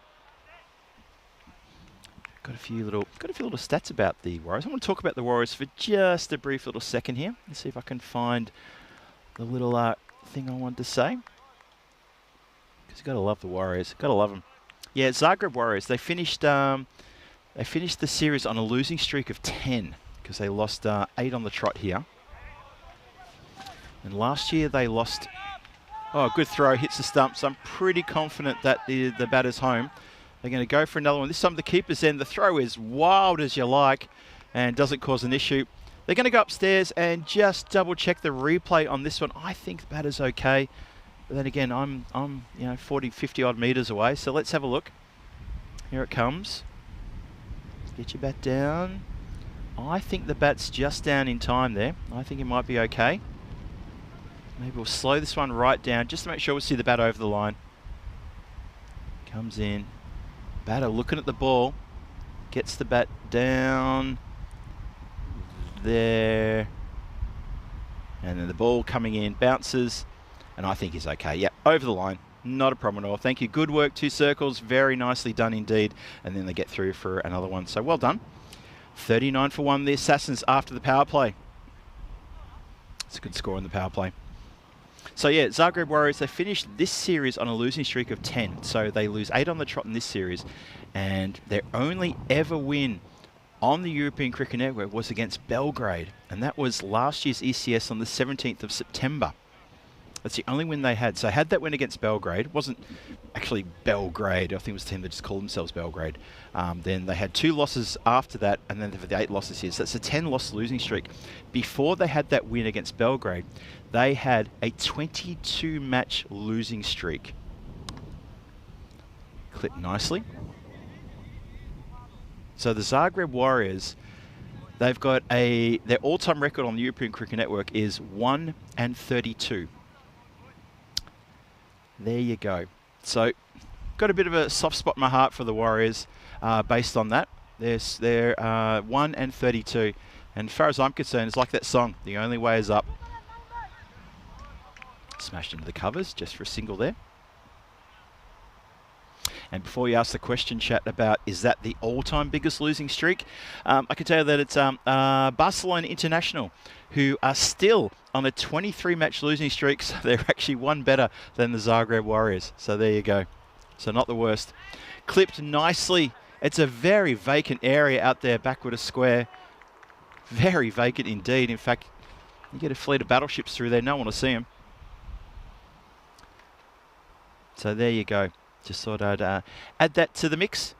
Got a few little stats about the Warriors. I want to talk about the Warriors for just a brief little second here. Let's see if I can find the little thing I wanted to say. Because you got to love the Warriors. Got to love them. Yeah, Zagreb Warriors. They finished the series on a losing streak of 10 because they lost 8 on the trot here. And last year they lost. Oh, good throw, hits the stump. So I'm pretty confident that the batter's home. They're going to go for another one. This time the keeper's in. The throw is wild as you like and doesn't cause an issue. They're going to go upstairs and just double check the replay on this one. I think the batter's okay. But then again, I'm 40, 50 odd meters away. So let's have a look. Here it comes. Get your bat down. I think the bat's just down in time there. I think it might be okay. Maybe we'll slow this one right down just to make sure we see the bat over the line. Comes in. Batter looking at the ball, gets the bat down there, and then the ball coming in, bounces, and I think he's okay. Yeah, over the line, not a problem at all. Thank you. Good work, 2 circles, very nicely done indeed. And then they get through for another one. So well done. 39 for 1, the Assassins after the power play. It's a good score in the power play. So yeah, Zagreb Warriors, they finished this series on a losing streak of 10. So they lose 8 on the trot in this series. And their only ever win on the European Cricket Network was against Belgrade. And that was last year's ECS on the 17th of September. That's the only win they had. So had that win against Belgrade, it wasn't actually Belgrade, I think it was a team that just called themselves Belgrade. Then they had 2 losses after that, and then for the 8 losses here. So that's a 10-loss losing streak. Before they had that win against Belgrade, they had a 22-match losing streak. Clip nicely. So the Zagreb Warriors, they've got their all-time record on the European Cricket Network is 1-32. There you go. So, got a bit of a soft spot in my heart for the Warriors based on that. They're 1-32. And as far as I'm concerned, it's like that song, The Only Way Is Up. Smashed into the covers just for a single there. And before you ask the question, chat, about is that the all-time biggest losing streak, I can tell you that it's Barcelona International, who are still on a 23-match losing streak. So they're actually one better than the Zagreb Warriors. So there you go. So not the worst. Clipped nicely. It's a very vacant area out there, backward of square. Very vacant indeed. In fact, you get a fleet of battleships through there. No one will see them. So there you go. Just thought I'd add that to the mix.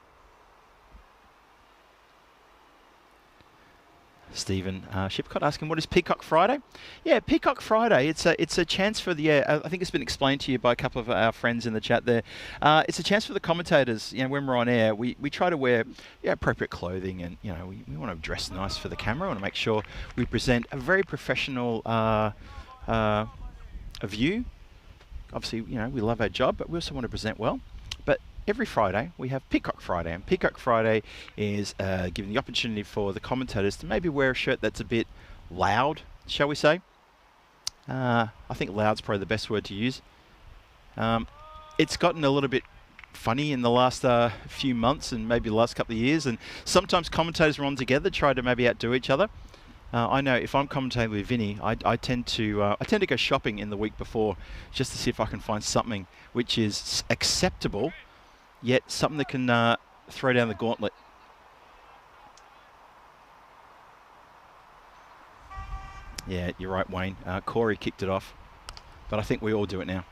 Stephen Shipcott asking, what is Peacock Friday? Yeah, Peacock Friday, it's a chance for the, I think it's been explained to you by a couple of our friends in the chat there. It's a chance for the commentators, when we're on air, we try to wear appropriate clothing, and, we want to dress nice for the camera. We want to make sure we present a very professional view. Obviously, we love our job, but we also want to present well. But every Friday we have Peacock Friday, and Peacock Friday is giving the opportunity for the commentators to maybe wear a shirt that's a bit loud, shall we say. I think loud's probably the best word to use. It's gotten a little bit funny in the last few months and maybe the last couple of years, and sometimes commentators are on together, try to maybe outdo each other. I know if I'm commentating with Vinny, I tend to go shopping in the week before just to see if I can find something which is acceptable, yet something that can throw down the gauntlet. Yeah, you're right, Wayne. Corey kicked it off, but I think we all do it now.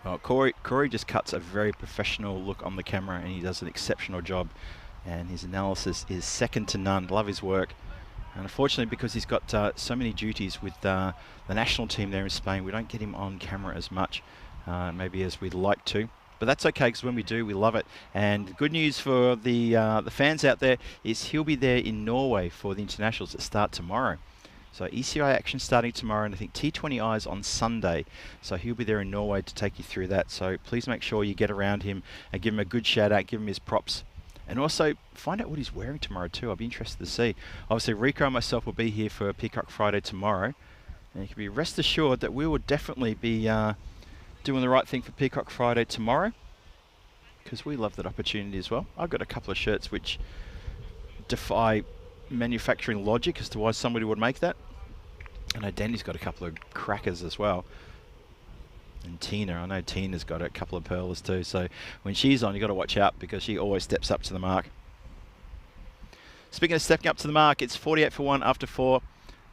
Well, Corey just cuts a very professional look on the camera, and he does an exceptional job, and his analysis is second to none. Love his work. And unfortunately, because he's got so many duties with the national team there in Spain, we don't get him on camera as much, maybe as we'd like to. But that's okay, because when we do, we love it. And the good news for the fans out there is he'll be there in Norway for the internationals that start tomorrow. So ECI action starting tomorrow, and I think T20Is on Sunday. So he'll be there in Norway to take you through that. So please make sure you get around him and give him a good shout out, give him his props. And also find out what he's wearing tomorrow too. I'll be interested to see. Obviously, Rico and myself will be here for Peacock Friday tomorrow. And you can be rest assured that we will definitely be doing the right thing for Peacock Friday tomorrow, because we love that opportunity as well. I've got a couple of shirts which defy manufacturing logic as to why somebody would make that. I know Danny's got a couple of crackers as well. And Tina, I know Tina's got a couple of pearlers too. So when she's on, you got to watch out, because she always steps up to the mark. Speaking of stepping up to the mark, it's 48 for 1 after 4.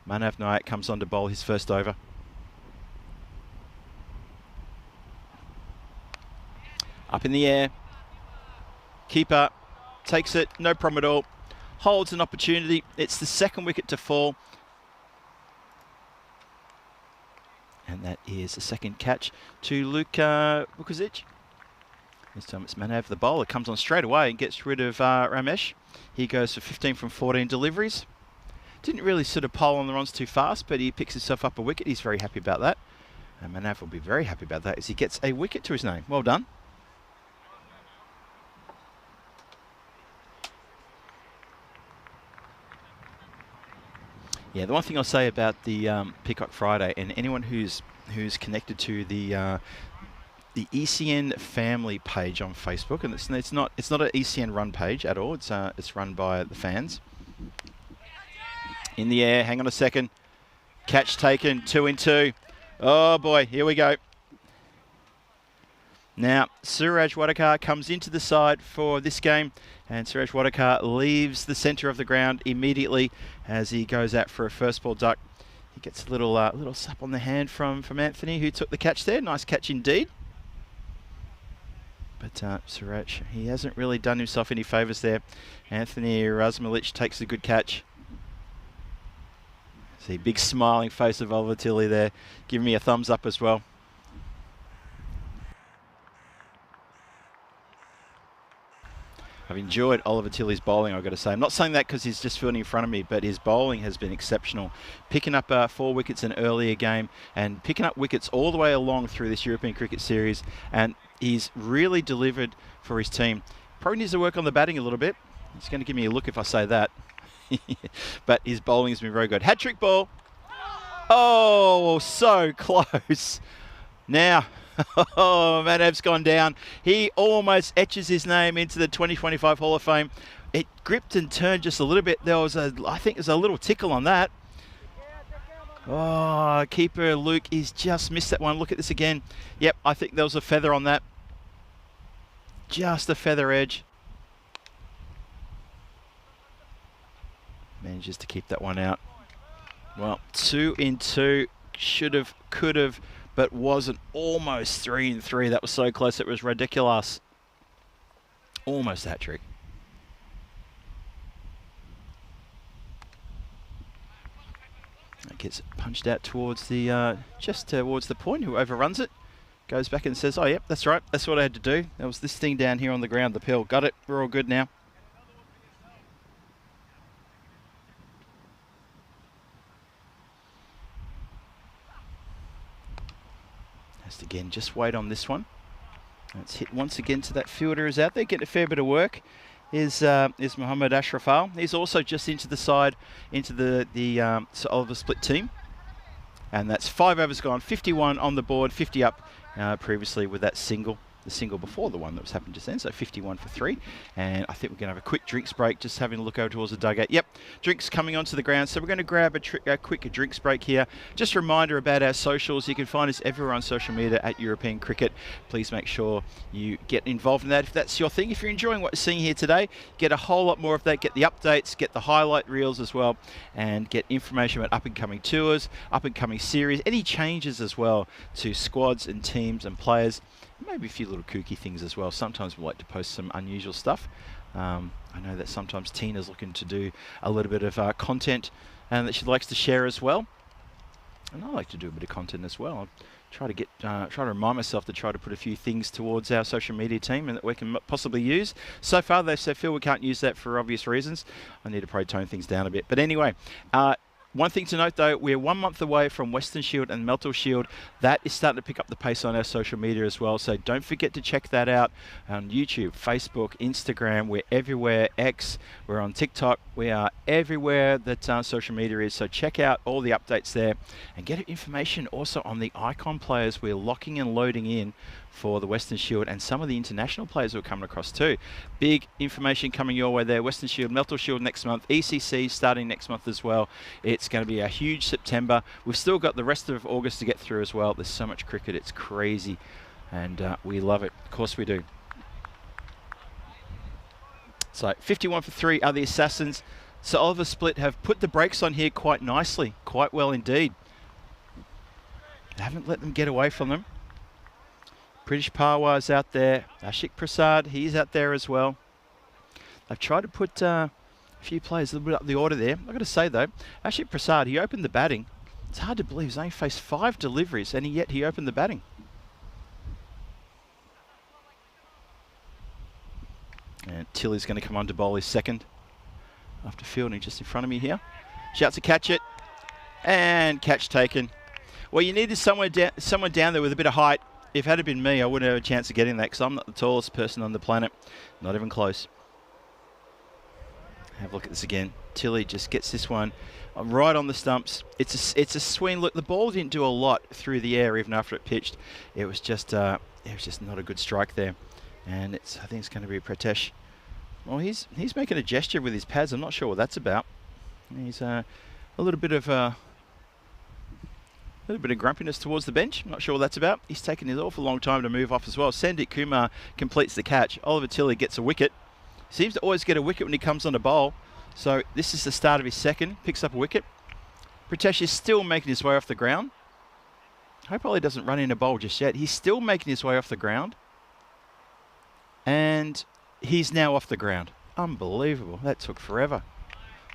Manav Nayak comes on to bowl his first over. Up in the air. Keeper takes it, no problem at all. Holds an opportunity. It's the second wicket to fall. And that is the second catch to Luke Vukovic. This time it's Manav, the bowler, comes on straight away and gets rid of Ramesh. He goes for 15 from 14 deliveries. Didn't really sort of pole on the runs too fast, but he picks himself up a wicket. He's very happy about that. And Manav will be very happy about that as he gets a wicket to his name. Well done. Yeah, the one thing I'll say about the Peacock Friday, and anyone who's connected to the ECN family page on Facebook, and it's not an ECN run page at all. It's run by the fans. In the air, hang on a second. Catch taken, 2 in 2. Oh boy, here we go. Now, Suraj Wadekar comes into the side for this game, and Suraj Wadekar leaves the centre of the ground immediately as he goes out for a first ball duck. He gets a little slap on the hand from Anthony, who took the catch there. Nice catch indeed. But Suraj, he hasn't really done himself any favours there. Anthony Razmalic takes a good catch. See, big smiling face of Oliver Tilley there, giving me a thumbs up as well. I've enjoyed Oliver Tilley's bowling, I've got to say. I'm not saying that because he's just fielding in front of me, but his bowling has been exceptional. Picking up 4 wickets in an earlier game and picking up wickets all the way along through this European Cricket Series. And he's really delivered for his team. Probably needs to work on the batting a little bit. He's going to give me a look if I say that. But his bowling has been very good. Hat-trick ball. Oh, so close. Now, oh, Manav's gone down. He almost etches his name into the 2025 Hall of Fame. It gripped and turned just a little bit. I think there's a little tickle on that. Oh, keeper Luke, he's just missed that one. Look at this again. Yep, I think there was a feather on that. Just a feather edge. Manages to keep that one out. Well, 2 in 2. Should have, could have, but wasn't. Almost 3 in 3. That was so close, it was ridiculous. Almost hat trick. That gets punched out towards the, just towards the point. Who overruns it goes back and says, oh, yep, that's right. That's what I had to do. That was this thing down here on the ground, the pill. Got it. We're all good now. Again, just wait on this one. It's hit once again to that fielder who's out there, getting a fair bit of work. Is Mohammed Ashrafal. He's also just into the side, into the Sir Oliver split team. And that's 5 overs gone, 51 on the board, 50 up previously with that single. The single before the one that was happened just then, so 51 for 3. And I think we're going to have a quick drinks break, just having a look over towards the dugout. Yep, drinks coming onto the ground, so we're going to grab a quick drinks break here. Just a reminder about our socials. You can find us everywhere on social media at European Cricket. Please make sure you get involved in that if that's your thing. If you're enjoying what you're seeing here today, get a whole lot more of that. Get the updates, get the highlight reels as well, and get information about up-and-coming tours, up-and-coming series, any changes as well to squads and teams and players. Maybe a few little kooky things as well. Sometimes we like to post some unusual stuff. I know that sometimes Tina's looking to do a little bit of content and that she likes to share as well. And I like to do a bit of content as well. I'll try to remind myself to try to put a few things towards our social media team and that we can possibly use. So far they said, Phil, we can't use that for obvious reasons. I need to probably tone things down a bit. But anyway, one thing to note though, we're 1 month away from Western Shield and Melton Shield. That is starting to pick up the pace on our social media as well. So don't forget to check that out on YouTube, Facebook, Instagram. We're everywhere. X, we're on TikTok. We are everywhere that social media is. So check out all the updates there and get information also on the icon players we're locking and loading in for the Western Shield and some of the international players who are coming across too. Big information coming your way there. Western Shield, Melton Shield next month, ECC starting next month as well. It's going to be a huge September. We've still got the rest of August to get through as well. There's so much cricket, it's crazy, and we love it. Of course we do. So 51 for 3 are the Assassins. So Oliver Split have put the brakes on here quite nicely, quite well indeed. They haven't let them get away from them. British Parwa's out there. Ashik Prasad, he's out there as well. They've tried to put a few players a little bit up the order there. I've got to say though, Ashik Prasad, he opened the batting. It's hard to believe he's only faced 5 deliveries and yet he opened the batting. And Tilly's going to come on to bowl his second after fielding just in front of me here. Shouts to catch it and catch taken. Well, you needed someone down there with a bit of height. If it had been me, I wouldn't have a chance of getting that because I'm not the tallest person on the planet. Not even close. Have a look at this again. Tilly just gets this one right on the stumps. It's a swing. Look, the ball didn't do a lot through the air even after it pitched. It was just not a good strike there. And I think it's going to be Pratesh. Well, he's making a gesture with his pads. I'm not sure what that's about. He's a little bit of grumpiness towards the bench. I'm not sure what that's about. He's taken his awful long time to move off as well. Sandeep Kumar completes the catch. Oliver Tilly gets a wicket. Seems to always get a wicket when he comes on a bowl. So this is the start of his second. Picks up a wicket. Pratesh is still making his way off the ground. Hope Ollie doesn't run in a bowl just yet. He's still making his way off the ground. And he's now off the ground. Unbelievable. That took forever.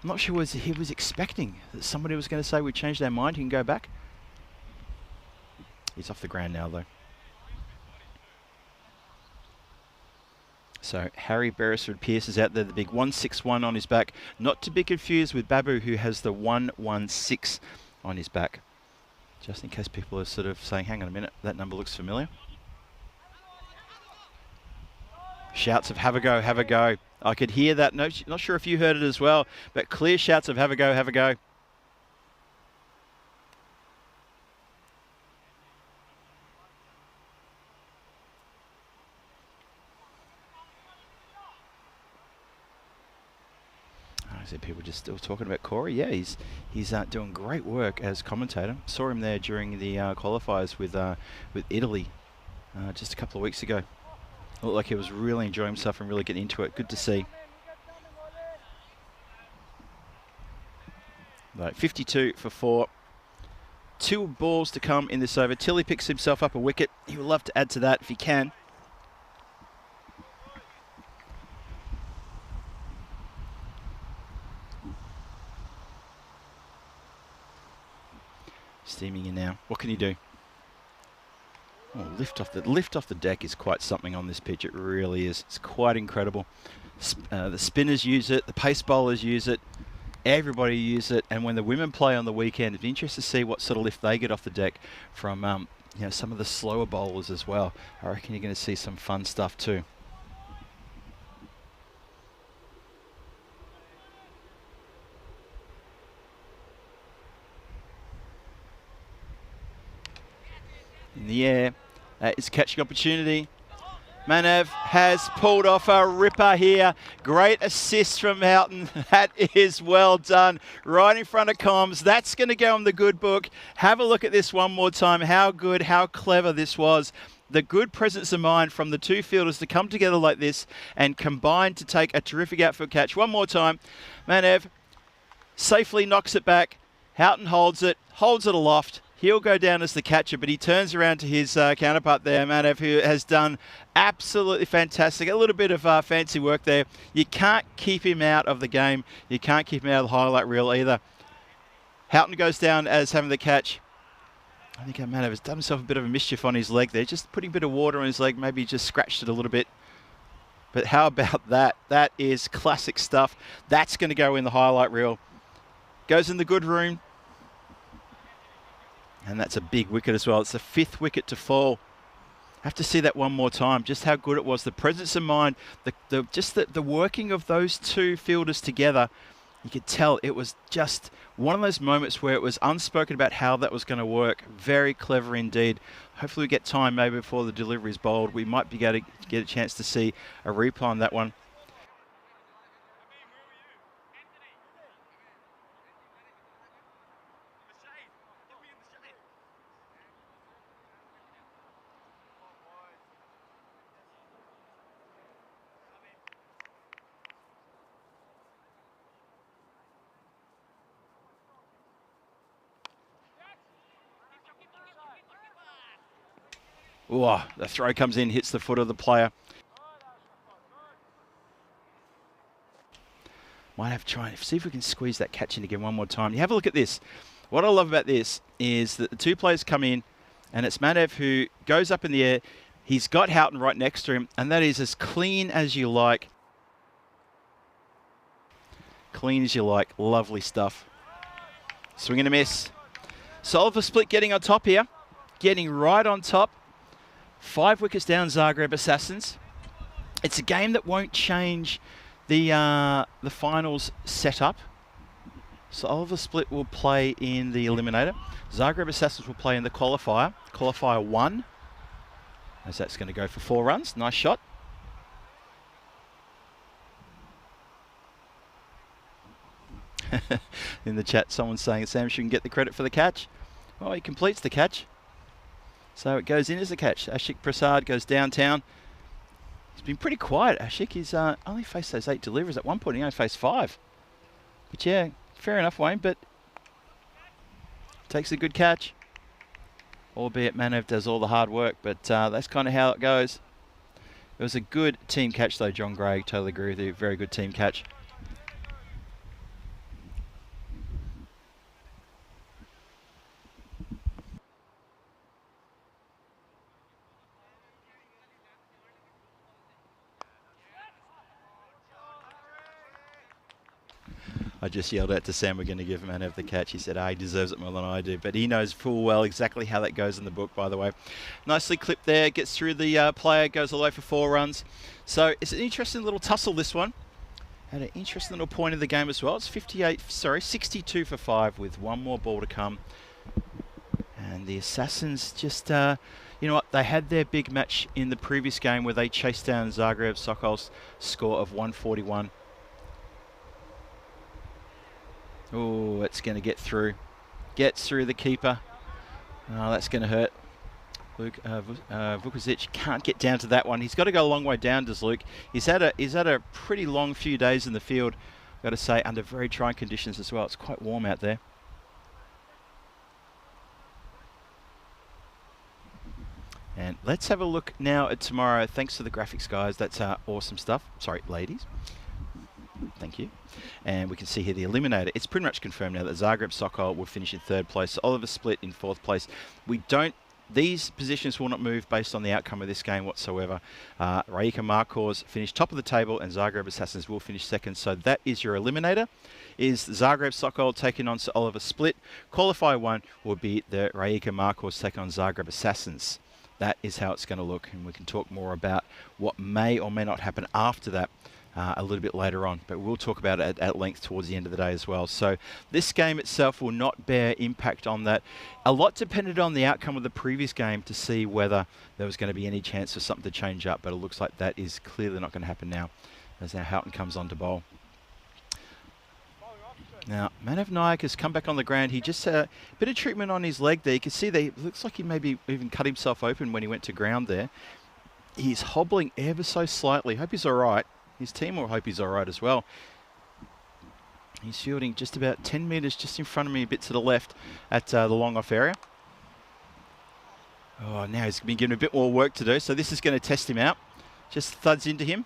I'm not sure what he was expecting. That somebody was going to say we changed our mind, he can go back. He's off the ground now though. So Harry Beresford Pierce is out there, the big 161 on his back. Not to be confused with Babu, who has the 116 on his back. Just in case people are sort of saying, hang on a minute, that number looks familiar. Shouts of have a go, have a go. I could hear that. No, not sure if you heard it as well, but clear shouts of have a go, have a go. I see people just still talking about Corey. Yeah, he's doing great work as commentator. Saw him there during the qualifiers with Italy just a couple of weeks ago. Looked like he was really enjoying himself and really getting into it. Good to see. Right, 52 for 4. 2 balls to come in this over. Tilly picks himself up a wicket. He would love to add to that if he can. Steaming in now. What can he do? Oh, lift off the deck is quite something on this pitch. It really is. It's quite incredible. The spinners use it. The pace bowlers use it. Everybody use it. And when the women play on the weekend, it's interesting to see what sort of lift they get off the deck from you know, some of the slower bowlers as well. I reckon you're going to see some fun stuff too. In the air, that is catching opportunity. Manav has pulled off a ripper here. Great assist from Houghton. That is well done. Right in front of comms. That's going to go in the good book. Have a look at this one more time. How good, how clever this was. The good presence of mind from the two fielders to come together like this and combine to take a terrific outfield catch. One more time. Manav safely knocks it back. Houghton holds it aloft. He'll go down as the catcher, but he turns around to his counterpart there, Manav, who has done absolutely fantastic. A little bit of fancy work there. You can't keep him out of the game. You can't keep him out of the highlight reel either. Houghton goes down as having the catch. I think Manav has done himself a bit of a mischief on his leg there. Just putting a bit of water on his leg. Maybe just scratched it a little bit. But how about that? That is classic stuff. That's going to go in the highlight reel. Goes in the good room. And that's a big wicket as well. It's the 5th wicket to fall. Have to see that one more time. Just how good it was. The presence of mind, the working of those two fielders together. You could tell it was just one of those moments where it was unspoken about how that was going to work. Very clever indeed. Hopefully we get time maybe before the delivery is bowled. We might be able to get a chance to see a replay on that one. Oh, the throw comes in, hits the foot of the player. Might have to try and see if we can squeeze that catch in again one more time. You have a look at this. What I love about this is that the two players come in, and it's Manav who goes up in the air. He's got Houghton right next to him, and that is as clean as you like. Clean as you like. Lovely stuff. Swing and a miss. Solver split getting on top here. Getting right on top. 5 wickets down, Zagreb Assassins. It's a game that won't change the finals setup. So Oliver Split will play in the eliminator. Zagreb Assassins will play in the qualifier. Qualifier 1. As that's going to go for 4 runs. Nice shot. In the chat, someone's saying Sam shouldn't get the credit for the catch. Well, he completes the catch. So it goes in as a catch. Ashik Prasad goes downtown. He's been pretty quiet, Ashik. He's only faced those 8 deliveries. At one point, he only faced 5. But yeah, fair enough, Wayne, but takes a good catch. Albeit Manav does all the hard work, but that's kind of how it goes. It was a good team catch, though, John Gray. Totally agree with you. Very good team catch. I just yelled out to Sam, we're going to give Manav the catch. He said, he deserves it more than I do. But he knows full well exactly how that goes in the book, by the way. Nicely clipped there. Gets through the player. Goes all the way for 4 runs. So it's an interesting little tussle, this one. At an interesting little point of the game as well. It's 62 for 5 with one more ball to come. And the Assassins just, you know what, they had their big match in the previous game where they chased down Zagreb Sokol's score of 141. Oh, it's going to get through. Gets through the keeper. Oh, that's going to hurt. Luke Vukovic can't get down to that one. He's got to go a long way down, does Luke. He's had a pretty long few days in the field, got to say, under very trying conditions as well. It's quite warm out there. And let's have a look now at tomorrow. Thanks for the graphics, guys. That's awesome stuff. Sorry, ladies. Thank you. And we can see here the eliminator. It's pretty much confirmed now that Zagreb Sokol will finish in 3rd place. So Oliver Split in 4th place. We don't these positions will not move based on the outcome of this game whatsoever. Rijeka Markors finished top of the table and Zagreb Assassins will finish second. So that is your eliminator. Is Zagreb Sokol taking on Sir Oliver Split. Qualifier 1 will be the Rijeka Markors taking on Zagreb Assassins. That is how it's going to look, and we can talk more about what may or may not happen after that a little bit later on, but we'll talk about it at length towards the end of the day as well. So this game itself will not bear impact on that. A lot depended on the outcome of the previous game to see whether there was going to be any chance for something to change up, but it looks like that is clearly not going to happen now as now Houghton comes on to bowl. Now, Manav Nayak has come back on the ground. He just had a bit of treatment on his leg there. You can see that it looks like he maybe even cut himself open when he went to ground there. He's hobbling ever so slightly. Hope he's all right. His team will hope he's all right as well. He's fielding just about 10 metres just in front of me, a bit to the left at the long off area. Oh, now he's been given a bit more work to do, so this is going to test him out. Just thuds into him.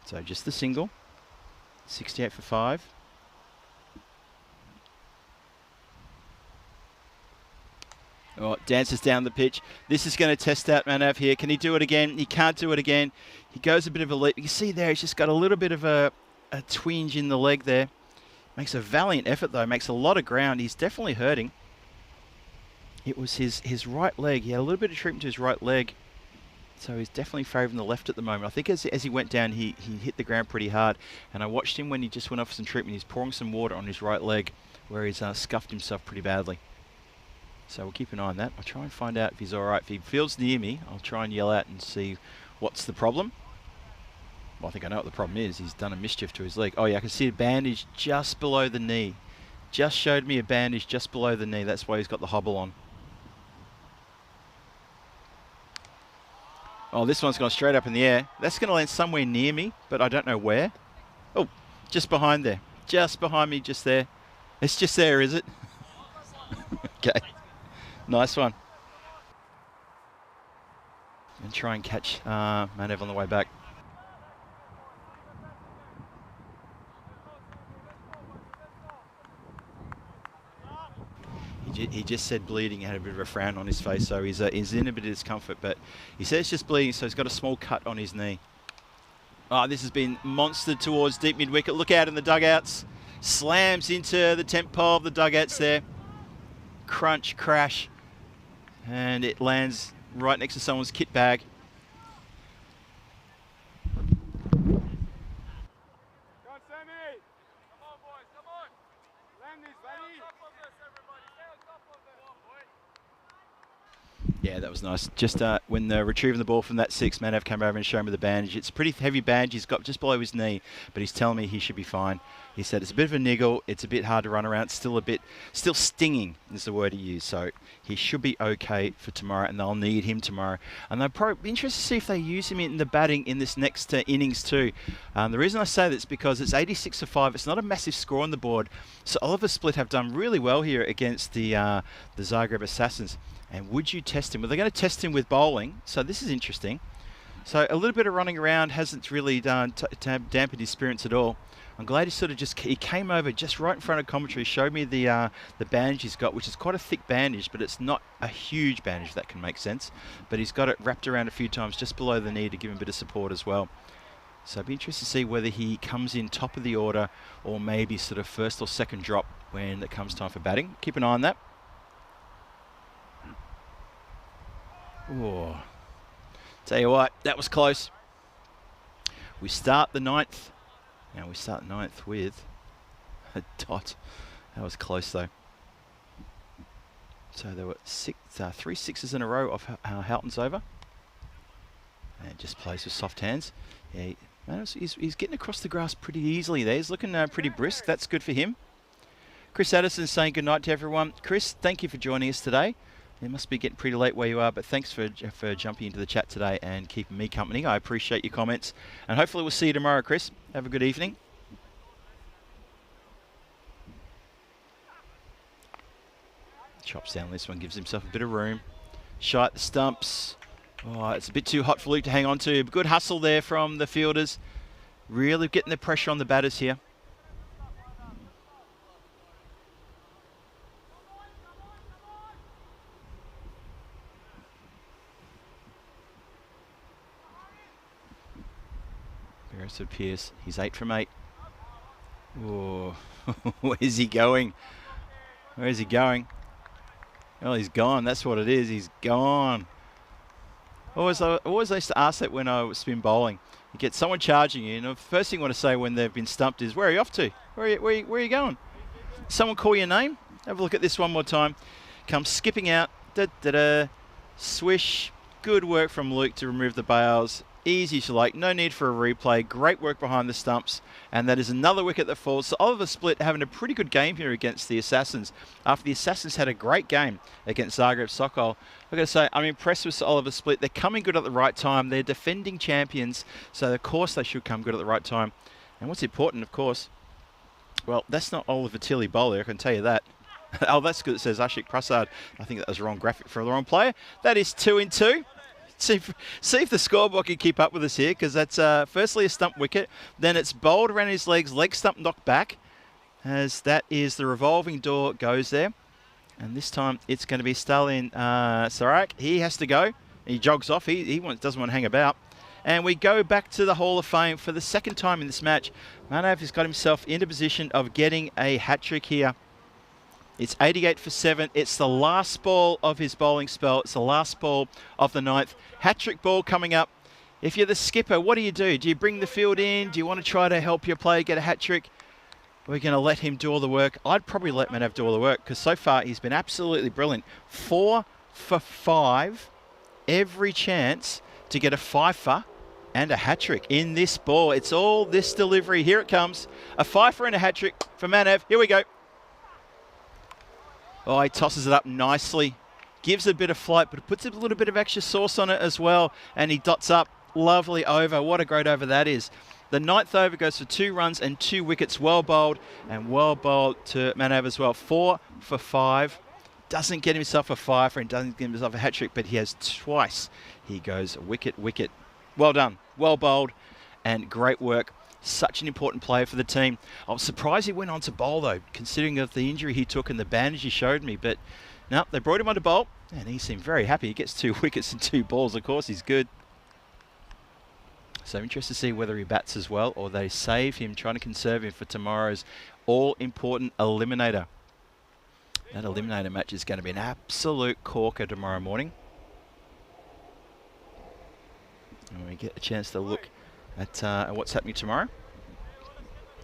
So just the single. 68 for 5. Oh, dances down the pitch. This is going to test out Manav here. Can he do it again? He can't do it again. He goes a bit of a leap. You can see there, he's just got a little bit of a twinge in the leg there. Makes a valiant effort though. Makes a lot of ground. He's definitely hurting. It was his right leg. He had a little bit of treatment to his right leg. So he's definitely favouring the left at the moment. I think as he went down, he hit the ground pretty hard. And I watched him when he just went off some treatment. He's pouring some water on his right leg where he's scuffed himself pretty badly. So we'll keep an eye on that. I'll try and find out if he's all right. If he feels near me, I'll try and yell out and see what's the problem. Well, I think I know what the problem is. He's done a mischief to his leg. Oh, yeah, I can see a bandage just below the knee. Just showed me a bandage just below the knee. That's why he's got the hobble on. Oh, this one's gone straight up in the air. That's going to land somewhere near me, but I don't know where. Oh, just behind there. Just behind me, just there. It's just there, is it? Okay. Nice one. And try and catch Manav on the way back. He just said bleeding, had a bit of a frown on his face, so he's in a bit of discomfort, but he says it's just bleeding, so he's got a small cut on his knee. Oh, this has been monstered towards deep mid-wicket. Look out in the dugouts. Slams into the tent pole of the dugouts there. Crunch, crash. And it lands right next to someone's kit bag. Yeah, that was nice. Just when retrieving the ball from that 6, Manav came over and showed me the bandage. It's a pretty heavy bandage he's got just below his knee, but he's telling me he should be fine. He said it's a bit of a niggle. It's a bit hard to run around. It's still stinging is the word he used. So he should be okay for tomorrow, and they'll need him tomorrow. And they'll probably be interested to see if they use him in the batting in this next innings too. The reason I say that is because it's 86 for 5. It's not a massive score on the board. So Oliver Split have done really well here against the Zagreb Assassins. And would you test him? Well, they're going to test him with bowling, so this is interesting. So a little bit of running around hasn't really dampened his spirits at all. I'm glad he came over just right in front of commentary, showed me the bandage he's got, which is quite a thick bandage, but it's not a huge bandage, if that can make sense. But he's got it wrapped around a few times just below the knee to give him a bit of support as well. So I'd be interested to see whether he comes in top of the order or maybe sort of first or second drop when it comes time for batting. Keep an eye on that. Oh, tell you what, that was close. We start the 9th. Now we start the 9th with a dot. That was close though. So there were 3 sixes in a row of Houghton's over. And just plays with soft hands. Yeah, he's getting across the grass pretty easily there. He's looking pretty brisk. That's good for him. Chris Addison saying good night to everyone. Chris, thank you for joining us today. It must be getting pretty late where you are, but thanks for jumping into the chat today and keeping me company. I appreciate your comments. And hopefully we'll see you tomorrow, Chris. Have a good evening. Chops down this one, gives himself a bit of room. Shy at the stumps. Oh, it's a bit too hot for Luke to hang on to. Good hustle there from the fielders. Really getting the pressure on the batters here. Aggressive Pearce. He's 8 from 8. Oh, where's he going? Where is he going? Oh, he's gone. That's what it is. He's gone. Always I used to ask that when I was spin bowling. You get someone charging you, and the first thing you want to say when they've been stumped is, where are you off to? Where are you going? Someone call your name? Have a look at this one more time. Comes skipping out. Da-da-da. Swish. Good work from Luke to remove the bails. Easy to like. No need for a replay. Great work behind the stumps. And that is another wicket that falls. So Oliver Split having a pretty good game here against the Assassins. After the Assassins had a great game against Zagreb Sokol. I've got to say, I'm impressed with Oliver Split. They're coming good at the right time. They're defending champions. So, of course, they should come good at the right time. And what's important, of course, well, that's not Oliver Tilly bowler, I can tell you that. Oh, that's good. It says Ashik Prasad. I think that was the wrong graphic for the wrong player. That is 2 in 2. See if the scoreboard can keep up with us here, because that's firstly a stump wicket, then it's bowled around his legs, leg stump knocked back, as that is the revolving door goes there. And this time it's going to be Stalin Sarak. He has to go. He jogs off. He doesn't want to hang about. And we go back to the Hall of Fame for the second time in this match. Manav has got himself into position of getting a hat-trick here. It's 88 for 7. It's the last ball of his bowling spell. It's the last ball of the 9th. Hat-trick ball coming up. If you're the skipper, what do? Do you bring the field in? Do you want to try to help your player get a hat-trick? We're going to let him do all the work. I'd probably let Manav do all the work, because so far he's been absolutely brilliant. 4 for 5. Every chance to get a fifer and a hat-trick in this ball. It's all this delivery. Here it comes. A fifer and a hat-trick for Manav. Here we go. Oh, he tosses it up nicely. Gives it a bit of flight, but puts a little bit of extra sauce on it as well. And he dots up. Lovely over. What a great over that is. The 9th over goes for 2 runs and 2 wickets. Well bowled, and well bowled to Manav as well. 4 for 5. Doesn't get himself a fifer and doesn't get himself a hat-trick, but he has twice. He goes wicket, wicket. Well done. Well bowled, and great work. Such an important player for the team. I was surprised he went on to bowl, though, considering of the injury he took and the bandage he showed me. But no, they brought him on to bowl, and he seemed very happy. He gets 2 wickets and 2 balls. Of course, he's good. So interested to see whether he bats as well, or they save him, trying to conserve him for tomorrow's all-important eliminator. That eliminator match is going to be an absolute corker tomorrow morning. And we get a chance to look at what's happening tomorrow.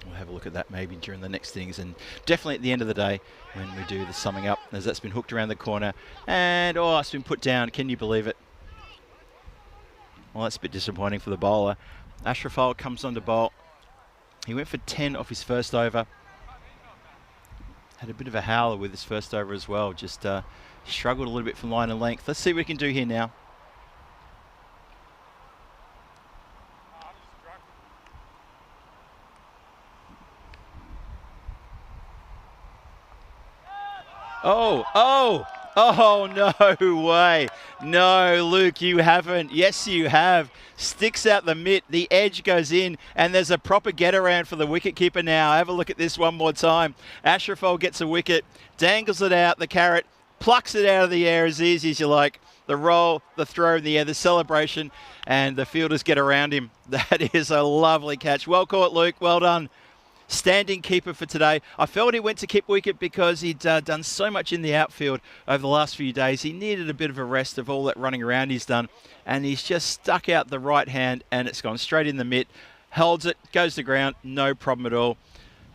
We'll have a look at that maybe during the next innings, and definitely at the end of the day when we do the summing up, as that's been hooked around the corner, and oh, it's been put down. Can you believe it? Well, that's a bit disappointing for the bowler. Ashrafal comes on to bowl. He went for 10 off his first over. Had a bit of a howler with his first over as well. Just struggled a little bit from line and length. Let's see what we can do here now. Oh, no way. No, Luke, you haven't. Yes, you have. Sticks out the mitt. The edge goes in, and there's a proper get around for the wicketkeeper now. Have a look at this one more time. Ashrafal gets a wicket, dangles it out, the carrot, plucks it out of the air as easy as you like. The roll, the throw in the air, the celebration, and the fielders get around him. That is a lovely catch. Well caught, Luke. Well done. Standing keeper for today. I felt he went to keep wicket because he'd done so much in the outfield over the last few days. He needed a bit of a rest of all that running around he's done. And he's just stuck out the right hand, and it's gone straight in the mitt. Holds it, goes to ground, no problem at all.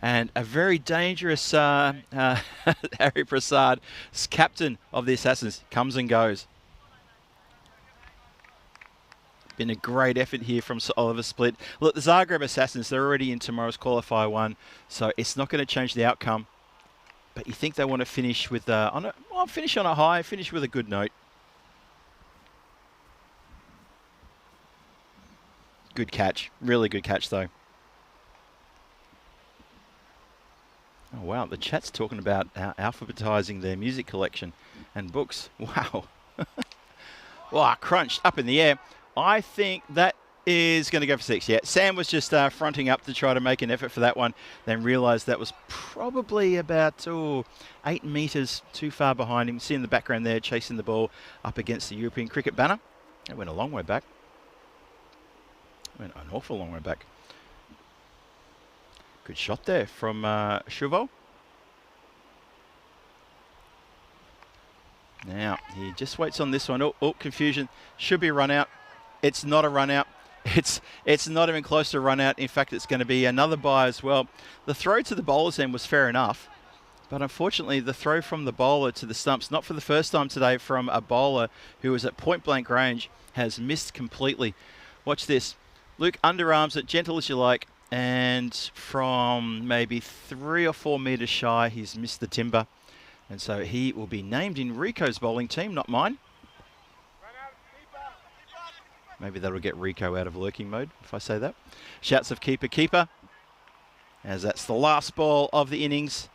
And a very dangerous Harry Prasad, captain of the Assassins, comes and goes. Been a great effort here from Sir Oliver Split. Look, the Zagreb Assassins, they're already in tomorrow's qualifier 1, so it's not going to change the outcome. But you think they want to finish with finish on a high, finish with a good note. Good catch, really good catch though. Oh wow, the chat's talking about alphabetizing their music collection and books. Wow. Wow, crunched up in the air. I think that is going to go for 6. Yeah, Sam was just fronting up to try to make an effort for that one, then realised that was probably about 8 metres too far behind him. See in the background there, chasing the ball up against the European cricket banner. It went a long way back. Went an awful long way back. Good shot there from Chauveau. Now, he just waits on this one. Oh, confusion. Should be a run out. It's not a run out. It's not even close to a run out. In fact, it's going to be another bye as well. The throw to the bowler's end was fair enough, but unfortunately, the throw from the bowler to the stumps, not for the first time today, from a bowler who was at point-blank range, has missed completely. Watch this. Luke underarms it, gentle as you like, and from maybe 3 or 4 metres shy, he's missed the timber. And so he will be named in Rico's bowling team, not mine. Maybe that'll get Rico out of lurking mode, if I say that. Shouts of keeper, keeper. As that's the last ball of the innings.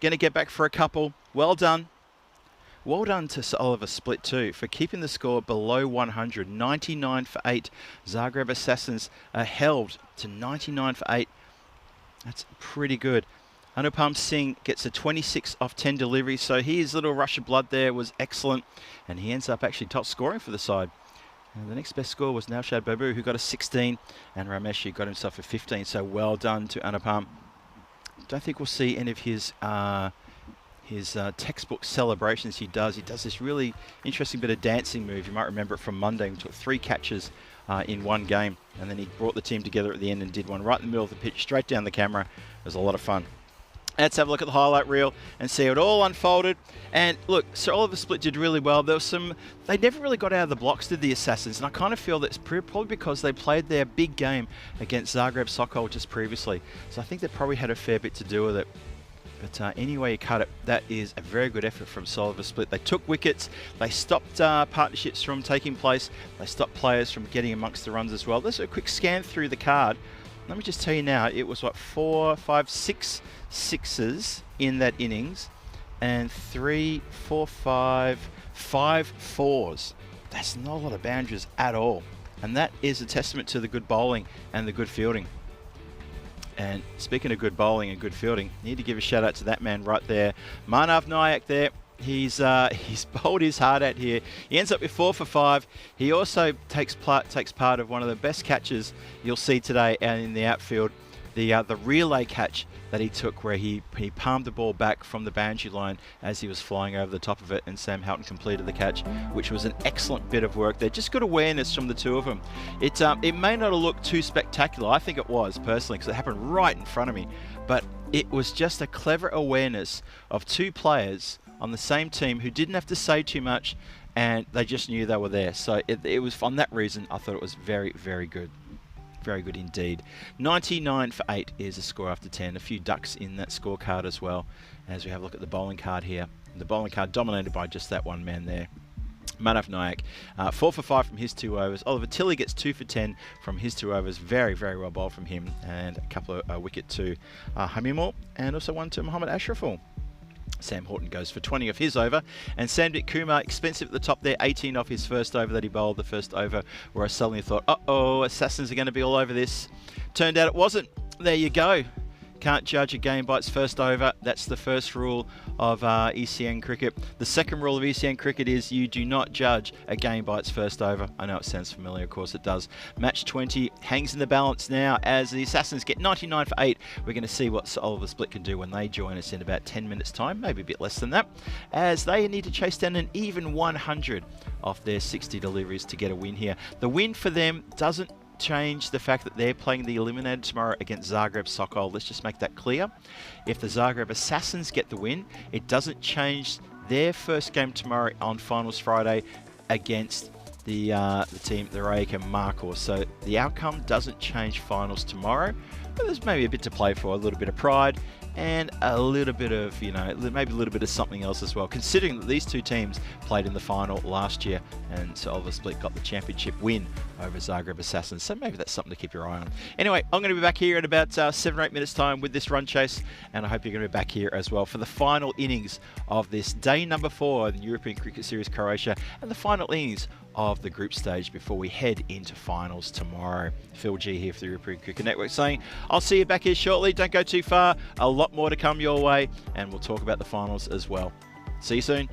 Going to get back for a couple. Well done. Well done to Oliver Split too for keeping the score below 100. 99 for 8. Zagreb Assassins are held to 99 for 8. That's pretty good. Anupam Singh gets a 26 off 10 deliveries, so his little rush of blood there was excellent, and he ends up actually top scoring for the side. And the next best score was Naushad Babu, who got a 16, and Ramesh got himself a 15, so well done to Anupam. Don't think we'll see any of his textbook celebrations. He does this really interesting bit of dancing move. You might remember it from Monday. He took 3 catches in one game, and then he brought the team together at the end and did one right in the middle of the pitch, straight down the camera. It was a lot of fun. Let's have a look at the highlight reel and see how it all unfolded. And look, Sir Oliver Split did really well. There was they never really got out of the blocks, did the Assassins, and I kind of feel that's probably because they played their big game against Zagreb Sokol just previously. So I think they probably had a fair bit to do with it. But anyway you cut it, that is a very good effort from Sir Oliver Split. They took wickets, they stopped partnerships from taking place, they stopped players from getting amongst the runs as well. Let's do a quick scan through the card. Let me just tell you now, it was what, 4, 5, 6 sixes in that innings, and 3, 4, 5 fours. That's not a lot of boundaries at all. And that is a testament to the good bowling and the good fielding. And speaking of good bowling and good fielding, need to give a shout out to that man right there, Manav Nayak there. He's bowled his heart out here. He ends up with 4 for 5. He also takes part of one of the best catches you'll see today out in the outfield. The relay catch that he took, where he palmed the ball back from the boundary line as he was flying over the top of it, and Sam Houghton completed the catch, which was an excellent bit of work there. Just good awareness from the two of them. It may not have looked too spectacular. I think it was, personally, because it happened right in front of me. But it was just a clever awareness of 2 players on the same team who didn't have to say too much, and they just knew they were there. So it was, on that reason, I thought it was very, very good. Very good indeed. 99 for 8 is a score after 10. A few ducks in that scorecard as well, as we have a look at the bowling card here. The bowling card dominated by just that one man there. Manav Nayak, 4 for 5 from his 2 overs. Oliver Tilley gets 2 for 10 from his 2 overs. Very, very well bowled from him. And a couple of wicket to Hamimul, and also one to Mohammad Ashraful. Sam Horton goes for 20 off his over, and Sandvik Kumar, expensive at the top there, 18 off his first over that he bowled, the first over where I suddenly thought, uh-oh, Assassins are going to be all over this. Turned out it wasn't. There you go. Can't judge a game by its first over. That's the first rule of ECN cricket. The second rule of ECN cricket is you do not judge a game by its first over. I know it sounds familiar, of course it does. Match 20 hangs in the balance now as the Assassins get 99 for 8. We're going to see what Sir Oliver Split can do when they join us in about 10 minutes time, maybe a bit less than that, as they need to chase down an even 100 off their 60 deliveries to get a win here. The win for them doesn't change the fact that they're playing the eliminator tomorrow against Zagreb Sokol. Let's just make that clear. If the Zagreb Assassins get the win, it doesn't change their first game tomorrow on Finals Friday against the team, the Rijeka Markor. So the outcome doesn't change Finals tomorrow, but there's maybe a bit to play for, a little bit of pride, and a little bit of, maybe a little bit of something else as well, considering that these two teams played in the final last year, and Sir Oliver Split got the championship win over Zagreb Assassins, so maybe that's something to keep your eye on. Anyway, I'm going to be back here in about 7 or 8 minutes time with this run chase, and I hope you're going to be back here as well for the final innings of this day number 4 in the European Cricket Series Croatia, and the final innings of the group stage before we head into finals tomorrow. Phil G here for the European Cricket Network saying, I'll see you back here shortly. Don't go too far. A lot more to come your way, and we'll talk about the finals as well. See you soon.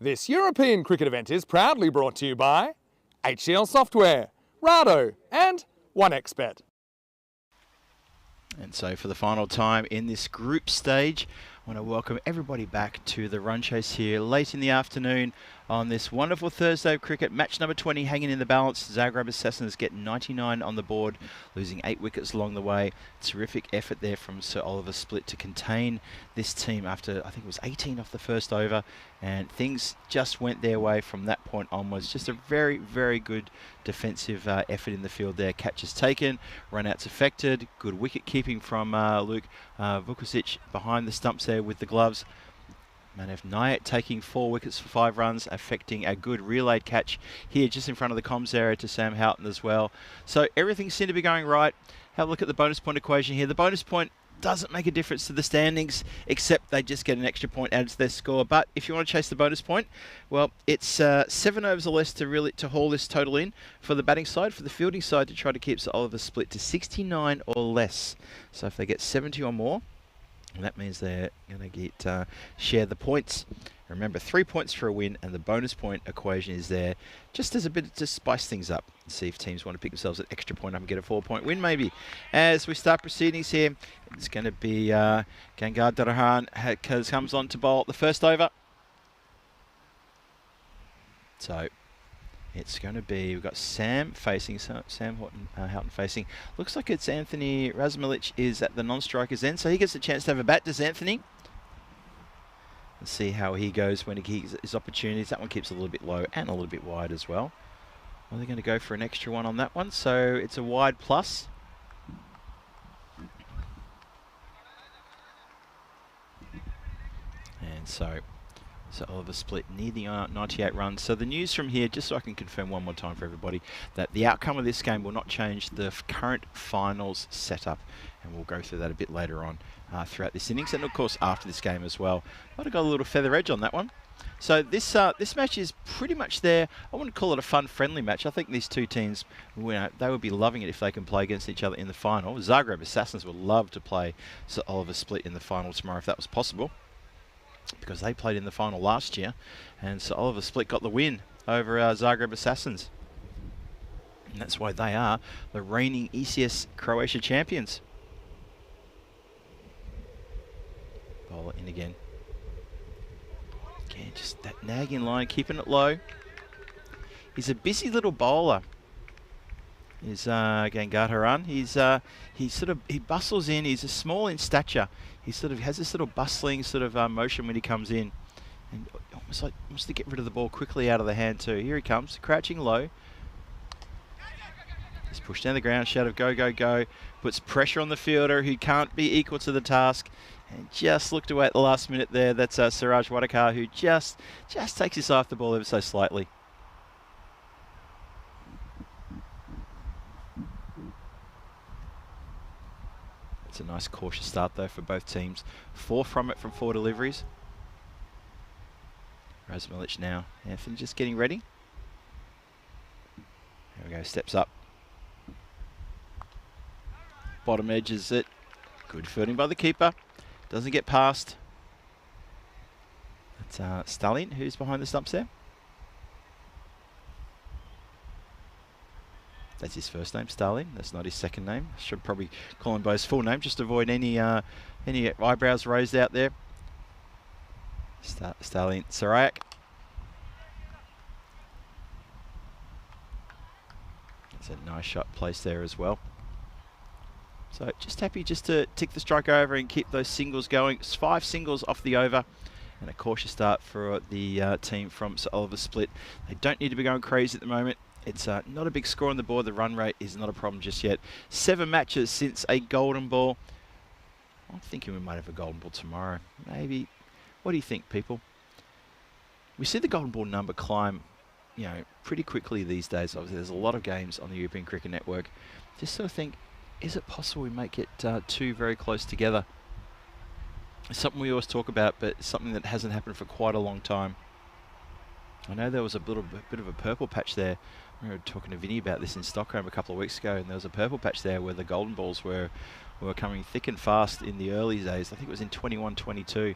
This European cricket event is proudly brought to you by HCL Software, Rado and 1xBet. And so for the final time in this group stage, I want to welcome everybody back to the run chase here late in the afternoon on this wonderful Thursday of cricket. Match number 20 hanging in the balance. Zagreb Assassins get 99 on the board, losing 8 wickets along the way. Terrific effort there from Sir Oliver Split to contain this team after, I think it was 18 off the first over, and things just went their way from that point onwards. Just a very, very good defensive effort in the field there. Catches taken, run-outs affected, good wicket keeping from Luke Vukusic behind the stumps there with the gloves. Manav Nayak taking 4 wickets for 5 runs, affecting a good relayed catch here just in front of the comms area to Sam Houghton as well. So everything seemed to be going right. Have a look at the bonus point equation here. The bonus point doesn't make a difference to the standings, except they just get an extra point added to their score. But if you want to chase the bonus point, well, it's 7 overs or less to haul this total in for the batting side. For the fielding side, to try to keep Sir Oliver Split to 69 or less. So if they get 70 or more, that means they're going to get share the points. Remember, 3 points for a win, and the bonus point equation is there just as a bit to spice things up and see if teams want to pick themselves an extra point up and get a 4-point win maybe. As we start proceedings here, it's going to be Gangar Darahan comes on to bowl the first over. So it's going to be, we've got Sam facing, Sam Houghton facing. Looks like it's Anthony Razmilic is at the non-striker's end, so he gets a chance to have a bat. Does Anthony? Let's see how he goes when he gets his opportunities. That one keeps a little bit low and a little bit wide as well. Are they going to go for an extra one on that one? So it's a wide plus. And so Oliver Split near the 98 runs. So the news from here, just so I can confirm one more time for everybody, that the outcome of this game will not change the current finals setup. And we'll go through that a bit later on throughout this innings, and of course after this game as well. Might have got a little feather edge on that one. So this match is pretty much there. I wouldn't call it a fun, friendly match. I think these two teams, they would be loving it if they can play against each other in the final. Zagreb Assassins would love to play Sir Oliver Split in the final tomorrow if that was possible, because they played in the final last year, and Sir Oliver Split got the win over Zagreb Assassins. And that's why they are the reigning ECS Croatia champions. Bowler in again. Again, just that nagging line, keeping it low. He's a busy little bowler. Is Gangadharan. He bustles in. He's small in stature. He sort of has this little bustling sort of motion when he comes in, and almost to get rid of the ball quickly out of the hand too. Here he comes, crouching low. Just pushed down the ground, shout of go, go, go. Puts pressure on the fielder who can't be equal to the task, and just looked away at the last minute there. That's Siraj Wadakar, who just takes his eye off the ball ever so slightly. It's a nice cautious start though for both teams. 4 from it from 4 deliveries. Razmilic now. Anthony just getting ready. There we go, steps up. Bottom edge is it. Good fielding by the keeper. Doesn't get past. That's Stalin, who's behind the stumps there. That's his first name, Stalin. That's not his second name. Should probably call him by his full name, just to avoid any eyebrows raised out there. Stalin Sarayak. That's a nice shot placed there as well. So just happy just to tick the strike over and keep those singles going. It's 5 singles off the over, and a cautious start for the team from Sir Oliver Split. They don't need to be going crazy at the moment. It's not a big score on the board. The run rate is not a problem just yet. 7 matches since a golden ball. I'm thinking we might have a golden ball tomorrow. Maybe. What do you think, people? We see the golden ball number climb, pretty quickly these days. Obviously, there's a lot of games on the European Cricket Network. Just sort of think, is it possible we make it 2 very close together? It's something we always talk about, but it's something that hasn't happened for quite a long time. I know there was a bit of a purple patch there. We were talking to Vinny about this in Stockholm a couple of weeks ago, and there was a purple patch there where the golden balls were coming thick and fast in the early days. I think it was in 21-22.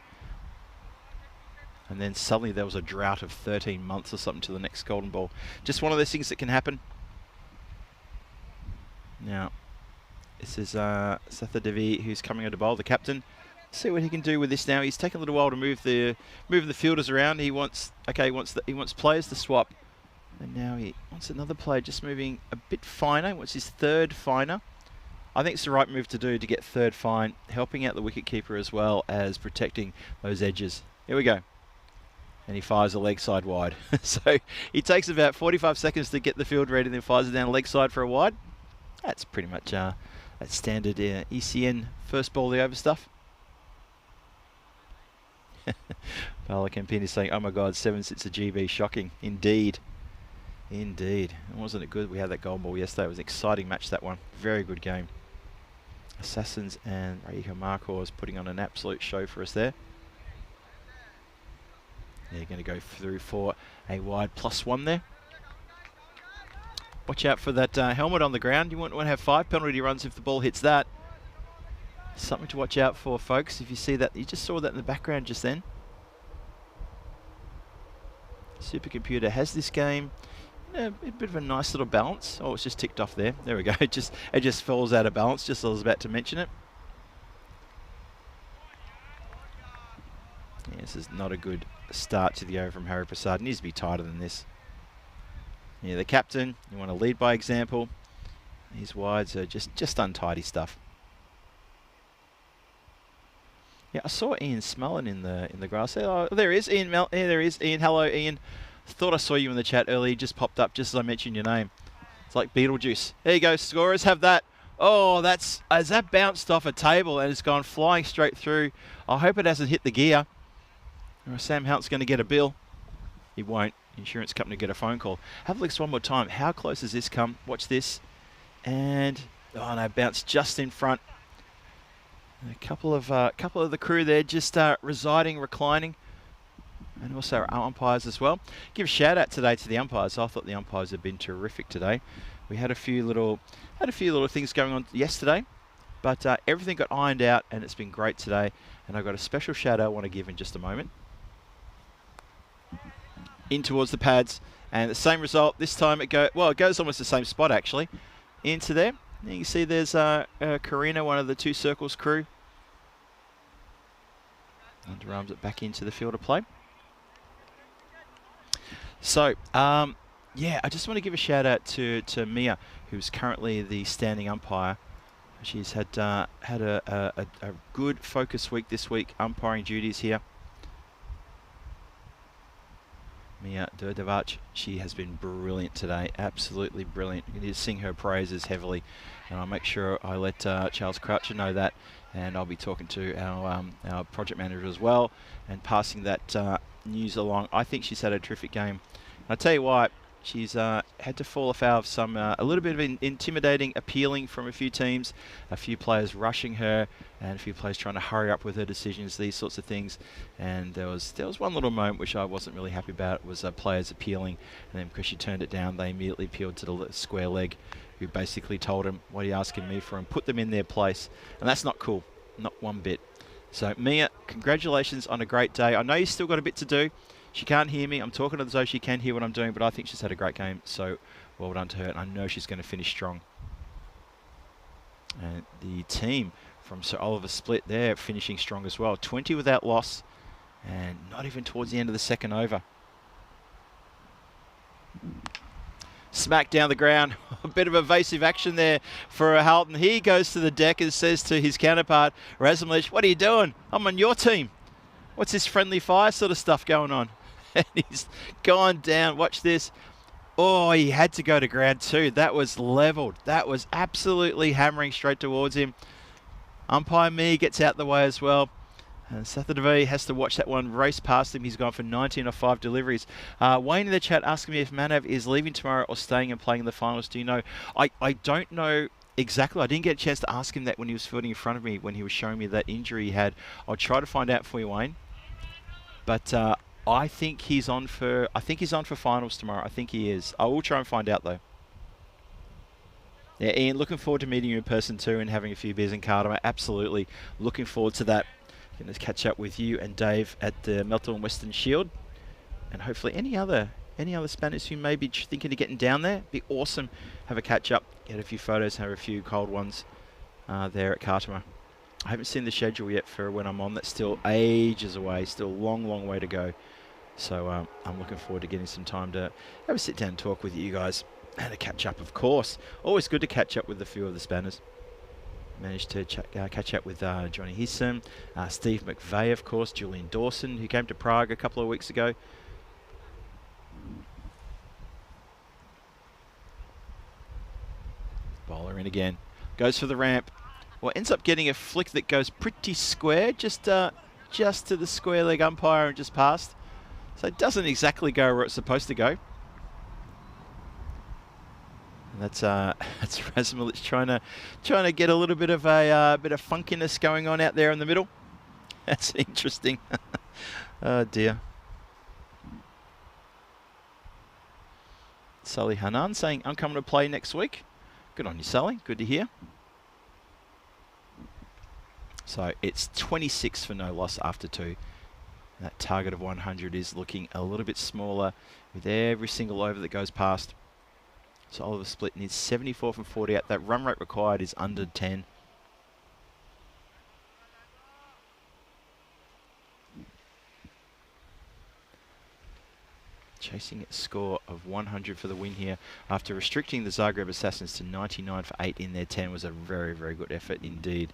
and then suddenly there was a drought of 13 months or something to the next golden ball. Just one of those things that can happen. Now, this is Satha Devi who's coming on to bowl, the captain. See what he can do with this now. He's taken a little while to move the fielders around. He wants players to swap, and now he wants another player just moving a bit finer. He wants his third finer. I think it's the right move to do to get third fine, helping out the wicketkeeper as well as protecting those edges. Here we go. And he fires a leg side wide. So he takes about 45 seconds to get the field ready, and then fires it down leg side for a wide. That's pretty much that standard ECN first ball the over stuff. Paolo Campini saying, oh my God, 7 sits of GB, shocking. Indeed. Indeed. Wasn't it good? We had that gold ball yesterday. It was an exciting match, that one. Very good game. Assassins and Raika Marcos putting on an absolute show for us there. They're going to go through for a wide +1 there. Watch out for that helmet on the ground. You wouldn't want to have 5 penalty runs if the ball hits that. Something to watch out for, folks. If you see that, you just saw that in the background just then. Supercomputer has this game a bit of a nice little balance. Oh, it's just ticked off there. There we go. It just falls out of balance, just as I was about to mention it. Yeah, this is not a good start to the over from Harry Prasad. It needs to be tighter than this. Yeah, the captain, you want to lead by example. These wides are just untidy stuff. Yeah, I saw Ian Smullen in the grass there. Oh, there is Ian. There is Ian. Hello, Ian. Thought I saw you in the chat earlier. Just popped up just as I mentioned your name. It's like Beetlejuice. There you go. Scorers have that. Oh, as that bounced off a table and it's gone flying straight through. I hope it hasn't hit the gear. Or Sam Hunt's going to get a bill. He won't. Insurance company get a phone call. Have a look one more time. How close has this come? Watch this. And oh no, bounced just in front. And a couple of the crew there just residing, reclining, and also our umpires as well. Give a shout out today to the umpires. I thought the umpires have been terrific today. We had a few little things going on yesterday, but everything got ironed out, and it's been great today. And I've got a special shout out I want to give in just a moment. In towards the pads, and the same result this time. It goes almost the same spot actually. Into there. You can see there's Karina, one of the 2 circles crew. Underarms it back into the field of play. So, yeah, I just want to give a shout out to Mia, who's currently the standing umpire. She's had a good focus week this week, umpiring duties here. Mia Durdavac, she has been brilliant today, absolutely brilliant. You need to sing her praises heavily, and I'll make sure I let Charles Croucher know that, and I'll be talking to our project manager as well, and passing that news along. I think she's had a terrific game. And I'll tell you why, she's had to fall afoul of some a little bit of intimidating appealing from a few teams, a few players rushing her, and a few players trying to hurry up with her decisions, these sorts of things. And there was one little moment which I wasn't really happy about. It was players appealing, and then because she turned it down, they immediately appealed to the square leg, who basically told him, what are you asking me for, and put them in their place. And that's not cool, not one bit. So Mia, congratulations on a great day. I know you've still got a bit to do. She can't hear me. I'm talking to her as though she can hear what I'm doing, but I think she's had a great game, so well done to her, and I know she's going to finish strong. And the team from Sir Oliver Split there finishing strong as well. 20 without loss, and not even towards the end of the second over. Smack down the ground. A bit of evasive action there for Halton. He goes to the deck and says to his counterpart, Razumlich, what are you doing? I'm on your team. What's this friendly fire sort of stuff going on? And he's gone down. Watch this. Oh, he had to go to ground too. That was leveled. That was absolutely hammering straight towards him. Umpire Me gets out the way as well. And Sathadevi has to watch that one race past him. He's gone for 19 of 5 deliveries. Wayne in the chat asking me if Manav is leaving tomorrow or staying and playing in the finals. Do you know? I don't know exactly. I didn't get a chance to ask him that when he was fielding in front of me, when he was showing me that injury he had. I'll try to find out for you, Wayne. But I think he's on for finals tomorrow. I think he is. I will try and find out though. Yeah, Ian, looking forward to meeting you in person too and having a few beers in Cardiff. Absolutely looking forward to that. Going to catch up with you and Dave at the Melbourne Western Shield, and hopefully any other Spanners who may be thinking of getting down there. Be awesome. Have a catch up, get a few photos, have a few cold ones there at Katoomba. I haven't seen the schedule yet for when I'm on. That's still ages away. Still a long way to go. So I'm looking forward to getting some time to have a sit down and talk with you guys and a catch up, of course. Always good to catch up with a few of the Spanners. Managed to catch up with Johnny Hisson, Steve McVeigh, of course, Julian Dawson, who came to Prague a couple of weeks ago. Bowler in again. Goes for the ramp. Well, ends up getting a flick that goes pretty square, just to the square leg umpire and just past. So it doesn't exactly go where it's supposed to go. And that's Razmilic trying to get a little bit of funkiness going on out there in the middle. That's interesting. Oh dear. Sully Hanan saying, I'm coming to play next week. Good on you, Sully. Good to hear. So it's 26 for no loss after 2. That target of 100 is looking a little bit smaller with every single over that goes past. So Oliver Split needs 74 from 48. That run rate required is under 10. Chasing a score of 100 for the win here after restricting the Zagreb Assassins to 99 for 8 in their 10 was a very good effort indeed.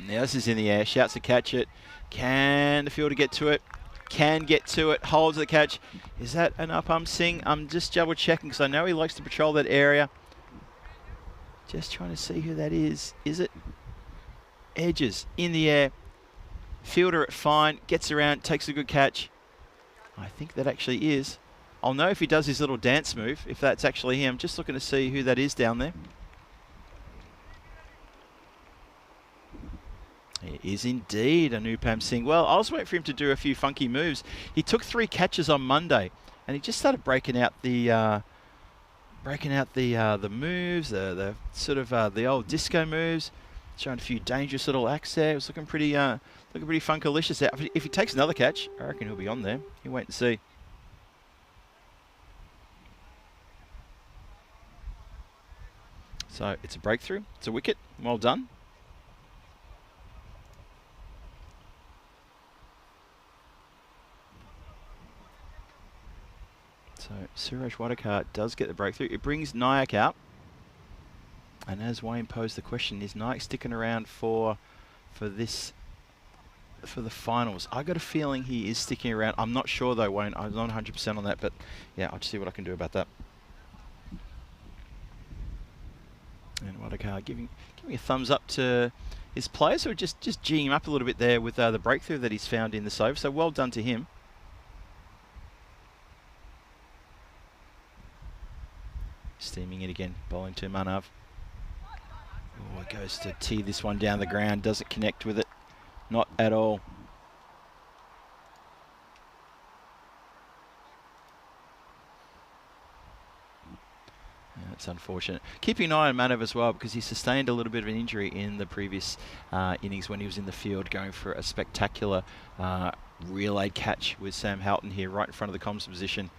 Now this is in the air, shouts to catch it. Can the fielder get to it? Can get to it, holds the catch. Is that an up-arm sing? I'm just double checking because I know he likes to patrol that area. Just trying to see who that is. Is it? Edges in the air. Fielder at fine, gets around, takes a good catch. I think that actually is. I'll know if he does his little dance move, if that's actually him. Just looking to see who that is down there. It is indeed Anupam Singh. Well, I was waiting for him to do a few funky moves. He took 3 catches on Monday, and he just started breaking out the moves, the sort of the old disco moves, showing a few dangerous little acts there. It was looking pretty funkalicious there. If he takes another catch, I reckon he'll be on there. You wait and see. So it's a breakthrough. It's a wicket. Well done. So Suraj Wadekar does get the breakthrough. It brings Nayak out. And as Wayne posed the question, is Nayak sticking around for the finals? I got a feeling he is sticking around. I'm not sure though, Wayne. I'm not 100% on that, but yeah, I'll just see what I can do about that. And Wadekar giving a thumbs up to his players who are just geeing him up a little bit there with the breakthrough that he's found in this over. So well done to him. Steaming it again, bowling to Manav. Oh, it goes to tee this one down the ground. Doesn't connect with it. Not at all. Yeah, that's unfortunate. Keeping an eye on Manav as well because he sustained a little bit of an injury in the previous innings when he was in the field going for a spectacular relay catch with Sam Houghton here right in front of the comms position.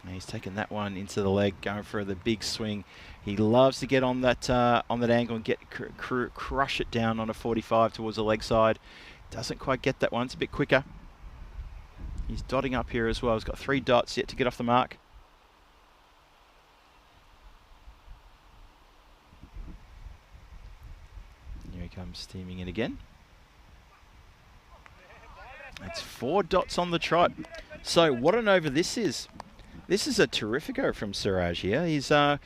And he's taken that one into the leg, going for the big swing. He loves to get on that angle and get crush it down on a 45 towards the leg side. Doesn't quite get that one. It's a bit quicker. He's dotting up here as well. He's got 3 dots yet to get off the mark. Here he comes, steaming in again. It's 4 dots on the trot. So what an over this is. This is a terrific over from Suraj here. He's got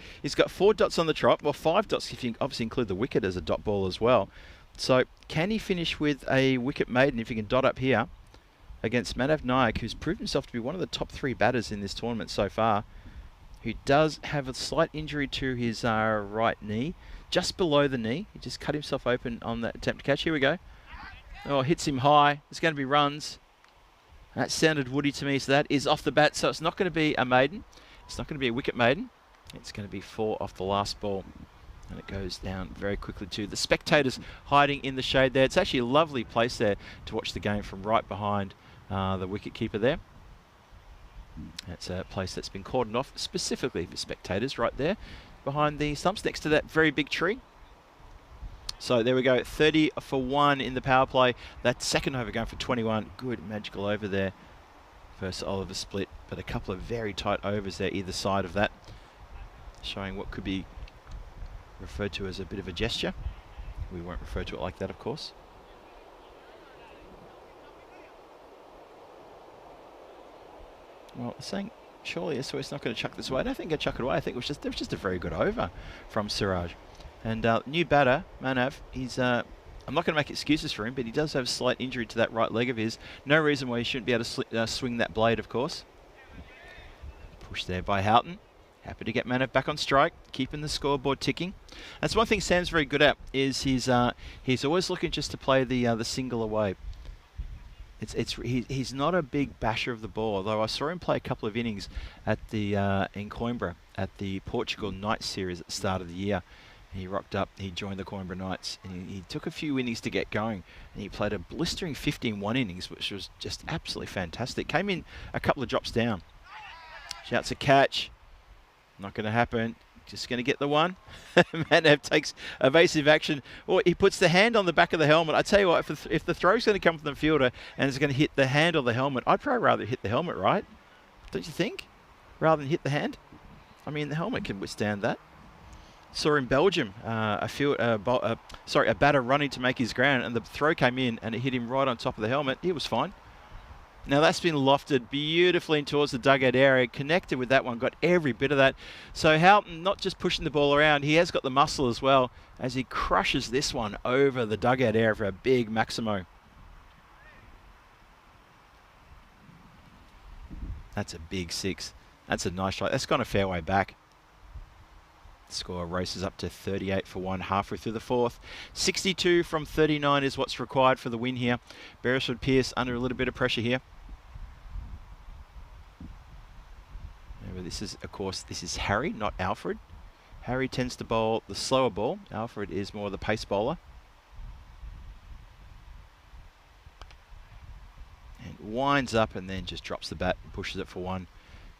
4 dots on the trot. Well, 5 dots if you obviously include the wicket as a dot ball as well. So can he finish with a wicket maiden if he can dot up here against Manav Nayak, who's proved himself to be one of the top 3 batters in this tournament so far, who does have a slight injury to his right knee, just below the knee. He just cut himself open on that attempt to catch. Here we go. Oh, hits him high. There's going to be runs. That sounded woody to me, so that is off the bat, so it's not going to be a maiden. It's not going to be a wicket maiden. It's going to be 4 off the last ball. And it goes down very quickly too. The spectators hiding in the shade there. It's actually a lovely place there to watch the game from right behind the wicket keeper there. It's a place that's been cordoned off specifically for spectators right there behind the stumps next to that very big tree. So there we go, 30 for 1 in the power play. That second over going for 21. Good magical over there versus Oliver Split, but a couple of very tight overs there either side of that, showing what could be referred to as a bit of a gesture. We won't refer to it like that, of course. Well, saying surely SOS not going to chuck this away. I don't think he'll chuck it away. I think it was just a very good over from Siraj. And new batter, Manav, he's I'm not going to make excuses for him, but he does have a slight injury to that right leg of his. No reason why he shouldn't be able to swing that blade, of course. Push there by Houghton. Happy to get Manav back on strike, keeping the scoreboard ticking. That's one thing Sam's very good at, is he's always looking just to play the single away. He's not a big basher of the ball, although I saw him play a couple of innings at the in Coimbra at the Portugal Knights series at the start of the year. He rocked up, he joined the Coimbra Knights, and he took a few innings to get going, and he played a blistering 15-1 innings, which was just absolutely fantastic. Came in a couple of drops down. Shouts a catch. Not going to happen. Just going to get the one. Manav takes evasive action. Or he puts the hand on the back of the helmet. I tell you what, if the throw's going to come from the fielder and it's going to hit the hand or the helmet, I'd probably rather hit the helmet, right? Don't you think? Rather than hit the hand? I mean, the helmet can withstand that. Saw in Belgium a batter running to make his ground, and the throw came in and it hit him right on top of the helmet. He was fine. Now that's been lofted beautifully in towards the dugout area, connected with that one, got every bit of that. So Houghton not just pushing the ball around, he has got the muscle as well as he crushes this one over the dugout area for a big Maximo. That's a big 6. That's a nice shot. That's gone a fair way back. The score races up to 38 for 1 halfway through the 4th. 62 from 39 is what's required for the win here. Beresford Pearce under a little bit of pressure here. Remember, this is, of course, this is Harry, not Alfred. Harry tends to bowl the slower ball. Alfred is more the pace bowler. And winds up and then just drops the bat and pushes it for 1.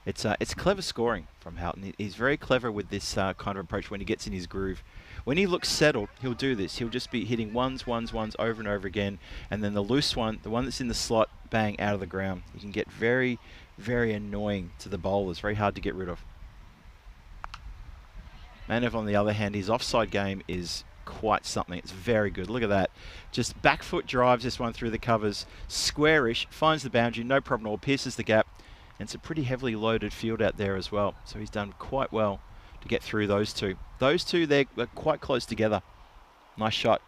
It's clever scoring from Houghton. He's very clever with this kind of approach when he gets in his groove. When he looks settled, he'll do this. He'll just be hitting ones over and over again. And then the loose one, the one that's in the slot, bang, out of the ground. He can get very, very annoying to the bowlers. Very hard to get rid of. Manav, on the other hand, his offside game is quite something. It's very good. Look at that. Just back foot drives this one through the covers. Squarish, finds the boundary, no problem at all, pierces the gap. And it's a pretty heavily loaded field out there as well. So he's done quite well to get through those two. Those two, they're quite close together. Nice shot.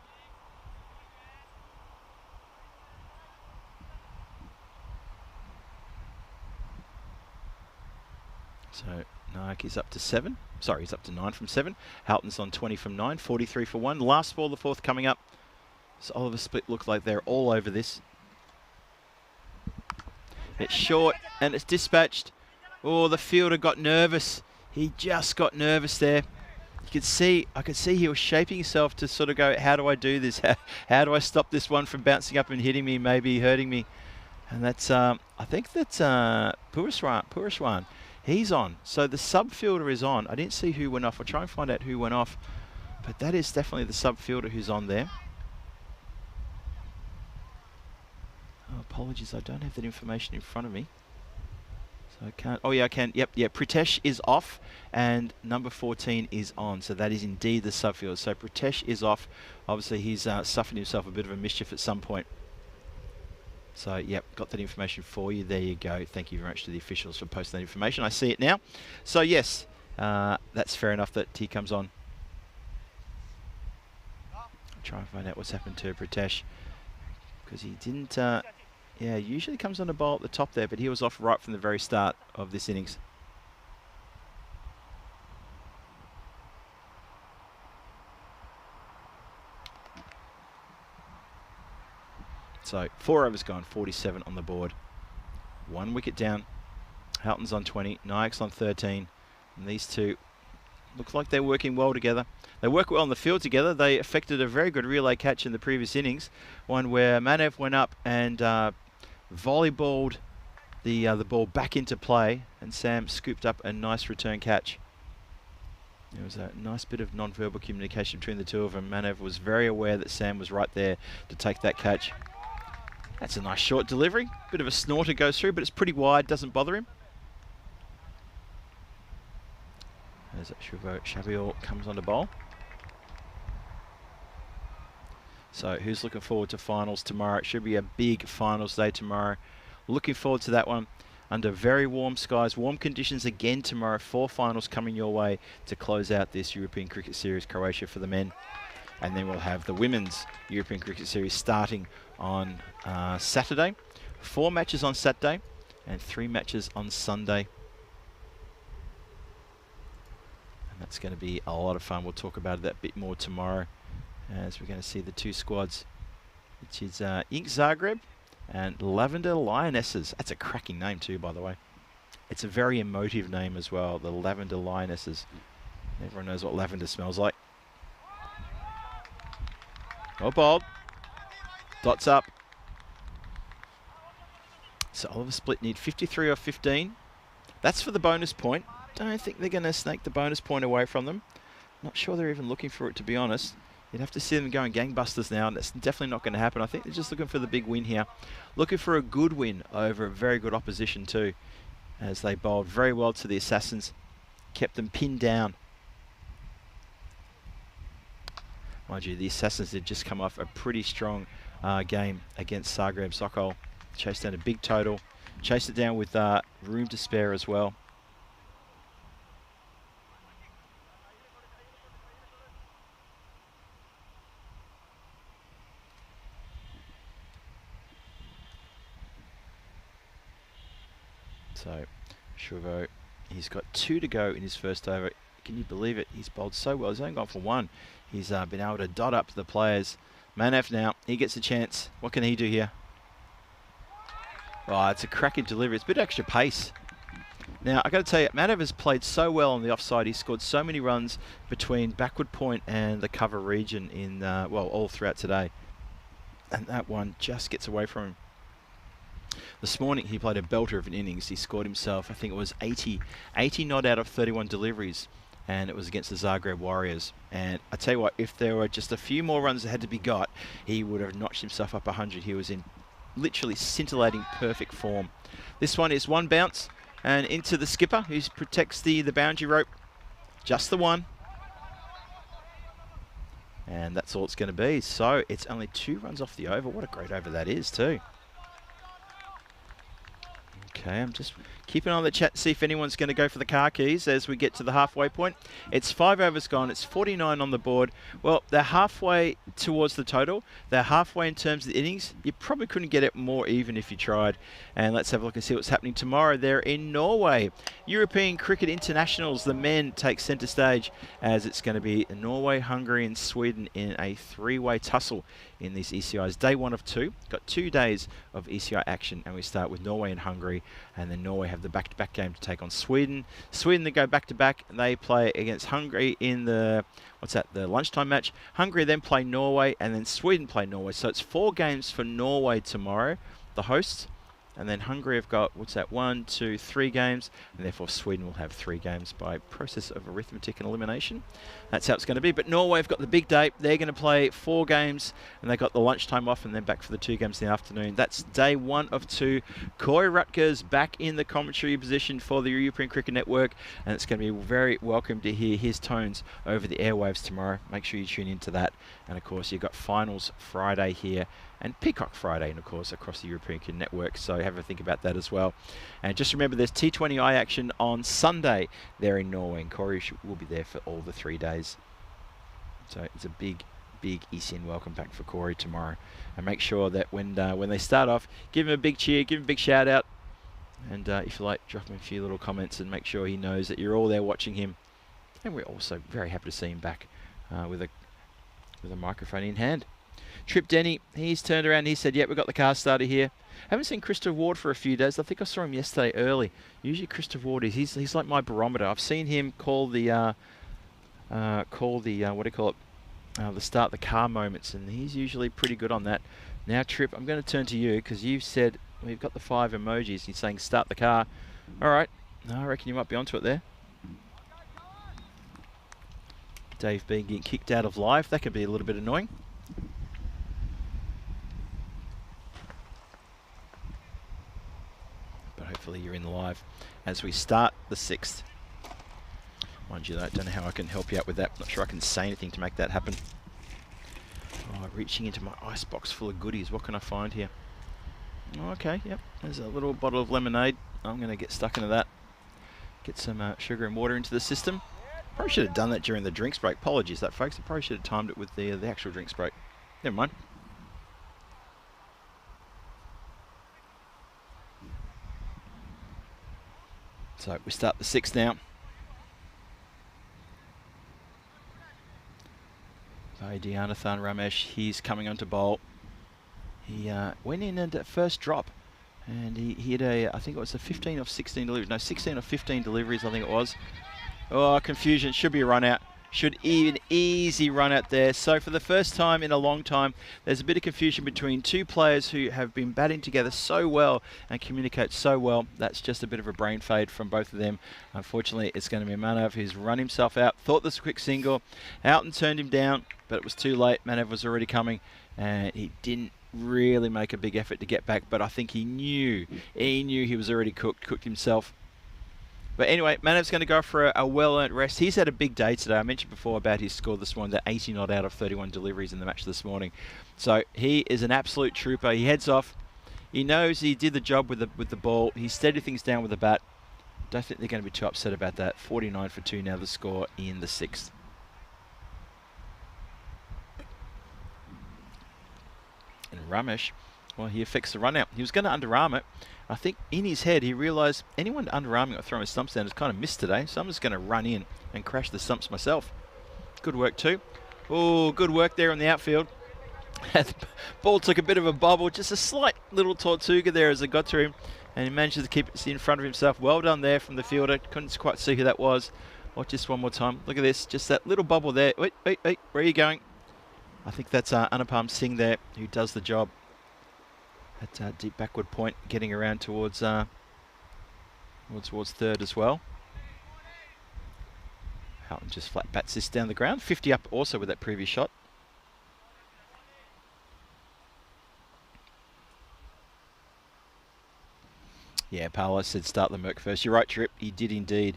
So Nayaki's up to 7. Sorry, he's up to 9 from 7. Houghton's on 20 from 9, 43 for 1. Last ball, the 4th coming up. So Oliver Split look like they're all over this. It's short and it's dispatched. Oh, the fielder got nervous. He just got nervous there. You could see, I could see he was shaping himself to sort of go, how do I do this? How do I stop this one from bouncing up and hitting me, maybe hurting me? And that's, I think that's Puruswan. He's on. So the sub fielder is on. I didn't see who went off. I'll try and find out who went off. But that is definitely the sub fielder who's on there. Oh, apologies, I don't have that information in front of me. So I can't. Oh yeah, I can. Yep. Pritesh is off and number 14 is on. So that is indeed the sub fielder. So Pritesh is off. Obviously he's suffered himself a bit of a mischief at some point. So, yep, got that information for you. There you go. Thank you very much to the officials for posting that information. I see it now. So, yes, that's fair enough that he comes on. I'll try and find out what's happened to Pritesh. Because he didn't, yeah, usually comes on a bowl at the top there, but he was off right from the very start of this innings. So 4 overs gone, 47 on the board. 1 wicket down. Houghton's on 20, Nayak's on 13. And these two look like they're working well together. They work well on the field together. They effected a very good relay catch in the previous innings, one where Manev went up and volleyballed the ball back into play, and Sam scooped up a nice return catch. There was a nice bit of non-verbal communication between the two of them. Manev was very aware that Sam was right there to take that catch. That's a nice short delivery. Bit of a snorter goes through, but it's pretty wide, doesn't bother him. As Shabiel comes on to bowl. So who's looking forward to finals tomorrow? It should be a big finals day tomorrow. Looking forward to that one. Under very warm skies, warm conditions again tomorrow. 4 finals coming your way to close out this European Cricket Series, Croatia for the men. And then we'll have the Women's European Cricket Series starting on Saturday. 4 matches on Saturday and 3 matches on Sunday. And that's going to be a lot of fun. We'll talk about that a bit more tomorrow as we're going to see the 2 squads, which is Ink Zagreb and Lavender Lionesses. That's a cracking name too, by the way. It's a very emotive name as well, the Lavender Lionesses. Everyone knows what lavender smells like. Oh, bowled. Dots up. So Oliver Split need 53 or 15. That's for the bonus point. Don't think they're going to snake the bonus point away from them. Not sure they're even looking for it, to be honest. You'd have to see them going gangbusters now, and that's definitely not going to happen. I think they're just looking for the big win here. Looking for a good win over a very good opposition too, as they bowled very well to the Assassins. Kept them pinned down. Mind you, the Assassins had just come off a pretty strong game against Zagreb Sokol. Chased down a big total. Chased it down with room to spare as well. So, Shuvo, he's got 2 to go in his first over. Can you believe it? He's bowled so well. He's only gone for 1. He's been able to dot up the players. Manev now, he gets a chance. What can he do here? Oh, it's a cracking delivery. It's a bit extra pace. Now, I got to tell you, Manev has played so well on the offside. He's scored so many runs between backward point and the cover region in, well, all throughout today. And that one just gets away from him. This morning he played a belter of an innings. He scored himself, I think it was 80 not out of 31 deliveries, and it was against the Zagreb Warriors. And I tell you what, if there were just a few more runs that had to be got, he would have notched himself up 100. He was in literally scintillating perfect form. This one is 1 bounce and into the skipper, who protects the boundary rope. Just the one. And that's all it's going to be. So it's only 2 runs off the over. What a great over that is too. Okay, I'm just keeping an eye on the chat to see if anyone's going to go for the car keys as we get to the halfway point. It's 5 overs gone. It's 49 on the board. Well, they're halfway towards the total. They're halfway in terms of the innings. You probably couldn't get it more even if you tried. And let's have a look and see what's happening tomorrow. They're in Norway. European Cricket Internationals. The men take centre stage as it's going to be Norway, Hungary and Sweden in a 3-way tussle in these ECIs. Day 1 of 2. Got 2 days of ECI action, and we start with Norway and Hungary, and then Norway have the back-to-back game to take on Sweden. Sweden, they go back-to-back. They play against Hungary in the, the lunchtime match. Hungary then play Norway, and then Sweden play Norway. So it's 4 games for Norway tomorrow, the hosts. And then Hungary have got, 1, 2, 3 games, and therefore Sweden will have 3 games by process of arithmetic and elimination. That's how it's going to be. But Norway have got the big date. They're going to play 4 games, and they've got the lunchtime off, and then back for the 2 games in the afternoon. That's day 1 of 2. Corey Rutgers back in the commentary position for the European Cricket Network, and it's going to be very welcome to hear his tones over the airwaves tomorrow. Make sure you tune into that. And of course, you've got finals Friday here, and Peacock Friday, and of course across the European Cricket Network, so have a think about that as well. And just remember, there's T20I action on Sunday there in Norway, and Corey will be there for all the 3 days. So it's a big ECN welcome back for Corey tomorrow. And make sure that when they start off, give him a big cheer, give him a big shout out, and if you like, drop him a few little comments and make sure he knows that you're all there watching him. And we're also very happy to see him back with a microphone in hand. Trip Denny, he's turned around. He said, "Yep, we've got the car started here." Haven't seen Christopher Ward for a few days. I think I saw him yesterday early. Usually Christopher Ward he's like my barometer. I've seen him call the what do you call it? The start the car moments, and he's usually pretty good on that. Now, Trip, I'm going to turn to you because you've said we've got the 5 emojis. He's saying start the car. All right. No, I reckon you might be onto it there. Dave being getting kicked out of live. That could be a little bit annoying. But hopefully you're in live as we start the 6th. Mind you, I don't know how I can help you out with that. Not sure I can say anything to make that happen. Oh, reaching into my icebox full of goodies. What can I find here? Oh, okay, yep. There's a little bottle of lemonade. I'm going to get stuck into that. Get some sugar and water into the system. Probably should have done that during the drinks break. Apologies that, folks. I probably should have timed it with the actual drinks break. Never mind. So we start the 6th now. Dianathan Ramesh, he's coming on to bowl. He went in at that first drop, and he had I think it was a 15 of 16 deliveries. No, 16 of 15 deliveries, I think it was. Oh, confusion. Should be a run out. Should even easy run out there. So for the first time in a long time, there's a bit of confusion between two players who have been batting together so well and communicate so well. That's just a bit of a brain fade from both of them. Unfortunately, it's going to be Manav who's run himself out. Thought this was a quick single. Out and turned him down, but it was too late. Manav was already coming, and he didn't really make a big effort to get back, but I think he knew he was already cooked himself. But anyway, Manav's going to go for a well-earned rest. He's had a big day today. I mentioned before about his score this morning, that 80 not out of 31 deliveries in the match this morning. So he is an absolute trooper. He heads off. He knows he did the job with the ball. He steadied things down with the bat. Don't think they're going to be too upset about that. 49 for 2 now the score in the 6th. And Ramesh, well, he affects the run out. He was going to underarm it. I think in his head he realised anyone underarming or throwing his stumps down has kind of missed today, so I'm just going to run in and crash the stumps myself. Good work too. Oh, good work there on the outfield. The ball took a bit of a bobble, just a slight little tortuga there as it got to him, and he managed to keep it in front of himself. Well done there from the fielder. Couldn't quite see who that was. Watch this one more time. Look at this, just that little bobble there. Wait, where are you going? I think that's Anupam Singh there who does the job. At deep backward point, getting around towards third as well. Houghton just flat bats this down the ground. 50 up also with that previous shot. Yeah, Paolo said start the Merc first. You're right, Trip. He did indeed.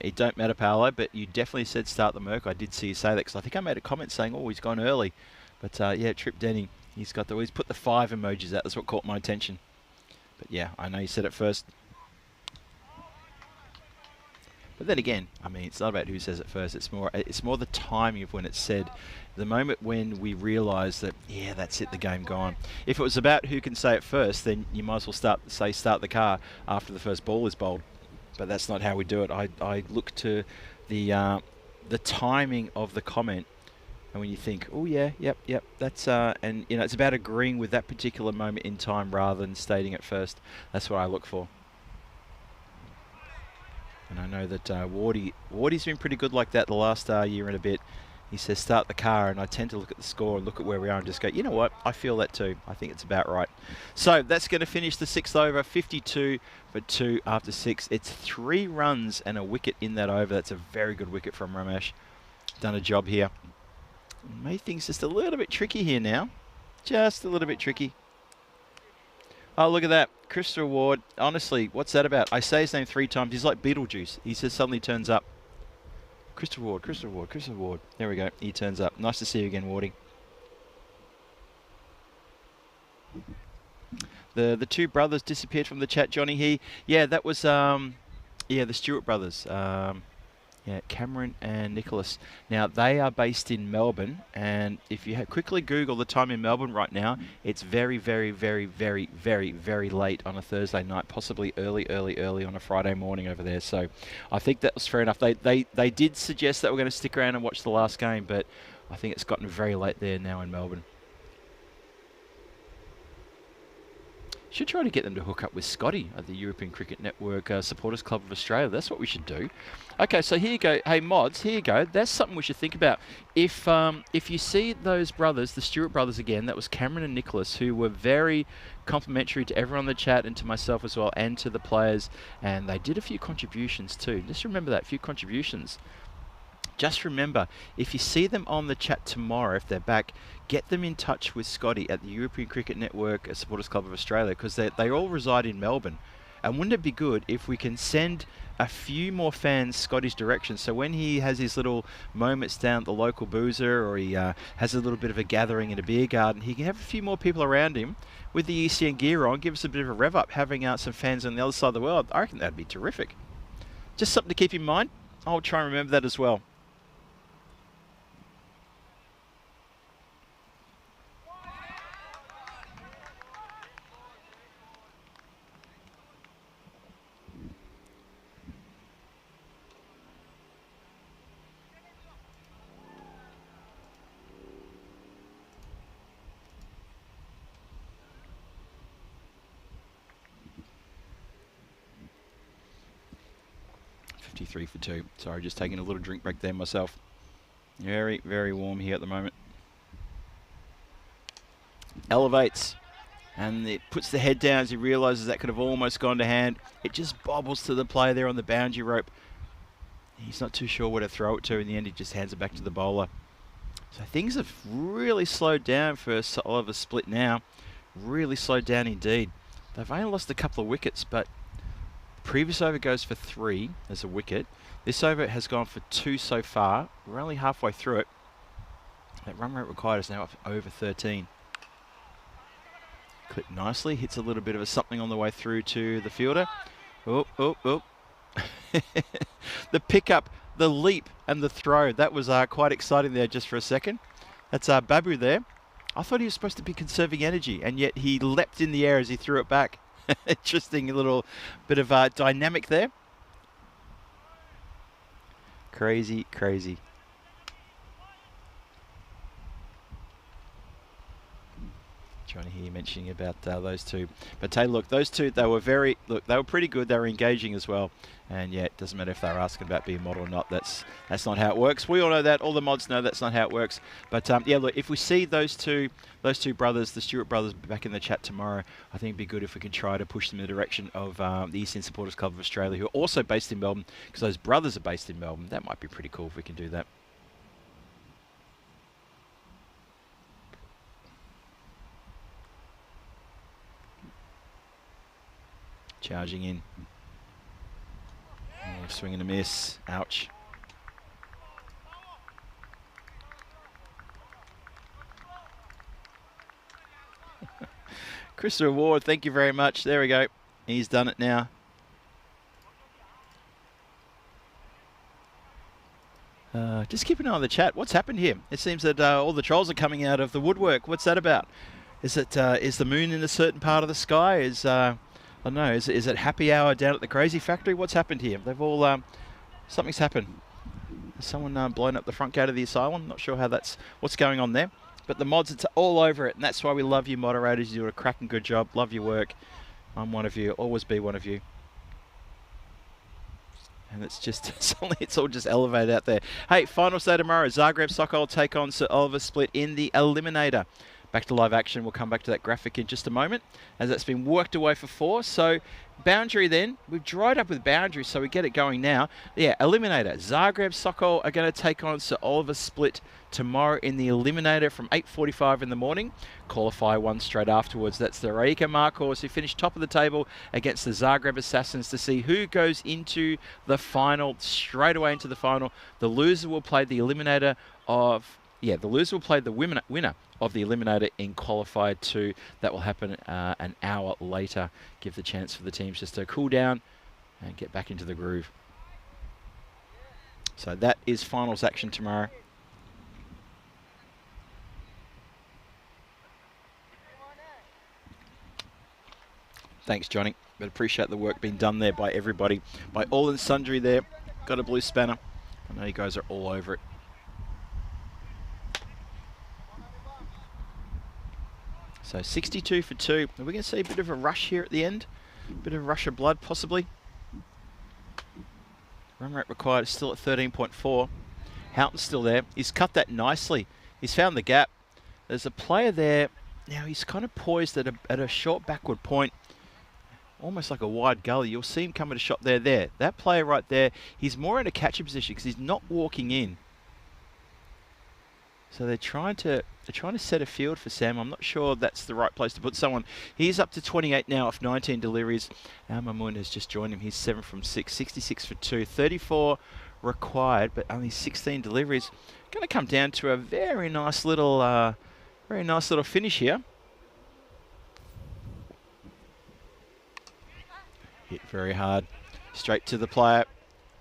It don't matter, Paolo, but you definitely said start the Merc. I did see you say that because I think I made a comment saying, oh, he's gone early. But yeah, Trip Denny. He's put the 5 emojis out. That's what caught my attention. But yeah, I know you said it first. But then again, I mean, it's not about who says it first. It's more the timing of when it's said. The moment when we realise that, yeah, that's it, the game gone. If it was about who can say it first, then you might as well start the car after the first ball is bowled. But that's not how we do it. I look to the timing of the comment. And when you think, oh yeah, yep, that's and you know, it's about agreeing with that particular moment in time rather than stating it first. That's what I look for. And I know that Wardy's been pretty good like that the last year and a bit. He says start the car, and I tend to look at the score and look at where we are and just go, you know what, I feel that too. I think it's about right. So that's going to finish the 6th over, 52 for 2 after 6. It's 3 runs and a wicket in that over. That's a very good wicket from Ramesh. Done a job here. Made things just a little bit tricky here now. Just a little bit tricky. Oh, look at that. Christopher Ward. Honestly, what's that about? I say his name 3 times. He's like Beetlejuice. He just suddenly turns up. Christopher Ward, Christopher Ward, Christopher Ward. There we go. He turns up. Nice to see you again, Wardy. The 2 brothers disappeared from the chat, Johnny. Yeah, that was the Stewart brothers. Yeah, Cameron and Nicholas. Now, they are based in Melbourne, and if you quickly Google the time in Melbourne right now, it's very, very, very, very, very, very late on a Thursday night, possibly early on a Friday morning over there. So I think that was fair enough. They did suggest that we're going to stick around and watch the last game, but I think it's gotten very late there now in Melbourne. Should try to get them to hook up with Scotty at the European Cricket Network Supporters Club of Australia. That's what we should do. Okay, so here you go. Hey, mods, here you go. That's something we should think about. If you see those brothers, the Stewart brothers again, that was Cameron and Nicholas, who were very complimentary to everyone in the chat and to myself as well and to the players. And they did a few contributions too. Just remember that, a few contributions. Just remember, if you see them on the chat tomorrow, if they're back, get them in touch with Scotty at the European Cricket Network Supporters Club of Australia, because they all reside in Melbourne. And wouldn't it be good if we can send a few more fans Scotty's direction, so when he has his little moments down at the local boozer, or he has a little bit of a gathering in a beer garden, he can have a few more people around him with the ECN gear on, give us a bit of a rev up, having some fans on the other side of the world. I reckon that'd be terrific. Just something to keep in mind. I'll try and remember that as well. For 2. Sorry, just taking a little drink break there myself. Very, very warm here at the moment. Elevates, and it puts the head down as he realises that could have almost gone to hand. It just bobbles to the player there on the boundary rope. He's not too sure where to throw it to. In the end, he just hands it back to the bowler. So things have really slowed down for Oliver Split now. Really slowed down indeed. They've only lost a couple of wickets, but previous over goes for 3 as a wicket. This over has gone for 2 so far. We're only halfway through it. That run rate required is now up over 13. Clipped nicely. Hits a little bit of a something on the way through to the fielder. Oh, oh, oh. The pickup, the leap and the throw. That was quite exciting there just for a second. That's Babu there. I thought he was supposed to be conserving energy, and yet he leapt in the air as he threw it back. Interesting little bit of dynamic there. Crazy, crazy. Trying to hear you mentioning about those two. But hey, look, those two, they were pretty good. They were engaging as well. And yeah, it doesn't matter if they're asking about being mod or not. That's not how it works. We all know that. All the mods know that's not how it works. But yeah, look, if we see those two brothers, the Stewart brothers, back in the chat tomorrow, I think it'd be good if we can try to push them in the direction of the Eastern Supporters Club of Australia, who are also based in Melbourne, because those brothers are based in Melbourne. That might be pretty cool if we can do that. Charging in. Oh, swing and a miss. Ouch. Christopher Ward, thank you very much. There we go. He's done it now. Just keep an eye on the chat. What's happened here? It seems that all the trolls are coming out of the woodwork. What's that about? Is the moon in a certain part of the sky? I don't know, is it happy hour down at the Crazy Factory? What's happened here? They've all, something's happened. Has someone blown up the front gate of the asylum? Not sure what's going on there. But the mods, it's all over it, and that's why we love you moderators. You do a cracking good job. Love your work. I'm one of you, always be one of you. And it's just, suddenly it's all just elevated out there. Hey, final say tomorrow, Zagreb Sokol take on Sir Oliver Split in the Eliminator. Back to live action. We'll come back to that graphic in just a moment, as that's been worked away for 4. So boundary then. We've dried up with boundary, so we get it going now. Yeah, Eliminator. Zagreb Sokol are going to take on Sir Oliver Split tomorrow in the Eliminator from 8:45 in the morning. Qualify one straight afterwards. That's the Rijeka Marcos, who finished top of the table against the Zagreb Assassins, to see who goes into the final, straight away into the final. The loser will play the Eliminator of... Yeah, the loser will play the winner of the Eliminator in Qualifier 2. That will happen an hour later. Give the chance for the teams just to cool down and get back into the groove. So that is finals action tomorrow. Thanks, Johnny. But appreciate the work being done there by everybody, by all and sundry there. Got a blue spanner. I know you guys are all over it. So 62 for 2. Are we going to see a bit of a rush here at the end? A bit of a rush of blood, possibly. Run rate required is still at 13.4. Houghton's still there. He's cut that nicely. He's found the gap. There's a player there. Now he's kind of poised at a short backward point, almost like a wide gully. You'll see him come at a shot there. That player right there, he's more in a catcher position because he's not walking in. So they're trying to set a field for Sam. I'm not sure that's the right place to put someone. He's up to 28 now off 19 deliveries. Al Mamoun has just joined him. He's 7 from 6, 66 for 2, 34 required, but only 16 deliveries. Going to come down to a very nice little finish here. Hit very hard, straight to the player.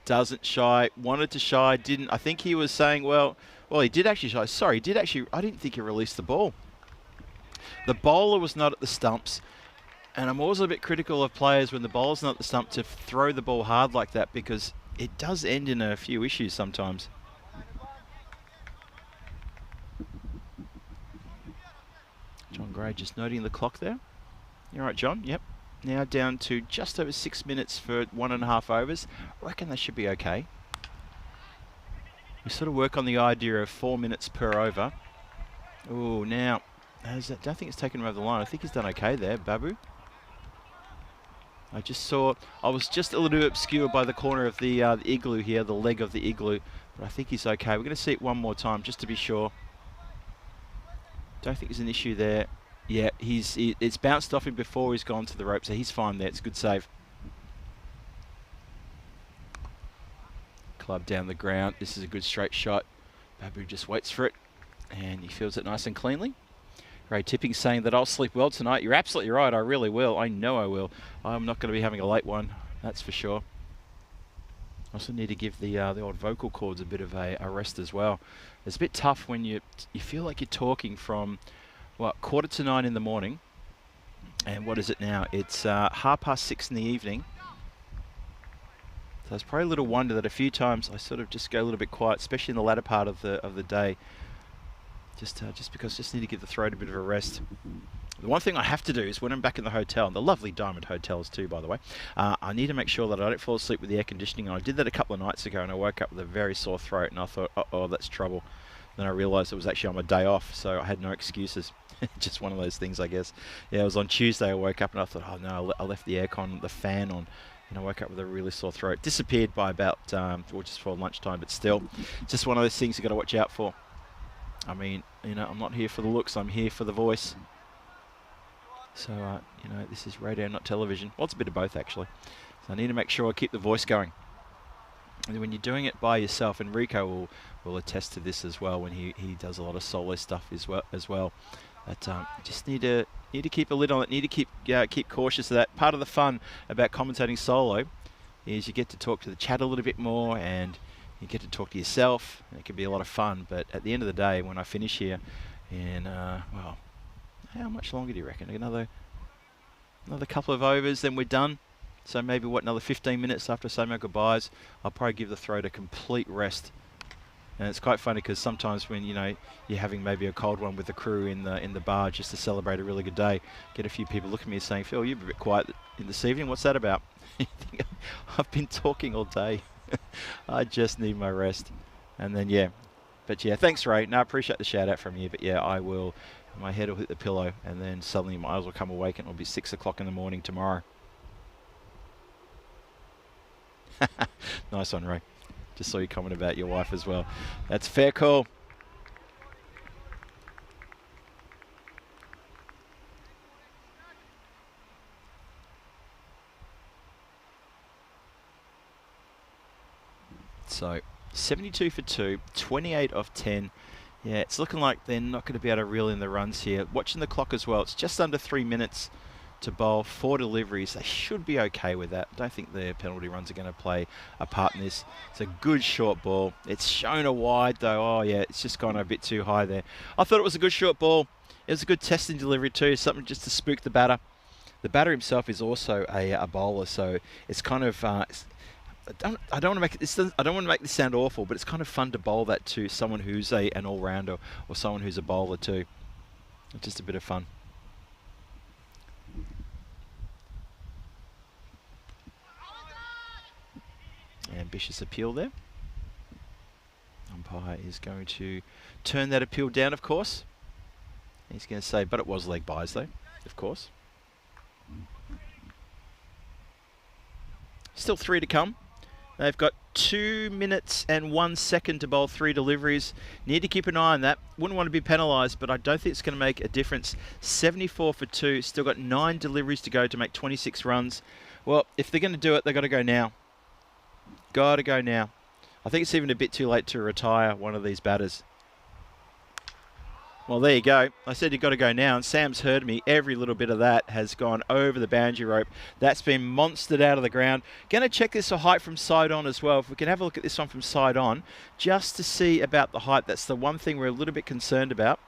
Doesn't shy. Wanted to shy. Didn't. I think he was saying, well, he did actually shy. Sorry, he did actually. I didn't think he released the ball. The bowler was not at the stumps. And I'm always a bit critical of players when the bowler's not at the stump to throw the ball hard like that, because it does end in a few issues sometimes. John Gray just noting the clock there. You all right, John? Yep. Now down to just over 6 minutes for 1.5 overs. I reckon that should be okay. We sort of work on the idea of 4 minutes per over. Oh, now, I don't think it's taken him over the line. I think he's done okay there, Babu. I was just a little bit obscured by the corner of the igloo here, the leg of the igloo. But I think he's okay. We're going to see it one more time just to be sure. Don't think there's an issue there. Yeah, it's bounced off him before he's gone to the rope, so he's fine there. It's a good save. Club down the ground. This is a good straight shot. Babu just waits for it, and he feels it nice and cleanly. Ray Tipping saying that I'll sleep well tonight. You're absolutely right. I really will. I know I will. I'm not going to be having a late one. That's for sure. I also need to give the old vocal cords a bit of a rest as well. It's a bit tough when you feel like you're talking from, what, 8:45 in the morning. And what is it now? It's 6:30 in the evening. So it's probably a little wonder that a few times I sort of just go a little bit quiet, especially in the latter part of the day. Just because I just need to give the throat a bit of a rest. The one thing I have to do is when I'm back in the hotel, and the lovely Diamond Hotels too, by the way, I need to make sure that I don't fall asleep with the air conditioning. And I did that a couple of nights ago, and I woke up with a very sore throat, and I thought, uh-oh, that's trouble. Then I realised it was actually on my day off, so I had no excuses. Just one of those things, I guess. Yeah, it was on Tuesday I woke up, and I thought, oh no, I left the aircon, the fan on, and I woke up with a really sore throat. Disappeared by about, or just before lunchtime, but still, just one of those things you got to watch out for. I mean, I'm not here for the looks, I'm here for the voice. So, this is radio, not television. Well, it's a bit of both, actually. So I need to make sure I keep the voice going. And when you're doing it by yourself, and Rico will attest to this as well when he does a lot of solo stuff as well. But just need to keep a lid on it. Need to keep cautious of that. Part of the fun about commentating solo is you get to talk to the chat a little bit more, and you get to talk to yourself. And it can be a lot of fun. But at the end of the day, when I finish here, and well, how much longer do you reckon? Another couple of overs, then we're done. So maybe another 15 minutes after I say my goodbyes, I'll probably give the throat a complete rest. And it's quite funny because sometimes when you're having maybe a cold one with the crew in the bar just to celebrate a really good day, get a few people looking at me saying, "Phil, you're a bit quiet in this evening. What's that about?" I've been talking all day. I just need my rest. And then thanks, Ray. No, I appreciate the shout out from you. But yeah, I will. My head will hit the pillow, and then suddenly my eyes will come awake, and it'll be 6 o'clock in the morning tomorrow. Nice one, Ray. Just saw you comment about your wife as well. That's fair call. So 72 for 2, 28 off 10. Yeah, it's looking like they're not going to be able to reel in the runs here. Watching the clock as well, it's just under 3 minutes to bowl, 4 deliveries. They should be okay with that. I don't think the penalty runs are going to play a part in this. It's a good short ball. It's shown a wide though. Oh yeah, it's just gone a bit too high there. I thought it was a good short ball. It was a good testing delivery too, something just to spook the batter. The batter himself is also a bowler, so it's kind of I don't want to make this sound awful, but it's kind of fun to bowl that to someone who's an all-rounder or someone who's a bowler too. It's just a bit of fun. ambitious appeal there. Umpire is going to turn that appeal down, of course. He's going to say, but it was leg byes though, of course. Still 3 to come. They've got 2 minutes and 1 second to bowl 3 deliveries. Need to keep an eye on that. Wouldn't want to be penalised, but I don't think it's going to make a difference. 74 for 2. Still got 9 deliveries to go to make 26 runs. Well, if they're going to do it, they've got to go now. Got to go now. I think it's even a bit too late to retire one of these batters. Well, there you go. I said you've got to go now, and Sam's heard me. Every little bit of that has gone over the boundary rope. That's been monstered out of the ground. Going to check this height from side on as well. If we can have a look at this one from side on, just to see about the height. That's the one thing we're a little bit concerned about.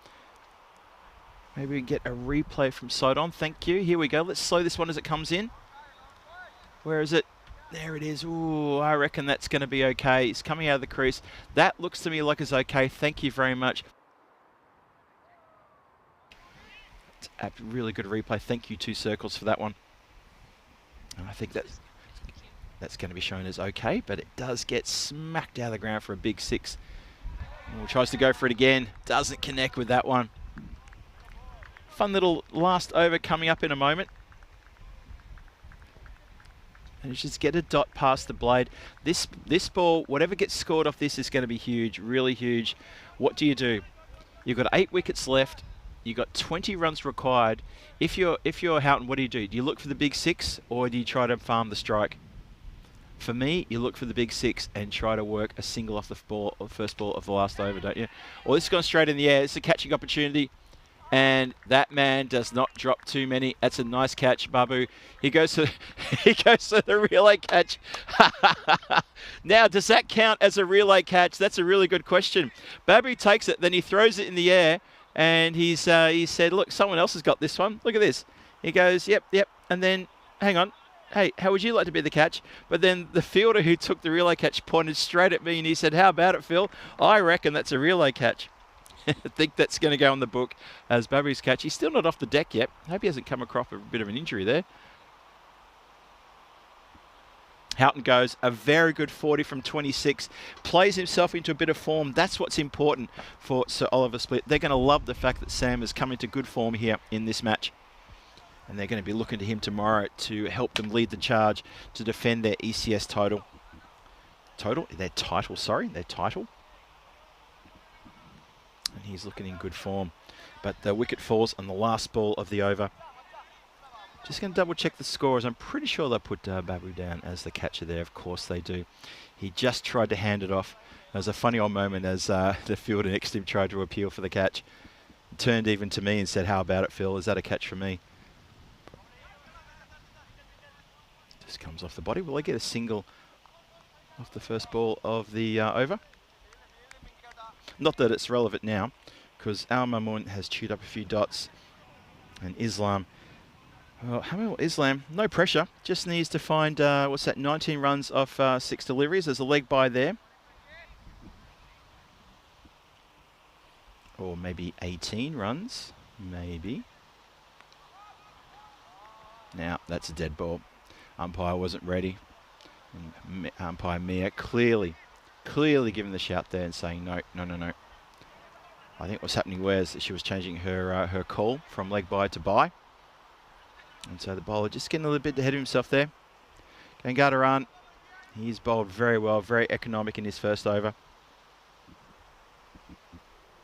Maybe we can get a replay from side on. Thank you. Here we go. Let's slow this one as it comes in. Where is it? There it is. Ooh, I reckon that's going to be okay. It's coming out of the crease. That looks to me like it's okay. Thank you very much. It's a really good replay. Thank you, 2 circles, for that one. And I think that's going to be shown as okay, but it does get smacked out of the ground for a big 6. And tries to go for it again. Doesn't connect with that one. Fun little last over coming up in a moment. And just get a dot past the blade. This ball, whatever gets scored off this is going to be huge, really huge. What do? You've got 8 wickets left. You've got 20 runs required. If you're Houghton, what do? Do you look for the big 6 or do you try to farm the strike? For me, you look for the big 6 and try to work a single off the first ball of the last over, don't you? Well, this has gone straight in the air. It's a catching opportunity. And that man does not drop too many. That's a nice catch, Babu. He goes to the relay catch. Now, does that count as a relay catch? That's a really good question. Babu takes it, then he throws it in the air, and he said, "Look, someone else has got this one. Look at this." He goes, "Yep," and then, "Hang on. Hey, how would you like to be the catch?" But then the fielder who took the relay catch pointed straight at me, and he said, "How about it, Phil? I reckon that's a relay catch." I think that's going to go on the book as Babu's catch. He's still not off the deck yet. I hope he hasn't come across a bit of an injury there. Houghton goes a very good 40 from 26. Plays himself into a bit of form. That's what's important for Sir Oliver Split. They're going to love the fact that Sam has come into good form here in this match. And they're going to be looking to him tomorrow to help them lead the charge to defend their ECS title. Their title. And he's looking in good form. But the wicket falls on the last ball of the over. Just going to double check the scores. I'm pretty sure they put Babu down as the catcher there. Of course they do. He just tried to hand it off. It was a funny old moment as the fielder next to him tried to appeal for the catch. He turned even to me and said, "How about it, Phil? Is that a catch for me?" Just comes off the body. Will I get a single off the first ball of the over? Not that it's relevant now, because Al Mamoun has chewed up a few dots. And Islam, well, Hamil Islam, no pressure. Just needs to find, 19 runs off 6 deliveries. There's a leg by there. Or maybe 18 runs, maybe. Now, that's a dead ball. Umpire wasn't ready. And umpire Mia clearly giving the shout there and saying no. I think what's happening was that she was changing her call from leg by to bye. And so the bowler just getting a little bit ahead of himself there. Gangadaran, he's bowled very well, very economic in his first over.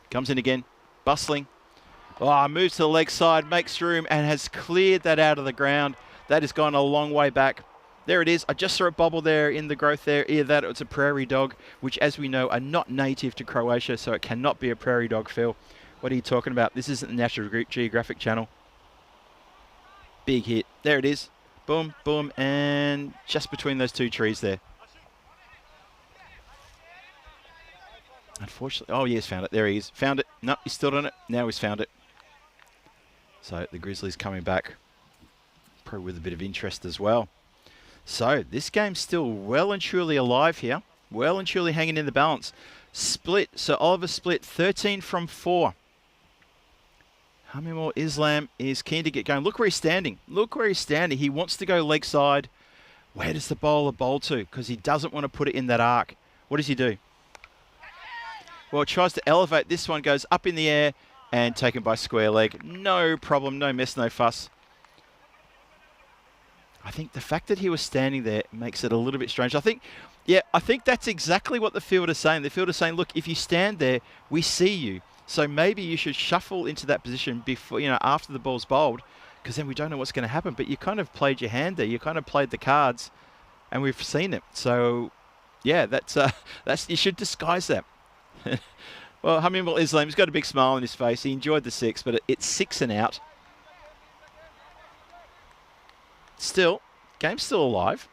Comes in again, bustling. Oh, moves to the leg side, makes room and has cleared that out of the ground. That has gone a long way back. There it is. I just saw it bobble there in the growth there. Either that or it's a prairie dog, which, as we know, are not native to Croatia, so it cannot be a prairie dog, Phil. What are you talking about? This isn't the National Geographic Channel. Big hit. There it is. Boom, boom, and just between those 2 trees there. Unfortunately, oh, yes, found it. There he is. Found it. No, he's still on it. Now he's found it. So the Grizzlies coming back, probably with a bit of interest as well. So this game's still well and truly alive here. Well and truly hanging in the balance. Split. So Oliver Split 13 from 4. Hamimul Islam is keen to get going. Look where he's standing. Look where he's standing. He wants to go leg side. Where does the bowler bowl to? Because he doesn't want to put it in that arc. What does he do? Well, tries to elevate. This one goes up in the air and taken by square leg. No problem, no mess, no fuss. I think the fact that he was standing there makes it a little bit strange. I think that's exactly what the fielder's saying. The fielder's saying, look, if you stand there, we see you. So maybe you should shuffle into that position before, after the ball's bowled, because then we don't know what's going to happen. But you kind of played your hand there. You kind of played the cards, and we've seen it. So, yeah, that's you should disguise that. Well, Hamimul Islam's got a big smile on his face. He enjoyed the 6, but it's 6 and out. Still, game's still alive.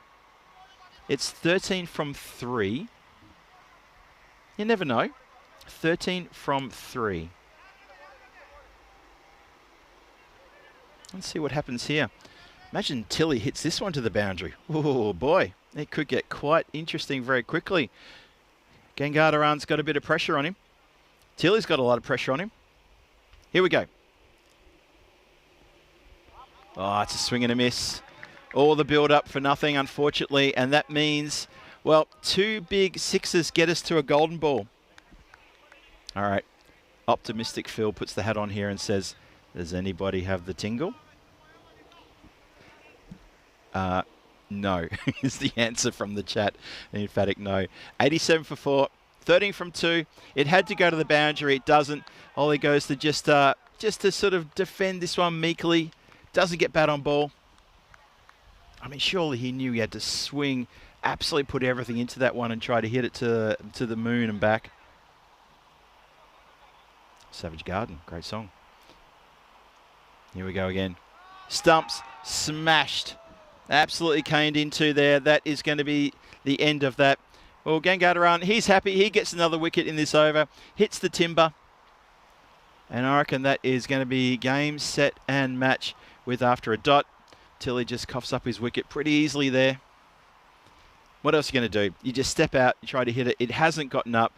It's 13 from 3. You never know. 13 from 3. Let's see what happens here. Imagine Tilly hits this one to the boundary. Oh boy, it could get quite interesting very quickly. Gangadharan's got a bit of pressure on him. Tilly's got a lot of pressure on him. Here we go. Oh, it's a swing and a miss. All the build-up for nothing, unfortunately, and that means, well, 2 big 6s get us to a golden ball. All right. Optimistic Phil puts the hat on here and says, does anybody have the tingle? No, is the answer from the chat. An emphatic no. 87 for 4, 13 from 2. It had to go to the boundary. It doesn't. Ollie goes to just to sort of defend this one meekly. Doesn't get bat on ball. I mean, surely he knew he had to swing, absolutely put everything into that one and try to hit it to the moon and back. Savage Garden, great song. Here we go again. Stumps, smashed. Absolutely caned into there. That is going to be the end of that. Well, Gangadharan, he's happy. He gets another wicket in this over. Hits the timber. And I reckon that is going to be game, set, and match with after a dot. Tilly just coughs up his wicket pretty easily there. What else are you going to do? You just step out, you try to hit it. It hasn't gotten up.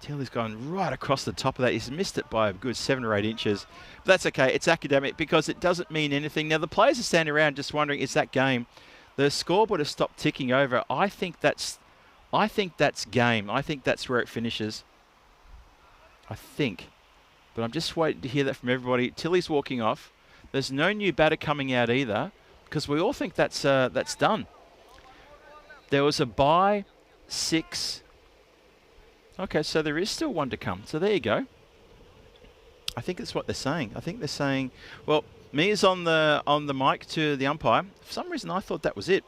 Tilly's gone right across the top of that. He's missed it by a good 7 or 8 inches. But that's okay. It's academic because it doesn't mean anything. Now, the players are standing around just wondering, is that game? The scoreboard has stopped ticking over. I think that's game. I think that's where it finishes. I think. But I'm just waiting to hear that from everybody. Tilly's walking off. There's no new batter coming out either because we all think that's done. There was a bye, 6. Okay, so there is still one to come. So there you go. I think that's what they're saying. I think they're saying, well, Mia's on the mic to the umpire. For some reason, I thought that was it.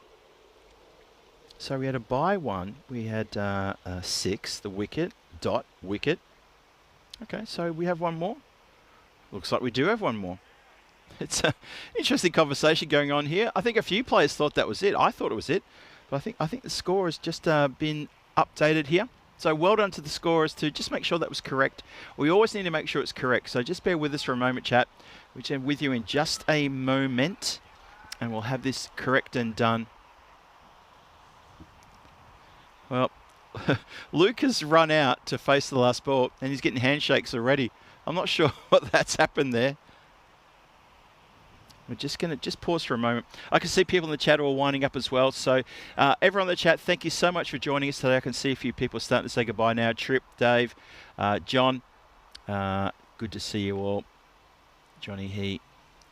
So we had a bye 1. We had 6, the wicket, dot, wicket. Okay, so we have one more. Looks like we do have one more. It's an interesting conversation going on here. I think a few players thought that was it. I thought it was it. But I think the score has just been updated here. So well done to the scorers to just make sure that was correct. We always need to make sure it's correct. So just bear with us for a moment, chat. Which I'm with you in just a moment. And we'll have this correct and done. Well, Luke has run out to face the last ball and he's getting handshakes already. I'm not sure what that's happened there. We're just going to pause for a moment. I can see people in the chat are all winding up as well. So everyone in the chat, thank you so much for joining us today. I can see a few people starting to say goodbye now. Trip, Dave, John, good to see you all. Johnny He,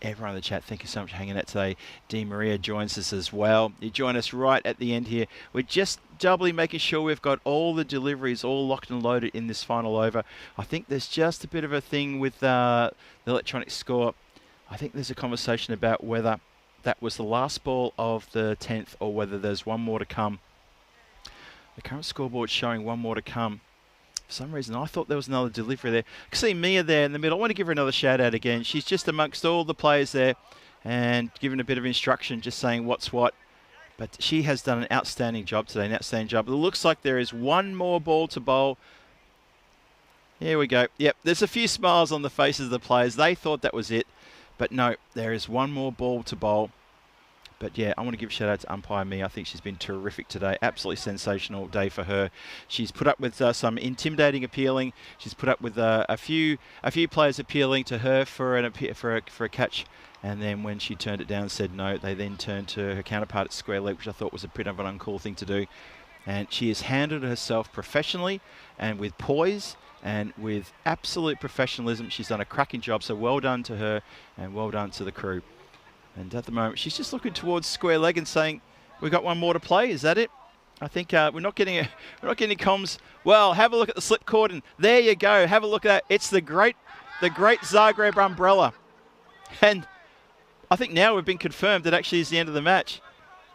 everyone in the chat, thank you so much for hanging out today. Dee Maria joins us as well. You join us right at the end here. We're just doubly making sure we've got all the deliveries all locked and loaded in this final over. I think there's just a bit of a thing with the electronic score. I think there's a conversation about whether that was the last ball of the 10th or whether there's one more to come. The current scoreboard showing one more to come. For some reason, I thought there was another delivery there. I can see Mia there in the middle. I want to give her another shout out again. She's just amongst all the players there and giving a bit of instruction, just saying what's what. But she has done an outstanding job today, an outstanding job. It looks like there is one more ball to bowl. Here we go. Yep, there's a few smiles on the faces of the players. They thought that was it. But no, there is one more ball to bowl. But yeah, I want to give a shout out to umpire Me. I think she's been terrific today. Absolutely sensational day for her. She's put up with some intimidating appealing. She's put up with a few players appealing to her for a catch. And then when she turned it down and said no, they then turned to her counterpart at square leg, which I thought was a bit of an uncool thing to do. And she has handled herself professionally and with poise and with absolute professionalism. She's done a cracking job, so well done to her and well done to the crew. And at the moment, she's just looking towards square leg and saying, "We've got one more to play. Is that it?" I think we're not getting comms. Well, have a look at the slip cord, and there you go. Have a look at that. It's the great Zagreb umbrella, and I think now we've been confirmed that actually is the end of the match.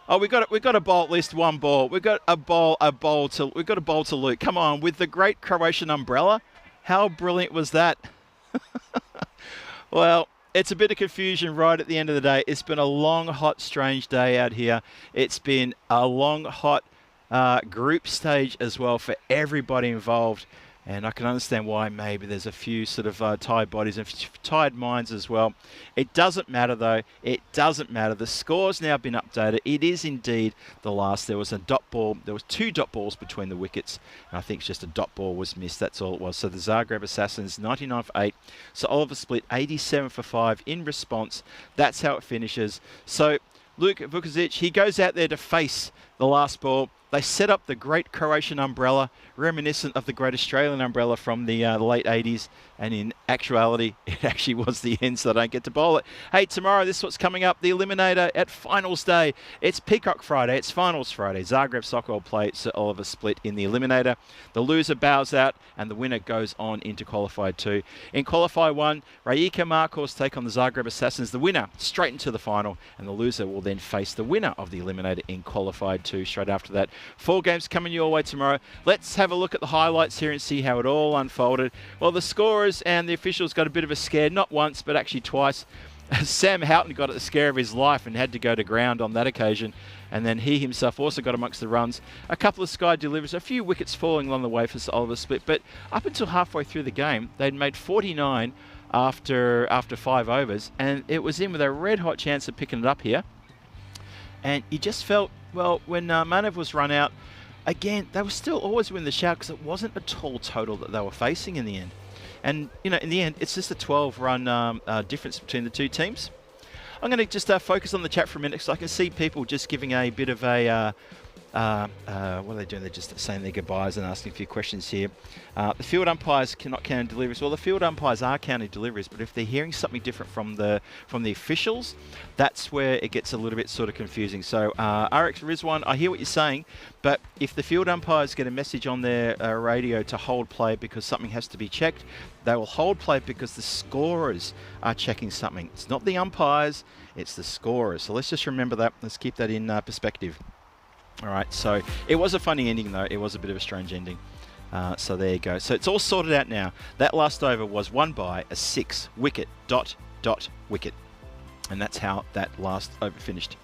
Oh, we've got to bowl at least one ball. We've got a bowl to Luke. Come on, with the great Croatian umbrella. How brilliant was that? Well, it's a bit of confusion right at the end of the day. It's been a long, hot, strange day out here. It's been a long, hot group stage as well for everybody involved. And I can understand why maybe there's a few sort of tired bodies and tired minds as well. It doesn't matter, though. It doesn't matter. The score's now been updated. It is indeed the last. There was a dot ball. There was 2 dot balls between the wickets. And I think it's just a dot ball was missed. That's all it was. So the Zagreb Assassins, 99 for 8. So Oliver Split, 87 for 5 in response. That's how it finishes. So Luke Vukovic, he goes out there to face the last ball. They set up the great Croatian umbrella, reminiscent of the great Australian umbrella from the late 80s. And in actuality, it actually was the end, so I don't get to bowl it. Hey, tomorrow, this is what's coming up. The Eliminator at Finals Day. It's Peacock Friday. It's Finals Friday. Zagreb Soccer will play Sir Oliver Split in the Eliminator. The loser bows out, and the winner goes on into Qualified 2. In Qualified 1, Rijeka Markos take on the Zagreb Assassins. The winner straight into the final, and the loser will then face the winner of the Eliminator in Qualified 2 straight after that. 4 games coming your way tomorrow. Let's have a look at the highlights here and see how it all unfolded. Well, the scorers and the officials got a bit of a scare, not once, but actually twice. Sam Houghton got the scare of his life and had to go to ground on that occasion. And then he himself also got amongst the runs. A couple of sky deliveries, a few wickets falling along the way for Sir Oliver Split. But up until halfway through the game, they'd made 49 after 5 overs. And it was in with a red-hot chance of picking it up here. And you just felt, well, when Manav was run out, again, they were still always within the shout because it wasn't a tall total that they were facing in the end. And, you know, in the end, it's just a 12-run difference between the two teams. I'm going to just focus on the chat for a minute because I can see people just giving a bit of a... what are they doing? They're just saying their goodbyes and asking a few questions here. The field umpires cannot count deliveries. Well, the field umpires are counting deliveries, but if they're hearing something different from the officials, that's where it gets a little bit sort of confusing. So, RX Rizwan, I hear what you're saying, but if the field umpires get a message on their radio to hold play because something has to be checked, they will hold play because the scorers are checking something. It's not the umpires, it's the scorers. So let's just remember that. Let's keep that in perspective. All right, so it was a funny ending, though. It was a bit of a strange ending. So there you go. So it's all sorted out now. That last over was won by a 6-wicket dot wicket. And that's how that last over finished.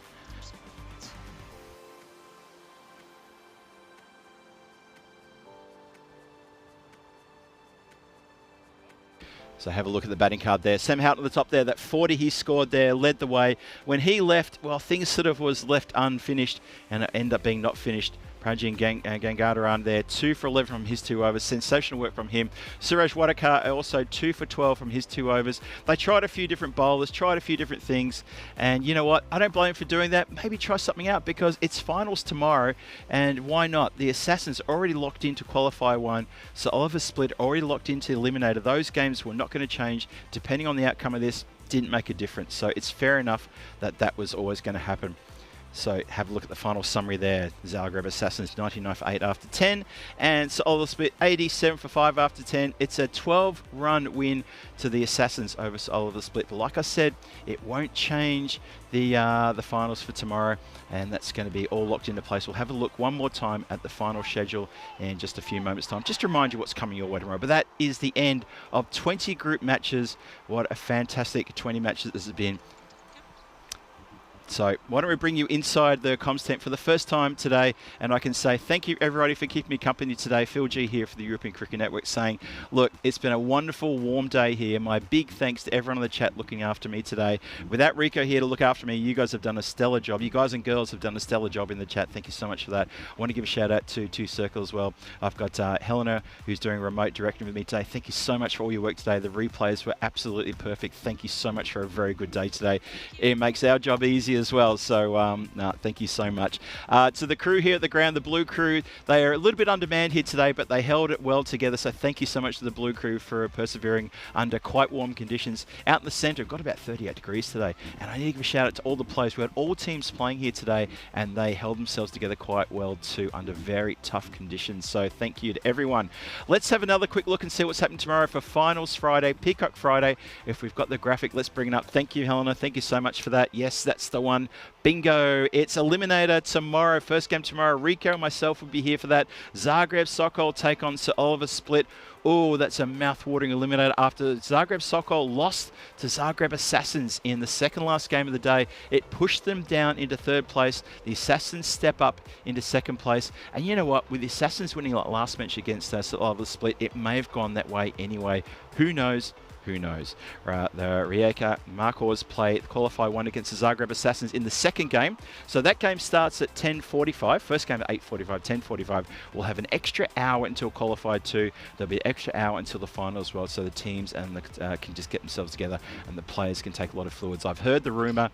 So have a look at the batting card there. Sam Houghton at the top there, that 40 he scored there, led the way. When he left, well, things sort of was left unfinished and it ended up being not finished. Prajin Gangadaran there, 2 for 11 from his 2 overs. Sensational work from him. Suraj Wadekar also 2 for 12 from his 2 overs. They tried a few different bowlers, tried a few different things. And you know what? I don't blame him for doing that. Maybe try something out because it's finals tomorrow. And why not? The Assassins already locked into Qualifier 1. So Oliver Split already locked into Eliminator. Those games were not going to change depending on the outcome of this. Didn't make a difference. So it's fair enough that that was always going to happen. So have a look at the final summary there. Zagreb Assassins 99 for 8 after 10. And Sir Oliver Split 87 for 5 after 10. It's a 12-run win to the Assassins over Sir Oliver Split. But like I said, it won't change the finals for tomorrow. And that's going to be all locked into place. We'll have a look one more time at the final schedule in just a few moments' time. Just to remind you what's coming your way tomorrow. But that is the end of 20 group matches. What a fantastic 20 matches this has been. So why don't we bring you inside the comms tent for the first time today, and I can say thank you everybody for keeping me company today. Phil G here for the European Cricket Network saying, look, it's been a wonderful warm day here. My big thanks to everyone in the chat looking after me today. Without Rico here to look after me, you guys have done a stellar job. You guys and girls have done a stellar job in the chat. Thank you so much for that. I want to give a shout out to Two Circle as well. I've got Helena who's doing remote directing with me today. Thank you so much for all your work today. The replays were absolutely perfect. Thank you so much for a very good day today. It makes our job easy as well. So thank you so much. To the crew here at the ground, the blue crew, they are a little bit undermanned here today, but they held it well together. So thank you so much to the blue crew for persevering under quite warm conditions. Out in the centre, got about 38 degrees today. And I need to give a shout out to all the players. We had all teams playing here today, and they held themselves together quite well too under very tough conditions. So thank you to everyone. Let's have another quick look and see what's happening tomorrow for Finals Friday, Peacock Friday. If we've got the graphic, let's bring it up. Thank you, Helena. Thank you so much for that. Yes, that's the one. Bingo. It's Eliminator tomorrow. First game tomorrow. Rico and myself will be here for that. Zagreb Sokol take on Sir Oliver Split. Oh, that's a mouth-watering eliminator after Zagreb Sokol lost to Zagreb Assassins in the second last game of the day. It pushed them down into third place. The Assassins step up into second place. And you know what? With the Assassins winning like last match against Sir Oliver Split, it may have gone that way anyway. Who knows? Who knows? The Rijeka Marcos qualify one against the Zagreb Assassins in the second game. So that game starts at 10:45. First game at 8:45, 10:45. We'll have an extra hour until qualified 2. There'll be an extra hour until the final as well. So the teams and can just get themselves together and the players can take a lot of fluids. I've heard the rumour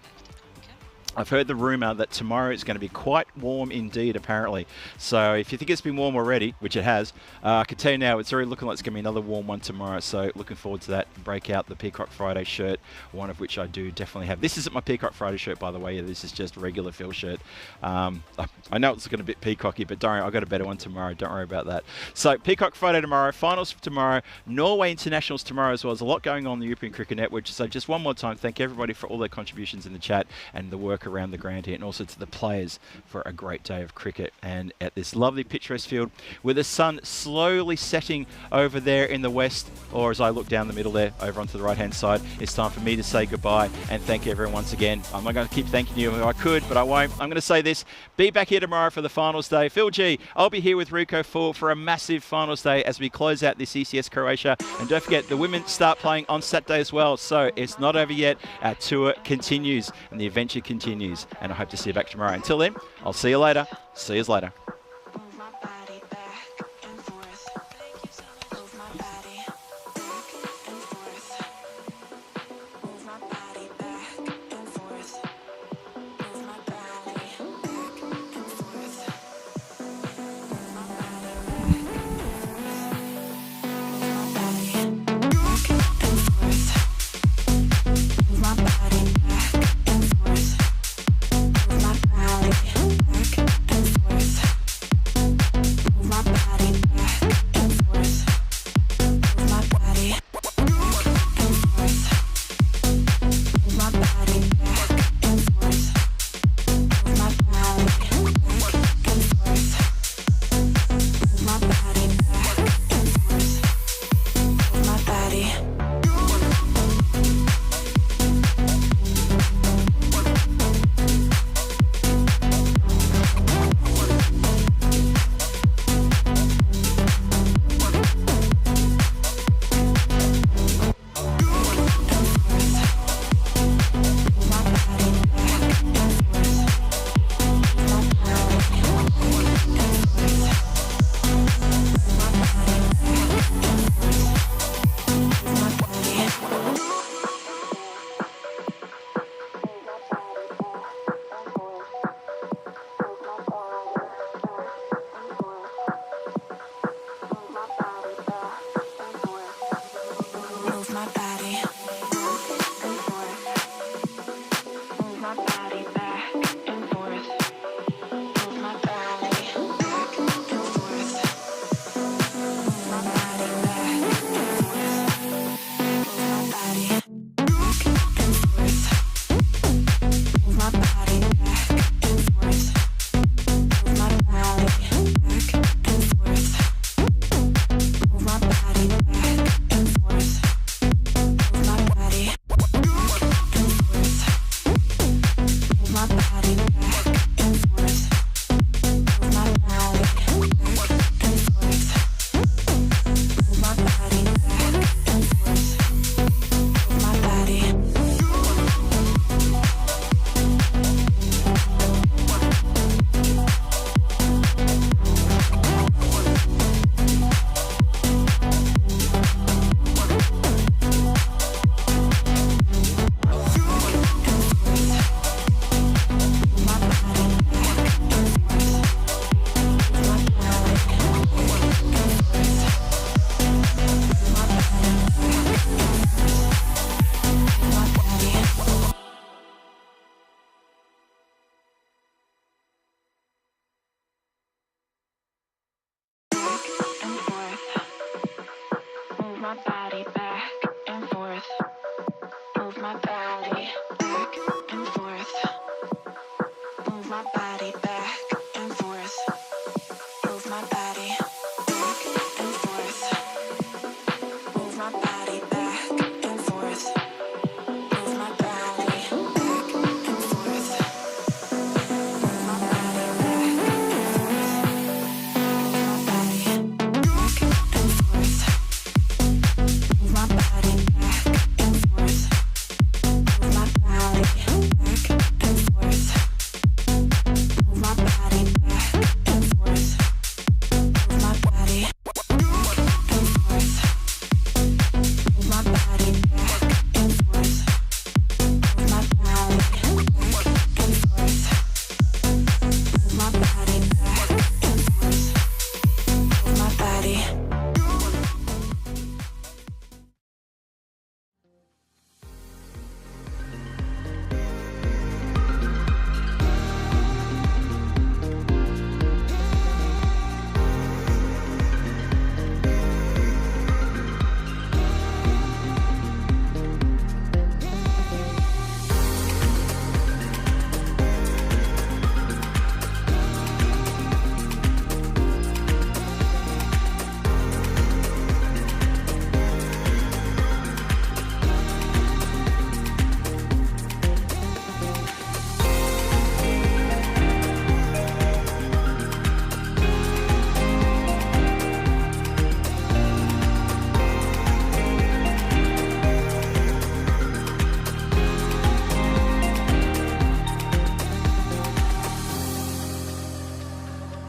that tomorrow is going to be quite warm indeed, apparently. So if you think it's been warm already, which it has, I can tell you now it's already looking like it's going to be another warm one tomorrow. So looking forward to that. Break out the Peacock Friday shirt, one of which I do definitely have. This isn't my Peacock Friday shirt, by the way. This is just a regular Phil shirt. I know it's looking a bit peacocky, but don't worry, I've got a better one tomorrow. Don't worry about that. So Peacock Friday tomorrow, finals for tomorrow, Norway Internationals tomorrow as well. There's a lot going on in the European Cricket Network. So just one more time, thank everybody for all their contributions in the chat and the work around the ground here, and also to the players for a great day of cricket. And at this lovely picturesque field with the sun slowly setting over there in the west, or as I look down the middle there over onto the right hand side, it's time for me to say goodbye and thank everyone once again. I'm not going to keep thanking you. I could, but I won't. I'm going to say this: be back here tomorrow for the finals day. Phil G, I'll be here with Rico for a massive finals day as we close out this ECS Croatia. And don't forget, the women start playing on Saturday as well, so it's not over yet. Our tour continues and the adventure continues, and I hope to see you back tomorrow. Until then, I'll see you later. See you later. Back and forth.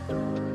Thank